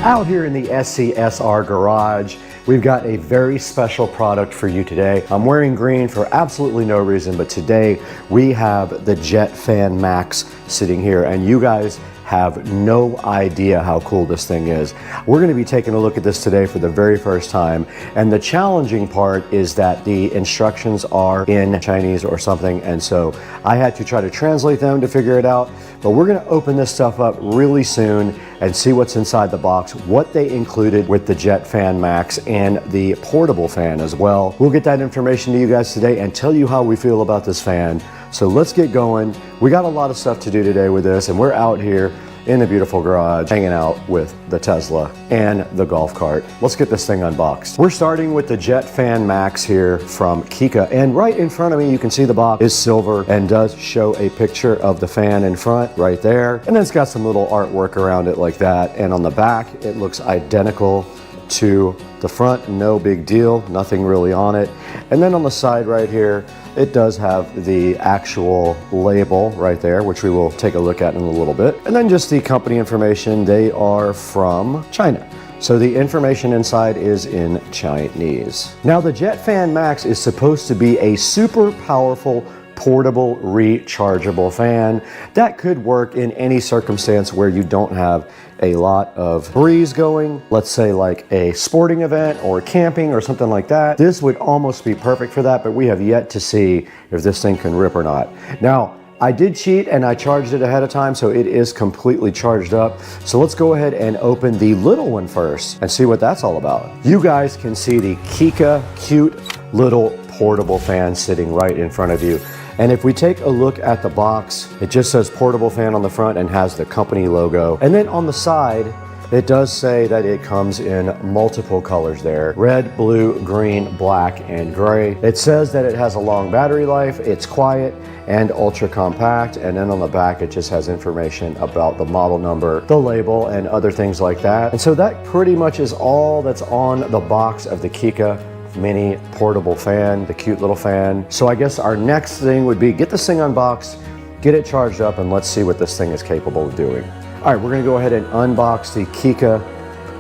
Out here in the SCSR garage, we've got a very special product for you today. I'm wearing green for absolutely no reason, but today we have the Jet Fan Max sitting here, and you guys have no idea how cool this thing is. We're going to be taking a look at this today for the very first time, and the challenging part is that the instructions are in Chinese or something, and so I had to try to translate them to figure it out. But we're going to open this stuff up really soon and see what's inside the box, what they included with the Jet Fan Max and the portable fan as well. We'll get that information to you guys today and tell you how we feel about this fan. So let's get going. We got a lot of stuff to do today with this, and we're out here in the beautiful garage, hanging out with the Tesla and the golf cart. Let's get this thing unboxed. We're starting with the Jet Fan Max here from Kika, and right in front of me you can see the box is silver and does show a picture of the fan in front right there, and then it's got some little artwork around it like that, and on the back it looks identical to the front. No big deal, nothing really on it. And then on the side right here, it does have the actual label right there, which we will take a look at in a little bit. And then just the company information. They are from China, so the information inside is in Chinese. Now the Jet Fan Max is supposed to be a super powerful portable rechargeable fan that could work in any circumstance where you don't have a lot of breeze going, let's say like a sporting event or camping or something like that. This would almost be perfect for that, but we have yet to see if this thing can rip or not. Now, I did cheat and I charged it ahead of time, so it is completely charged up. So let's go ahead and open the little one first and see what that's all about. You guys can see the Kika cute little portable fan sitting right in front of you. And if we take a look at the box, it just says portable fan on the front and has the company logo. And then on the side, it does say that it comes in multiple colors there: red, blue, green, black, and gray. It says that it has a long battery life, it's quiet and ultra compact, and then on the back it just has information about the model number, the label, and other things like that. And so that pretty much is all that's on the box of the Kika mini portable fan, the cute little fan. So I guess our next thing would be get this thing unboxed, get it charged up, and let's see what this thing is capable of doing. All right, we're gonna go ahead and unbox the Kika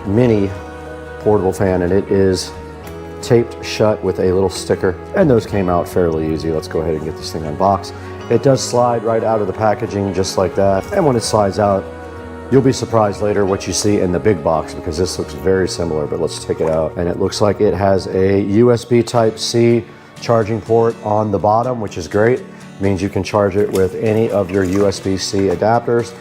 mini portable fan, and it is taped shut with a little sticker, and those came out fairly easy. Let's go ahead and get this thing unboxed. It does slide right out of the packaging just like that, and when it slides out, you'll be surprised later what you see in the big box, because this looks very similar, but let's take it out. And it looks like it has a USB Type-C charging port on the bottom, which is great. It means you can charge it with any of your USB-C adapters.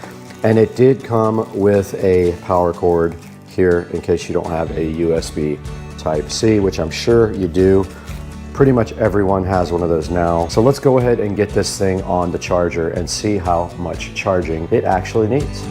And it did come with a power cord here in case you don't have a USB Type-C, which I'm sure you do. Pretty much everyone has one of those now. So let's go ahead and get this thing on the charger and see how much charging it actually needs.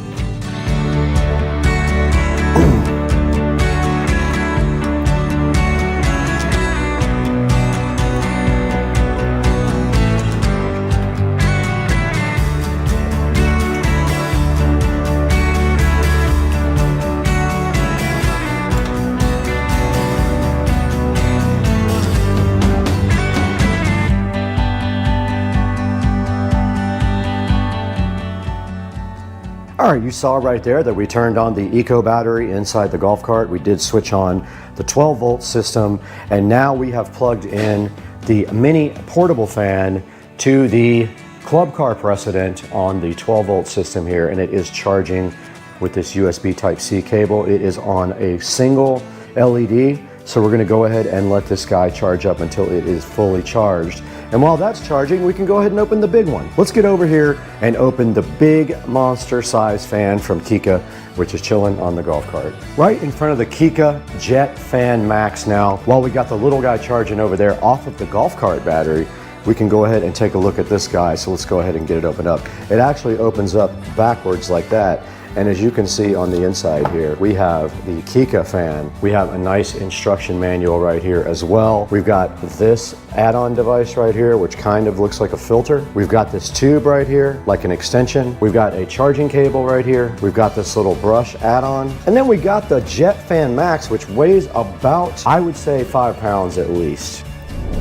All right, you saw right there that we turned on the Eco battery inside the golf cart. We did switch on the 12-volt system, and now we have plugged in the mini portable fan to the club car precedent on the 12-volt system here, and it is charging with this USB Type-C cable. It is on a single LED, so we're gonna go ahead and let this guy charge up until it is fully charged. And while that's charging, we can go ahead and open the big one. Let's get over here and open the big monster size fan from Kika, which is chilling on the golf cart. Right in front of the Kika Jet Fan Max now, while we got the little guy charging over there off of the golf cart battery, we can go ahead and take a look at this guy. So let's go ahead and get it opened up. It actually opens up backwards like that. And as you can see on the inside here, we have the Kika fan. We have a nice instruction manual right here as well. We've got this add-on device right here, which kind of looks like a filter. We've got this tube right here, like an extension. We've got a charging cable right here. We've got this little brush add-on. And then we got the Jet Fan Max, which weighs about, I would say, 5 pounds at least.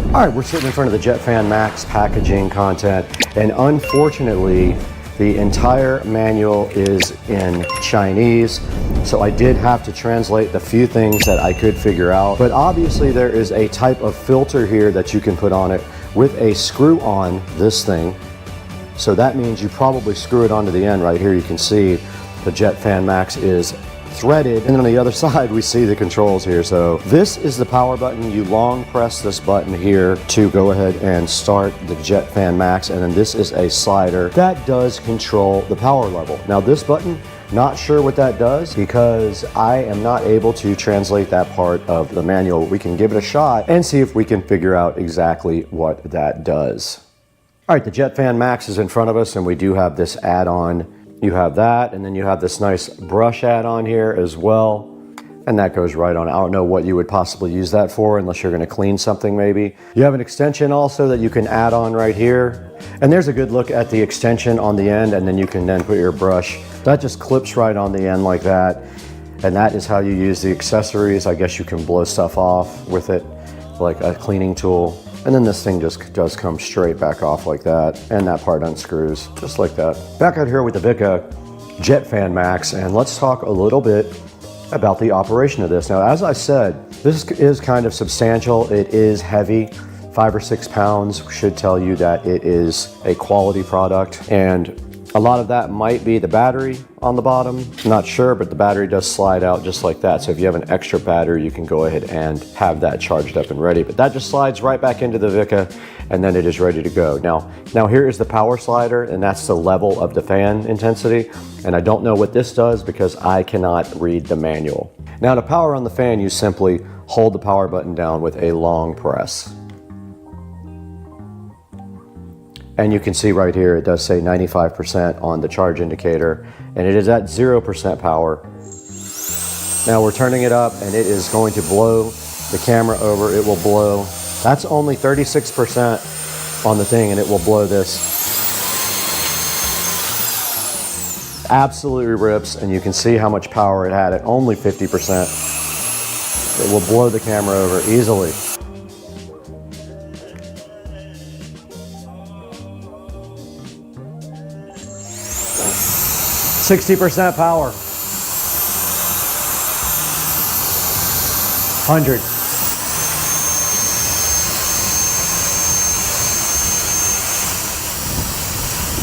All right, we're sitting in front of the Jet Fan Max packaging content, and unfortunately, the entire manual is in Chinese, so I did have to translate the few things that I could figure out. But obviously there is a type of filter here that you can put on it with a screw on this thing. So that means you probably screw it onto the end right here. You can see the Jet Fan Max is threaded, and then on the other side we see the controls here. So this is the power button. You long press this button here to go ahead and start the Jet Fan Max, and then this is a slider that does control the power level. Now this button, not sure what that does because I am not able to translate that part of the manual. We can give it a shot and see if we can figure out exactly what that does. All right, the Jet Fan Max is in front of us, and we do have this add-on You have that, and then you have this nice brush add-on here as well. And that goes right on. I don't know what you would possibly use that for unless you're gonna clean something maybe. You have an extension also that you can add on right here. And there's a good look at the extension on the end, and then you can then put your brush. That just clips right on the end like that. And that is how you use the accessories. I guess you can blow stuff off with it, like a cleaning tool. And then this thing just does come straight back off like that. And that part unscrews, just like that. Back out here with the VESA Jet Fan Max, and let's talk a little bit about the operation of this. Now, as I said, this is kind of substantial. It is heavy. 5 or 6 pounds should tell you that it is a quality product. And a lot of that might be the battery on the bottom. I'm not sure, but the battery does slide out just like that. So if you have an extra battery, you can go ahead and have that charged up and ready. But that just slides right back into the VESA, and then it is ready to go. Now here is the power slider, and that's the level of the fan intensity. And I don't know what this does because I cannot read the manual. Now to power on the fan, you simply hold the power button down with a long press. And you can see right here, it does say 95% on the charge indicator, and it is at 0% power. Now we're turning it up, and it is going to blow the camera over. It will blow. That's only 36% on the thing, and it will blow this. Absolutely rips, and you can see how much power it had at only 50%. It will blow the camera over easily. 60% power. 100.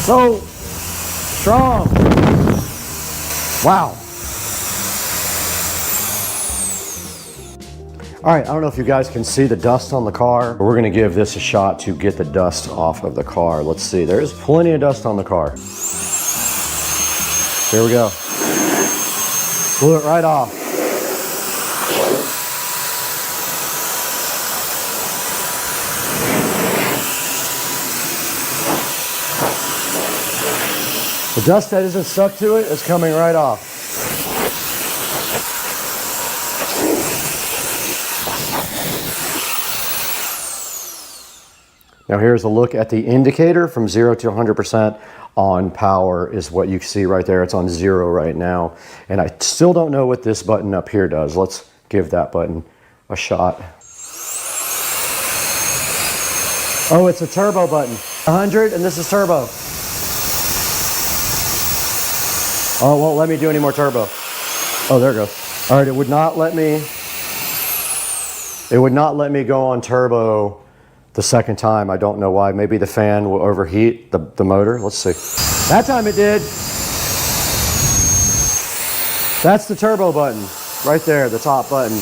So strong. Wow. All right, I don't know if you guys can see the dust on the car, but we're gonna give this a shot to get the dust off of the car. Let's see, there's plenty of dust on the car. Here we go. Blew it right off. The dust that isn't stuck to it is coming right off. Now here's a look at the indicator from 0 to 100% on power is what you see right there. It's on 0 right now. And I still don't know what this button up here does. Let's give that button a shot. Oh, it's a turbo button. 100, and this is turbo. Oh, it won't let me do any more turbo. Oh, there it goes. All right, it would not let me go on turbo the second time. I don't know why. Maybe the fan will overheat the motor. Let's see. That time it did. That's the turbo button right there, the top button.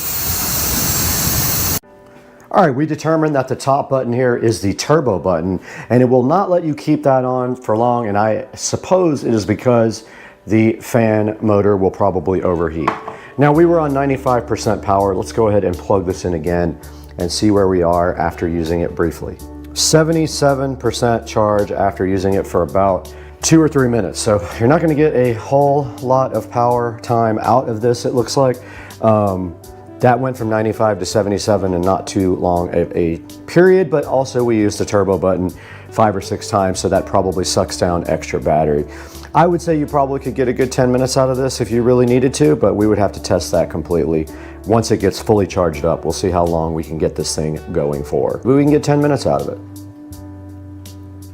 All right, we determined that the top button here is the turbo button, and it will not let you keep that on for long, and I suppose it is because the fan motor will probably overheat. Now we were on 95% power. Let's go ahead and plug this in again and see where we are after using it briefly. 77% charge after using it for about 2 or 3 minutes. So you're not gonna get a whole lot of power time out of this, it looks like. That went from 95 to 77 in not too long a period, but also we used the turbo button 5 or 6 times, so that probably sucks down extra battery. I would say you probably could get a good 10 minutes out of this if you really needed to, but we would have to test that completely. Once it gets fully charged up, we'll see how long we can get this thing going for. But we can get 10 minutes out of it.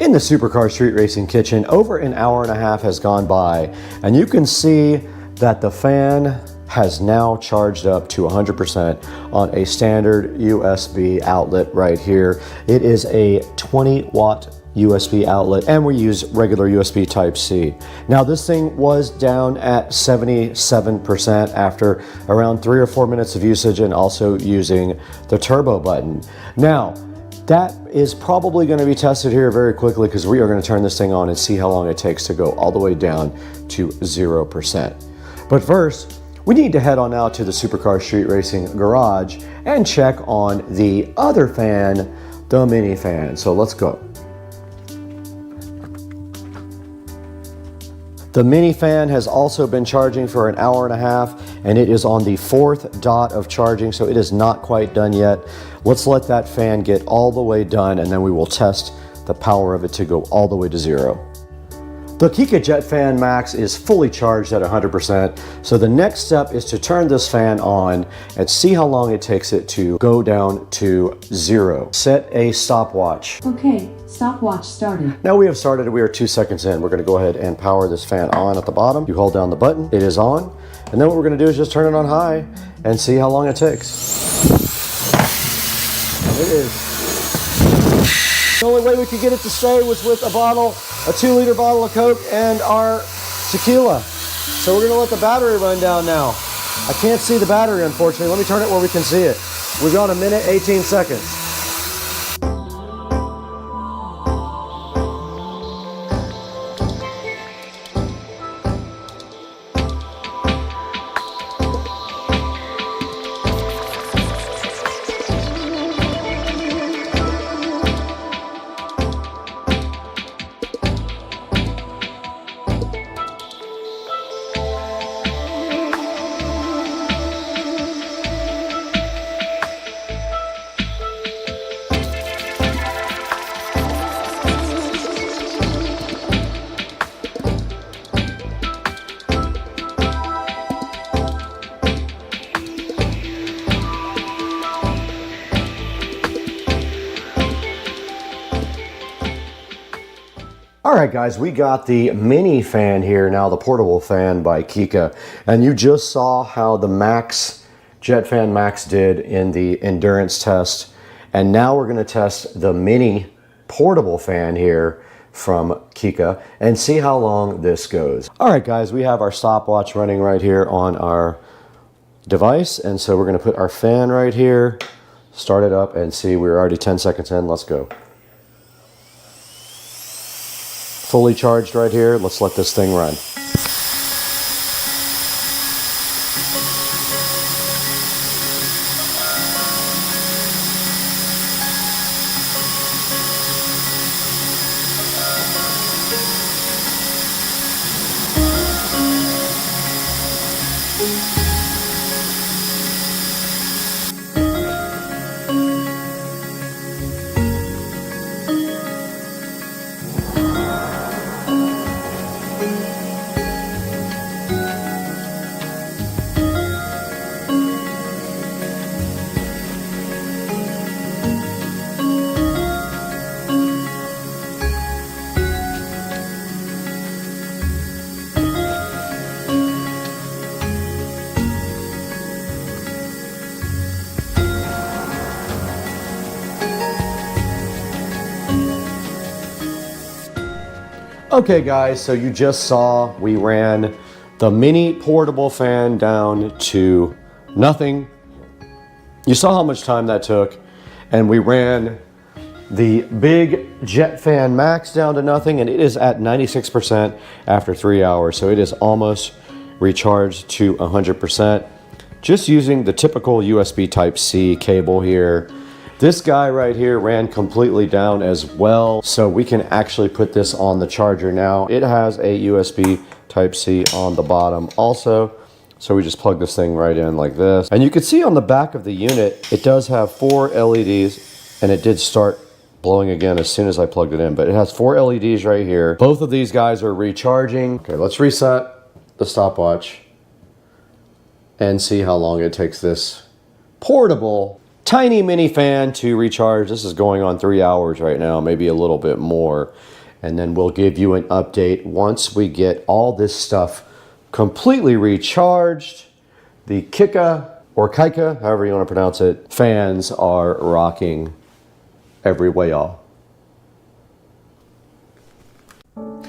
In the Supercar Street Racing kitchen, over an hour and a half has gone by, and you can see that the fan has now charged up to 100% on a standard USB outlet right here. It is a 20-watt USB outlet, and we use regular USB Type-C. Now this thing was down at 77% after around 3 or 4 minutes of usage, and also using the turbo button. Now that is probably going to be tested here very quickly, because we are going to turn this thing on and see how long it takes to go all the way down to 0%. But first, we need to head on out to the Supercar Street Racing garage and check on the other fan, the mini fan. So let's go. The mini fan has also been charging for an hour and a half, and it is on the 4th dot of charging, so it is not quite done yet. Let's let that fan get all the way done, and then we will test the power of it to go all the way to 0. The Kika Jet Fan Max is fully charged at 100%, so the next step is to turn this fan on and see how long it takes it to go down to 0. Set a stopwatch. Okay, stopwatch started. Now we have started, we are 2 seconds in. We're gonna go ahead and power this fan on at the bottom. You hold down the button, it is on, and then what we're gonna do is just turn it on high and see how long it takes. And it is. The only way we could get it to stay was with a 2-liter bottle of Coke and our tequila. So we're gonna let the battery run down now. I can't see the battery, unfortunately. Let me turn it where we can see it. We've got 1 minute, 18 seconds. All right, guys, we got the mini fan here now, the portable fan by Kika, and you just saw how the Max, Jet Fan Max did in the endurance test, and now we're gonna test the mini portable fan here from Kika and see how long this goes. All right, guys, we have our stopwatch running right here on our device, and so we're gonna put our fan right here, start it up, and see, we're already 10 seconds in, let's go. Fully charged right here. Let's let this thing run. Okay guys, so you just saw we ran the mini portable fan down to nothing. You saw how much time that took, and we ran the big Jet Fan Max down to nothing, and it is at 96% after 3 hours, so it is almost recharged to 100%. Just using the typical USB Type-C cable here. This guy right here ran completely down as well, so we can actually put this on the charger now. It has a USB Type-C on the bottom also, so we just plug this thing right in like this. And you can see on the back of the unit, it does have 4 LEDs, and it did start blowing again as soon as I plugged it in, but it has 4 LEDs right here. Both of these guys are recharging. Okay, let's reset the stopwatch and see how long it takes this portable tiny mini fan to recharge. This is going on 3 hours right now, maybe a little bit more. And then we'll give you an update once we get all this stuff completely recharged. The Kika, or Kika, however you want to pronounce it, fans are rocking every way, y'all.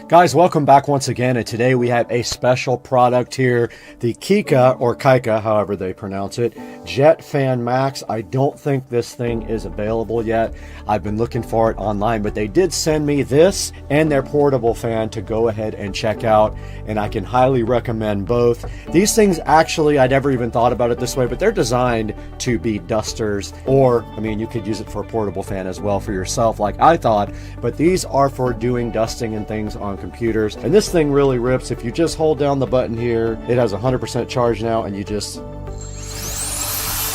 Guys, welcome back once again, and today we have a special product here, the Kika, or Kika, however they pronounce it, Jet Fan Max. I don't think this thing is available yet. I've been looking for it online, but they did send me this and their portable fan to go ahead and check out, and I can highly recommend both. These things actually, I never even thought about it this way, but they're designed to be dusters, or I mean, you could use it for a portable fan as well for yourself like I thought, but these are for doing dusting and things on computers. And this thing really rips. If you just hold down the button here, it has 100% charge now, and you just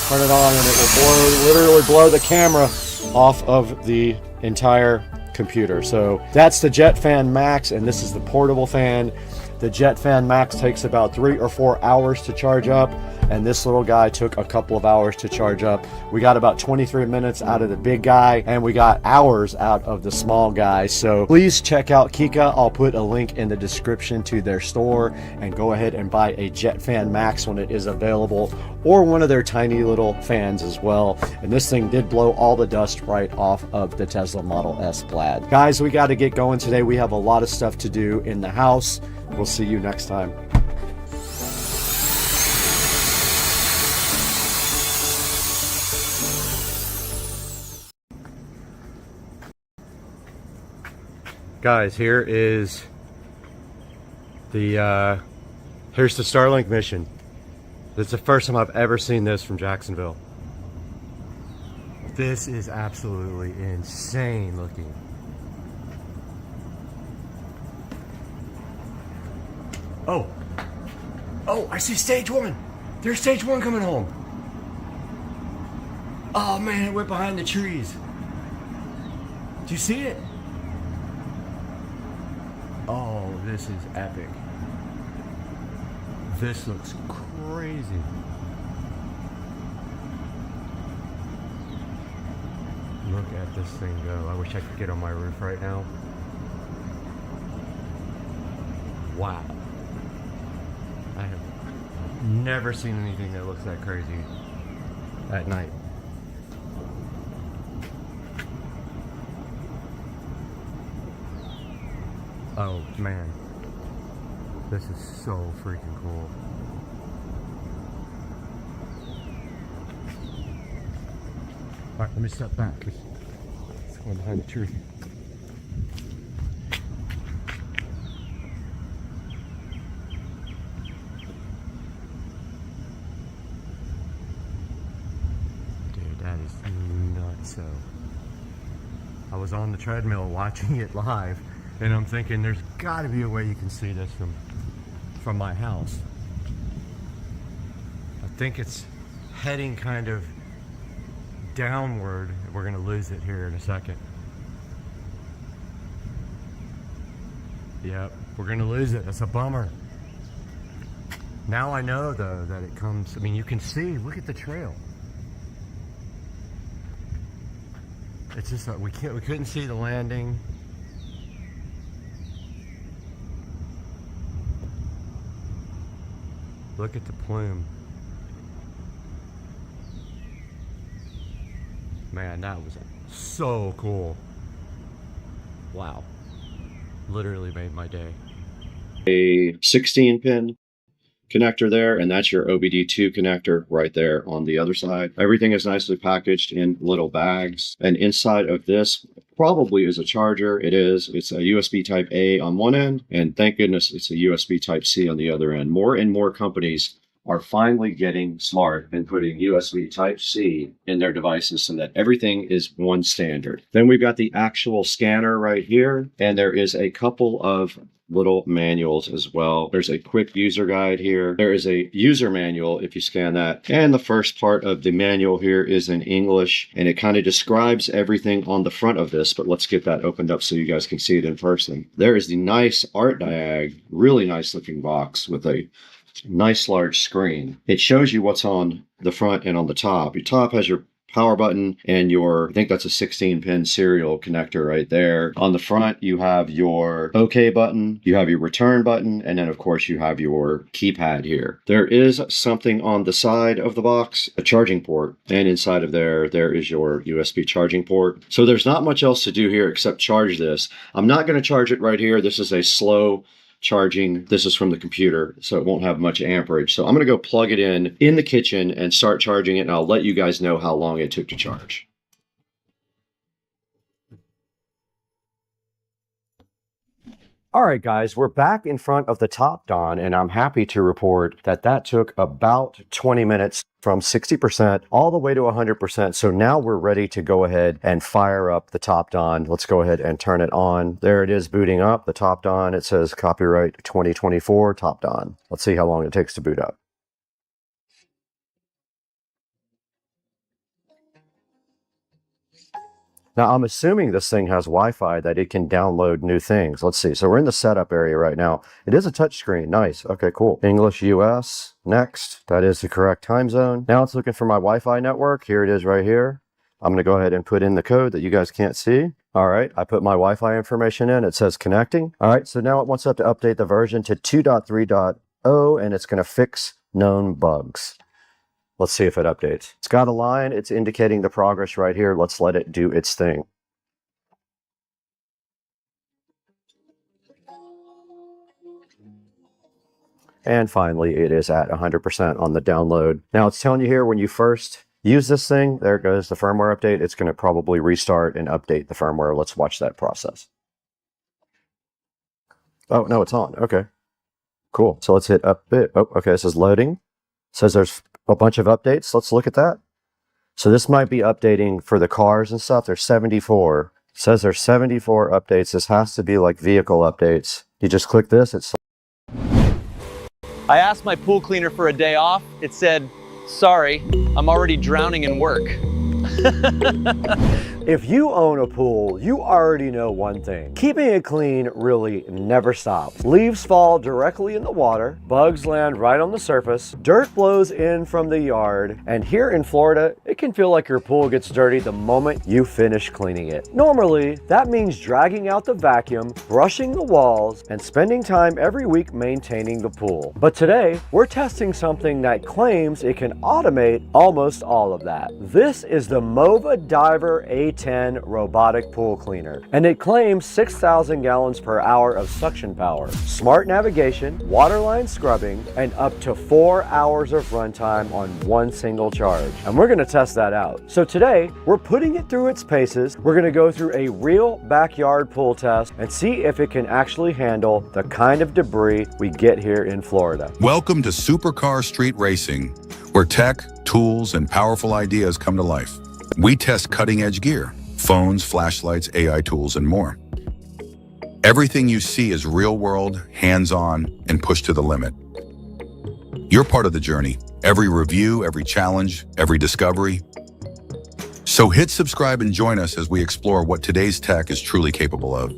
turn it on and it will literally blow the camera off of the entire computer. So that's the Jet Fan Max, and this is the portable fan. The Jet Fan Max takes about 3 or 4 hours to charge up, and this little guy took a couple of hours to charge up. We got about 23 minutes out of the big guy, and we got hours out of the small guy. So please check out Kika. I'll put a link in the description to their store, and go ahead and buy a Jet Fan Max when it is available, or one of their tiny little fans as well. And this thing did blow all the dust right off of the Tesla Model S Plaid. Guys, we got to get going today. We have a lot of stuff to do in the house. We'll see you next time. Guys, here is the here's the Starlink mission. This is the first time I've ever seen this from Jacksonville. This is absolutely insane looking. Oh, I see stage 1. There's stage 1 coming home. Oh man, it went behind the trees. Do you see it? Oh, this is epic. This looks crazy. Look at this thing go. I wish I could get on my roof right now. Wow. I have never seen anything that looks that crazy at night. Oh man, this is so freaking cool. All right, let me step back. It's going behind the tree. Dude, that is nuts. So I was on the treadmill watching it live, and I'm thinking there's got to be a way you can see this from my house. I think it's heading kind of downward. We're going to lose it here in a second. Yep, we're going to lose it. That's a bummer. Now I know though that it comes, I mean, you can see, look at the trail. It's just we couldn't see the landing. Look at the plume. Man, that was so cool. Wow. Literally made my day. A 16-pin connector there, and that's your OBD2 connector right there on the other side. Everything is nicely packaged in little bags, and inside of this probably is a charger. It is. It's a USB type A on one end, and thank goodness it's a USB type C on the other end. More and more companies are finally getting smart and putting USB type C in their devices so that everything is one standard. Then we've got the actual scanner right here, and there is a couple of little manuals as well. There's a quick user guide here. There is a user manual if you scan that. And the first part of the manual here is in English, and it kind of describes everything on the front of this, but let's get that opened up so you guys can see it in person. There is the nice art diag, really nice looking box with a nice large screen. It shows you what's on the front and on the top. Your top has your power button and your, I think that's a 16-pin serial connector right there. On the front, you have your OK button, you have your return button, and then of course you have your keypad here. There is something on the side of the box, a charging port, and inside of there is your USB charging port. So there's not much else to do here except charge this. I'm not going to charge it right here. This is a slow charging. This is from the computer, so it won't have much amperage. So I'm going to go plug it in the kitchen and start charging it, and I'll let you guys know how long it took to charge. All right, guys, we're back in front of the Top Don, and I'm happy to report that that took about 20 minutes from 60% all the way to 100%. So now we're ready to go ahead and fire up the Top Don. Let's go ahead and turn it on. There it is booting up, the Top Don. It says copyright 2024 Top Don. Let's see how long it takes to boot up. Now, I'm assuming this thing has Wi-Fi that it can download new things. Let's see. So we're in the setup area right now. It is a touchscreen. Nice. Okay, cool. English US. Next. That is the correct time zone. Now it's looking for my Wi-Fi network. Here it is right here. I'm going to go ahead and put in the code that you guys can't see. All right. I put my Wi-Fi information in. It says connecting. All right. So now it wants us to update the version to 2.3.0, and it's going to fix known bugs. Let's see if it updates. It's got a line. It's indicating the progress right here. Let's let it do its thing. And finally, it is at 100% on the download. Now it's telling you here when you first use this thing, there goes the firmware update. It's going to probably restart and update the firmware. Let's watch that process. Oh, no, it's on. Okay, cool. So let's hit update. Oh, okay, this is loading. It says there's a bunch of updates. Let's look at that. So this might be updating for the cars and stuff. There's 74. It says there's 74 updates. This has to be like vehicle updates. You just click this. It's. I asked my pool cleaner for a day off. It said, sorry, I'm already drowning in work. If you own a pool, you already know one thing. Keeping it clean really never stops. Leaves fall directly in the water, bugs land right on the surface, dirt blows in from the yard, and here in Florida, it can feel like your pool gets dirty the moment you finish cleaning it. Normally, that means dragging out the vacuum, brushing the walls, and spending time every week maintaining the pool. But today, we're testing something that claims it can automate almost all of that. This is the MOVA Diver A10 robotic pool cleaner, and it claims 6,000 gallons per hour of suction power, smart navigation, waterline scrubbing, and up to 4 hours of runtime on one single charge. And we're going to test that out. So today, we're putting it through its paces. We're going to go through a real backyard pool test and see if it can actually handle the kind of debris we get here in Florida. Welcome to Supercar Street Racing, where tech, tools, and powerful ideas come to life. We test cutting-edge gear, phones, flashlights, AI tools, and more. Everything you see is real-world, hands-on, and pushed to the limit. You're part of the journey. Every review, every challenge, every discovery. So hit subscribe and join us as we explore what today's tech is truly capable of.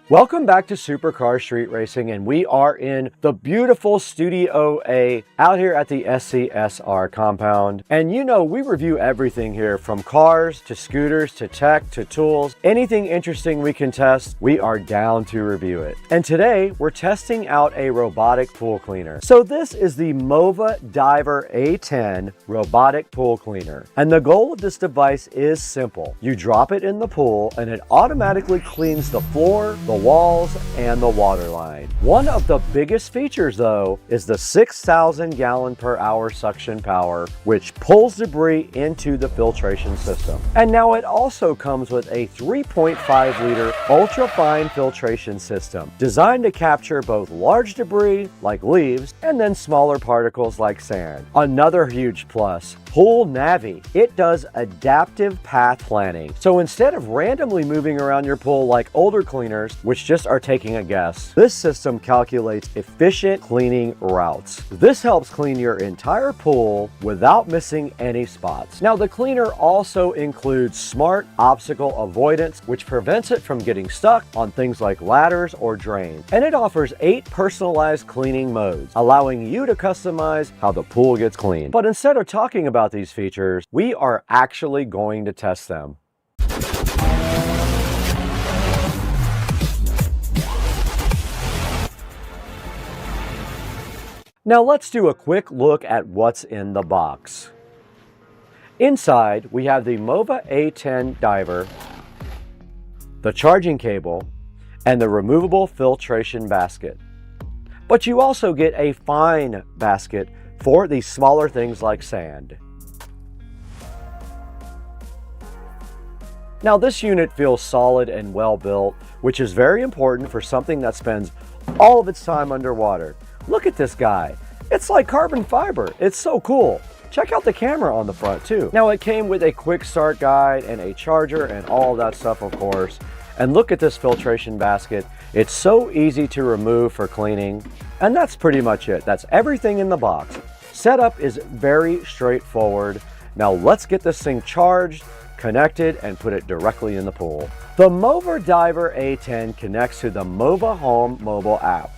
Welcome back to Supercar Street Racing, and we are in the beautiful Studio A out here at the SCSR compound. And you know, we review everything here from cars to scooters to tech to tools. Anything interesting we can test, we are down to review it. And today we're testing out a robotic pool cleaner. So this is the MOVA Diver A10 robotic pool cleaner. And the goal of this device is simple. You drop it in the pool and it automatically cleans the floor, the walls, and the water line. One of the biggest features though is the 6,000 gallon per hour suction power, which pulls debris into the filtration system. And now it also comes with a 3.5 liter ultra fine filtration system designed to capture both large debris like leaves and then smaller particles like sand. Another huge plus, Pool Navi. It does adaptive path planning. So instead of randomly moving around your pool like older cleaners, which just are taking a guess, this system calculates efficient cleaning routes. This helps clean your entire pool without missing any spots. Now, the cleaner also includes smart obstacle avoidance, which prevents it from getting stuck on things like ladders or drains. And it offers 8 personalized cleaning modes, allowing you to customize how the pool gets cleaned. But instead of talking about these features, we are actually going to test them. Now let's do a quick look at what's in the box. Inside, we have the MOVA A10 Diver the charging cable, and the removable filtration basket. But you also get a fine basket for these smaller things like sand. Now this unit feels solid and well built, which is very important for something that spends all of its time underwater. Look at this guy. It's like carbon fiber. It's so cool. Check out the camera on the front too. Now it came with a quick start guide and a charger and all of that stuff, of course. And look at this filtration basket. It's so easy to remove for cleaning. And that's pretty much it. That's everything in the box. Setup is very straightforward. Now let's get this thing charged, connected, and put it directly in the pool. The Mova Diver A10 connects to the Mova Home mobile app.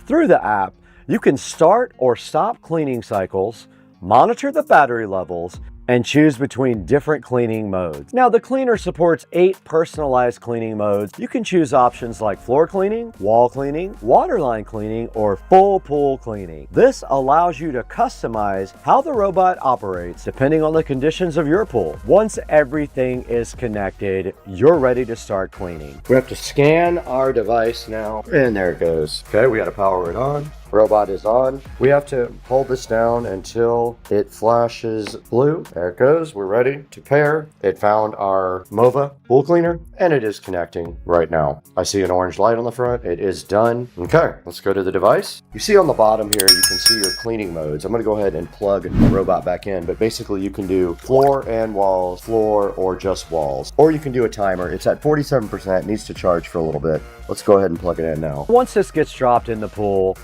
Through the app, you can start or stop cleaning cycles, monitor the battery levels, and choose between different cleaning modes. Now the cleaner supports 8 personalized cleaning modes. You can choose options like floor cleaning, wall cleaning, waterline cleaning, or full pool cleaning. This allows you to customize how the robot operates depending on the conditions of your pool. Once everything is connected, you're ready to start cleaning. We have to scan our device now, and there it goes. Okay, we got to power it on. Robot is on. We have to hold this down until it flashes blue. There it goes. We're ready to pair. It found our Mova pool cleaner and it is connecting right now. I see an orange light on the front. It is done. Okay, let's go to the device. You see on the bottom here, you can see your cleaning modes. I'm going to go ahead and plug the robot back in, but basically you can do floor and walls, floor or just walls, or you can do a timer. It's at 47%, needs to charge for a little bit. Let's go ahead and plug it in now. Once this gets dropped in the pool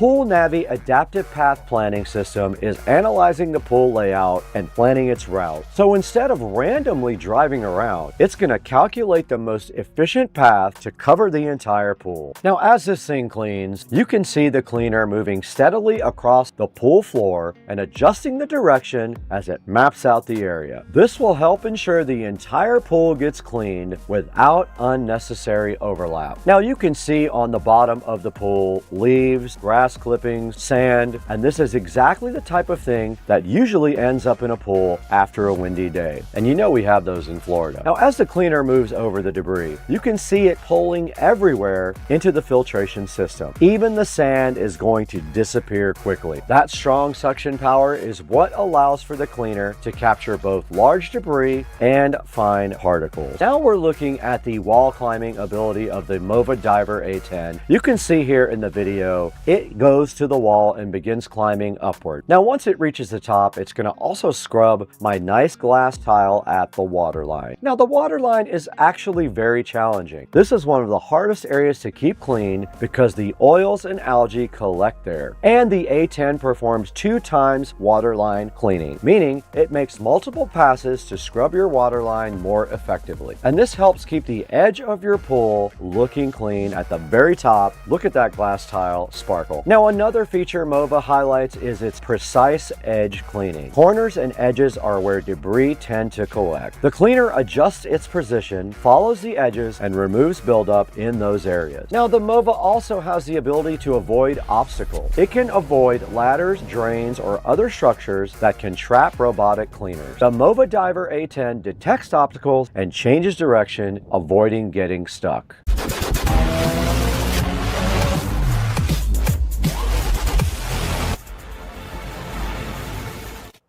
Navi Adaptive Path Planning System is analyzing the pool layout and planning its route. So instead of randomly driving around, it's going to calculate the most efficient path to cover the entire pool. Now, as this thing cleans, you can see the cleaner moving steadily across the pool floor and adjusting the direction as it maps out the area. This will help ensure the entire pool gets cleaned without unnecessary overlap. Now, you can see on the bottom of the pool leaves, grass clippings, sand, and this is exactly the type of thing that usually ends up in a pool after a windy day. And you know we have those in Florida. Now, as the cleaner moves over the debris, you can see it pulling everywhere into the filtration system. Even the sand is going to disappear quickly. That strong suction power is what allows for the cleaner to capture both large debris and fine particles. Now we're looking at the wall climbing ability of the Mova Diver A10. You can see here in the video, it goes to the wall and begins climbing upward. Now, once it reaches the top, it's going to also scrub my nice glass tile at the waterline. Now, the waterline is actually very challenging. This is one of the hardest areas to keep clean because the oils and algae collect there. And the A10 performs 2 times waterline cleaning, meaning it makes multiple passes to scrub your waterline more effectively. And this helps keep the edge of your pool looking clean at the very top. Look at that glass tile sparkle. Now, another feature Mova highlights is its precise edge cleaning. Corners and edges are where debris tend to collect. The cleaner adjusts its position, follows the edges, and removes buildup in those areas. Now, the Mova also has the ability to avoid obstacles. It can avoid ladders, drains, or other structures that can trap robotic cleaners. The Mova Diver A10 detects obstacles and changes direction, avoiding getting stuck.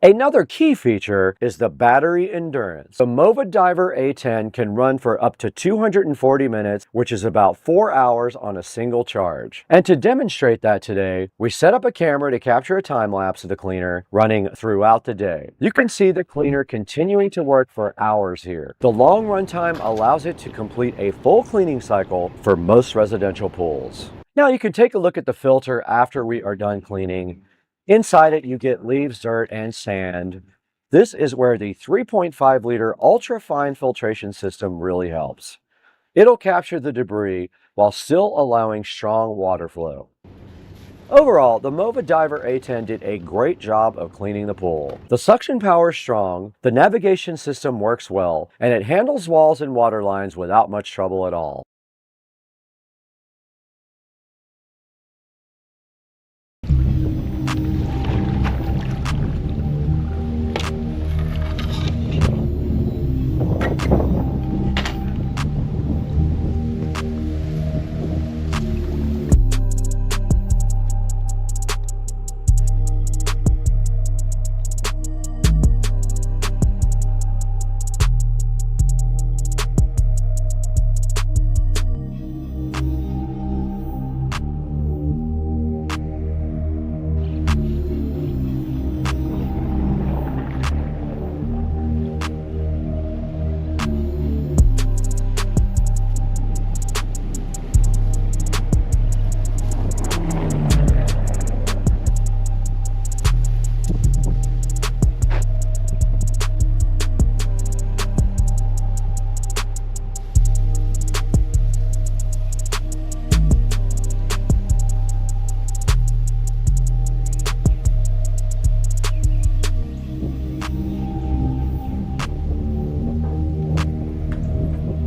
Another key feature is the battery endurance. The Mova Diver A10 can run for up to 240 minutes, which is about 4 hours on a single charge. And to demonstrate that today, we set up a camera to capture a time lapse of the cleaner running throughout the day. You can see the cleaner continuing to work for hours here. The long runtime allows it to complete a full cleaning cycle for most residential pools. Now you can take a look at the filter after we are done cleaning. Inside it, you get leaves, dirt, and sand. This is where the 3.5 liter ultra fine filtration system really helps. It'll capture the debris while still allowing strong water flow. Overall, the Mova Diver A10 did a great job of cleaning the pool. The suction power is strong, the navigation system works well, and it handles walls and water lines without much trouble at all.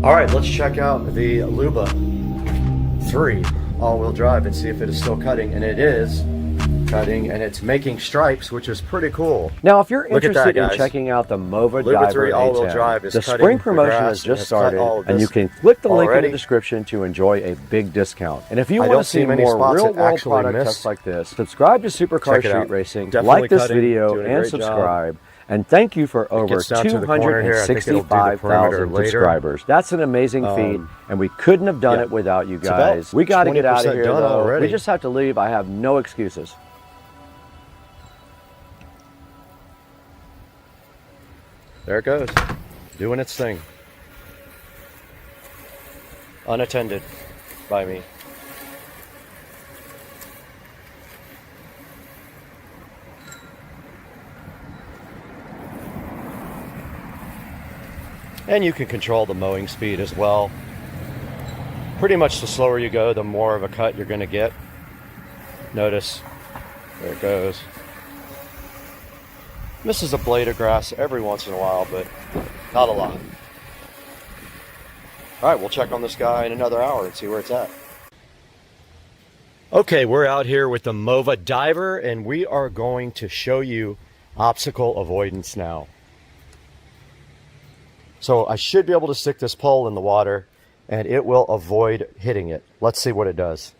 All right, let's check out the Luba 3 all-wheel drive and see if it is still cutting, and it is cutting, and it's making stripes, which is pretty cool. Now, if you're Look at interested that, in checking out the MOVA Luba Diver 3 all-wheel A10, drive is the cutting spring the promotion grass has just and has cut all started, of and you this can click the link in already. the description to enjoy a big discount. And if you I want don't to see see many more spots that real-world actually product miss. tests like this, subscribe to Supercar Check it out. Street Racing, Definitely like this cutting, video, doing a and great job. subscribe. And thank you for over gets down to the corner here. I think it'll do the perimeter 265,000 later. subscribers. That's an amazing feat, and we couldn't have done it without you It's about guys. We got to get out of 20% here, done though. already. We just have to leave. I have no excuses. There it goes, doing its thing. Unattended by me. And you can control the mowing speed as well. Pretty much the slower you go, the more of a cut you're going to get. Notice, there it goes. Misses a blade of grass every once in a while, but not a lot. All right, we'll check on this guy in another hour and see where it's at. Okay, we're out here with the MOVA Diver, and we are going to show you obstacle avoidance now. So I should be able to stick this pole in the water and it will avoid hitting it. Let's see what it does.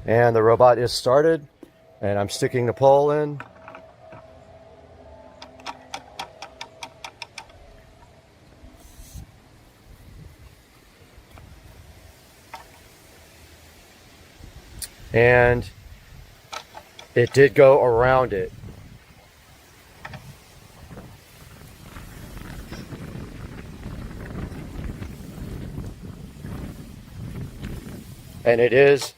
And the robot is started, and I'm sticking the pole in. And it did go around it. And it is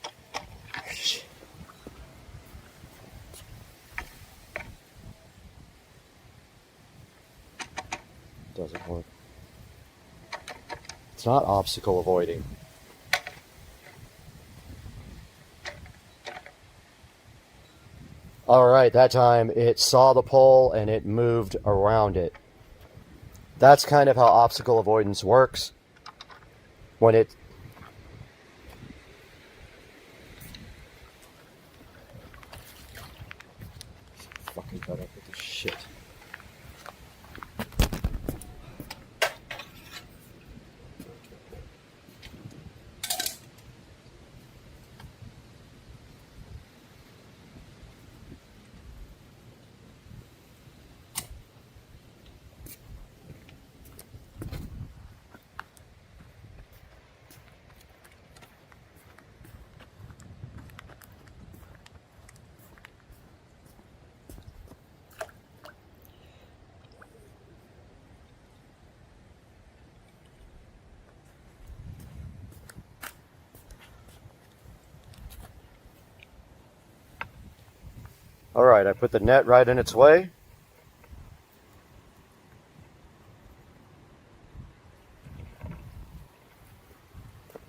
doesn't work. It's not obstacle avoiding. All right, that time it saw the pole and it moved around it. That's kind of how obstacle avoidance works. When it fucking cut up with this shit. All right, I put the net right in its way.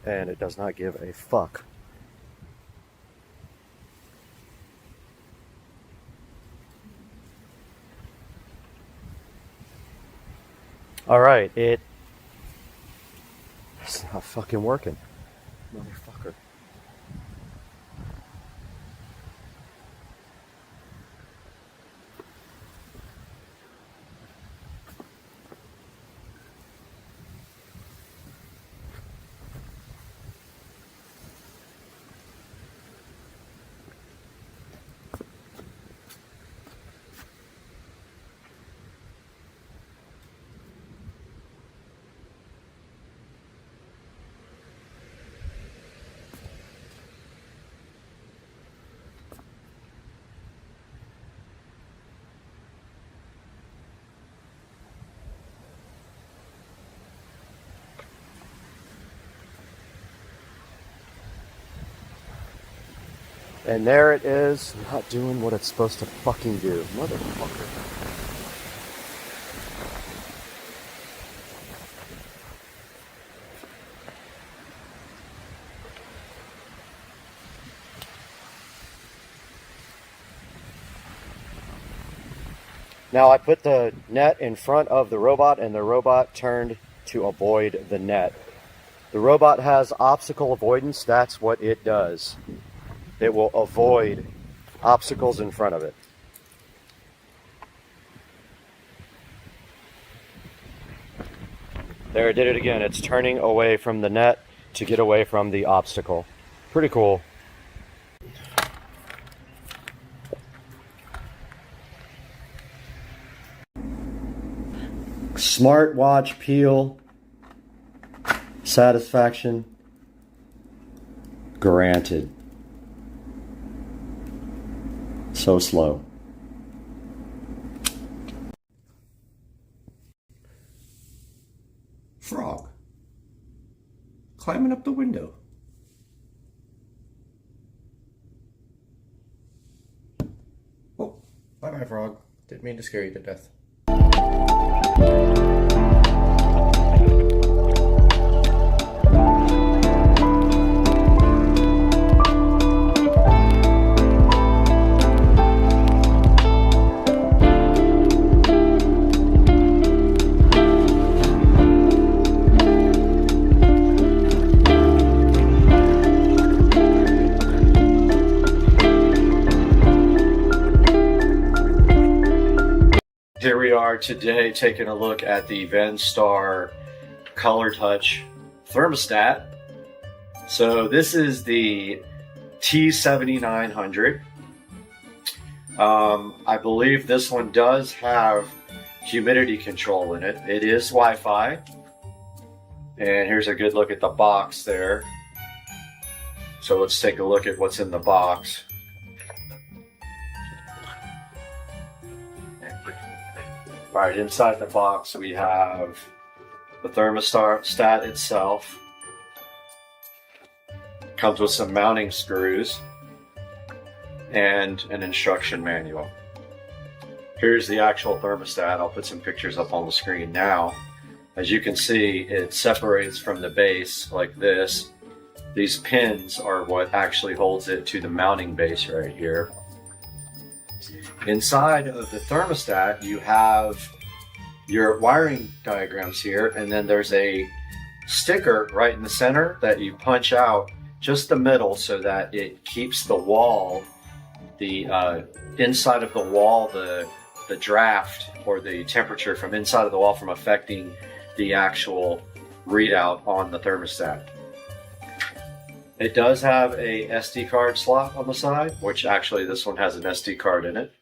And it does not give a fuck. All right, it's not fucking working, motherfucker. And there it is, not doing what it's supposed to fucking do. Motherfucker. Now I put the net in front of the robot and the robot turned to avoid the net. The robot has obstacle avoidance. That's what it does. It will avoid obstacles in front of it. There, it did it again. It's turning away from the net to get away from the obstacle. Pretty cool. Smartwatch peel. Satisfaction granted. So slow. Frog climbing up the window. Oh, bye-bye, frog. Didn't mean to scare you to death. Here we are today taking a look at the VENSTAR Color Touch thermostat. So this is the T7900. I believe this one does have humidity control in it. It is Wi-Fi. And here's a good look at the box there. So let's take a look at what's in the box. All right, inside the box we have the thermostat itself. Comes with some mounting screws and an instruction manual. Here's the actual thermostat. I'll put some pictures up on the screen now. As you can see, it separates from the base like this. These pins are what actually holds it to the mounting base right here. Inside of the thermostat, you have your wiring diagrams here, and then there's a sticker right in the center that you punch out just the middle so that it keeps the wall, the inside of the wall, the draft or the temperature from inside of the wall from affecting the actual readout on the thermostat. It does have a SD card slot on the side, which actually this one has an SD card in it,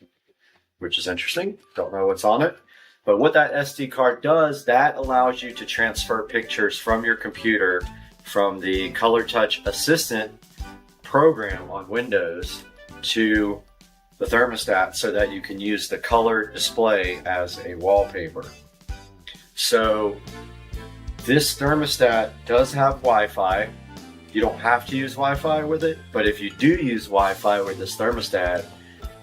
which is interesting. Don't know what's on it. But what that SD card does, that allows you to transfer pictures from your computer from the Color Touch Assistant program on Windows to the thermostat so that you can use the color display as a wallpaper. So this thermostat does have Wi-Fi. You don't have to use Wi-Fi with it, but if you do use Wi-Fi with this thermostat,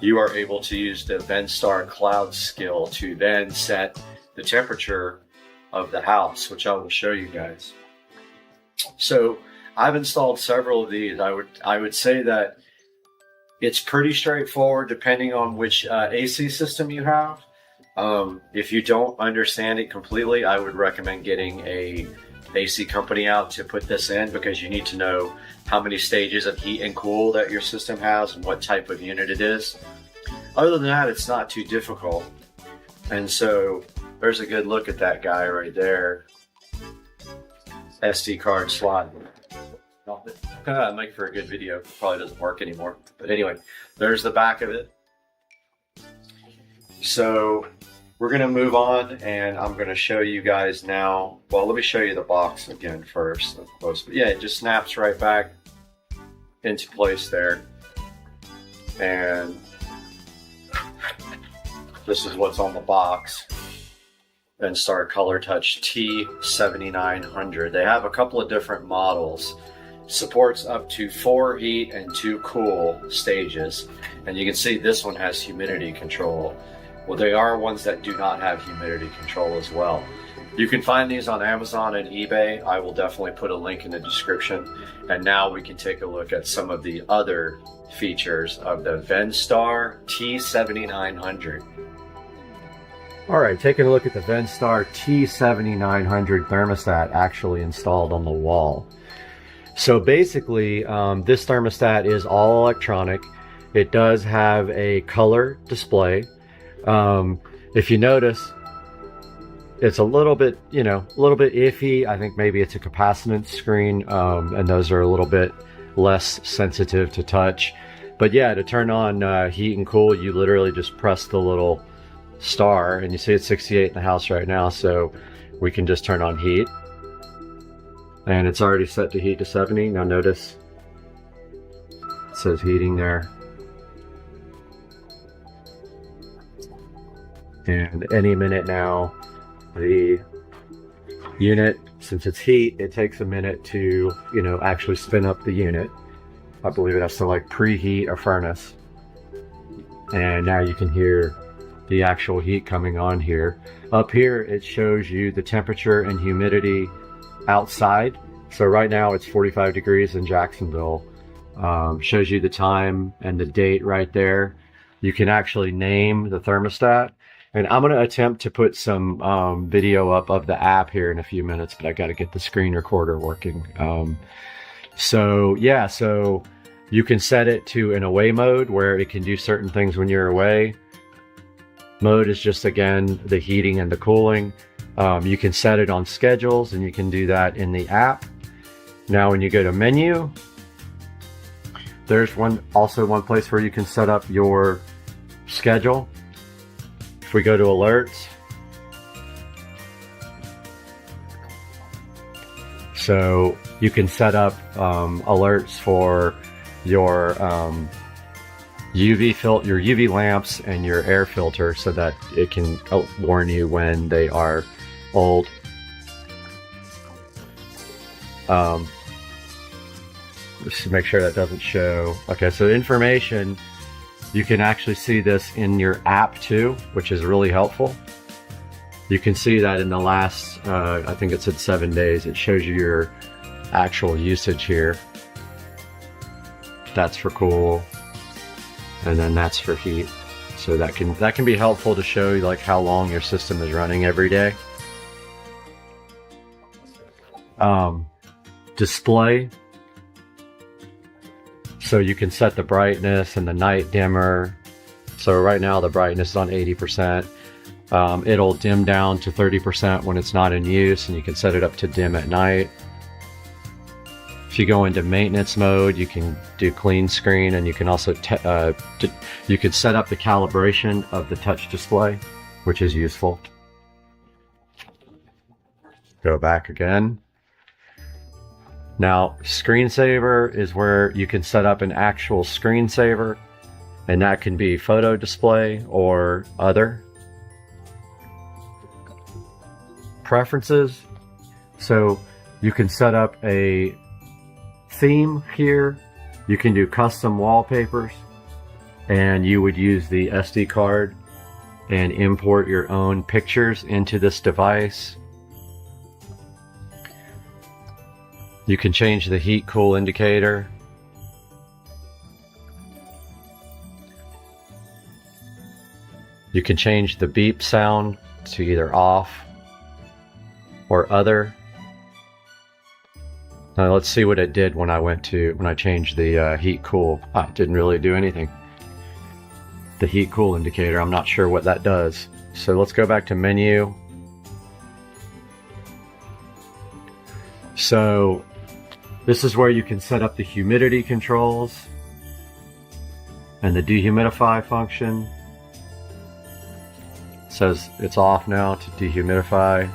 you are able to use the VENSTAR Cloud skill to then set the temperature of the house, which I will show you guys. So I've installed several of these. I would say that it's pretty straightforward depending on which AC system you have. If you don't understand it completely, I would recommend getting a AC company out to put this in, because you need to know how many stages of heat and cool that your system has and what type of unit it is. Other than that, it's not too difficult. And so there's a good look at that guy right there. SD card slot. Make for a good video. Probably doesn't work anymore. But anyway, there's the back of it. So we're going to move on, and I'm going to show you guys now. Well, let me show you the box again first. But yeah, it just snaps right back into place there. And this is what's on the box. VENSTAR Color Touch T7900. They have a couple of different models. Supports up to 4 heat and 2 cool stages. And you can see this one has humidity control. Well, they are ones that do not have humidity control as well. You can find these on Amazon and eBay. I will definitely put a link in the description. And now we can take a look at some of the other features of the VENSTAR T7900. All right, taking a look at the Venstar T7900 thermostat actually installed on the wall. So basically, this thermostat is all electronic. It does have a color display. If you notice, it's a little bit, a little bit iffy. I think maybe it's a capacitance screen, and those are a little bit less sensitive to touch. But yeah, to turn on heat and cool, you literally just press the little star, and you see it's 68 in the house right now, so we can just turn on heat. And it's already set to heat to 70. Now notice it says heating there. And any minute now, the unit, since it's heat, it takes a minute to, actually spin up the unit. I believe it has to like preheat a furnace. And now you can hear the actual heat coming on here. Up here, it shows you the temperature and humidity outside. So right now it's 45 degrees in Jacksonville. Shows you the time and the date right there. You can actually name the thermostat. And I'm going to attempt to put some video up of the app here in a few minutes, but I got to get the screen recorder working. So you can set it to an away mode where it can do certain things when you're away. Mode is just, again, the heating and the cooling. You can set it on schedules, and you can do that in the app. Now when you go to menu, there's also one place where you can set up your schedule. If we go to alerts, so you can set up alerts for your UV lamps and your air filter, so that it can warn you when they are old. Just to make sure that doesn't show. Okay, so information, you can actually see this in your app too, which is really helpful. You can see that in the last, I think it said 7 days, it shows you your actual usage here. That's for cool, and then that's for heat. So that can be helpful to show you like how long your system is running every day. Display. So you can set the brightness and the night dimmer. So right now the brightness is on 80%. It'll dim down to 30% when it's not in use, and you can set it up to dim at night. If you go into maintenance mode, you can do clean screen, and you can also you can set up the calibration of the touch display, which is useful. Go back again. Now, screensaver is where you can set up an actual screensaver, and that can be photo display or other. Preferences. So you can set up a theme here. You can do custom wallpapers, and you would use the SD card and import your own pictures into this device. You can change the heat cool indicator. You can change the beep sound to either off or other. Now let's see what it did when I changed the heat cool. It didn't really do anything. The heat cool indicator, I'm not sure what that does. So let's go back to menu. So this is where you can set up the humidity controls and the dehumidify function. It says it's off now to dehumidify.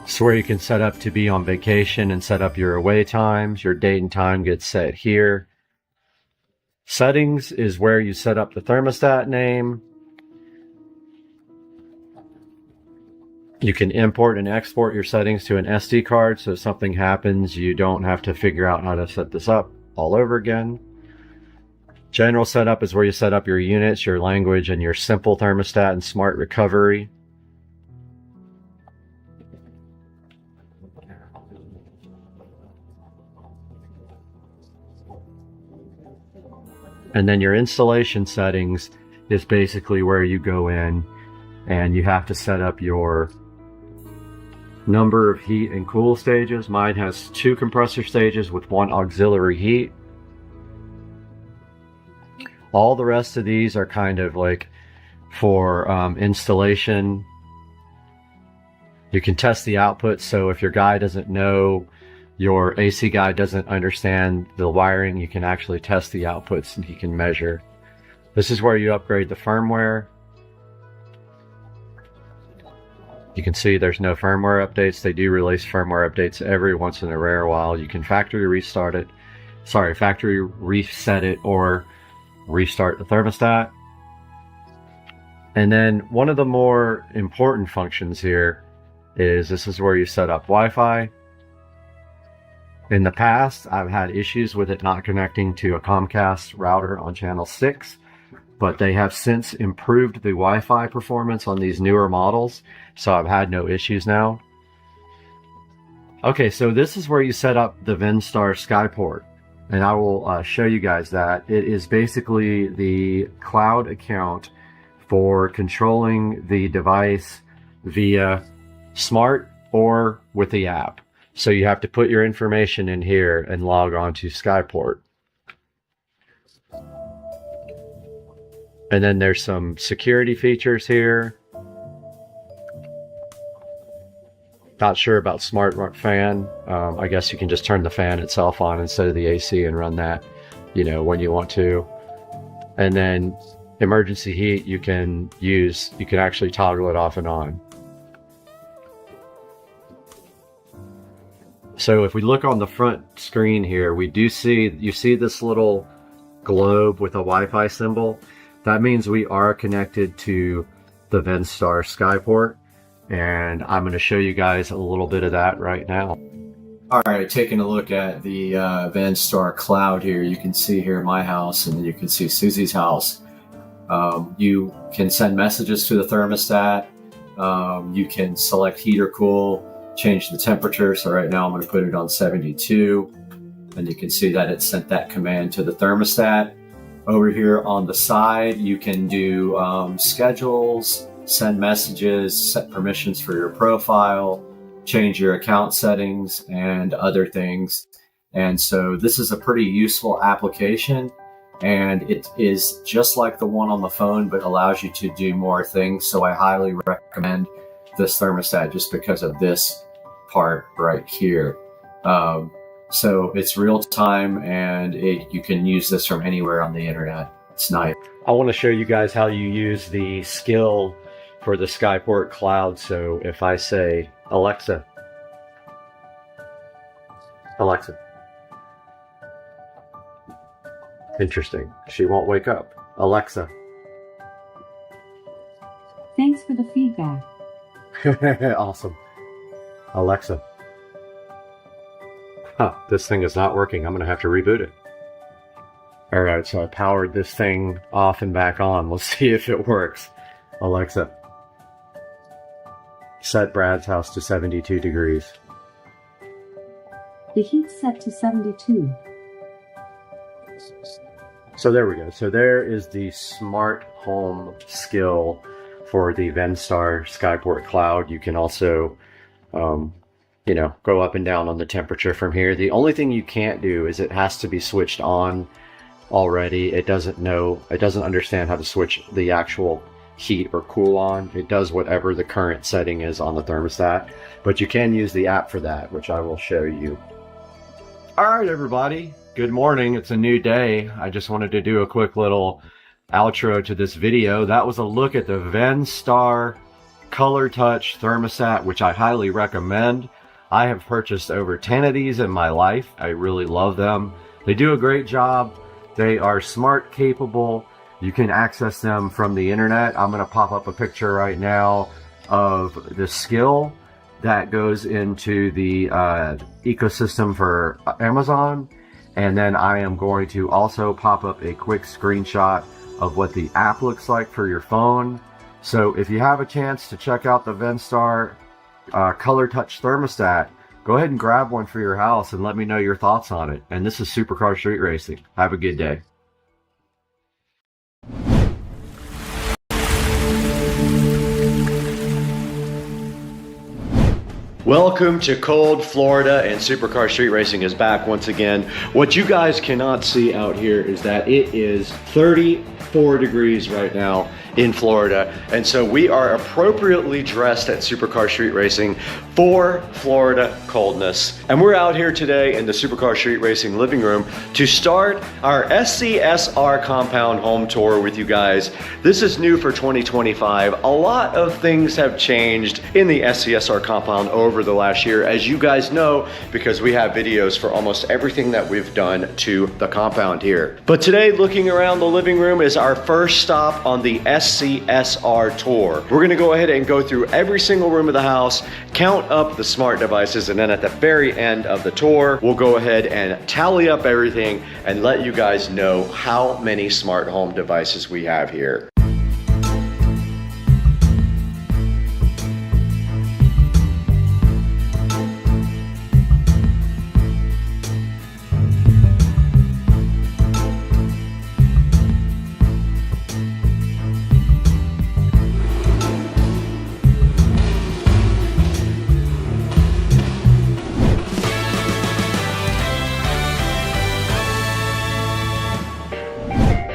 It's where you can set up to be on vacation and set up your away times. Your date and time gets set here. Settings is where you set up the thermostat name. You can import and export your settings to an SD card, so if something happens, you don't have to figure out how to set this up all over again. General setup is where you set up your units, your language, and your simple thermostat and smart recovery. And then your installation settings is basically where you go in and you have to set up your number of heat and cool stages. Mine has 2 compressor stages with 1 auxiliary heat. All the rest of these are kind of like for installation. You can test the output, so if your guy doesn't know, your AC guy doesn't understand the wiring, you can actually test the outputs and he can measure. This is where you upgrade the firmware. You can see there's no firmware updates. They do release firmware updates every once in a rare while. You can factory reset it or restart the thermostat. And then one of the more important functions here is this is where you set up Wi-Fi. In the past, I've had issues with it not connecting to a Comcast router on channel 6, but they have since improved the Wi-Fi performance on these newer models, so I've had no issues now. Okay, so this is where you set up the Venstar Skyport, and I will show you guys that. It is basically the cloud account for controlling the device via smart or with the app. So you have to put your information in here and log on to Skyport. And then there's some security features here. Not sure about smart fan. I guess you can just turn the fan itself on instead of the AC and run that, you know, when you want to. And then emergency heat you can actually toggle it off and on. So if we look on the front screen here, you see this little globe with a Wi-Fi symbol. That means we are connected to the Venstar Skyport, and I'm going to show you guys a little bit of that right now. All right, taking a look at the Venstar cloud here, you can see here my house, and then you can see Susie's house. You can send messages to the thermostat. You can select heat or cool, change the temperature. So right now I'm going to put it on 72, and you can see that it sent that command to the thermostat. Over here on the side, you can do schedules, send messages, set permissions for your profile, change your account settings, and other things. And so this is a pretty useful application, and it is just like the one on the phone, but allows you to do more things. So I highly recommend this thermostat just because of this part right here. So it's real time, and you can use this from anywhere on the internet. It's nice. I want to show you guys how you use the skill for the Skyport cloud. So if I say, Alexa, interesting, she won't wake up. Alexa. Thanks for the feedback. Awesome. Alexa. Huh, this thing is not working. I'm going to have to reboot it. All right, so I powered this thing off and back on. Let's see if it works. Alexa, set Brad's house to 72 degrees. The heat's set to 72. So there we go. So there is the smart home skill for the Venstar Skyport cloud. You can also go up and down on the temperature from here. The only thing you can't do is it has to be switched on already. It doesn't understand how to switch the actual heat or cool on. It does whatever the current setting is on the thermostat, but you can use the app for that, which I will show you. All right, everybody. Good morning. It's a new day. I just wanted to do a quick little outro to this video. That was a look at the Venstar Color Touch thermostat, which I highly recommend. I have purchased over 10 of these in my life. I really love them. They do a great job. They are smart, capable. You can access them from the internet. I'm going to pop up a picture right now of the skill that goes into the ecosystem for Amazon. And then I am going to also pop up a quick screenshot of what the app looks like for your phone. So if you have a chance to check out the Venstar Color Touch thermostat, go ahead and grab one for your house and let me know your thoughts on it. And this is Supercar Street Racing. Have a good day. Welcome to cold Florida, and Supercar Street Racing is back once again. What you guys cannot see out here is that it is 34 degrees right now in Florida, and so we are appropriately dressed at Supercar Street Racing for Florida coldness. And we're out here today in the Supercar Street Racing living room to start our SCSR compound home tour with you guys. This is new for 2025. A lot of things have changed in the SCSR compound over the last year, as you guys know, because we have videos for almost everything that we've done to the compound here. But today, looking around the living room is our first stop on the SCSR tour. We're gonna go ahead and go through every single room of the house, count up the smart devices, and then at the very end of the tour, we'll go ahead and tally up everything and let you guys know how many smart home devices we have here.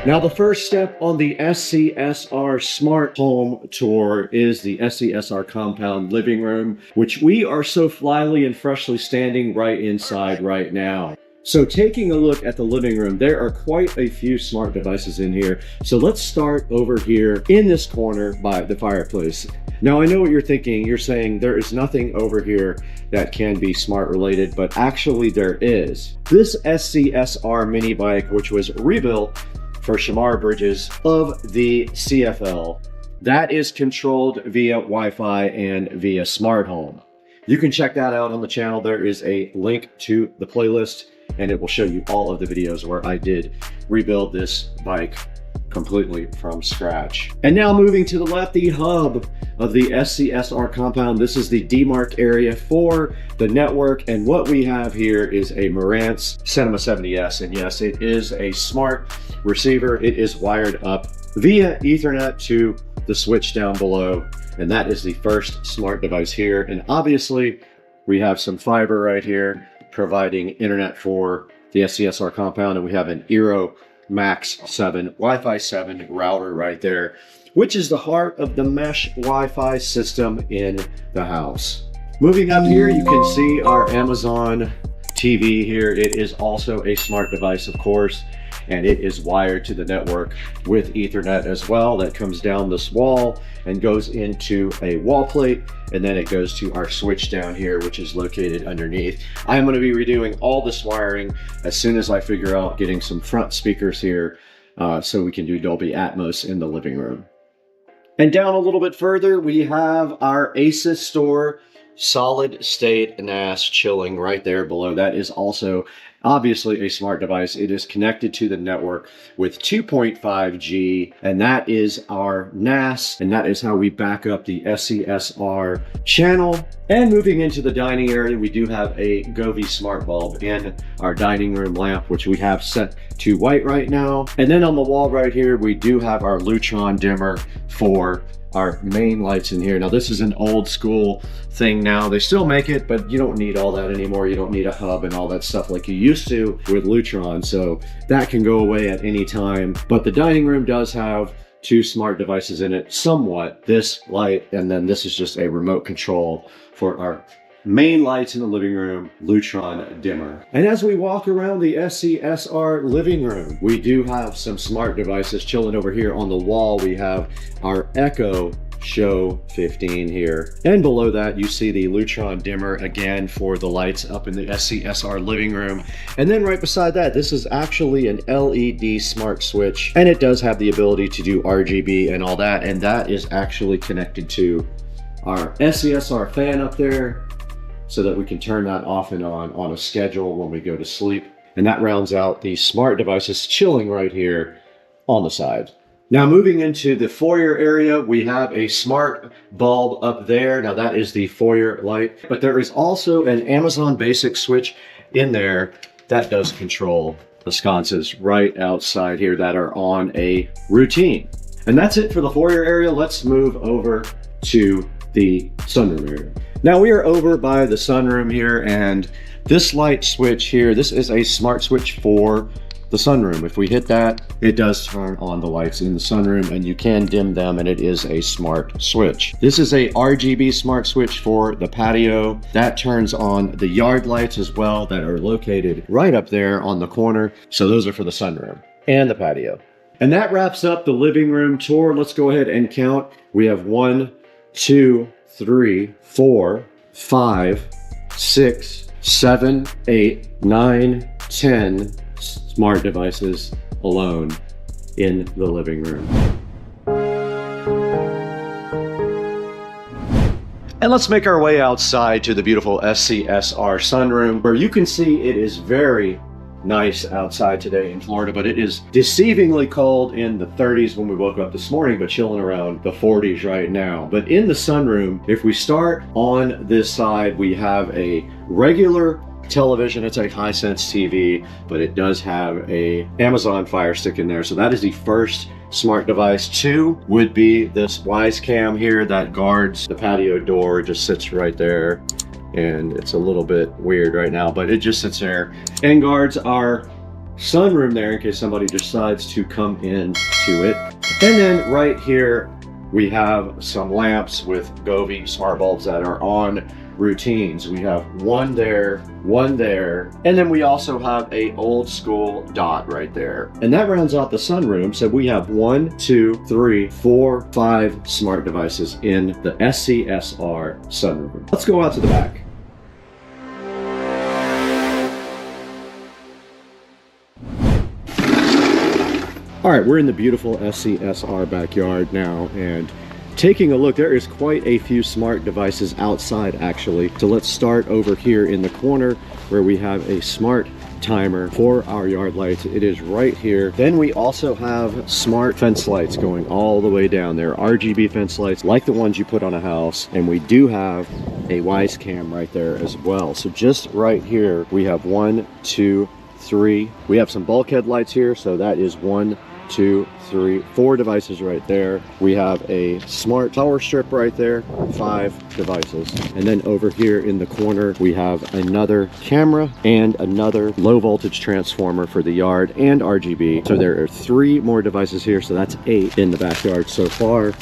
Now, the first step on the SCSR Smart Home Tour is the SCSR Compound Living Room, which we are so flyly and freshly standing right inside right now. So taking a look at the living room, there are quite a few smart devices in here. So let's start over here in this corner by the fireplace. Now, I know what you're thinking. You're saying there is nothing over here that can be smart related, but actually there is. This SCSR mini bike, which was rebuilt for Shamar bridges of the CFL, that is controlled via Wi-Fi and via smart home. You can check that out on the channel. There is a link to the playlist, and it will show you all of the videos where I did rebuild this bike completely from scratch. And now moving to the left, the hub of the SCSR compound. This is the demarc area for the network, and what we have here is a Marantz Cinema 70S, and yes, it is a smart receiver. It is wired up via Ethernet to the switch down below, and that is the first smart device here. And obviously we have some fiber right here providing internet for the SCSR compound, and we have an Eero Max 7 Wi-Fi 7 router right there, which is the heart of the mesh Wi-Fi system in the house. Moving up here, you can see our Amazon TV here. It is also a smart device, of course, and it is wired to the network with Ethernet as well. That comes down this wall and goes into a wall plate, and then it goes to our switch down here, which is located underneath. I am going to be redoing all this wiring as soon as I figure out getting some front speakers here so we can do Dolby Atmos in the living room. And down a little bit further, we have our ASUS store solid state NAS chilling right there below. That is also obviously a smart device. It is connected to the network with 2.5G, and that is our NAS, and that is how we back up the SCSR channel. And moving into the dining area, we do have a Govee smart bulb in our dining room lamp, which we have set to white right now. And then on the wall right here, we do have our Lutron dimmer for our main lights in here. Now, this is an old school thing now. They still make it, but you don't need all that anymore. You don't need a hub and all that stuff like you used to with Lutron. So that can go away at any time. But the dining room does have two smart devices in it, somewhat. This light, and then this is just a remote control for our main lights in the living room, Lutron dimmer. And as we walk around the SCSR living room, we do have some smart devices chilling over here on the wall. We have our Echo Show 15 here, and below that you see the Lutron dimmer again for the lights up in the SCSR living room. And then right beside that, this is actually an LED smart switch, and it does have the ability to do RGB and all that, and that is actually connected to our SCSR fan up there, so that we can turn that off and on a schedule when we go to sleep. And that rounds out the smart devices chilling right here on the side. Now, moving into the foyer area, we have a smart bulb up there. Now, that is the foyer light, but there is also an Amazon Basic switch in there that does control the sconces right outside here that are on a routine. And that's it for the foyer area. Let's move over to the sunroom area. Now we are over by the sunroom here, and this light switch here, this is a smart switch for the sunroom. If we hit that, it does turn on the lights in the sunroom, and you can dim them, and it is a smart switch. This is a RGB smart switch for the patio. That turns on the yard lights as well that are located right up there on the corner. So those are for the sunroom and the patio. And that wraps up the living room tour. Let's go ahead and count. We have 1, 2, 3, 4, 5, 6, 7, 8, 9, 10 smart devices alone in the living room. And let's make our way outside to the beautiful SCSR sunroom, where you can see it is very nice outside today in Florida, but it is deceivingly cold, in the 30s when we woke up this morning, but chilling around the 40s right now. But in the sunroom, if we start on this side, we have a regular television. It's a Hisense TV, but it does have a Amazon Fire Stick in there. So that is the first smart device. 2 would be this Wise Cam here that guards the patio door. It just sits right there, and it's a little bit weird right now, but it just sits there and guards our sunroom there in case somebody decides to come in to it. And then right here we have some lamps with Govee smart bulbs that are on routines. We have one there, and then we also have a old school dot right there. And that rounds out the sunroom. So we have 1, 2, 3, 4, 5 smart devices in the SCSR sunroom. Let's go out to the back. All right, we're in the beautiful SCSR backyard now, and taking a look, there is quite a few smart devices outside actually. So let's start over here in the corner where we have a smart timer for our yard lights. It is right here. Then we also have smart fence lights going all the way down there, RGB fence lights like the ones you put on a house. And we do have a Wise Cam right there as well. So just right here, we have 1, 2, 3. We have some bulkhead lights here. So that is 1, 2, 3, 4 devices right there. We have a smart power strip right there, 5 devices. And then over here in the corner, we have another camera and another low voltage transformer for the yard and RGB. So there are 3 more devices here. So that's 8 in the backyard so far.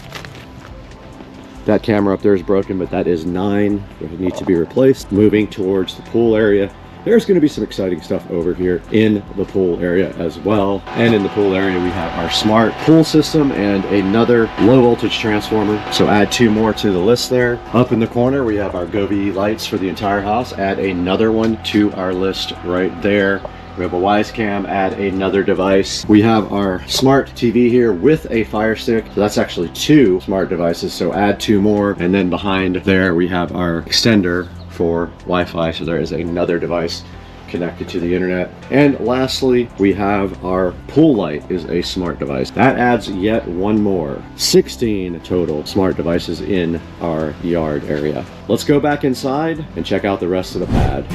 That camera up there is broken, but that is 9 that need to be replaced. Moving towards the pool area, there's going to be some exciting stuff over here in the pool area as well. And in the pool area, we have our smart pool system and another low voltage transformer. So add 2 more to the list there. Up in the corner, we have our Govee lights for the entire house. Add another one to our list right there. We have a Wise Cam, add another device. We have our smart TV here with a Fire Stick. So that's actually 2 smart devices. So add 2 more. And then behind there, we have our extender for Wi-Fi, so there is another device connected to the internet. And lastly, we have our pool light is a smart device. That adds yet 1 more. 16 total smart devices in our yard area. Let's go back inside and check out the rest of the pad.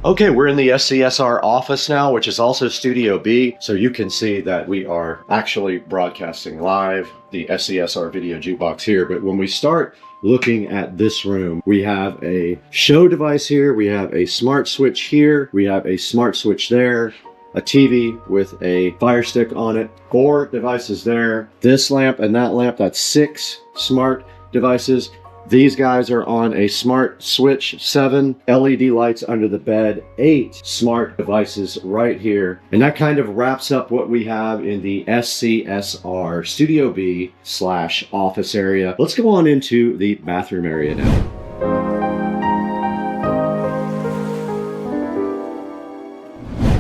Okay, we're in the SCSR office now, which is also Studio B. So you can see that we are actually broadcasting live the SCSR video jukebox here. But when we start looking at this room, we have a show device here. We have a smart switch here. We have a smart switch there. A TV with a Fire Stick on it. 4 devices there. This lamp and that lamp, that's 6 smart devices. These guys are on a smart switch, 7 LED lights under the bed, 8 smart devices right here. And that kind of wraps up what we have in the SCSR Studio B / office area. Let's go on into the bathroom area now.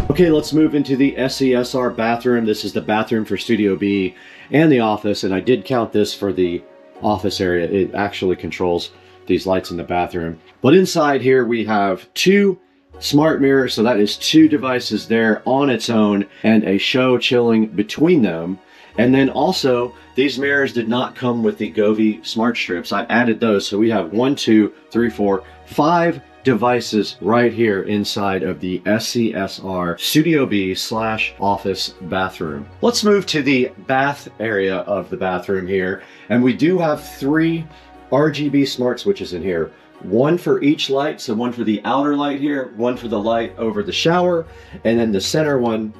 Okay, let's move into the SCSR bathroom. This is the bathroom for Studio B and the office, and I did count this for the office area. It actually controls these lights in the bathroom. But inside here we have 2 smart mirrors, so that is 2 devices there on its own and a show chilling between them. And then also these mirrors did not come with the Govee smart strips. I added those, so we have 1, 2, 3, 4, 5 devices right here inside of the SCSR Studio B / office bathroom. Let's move to the bath area of the bathroom here. And we do have 3 RGB smart switches in here. One for each light, so one for the outer light here, one for the light over the shower, and then the center one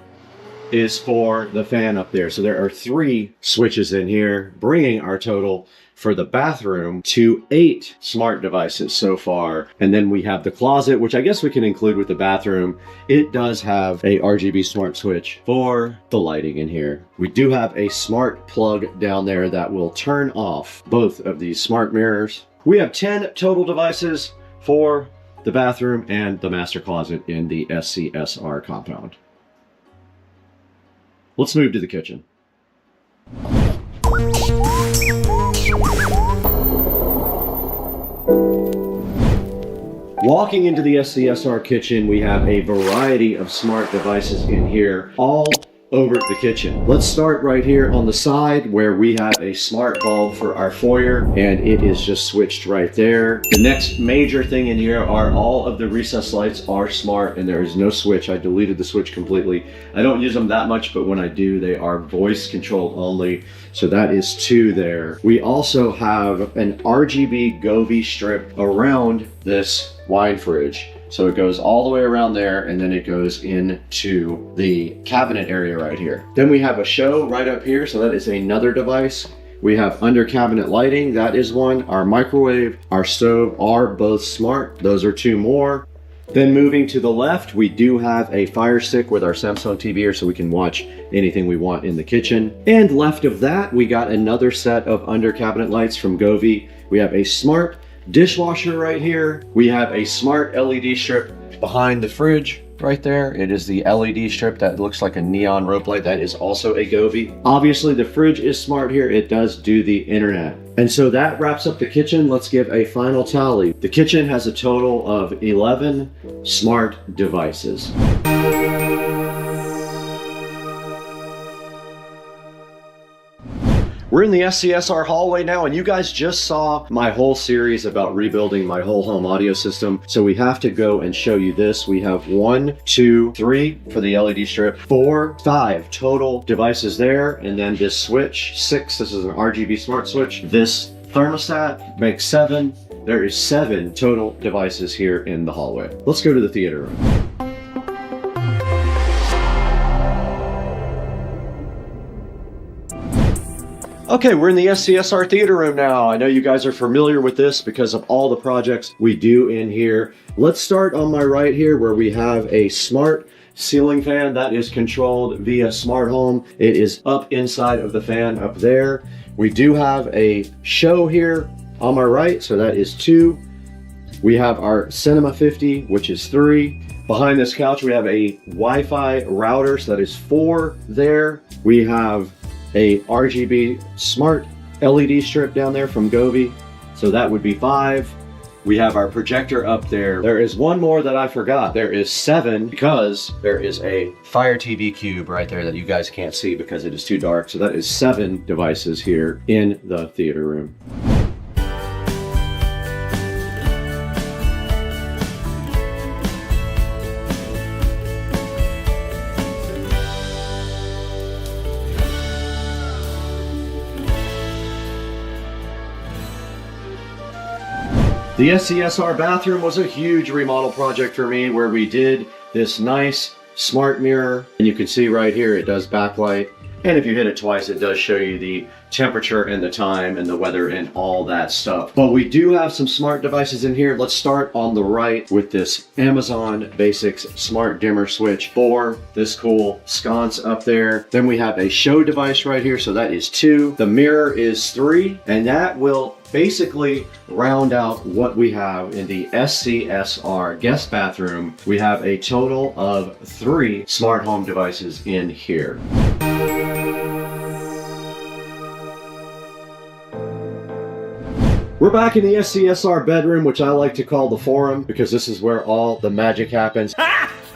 is for the fan up there. So there are 3 switches in here, bringing our total for the bathroom to 8 smart devices so far. And then we have the closet, which I guess we can include with the bathroom. It does have a RGB smart switch for the lighting in here. We do have a smart plug down there that will turn off both of these smart mirrors. We have 10 total devices for the bathroom and the master closet in the SCSR compound. Let's move to the kitchen. Walking into the SCSR kitchen, we have a variety of smart devices in here, all over the kitchen. Let's start right here on the side where we have a smart bulb for our foyer, and it is just switched right there. The next major thing in here are all of the recess lights are smart, and there is no switch. I deleted the switch completely. I don't use them that much, but when I do, they are voice controlled only. So that is 2 there. We also have an RGB Govee strip around this wine fridge. So it goes all the way around there, and then it goes into the cabinet area right here. Then we have a show right up here, so that is another device. We have under cabinet lighting, that is one. Our microwave, our stove are both smart. Those are 2 more. Then moving to the left, we do have a Fire Stick with our Samsung TV here, so we can watch anything we want in the kitchen. And left of that, we got another set of under cabinet lights from Govee. We have a smart dishwasher right here. We have a smart LED strip behind the fridge right there. It is the LED strip that looks like a neon rope light. That is also a Govee. Obviously the fridge is smart here. It does do the internet. And so that wraps up the kitchen. Let's give a final tally. The kitchen has a total of 11 smart devices. We're in the SCSR hallway now, and you guys just saw my whole series about rebuilding my whole home audio system. So we have to go and show you this. We have 1, 2, 3 for the LED strip, 4, 5 total devices there. And then this switch, 6, this is an RGB smart switch. This thermostat makes 7. There is 7 total devices here in the hallway. Let's go to the theater room. Okay, we're in the SCSR theater room now. I know you guys are familiar with this because of all the projects we do in here. Let's start on my right here where we have a smart ceiling fan that is controlled via smart home. It is up inside of the fan up there. We do have a show here on my right, so that is 2. We have our Cinema 50, which is 3. Behind this couch, we have a Wi-Fi router, so that is 4 there. We have a RGB smart LED strip down there from Govee, so that would be 5. We have our projector up there. There is one more that I forgot. There is 7 because there is a Fire TV cube right there that you guys can't see because it is too dark. So that is 7 devices here in the theater room. The SCSR bathroom was a huge remodel project for me where we did this nice smart mirror, and you can see right here it does backlight, and if you hit it twice it does show you the temperature and the time and the weather and all that stuff. But we do have some smart devices in here. Let's start on the right with this Amazon Basics smart dimmer switch for this cool sconce up there. Then we have a show device right here, so that is 2. The mirror is 3, and that will basically round out what we have in the SCSR guest bathroom. We have a total of 3 smart home devices in here. We're back in the SCSR bedroom, which I like to call the forum because this is where all the magic happens.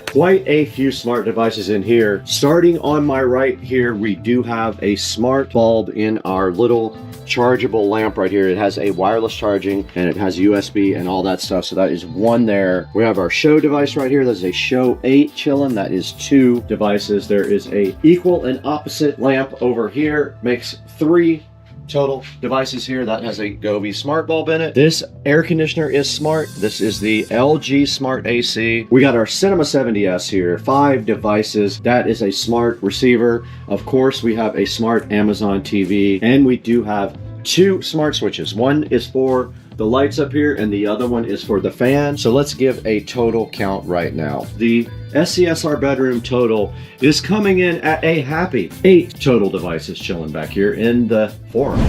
Quite a few smart devices in here. Starting on my right here, we do have a smart bulb in our little chargeable lamp right here. It has a wireless charging and it has USB and all that stuff. So that is one there. We have our show device right here. There's a show 8 chilling. That is 2 devices. There is a equal and opposite lamp over here. Makes 3 total devices here. That has a Govee smart bulb in it. This air conditioner is smart. This is the LG Smart AC. We got our Cinema 70S here, 5 devices. That is a smart receiver. Of course, we have a smart Amazon TV, and we do have 2 smart switches. One is for the lights up here and the other one is for the fan. So let's give a total count right now. The SCSR bedroom total is coming in at a happy 8 total devices chilling back here in the forum.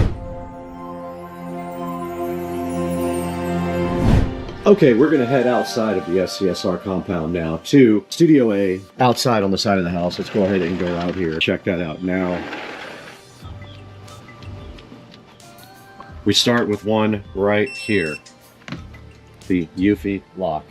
Okay, we're gonna head outside of the SCSR compound now to Studio A, outside on the side of the house. Let's go ahead and go out here, check that out now. We start with one right here, the Eufy lock.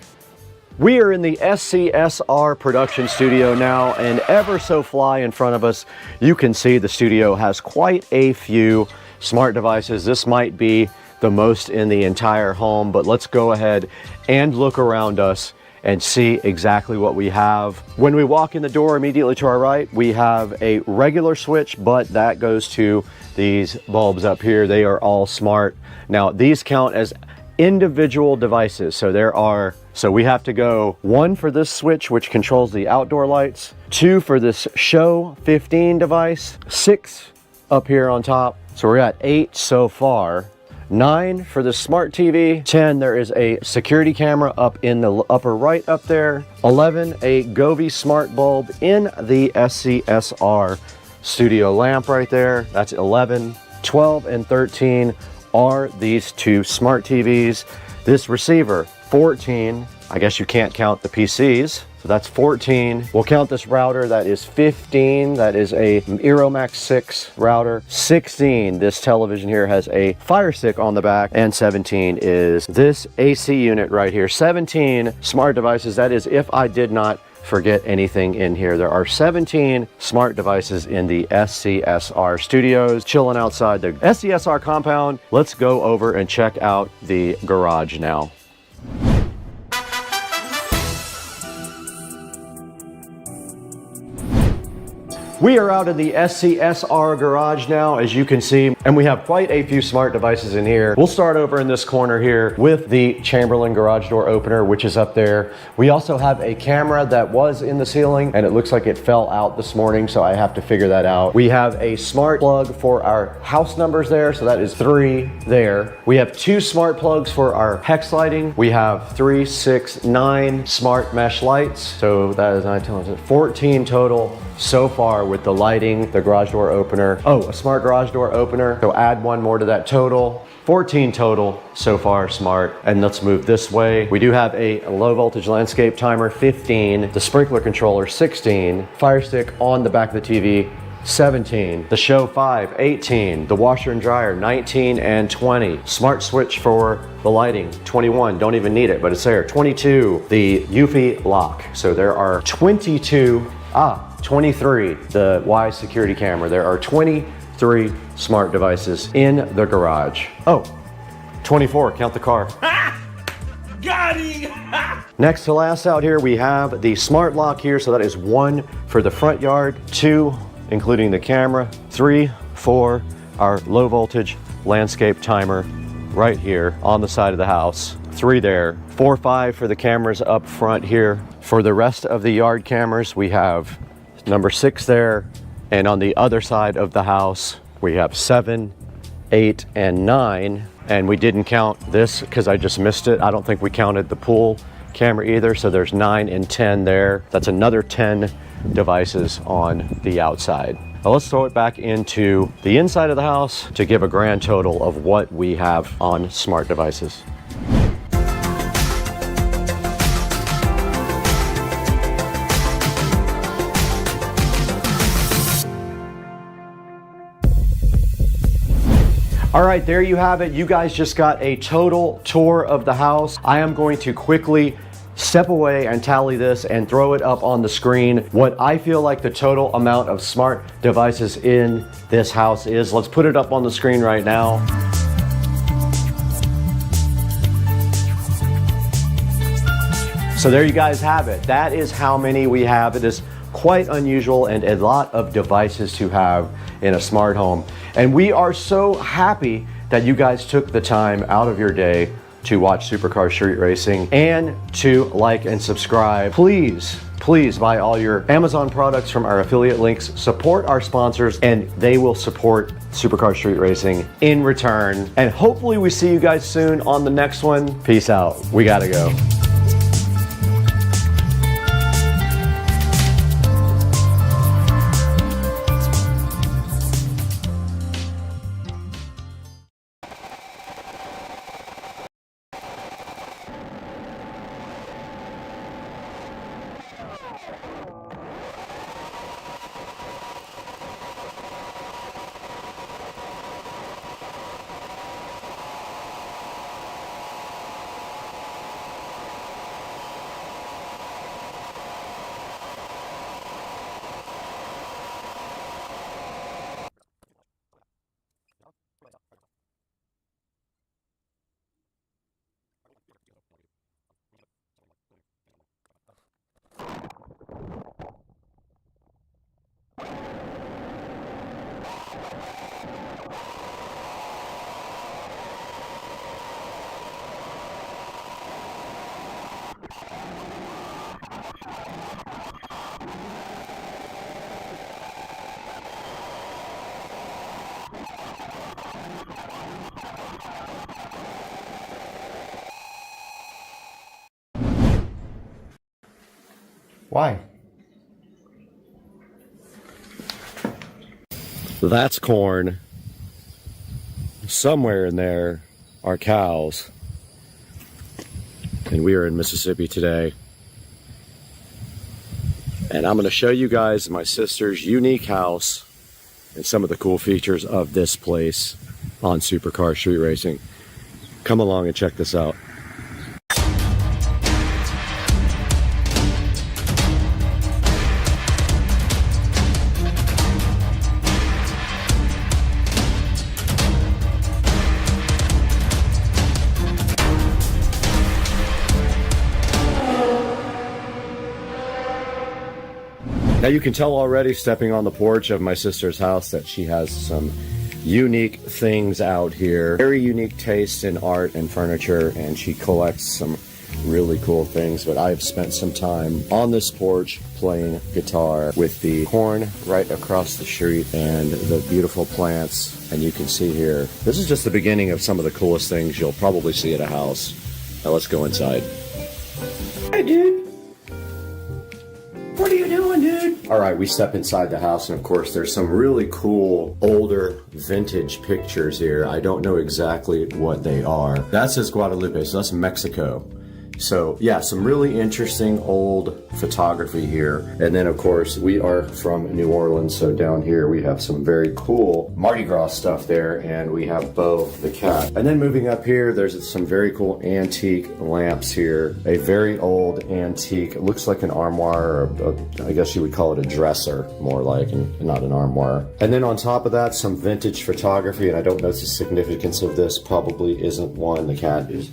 We are in the SCSR production studio now, and ever so fly in front of us, you can see the studio has quite a few smart devices. This might be the most in the entire home, but let's go ahead and look around us and see exactly what we have. When we walk in the door immediately to our right, we have a regular switch, but that goes to these bulbs up here. They are all smart. Now these count as individual devices. So we have to go 1 for this switch, which controls the outdoor lights, 2 for this show 15 device, 6 up here on top. So we're at 8 so far. 9 for the smart TV, 10, there is a security camera up in the upper right up there, 11, a Govee smart bulb in the SCSR studio lamp right there, that's 11, 12 and 13 are these 2 smart TVs. This receiver, 14, I guess you can't count the PCs, so that's 14. We'll count this router, that is 15. That is a Aeromax 6 router. 16, this television here has a Fire Stick on the back, and 17 is this AC unit right here. 17 smart devices, that is if I did not forget anything in here. There are 17 smart devices in the SCSR Studios, chilling outside the SCSR compound. Let's go over and check out the garage now. We are out in the SCSR garage now, as you can see, and we have quite a few smart devices in here. We'll start over in this corner here with the Chamberlain garage door opener, which is up there. We also have a camera that was in the ceiling, and it looks like it fell out this morning, so I have to figure that out. We have a smart plug for our house numbers there, so that is 3 there. We have 2 smart plugs for our hex lighting. We have 3, 6, 9 smart mesh lights, so that is 9, 10, 14 total so far with the lighting, the garage door opener. Oh, a smart garage door opener. So add 1 more to that total. 14 total so far smart. And let's move this way. We do have a low voltage landscape timer, 15. The sprinkler controller, 16. Fire Stick on the back of the TV, 17. The show 5, 18. The washer and dryer, 19 and 20. Smart switch for the lighting, 21. Don't even need it, but it's there. 22. The Eufy lock. So there are 22. 23, the Wise security camera. There are 23 smart devices in the garage. Oh, 24, count the car. Got him! Next to last out here, we have the smart lock here. So that is 1 for the front yard, 2, including the camera, 3, 4, our low voltage landscape timer right here on the side of the house. 3 there, 4, 5 for the cameras up front here. For the rest of the yard cameras, we have number 6 there, and on the other side of the house, we have 7, 8, and 9, and we didn't count this because I just missed it. I don't think we counted the pool camera either, so there's 9 and 10 there. That's another 10 devices on the outside. Now let's throw it back into the inside of the house to give a grand total of what we have on smart devices. All right, there you have it. You guys just got a total tour of the house. I am going to quickly step away and tally this and throw it up on the screen what I feel like the total amount of smart devices in this house is. Let's put it up on the screen right now. So there you guys have it. That is how many we have. It is quite unusual and a lot of devices to have in a smart home. And we are so happy that you guys took the time out of your day to watch Supercar Street Racing and to like and subscribe. Please buy all your Amazon products from our affiliate links, support our sponsors, and they will support Supercar Street Racing in return. And hopefully we see you guys soon on the next one. Peace out. We gotta go. Why? That's corn. Somewhere in there are cows. And we are in Mississippi today. And I'm going to show you guys my sister's unique house and some of the cool features of this place on Supercar Street Racing. Come along and check this out. Now you can tell already stepping on the porch of my sister's house that she has some unique things out here. Very unique taste in art and furniture, and she collects some really cool things. But I've spent some time on this porch playing guitar with the corn right across the street and the beautiful plants. And you can see here, this is just the beginning of some of the coolest things you'll probably see at a house. Now let's go inside. Hey dude! What are you doing, dude? All right, we step inside the house, and of course, there's some really cool, older, vintage pictures here. I don't know exactly what they are. That says Guadalupe, so that's Mexico. So yeah, some really interesting old photography here. And then of course, we are from New Orleans, so down here we have some very cool Mardi Gras stuff there, and we have Bo the cat. And then moving up here, there's some very cool antique lamps here. A very old antique, it looks like an armoire, or I guess you would call it a dresser, more like, and not an armoire. And then on top of that, some vintage photography, and I don't know the significance of this, probably isn't one. The cat is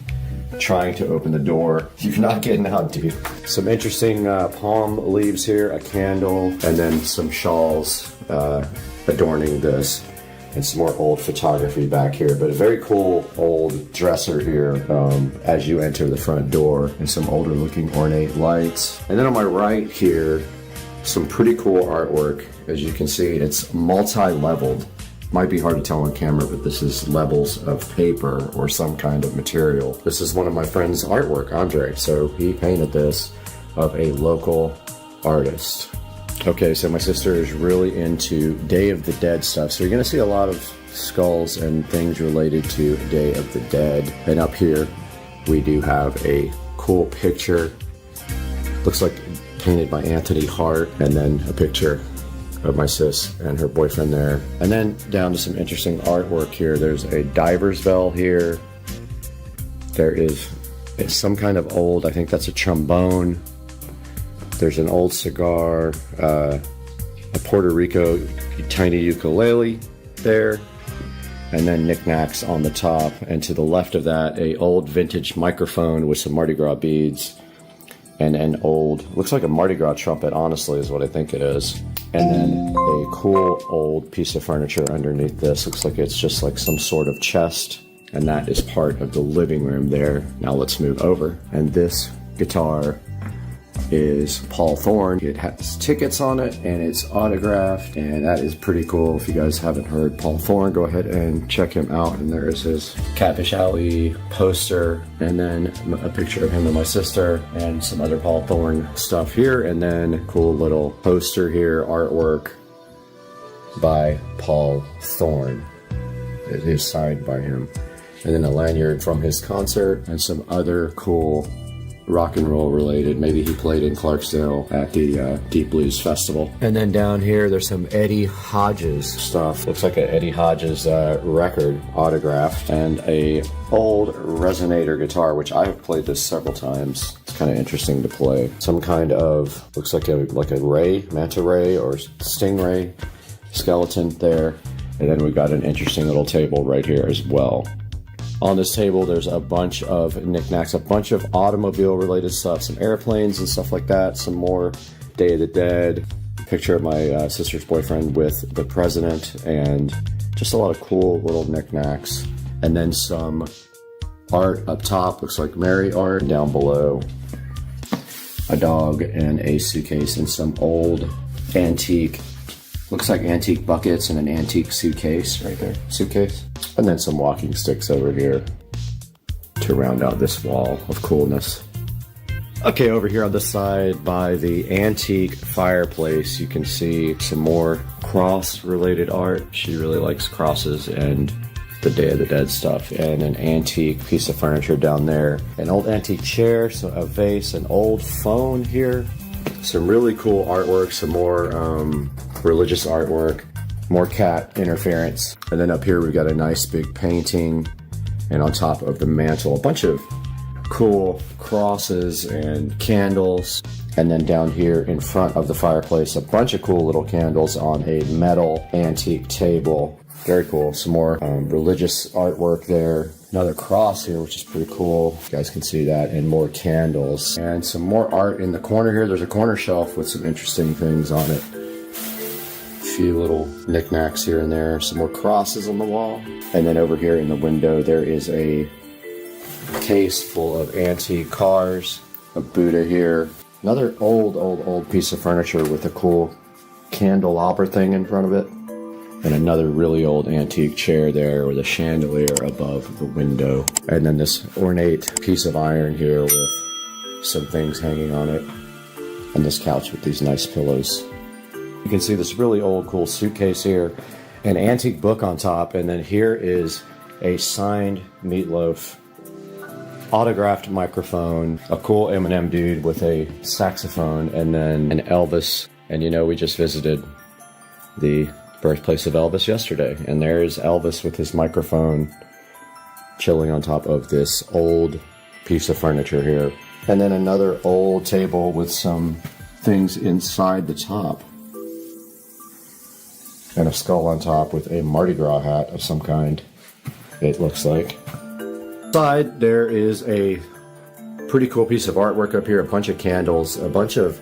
trying to open the door. You're not getting out, dude. Some interesting palm leaves here, a candle, and then some shawls adorning this, and some more old photography back here. But a very cool old dresser here as you enter the front door, and some older looking ornate lights. And then on my right here, some pretty cool artwork. As you can see, it's multi-leveled. Might be hard to tell on camera, but this is levels of paper or some kind of material. This is one of my friend's artwork, Andre. So he painted this of a local artist. Okay, so my sister is really into Day of the Dead stuff. So you're gonna see a lot of skulls and things related to Day of the Dead. And up here, we do have a cool picture. Looks like painted by Anthony Hart, and then a picture of my sis and her boyfriend there. And then down to some interesting artwork here. There's a diver's bell here. There is It's some kind of old, I think that's a trombone. There's an old cigar, a Puerto Rico tiny ukulele there, and then knickknacks on the top. And to the left of that, a old vintage microphone with some Mardi Gras beads, and an old, looks like a Mardi Gras trumpet, honestly, is what I think it is. And then a cool old piece of furniture underneath this. Looks like it's just like some sort of chest, and that is part of the living room there. Now let's move over. And this guitar is Paul Thorne. It has tickets on it and it's autographed, and that is pretty cool. If you guys haven't heard Paul Thorne, go ahead and check him out. And there is his Catfish Alley poster, and then a picture of him and my sister, and some other Paul Thorne stuff here, and then cool little poster here, artwork by Paul Thorne. It is signed by him. And then a lanyard from his concert, and some other cool rock and roll related. Maybe he played in Clarksdale at the Deep Blues Festival. And then down here there's some Eddie Hodges stuff. Looks like an Eddie Hodges record autographed, and a old resonator guitar, which I've played this several times. It's kind of interesting to play. Some kind of, looks like a ray, manta ray or stingray skeleton there. And then we've got an interesting little table right here as well. On this table, there's a bunch of knickknacks, a bunch of automobile-related stuff, some airplanes and stuff like that, some more Day of the Dead, picture of my sister's boyfriend with the president, and just a lot of cool little knickknacks. And then some art up top, looks like Mary art. Down below, a dog and a suitcase and some old antique, looks like antique buckets and an antique suitcase right there, suitcase. And then some walking sticks over here to round out this wall of coolness. Okay, over here on the side by the antique fireplace, you can see some more cross-related art. She really likes crosses and the Day of the Dead stuff. And an antique piece of furniture down there. An old antique chair, so a vase, an old phone here. Some really cool artwork, some more religious artwork. More cat interference. And then up here we've got a nice big painting, and on top of the mantle a bunch of cool crosses and candles. And then down here in front of the fireplace, a bunch of cool little candles on a metal antique table. Very cool. Some more religious artwork there. Another cross here, which is pretty cool. You guys can see that. And more candles. And some more art in the corner here. There's a corner shelf with some interesting things on it. Few little knickknacks here and there, some more crosses on the wall. And then over here in the window there is a case full of antique cars, a Buddha here, another old piece of furniture with a cool candelabra thing in front of it, and another really old antique chair there with a chandelier above the window. And then this ornate piece of iron here with some things hanging on it, and this couch with these nice pillows. You can see this really old cool suitcase here, an antique book on top, and then here is a signed Meatloaf autographed microphone, a cool Eminem dude with a saxophone, and then an Elvis. And you know, we just visited the birthplace of Elvis yesterday, and there's Elvis with his microphone chilling on top of this old piece of furniture here. And then another old table with some things inside the top. And a skull on top with a Mardi Gras hat of some kind, it looks like. Side, there is a pretty cool piece of artwork up here, a bunch of candles, a bunch of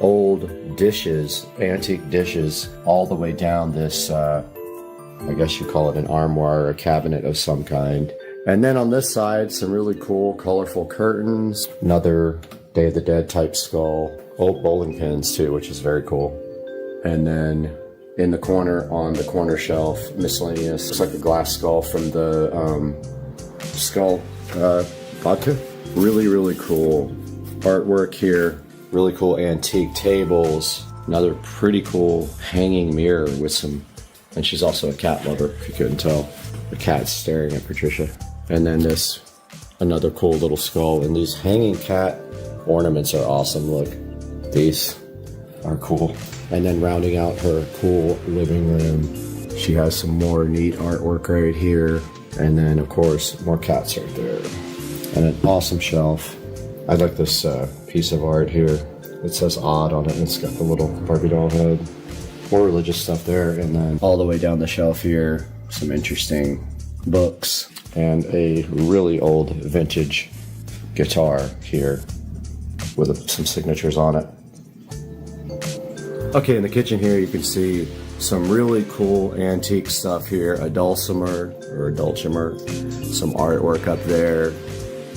old dishes, antique dishes, all the way down this, I guess you call it an armoire or a cabinet of some kind. And then on this side, some really cool, colorful curtains, another Day of the Dead type skull, old bowling pins too, which is very cool. And then in the corner, on the corner shelf, miscellaneous. Looks like a glass skull from the Skull vodka. Really, really cool artwork here. Really cool antique tables. Another pretty cool hanging mirror with some, and she's also a cat lover, if you couldn't tell. The cat's staring at Patricia. And then this, another cool little skull. And these hanging cat ornaments are awesome. Look, these are cool. And then rounding out her cool living room, she has some more neat artwork right here. And then, of course, more cats right there. and an awesome shelf. I like this piece of art here. It says odd on it, and it's got the little Barbie doll head. More religious stuff there, and then all the way down the shelf here, some interesting books, and a really old vintage guitar here with some signatures on it. Okay, in the kitchen here you can see some really cool antique stuff here, a dulcimer, some artwork up there,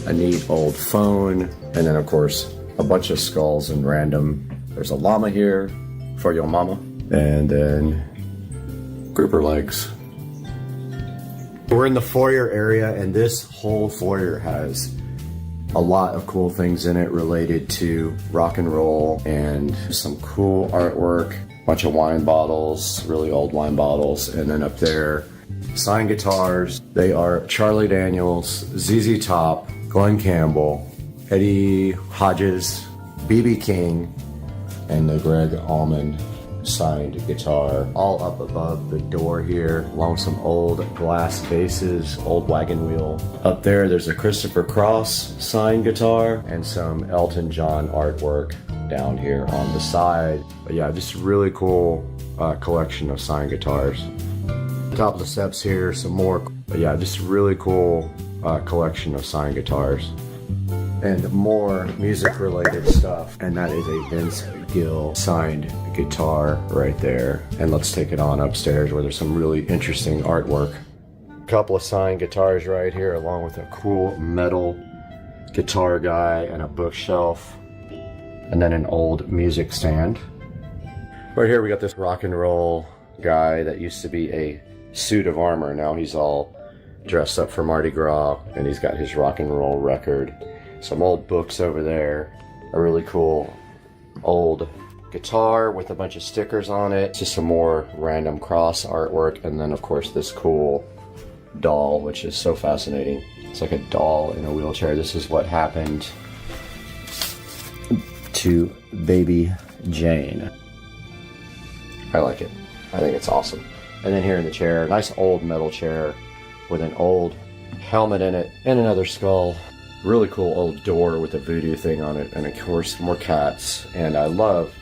a neat old phone, and then of course a bunch of skulls and random. There's a llama here for your mama, and then grouper legs. We're in the foyer area, and this whole foyer has a lot of cool things in it related to rock and roll and some cool artwork, bunch of wine bottles, really old wine bottles, and then up there, signed guitars. They are Charlie Daniels, ZZ Top, Glenn Campbell, Eddie Hodges, B.B. King, and the Greg Allman signed guitar, all up above the door here, along with some old glass bases, old wagon wheel. Up there, there's a Christopher Cross signed guitar and some Elton John artwork down here on the side. But yeah, just a really cool collection of signed guitars. Top of the steps here, some more. But yeah, just a really cool collection of signed guitars. And more music-related stuff. And that is a Vince Gill signed guitar right there. And let's take it on upstairs where there's some really interesting artwork. A couple of signed guitars right here, along with a cool metal guitar guy and a bookshelf. And then an old music stand. Right here we got this rock and roll guy that used to be a suit of armor. Now he's all dressed up for Mardi Gras, and he's got his rock and roll record. Some old books over there, a really cool old guitar with a bunch of stickers on it, just some more random cross artwork, and then of course this cool doll, which is so fascinating. It's like a doll in a wheelchair. This is what happened to baby Jane. I like it. I think it's awesome. And then here in the chair, nice old metal chair with an old helmet in it and another skull. Really cool old door with a voodoo thing on it, and of course more cats. And I love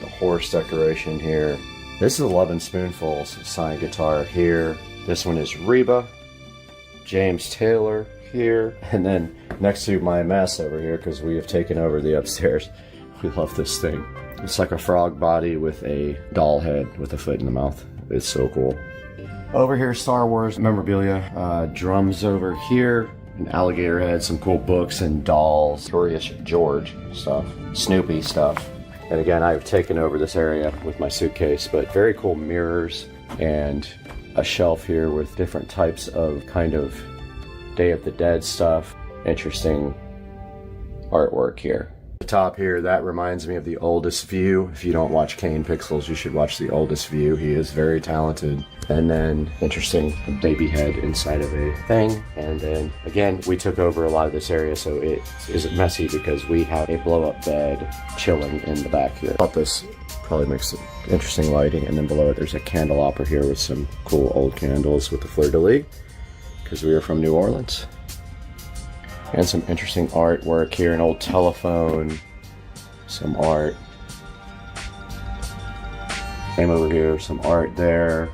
the horse decoration here. This is 11 Spoonfuls signed guitar here. This one is Reba, James Taylor here, and then next to my mess over here, because we have taken over the upstairs. We love this thing. It's like a frog body with a doll head with a foot in the mouth. It's so cool. Over here, Star Wars memorabilia, drums over here, an alligator head, some cool books and dolls, Curious George stuff, Snoopy stuff. And again, I've taken over this area with my suitcase, but very cool mirrors and a shelf here with different types of kind of Day of the Dead stuff. Interesting artwork here. The top here, that reminds me of The Oldest View. If you don't watch Kane Pixels, you should watch The Oldest View. He is very talented. And then interesting baby head inside of a thing. And then again, we took over a lot of this area, so it isn't messy because we have a blow-up bed chilling in the back here. I thought this probably makes interesting lighting. And then below it, there's a candelabra here with some cool old candles with the fleur-de-lis, because we are from New Orleans. And some interesting artwork here, an old telephone, some art. Came over here, some art there.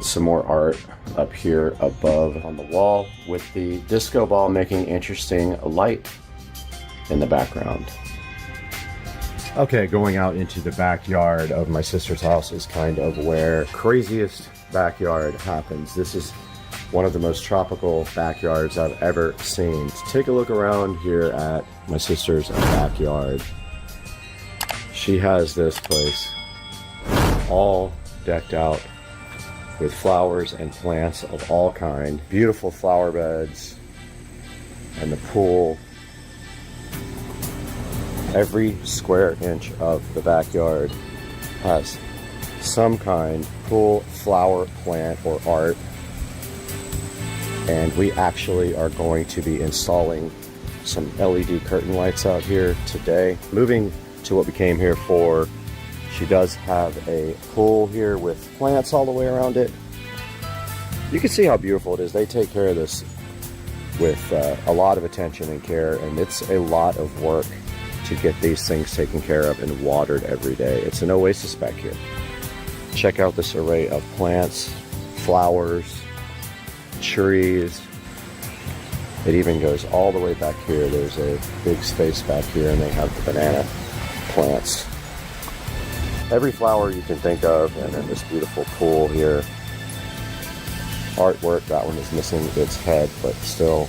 Some more art up here above on the wall with the disco ball making interesting light in the background. Okay, going out into the backyard of my sister's house is kind of where craziest backyard happens. This is one of the most tropical backyards I've ever seen. Take a look around here at my sister's backyard. She has this place all decked out with flowers and plants of all kind. Beautiful flower beds and the pool. Every square inch of the backyard has some kind of cool flower, plant, or art. And we actually are going to be installing some LED curtain lights out here today. Moving to what we came here for, she does have a pool here with plants all the way around it. You can see how beautiful it is. They take care of this with a lot of attention and care, and it's a lot of work to get these things taken care of and watered every day. It's an oasis back here. Check out this array of plants, flowers, trees. It even goes all the way back here. There's a big space back here, and they have the banana plants. Every flower you can think of, and then this beautiful pool here. Artwork, that one is missing its head, but still.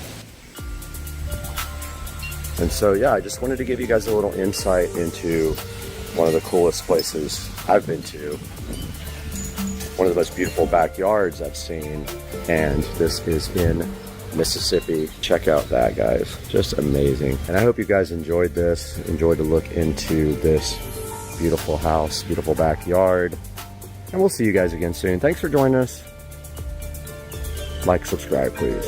And so yeah, I just wanted to give you guys a little insight into one of the coolest places I've been to. One of the most beautiful backyards I've seen, and this is in Mississippi. Check out that, guys. Just amazing. And I hope you guys enjoyed this, enjoyed to look into this beautiful house, beautiful backyard. And we'll see you guys again soon. Thanks for joining us. Like, subscribe, please.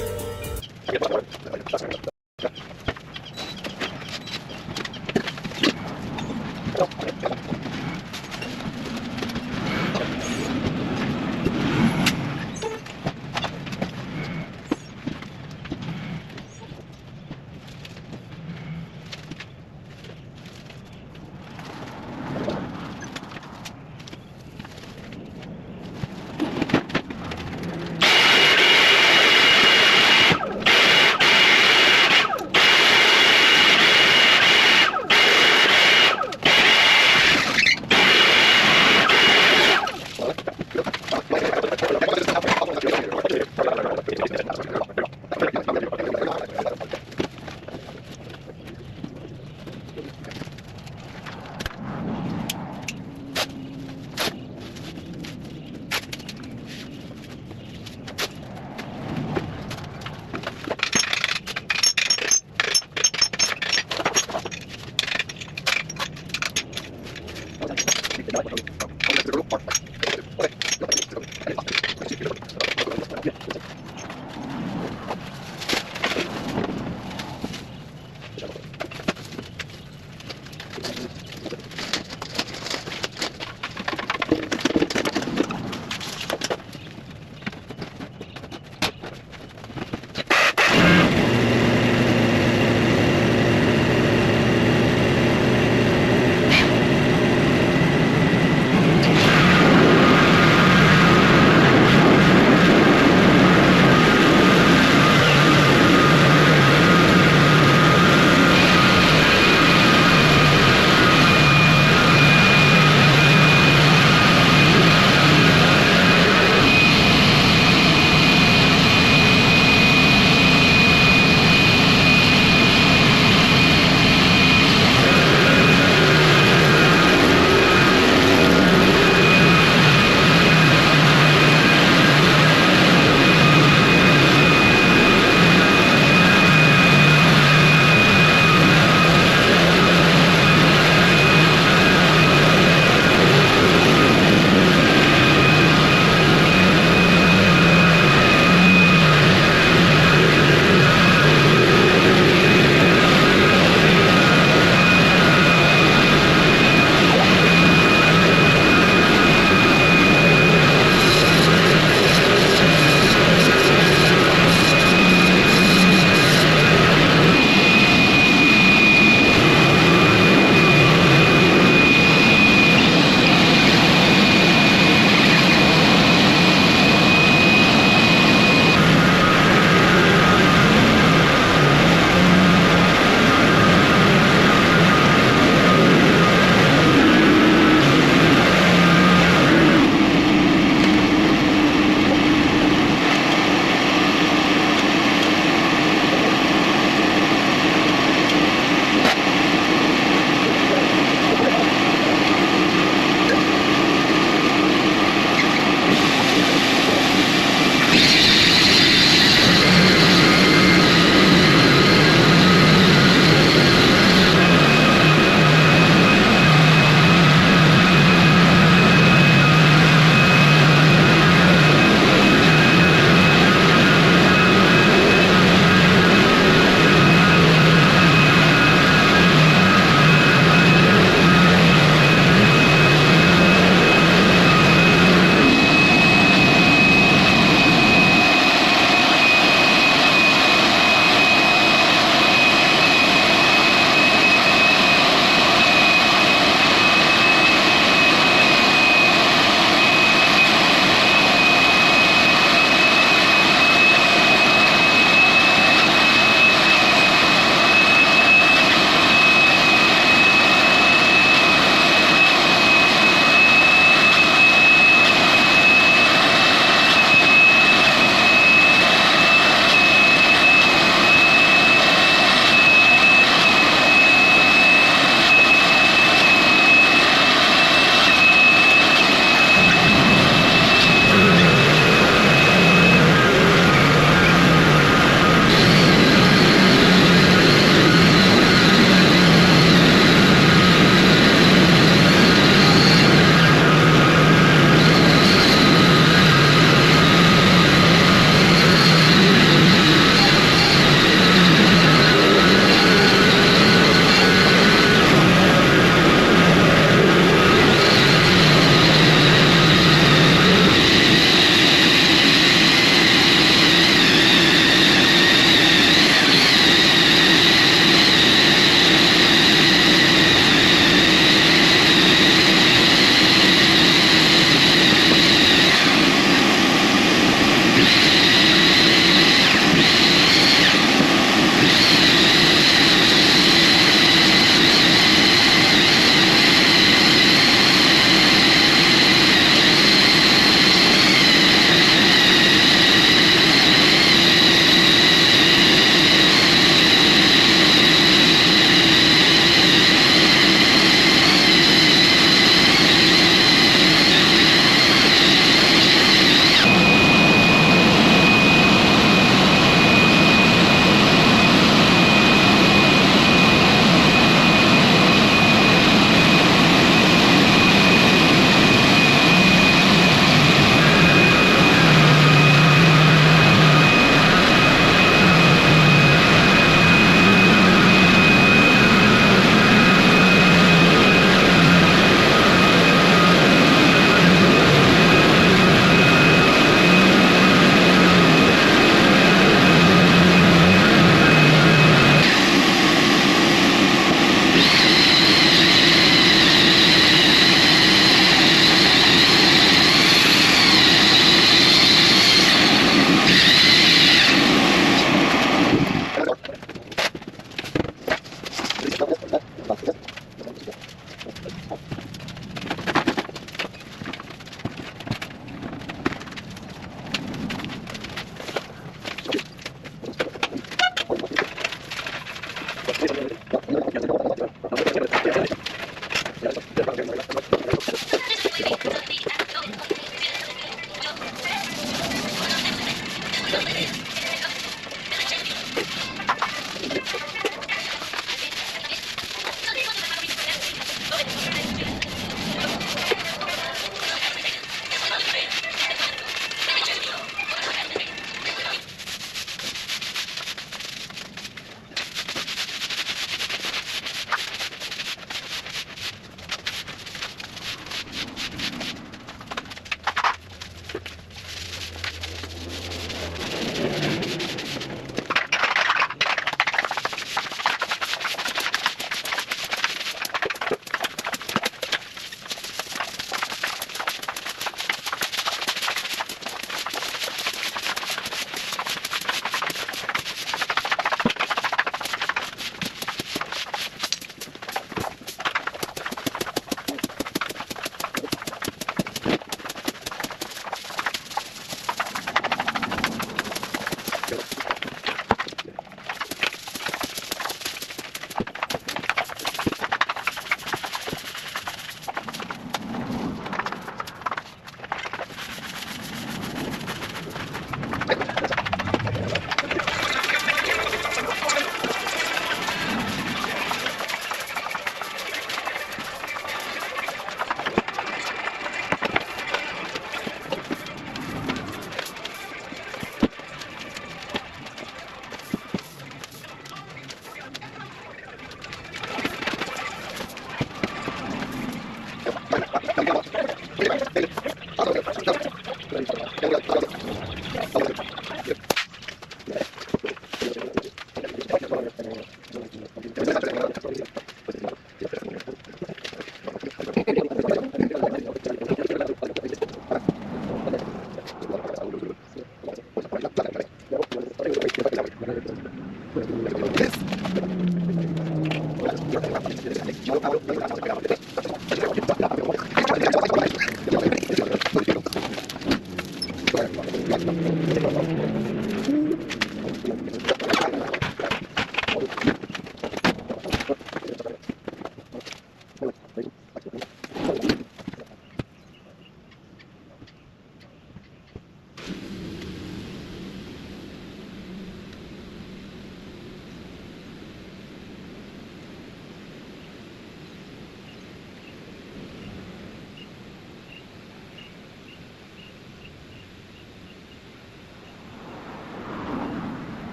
It's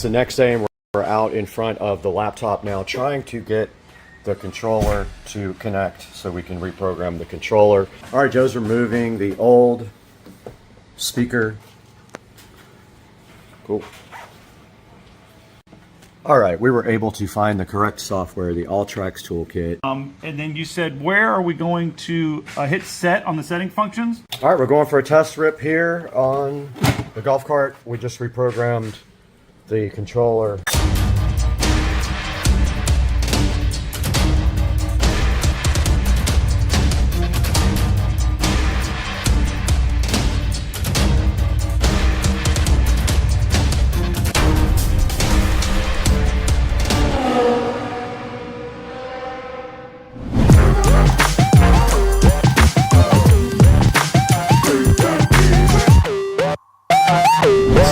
the next day and we're out in front of the laptop now trying to get the controller to connect so we can reprogram the controller. All right, Joe's removing the old speaker. Cool. All right, we were able to find the correct software, the Alltracks toolkit. And then you said, where are we going to hit set on the setting functions? All right, we're going for a test rip here on the golf cart. We just reprogrammed the controller.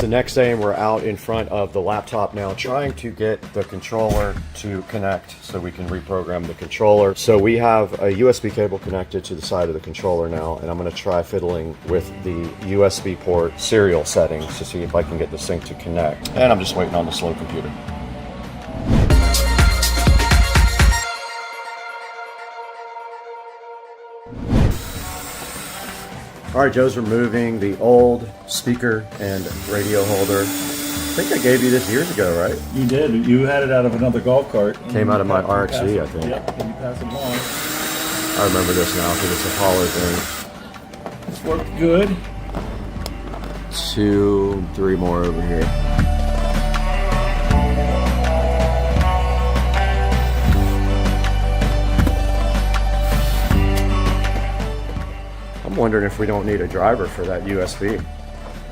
The next day and we're out in front of the laptop now trying to get the controller to connect so we can reprogram the controller. So we have a USB cable connected to the side of the controller now, and I'm going to try fiddling with the USB port serial settings to see if I can get this thing to connect. And I'm just waiting on the slow computer. All right, Joe's removing the old speaker and radio holder. I think I gave you this years ago, right? You did. You had it out of another golf cart. Came out of my RXC, I think. Yep, and you passed it along. I remember this now because it's a hollow thing. It's worked good. 2, 3 more over here. I'm wondering if we don't need a driver for that USB.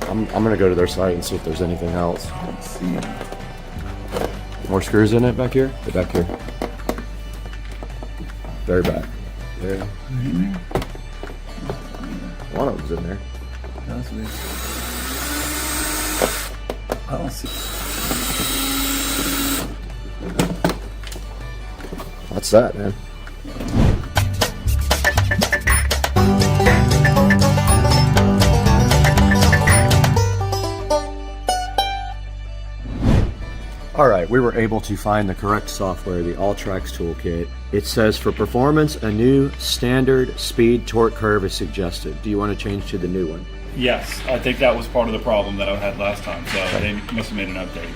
I'm gonna go to their site and see if there's anything else. Let's see. More screws in it back here? Get back here. Very back. There. One of them's in there. That's weird. I don't see. That's that, man. All right, we were able to find the correct software, the Alltracks toolkit. It says for performance, a new standard speed torque curve is suggested. Do you want to change to the new one? Yes, I think that was part of the problem that I had last time, so they must have made an update.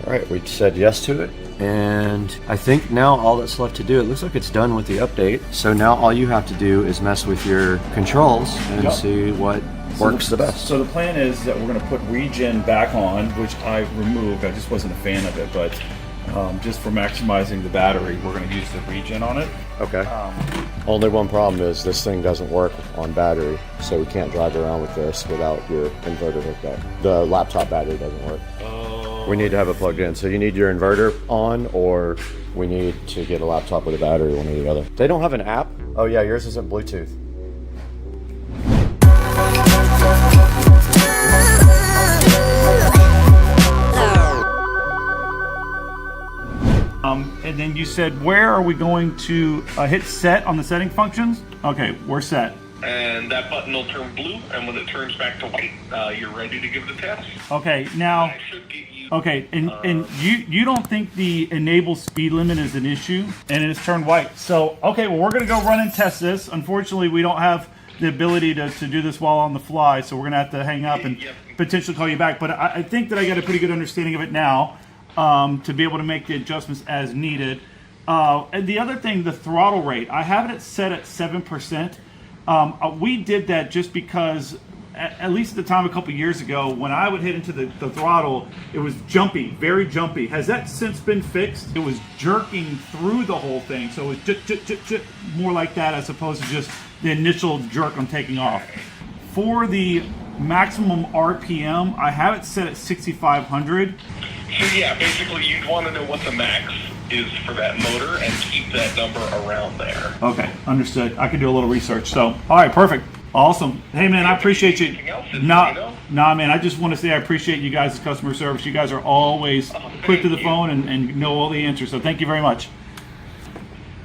All right, we said yes to it. And I think now all that's left to do, it looks like it's done with the update. So now all you have to do is mess with your controls and see what works the best. So the plan is that we're going to put regen back on, which I removed. I just wasn't a fan of it, but just for maximizing the battery, we're going to use the regen on it. Okay. Only one problem is this thing doesn't work on battery, so we can't drive around with this without your inverter hooked up. The laptop battery doesn't work. We need to have it plugged in. So you need your inverter on, or we need to get a laptop with a battery, one or the other. They don't have an app? Oh yeah, yours isn't Bluetooth. And then you said, where are we going to hit set on the setting functions? Okay, we're set. And that button will turn blue, and when it turns back to white, you're ready to give the test. Okay, now, okay, and you don't think the enable speed limit is an issue, and it has turned white. So, okay, well, we're gonna go run and test this. Unfortunately, we don't have the ability to do this while on the fly, so we're gonna have to hang up and potentially call you back. But I think that I got a pretty good understanding of it now, to be able to make the adjustments as needed. And the other thing, the throttle rate, I have it set at 7%. We did that just because, at least at the time a couple years ago, when I would hit into the throttle, it was jumpy, very jumpy. Has that since been fixed? It was jerking through the whole thing, so it was more like that as opposed to just the initial jerk on taking off. For the maximum RPM, I have it set at 6,500. So yeah, basically you'd want to know what the max is for that motor and keep that number around there. Okay, understood. I can do a little research. So, all right, perfect. Awesome. Hey, man, I appreciate you. Nah, man, I just want to say I appreciate you guys' customer service. You guys are always quick to the phone and know all the answers. So thank you very much.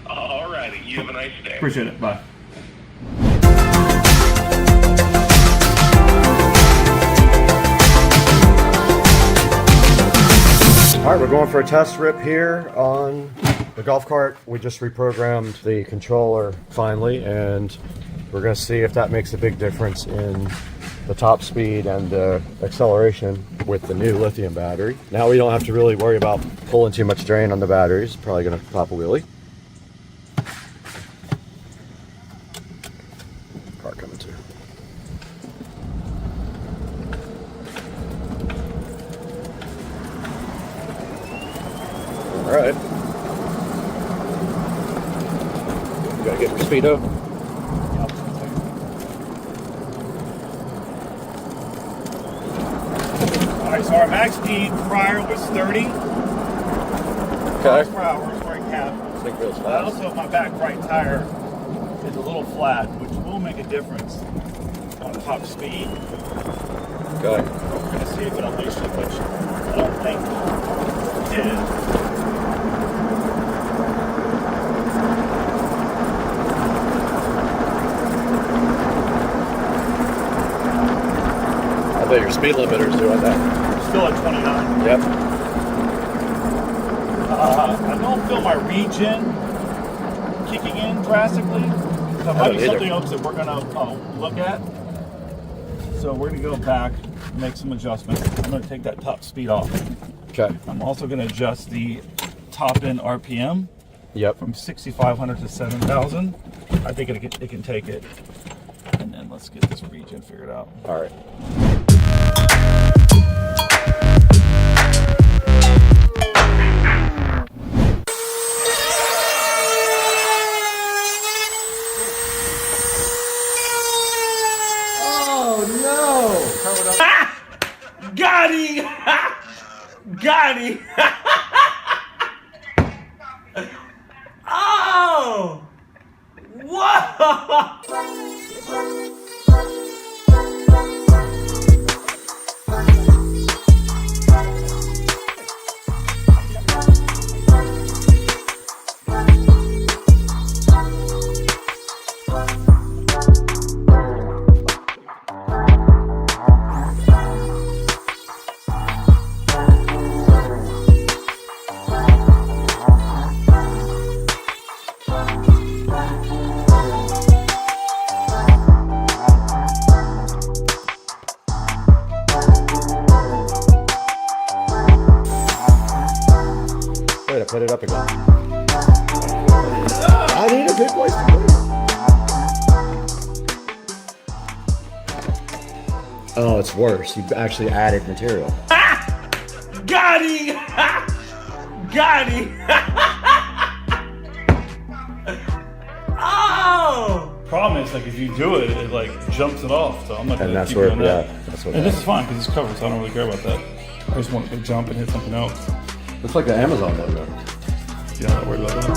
All righty. You have a nice day. Appreciate it. Bye. All right, we're going for a test rip here on the golf cart. We just reprogrammed the controller finally, and we're going to see if that makes a big difference in the top speed and the acceleration with the new lithium battery. Now we don't have to really worry about pulling too much drain on the batteries. Probably going to pop a wheelie. Car coming too. All right. You gotta get your speedo. All right, so our max speed prior was 30 miles per hour is where I capped. I also have my back right tire is a little flat, which will make a difference on top speed. Okay. We're going to see if it unleashes it, which I don't think it did. I bet your speed limiter's doing that. Still at 29. Yep. I don't feel my regen kicking in drastically. So that might be something else that we're going to look at. So we're going to go back and make some adjustments. I'm going to take that top speed off. Okay. I'm also going to adjust the top end RPM. Yep. From 6,500 to 7,000. I think it can take it. And then let's get this regen figured out. All right. Got him! Got him! Oh! Whoa! Put it up again. I need a big place to put it. Oh, it's worse. You actually added material. Got him! Got him! Oh! Problem is, like, if you do it, it like jumps it off. So I'm not going to keep doing that. That's what. And this is fine because it's covered, so I don't really care about that. I just want it to jump and hit something else. Looks like the Amazon logo. Yeah, I'm not worried about that.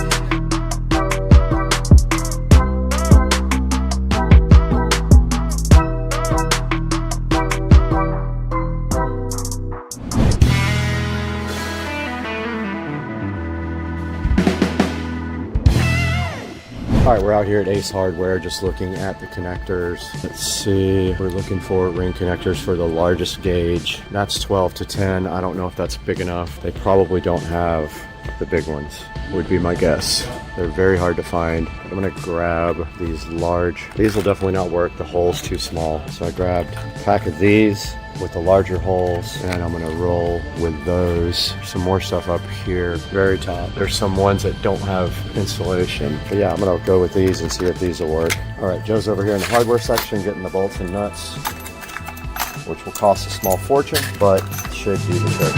All right, we're out here at Ace Hardware just looking at the connectors. Let's see, we're looking for ring connectors for the largest gauge. That's 12 to 10. I don't know if that's big enough. They probably don't have the big ones, would be my guess. They're very hard to find. I'm gonna grab these large. These will definitely not work. The hole's too small. So I grabbed a pack of these. with the larger holes, and I'm gonna roll with those. Some more stuff up here, very top. There's some ones that don't have insulation. But yeah, I'm gonna go with these and see if these will work. All right, Joe's over here in the hardware section getting the bolts and nuts, which will cost a small fortune, but should do the trick.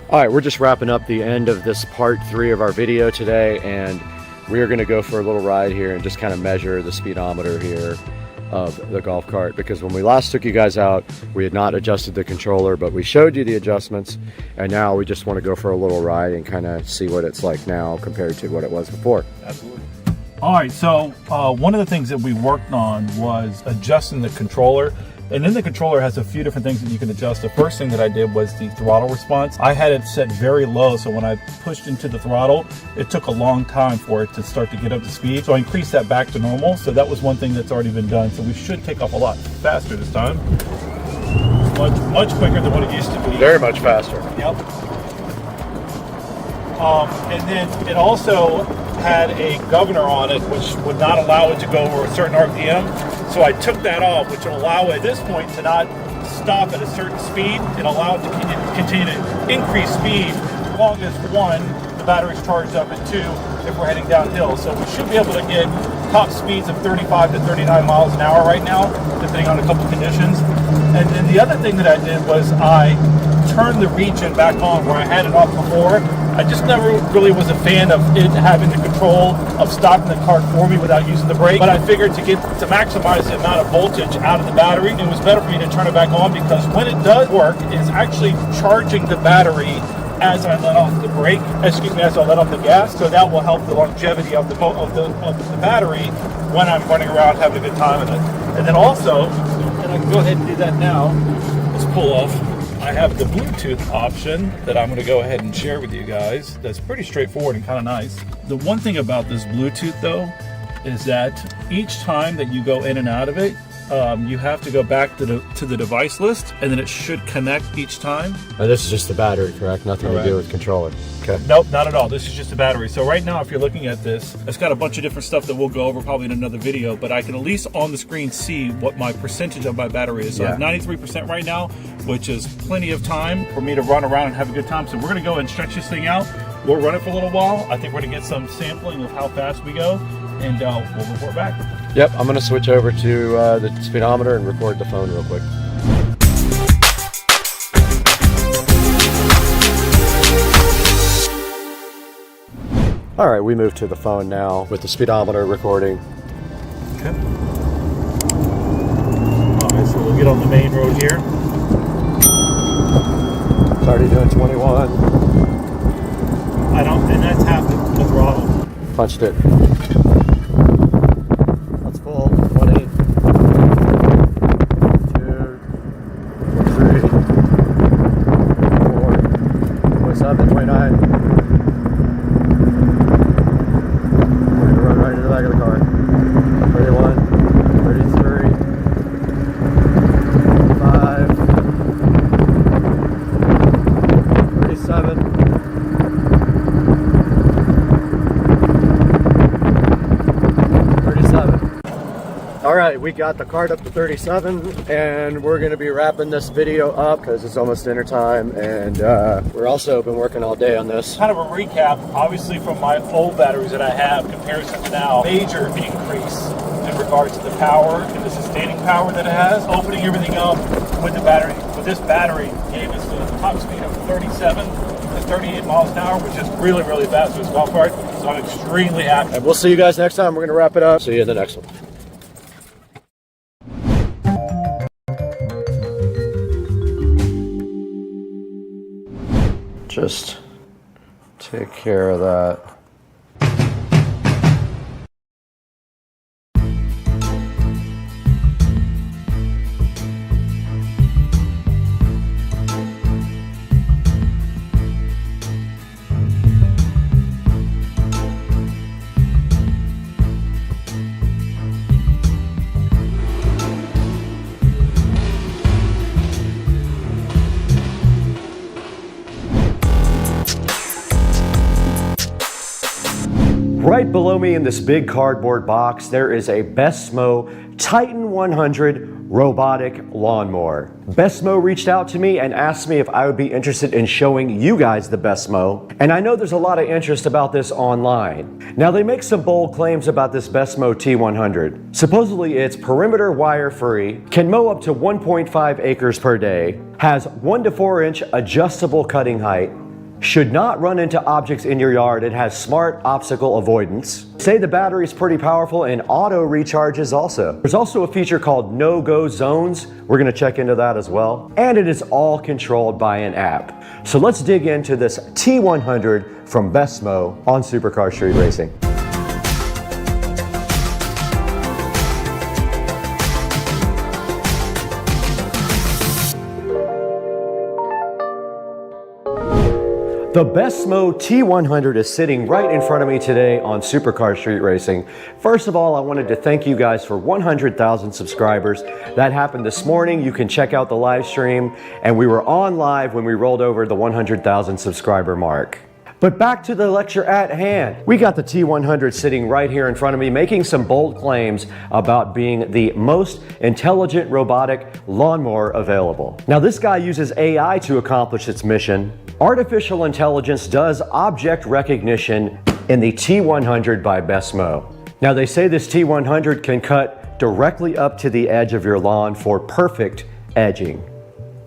All right, we're just wrapping up the end of this part 3 of our video today, and we are gonna go for a little ride here and just kind of measure the speedometer here of the golf cart, because when we last took you guys out, we had not adjusted the controller, but we showed you the adjustments, and now we just want to go for a little ride and kind of see what it's like now compared to what it was before. Absolutely. All right, so one of the things that we worked on was adjusting the controller. And then the controller has a few different things that you can adjust. The first thing that I did was the throttle response. I had it set very low, so when I pushed into the throttle, it took a long time for it to start to get up to speed. So I increased that back to normal. So that was one thing that's already been done. So we should take off a lot faster this time. Much quicker than what it used to be. Very much faster. Yep. And then it also had a governor on it, which would not allow it to go over a certain RPM. So I took that off, which will allow it at this point to not stop at a certain speed and allow it to continue to increase speed as long as 1, the battery's charged up, and 2, if we're heading downhill. So we should be able to get top speeds of 35 to 39 miles an hour right now, depending on a couple conditions. And then the other thing that I did was I turned the region back on where I had it off before. I just never really was a fan of it having the control of stopping the cart for me without using the brake. But I figured to maximize the amount of voltage out of the battery, it was better for me to turn it back on, because when it does work, it's actually charging the battery as I let off the brake, as I let off the gas. So that will help the longevity of the battery when I'm running around having a good time with it. And then also, and I can go ahead and do that now, let's pull off. I have the Bluetooth option that I'm going to go ahead and share with you guys. That's pretty straightforward and kind of nice. The one thing about this Bluetooth though is that each time that you go in and out of it, you have to go back to the device list, and then it should connect each time. And this is just the battery, correct? Nothing to do with controller. Okay. Nope, not at all. This is just the battery. So right now, if you're looking at this, it's got a bunch of different stuff that we'll go over probably in another video, but I can at least on the screen see what my percentage of my battery is. So I have 93% right now, which is plenty of time for me to run around and have a good time. So we're gonna go and stretch this thing out. We'll run it for a little while. I think we're gonna get some sampling of how fast we go, and we'll report back. Yep, I'm gonna switch over to the speedometer and record the phone real quick. All right, we move to the phone now with the speedometer recording. Okay. All right, so we'll get on the main road here. It's already doing 21. And that's half the throttle. Punched it. That's full. 28. 2, 3, 4, 27, 29. Right into the back of the car. 31, 33, 35, 37. 37. All right, we got the cart up to 37, and we're going to be wrapping this video up because it's almost dinner time, and we're also been working all day on this. Kind of a recap, obviously from my old batteries that I have, comparison to now, major increase in regards to the power and the sustaining power that it has. Opening everything up with the battery, with this battery, gave us a top speed of 37 to 38 miles an hour, which is really, really fast for this golf cart. So I'm extremely happy. And we'll see you guys next time. We're going to wrap it up. See you in the next one. Just take care of that. Right below me in this big cardboard box, there is a Besmo Titan 100 robotic lawnmower. Besmo reached out to me and asked me if I would be interested in showing you guys the Besmo. And I know there's a lot of interest about this online. Now they make some bold claims about this Besmo T100. Supposedly it's perimeter wire free, can mow up to 1.5 acres per day, has 1 to 4 inch adjustable cutting height, should not run into objects in your yard. It has smart obstacle avoidance. Say the battery is pretty powerful and auto recharges also. There's also a feature called no-go zones. We're gonna check into that as well. And it is all controlled by an app. So let's dig into this T100 from Besmo on Supercar Street Racing. The Besmo T100 is sitting right in front of me today on Supercar Street Racing. First of all, I wanted to thank you guys for 100,000 subscribers. That happened this morning. You can check out the live stream, and we were on live when we rolled over the 100,000 subscriber mark. But back to the lecture at hand. We got the T100 sitting right here in front of me, making some bold claims about being the most intelligent robotic lawnmower available. Now this guy uses AI to accomplish its mission. Artificial intelligence does object recognition in the T100 by Besmo. Now they say this T100 can cut directly up to the edge of your lawn for perfect edging.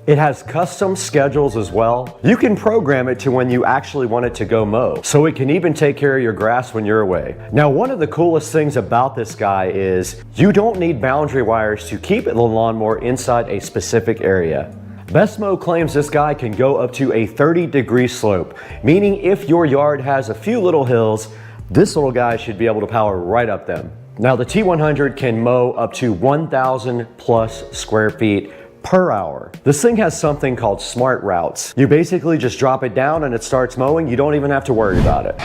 It has custom schedules as well. You can program it to when you actually want it to go mow, so it can even take care of your grass when you're away. Now, one of the coolest things about this guy is you don't need boundary wires to keep the lawnmower inside a specific area. Besmo claims this guy can go up to a 30-degree slope, meaning if your yard has a few little hills, this little guy should be able to power right up them. Now, the T100 can mow up to 1,000 plus square feet per hour. This thing has something called smart routes. You basically just drop it down and it starts mowing. You don't even have to worry about it.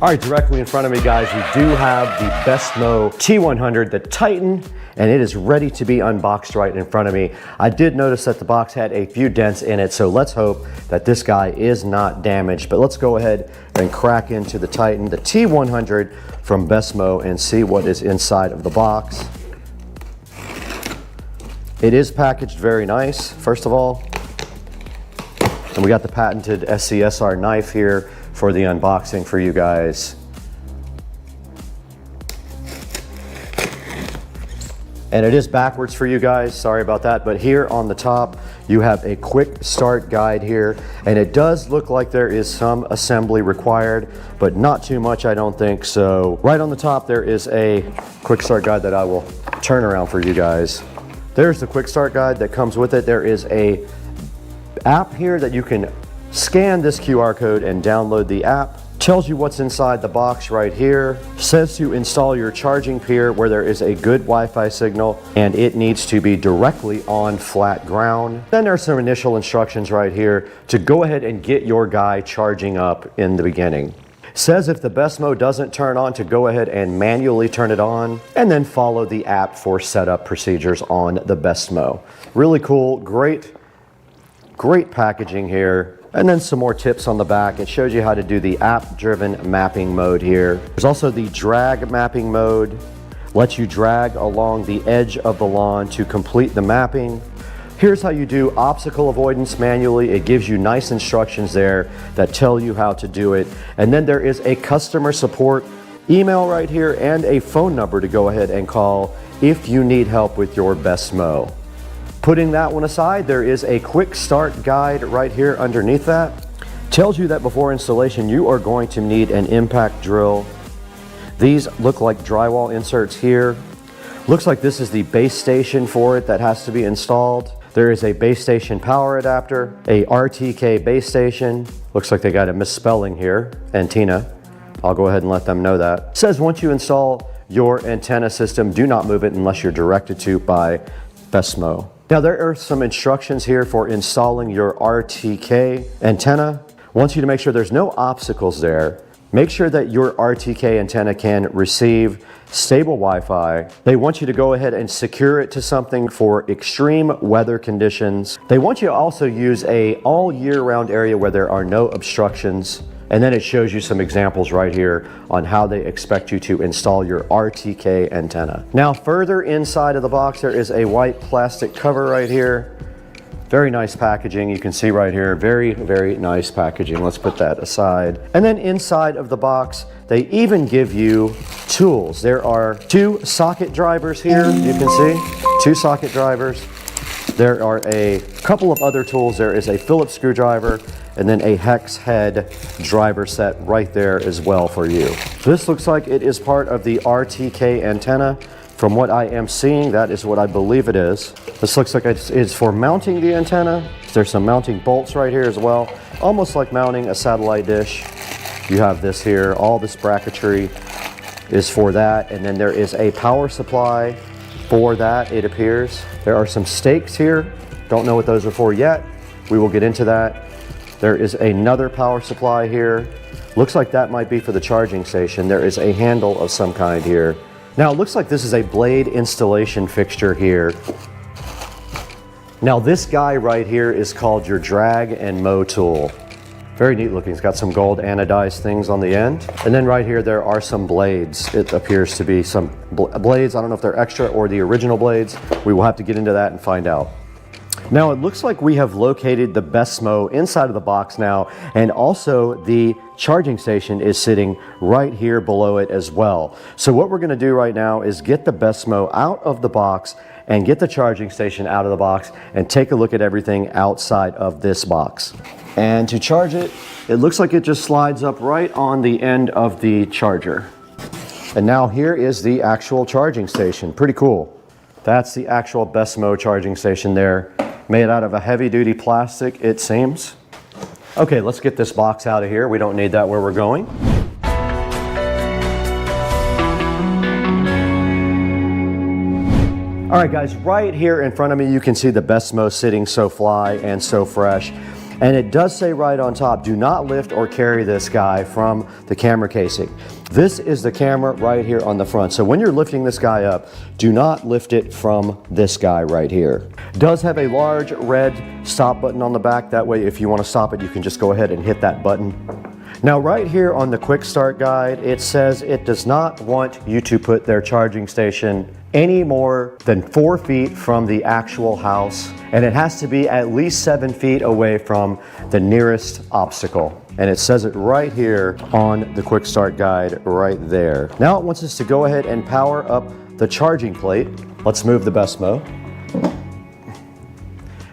All right, directly in front of me, guys, we do have the Besmo T100, the Titan, and it is ready to be unboxed right in front of me. I did notice that the box had a few dents in it, so let's hope that this guy is not damaged. But let's go ahead and crack into the Titan, the T100 from Besmo, and see what is inside of the box. It is packaged very nice, first of all. And we got the patented SCSR knife here for the unboxing for you guys. And it is backwards for you guys, sorry about that, but here on the top you have a quick start guide here, and it does look like there is some assembly required, but not too much, I don't think. So right on the top there is a quick start guide that I will turn around for you guys. There's the quick start guide that comes with it. There is a app here that you can scan this QR code and download the app. Tells you what's inside the box right here. Says to install your charging pier where there is a good Wi-Fi signal, and it needs to be directly on flat ground. Then there's some initial instructions right here to go ahead and get your guy charging up in the beginning. Says if the Besmo doesn't turn on to go ahead and manually turn it on, and then follow the app for setup procedures on the Besmo. Really cool, great packaging here. And then some more tips on the back. It shows you how to do the app-driven mapping mode here. There's also the drag mapping mode. Lets you drag along the edge of the lawn to complete the mapping. Here's how you do obstacle avoidance manually. It gives you nice instructions there that tell you how to do it. And then there is a customer support email right here and a phone number to go ahead and call if you need help with your Besmo. Putting that one aside, there is a quick start guide right here underneath that. Tells you that before installation, you are going to need an impact drill. These look like drywall inserts here. Looks like this is the base station for it that has to be installed. There is a base station power adapter, a RTK base station. Looks like they got a misspelling here, antenna. I'll go ahead and let them know that. It says once you install your antenna system, do not move it unless you're directed to by Besmo. Now there are some instructions here for installing your RTK antenna. Wants you to make sure there's no obstacles there. Make sure that your RTK antenna can receive stable Wi-Fi. They want you to go ahead and secure it to something for extreme weather conditions. They want you to also use a all year round area where there are no obstructions. And then it shows you some examples right here on how they expect you to install your RTK antenna. Now further inside of the box, there is a white plastic cover right here. Very nice packaging, you can see right here, very, very nice packaging. Let's put that aside. And then inside of the box, they even give you tools. There are 2 socket drivers here, you can see, 2 socket drivers. There are a couple of other tools. There is a Phillips screwdriver and then a hex head driver set right there as well for you. This looks like it is part of the RTK antenna. From what I am seeing, that is what I believe it is. This looks like it's for mounting the antenna. There's some mounting bolts right here as well, almost like mounting a satellite dish. You have this here, all this bracketry is for that, and then there is a power supply for that, it appears. There are some stakes here, don't know what those are for yet. We will get into that. There is another power supply here. Looks like that might be for the charging station. There is a handle of some kind here. Now it looks like this is a blade installation fixture here. Now this guy right here is called your drag and mow tool. Very neat looking. It's got some gold anodized things on the end. And then right here there are some blades. It appears to be some blades. I don't know if they're extra or the original blades. We will have to get into that and find out. Now it looks like we have located the BESMO inside of the box now, and also the charging station is sitting right here below it as well. So what we're going to do right now is get the BESMO out of the box and get the charging station out of the box and take a look at everything outside of this box. And to charge it, it looks like it just slides up right on the end of the charger. And now here is the actual charging station. Pretty cool. That's the actual BESMO charging station there. Made out of a heavy-duty plastic, it seems. Okay, let's get this box out of here. We don't need that where we're going. All right, guys, right here in front of me, you can see the BESMO sitting so fly and so fresh. And it does say right on top, do not lift or carry this guy from the camera casing. This is the camera right here on the front. So when you're lifting this guy up, do not lift it from this guy right here. It does have a large red stop button on the back. That way, if you want to stop it, you can just go ahead and hit that button. Now right here on the quick start guide, it says it does not want you to put their charging station any more than 4 feet from the actual house, and it has to be at least 7 feet away from the nearest obstacle. And it says it right here on the quick start guide right there. Now it wants us to go ahead and power up the charging plate. Let's move the BESMO.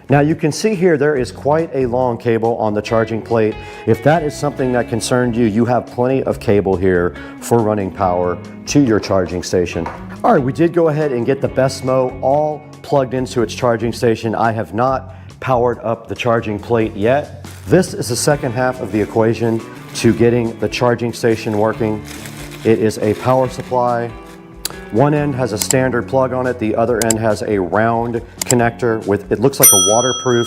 Now you can see here there is quite a long cable on the charging plate. If that is something that concerned you, you have plenty of cable here for running power to your charging station. All right, we did go ahead and get the BESMO all plugged into its charging station. I have not powered up the charging plate yet. This is the second half of the equation to getting the charging station working. It is a power supply. One end has a standard plug on it, the other end has a round connector with, it looks like a waterproof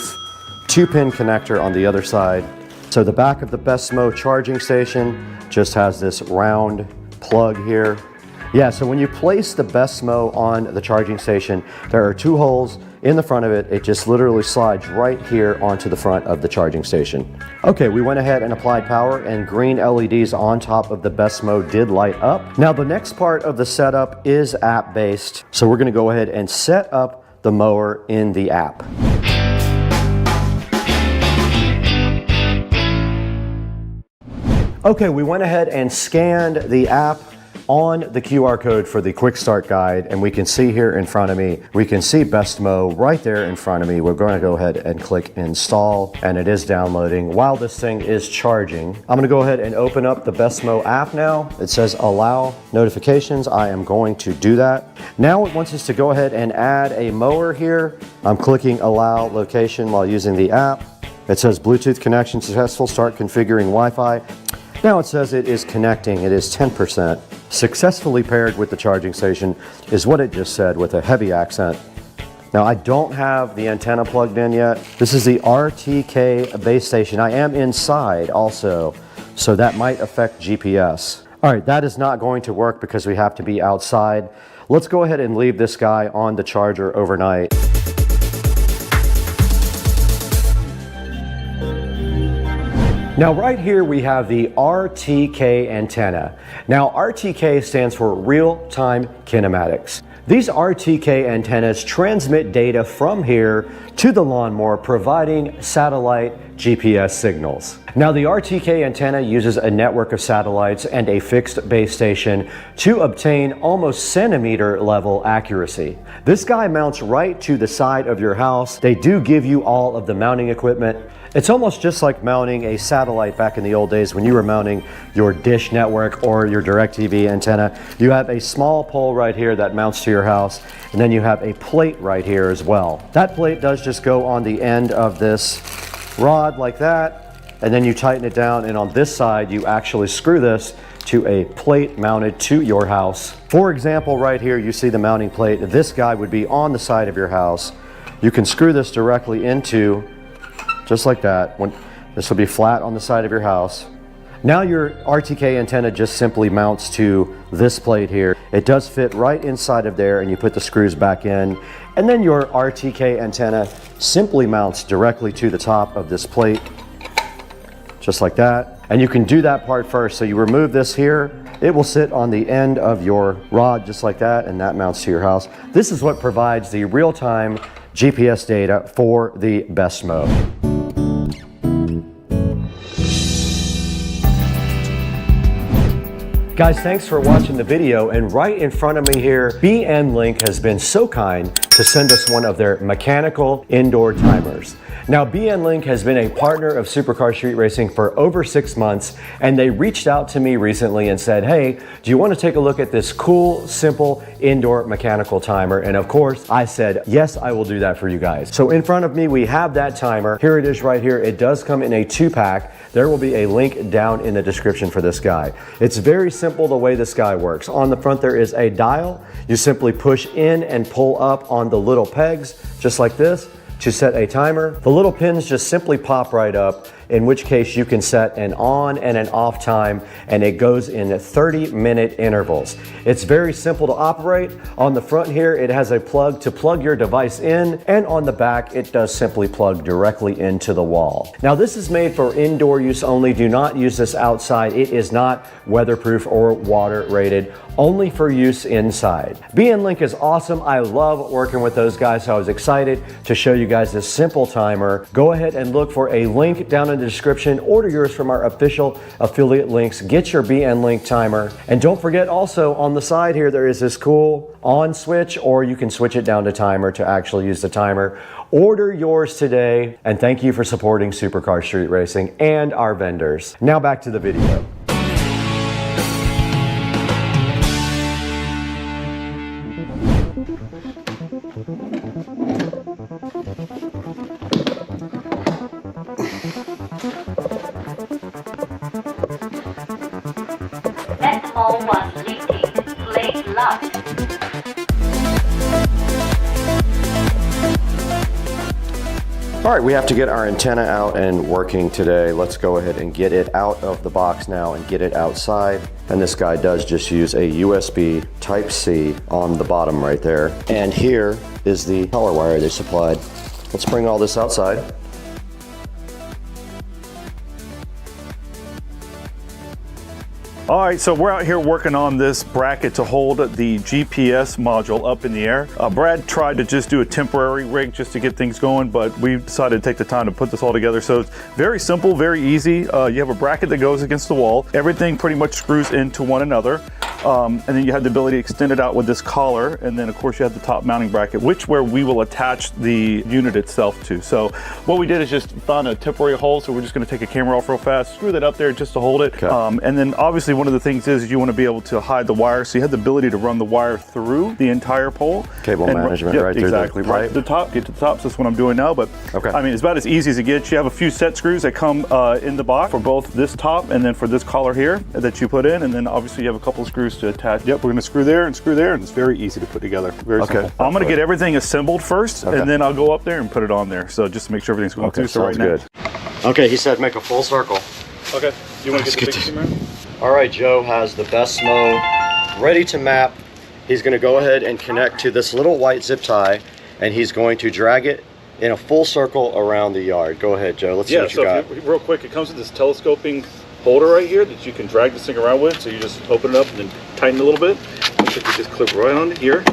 2-pin connector on the other side. So the back of the BESMO charging station just has this round plug here. Yeah, so when you place the BESMO on the charging station, there are 2 holes in the front of it. It just literally slides right here onto the front of the charging station. Okay, we went ahead and applied power, and green LEDs on top of the BESMO did light up. Now the next part of the setup is app-based. So we're gonna go ahead and set up the mower in the app. Okay, we went ahead and scanned the app on the QR code for the quick start guide, and we can see here in front of me, we can see BESMO right there in front of me. We're going to go ahead and click install, and it is downloading while this thing is charging. I'm going to go ahead and open up the BESMO app now. It says allow notifications. I am going to do that. Now it wants us to go ahead and add a mower here. I'm clicking allow location while using the app. It says Bluetooth connection successful, start configuring Wi-Fi. Now it says it is connecting, it is 10%. Successfully paired with the charging station is what it just said with a heavy accent. Now I don't have the antenna plugged in yet. This is the RTK base station. I am inside also, So that might affect GPS. All right, that is not going to work because we have to be outside. Let's go ahead and leave this guy on the charger overnight. Now right here we have the RTK antenna. Now RTK stands for real-time kinematics. These RTK antennas transmit data from here to the lawnmower, providing satellite GPS signals. Now the RTK antenna uses a network of satellites and a fixed base station to obtain almost centimeter level accuracy. This guy mounts right to the side of your house. They do give you all of the mounting equipment. It's almost just like mounting a satellite back in the old days when you were mounting your dish network or your DirecTV antenna. You have a small pole right here that mounts to your house, and then you have a plate right here as well. That plate does just go on the end of this rod like that, and then you tighten it down, and on this side you actually screw this to a plate mounted to your house. For example, right here you see the mounting plate. This guy would be on the side of your house. You can screw this directly into, just like that. This will be flat on the side of your house. Now your RTK antenna just simply mounts to this plate here. It does fit right inside of there, and you put the screws back in, and then your RTK antenna simply mounts directly to the top of this plate, just like that. And you can do that part first. So you remove this here, it will sit on the end of your rod just like that, and that mounts to your house. This is what provides the real-time GPS data for the best mode. Guys, thanks for watching the video, and right in front of me here, BNLink has been so kind to send us one of their mechanical indoor timers. Now, BNLink has been a partner of Supercar Street Racing for over 6 months, and they reached out to me recently and said, hey, do you want to take a look at this cool, simple indoor mechanical timer? And of course, I said, yes, I will do that for you guys. So in front of me, we have that timer. Here it is right here. It does come in a 2-pack. There will be a link down in the description for this guy. It's very simple the way this guy works. On the front, there is a dial. You simply push in and pull up on the little pegs, just like this, to set a timer. The little pins just simply pop right up, in which case you can set an on and an off time, and it goes in 30-minute intervals. It's very simple to operate. On the front here, it has a plug to plug your device in, and on the back, it does simply plug directly into the wall. Now, this is made for indoor use only. Do not use this outside. It is not weatherproof or water rated, only for use inside. BNLink is awesome. I love working with those guys, so I was excited to show you guys this simple timer. Go ahead and look for a link down in the description. Order yours from our official affiliate links. Get your BNLink timer. And don't forget, also on the side here, there is this cool on switch, or you can switch it down to timer to actually use the timer. Order yours today, and thank you for supporting Supercar Street Racing and our vendors. Now back to the video. All right, we have to get our antenna out and working today. Let's go ahead and get it out of the box now and get it outside. And this guy does just use a USB Type-C on the bottom right there. And here is the power wire they supplied. Let's bring all this outside. All right, so we're out here working on this bracket to hold the GPS module up in the air. Brad tried to just do a temporary rig just to get things going, but we decided to take the time to put this all together. So it's very simple, very easy. You have a bracket that goes against the wall. Everything pretty much screws into one another. And then you have the ability to extend it out with this collar. And then of course you have the top mounting bracket, where we will attach the unit itself to. So what we did is just found a temporary hole. So we're just gonna take a camera off real fast, screw that up there just to hold it. Okay. And then obviously one of the things is you want to be able to hide the wire, so you have the ability to run the wire through the entire pole. Cable management, right through exactly, the right to the top, get to the top. So that's what I'm doing now, but okay. I mean, it's about as easy as it gets. You have a few set screws that come in the box for both this top and then for this collar here that you put in, and then obviously you have a couple of screws to attach. Yep, we're going to screw there, and it's very easy to put together. Very simple. I'm going to get everything assembled first, and then I'll go up there and put it on there. So just to make sure everything's going through. So right now. Okay, he said make a full circle. Okay. You want to get the big camera? All right, Joe has the BESMO ready to map. He's going to go ahead and connect to this little white zip tie, and he's going to drag it in a full circle around the yard. Go ahead, Joe. Let's see what you got. Real quick, it comes with this telescoping holder right here that you can drag this thing around with. So you just open it up and then tighten it a little bit. Looks like you just clip right on here.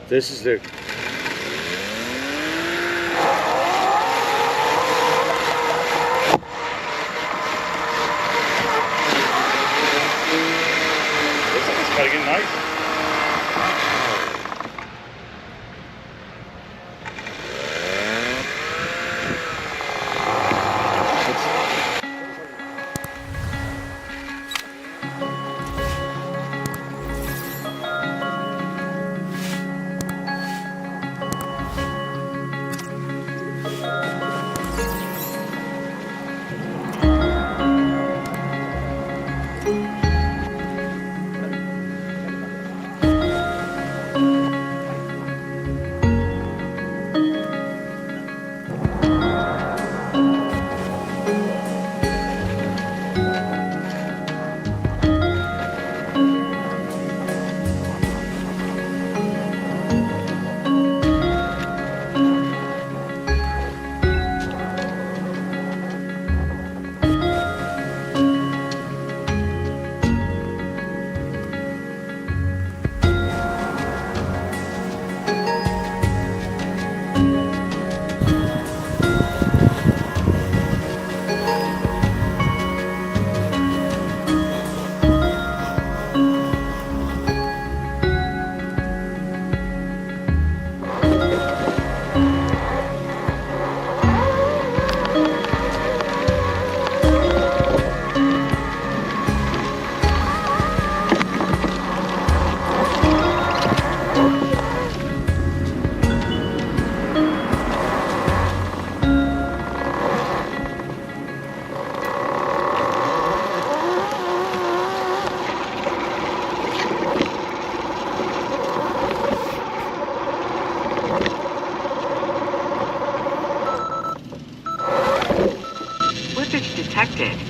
This is the Gotta get nice. detected.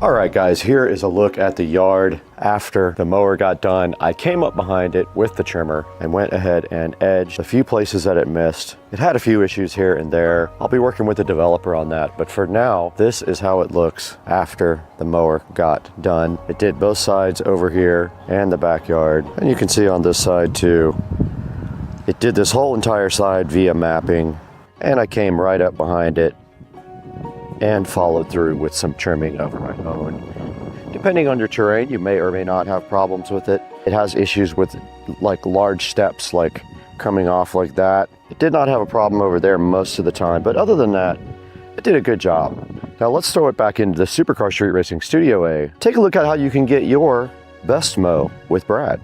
All right guys, here is a look at the yard after the mower got done. I came up behind it with the trimmer and went ahead and edged a few places that it missed. It had a few issues here and there. I'll be working with the developer on that, but for now, this is how it looks after the mower got done. It did both sides over here and the backyard, and you can see on this side too. It did this whole entire side via mapping, and I came right up behind it and followed through with some trimming over my own. Depending on your terrain, you may or may not have problems with it. It has issues with like large steps, like coming off like that. It did not have a problem over there most of the time, but other than that, it did a good job. Now let's throw it back into the Supercar Street Racing Studio A. Take a look at how you can get your best mow with Brad.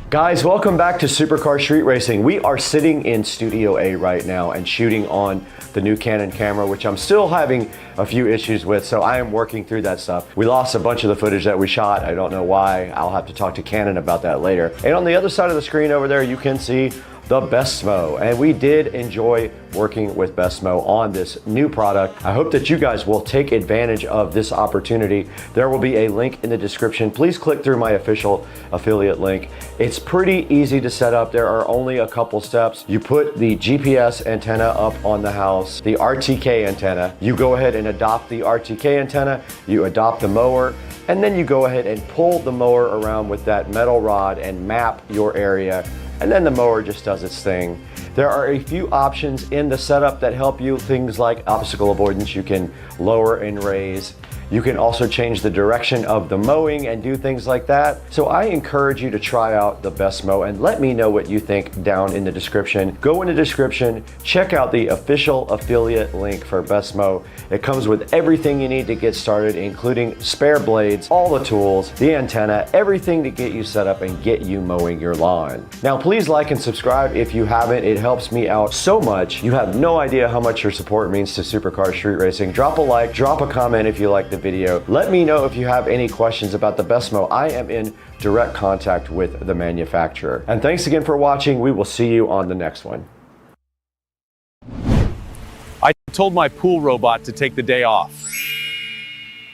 Guys, welcome back to Supercar Street Racing. We are sitting in Studio A right now and shooting on the new Canon camera, which I'm still having a few issues with, so I am working through that stuff. We lost a bunch of the footage that we shot. I don't know why. I'll have to talk to Canon about that later. And on the other side of the screen over there, you can see the Bestmo, and we did enjoy working with Bestmo on this new product. I hope that you guys will take advantage of this opportunity. There will be a link in the description. Please click through my official affiliate link. It's pretty easy to set up. There are only a couple steps. You put the GPS antenna up on the house, the RTK antenna. You go ahead and adopt the RTK antenna, you adopt the mower, and then you go ahead and pull the mower around with that metal rod and map your area. And then the mower just does its thing. There are a few options in the setup that help you, things like obstacle avoidance. You can lower and raise. You can also change the direction of the mowing and do things like that. So I encourage you to try out the Bestmo and let me know what you think down in the description. Go in the description, check out the official affiliate link for Bestmo. It comes with everything you need to get started, including spare blades, all the tools, the antenna, everything to get you set up and get you mowing your lawn. Now, please like and subscribe if you haven't. It helps me out so much. You have no idea how much your support means to Supercar Street Racing. Drop a like, drop a comment if you like the video. Let me know if you have any questions about the Bestmo. I am in direct contact with the manufacturer. And thanks again for watching. We will see you on the next one. I told my pool robot to take the day off.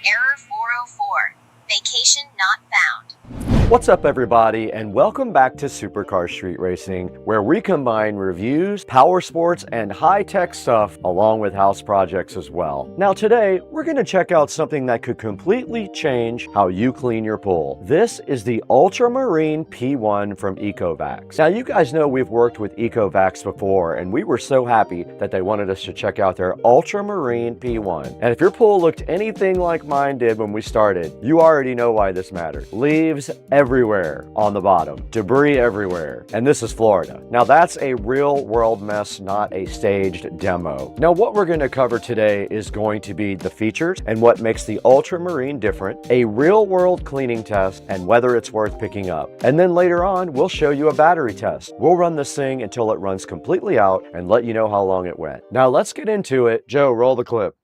Error 404. Vacation not found. What's up everybody, and welcome back to Supercar Street Racing, where we combine reviews, power sports, and high-tech stuff along with house projects as well. Now today, we're going to check out something that could completely change how you clean your pool. This is the Ultramarine P1 from Ecovacs. Now you guys know we've worked with Ecovacs before, and we were so happy that they wanted us to check out their Ultramarine P1. And if your pool looked anything like mine did when we started, you already know why this matters. Leaves everywhere on the bottom, debris everywhere, and this is Florida. Now that's a real world mess, not a staged demo. Now what we're going to cover today is going to be the features and what makes the Ultramarine different, a real world cleaning test, and whether it's worth picking up. And then later on, we'll show you a battery test. We'll run this thing until it runs completely out and let you know how long it went. Now let's get into it. Joe, roll the clip.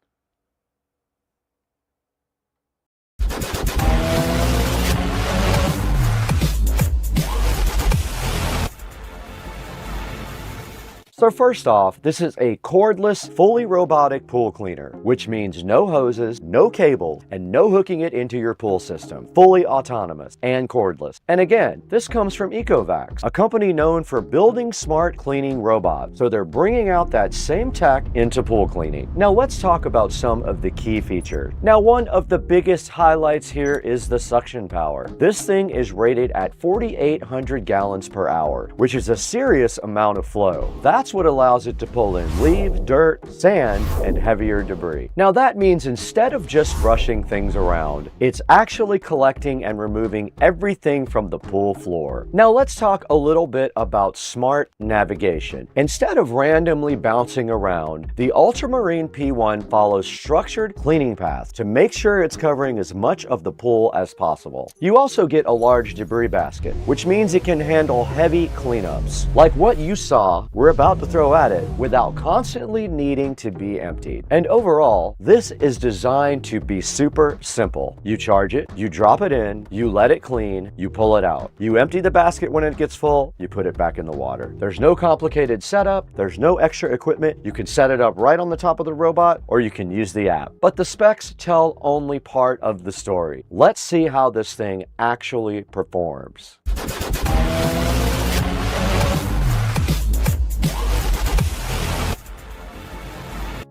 So first off, this is a cordless, fully robotic pool cleaner, which means no hoses, no cable, and no hooking it into your pool system. Fully autonomous and cordless. And again, this comes from Ecovacs, a company known for building smart cleaning robots. So they're bringing out that same tech into pool cleaning. Now let's talk about some of the key features. Now one of the biggest highlights here is the suction power. This thing is rated at 4,800 gallons per hour, which is a serious amount of flow. That's what allows it to pull in leaves, dirt, sand, and heavier debris. Now that means instead of just brushing things around, it's actually collecting and removing everything from the pool floor. Now let's talk a little bit about smart navigation. Instead of randomly bouncing around, the Ultramarine P1 follows structured cleaning paths to make sure it's covering as much of the pool as possible. You also get a large debris basket, which means it can handle heavy cleanups. Like what you saw, we're about to throw at it without constantly needing to be emptied. And overall, this is designed to be super simple. You charge it, you drop it in, you let it clean, you pull it out. You empty the basket when it gets full, you put it back in the water. There's no complicated setup, there's no extra equipment. You can set it up right on the top of the robot, or you can use the app. But the specs tell only part of the story. Let's see how this thing actually performs.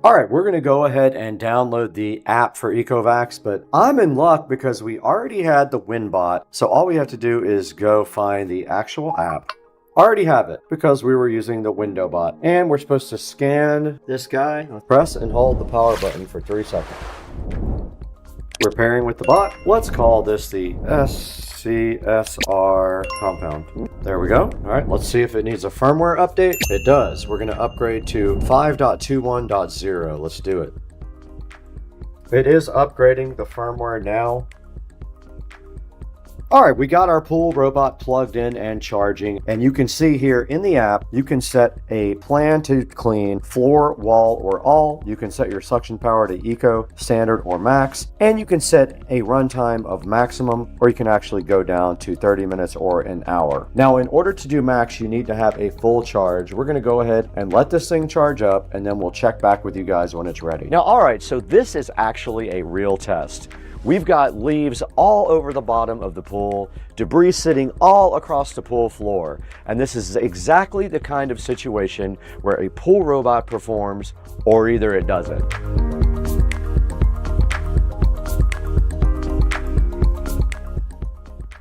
All right, we're gonna go ahead and download the app for Ecovacs, but I'm in luck because we already had the WinBot. So all we have to do is go find the actual app. Already have it because we were using the window bot. And we're supposed to scan this guy. Press and hold the power button for 3 seconds. We're pairing with the bot. Let's call this the SCSR compound. There we go. All right, let's see if it needs a firmware update. It does. We're going to upgrade to 5.21.0. Let's do it. It is upgrading the firmware now. All right, we got our pool robot plugged in and charging, and you can see here in the app, you can set a plan to clean floor, wall, or all. You can set your suction power to eco, standard, or max, and you can set a runtime of maximum, or you can actually go down to 30 minutes or an hour. Now, in order to do max, you need to have a full charge. We're gonna go ahead and let this thing charge up, and then we'll check back with you guys when it's ready. Now, all right, so this is actually a real test. We've got leaves all over the bottom of the pool, debris sitting all across the pool floor. And this is exactly the kind of situation where a pool robot performs, or either it doesn't.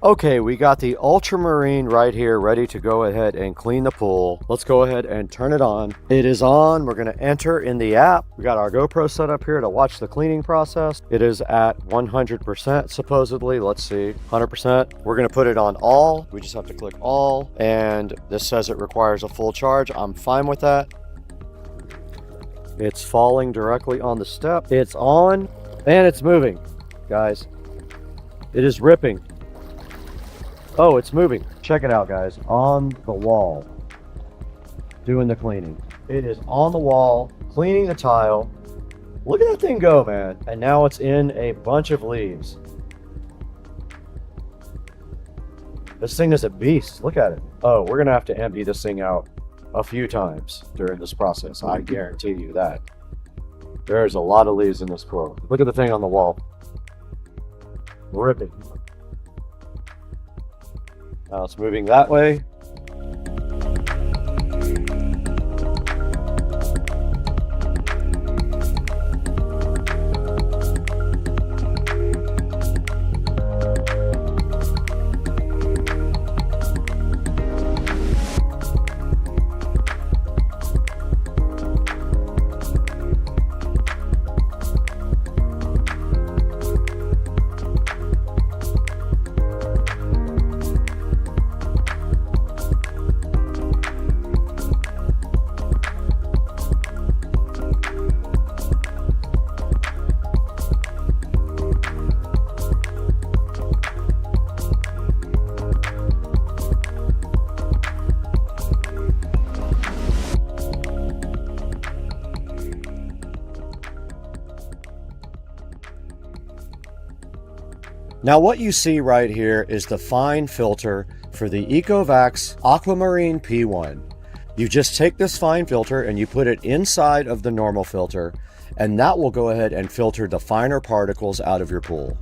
Okay, we got the ultramarine right here ready to go ahead and clean the pool. Let's go ahead and turn it on. It is on. We're going to enter in the app. We got our GoPro set up here to watch the cleaning process. It is at 100% supposedly. Let's see, 100%. We're going to put it on all. We just have to click all, and this says it requires a full charge. I'm fine with that. It's falling directly on the step. It's on, and it's moving, guys. It is ripping. Oh, it's moving. Check it out, guys. On the wall. Doing the cleaning. It is on the wall, cleaning the tile. Look at that thing go, man. And now it's in a bunch of leaves. This thing is a beast. Look at it. Oh, we're going to have to empty this thing out a few times during this process. I guarantee you that. There's a lot of leaves in this pool. Look at the thing on the wall. Ripping. Now it's moving that way. Now what you see right here is the fine filter for the Ecovacs Aquamarine P1. You just take this fine filter and you put it inside of the normal filter, and that will go ahead and filter the finer particles out of your pool.